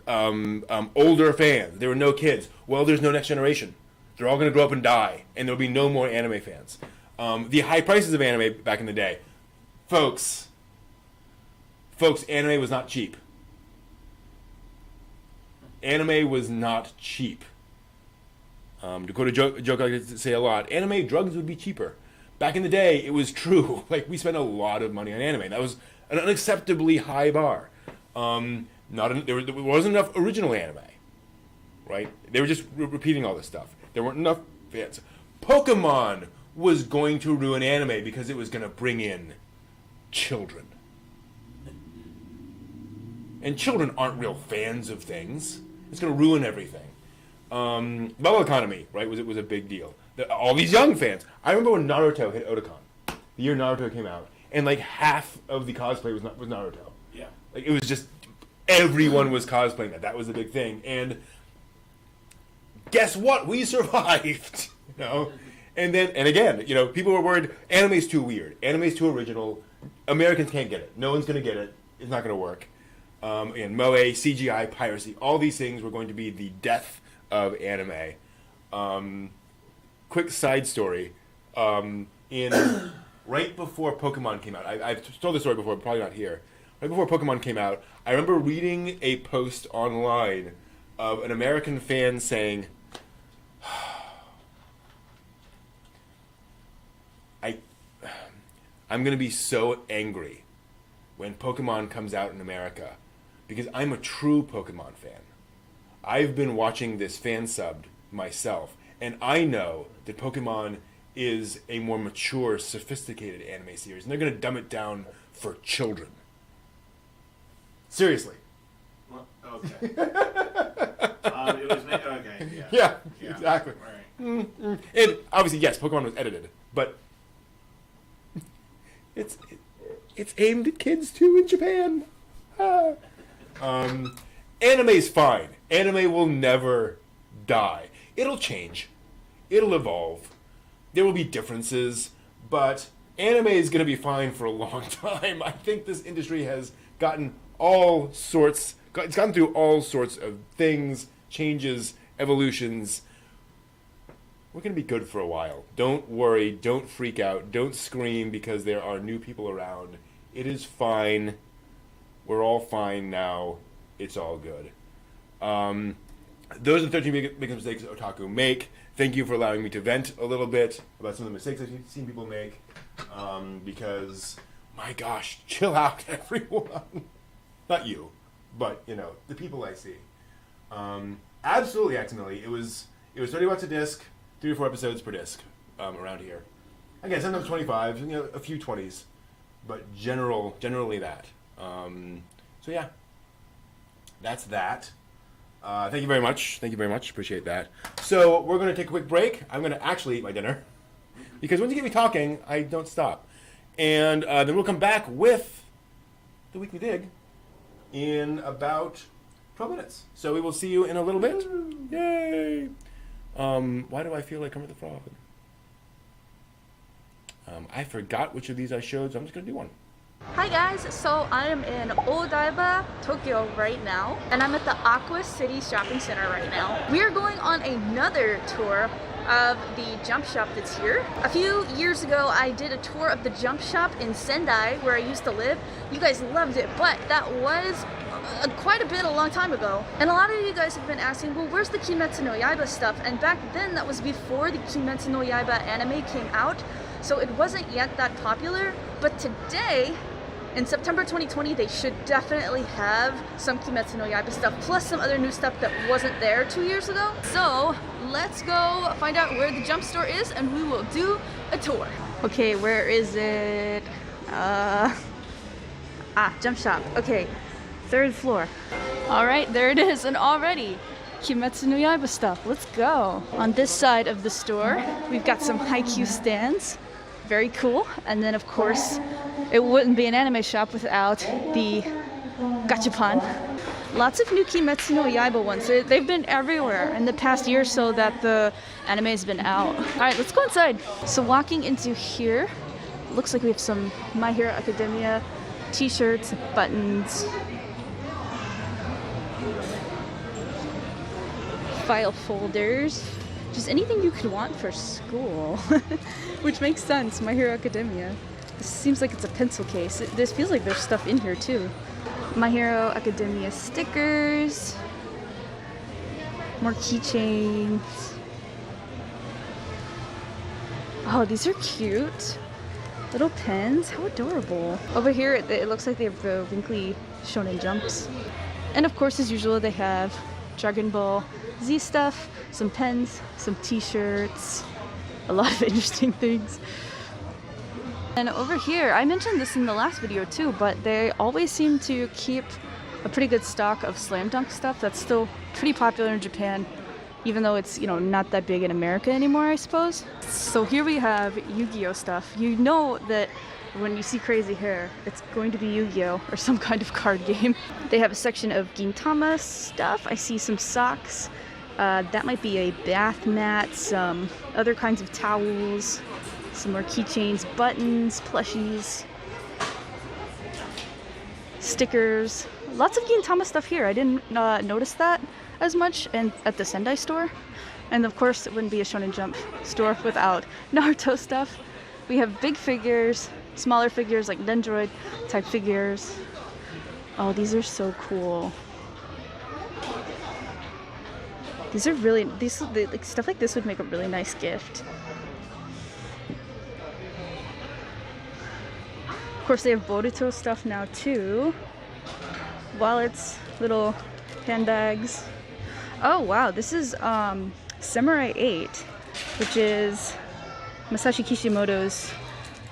older fans. There were no kids. Well, there's no next generation. They're all going to grow up and die, and there'll be no more anime fans. The high prices of anime back in the day, folks, anime was not cheap. Anime was not cheap. To quote a joke I like to say a lot, anime drugs would be cheaper. Back in the day, it was true. Like, we spent a lot of money on anime. That was an unacceptably high bar. There wasn't enough original anime, right? They were just repeating all this stuff. There weren't enough fans. Pokemon was going to ruin anime because it was going to bring in children. And children aren't real fans of things. It's going to ruin everything. Bubble economy, right, was a big deal. All these young fans. I remember when Naruto hit Otakon, the year Naruto came out, and like half of the cosplay was Naruto. Yeah. Like, it was just, everyone was cosplaying that. That was the big thing. And guess what? We survived. You know? And again, you know, people were worried, anime's too weird. Anime's too original. Americans can't get it. No one's going to get it. It's not going to work. And Moe, CGI, piracy, all these things were going to be the death of anime. Quick side story. In right before Pokemon came out, I've told this story before, probably not here. Right before Pokemon came out, I remember reading a post online of an American fan saying, I'm going to be so angry when Pokemon comes out in America because I'm a true Pokemon fan. I've been watching this fan subbed myself, and I know that Pokemon is a more mature, sophisticated anime series, and they're going to dumb it down for children. Seriously. Well, okay. It was okay. Yeah, exactly. Right. And obviously, yes, Pokemon was edited, but it's aimed at kids too in Japan. Anime's fine. Anime will never die. It'll change. It'll evolve. There will be differences, but anime is going to be fine for a long time. I think this industry has gotten it's gone through all sorts of things, changes, evolutions. We're going to be good for a while. Don't worry. Don't freak out. Don't scream because there are new people around. It is fine. We're all fine now. It's all good. Those are the 13 biggest mistakes otaku make. Thank you for allowing me to vent a little bit about some of the mistakes I've seen people make. Because, my gosh, chill out, everyone. Not you, but, you know, the people I see. Absolutely accidentally. It was $30 a disc, 3 or 4 episodes per disc around here. Again, sometimes 25, you know, a few 20s, but generally that. So yeah, that's that. Thank you very much. Appreciate that. So we're going to take a quick break. I'm going to actually eat my dinner because once you get me talking, I don't stop. And then we'll come back with the Weekly Dig in about 12 minutes. So we will see you in a little bit. Yay! Why do I feel like Kermit the Frog? I forgot which of these I showed, so I'm just going to do one. Hi guys, so I am in Odaiba, Tokyo right now, and I'm at the Aqua City Shopping Center right now. We are going on another tour of the jump shop that's here. A few years ago, I did a tour of the jump shop in Sendai, where I used to live. You guys loved it, but that was quite a long time ago. And a lot of you guys have been asking, well, where's the Kimetsu no Yaiba stuff? And back then, that was before the Kimetsu no Yaiba anime came out, so it wasn't yet that popular. But today, in September 2020, they should definitely have some Kimetsu no Yaiba stuff, plus some other new stuff that wasn't there 2 years ago. So let's go find out where the jump store is and we will do a tour. Okay, where is it? Jump shop. Okay, 3rd floor. All right, there it is, and already Kimetsu no Yaiba stuff. Let's go. On this side of the store, we've got some Haikyuu stands. Very cool. And then, of course, it wouldn't be an anime shop without the Gachapon. Lots of new Kimetsu no Yaiba ones. They've been everywhere in the past year or so that the anime has been out. All right, let's go inside. So walking into here, looks like we have some My Hero Academia t-shirts, buttons, file folders, just anything you could want for school. Which makes sense, My Hero Academia. This seems like it's a pencil case. This feels like there's stuff in here too. My Hero Academia stickers, more keychains, Oh, these are cute. Little pens, how adorable. Over here, it looks like they have the wrinkly Shonen Jumps. And of course, as usual, they have Dragon Ball Z stuff, some pens, some t-shirts, a lot of interesting things. And over here, I mentioned this in the last video too, but they always seem to keep a pretty good stock of Slam Dunk stuff that's still pretty popular in Japan, even though it's, you know, not that big in America anymore, I suppose. So here we have Yu-Gi-Oh stuff. You know that when you see crazy hair, it's going to be Yu-Gi-Oh or some kind of card game. They have a section of Gintama stuff. I see some socks. That might be a bath mat, some other kinds of towels, some more keychains, buttons, plushies, stickers. Lots of Gintama stuff here. I didn't notice that as much at the Sendai store. And of course, it wouldn't be a Shonen Jump store without Naruto stuff. We have big figures, smaller figures like Dendroid type figures. Oh, these are so cool. These are really, like, stuff like this would make a really nice gift. Of course, they have Boruto stuff now too. Wallets, little handbags. Oh wow, this is Samurai 8, which is Masashi Kishimoto's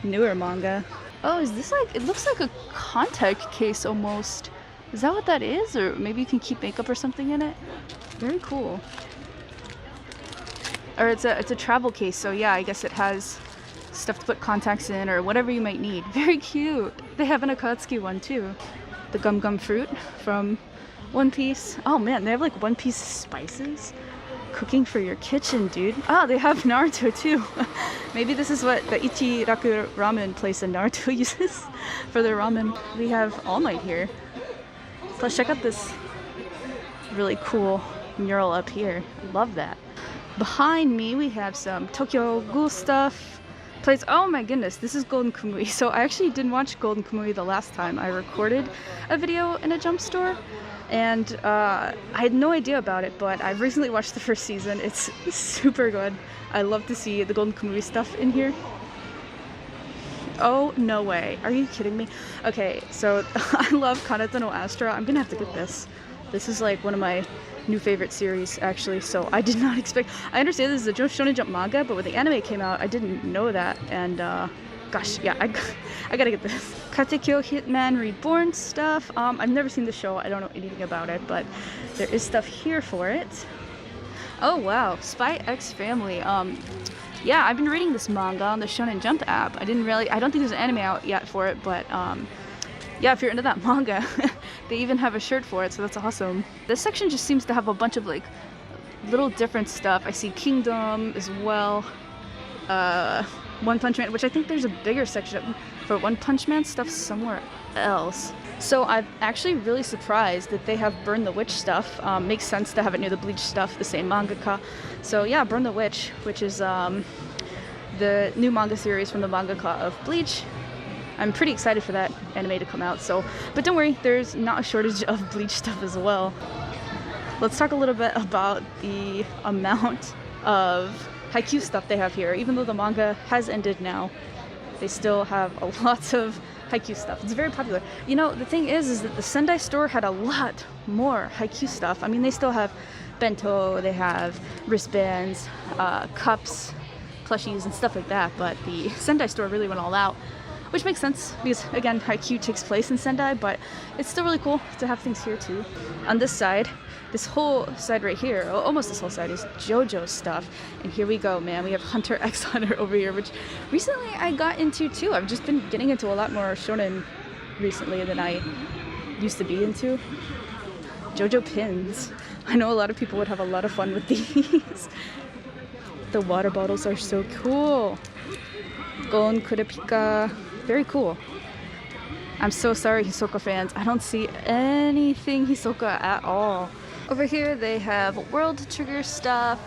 newer manga. Oh, is this like, it looks like a contact case almost. Is that what that is? Or maybe you can keep makeup or something in it? Very cool. Or it's a travel case, so yeah, I guess it has stuff to put contacts in or whatever you might need. Very cute. They have an Akatsuki one too. The Gum Gum fruit from One Piece. Oh man, they have like One Piece spices. Cooking for your kitchen, dude. Oh, they have Naruto too. Maybe this is what the Ichiraku ramen place in Naruto uses for their ramen. We have All Might here. Plus check out this really cool mural up here. Love that. Behind me we have some Tokyo Ghoul stuff. Plays. Oh my goodness, this is Golden Kamui. So I actually didn't watch Golden Kamui the last time I recorded a video in a Jump store. And I had no idea about it, but I've recently watched the first season. It's super good. I love to see the Golden Kamui stuff in here. Oh, no way. Are you kidding me? Okay, so I love Kanata no Astra. I'm gonna have to get this. This is like one of my new favorite series, actually, so I did not expect... I understand this is a Shonen Jump manga, but when the anime came out, I didn't know that, and gosh, yeah, I gotta get this. Katekyo Hitman Reborn stuff. I've never seen the show. I don't know anything about it, but there is stuff here for it. Oh wow, Spy X Family. Yeah, I've been reading this manga on the Shonen Jump app. I don't think there's an anime out yet for it, but yeah, if you're into that manga, they even have a shirt for it, so that's awesome. This section just seems to have a bunch of like little different stuff. I see Kingdom as well. One Punch Man, which I think there's a bigger section for One Punch Man stuff somewhere else. So I'm actually really surprised that they have Burn the Witch stuff. Makes sense to have it near the Bleach stuff, the same mangaka. So yeah, Burn the Witch, which is the new manga series from the mangaka of Bleach. I'm pretty excited for that anime to come out. So, but don't worry, there's not a shortage of Bleach stuff as well. Let's talk a little bit about the amount of Haikyuu stuff they have here. Even though the manga has ended now, they still have a lot of Haikyuu stuff. It's very popular. You know, the thing is that the Sendai store had a lot more Haikyuu stuff. I mean, they still have bento, they have wristbands, cups, plushies, and stuff like that, but the Sendai store really went all out, which makes sense because, again, Haikyuu takes place in Sendai, but it's still really cool to have things here too. On this side, this whole side right here, almost this whole side, is JoJo stuff. And here we go, man. We have Hunter x Hunter over here, which recently I got into too. I've just been getting into a lot more shonen recently than I used to be into. JoJo pins. I know a lot of people would have a lot of fun with these. The water bottles are so cool. Gon Kurapika. Very cool. I'm so sorry, Hisoka fans. I don't see anything Hisoka at all. Over here they have World Trigger stuff.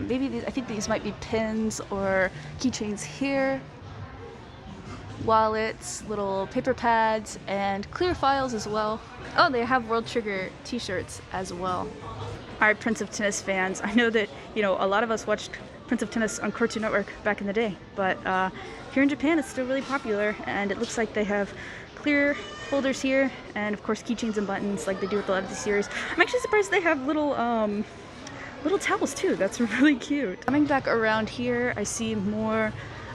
Maybe these, I think these might be pins or keychains here. Wallets, little paper pads, and clear files as well. Oh, they have World Trigger t-shirts as well. Alright, Prince of Tennis fans, I know that, you know, a lot of us watched Prince of Tennis on Cartoon Network back in the day. But here in Japan, it's still really popular, and it looks like they have clear folders here, and of course keychains and buttons like they do with a lot of the series. I'm actually surprised they have little little towels too. That's really cute. Coming back around here, I see more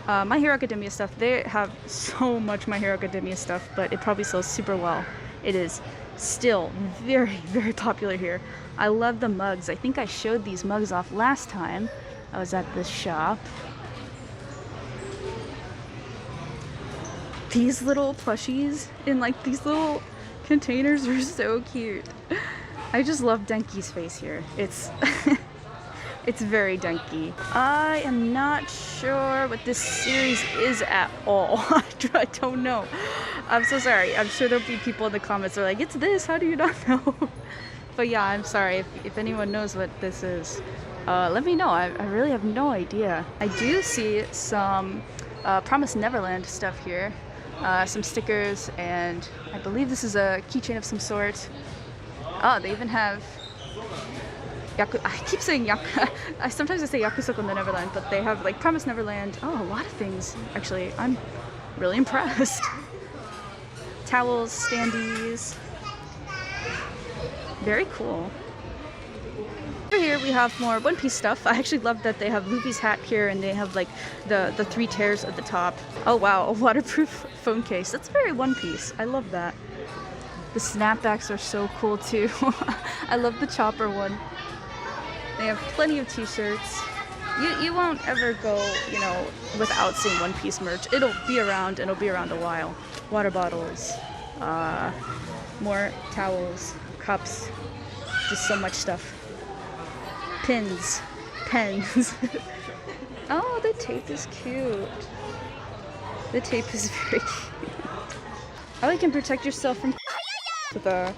My Hero Academia stuff. They have so much My Hero Academia stuff, but it probably sells super well. It is still very, very popular here. I love the mugs. I think I showed these mugs off last time I was at this shop. These little plushies in like these little containers are so cute. I just love Denki's face here. It's it's very Denki. I am not sure what this series is at all. I don't know. I'm so sorry. I'm sure there'll be people in the comments that are like, it's this, how do you not know? But yeah, I'm sorry. If anyone knows what this is, let me know. I really have no idea. I do see some Promise Neverland stuff here. Some stickers, and I believe this is a keychain of some sort. Oh, they even have I keep saying sometimes I say Yakusoko no Neverland, but they have like Promise Neverland. Oh, a lot of things. Actually, I'm really impressed. Towels, standees. Very cool. Over here we have more One Piece stuff. I actually love that they have Luffy's hat here, and they have like the 3 tears at the top. Oh wow, a waterproof phone case. That's very One Piece. I love that. The snapbacks are so cool too. I love the Chopper one. They have plenty of t-shirts. You won't ever go, you know, without seeing One Piece merch. It'll be around, and it'll be around a while. Water bottles, more towels, cups, just so much stuff. Pins, pens. Oh, the tape is cute. The tape is very cute. Oh, you can protect yourself from with a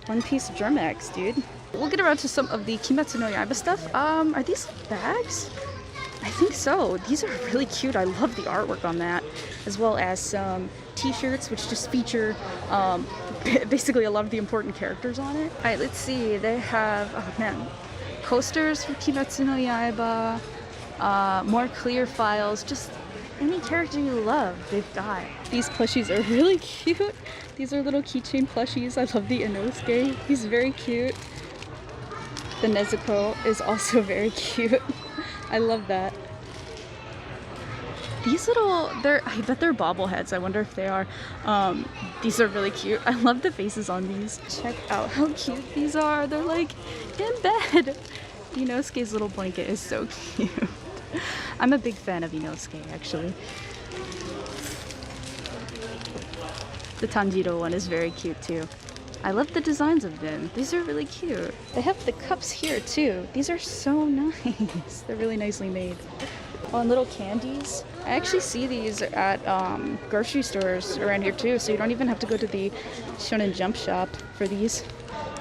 One Piece Germax, dude. We'll get around to some of the Kimetsu no Yaiba stuff. Are these bags? I think so. These are really cute. I love the artwork on that, as well as some t-shirts which just feature basically a lot of the important characters on it. Alright, let's see. They have, oh man, coasters for Kimetsu no Yaiba, more clear files, just any character you love, they've got. These plushies are really cute. These are little keychain plushies. I love the Inosuke. He's very cute. The Nezuko is also very cute. I love that. These little, I bet they're bobbleheads. I wonder if they are. These are really cute. I love the faces on these. Check out how cute these are. They're like in bed. Inosuke's little blanket is so cute. I'm a big fan of Inosuke, actually. The Tanjiro one is very cute too. I love the designs of them. These are really cute. They have the cups here too. These are so nice. They're really nicely made. Oh, and little candies. I actually see these at grocery stores around here too, so you don't even have to go to the Shonen Jump shop for these.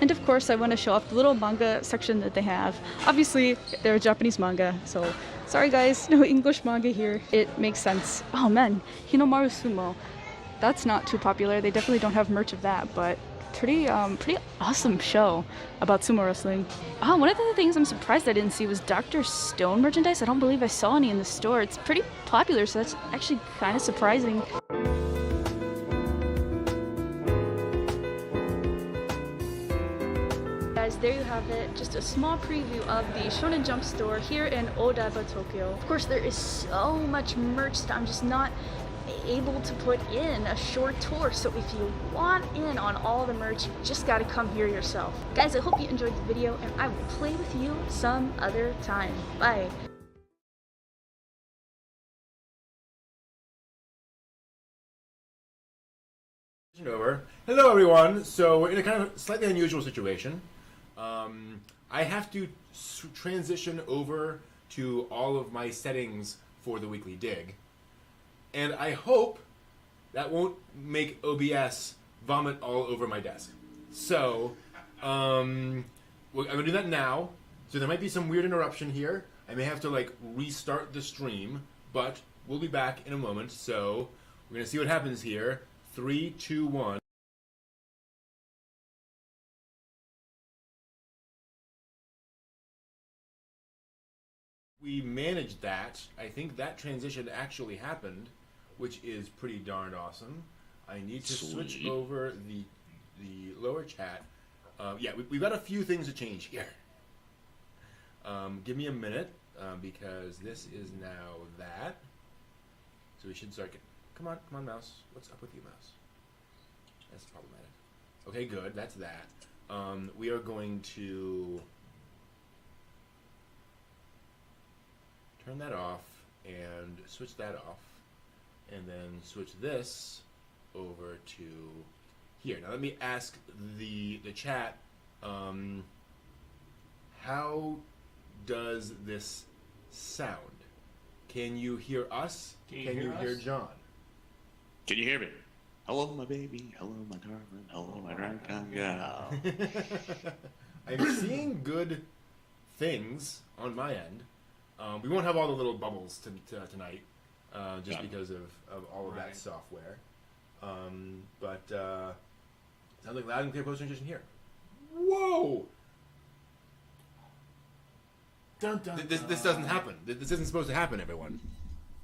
And of course, I want to show off the little manga section that they have. Obviously, they're a Japanese manga, so sorry guys, no English manga here. It makes sense. Oh man, Hinomaru Sumo. That's not too popular. They definitely don't have merch of that, but pretty awesome show about sumo wrestling. Oh, one of the things I'm surprised I didn't see was Dr. Stone merchandise. I don't believe I saw any in the store. It's pretty popular, so that's actually kind of surprising. Guys, there you have it. Just a small preview of the Shonen Jump store here in Odaiba, Tokyo. Of course, there is so much merch that I'm just not able to put in a short tour, so if you want in on all the merch, you just gotta come here yourself. Guys, I hope you enjoyed the video, and I will play with you some other time. Bye! Over. Hello everyone. So we're in a kind of slightly unusual situation. I have to transition over to all of my settings for the weekly dig. And I hope that won't make OBS vomit all over my desk. So, I'm going to do that now. So there might be some weird interruption here. I may have to like restart the stream, but we'll be back in a moment. So we're going to see what happens here. 3, 2, 1. we managed that. I think that transition actually happened, which is pretty darn awesome. I need to switch Sweet. over the lower chat. Yeah, we've got a few things to change here. Give me a minute, because this is now that. So we should start. Come on, mouse. What's up with you, mouse? That's problematic. Okay, good. That's that. We are going to turn that off and switch that off, and then switch this over to here. Now let me ask the chat, how does this sound? Can you hear us? Can you hear us? John? Can you hear me? Hello, my baby. Hello, my darling. Hello, my dragon gal. I'm seeing good things on my end. We won't have all the little bubbles tonight, just Yeah. because of all of that Right. software. But sounds like loud and clear post transition here. Whoa! Dun, dun, This doesn't happen. This isn't supposed to happen, everyone.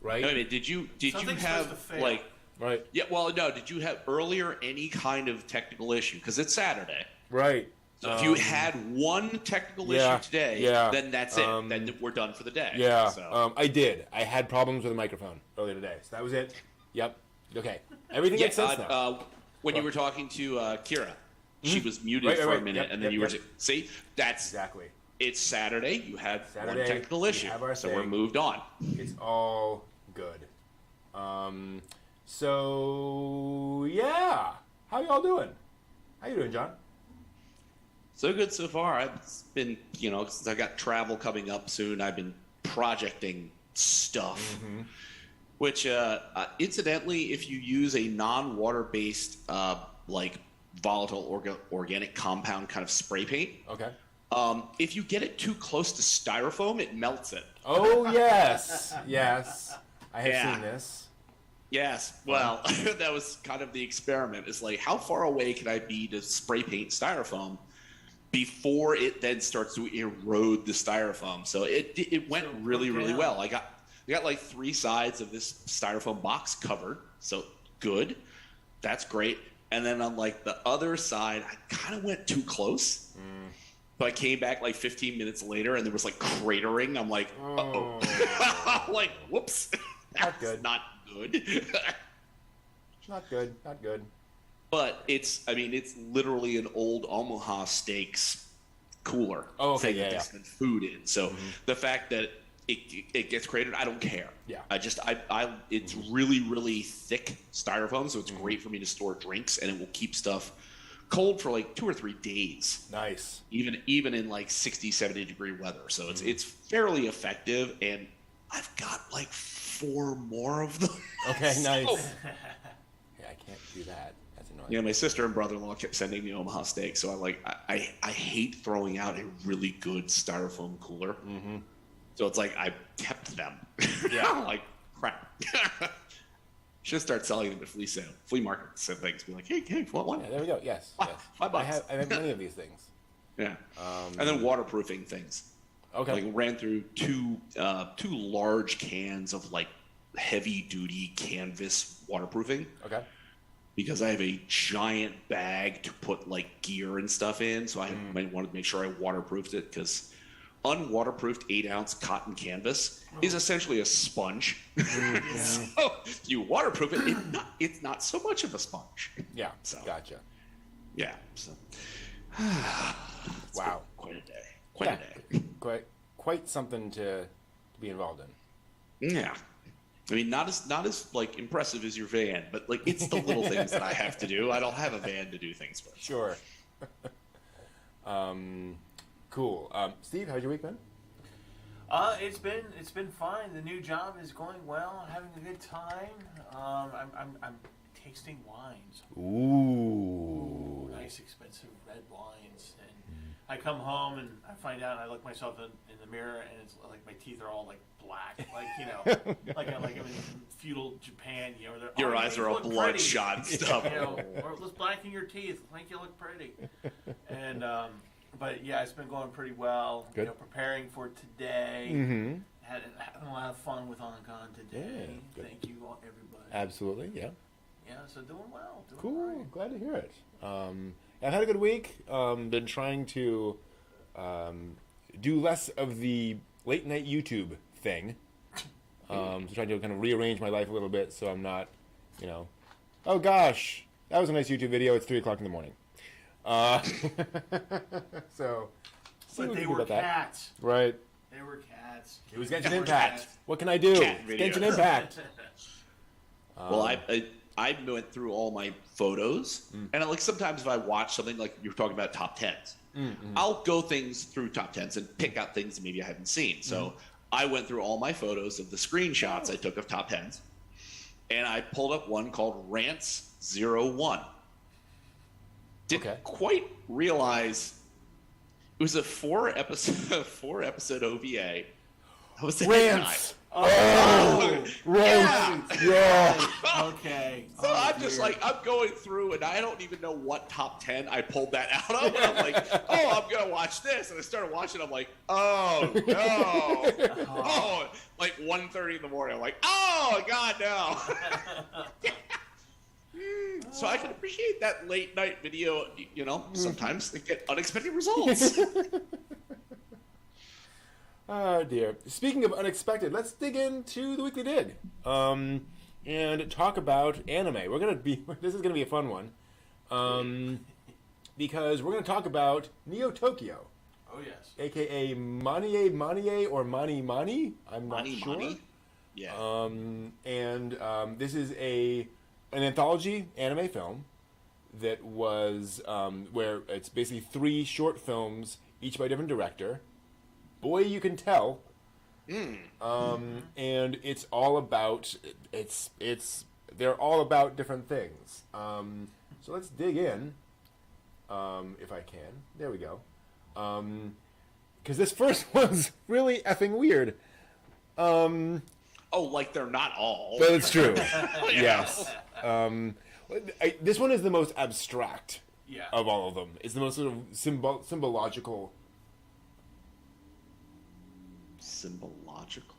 Right? Wait a minute, did you Something's have supposed to fail. like Right. yeah? Well, no. Did you have earlier any kind of technical issue? Because it's Saturday. Right. So if you had one technical yeah, issue today, yeah, then that's it. Then we're done for the day. Yeah. So. I did. I had problems with the microphone earlier today, so that was it. Yep. Okay. Everything makes sense now. When you were talking to Kira, she was muted Right, for right. a minute, Yep, and then yep, you were yep. see that's Exactly. it's Saturday. You had Saturday, one technical we issue, have our so thing. we're moved on. It's all good. So yeah, how y'all doing? How you doing, John? So good so far. I've been, since I got travel coming up soon, I've been projecting stuff. Which, incidentally, if you use a non-water-based, like volatile organic compound kind of spray paint, Okay. if you get it too close to styrofoam, it melts it. Oh yes, yes. I have Yeah. seen this. Yes. Well, that was kind of the experiment. It's like, how far away can I be to spray paint styrofoam before it then starts to erode the styrofoam? So it went really, really well. I got like 3 sides of this styrofoam box covered. So good. That's great. And then on like the other side, I kind of went too close. But I came back like 15 minutes later and there was like cratering. I'm like, uh-oh. I'm like, whoops. Not That's good. not good. Not good. Not good. But it's literally an old Omaha Steaks cooler Oh, okay, thing yeah, that they yeah. send food in. So the fact that it gets cratered, I don't care. Yeah. It's really, really thick styrofoam, so it's great for me to store drinks, and it will keep stuff cold for like 2 or 3 days. Nice. Even in like 60, 70 degree weather. So it's fairly effective, and I've got like 4 more of them. Okay, So- nice. Yeah, I can't do that. That's annoying. Yeah, my sister and brother-in-law kept sending me Omaha Steak, so I hate throwing out a really good styrofoam cooler. Mm-hmm. So it's like I kept them. Yeah. I'm like, crap. Should start selling them at flea markets and things. Be like, hey, want one? Yeah, there we go. Yes. Ah, yes. $5. I have many of these things. Yeah. And then waterproofing things. Okay. Like ran through two large cans of like heavy duty canvas waterproofing. Okay. Because I have a giant bag to put like gear and stuff in, so I wanted to make sure I waterproofed it, because unwaterproofed 8-ounce cotton canvas is essentially a sponge. So you waterproof it, it's not so much of a sponge. Yeah. So. Gotcha. Yeah. So Wow. quite a day. Quite a day. Quite something to be involved in. Yeah. I mean, not as like impressive as your van, but like it's the little things that I have to do. I don't have a van to do things with. Sure. Cool. Steve, how's your week been? It's been fine. The new job is going well. I'm having a good time. I'm tasting wines. Ooh. Nice, expensive red wines. And I come home and I find out, and I look myself in the mirror, and it's like my teeth are all like black, like like I'm in feudal Japan. Where Your eyes are all bloodshot and stuff. Or let's blacken your teeth, make you look pretty. And but yeah, it's been going pretty well. Good. Preparing for today. had a lot of fun with OnCon today. Yeah, good. Thank you, all, everybody. Absolutely, yeah. Yeah, so doing well. Doing Cool. all right. Glad to hear it. I've had a good week. Been trying to do less of the late night YouTube thing. So trying to kind of rearrange my life a little bit so I'm not, oh gosh, that was a nice YouTube video. It's 3:00 in the morning. So, see what But we they can do were about that. cats. Right. They were cats. It was Genshin They were Impact. cats. What can I do? Cat It's video. Genshin Impact. Well, I went through all my photos, and like sometimes if I watch something like you were talking about top tens, I'll go things through top tens and pick out things that maybe I haven't seen. So I went through all my photos of the screenshots I took of top tens, and I pulled up one called Rants 01. Didn't quite realize it was a four episode OVA. I was that Rants. guy. Oh, Rants. Yeah. Okay. So I'm just like, I'm going through and I don't even know what top 10 I pulled that out of. And I'm like, oh, I'm going to watch this. And I started watching. I'm like, oh, no. Oh, like 1:30 in the morning. I'm like, oh, God, no. So I can appreciate that late night video. Sometimes they get unexpected results. Oh dear. Speaking of unexpected, let's dig into the weekly dig, and talk about anime. This is gonna be a fun one, because we're gonna talk about Neo Tokyo, Oh, yes. aka Manie or Mani Mani. I'm not Money, sure. money. Yeah. And this is an anthology anime film that was where it's basically 3 short films, each by a different director. Boy, you can tell. And it's all about they're all about different things. So let's dig in, if I can. There we go. Because this first one's really effing weird. Oh, like they're not all. But it's true. Yes. This one is the most abstract of all of them. It's the most sort of symbological. Symbological.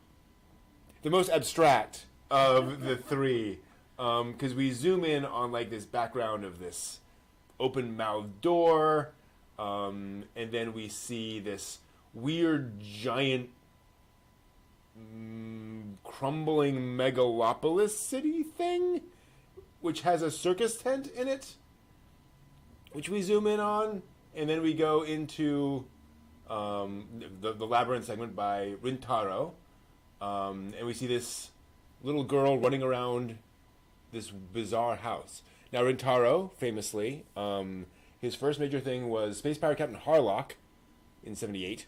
The most abstract of the 3, because we zoom in on like this background of this open-mouthed door, and then we see this weird giant crumbling megalopolis city thing, which has a circus tent in it, which we zoom in on, and then we go into the Labyrinth segment by Rintaro, and we see this little girl running around this bizarre house. Now, Rintaro, famously, his first major thing was Space Pirate Captain Harlock in '78.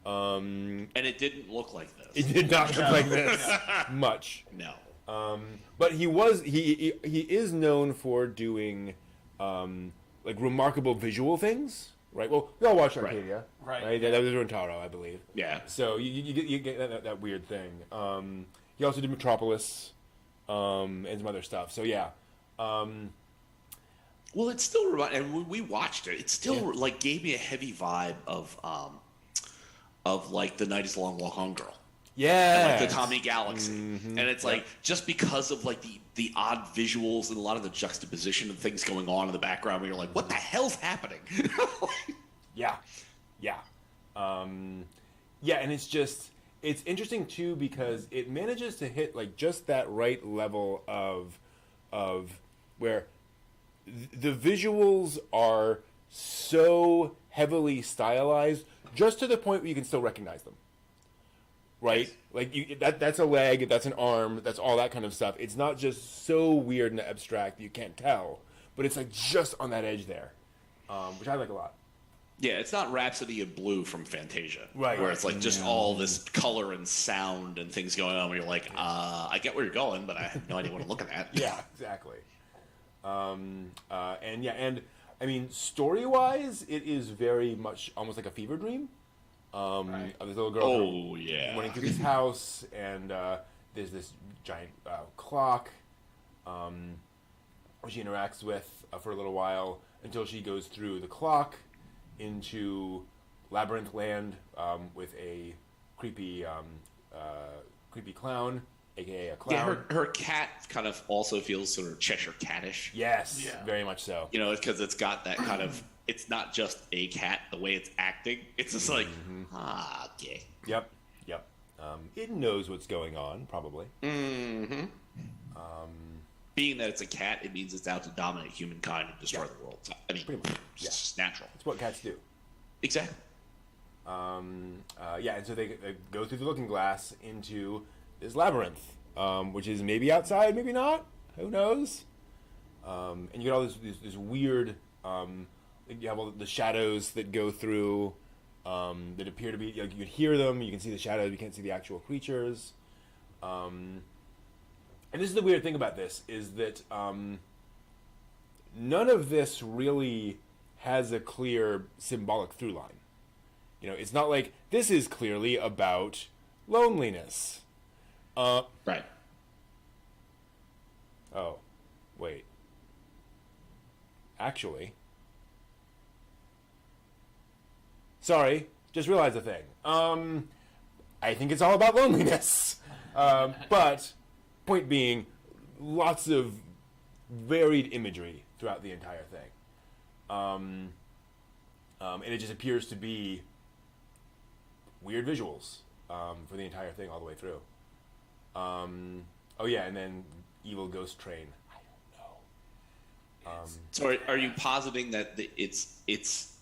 And it didn't look like this. It did not look like this much. No. But he is known for doing like remarkable visual things. Right. Well, we all watched Arcadia. Right. That was Rintaro, I believe. Yeah. So you get that weird thing. He also did Metropolis, and some other stuff. So yeah. Well, it still and when we watched it, it still like gave me a heavy vibe of like The Night Is a Long Walk Home Girl. Yeah. Like the Tommy Galaxy. And it's like just because of like the odd visuals and a lot of the juxtaposition of things going on in the background where you're like, what the hell's happening? Yeah. And it's interesting too because it manages to hit like just that right level of where the visuals are so heavily stylized just to the point where you can still recognize them. Right? Yes. Like that's a leg, that's an arm, that's all that kind of stuff. It's not just so weird and abstract that you can't tell, but it's like just on that edge there, which I like a lot. Yeah, it's not Rhapsody in Blue from Fantasia. Right. Where it's like just all this color and sound and things going on where you're like, I get where you're going, but I have no idea what I'm looking at. Yeah, exactly. And I mean, story-wise, it is very much almost like a fever dream. Of this little girl running through this house, and there's this giant clock, which she interacts with for a little while until she goes through the clock into Labyrinth Land with a creepy creepy clown, aka a Yeah, clown. her cat kind of also feels sort of Cheshire Cattish. Yes, Yeah. very much so. You know, because it's got that kind of. It's not just a cat. The way it's acting, it's just like, okay. Yep. It knows what's going on, probably. Mm-hmm. Being that it's a cat, it means it's out to dominate humankind and destroy the world. So, I mean, Pretty much, it's yeah. just natural. It's what cats do. Exactly. And so they go through the looking glass into this labyrinth, which is maybe outside, maybe not. Who knows? And you get all this weird. You have all the shadows that go through, that appear to be. You can hear them. You can see the shadows. You can't see the actual creatures. And this is the weird thing about this is that none of this really has a clear symbolic through line. You know, it's not like this is clearly about loneliness. Right. Oh, wait. Actually. Sorry, just realized a thing. I think it's all about loneliness. But, point being, lots of varied imagery throughout the entire thing. And it just appears to be weird visuals for the entire thing all the way through. Oh yeah, and then evil ghost train. I don't know. So are you positing that it's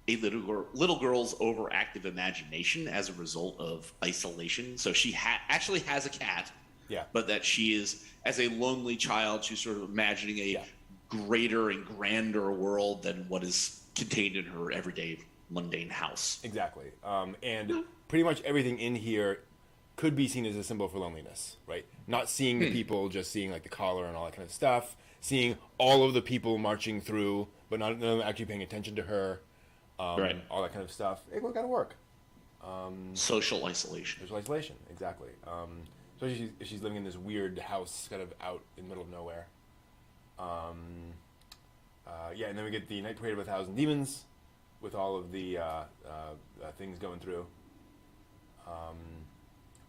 a little girl's overactive imagination as a result of isolation? So she actually has a cat, Yeah. but that she is, as a lonely child, she's sort of imagining a greater and grander world than what is contained in her everyday mundane house. Exactly. And pretty much everything in here could be seen as a symbol for loneliness, right? Not seeing the people, just seeing like the collar and all that kind of stuff. Seeing all of the people marching through, but none of them actually paying attention to her. Right. All that kind of stuff. It will kind of work. Social isolation. Social isolation, exactly. Especially if she's living in this weird house kind of out in the middle of nowhere. Yeah, and then we get the Night Parade of 1,000 Demons with all of the things going through.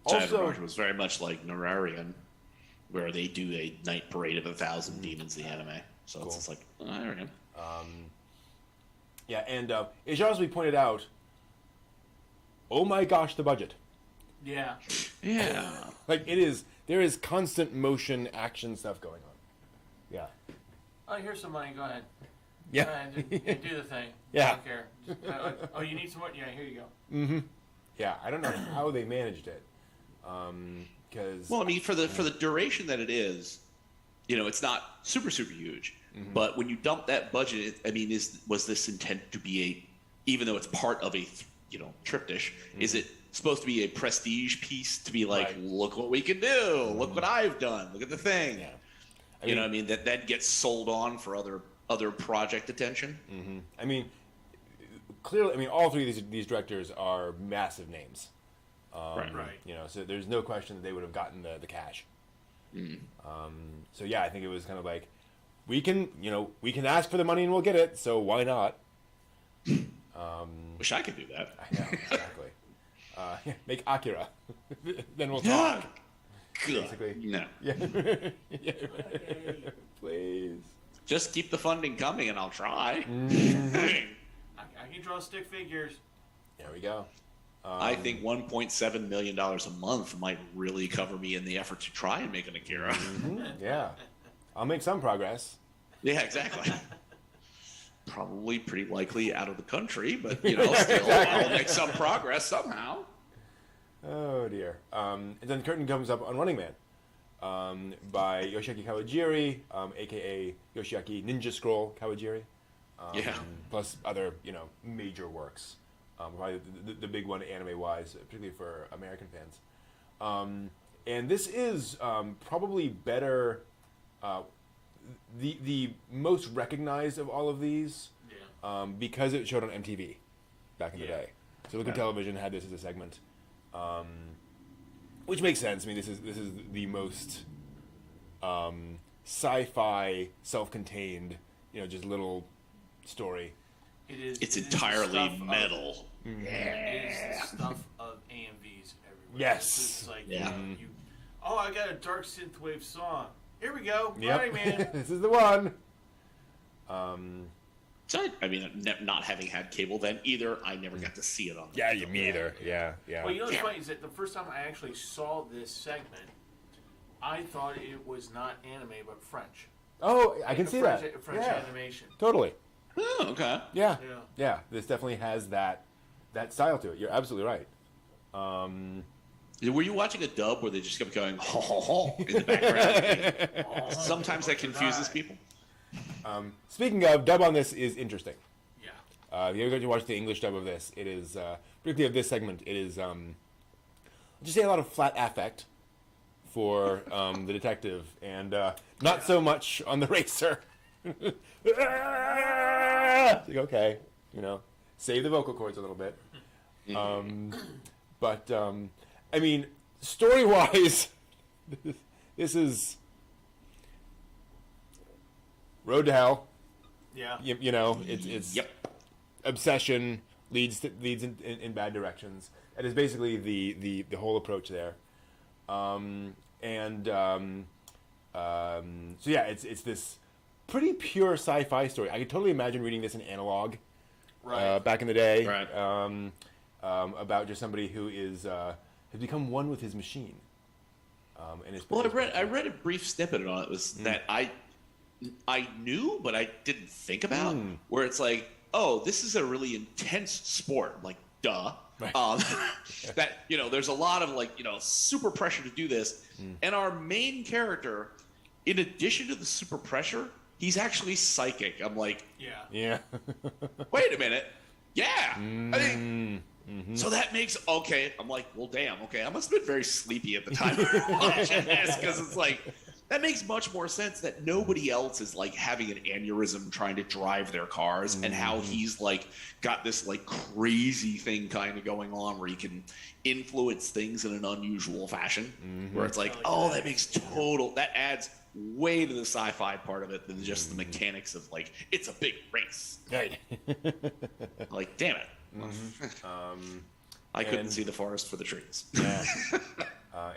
Which I remarked was very much like Nerarian, where they do a night parade of 1,000 demons, the anime. So Cool. it's just like, oh, there we go. Yeah, and it should also be pointed out, oh my gosh, the budget. Yeah. Yeah. Like, there is constant motion action stuff going on. Yeah. Oh, here's some money. Go ahead. Yeah. Go ahead. Do the thing. Yeah. I don't care. Oh, you need some more? Yeah, here you go. Yeah, I don't know how they managed it. Because... Well, I mean, for the duration that it is, you know, it's not super huge. But when you dump that budget, I mean, was this intended to be even though it's part of a triptych, is it supposed to be a prestige piece to be like, Right. look what we can do, look what I've done, look at the thing. Yeah. I mean that gets sold on for other project attention. I mean, clearly, all three of these directors are massive names. Right. You know, so there's no question that they would have gotten the cash. So yeah, I think it was kind of like, we can ask for the money and we'll get it, so why not? Wish I could do that. I know, exactly. Yeah, make Akira. Then we'll talk. Basically. No. Yeah. Yeah. Please. Just keep the funding coming and I'll try. I can draw stick figures. There we go. I think $1.7 million a month might really cover me in the effort to try and make an Akira. Yeah. I'll make some progress. Yeah, exactly. Probably pretty likely out of the country, but still, I'll make some progress somehow. Oh dear. And then the curtain comes up on Running Man, by Yoshiaki Kawajiri, aka Yoshiaki Ninja Scroll Kawajiri. Plus other, major works. Probably the big one anime-wise, particularly for American fans. And this is probably better, the most recognized of all of these, because it showed on MTV back in the day. So Look at Television had this as a segment, which makes sense. I mean, this is the most sci-fi, self-contained, just little story. It is. It's it is the entirely stuff metal. It is the stuff of AMVs everywhere. Yes. It's like, Yeah. I got a dark synthwave song. Here we go. Yep. Running Man. This is the one. So I mean, not having had cable then either, I never got to see it on. Yeah, me either. Yeah. Well, you know what's funny is that the first time I actually saw this segment, I thought it was not anime but French. Oh, I can see French, that. French Yeah. animation. Totally. Oh, okay. Yeah. Yeah. Yeah. This definitely has that style to it. You're absolutely right. Were you watching a dub where they just kept going ho ho ho in the background? Sometimes that confuses people. Speaking of, dub on this is interesting. Yeah. If you're going to watch the English dub of this, it is, particularly of this segment, it is, just say a lot of flat affect for the detective, and not so much on the racer. It's like, okay, save the vocal cords a little bit. But I mean, story-wise, this is Road to Hell. Yeah. It's Yep. obsession leads in bad directions. That is basically the whole approach there. So yeah, it's this pretty pure sci-fi story. I could totally imagine reading this in Analog, Right. back in the day, Right. about just somebody who has become one with his machine. And it's Well, I read a brief snippet on it. Was that I knew, but I didn't think about where it's like, oh, this is a really intense sport. I'm like, duh. Right. That there's a lot of super pressure to do this, and our main character, in addition to the super pressure, he's actually psychic. I'm like, Yeah. wait a minute, yeah. I think. So that makes okay. I'm like, well, damn. Okay, I must have been very sleepy at the time watching this because it's like that makes much more sense that nobody else is like having an aneurysm trying to drive their cars, and how he's like got this like crazy thing kind of going on where he can influence things in an unusual fashion. Where it's like, oh, that adds way to the sci-fi part of it than just the mechanics of like it's a big race. Right. Like, damn it. I couldn't and- see the forest for the trees. Yeah.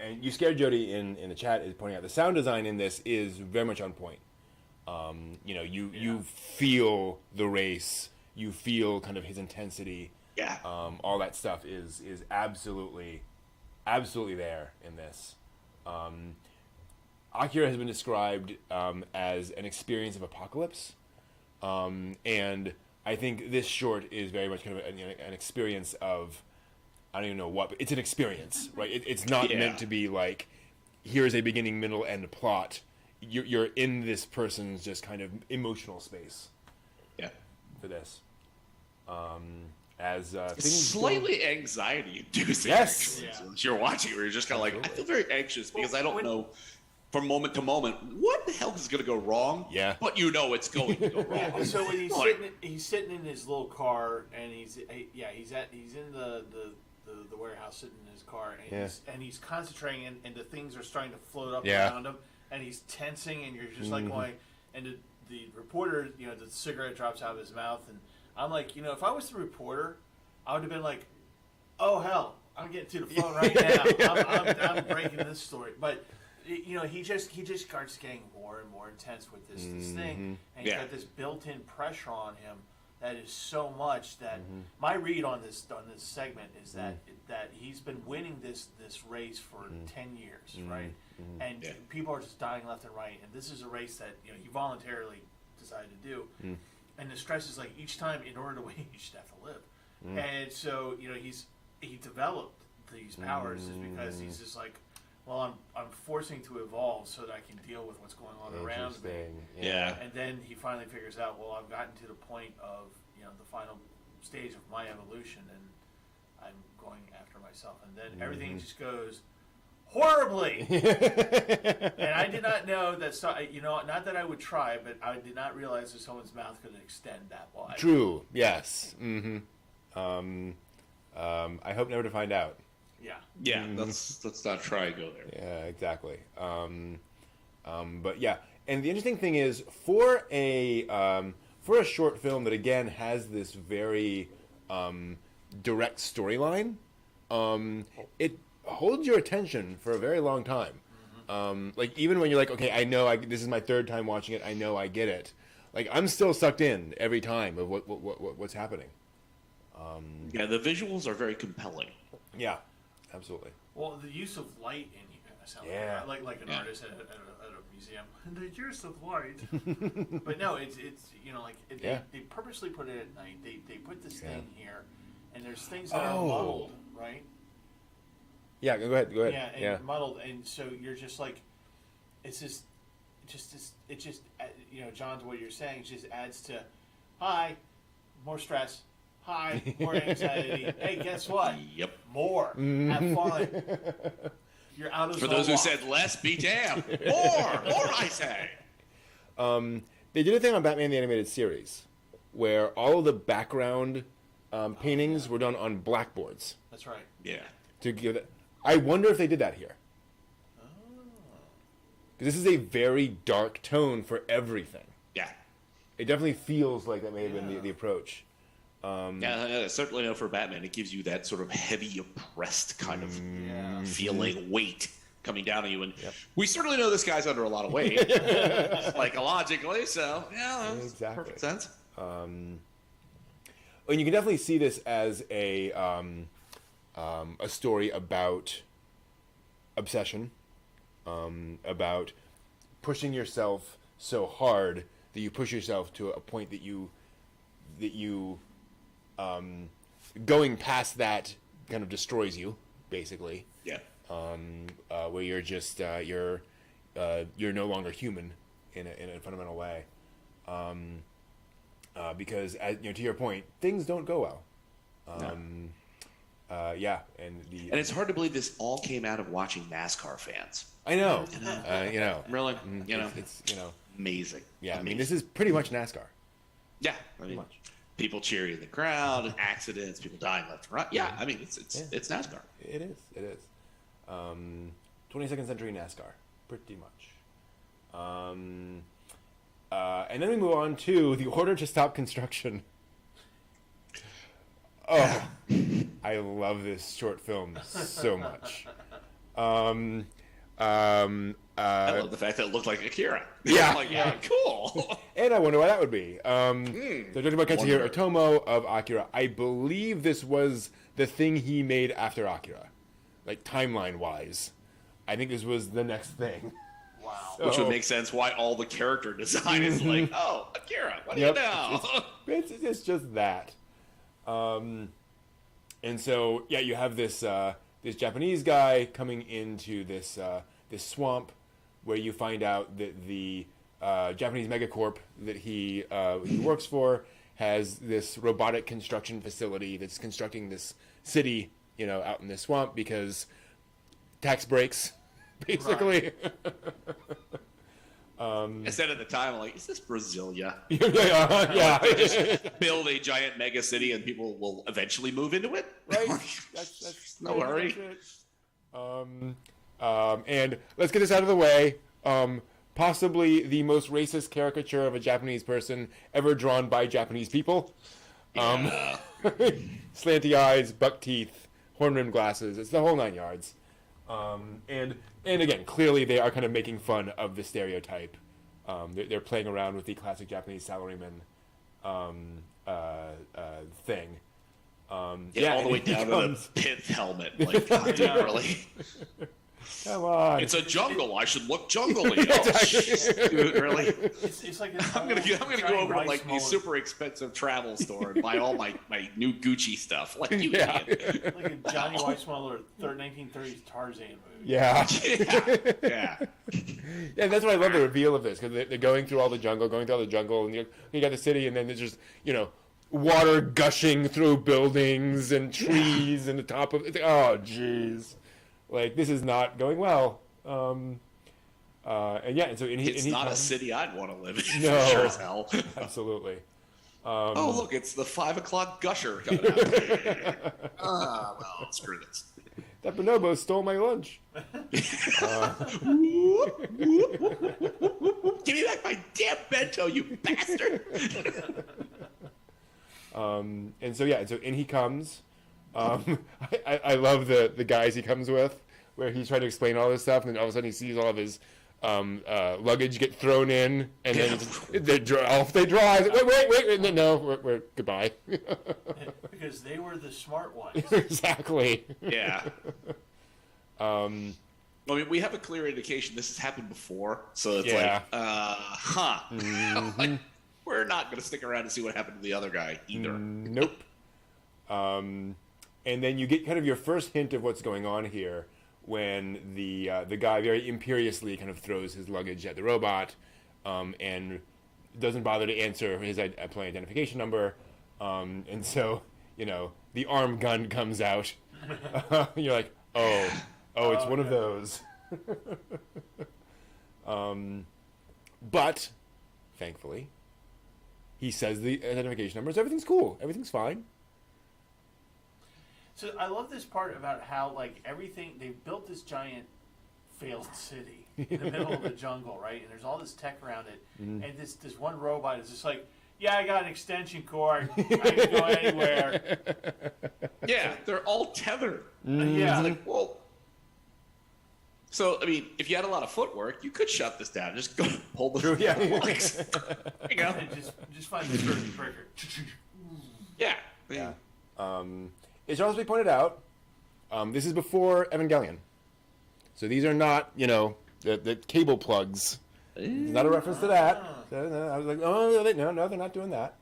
And you scared Jody in the chat is pointing out the sound design in this is very much on point. You feel the race, you feel kind of his intensity. Yeah. All that stuff is absolutely there in this. Akira has been described as an experience of apocalypse, and I think this short is very much kind of an experience of, I don't even know what, but it's an experience, right? It's not meant to be like, here's a beginning, middle, end plot. You're in this person's just kind of emotional space. Yeah. For this. As It's things slightly anxiety-inducing. Yes. Actually, as you're watching, where you're just kind of like, I feel very anxious because I don't know from moment to moment what the hell is going to go wrong. Yeah. But it's going to go wrong. So when he's sitting in his little car, and he's in the warehouse sitting in his car, and he's concentrating, and the things are starting to float up around him, and he's tensing, and you're just like going, and the reporter, the cigarette drops out of his mouth, and I'm like, if I was the reporter, I would have been like, oh hell, I'm getting to the phone right now. I'm breaking this story, but. He just starts getting more and more intense with this thing, and he's got this built-in pressure on him that is so much that my read on this segment is that he's been winning this race for 10 years, right? And people are just dying left and right, and this is a race that he voluntarily decided to do, and the stress is like each time in order to win you just have to live, and so he developed these powers is because he's just like. Well, I'm forcing to evolve so that I can deal with what's going on around me. Yeah. And then he finally figures out, well, I've gotten to the point of the final stage of my evolution, and I'm going after myself. And then everything just goes horribly. And I did not know that. Not that I would try, but I did not realize that someone's mouth could extend that wide. True. Yes. I hope never to find out. Yeah. Let's not try and go there. Yeah, exactly. But yeah, and the interesting thing is for a short film that again has this very direct storyline, it holds your attention for a very long time. Like even when you're like, okay, I know this is my third time watching it. I know I get it. Like I'm still sucked in every time of what's happening. Yeah, the visuals are very compelling. Yeah, absolutely. Well, the use of light in Yeah. like an artist at a museum. The use of light. But no, it's like they purposely put it at night. They put this thing here, and there's things that are muddled, right? Yeah, go ahead. Yeah, and muddled, and so you're just like, it's John, to what you're saying, just adds to, hi, more stress. Hi, more anxiety. Hey, guess what? Yep. More. Have fun. You're out of For those who said less, be damned. More, I say. They did a thing on Batman the Animated Series where all of the background paintings were done on blackboards. That's right. Yeah. To give it, I wonder if they did that here. Because this is a very dark tone for everything. Yeah. It definitely feels like that may have been the approach. Yeah, I certainly know for Batman, it gives you that sort of heavy, oppressed kind of feeling, weight coming down on you. And we certainly know this guy's under a lot of weight, psychologically, so, yeah, that's perfect sense. And you can definitely see this as a story about obsession, about pushing yourself so hard that you push yourself to a point that you going past that kind of destroys you, basically. Yeah. Where you're just you're no longer human in a fundamental way. Because to your point, things don't go well. And it's hard to believe this all came out of watching NASCAR fans. I know. Really, it's amazing. Yeah, amazing. I mean, this is pretty much NASCAR. Yeah, I mean, people cheering in the crowd, accidents, people dying left and right. Yeah, I mean, it's NASCAR. It is. 22nd century NASCAR, pretty much. And then we move on to the order to stop construction. Oh, I love this short film so much. I love the fact that it looked like Akira. Yeah. Like, yeah, cool. And I wonder why that would be. So talking about Katsuhiro Otomo of Akira, I believe this was the thing he made after Akira, like timeline-wise. I think this was the next thing. Wow. Which would make sense why all the character design is like, oh, Akira, what do you know? It's just that. And so, yeah, you have this this Japanese guy coming into this this swamp where you find out that the Japanese megacorp that he works for has this robotic construction facility that's constructing this city, out in this swamp because tax breaks, basically. Right. Instead of the time, I'm like, is this Brasilia? Yeah. Just build a giant mega city and people will eventually move into it. Right. That's no worry. And let's get this out of the way. Possibly the most racist caricature of a Japanese person ever drawn by Japanese people. Slanty eyes, buck teeth, horn-rimmed glasses. It's the whole 9 yards. And again, clearly they are kind of making fun of the stereotype. They're playing around with the classic Japanese salaryman thing. All the way down to the pith helmet. Like, God, dude, really? Come on. It's a jungle. I should look jungle-y. Dude, really? It's like I'm gonna go over to like the super expensive travel store and buy all my new Gucci stuff. Like you idiot. Like a Johnny Weissmuller 1930s Tarzan movie. Yeah. Yeah. Yeah, that's why I love the reveal of this, because they're going through all the jungle, and you got the city, and then there's just, water gushing through buildings and trees and the top of it. Oh, jeez. Like, this is not going well. And so it's not a city I'd want to live in. No, sure as hell. Absolutely. Oh, look, it's the 5 o'clock gusher coming out. Well, screw this. That bonobo stole my lunch. Give me back my damn bento, you bastard! And so in he comes. I love the guys he comes with, where he's trying to explain all this stuff, and then all of a sudden he sees all of his luggage get thrown in, and then off they draw. Wait, and then no, we're goodbye. Because they were the smart ones. Exactly. Yeah. I mean, we have a clear indication this has happened before, so it's like, we're not going to stick around to see what happened to the other guy either. Nope. And then you get kind of your first hint of what's going on here when the guy very imperiously kind of throws his luggage at the robot, and doesn't bother to answer his plane identification number, and so the arm gun comes out. You're like, oh, it's one of those. But thankfully, he says the identification number, so everything's cool, everything's fine. So I love this part about how like everything they built this giant failed city in the middle of the jungle, right? And there's all this tech around it, and this one robot is just like, yeah, I got an extension cord, I can go anywhere. Yeah, they're all tethered. Yeah, It's like, well. So I mean, if you had a lot of footwork, you could shut this down. Just go pull the plugs. There you go. and just find the circuit breaker. Yeah. Yeah. It should also be pointed out, this is before Evangelion. So these are not, the cable plugs. It's not a reference to that. I was like, oh, no, they're not doing that.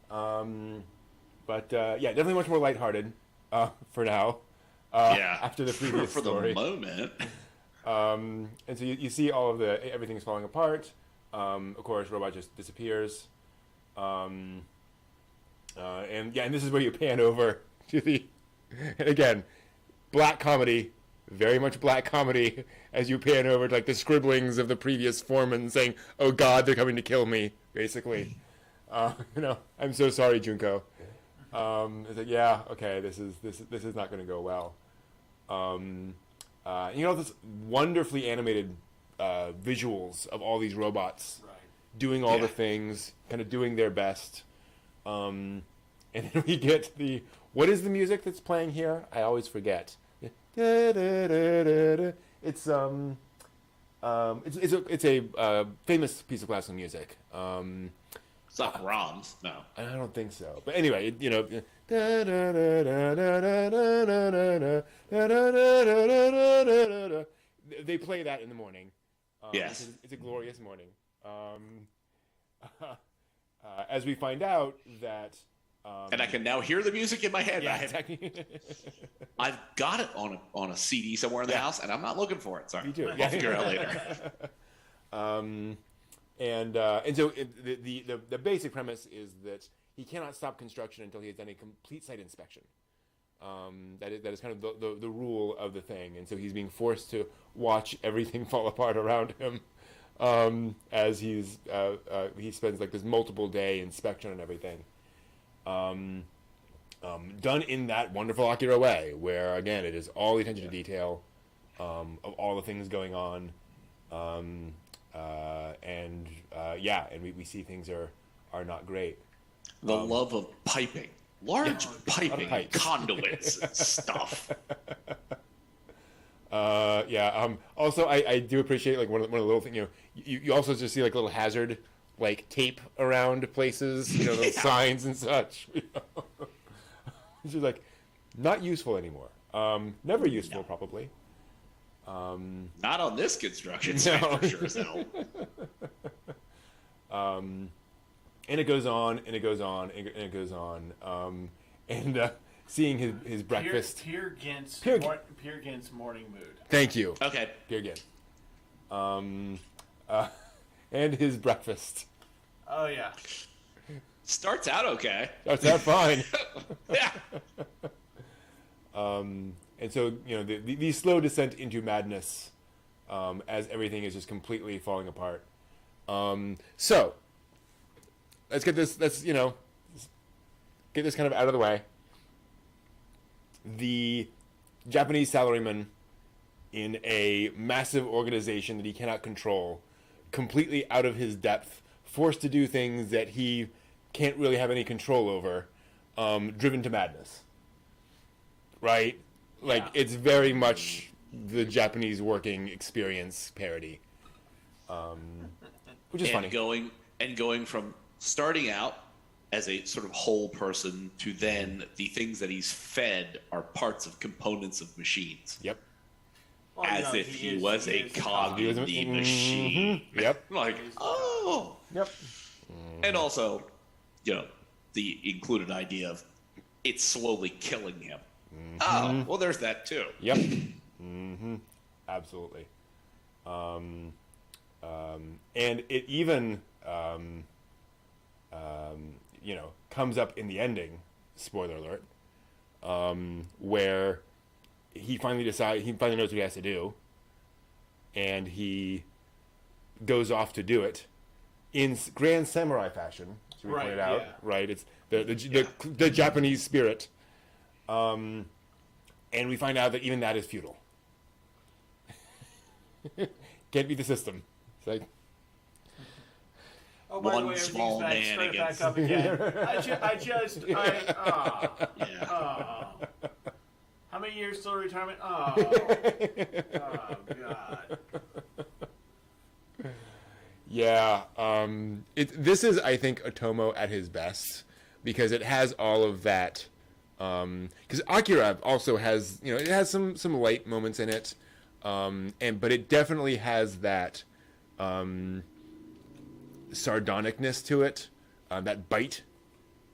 But yeah, definitely much more lighthearted for now. After the previous for story. the moment. And so you see all of everything's falling apart. Of course, robot just disappears. And this is where you pan over to and again, black comedy, very much black comedy, as you pan over to like the scribblings of the previous foreman saying, "Oh God, they're coming to kill me," basically. I'm so sorry, Junko. It's like, yeah, okay, this is not going to go well. This wonderfully animated visuals of all these robots doing all the things, kind of doing their best. And then we get what is the music that's playing here? I always forget. It's a famous piece of classical music. It's not Brahms, no. I don't think so. But anyway, they play that in the morning. Yes. It's a glorious morning. As we find out that... and I can now hear the music in my head. Yeah, exactly. I've got it on a CD somewhere in the house, and I'm not looking for it. Sorry. Me too. I'll figure it out later. And so the basic premise is that he cannot stop construction until he has done a complete site inspection. That is kind of the rule of the thing, and so he's being forced to watch everything fall apart around him as he spends like this multiple day inspection and everything. Done in that wonderful Akira way, where again it is all the attention to detail of all the things going on. And we see things are not great. The love of piping, large piping, conduits, and stuff. Also, I do appreciate like one of the little things. You also just see like little hazard like tape around places. Those signs and such. It's just like not useful anymore. Never useful, probably. Not on this construction site, for sure as hell. And it goes on, and it goes on, and it goes on. Seeing his breakfast. Peer Gynt's morning mood. Thank you. Okay. Peer Gynt. And his breakfast. Oh, yeah. Starts out okay. Starts out fine. Yeah. And so, the slow descent into madness as everything is just completely falling apart. So, let's get this, get this kind of out of the way. The Japanese salaryman in a massive organization that he cannot control, completely out of his depth, forced to do things that he can't really have any control over, driven to madness. right? Like Yeah. it's very much the Japanese working experience parody, which is funny. Going from starting out as a sort of whole person to then the things that he's fed are parts of components of machines. Yep. Well, As if he was a cog in the Mhm. machine. Yep. Like, oh. Yep. And also, the included idea of it's slowly killing him. Oh, well, there's that too. Yep. Absolutely. And it even, comes up in the ending, spoiler alert, where he finally knows what he has to do, and he goes off to do it in grand samurai fashion, as we pointed out. Yeah. Right? It's the Japanese spirit. And we find out that even that is futile. Can't beat the system. It's like, Oh, by the One way, small everything's man back, straight against- back up again. Yeah. How many years till retirement? Oh, God. yeah. This is, I think, Otomo at his best because it has all of that. Because Akira also has, it has some light moments in it, but it definitely has that sardonicness to it, that bite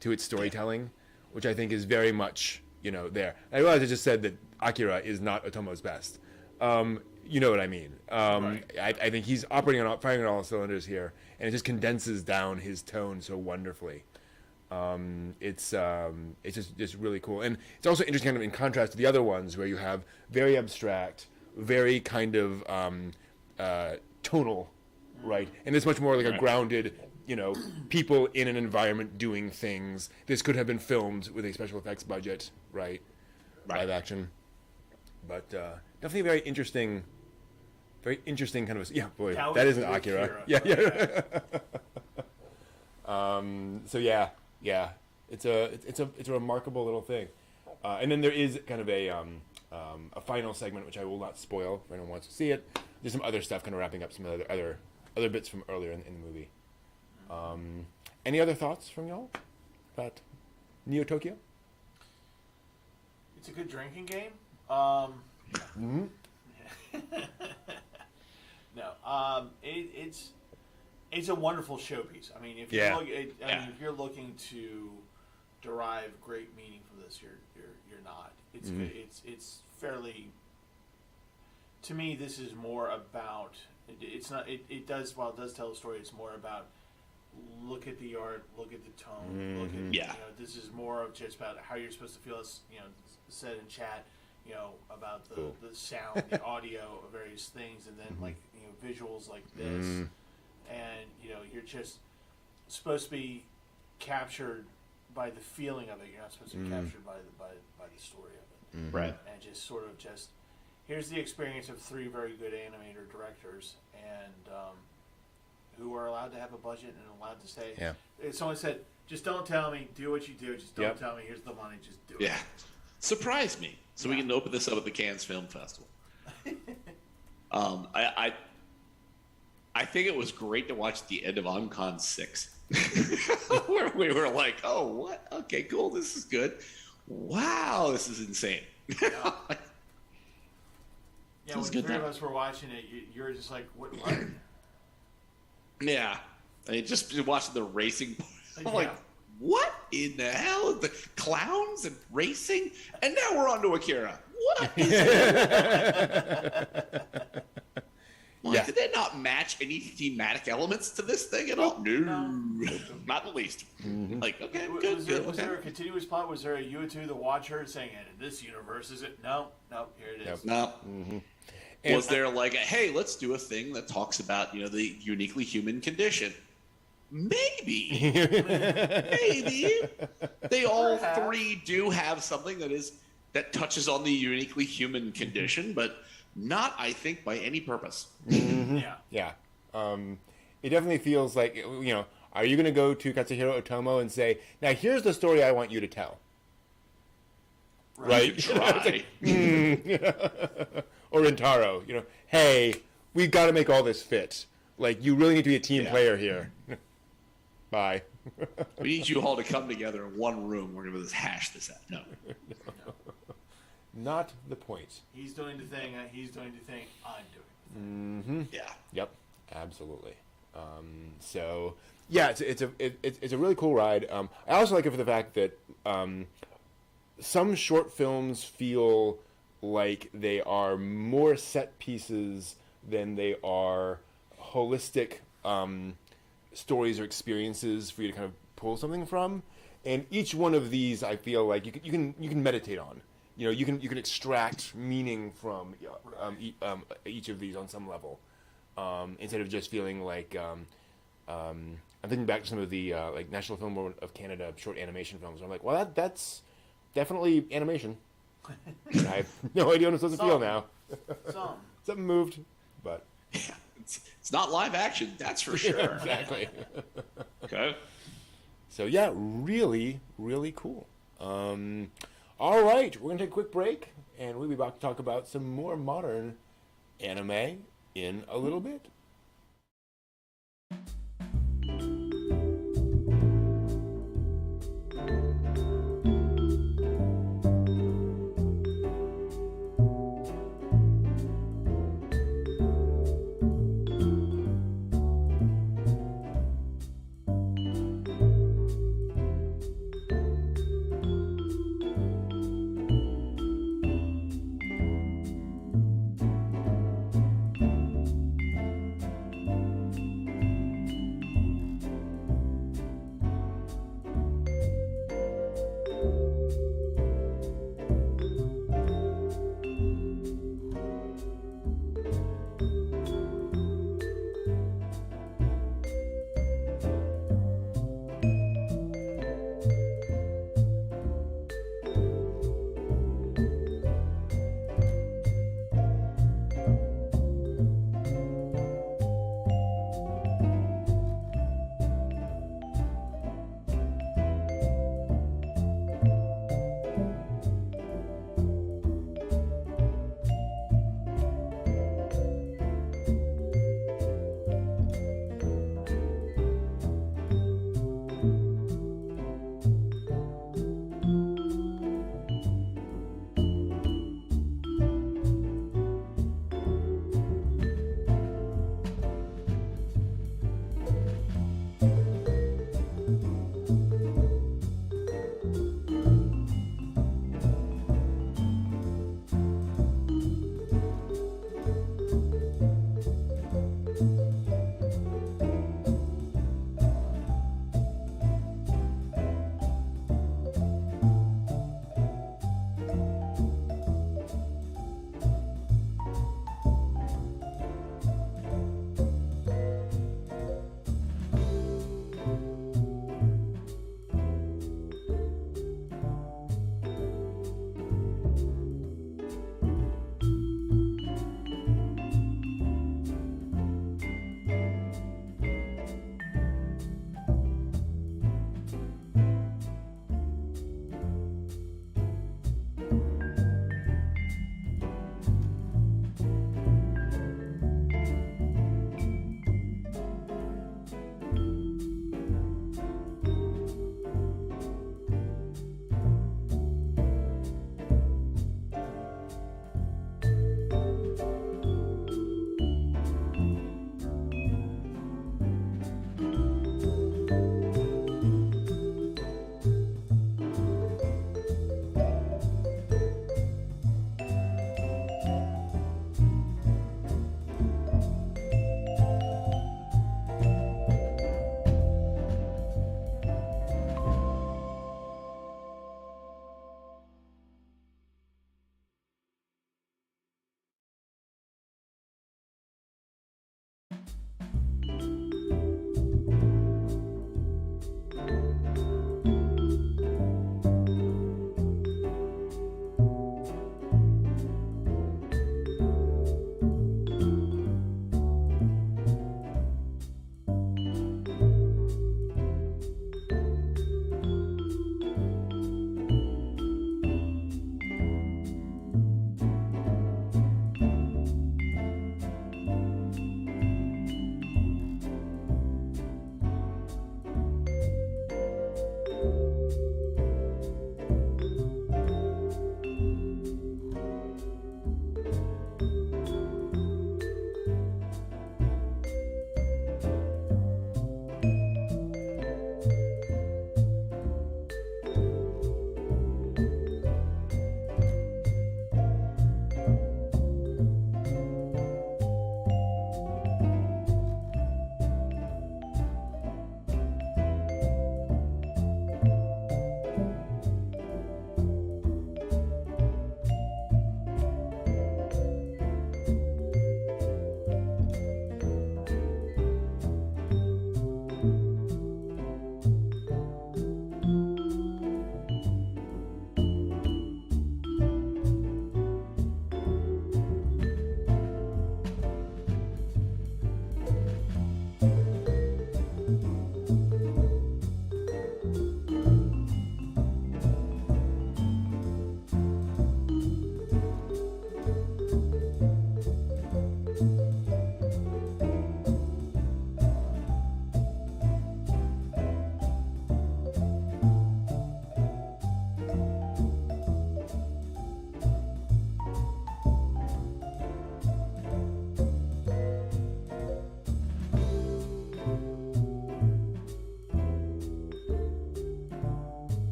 to its storytelling, which I think is very much, there. I realize I just said that Akira is not Otomo's best. You know what I mean? Right. I think he's firing on all cylinders here, and it just condenses down his tone so wonderfully. It's just really cool, and it's also interesting kind of in contrast to the other ones where you have very abstract, very kind of tonal, right? And it's much more like a grounded, people in an environment doing things. This could have been filmed with a special effects budget, right? Live action, but definitely very interesting kind of that isn't Akira. Yeah. So yeah, it's a remarkable little thing, and then there is kind of a final segment which I will not spoil if anyone wants to see it. There's some other stuff kind of wrapping up some other bits from earlier in the movie. Any other thoughts from y'all about Neo Tokyo? It's a good drinking game. No, it's a wonderful showpiece. I mean, if you're looking to derive great meaning from this, you're not. It's fairly. To me, this is more about. It's not. It does tell a story. It's more about. Look at the art. Look at the tone. Look at this is more of just about how you're supposed to feel. As said in chat. About the sound, the audio of various things, and then visuals like this, and you're just supposed to be captured by the feeling of it. You're not supposed to be captured by the story of it, Right? And just sort of here's the experience of three very good animator directors, and who are allowed to have a budget and allowed to say. Yeah. Someone said, "Just don't tell me. Do what you do. Just don't tell me. Here's the money. Just do it." Yeah. Surprise me, so we can open this up at the Cannes Film Festival. I think it was great to watch the end of Oncon 6, where we were like, "Oh, what? Okay, cool. This is good. Wow, this is insane." Yeah, It when was the good three of time. us were watching it, you're just like, "What?" Yeah, I mean, just watching the racing. I'm like, Yeah. what in the hell? The clowns and racing, and now we're on to Akira. What? Is Yeah. Did they not match any thematic elements to this thing at all? No, not the least. Like, okay, good, Was good. there a Okay. continuous plot? Was there a you two, the watcher, saying, "And in this universe, is it?" No, here it is. No. And Was there like, hey, let's do a thing that talks about the uniquely human condition? Maybe. Maybe. They all three do have something that touches on the uniquely human condition, but not, I think, by any purpose. Yeah. Yeah. It definitely feels like, are you going to go to Katsuhiro Otomo and say, now here's the story I want you to tell? right? Try. Or in Taro, hey, we've got to make all this fit. Like, you really need to be a team player here. Bye. We need you all to come together in one room. We're going to hash this out. No. Not the point. He's doing the thing. He's doing the thing. I'm doing the thing. Yeah. Yep, absolutely. So yeah, it's a really cool ride. I also like it for the fact that some short films feel like they are more set pieces than they are holistic stories or experiences for you to kind of pull something from. And each one of these, I feel like you can meditate on. You can extract meaning from each of these on some level, instead of just feeling like I'm thinking back to some of the like National Film Board of Canada short animation films. And I'm like, well, that's definitely animation. And I have no idea what I'm supposed to feel now. Something moved, but It's not live action, that's for sure. exactly. Okay. So yeah, really, really cool. All right, we're gonna take a quick break, and we'll be back to talk about some more modern anime in a little bit.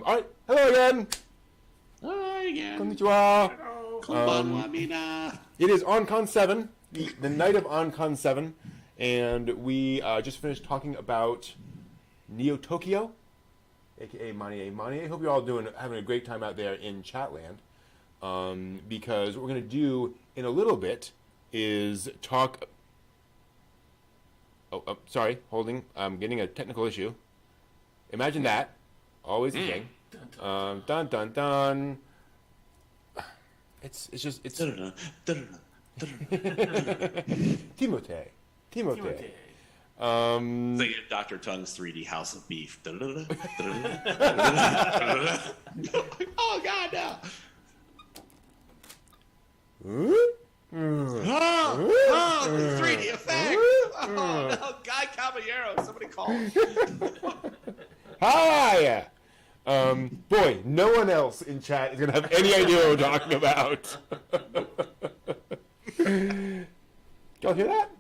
All right. Hello again. Hi again. Konnichiwa. Konbanwa, mina. It is OnCon 7, the night of OnCon 7, and we just finished talking about Neo Tokyo, aka Manie Manie. I hope you're all having a great time out there in Chatland, because what we're going to do in a little bit is talk. Oh, sorry, holding. I'm getting a technical issue. Imagine that. Always a thing. Dun dun dun. It's Timote. Thinking Dr. Tongue's 3D House of Beef. Oh God, no! Oh, the 3D effect! Oh no, Guy Caballero, somebody call him. Hi! Boy, no one else in chat is going to have any idea what we're talking about. Y'all hear that?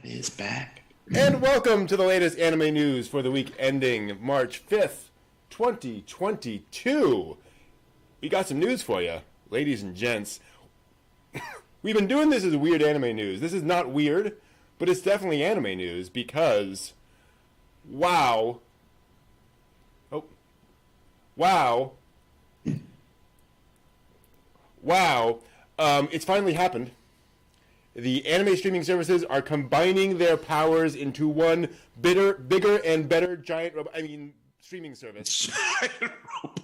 It is back. And welcome to the latest anime news for the week ending March 5th, 2022. We got some news for you, ladies and gents. We've been doing this as weird anime news. This is not weird, but it's definitely anime news because, wow. Oh. Wow. Wow. It's finally happened. The anime streaming services are combining their powers into one bigger and better giant streaming service. Giant robot.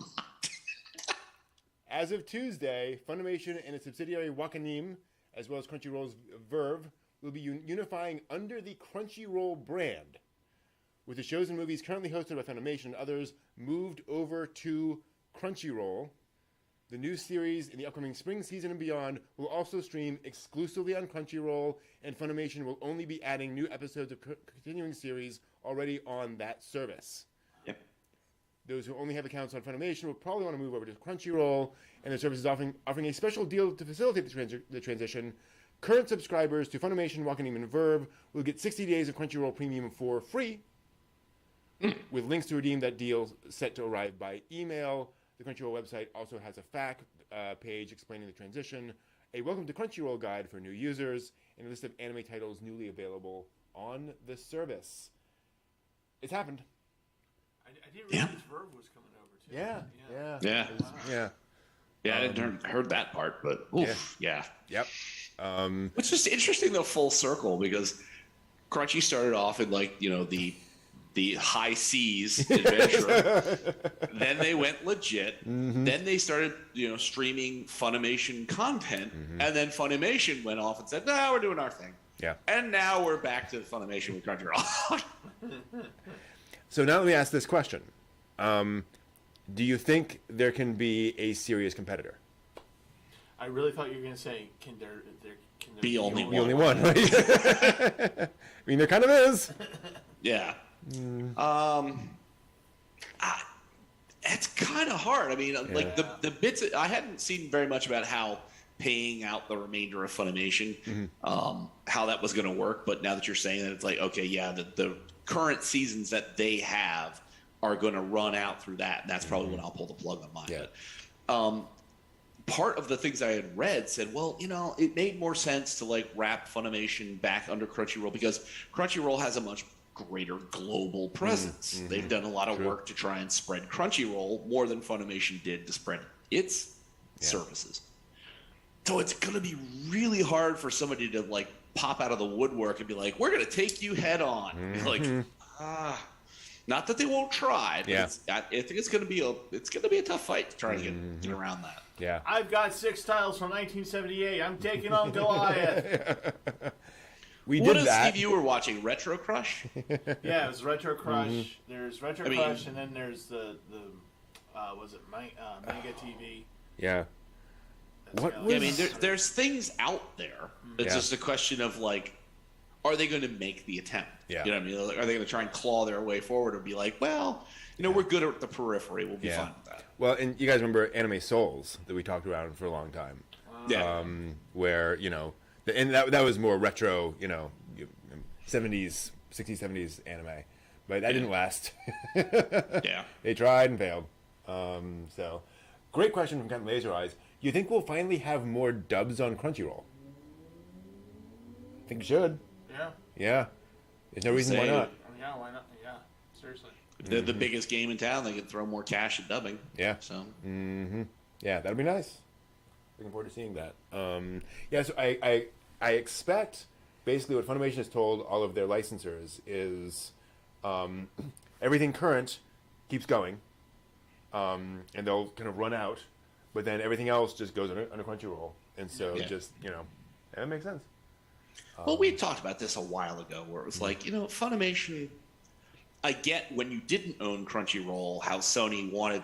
As of Tuesday, Funimation and its subsidiary Wakanim, as well as Crunchyroll's Verve, will be unifying under the Crunchyroll brand. With the shows and movies currently hosted by Funimation and others moved over to Crunchyroll, the new series in the upcoming spring season and beyond will also stream exclusively on Crunchyroll, and Funimation will only be adding new episodes of continuing series already on that service. Yep. Those who only have accounts on Funimation will probably want to move over to Crunchyroll, and the service is offering a special deal to facilitate the transition. Current subscribers to Funimation, Wakanim, and Verve will get 60 days of Crunchyroll Premium for free, with links to redeem that deal set to arrive by email. The Crunchyroll website also has a FAQ page explaining the transition, a welcome to Crunchyroll guide for new users, and a list of anime titles newly available on the service. It's happened. I didn't realize Verve was coming over too. Yeah. Yeah, I didn't heard that part, but oof, yeah. Yep. It's just interesting though, full circle, because Crunchy started off in like, you know, the high seas adventure. Then they went legit. Then they started, you know, streaming Funimation content, and then Funimation went off and said, "No, we're doing our thing." Yeah. And now we're back to Funimation with Crunchyroll. So now let me ask this question: do you think there can be a serious competitor? I really thought you were going to say, can there Be only The only one, right? I mean, there kind of is. Yeah. It's kind of hard. I mean, like the bits I hadn't seen very much about how paying out the remainder of Funimation, how that was going to work. But now that you're saying that, it's like, okay, yeah, the current seasons that they have are going to run out through that. And that's probably when I'll pull the plug on mine. Yeah. But part of the things I had read said, well, you know, it made more sense to like wrap Funimation back under Crunchyroll because Crunchyroll has a much greater global presence. They've done a lot of work to try and spread Crunchyroll more than Funimation did to spread its services. So it's going to be really hard for somebody to like pop out of the woodwork and be like, we're going to take you head on. Like, not that they won't try, but I think it's going to be a tough fight to try to get around that. Yeah. I've got 6 tiles from 1978. I'm taking on Goliath. We What did is that. Steve? You were watching Retro Crush? Yeah, it was Retro Crush. There's Retro Crush, and then there's the was it Manga TV? Yeah. That's What got, was- I mean, there's things out there. It's just a question of like, are they going to make the attempt? Yeah. You know what I mean? Like, are they going to try and claw their way forward or be like, well, you know, we're good at the periphery. We'll be fine with that. Well, and you guys remember Anime Souls that we talked about for a long time. Yeah. Where, you know, and that was more retro, you know, 70s, 60s, 70s anime. But that didn't last. Yeah. They tried and failed. So, great question from Captain Laser Eyes. You think we'll finally have more dubs on Crunchyroll? I think we should. Yeah. Yeah. There's no reason why Say- not. Yeah, why not? Yeah, seriously. If they're the biggest game in town, they can throw more cash at dubbing. Yeah. So Yeah, that'd be nice. Looking forward to seeing that. Yeah, so I expect basically what Funimation has told all of their licensors is everything current keeps going, and they'll kind of run out, but then everything else just goes under Crunchyroll, and so just, you know, that makes sense. Well, we talked about this a while ago where it was like, you know, Funimation, I get when you didn't own Crunchyroll, how Sony wanted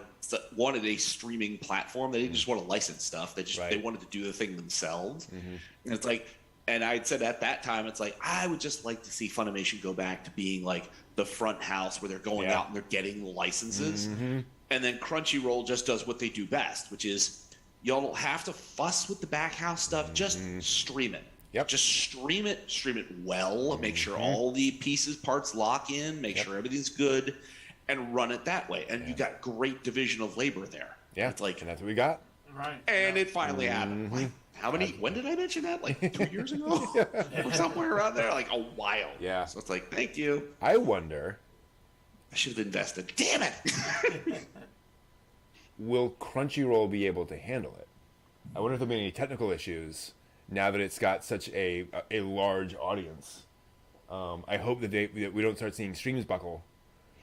a streaming platform. They didn't just want to license stuff. They wanted to do the thing themselves. And it's like, and I'd said at that time, it's like, I would just like to see Funimation go back to being like the front house where they're going out and they're getting the licenses. And then Crunchyroll just does what they do best, which is y'all don't have to fuss with the back house stuff. Just stream it. Yep. Just stream it well, make sure all the parts lock in, make sure everything's good, and run it that way. And you got great division of labor there. Yeah, It's like, and that's what we got. Right. and it finally happened. Like, how many, when did I mention that? Like 2 years ago? Or somewhere around there? Like a while. Yeah. So it's like, thank you. I wonder, I should have invested. Damn it. will Crunchyroll be able to handle it? I wonder if there'll be any technical issues now that it's got such a large audience. I hope that that we don't start seeing streams buckle,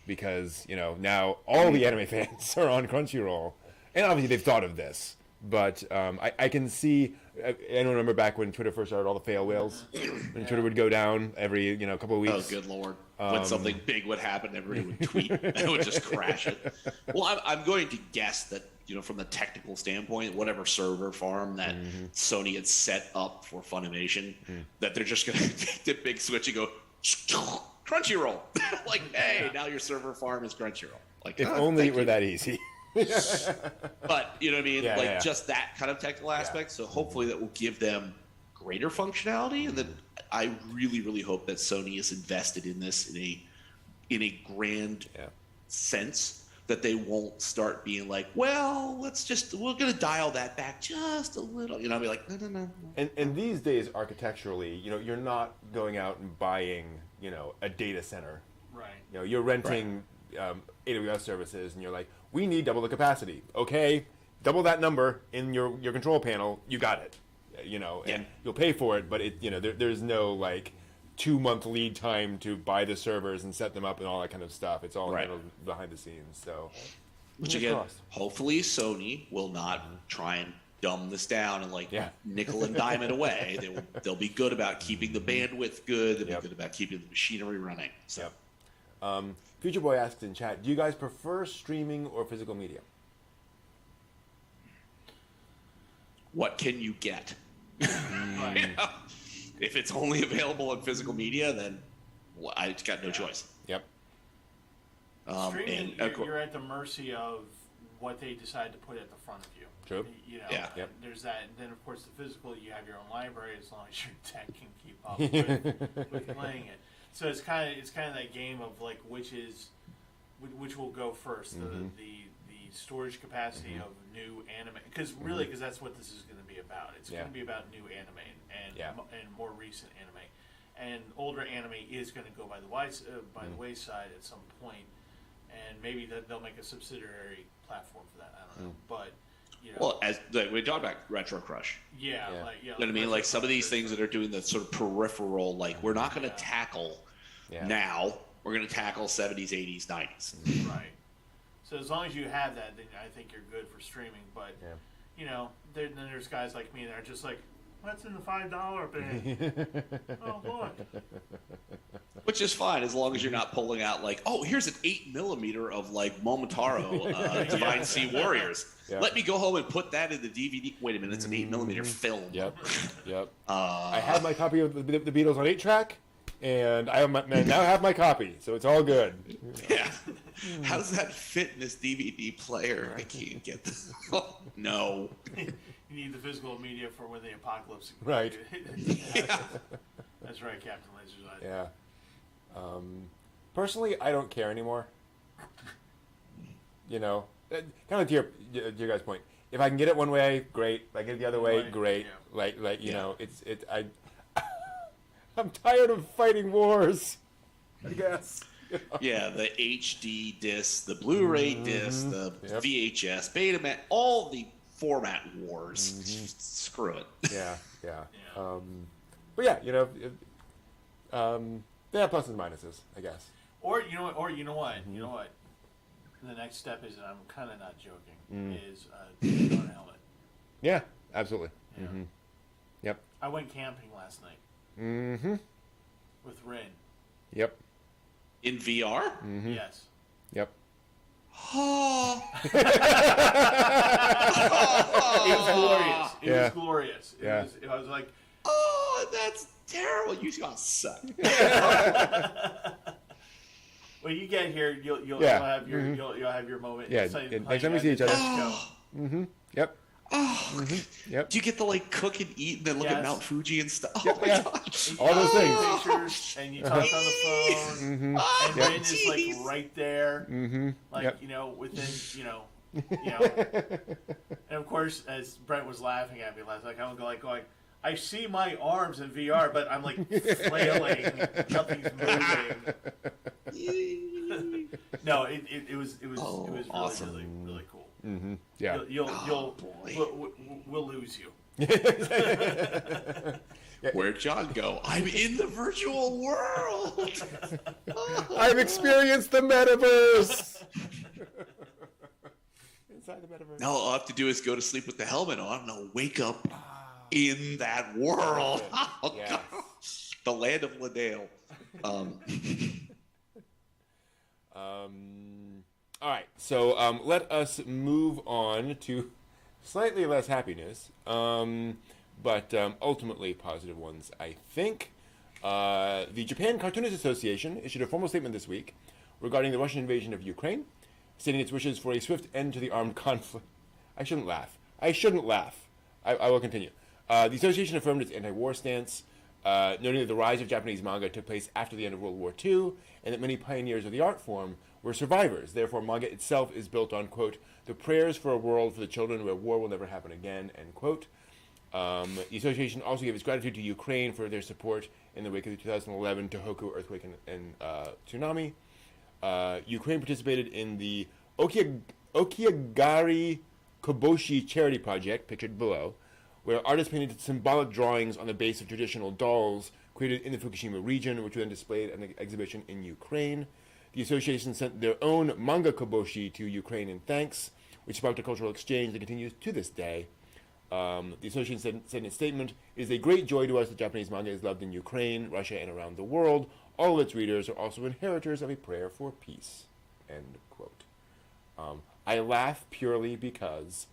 because, you know, now all the anime fans are on Crunchyroll, and obviously they've thought of this. But I can see. I don't remember back when Twitter first started, all the fail whales, when Twitter would go down every couple of Oh, weeks. good lord. When something big would happen, everybody would tweet. It would just crash it. Well, I'm going to guess that, from the technical standpoint, whatever server farm that Sony had set up for Funimation, that they're just going to take the big switch and go, Crunchyroll. Like, hey, now your server farm is Crunchyroll. Like, If only thank it were you. that easy. But, you know what I mean? Yeah, Just that kind of technical aspect. So hopefully that will give them greater functionality. And then I really, really hope that Sony is invested in this in a grand sense, that they won't start being like, well, we're going to dial that back just a little. I'll be like, no. And these days, architecturally, you're not going out and buying, a data center. Right. You're renting AWS services, and you're like, we need double the capacity. Okay, double that number in your control panel. You got it. And you'll pay for it, but there's no like 2-month lead time to buy the servers and set them up and all that kind of stuff. It's all Right. kind of behind the scenes. So, Which fingers again, crossed. hopefully Sony will not try and dumb this down and like Yeah. nickel and dime it away. They'll be good about keeping the bandwidth good. They'll Yep. be good about keeping the machinery running. So Yep. Future Boy asks in chat, do you guys prefer streaming or physical media? what can you get? Right. You know? If it's only available in physical media, then I got no choice. Yep. Streaming, and of course- you're at the mercy of what they decide to put at the front of you. True. You know, Yeah. Yep. there's that. And then, of course, the physical, you have your own library as long as your tech can keep up with playing it. So it's kind of that game of like which will go first, the storage capacity of new anime, because that's what this is going to be about. It's Yeah. going to be about new anime and Yeah. and more recent anime, and older anime is going to go by the wayside at some point, and maybe they'll make a subsidiary platform for that. I don't know, but you know, Well, as like, we talked about Retro Crush. yeah, Yeah. like You know what I mean? Like some of these things that are doing the sort of peripheral, like we're not going to tackle Yeah. now. We're going to tackle 70s, 80s, 90s. Right. So as long as you have that, then I think you're good for streaming. But Yeah. you know, then there's guys like me that are just like, what's in the $5 bin? Oh look. Which is fine as long as you're not pulling out like, oh, here's an 8mm of like Momotaro Divine Sea Warriors. Yeah. Let me go home and put that in the DVD. Wait a minute, it's an 8mm film. Yep. Yep. I had my copy of the Beatles on 8-track, and I now have my copy, so it's all good. Yeah. How does that fit in this DVD player? I can't get this. No. You need the physical media for when the apocalypse. Right. Yeah. That's right, Captain Laser's Eye. Yeah. Personally, I don't care anymore. You know, kind of to your guys' point. If I can get it one way, great. If I get it the other way, Right, great. yeah. Like you know, I'm tired of fighting wars. I guess. Yeah, the HD disc, the Blu-ray disc, the Yep. VHS, Betamax, all the format wars. Screw it. Yeah, yeah. Yeah. But yeah, you know, they have pluses and minuses, I guess. Or you know what? You know what? The next step is, and I'm kind of not joking, is put on a helmet. Yeah, absolutely. Yeah. Yep. I went camping last night Mm-hmm. with Rin. Yep. In VR? Yes. Yep. Oh. It was glorious. It Yeah. was glorious. Yeah. I was like, Oh, that's terrible. You guys suck. when you get here, you'll Yeah. have your you'll have your moment. Yeah, It's like and how next time we you see each guys other. go. Yep. Oh. Yep. Do you get to like cook and eat and then look at Yes. Mount Fuji and stuff? Oh Yep, my yeah. god. All those things. Pictures, and you talk on the phone. Oh, And Rin is jeez. like right there, like Yep. you know, within and of course, as Brent was laughing at me last night, I'm going, I see my arms in VR, but I'm like flailing, nothing's moving. No, it was really awesome. really cool. Yeah. You'll boy. we'll lose you. Where'd John go? I'm in the virtual world. I've experienced the metaverse. Inside the metaverse. Now all I have to do is go to sleep with the helmet on and I'll wake up in that world. Oh, Yes. God. The land of Liddell. All right, so let us move on to slightly less happiness, but ultimately positive ones, I think. The Japan Cartoonists Association issued a formal statement this week regarding the Russian invasion of Ukraine, stating its wishes for a swift end to the armed conflict. I shouldn't laugh. I will continue. The association affirmed its anti-war stance, noting that the rise of Japanese manga took place after the end of World War II, and that many pioneers of the art form were survivors. Therefore, manga itself is built on, quote, the prayers for a world for the children where war will never happen again, end quote. The association also gave its gratitude to Ukraine for their support in the wake of the 2011 Tohoku earthquake and tsunami. Ukraine participated in the Okiagari Koboshi charity project, pictured below, where artists painted symbolic drawings on the base of traditional dolls, created in the Fukushima region, which were then displayed at an exhibition in Ukraine. The association sent their own manga koboshi to Ukraine in thanks, which sparked a cultural exchange that continues to this day. The association said in its statement, "It is a great joy to us that Japanese manga is loved in Ukraine, Russia, and around the world. All of its readers are also inheritors of a prayer for peace." End quote. I laugh purely because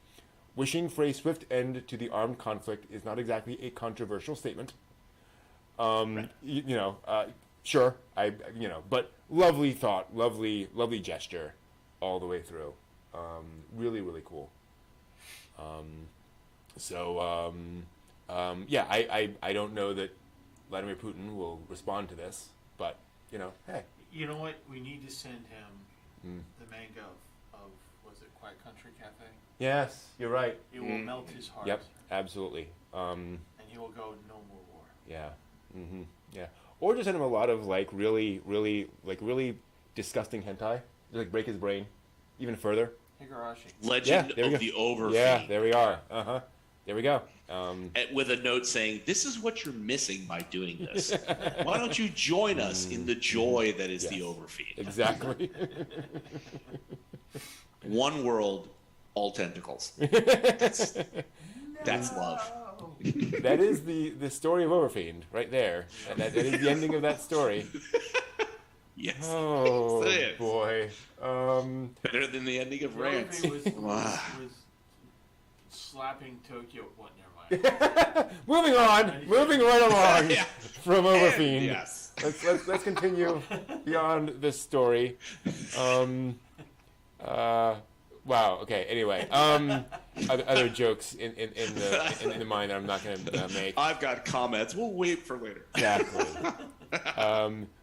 wishing for a swift end to the armed conflict is not exactly a controversial statement. Sure, but lovely thought, lovely gesture, all the way through. Really, really cool. I don't know that Vladimir Putin will respond to this, but hey. You know what? We need to send him the manga of was it Quiet Country Cafe? Yes, you're right. It will melt his heart. Yep, absolutely. And he will go, "No more war." Yeah. Yeah. Or just send him a lot of really disgusting hentai. Just break his brain even further. Higurashi. Legend of the Overfiend. Yeah, there we are. There we go. With a note saying, "This is what you're missing by doing this. Why don't you join us in the joy that is the Overfiend?" Exactly. One world, all tentacles. That's love. That is the story of Overfiend right there. That is the ending of that story. Yes. Oh Yes, boy. Better than the ending of Rants. was slapping Tokyo. What? Never mind. Moving right along Yeah. from Overfiend. Yes. Let's continue beyond this story. Wow. Okay. Anyway, other jokes in the mind that I'm not going to make. I've got comments. We'll wait for later. Exactly.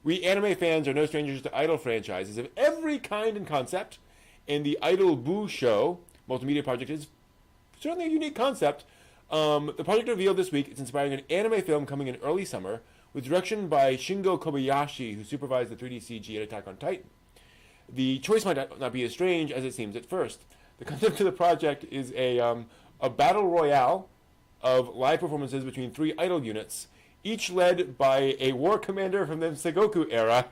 We anime fans are no strangers to idol franchises of every kind and concept, and the Idol Boo Show multimedia project is certainly a unique concept. The project revealed this week it's inspiring an anime film coming in early summer with direction by Shingo Kobayashi, who supervised the 3D CG at Attack on Titan. The choice might not be as strange as it seems at first. The concept of the project is a battle royale of live performances between 3 idol units, each led by a war commander from the Sengoku era,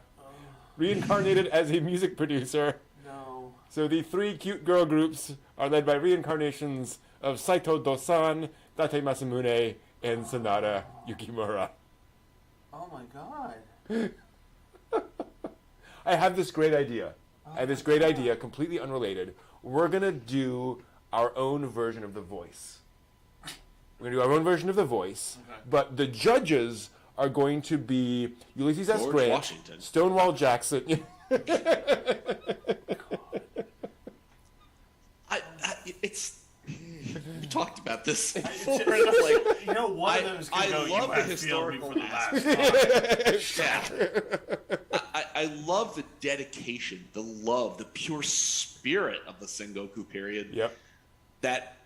reincarnated as a music producer. No. So the 3 cute girl groups are led by reincarnations of Saito Dosan, Date Masamune, and Sanada Yukimura. Oh my god. I have this great idea. Completely unrelated. We're going to do our own version of The Voice. Okay. But the judges are going to be Ulysses S. George Grant, Washington. Stonewall Jackson. We talked about this before. One of them is going to go, love "You the have failed me historical for the last time." I love the dedication, the love, the pure spirit of the Sengoku period. Yep. That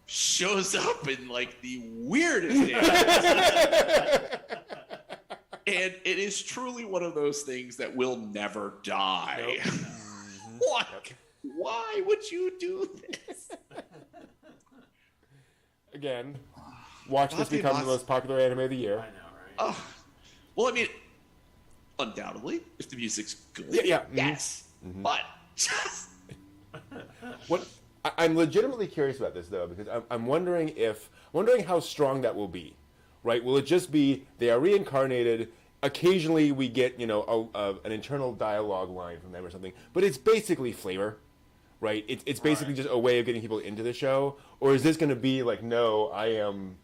shows up in the weirdest areas. And it is truly one of those things that will never die. Nope. What? Why would you do this? Again, watch this become the most popular anime of the year. I know, right? Well, I mean, undoubtedly, if the music's good, Yeah. yes. But just What I'm legitimately curious about this though, because I'm wondering how strong that will be, right? Will it just be they are reincarnated? Occasionally we get an internal dialogue line from them or something, but it's basically flavor, right? It's basically just a way of getting people into the show. Or is this going to be no, I am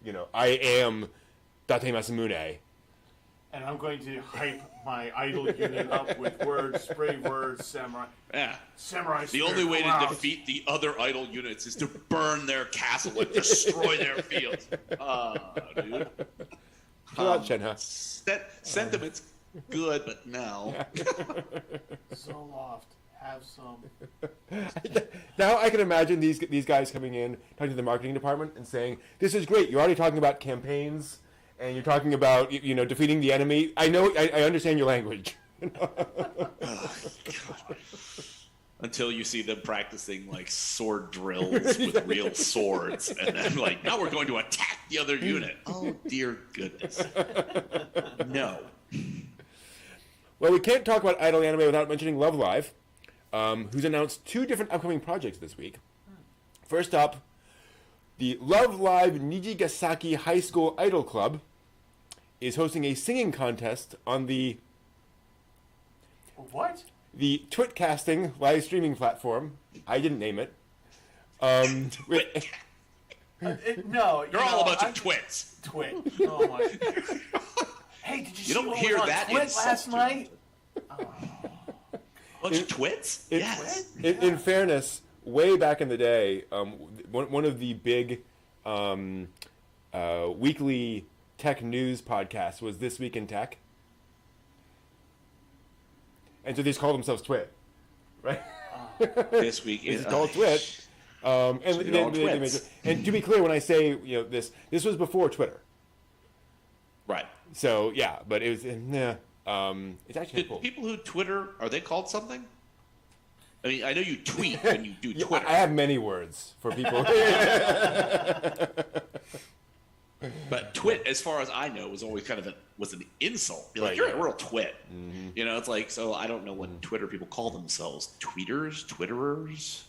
Date Masamune. And I'm going to hype my idol unit up with words, spray words, samurai. yeah. Samurai. The only way to defeat the other idol units is to burn their castle and destroy their fields. Dude. Chill out, Shenhe. Sentiment's good, but no. Zoloft, have some. Now I can imagine these guys coming in, talking to the marketing department and saying, "This is great. You're already talking about campaigns, and you're talking about defeating the enemy. I know. I understand your language." Until you see them practicing sword drills with real swords, and then now we're going to attack the other unit. Oh, dear goodness. No. Well, we can't talk about Idol Anime without mentioning Love Live, who's announced 2 different upcoming projects this week. First up, the Love Live Nijigasaki High School Idol Club is hosting a singing contest on the What? Twitcasting live streaming platform. I didn't name it. No, You're all a bunch of twits. Twit. Oh my. Hey, did you see don't what hear was on that Twit insult last to night? Bunch of twits? Yes. In fairness, way back in the day, one of the big weekly tech news podcasts was This Week in Tech. And so they just call themselves Twit, right? This week It's is called Twit. And they're all twits. and to be clear, when I say this was before Twitter. Right. So yeah, but it was it's actually Did cool. people who Twitter, are they called something? I mean, I know you tweet when you do Yeah, Twitter. I have many words for people. But twit, as far as I know, was always kind of was an insult. Be like, Right, you're yeah. a real twit. You know, it's like, so I don't know what Twitter people call themselves. Tweeters? Twitterers?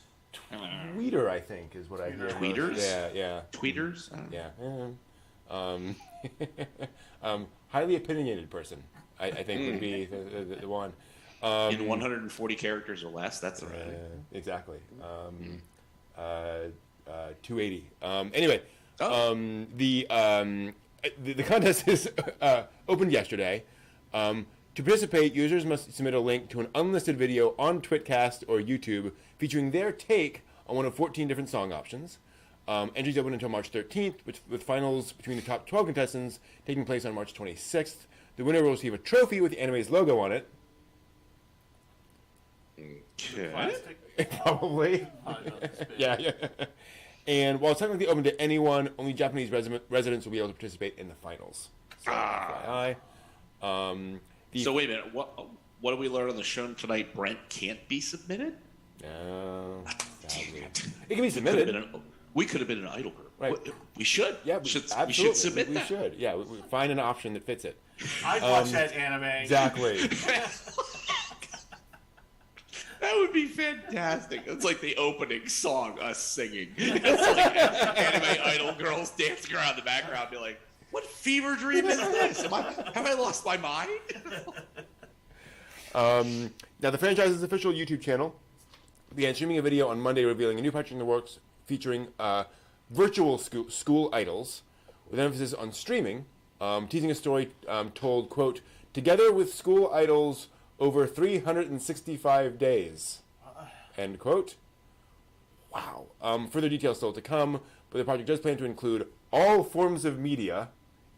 Tweeter, I think, is what I hear. most. Tweeters? Yeah. Tweeters? I don't know. Yeah. Highly opinionated person, I think, would be the one. In 140 characters or less, that's all right. Exactly. 280. Anyway, the contest is opened yesterday. To participate, users must submit a link to an unlisted video on Twitcast or YouTube featuring their take on one of 14 different song options. Entries open until March 13th, with finals between the top 12 contestants taking place on March 26th. The winner will receive a trophy with the anime's logo on it. Okay. Plastic. Probably. Yeah. And while it's technically open to anyone, only Japanese residents will be able to participate in the finals. So, FYI. So wait a minute. What did we learn on the show tonight? Brent can't be submitted? No. Dang it. It can be submitted. We could have been an idol group. Right. We should. Yeah, we should absolutely. submit We that. should. Yeah, we find an option that fits it. I'd watch that anime. Exactly. That would be fantastic. It's like the opening song, us singing. It's like anime idol girls dancing around the background, be like, "What fever dream is this? Have I lost my mind?" Now, the franchise's official YouTube channel began streaming a video on Monday revealing a new project in the works featuring virtual school idols with emphasis on streaming, teasing a story told, quote, together with school idols over 365 days, end quote. Wow. Further details still to come, but the project does plan to include all forms of media.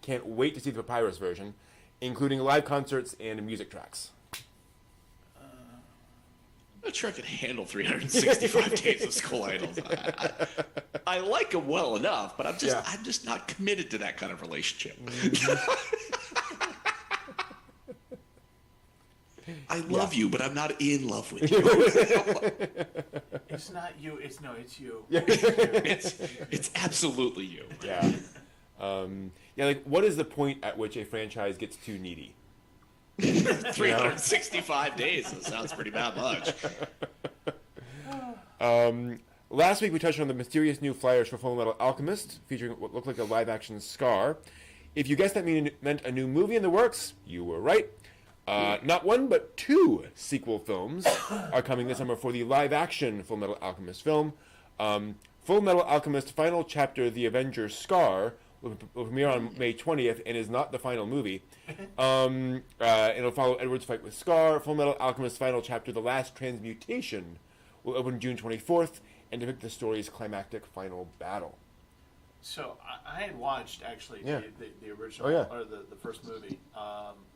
Can't wait to see the Papyrus version, including live concerts and music tracks. I'm not sure I can handle 365 days of school idols. I like them well enough, but I'm just not committed to that kind of relationship. I love you, but I'm not in love with you. It's not you. It's you. It's absolutely you. Yeah. Like, what is the point at which a franchise gets too needy? 365 days. That sounds pretty bad much. Last week we touched on the mysterious new flyers for Full Metal Alchemist, featuring what looked like a live-action Scar. If you guessed that meant a new movie in the works, you were right. Not one, but two sequel films are coming this summer for the live-action Full Metal Alchemist film. Full Metal Alchemist Final Chapter: The Avenger Scar will premiere on May 20th and is not the final movie. It'll follow Edward's fight with Scar. Full Metal Alchemist Final Chapter: The Last Transmutation will open June 24th and depict the story's climactic final battle. So I had watched actually Yeah. the original or the first movie,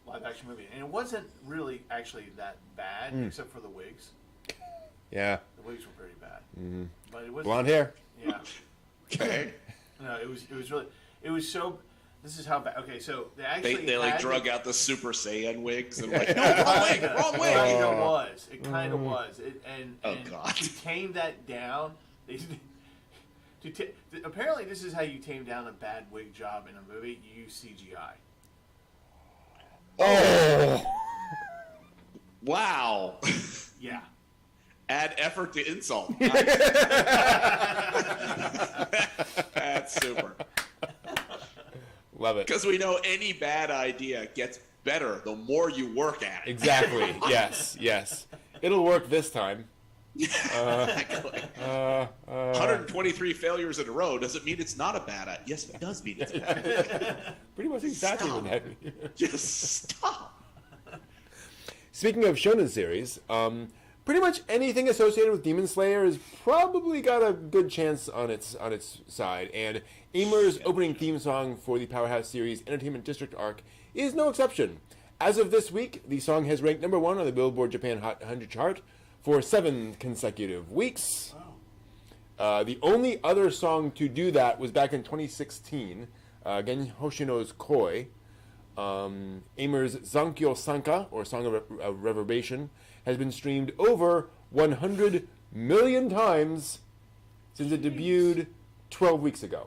live action movie, and it wasn't really actually that bad except for the wigs. Yeah. The wigs were pretty bad, but it was Blonde hair. Yeah. Okay. No, it was really so. This is how bad. Okay, so they actually They like had drug out the Super Saiyan wigs and like, no, wrong wig, wrong It wig. kind of was. It kind of was. Oh, God. to tame that down, Apparently, this is how you tame down a bad wig job in a movie. You use CGI. Oh, Wow. Yeah. Add effort to insult. That's super. love it. Because we know any bad idea gets better the more you work at it. Exactly. Yes. It'll work this time. Exactly. 123 failures in a row doesn't mean it's not a bad idea. Yes, it does mean it's bad. Pretty much exactly what that. Just stop. Speaking of shonen series, pretty much anything associated with Demon Slayer has probably got a good chance on its side, and Aimer's opening theme song for the Powerhouse series Entertainment District arc is no exception. As of this week, the song has ranked number 1 on the Billboard Japan Hot 100 chart for 7 consecutive weeks. Wow. The only other song to do that was back in 2016, Gen Hoshino's Koi. Aimer's Zankyo Sanka, or Song of Reverberation, has been streamed over 100 million times since it debuted 12 weeks ago.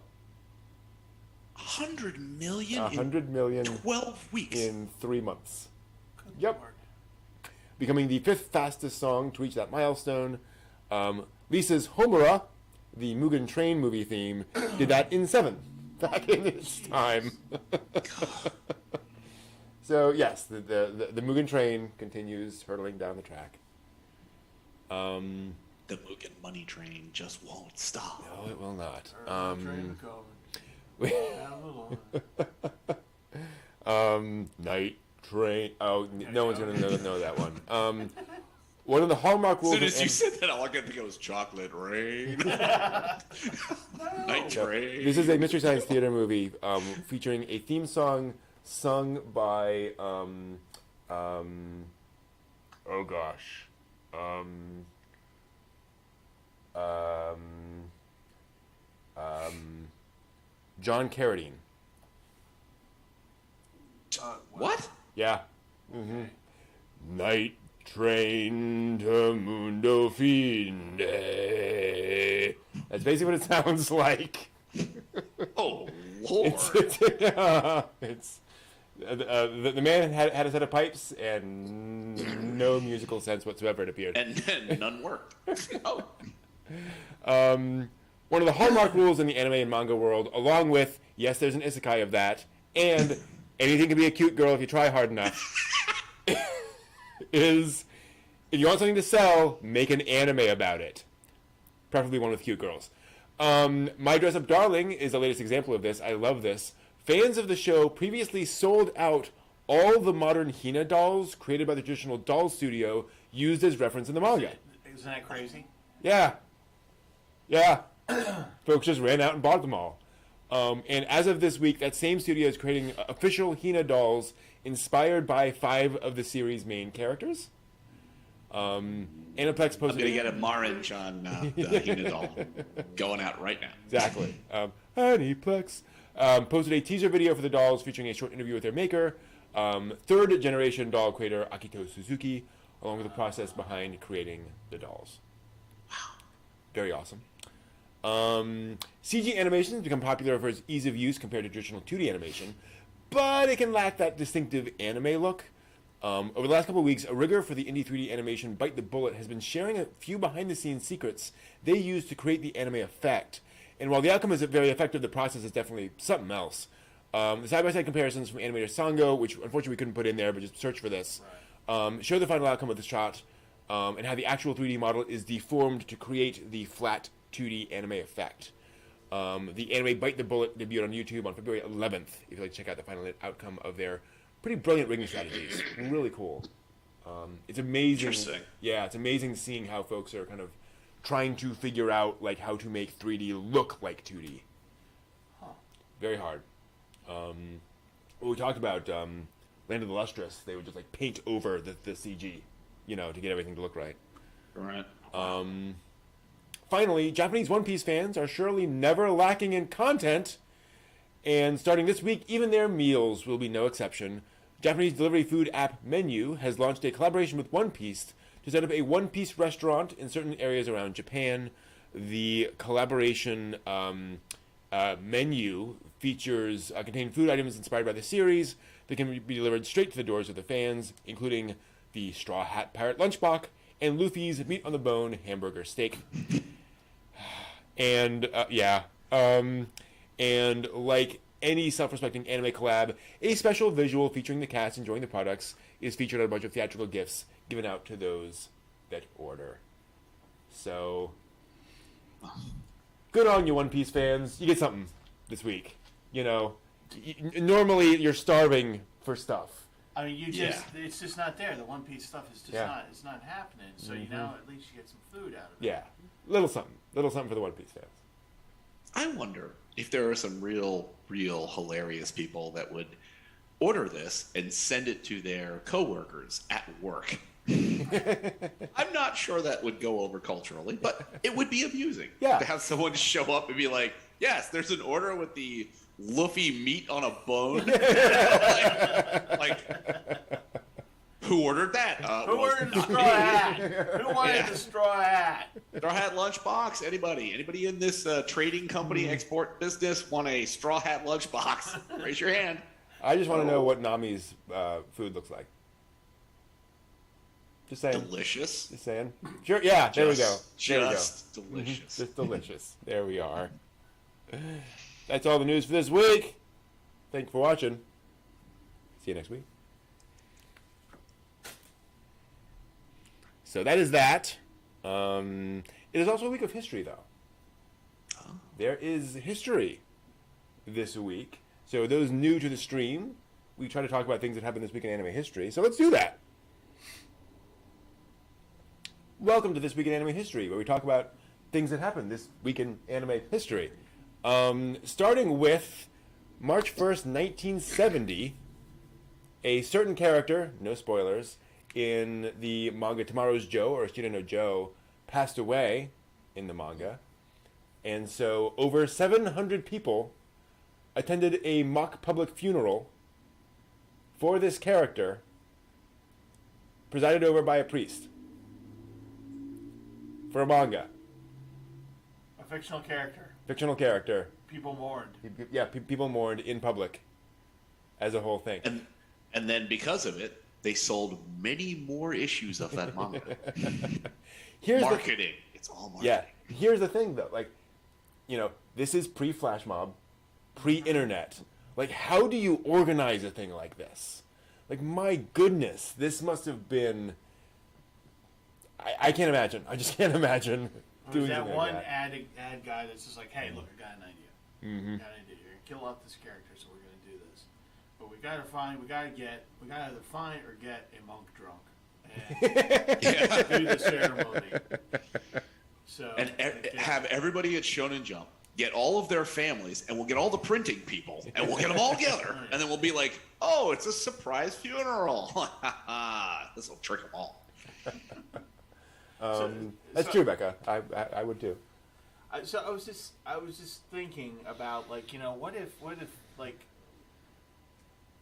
100 million 100 million in 12 weeks. in 3 months. Yep. Becoming the 5th fastest song to reach that milestone. Lisa's Homura, the Mugen Train movie theme, did that in 7 back in its time. So yes, the Mugen Train continues hurtling down the track. The Mugen money train just won't stop. No, it will not. Train coming down the line. Night Train. Oh, no one's gonna know that one. One of the hallmark As rules. soon as you said that, all I could think of was chocolate rain. Night train. This is a Mystery Science Theater movie featuring a theme song sung by oh gosh, John Carradine. What? Yeah. Mm-hmm. Night train to Mundo Finde. That's basically what it sounds like. Oh, Lord. It's the man had a set of pipes and no musical sense whatsoever, it appeared. And none worked. Oh. One of the hallmark rules in the anime and manga world, along with, yes, there's an isekai of that, and anything can be a cute girl if you try hard enough, is if you want something to sell, make an anime about it. Preferably one with cute girls. My Dress Up Darling is the latest example of this. I love this. Fans of the show previously sold out all the modern Hina dolls created by the traditional doll studio used as reference in the manga. Isn't that crazy? Yeah. Folks just ran out and bought them all. And as of this week, that same studio is creating official Hina dolls inspired by 5 of the series' main characters. Aniplex posted... I'm going to get a Marinch on the Hina doll going out right now. Exactly. Aniplex posted a teaser video for the dolls featuring a short interview with their maker, 3rd generation doll creator Akito Suzuki, along with the process behind creating the dolls. Wow. Very awesome. CG animation has become popular for its ease of use compared to traditional 2D animation, but it can lack that distinctive anime look. Over the last couple of weeks, a rigger for the indie 3D animation Bite the Bullet has been sharing a few behind-the-scenes secrets they use to create the anime effect. And while the outcome is very effective, the process is definitely something else. The side-by-side comparisons from animator Sango, which unfortunately we couldn't put in there, but just search for this, show the final outcome of the shot and how the actual 3D model is deformed to create the flat 2D anime effect. The anime Bite the Bullet debuted on YouTube on February 11th, if you'd like to check out the final outcome of their pretty brilliant rigging strategies. Really cool. It's amazing. Interesting. Yeah, it's amazing seeing how folks are kind of trying to figure out like how to make 3D look like 2D. Very hard. We talked about Land of the Lustrous. They would just like paint over the CG, to get everything to look right. Right. Finally, Japanese One Piece fans are surely never lacking in content, and starting this week, even their meals will be no exception. Japanese delivery food app Menu has launched a collaboration with One Piece to set up a One Piece restaurant in certain areas around Japan. the collaboration menu features contain food items inspired by the series that can be delivered straight to the doors of the fans, including the Straw Hat Pirate Lunchbox and Luffy's Meat on the Bone hamburger steak. And and like any self-respecting anime collab, a special visual featuring the cast enjoying the products is featured on a bunch of theatrical gifts given out to those that order. So, good on you, One Piece fans. You get something this week. You know, normally you're starving for stuff. I mean, it's just not there. The One Piece stuff is just it's not happening. So you know, at least you get some food out of it. Yeah, little something for the One Piece fans. I wonder if there are some real hilarious people that would order this and send it to their coworkers at work. I'm not sure that would go over culturally, but it would be amusing to have someone show up and be like, yes, there's an order with the Luffy meat on a bone. like, who ordered that? Who ordered the straw hat? Who wanted the straw hat? Straw hat lunchbox? Anybody in this trading company export business want a straw hat lunchbox? Raise your hand. I just want to know what Nami's food looks like. Just saying. Delicious. Just saying. Sure. Yeah. There we go. Just delicious. Just delicious. There we are. That's all the news for this week. Thank you for watching. See you next week. So that is that. It is also a week of history, though. Oh. There is history this week. So those new to the stream, we try to talk about things that happened this week in anime history. So let's do that. Welcome to This Week in Anime History, where we talk about things that happened this week in anime history. Starting with March 1st, 1970, a certain character, no spoilers, in the manga Tomorrow's Joe, or Shira no Joe, passed away in the manga. And so over 700 people attended a mock public funeral for this character, presided over by a priest. For a manga. A fictional character. Fictional character. People mourned. Yeah, people mourned in public as a whole thing. And then because of it, they sold many more issues of that manga. Marketing. It's all marketing. Yeah. Here's the thing, though. Like, you know, this is pre-Flash Mob, pre-internet. Like, how do you organize a thing like this? Like, my goodness, this must have been... I can't imagine. I just can't imagine doing that something one like that. ad guy that's just like, hey, look, I got an idea. Mm-hmm. Got an idea. You're gonna kill off this character, so we're gonna do this. But we gotta either find or get a monk drunk and do the ceremony. So and have everybody at Shonen Jump get all of their families, and we'll get all the printing people, and we'll get them all together, and then we'll be like, oh, it's a surprise funeral. This will trick them all. That's true, Becca. I would too. So I was just thinking about, like, you know, what if like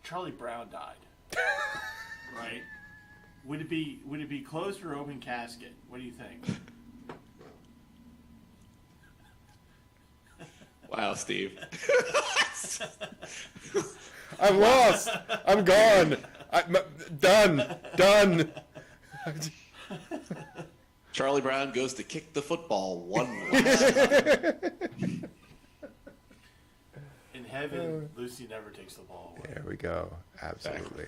Charlie Brown died, right? Would it be closed or open casket? What do you think? Wow, Steve. I'm lost. I'm gone. Done. Charlie Brown goes to kick the football one last time. In heaven, Lucy never takes the ball away. There we go. Absolutely.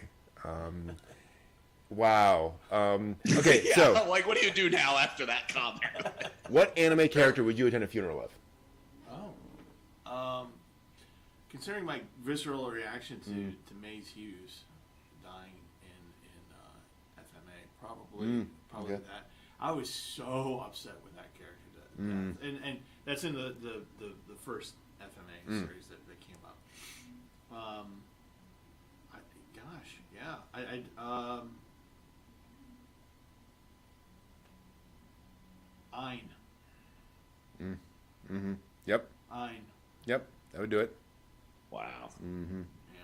Wow. Okay, Yeah, so like, what do you do now after that comment? what anime character would you attend a funeral of? Considering my visceral reaction to Maze Hughes dying in FMA, probably okay. that. I was so upset with that character death. And that's in the first FMA series that came out. Ein. Yep. Ein. Yep. That would do it. Wow. Mm-hmm. Yeah.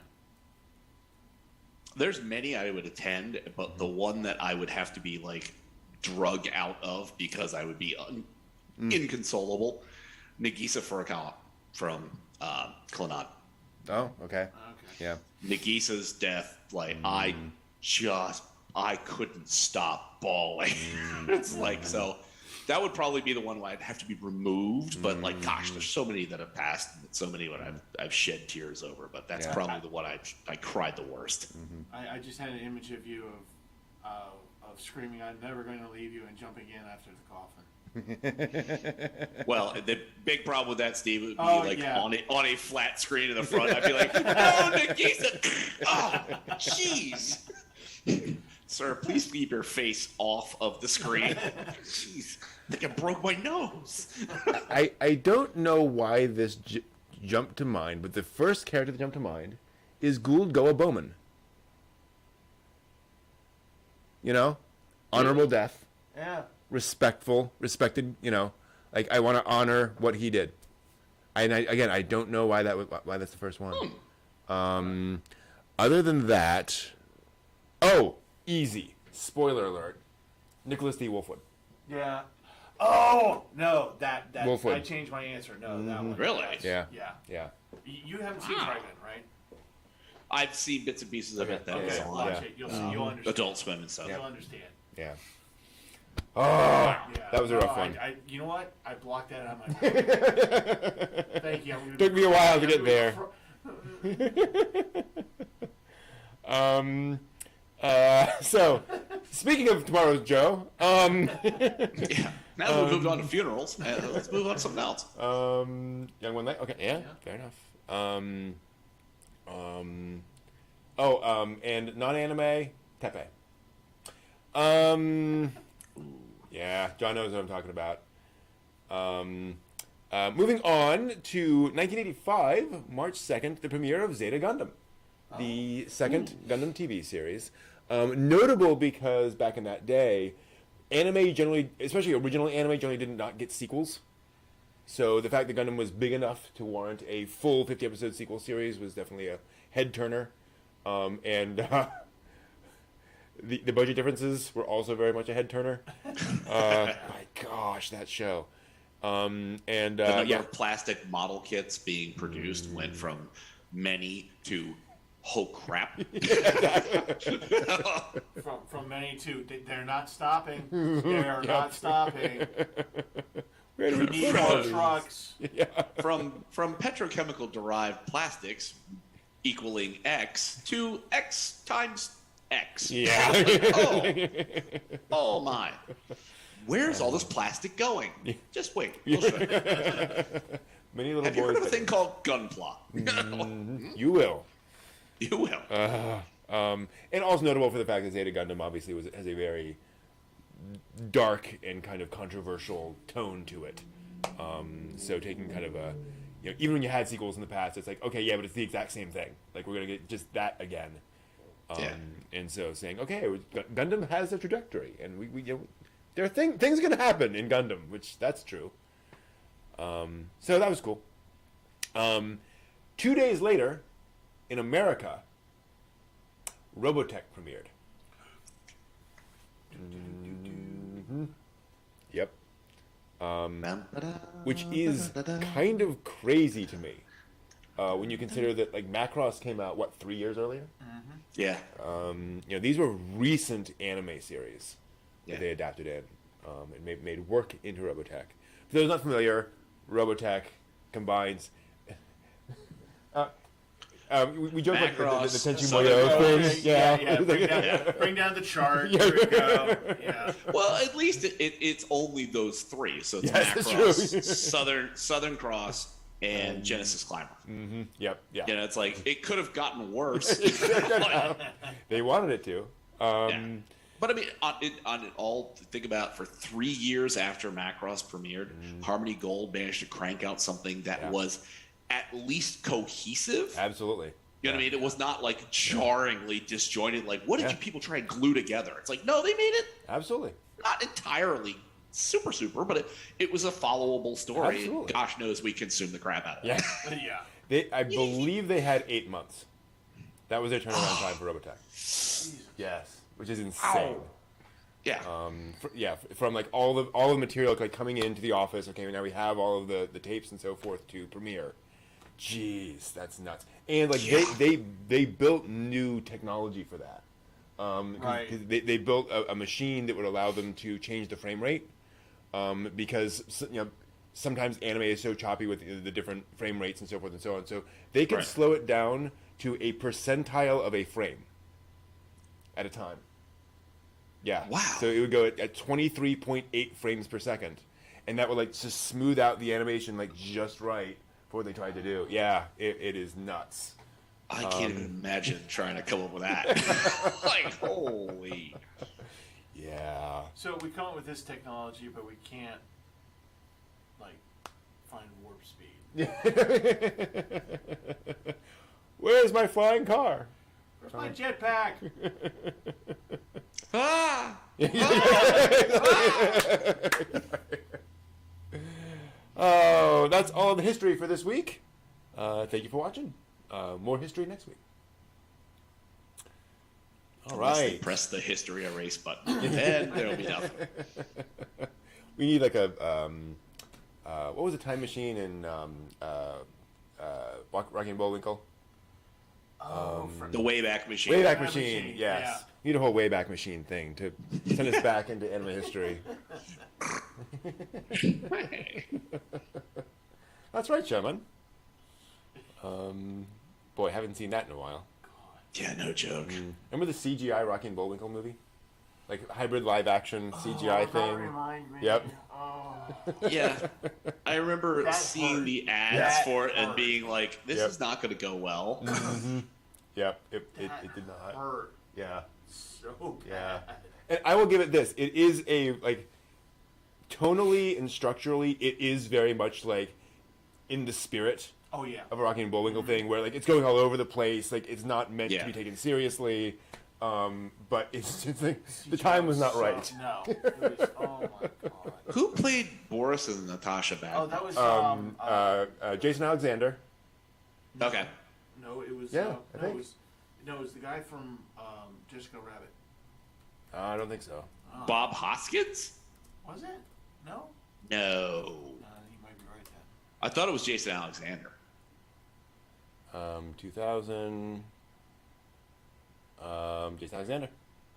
There's many I would attend, but the one that I would have to be, like, drug out of because I would be inconsolable. Nagisa Furukawa from Clannad. Oh, okay. Okay. Yeah. Nagisa's death, like I couldn't stop bawling. It's like, so that would probably be the one where I'd have to be removed. But like, gosh, there's so many that have passed, and so many what I've shed tears over. But that's Yeah. probably the one I cried the worst. I just had an image of you of screaming, "I'm never going to leave you," and jumping in after the coffin. Well, the big problem with that, Steve, would be yeah. on a flat screen in the front. I'd be like, "Oh, Nagisa! Oh, jeez, sir, please keep your face off of the screen." Jeez, I think I broke my nose. I don't know why this jumped to mind, but the first character that jumped to mind is Gould Goa Bowman. You know, honorable death, Yeah. respected. You know, like I want to honor what he did. Again, I don't know why why that's the first one. Other than that, easy. Spoiler alert: Nicholas D. Wolfwood. Yeah. Oh no, that Wolfwood. I changed my answer. No, that one. Really? Yeah. Yeah. Yeah. You haven't seen Dragon, right? I've seen bits and pieces of it. That was Okay, a watch lot. it. You'll understand. Adult Swim and stuff. You'll understand. Yeah. Oh, Yeah. that was a rough one. You know what? I blocked that out of my phone. Thank you. Took me a while to get there. So, speaking of Tomorrow's Joe, Yeah. Now that we've moved on to funerals, let's move on to something else. Young One Night. Okay, yeah, fair enough. And non-anime Tepe. Yeah, John knows what I'm talking about. Moving on to 1985, March 2nd, the premiere of Zeta Gundam, the second Gundam TV series. Notable because back in that day, anime generally, especially original anime, generally did not get sequels. So the fact that Gundam was big enough to warrant a full 50-episode sequel series was definitely a head-turner. The budget differences were also very much a head-turner. My gosh, that show. The number of plastic model kits being produced went from many to oh crap. From many to they're not stopping. They're not stopping. We need more trucks. From petrochemical derived plastics equaling X to X times X. Yeah. Oh my. Where's all this plastic going? Just wait. We'll show you. Many little Have you boys. heard of a thing called Gunpla? You will. You will. And also notable for the fact that Zeta Gundam obviously has a very dark and kind of controversial tone to it. So taking kind of a, even when you had sequels in the past, it's like, okay, yeah, but it's the exact same thing. Like we're gonna get just that again. And so saying, okay, Gundam has a trajectory, and we there are things gonna happen in Gundam, which that's true. So that was cool. 2 days later, in America, Robotech premiered. Yep. Which is kind of crazy to me when you consider that like Macross came out 3 years earlier. Yeah. These were recent anime series that Yeah. they adapted in and made work into Robotech. For those not familiar, Robotech combines. We joke about the Macross, Tenchi Southern Muyo Cross. thing. Yeah. Bring down the chart. Here we go. Yeah. Well, at least it's only those three. So it's Yes, that's Macross, true. Southern Cross, and Genesis Climber. Yep. Yeah. It's like it could have gotten worse. They wanted it to. But I mean, on it all, think about for 3 years after Macross premiered, Harmony Gold managed to crank out something that was at least cohesive. Absolutely. You know what I mean? It was not like jarringly disjointed. Like, what did you people try and glue together? It's like, no, they made it Absolutely. not entirely super, but it was a followable story. Absolutely. And gosh knows we consumed the crap out of it. Yeah. Yeah. I believe they had 8 months. That was their turnaround time for Robotech. Yes, which is insane. Yeah. From like all the material like coming into the office. Okay, now we have all of the tapes and so forth to premiere. Jeez, that's nuts. And like they built new technology for that. 'Cause they built a machine that would allow them to change the frame rate. Because sometimes anime is so choppy with the different frame rates and so forth and so on. So they can slow it down to a percentile of a frame at a time. Yeah. Wow. So it would go at 23.8 frames per second, and that would like just smooth out the animation like just right for what they tried to do. Yeah, it is nuts. I can't even imagine trying to come up with that. Like, holy. Yeah. So we come up with this technology, but we can't like find warp speed. Where's my flying car? Where's my jetpack? Ah! Oh, that's all the history for this week. Thank you for watching. More history next week. All Unless they right. press the history erase button, and there'll be nothing. We need like a what was the time machine in Rocky and Bullwinkle? The Wayback Machine. Wayback Wayback Machine, Machine, yes. yeah. We need a whole Wayback Machine thing to send us back into anime history. That's right, Sherman. Boy, haven't seen that in a while. Yeah, no joke. Remember the CGI Rocky and Bullwinkle movie? Like hybrid live action CGI thing. Remind me. Yep. Yeah, I remember That seeing hurt. the ads That for it and hurt. being like, "This Yep. is not going to go well." Yep. It did not. Hurt Yeah. so Yeah. bad. And I will give it this. It is a like tonally and structurally it is very much like in the spirit Oh yeah. of a Rocky and Bullwinkle thing where like it's going all over the place, like it's not meant Yeah. to be taken seriously. But it's just like the time was not right. No. It was, oh my god. Who played Boris and Natasha back? Oh, that was Jason Alexander. Okay. no, it was Yeah, no, I think. it was the guy from Jessica Rabbit. I don't think so. Bob Hoskins? Was it? No. No. You might be right then. I thought it was Jason Alexander. 2000. Jason Alexander.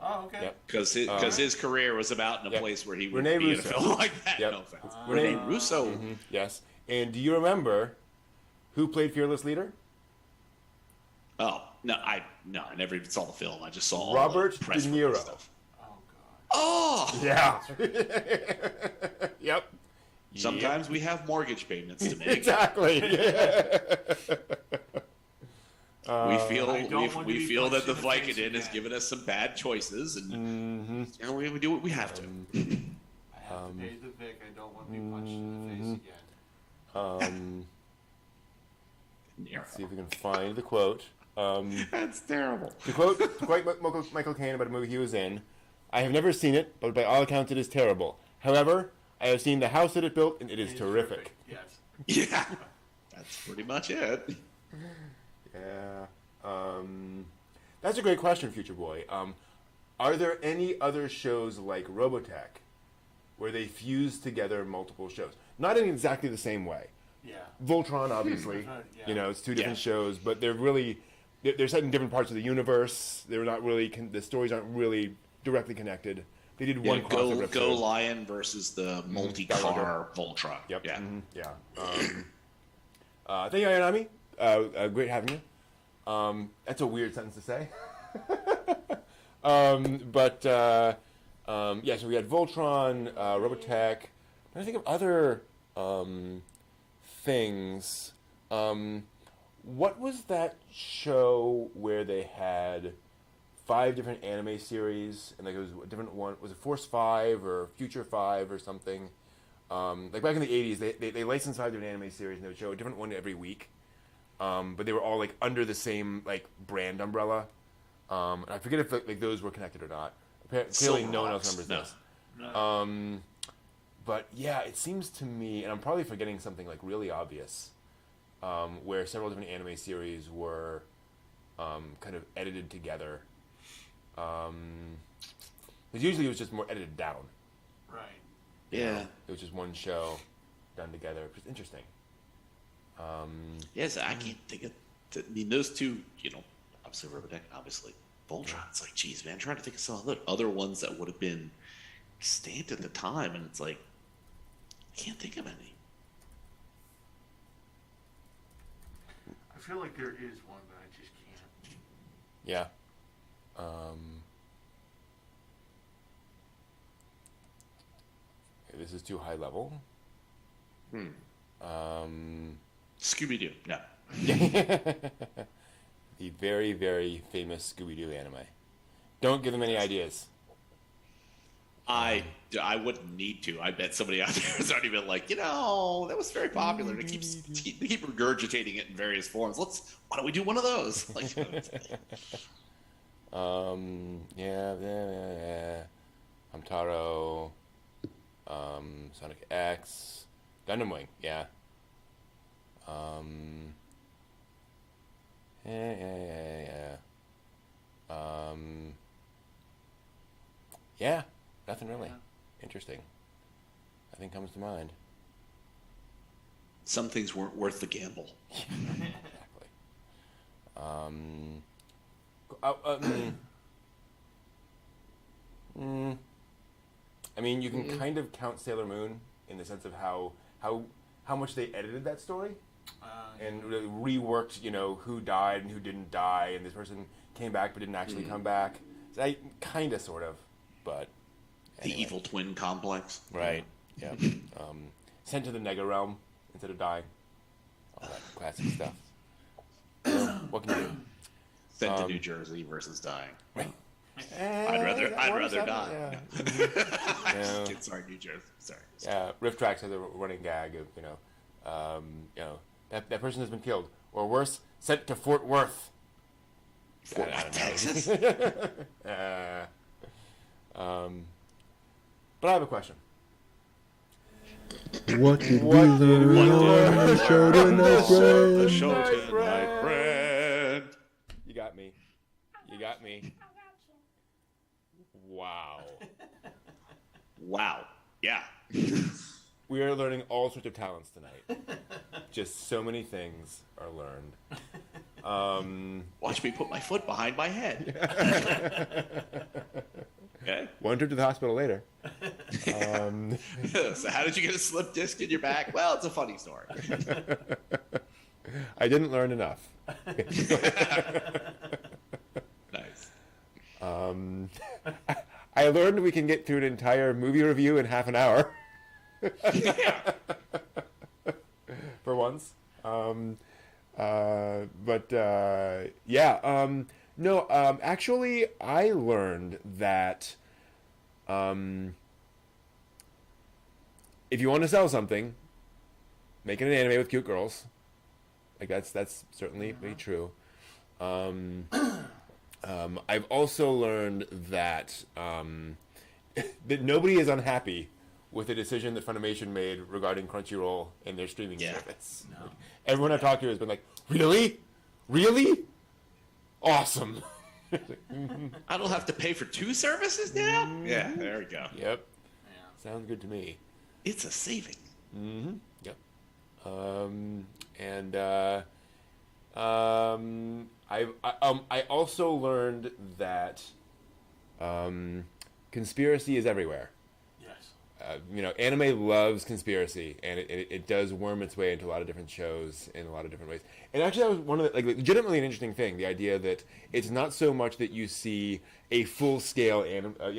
Oh, okay. Yep. Because his career was about in a Yep. place where he would Rene be in a Russo. film like that. Yep. No offense. Rene- Rene Russo. Yes. And do you remember who played Fearless Leader? Oh no, I never even saw the film. I just saw all Robert the press De release Niro. stuff. Oh god. Oh. Yeah. Yep. Sometimes we have mortgage payments to make. Exactly. We feel I don't want to we be feel that punched the in the face Vicodin has again. given us some bad choices, and we do what we have to. I have to pay the Vic. I don't want to be punched in the face again. Let's see if we can find the quote. That's terrible. To quote Michael Caine about a movie he was in, "I have never seen it, but by all accounts it is terrible. However, I have seen the house that it built, and it is It's terrific." Yes. Yeah, that's pretty much it. Yeah. That's a great question, Future Boy. Are there any other shows like Robotech where they fuse together multiple shows? Not in exactly the same way. Yeah. Voltron, obviously, Yeah. you know, it's two different Yeah. shows, but they're set in different parts of the universe. They're not really the stories aren't really directly connected. They did one crossover Go episode. Lion versus the multi-car Voltron. Yep. Yeah. Yeah. Thank you, Ayanami. Great having you. That's a weird sentence to say. Yeah, so we had Voltron, Robotech. I think of other things. What was that show where they had 5 different anime series and like it was a different one? Was it Force 5 or Future 5 or something? Like back in the 80s, they licensed 5 different anime series and they would show a different one every week. But they were all like under the same like brand umbrella. And I forget if like those were connected or not. Clearly, no one else remembers this. But yeah, it seems to me, and I'm probably forgetting something like really obvious, where several different anime series were kind of edited together. Because usually it was just more edited down. Right. Yeah. It was just one show done together, which is interesting. Yes, I can't think of. I mean, those two, obviously Robotech, obviously Voltron. It's like, geez, man, I'm trying to think of some other ones that would have been stamped at the time, and it's like, I can't think of any. I feel like there is one, but I just can't. Yeah. This is too high level. Scooby-Doo. No. The very, very famous Scooby-Doo anime. Don't give them any ideas. I wouldn't need to. I bet somebody out there has already been like, that was very popular. They keep regurgitating it in various forms. Why don't we do one of those? Like, yeah. Hamtaro, Sonic X, Gundam Wing, yeah. Yeah. Yeah, nothing really interesting. Nothing comes to mind. some things weren't worth the gamble. Exactly. I mean, you can kind of count Sailor Moon in the sense of how much they edited that story and really reworked, you know, who died and who didn't die, and this person came back but didn't actually come back. So I kind of, sort of, but The anyway. evil twin complex. Right. Yeah. Sent to the Nega realm instead of dying. All that classic stuff. What can you do? Sent to New Jersey versus dying. I'd rather die. Yeah. Sorry, New Jersey. Sorry. Yeah, Riff Tracks has a running gag of, that person has been killed, or worse, sent to Fort Worth. Fort I don't know. Texas. But I have a question. What did we learn on the show tonight, The friend? show tonight, friend. You got me. Wow. Wow. Yeah. We are learning all sorts of talents tonight. Just so many things are learned. Watch me put my foot behind my head. Okay. One trip to the hospital later. So how did you get a slip disc in your back? Well, it's a funny story. I didn't learn enough. Nice. I learned we can get through an entire movie review in half an hour. For once. Actually, I learned that if you want to sell something, make it an anime with cute girls. Like that's certainly very true. I've also learned that that nobody is unhappy with the decision that Funimation made regarding Crunchyroll and their streaming service. No. Like, everyone I've talked to has been like, "Really? Awesome." I don't have to pay for 2 services now? Yeah, there we go. Yep. Yeah. Sounds good to me. It's a saving. Yep. I also learned that conspiracy is everywhere. Yes. Anime loves conspiracy, and it does worm its way into a lot of different shows in a lot of different ways. And actually, that was one of the, legitimately an interesting thing, the idea that it's not so much that you see a full-scale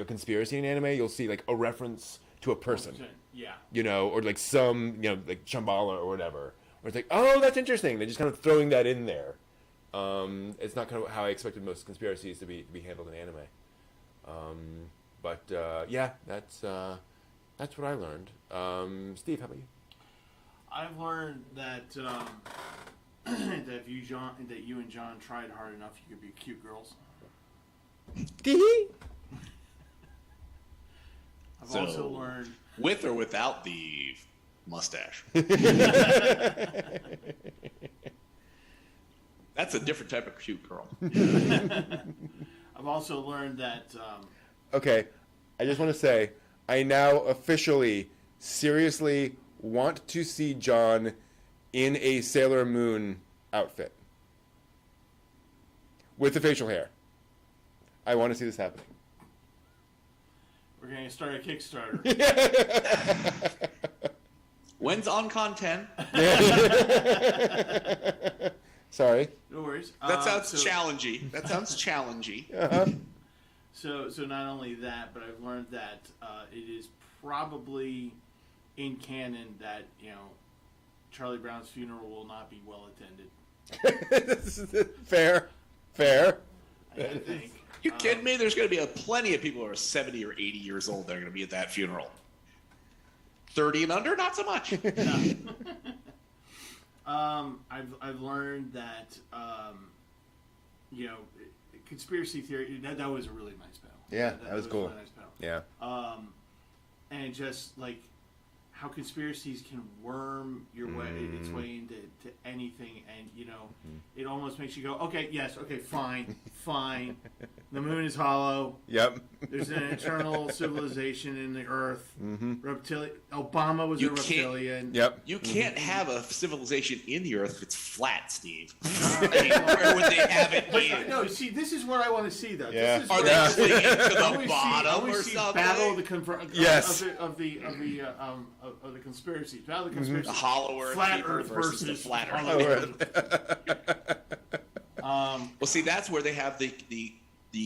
conspiracy in anime, you'll see, a reference to a person. Yeah. Or some, like Shambhala or whatever. Where it's like, oh, that's interesting. They're just kind of throwing that in there. It's not kind of how I expected most conspiracies to be handled in anime. That's what I learned. Steve, how about you? I've learned that that if you and John tried hard enough, you could be cute girls. I've also learned With or without the mustache? That's a different type of cute girl. I've also learned that Okay, I just want to say, I now officially, seriously want to see John in a Sailor Moon outfit with the facial hair. I want to see this happening. We're going to start a Kickstarter. When's OnCon 10? Sorry. No worries. That sounds challenging. That sounds challenging. So not only that, but I've learned that it is probably in canon that, Charlie Brown's funeral will not be well attended. Fair. I think. You kidding me? There's going to be plenty of people who are 70 or 80 years old that are going to be at that funeral. 30 and under, not so much. I've learned that conspiracy theory that was a really nice panel. Yeah, that was cool. A really nice panel. Yeah. And just like how conspiracies can worm its way into anything, and it almost makes you go, okay, yes, okay, fine. The moon is hollow. Yep. There's an eternal civilization in the Earth. Reptilian. Obama was a reptilian. Yep. You can't have a civilization in the Earth if it's flat, Steve. I mean, where would they have it in? No, see, this is what I want to see, though. Yeah. This is Are what they clinging to I the wanna bottom or see something? Battle of the Yes. of the conspiracies. Battle of the conspiracies. The hollow Earth Flat people Earth versus the versus flat hollow Earth. Earth. Well, see, that's where they have the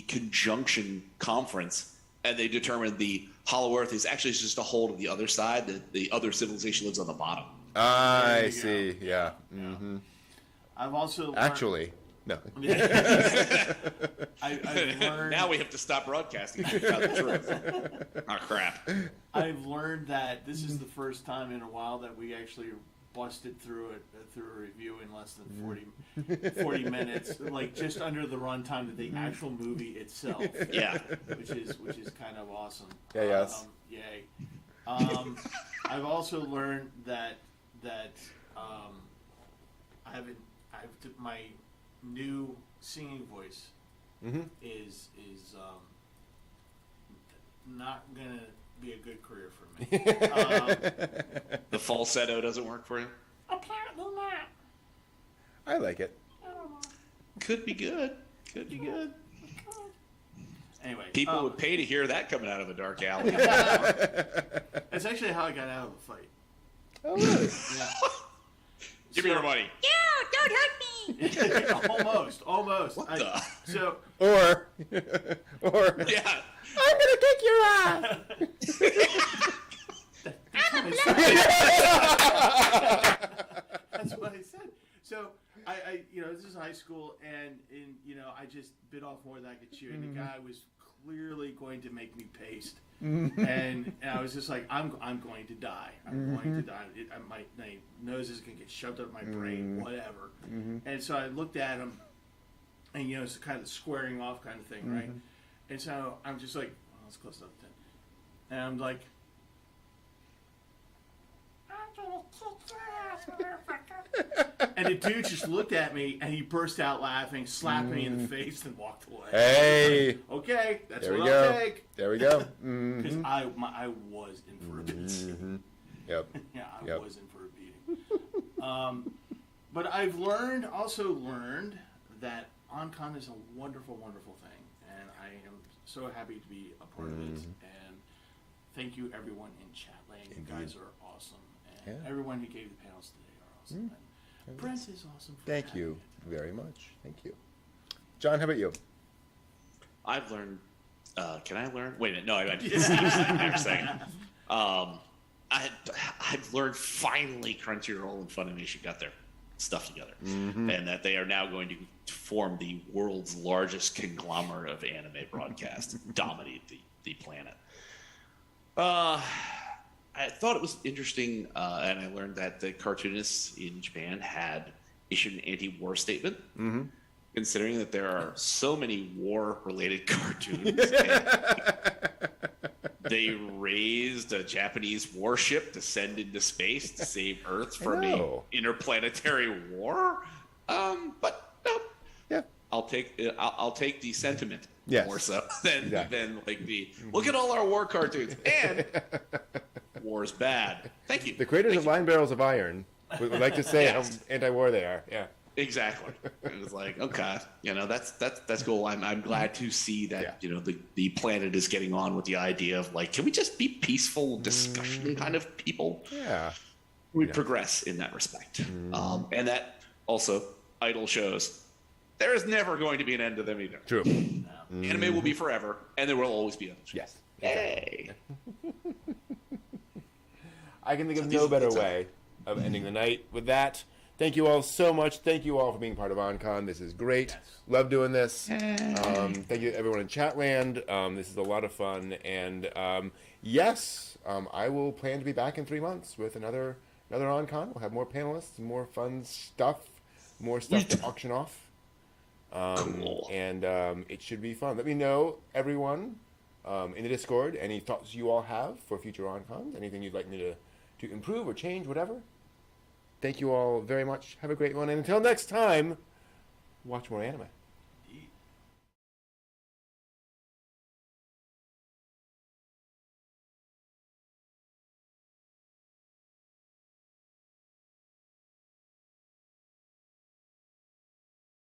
conjunction conference, and they determine the hollow Earth is actually just a hole to the other side. The other civilization lives on the bottom. I see. Yeah. Mm-hmm. I've also learned, Actually, no. I've learned. Now we have to stop broadcasting. To find out the truth. Oh, crap. I've learned that this is the first time in a while that we actually busted through a review in less than 40 minutes, like just under the runtime of the actual movie itself. Yeah. which is kind of awesome. Yeah, yes. Yay. I've also learned that my new singing voice is not gonna be a good career for me. The falsetto doesn't work for you? Apparently not. I like it. Could be good. Could be good. Anyway, People would pay to hear that coming out of a dark alley. That's actually how I got out of the fight. Oh, really? Yeah. Give me your money. Almost. What the? So Or, Yeah. I'm gonna kick your ass. that's what I said. So I this is high school, and I just bit off more than I could chew, and the guy was clearly going to make me paste, and I was just like, I'm going to die. I'm going to die. My nose is going to get shoved up my brain, whatever. And so I looked at him, and it's kind of the squaring off kind of thing, right? And so I'm just like, oh, that's close enough to 10. And I'm like, I'm gonna kick your ass, motherfucker. And the dude just looked at me, and he burst out laughing, slapped me in the face, and walked away. Hey. Okay, that's There what we I'll go. take. There we go. Because I was in for a beating. Yep. Yeah, I Yep. was in for a beating. But I've also learned that OnCon is a wonderful, wonderful thing, and I am so happy to be a part of it. And thank you, everyone in chat land. You guys are awesome, and everyone who gave the panels today are awesome. And Brent is awesome. Thank you very much. Thank you. John, how about you? I've learned. Can I learn? Wait a minute. No, I did Steve's next second. I've learned finally Crunchyroll and Funimation got their stuff together, and that they are now going to form the world's largest conglomerate of anime broadcast, dominate the planet. I thought it was interesting, and I learned that the cartoonists in Japan had issued an anti-war statement, considering that there are so many war-related cartoons. They raised a Japanese warship to send into space to save Earth from an interplanetary war. But no. Yeah. I'll take the sentiment Yes. more so than Exactly. than like the look at all our war cartoons and war's bad. Thank you. The creators Thank of you. Line Barrels of Iron would like to say Yes. how anti-war they are. Yeah. Exactly. It was like, okay, that's cool. I'm glad to see that the planet is getting on with the idea of like, can we just be peaceful discussion kind of people? Yeah. We progress in that respect, and that also idle shows. There is never going to be an end to them either. True. Anime will be forever, and there will always be others. Yes. Hey. I can think of these no are better good way of ending the night with that. Thank you all so much. Thank you all for being part of OnCon. This is great. Love doing this. Thank you to everyone in Chatland. This is a lot of fun. And yes, I will plan to be back in 3 months with another OnCon. We'll have more panelists, more fun stuff, more stuff to auction off. Cool. And it should be fun. Let me know, everyone, in the Discord, any thoughts you all have for future OnCons, anything you'd like me to improve or change, whatever. Thank you all very much. Have a great one. And until next time, watch more anime.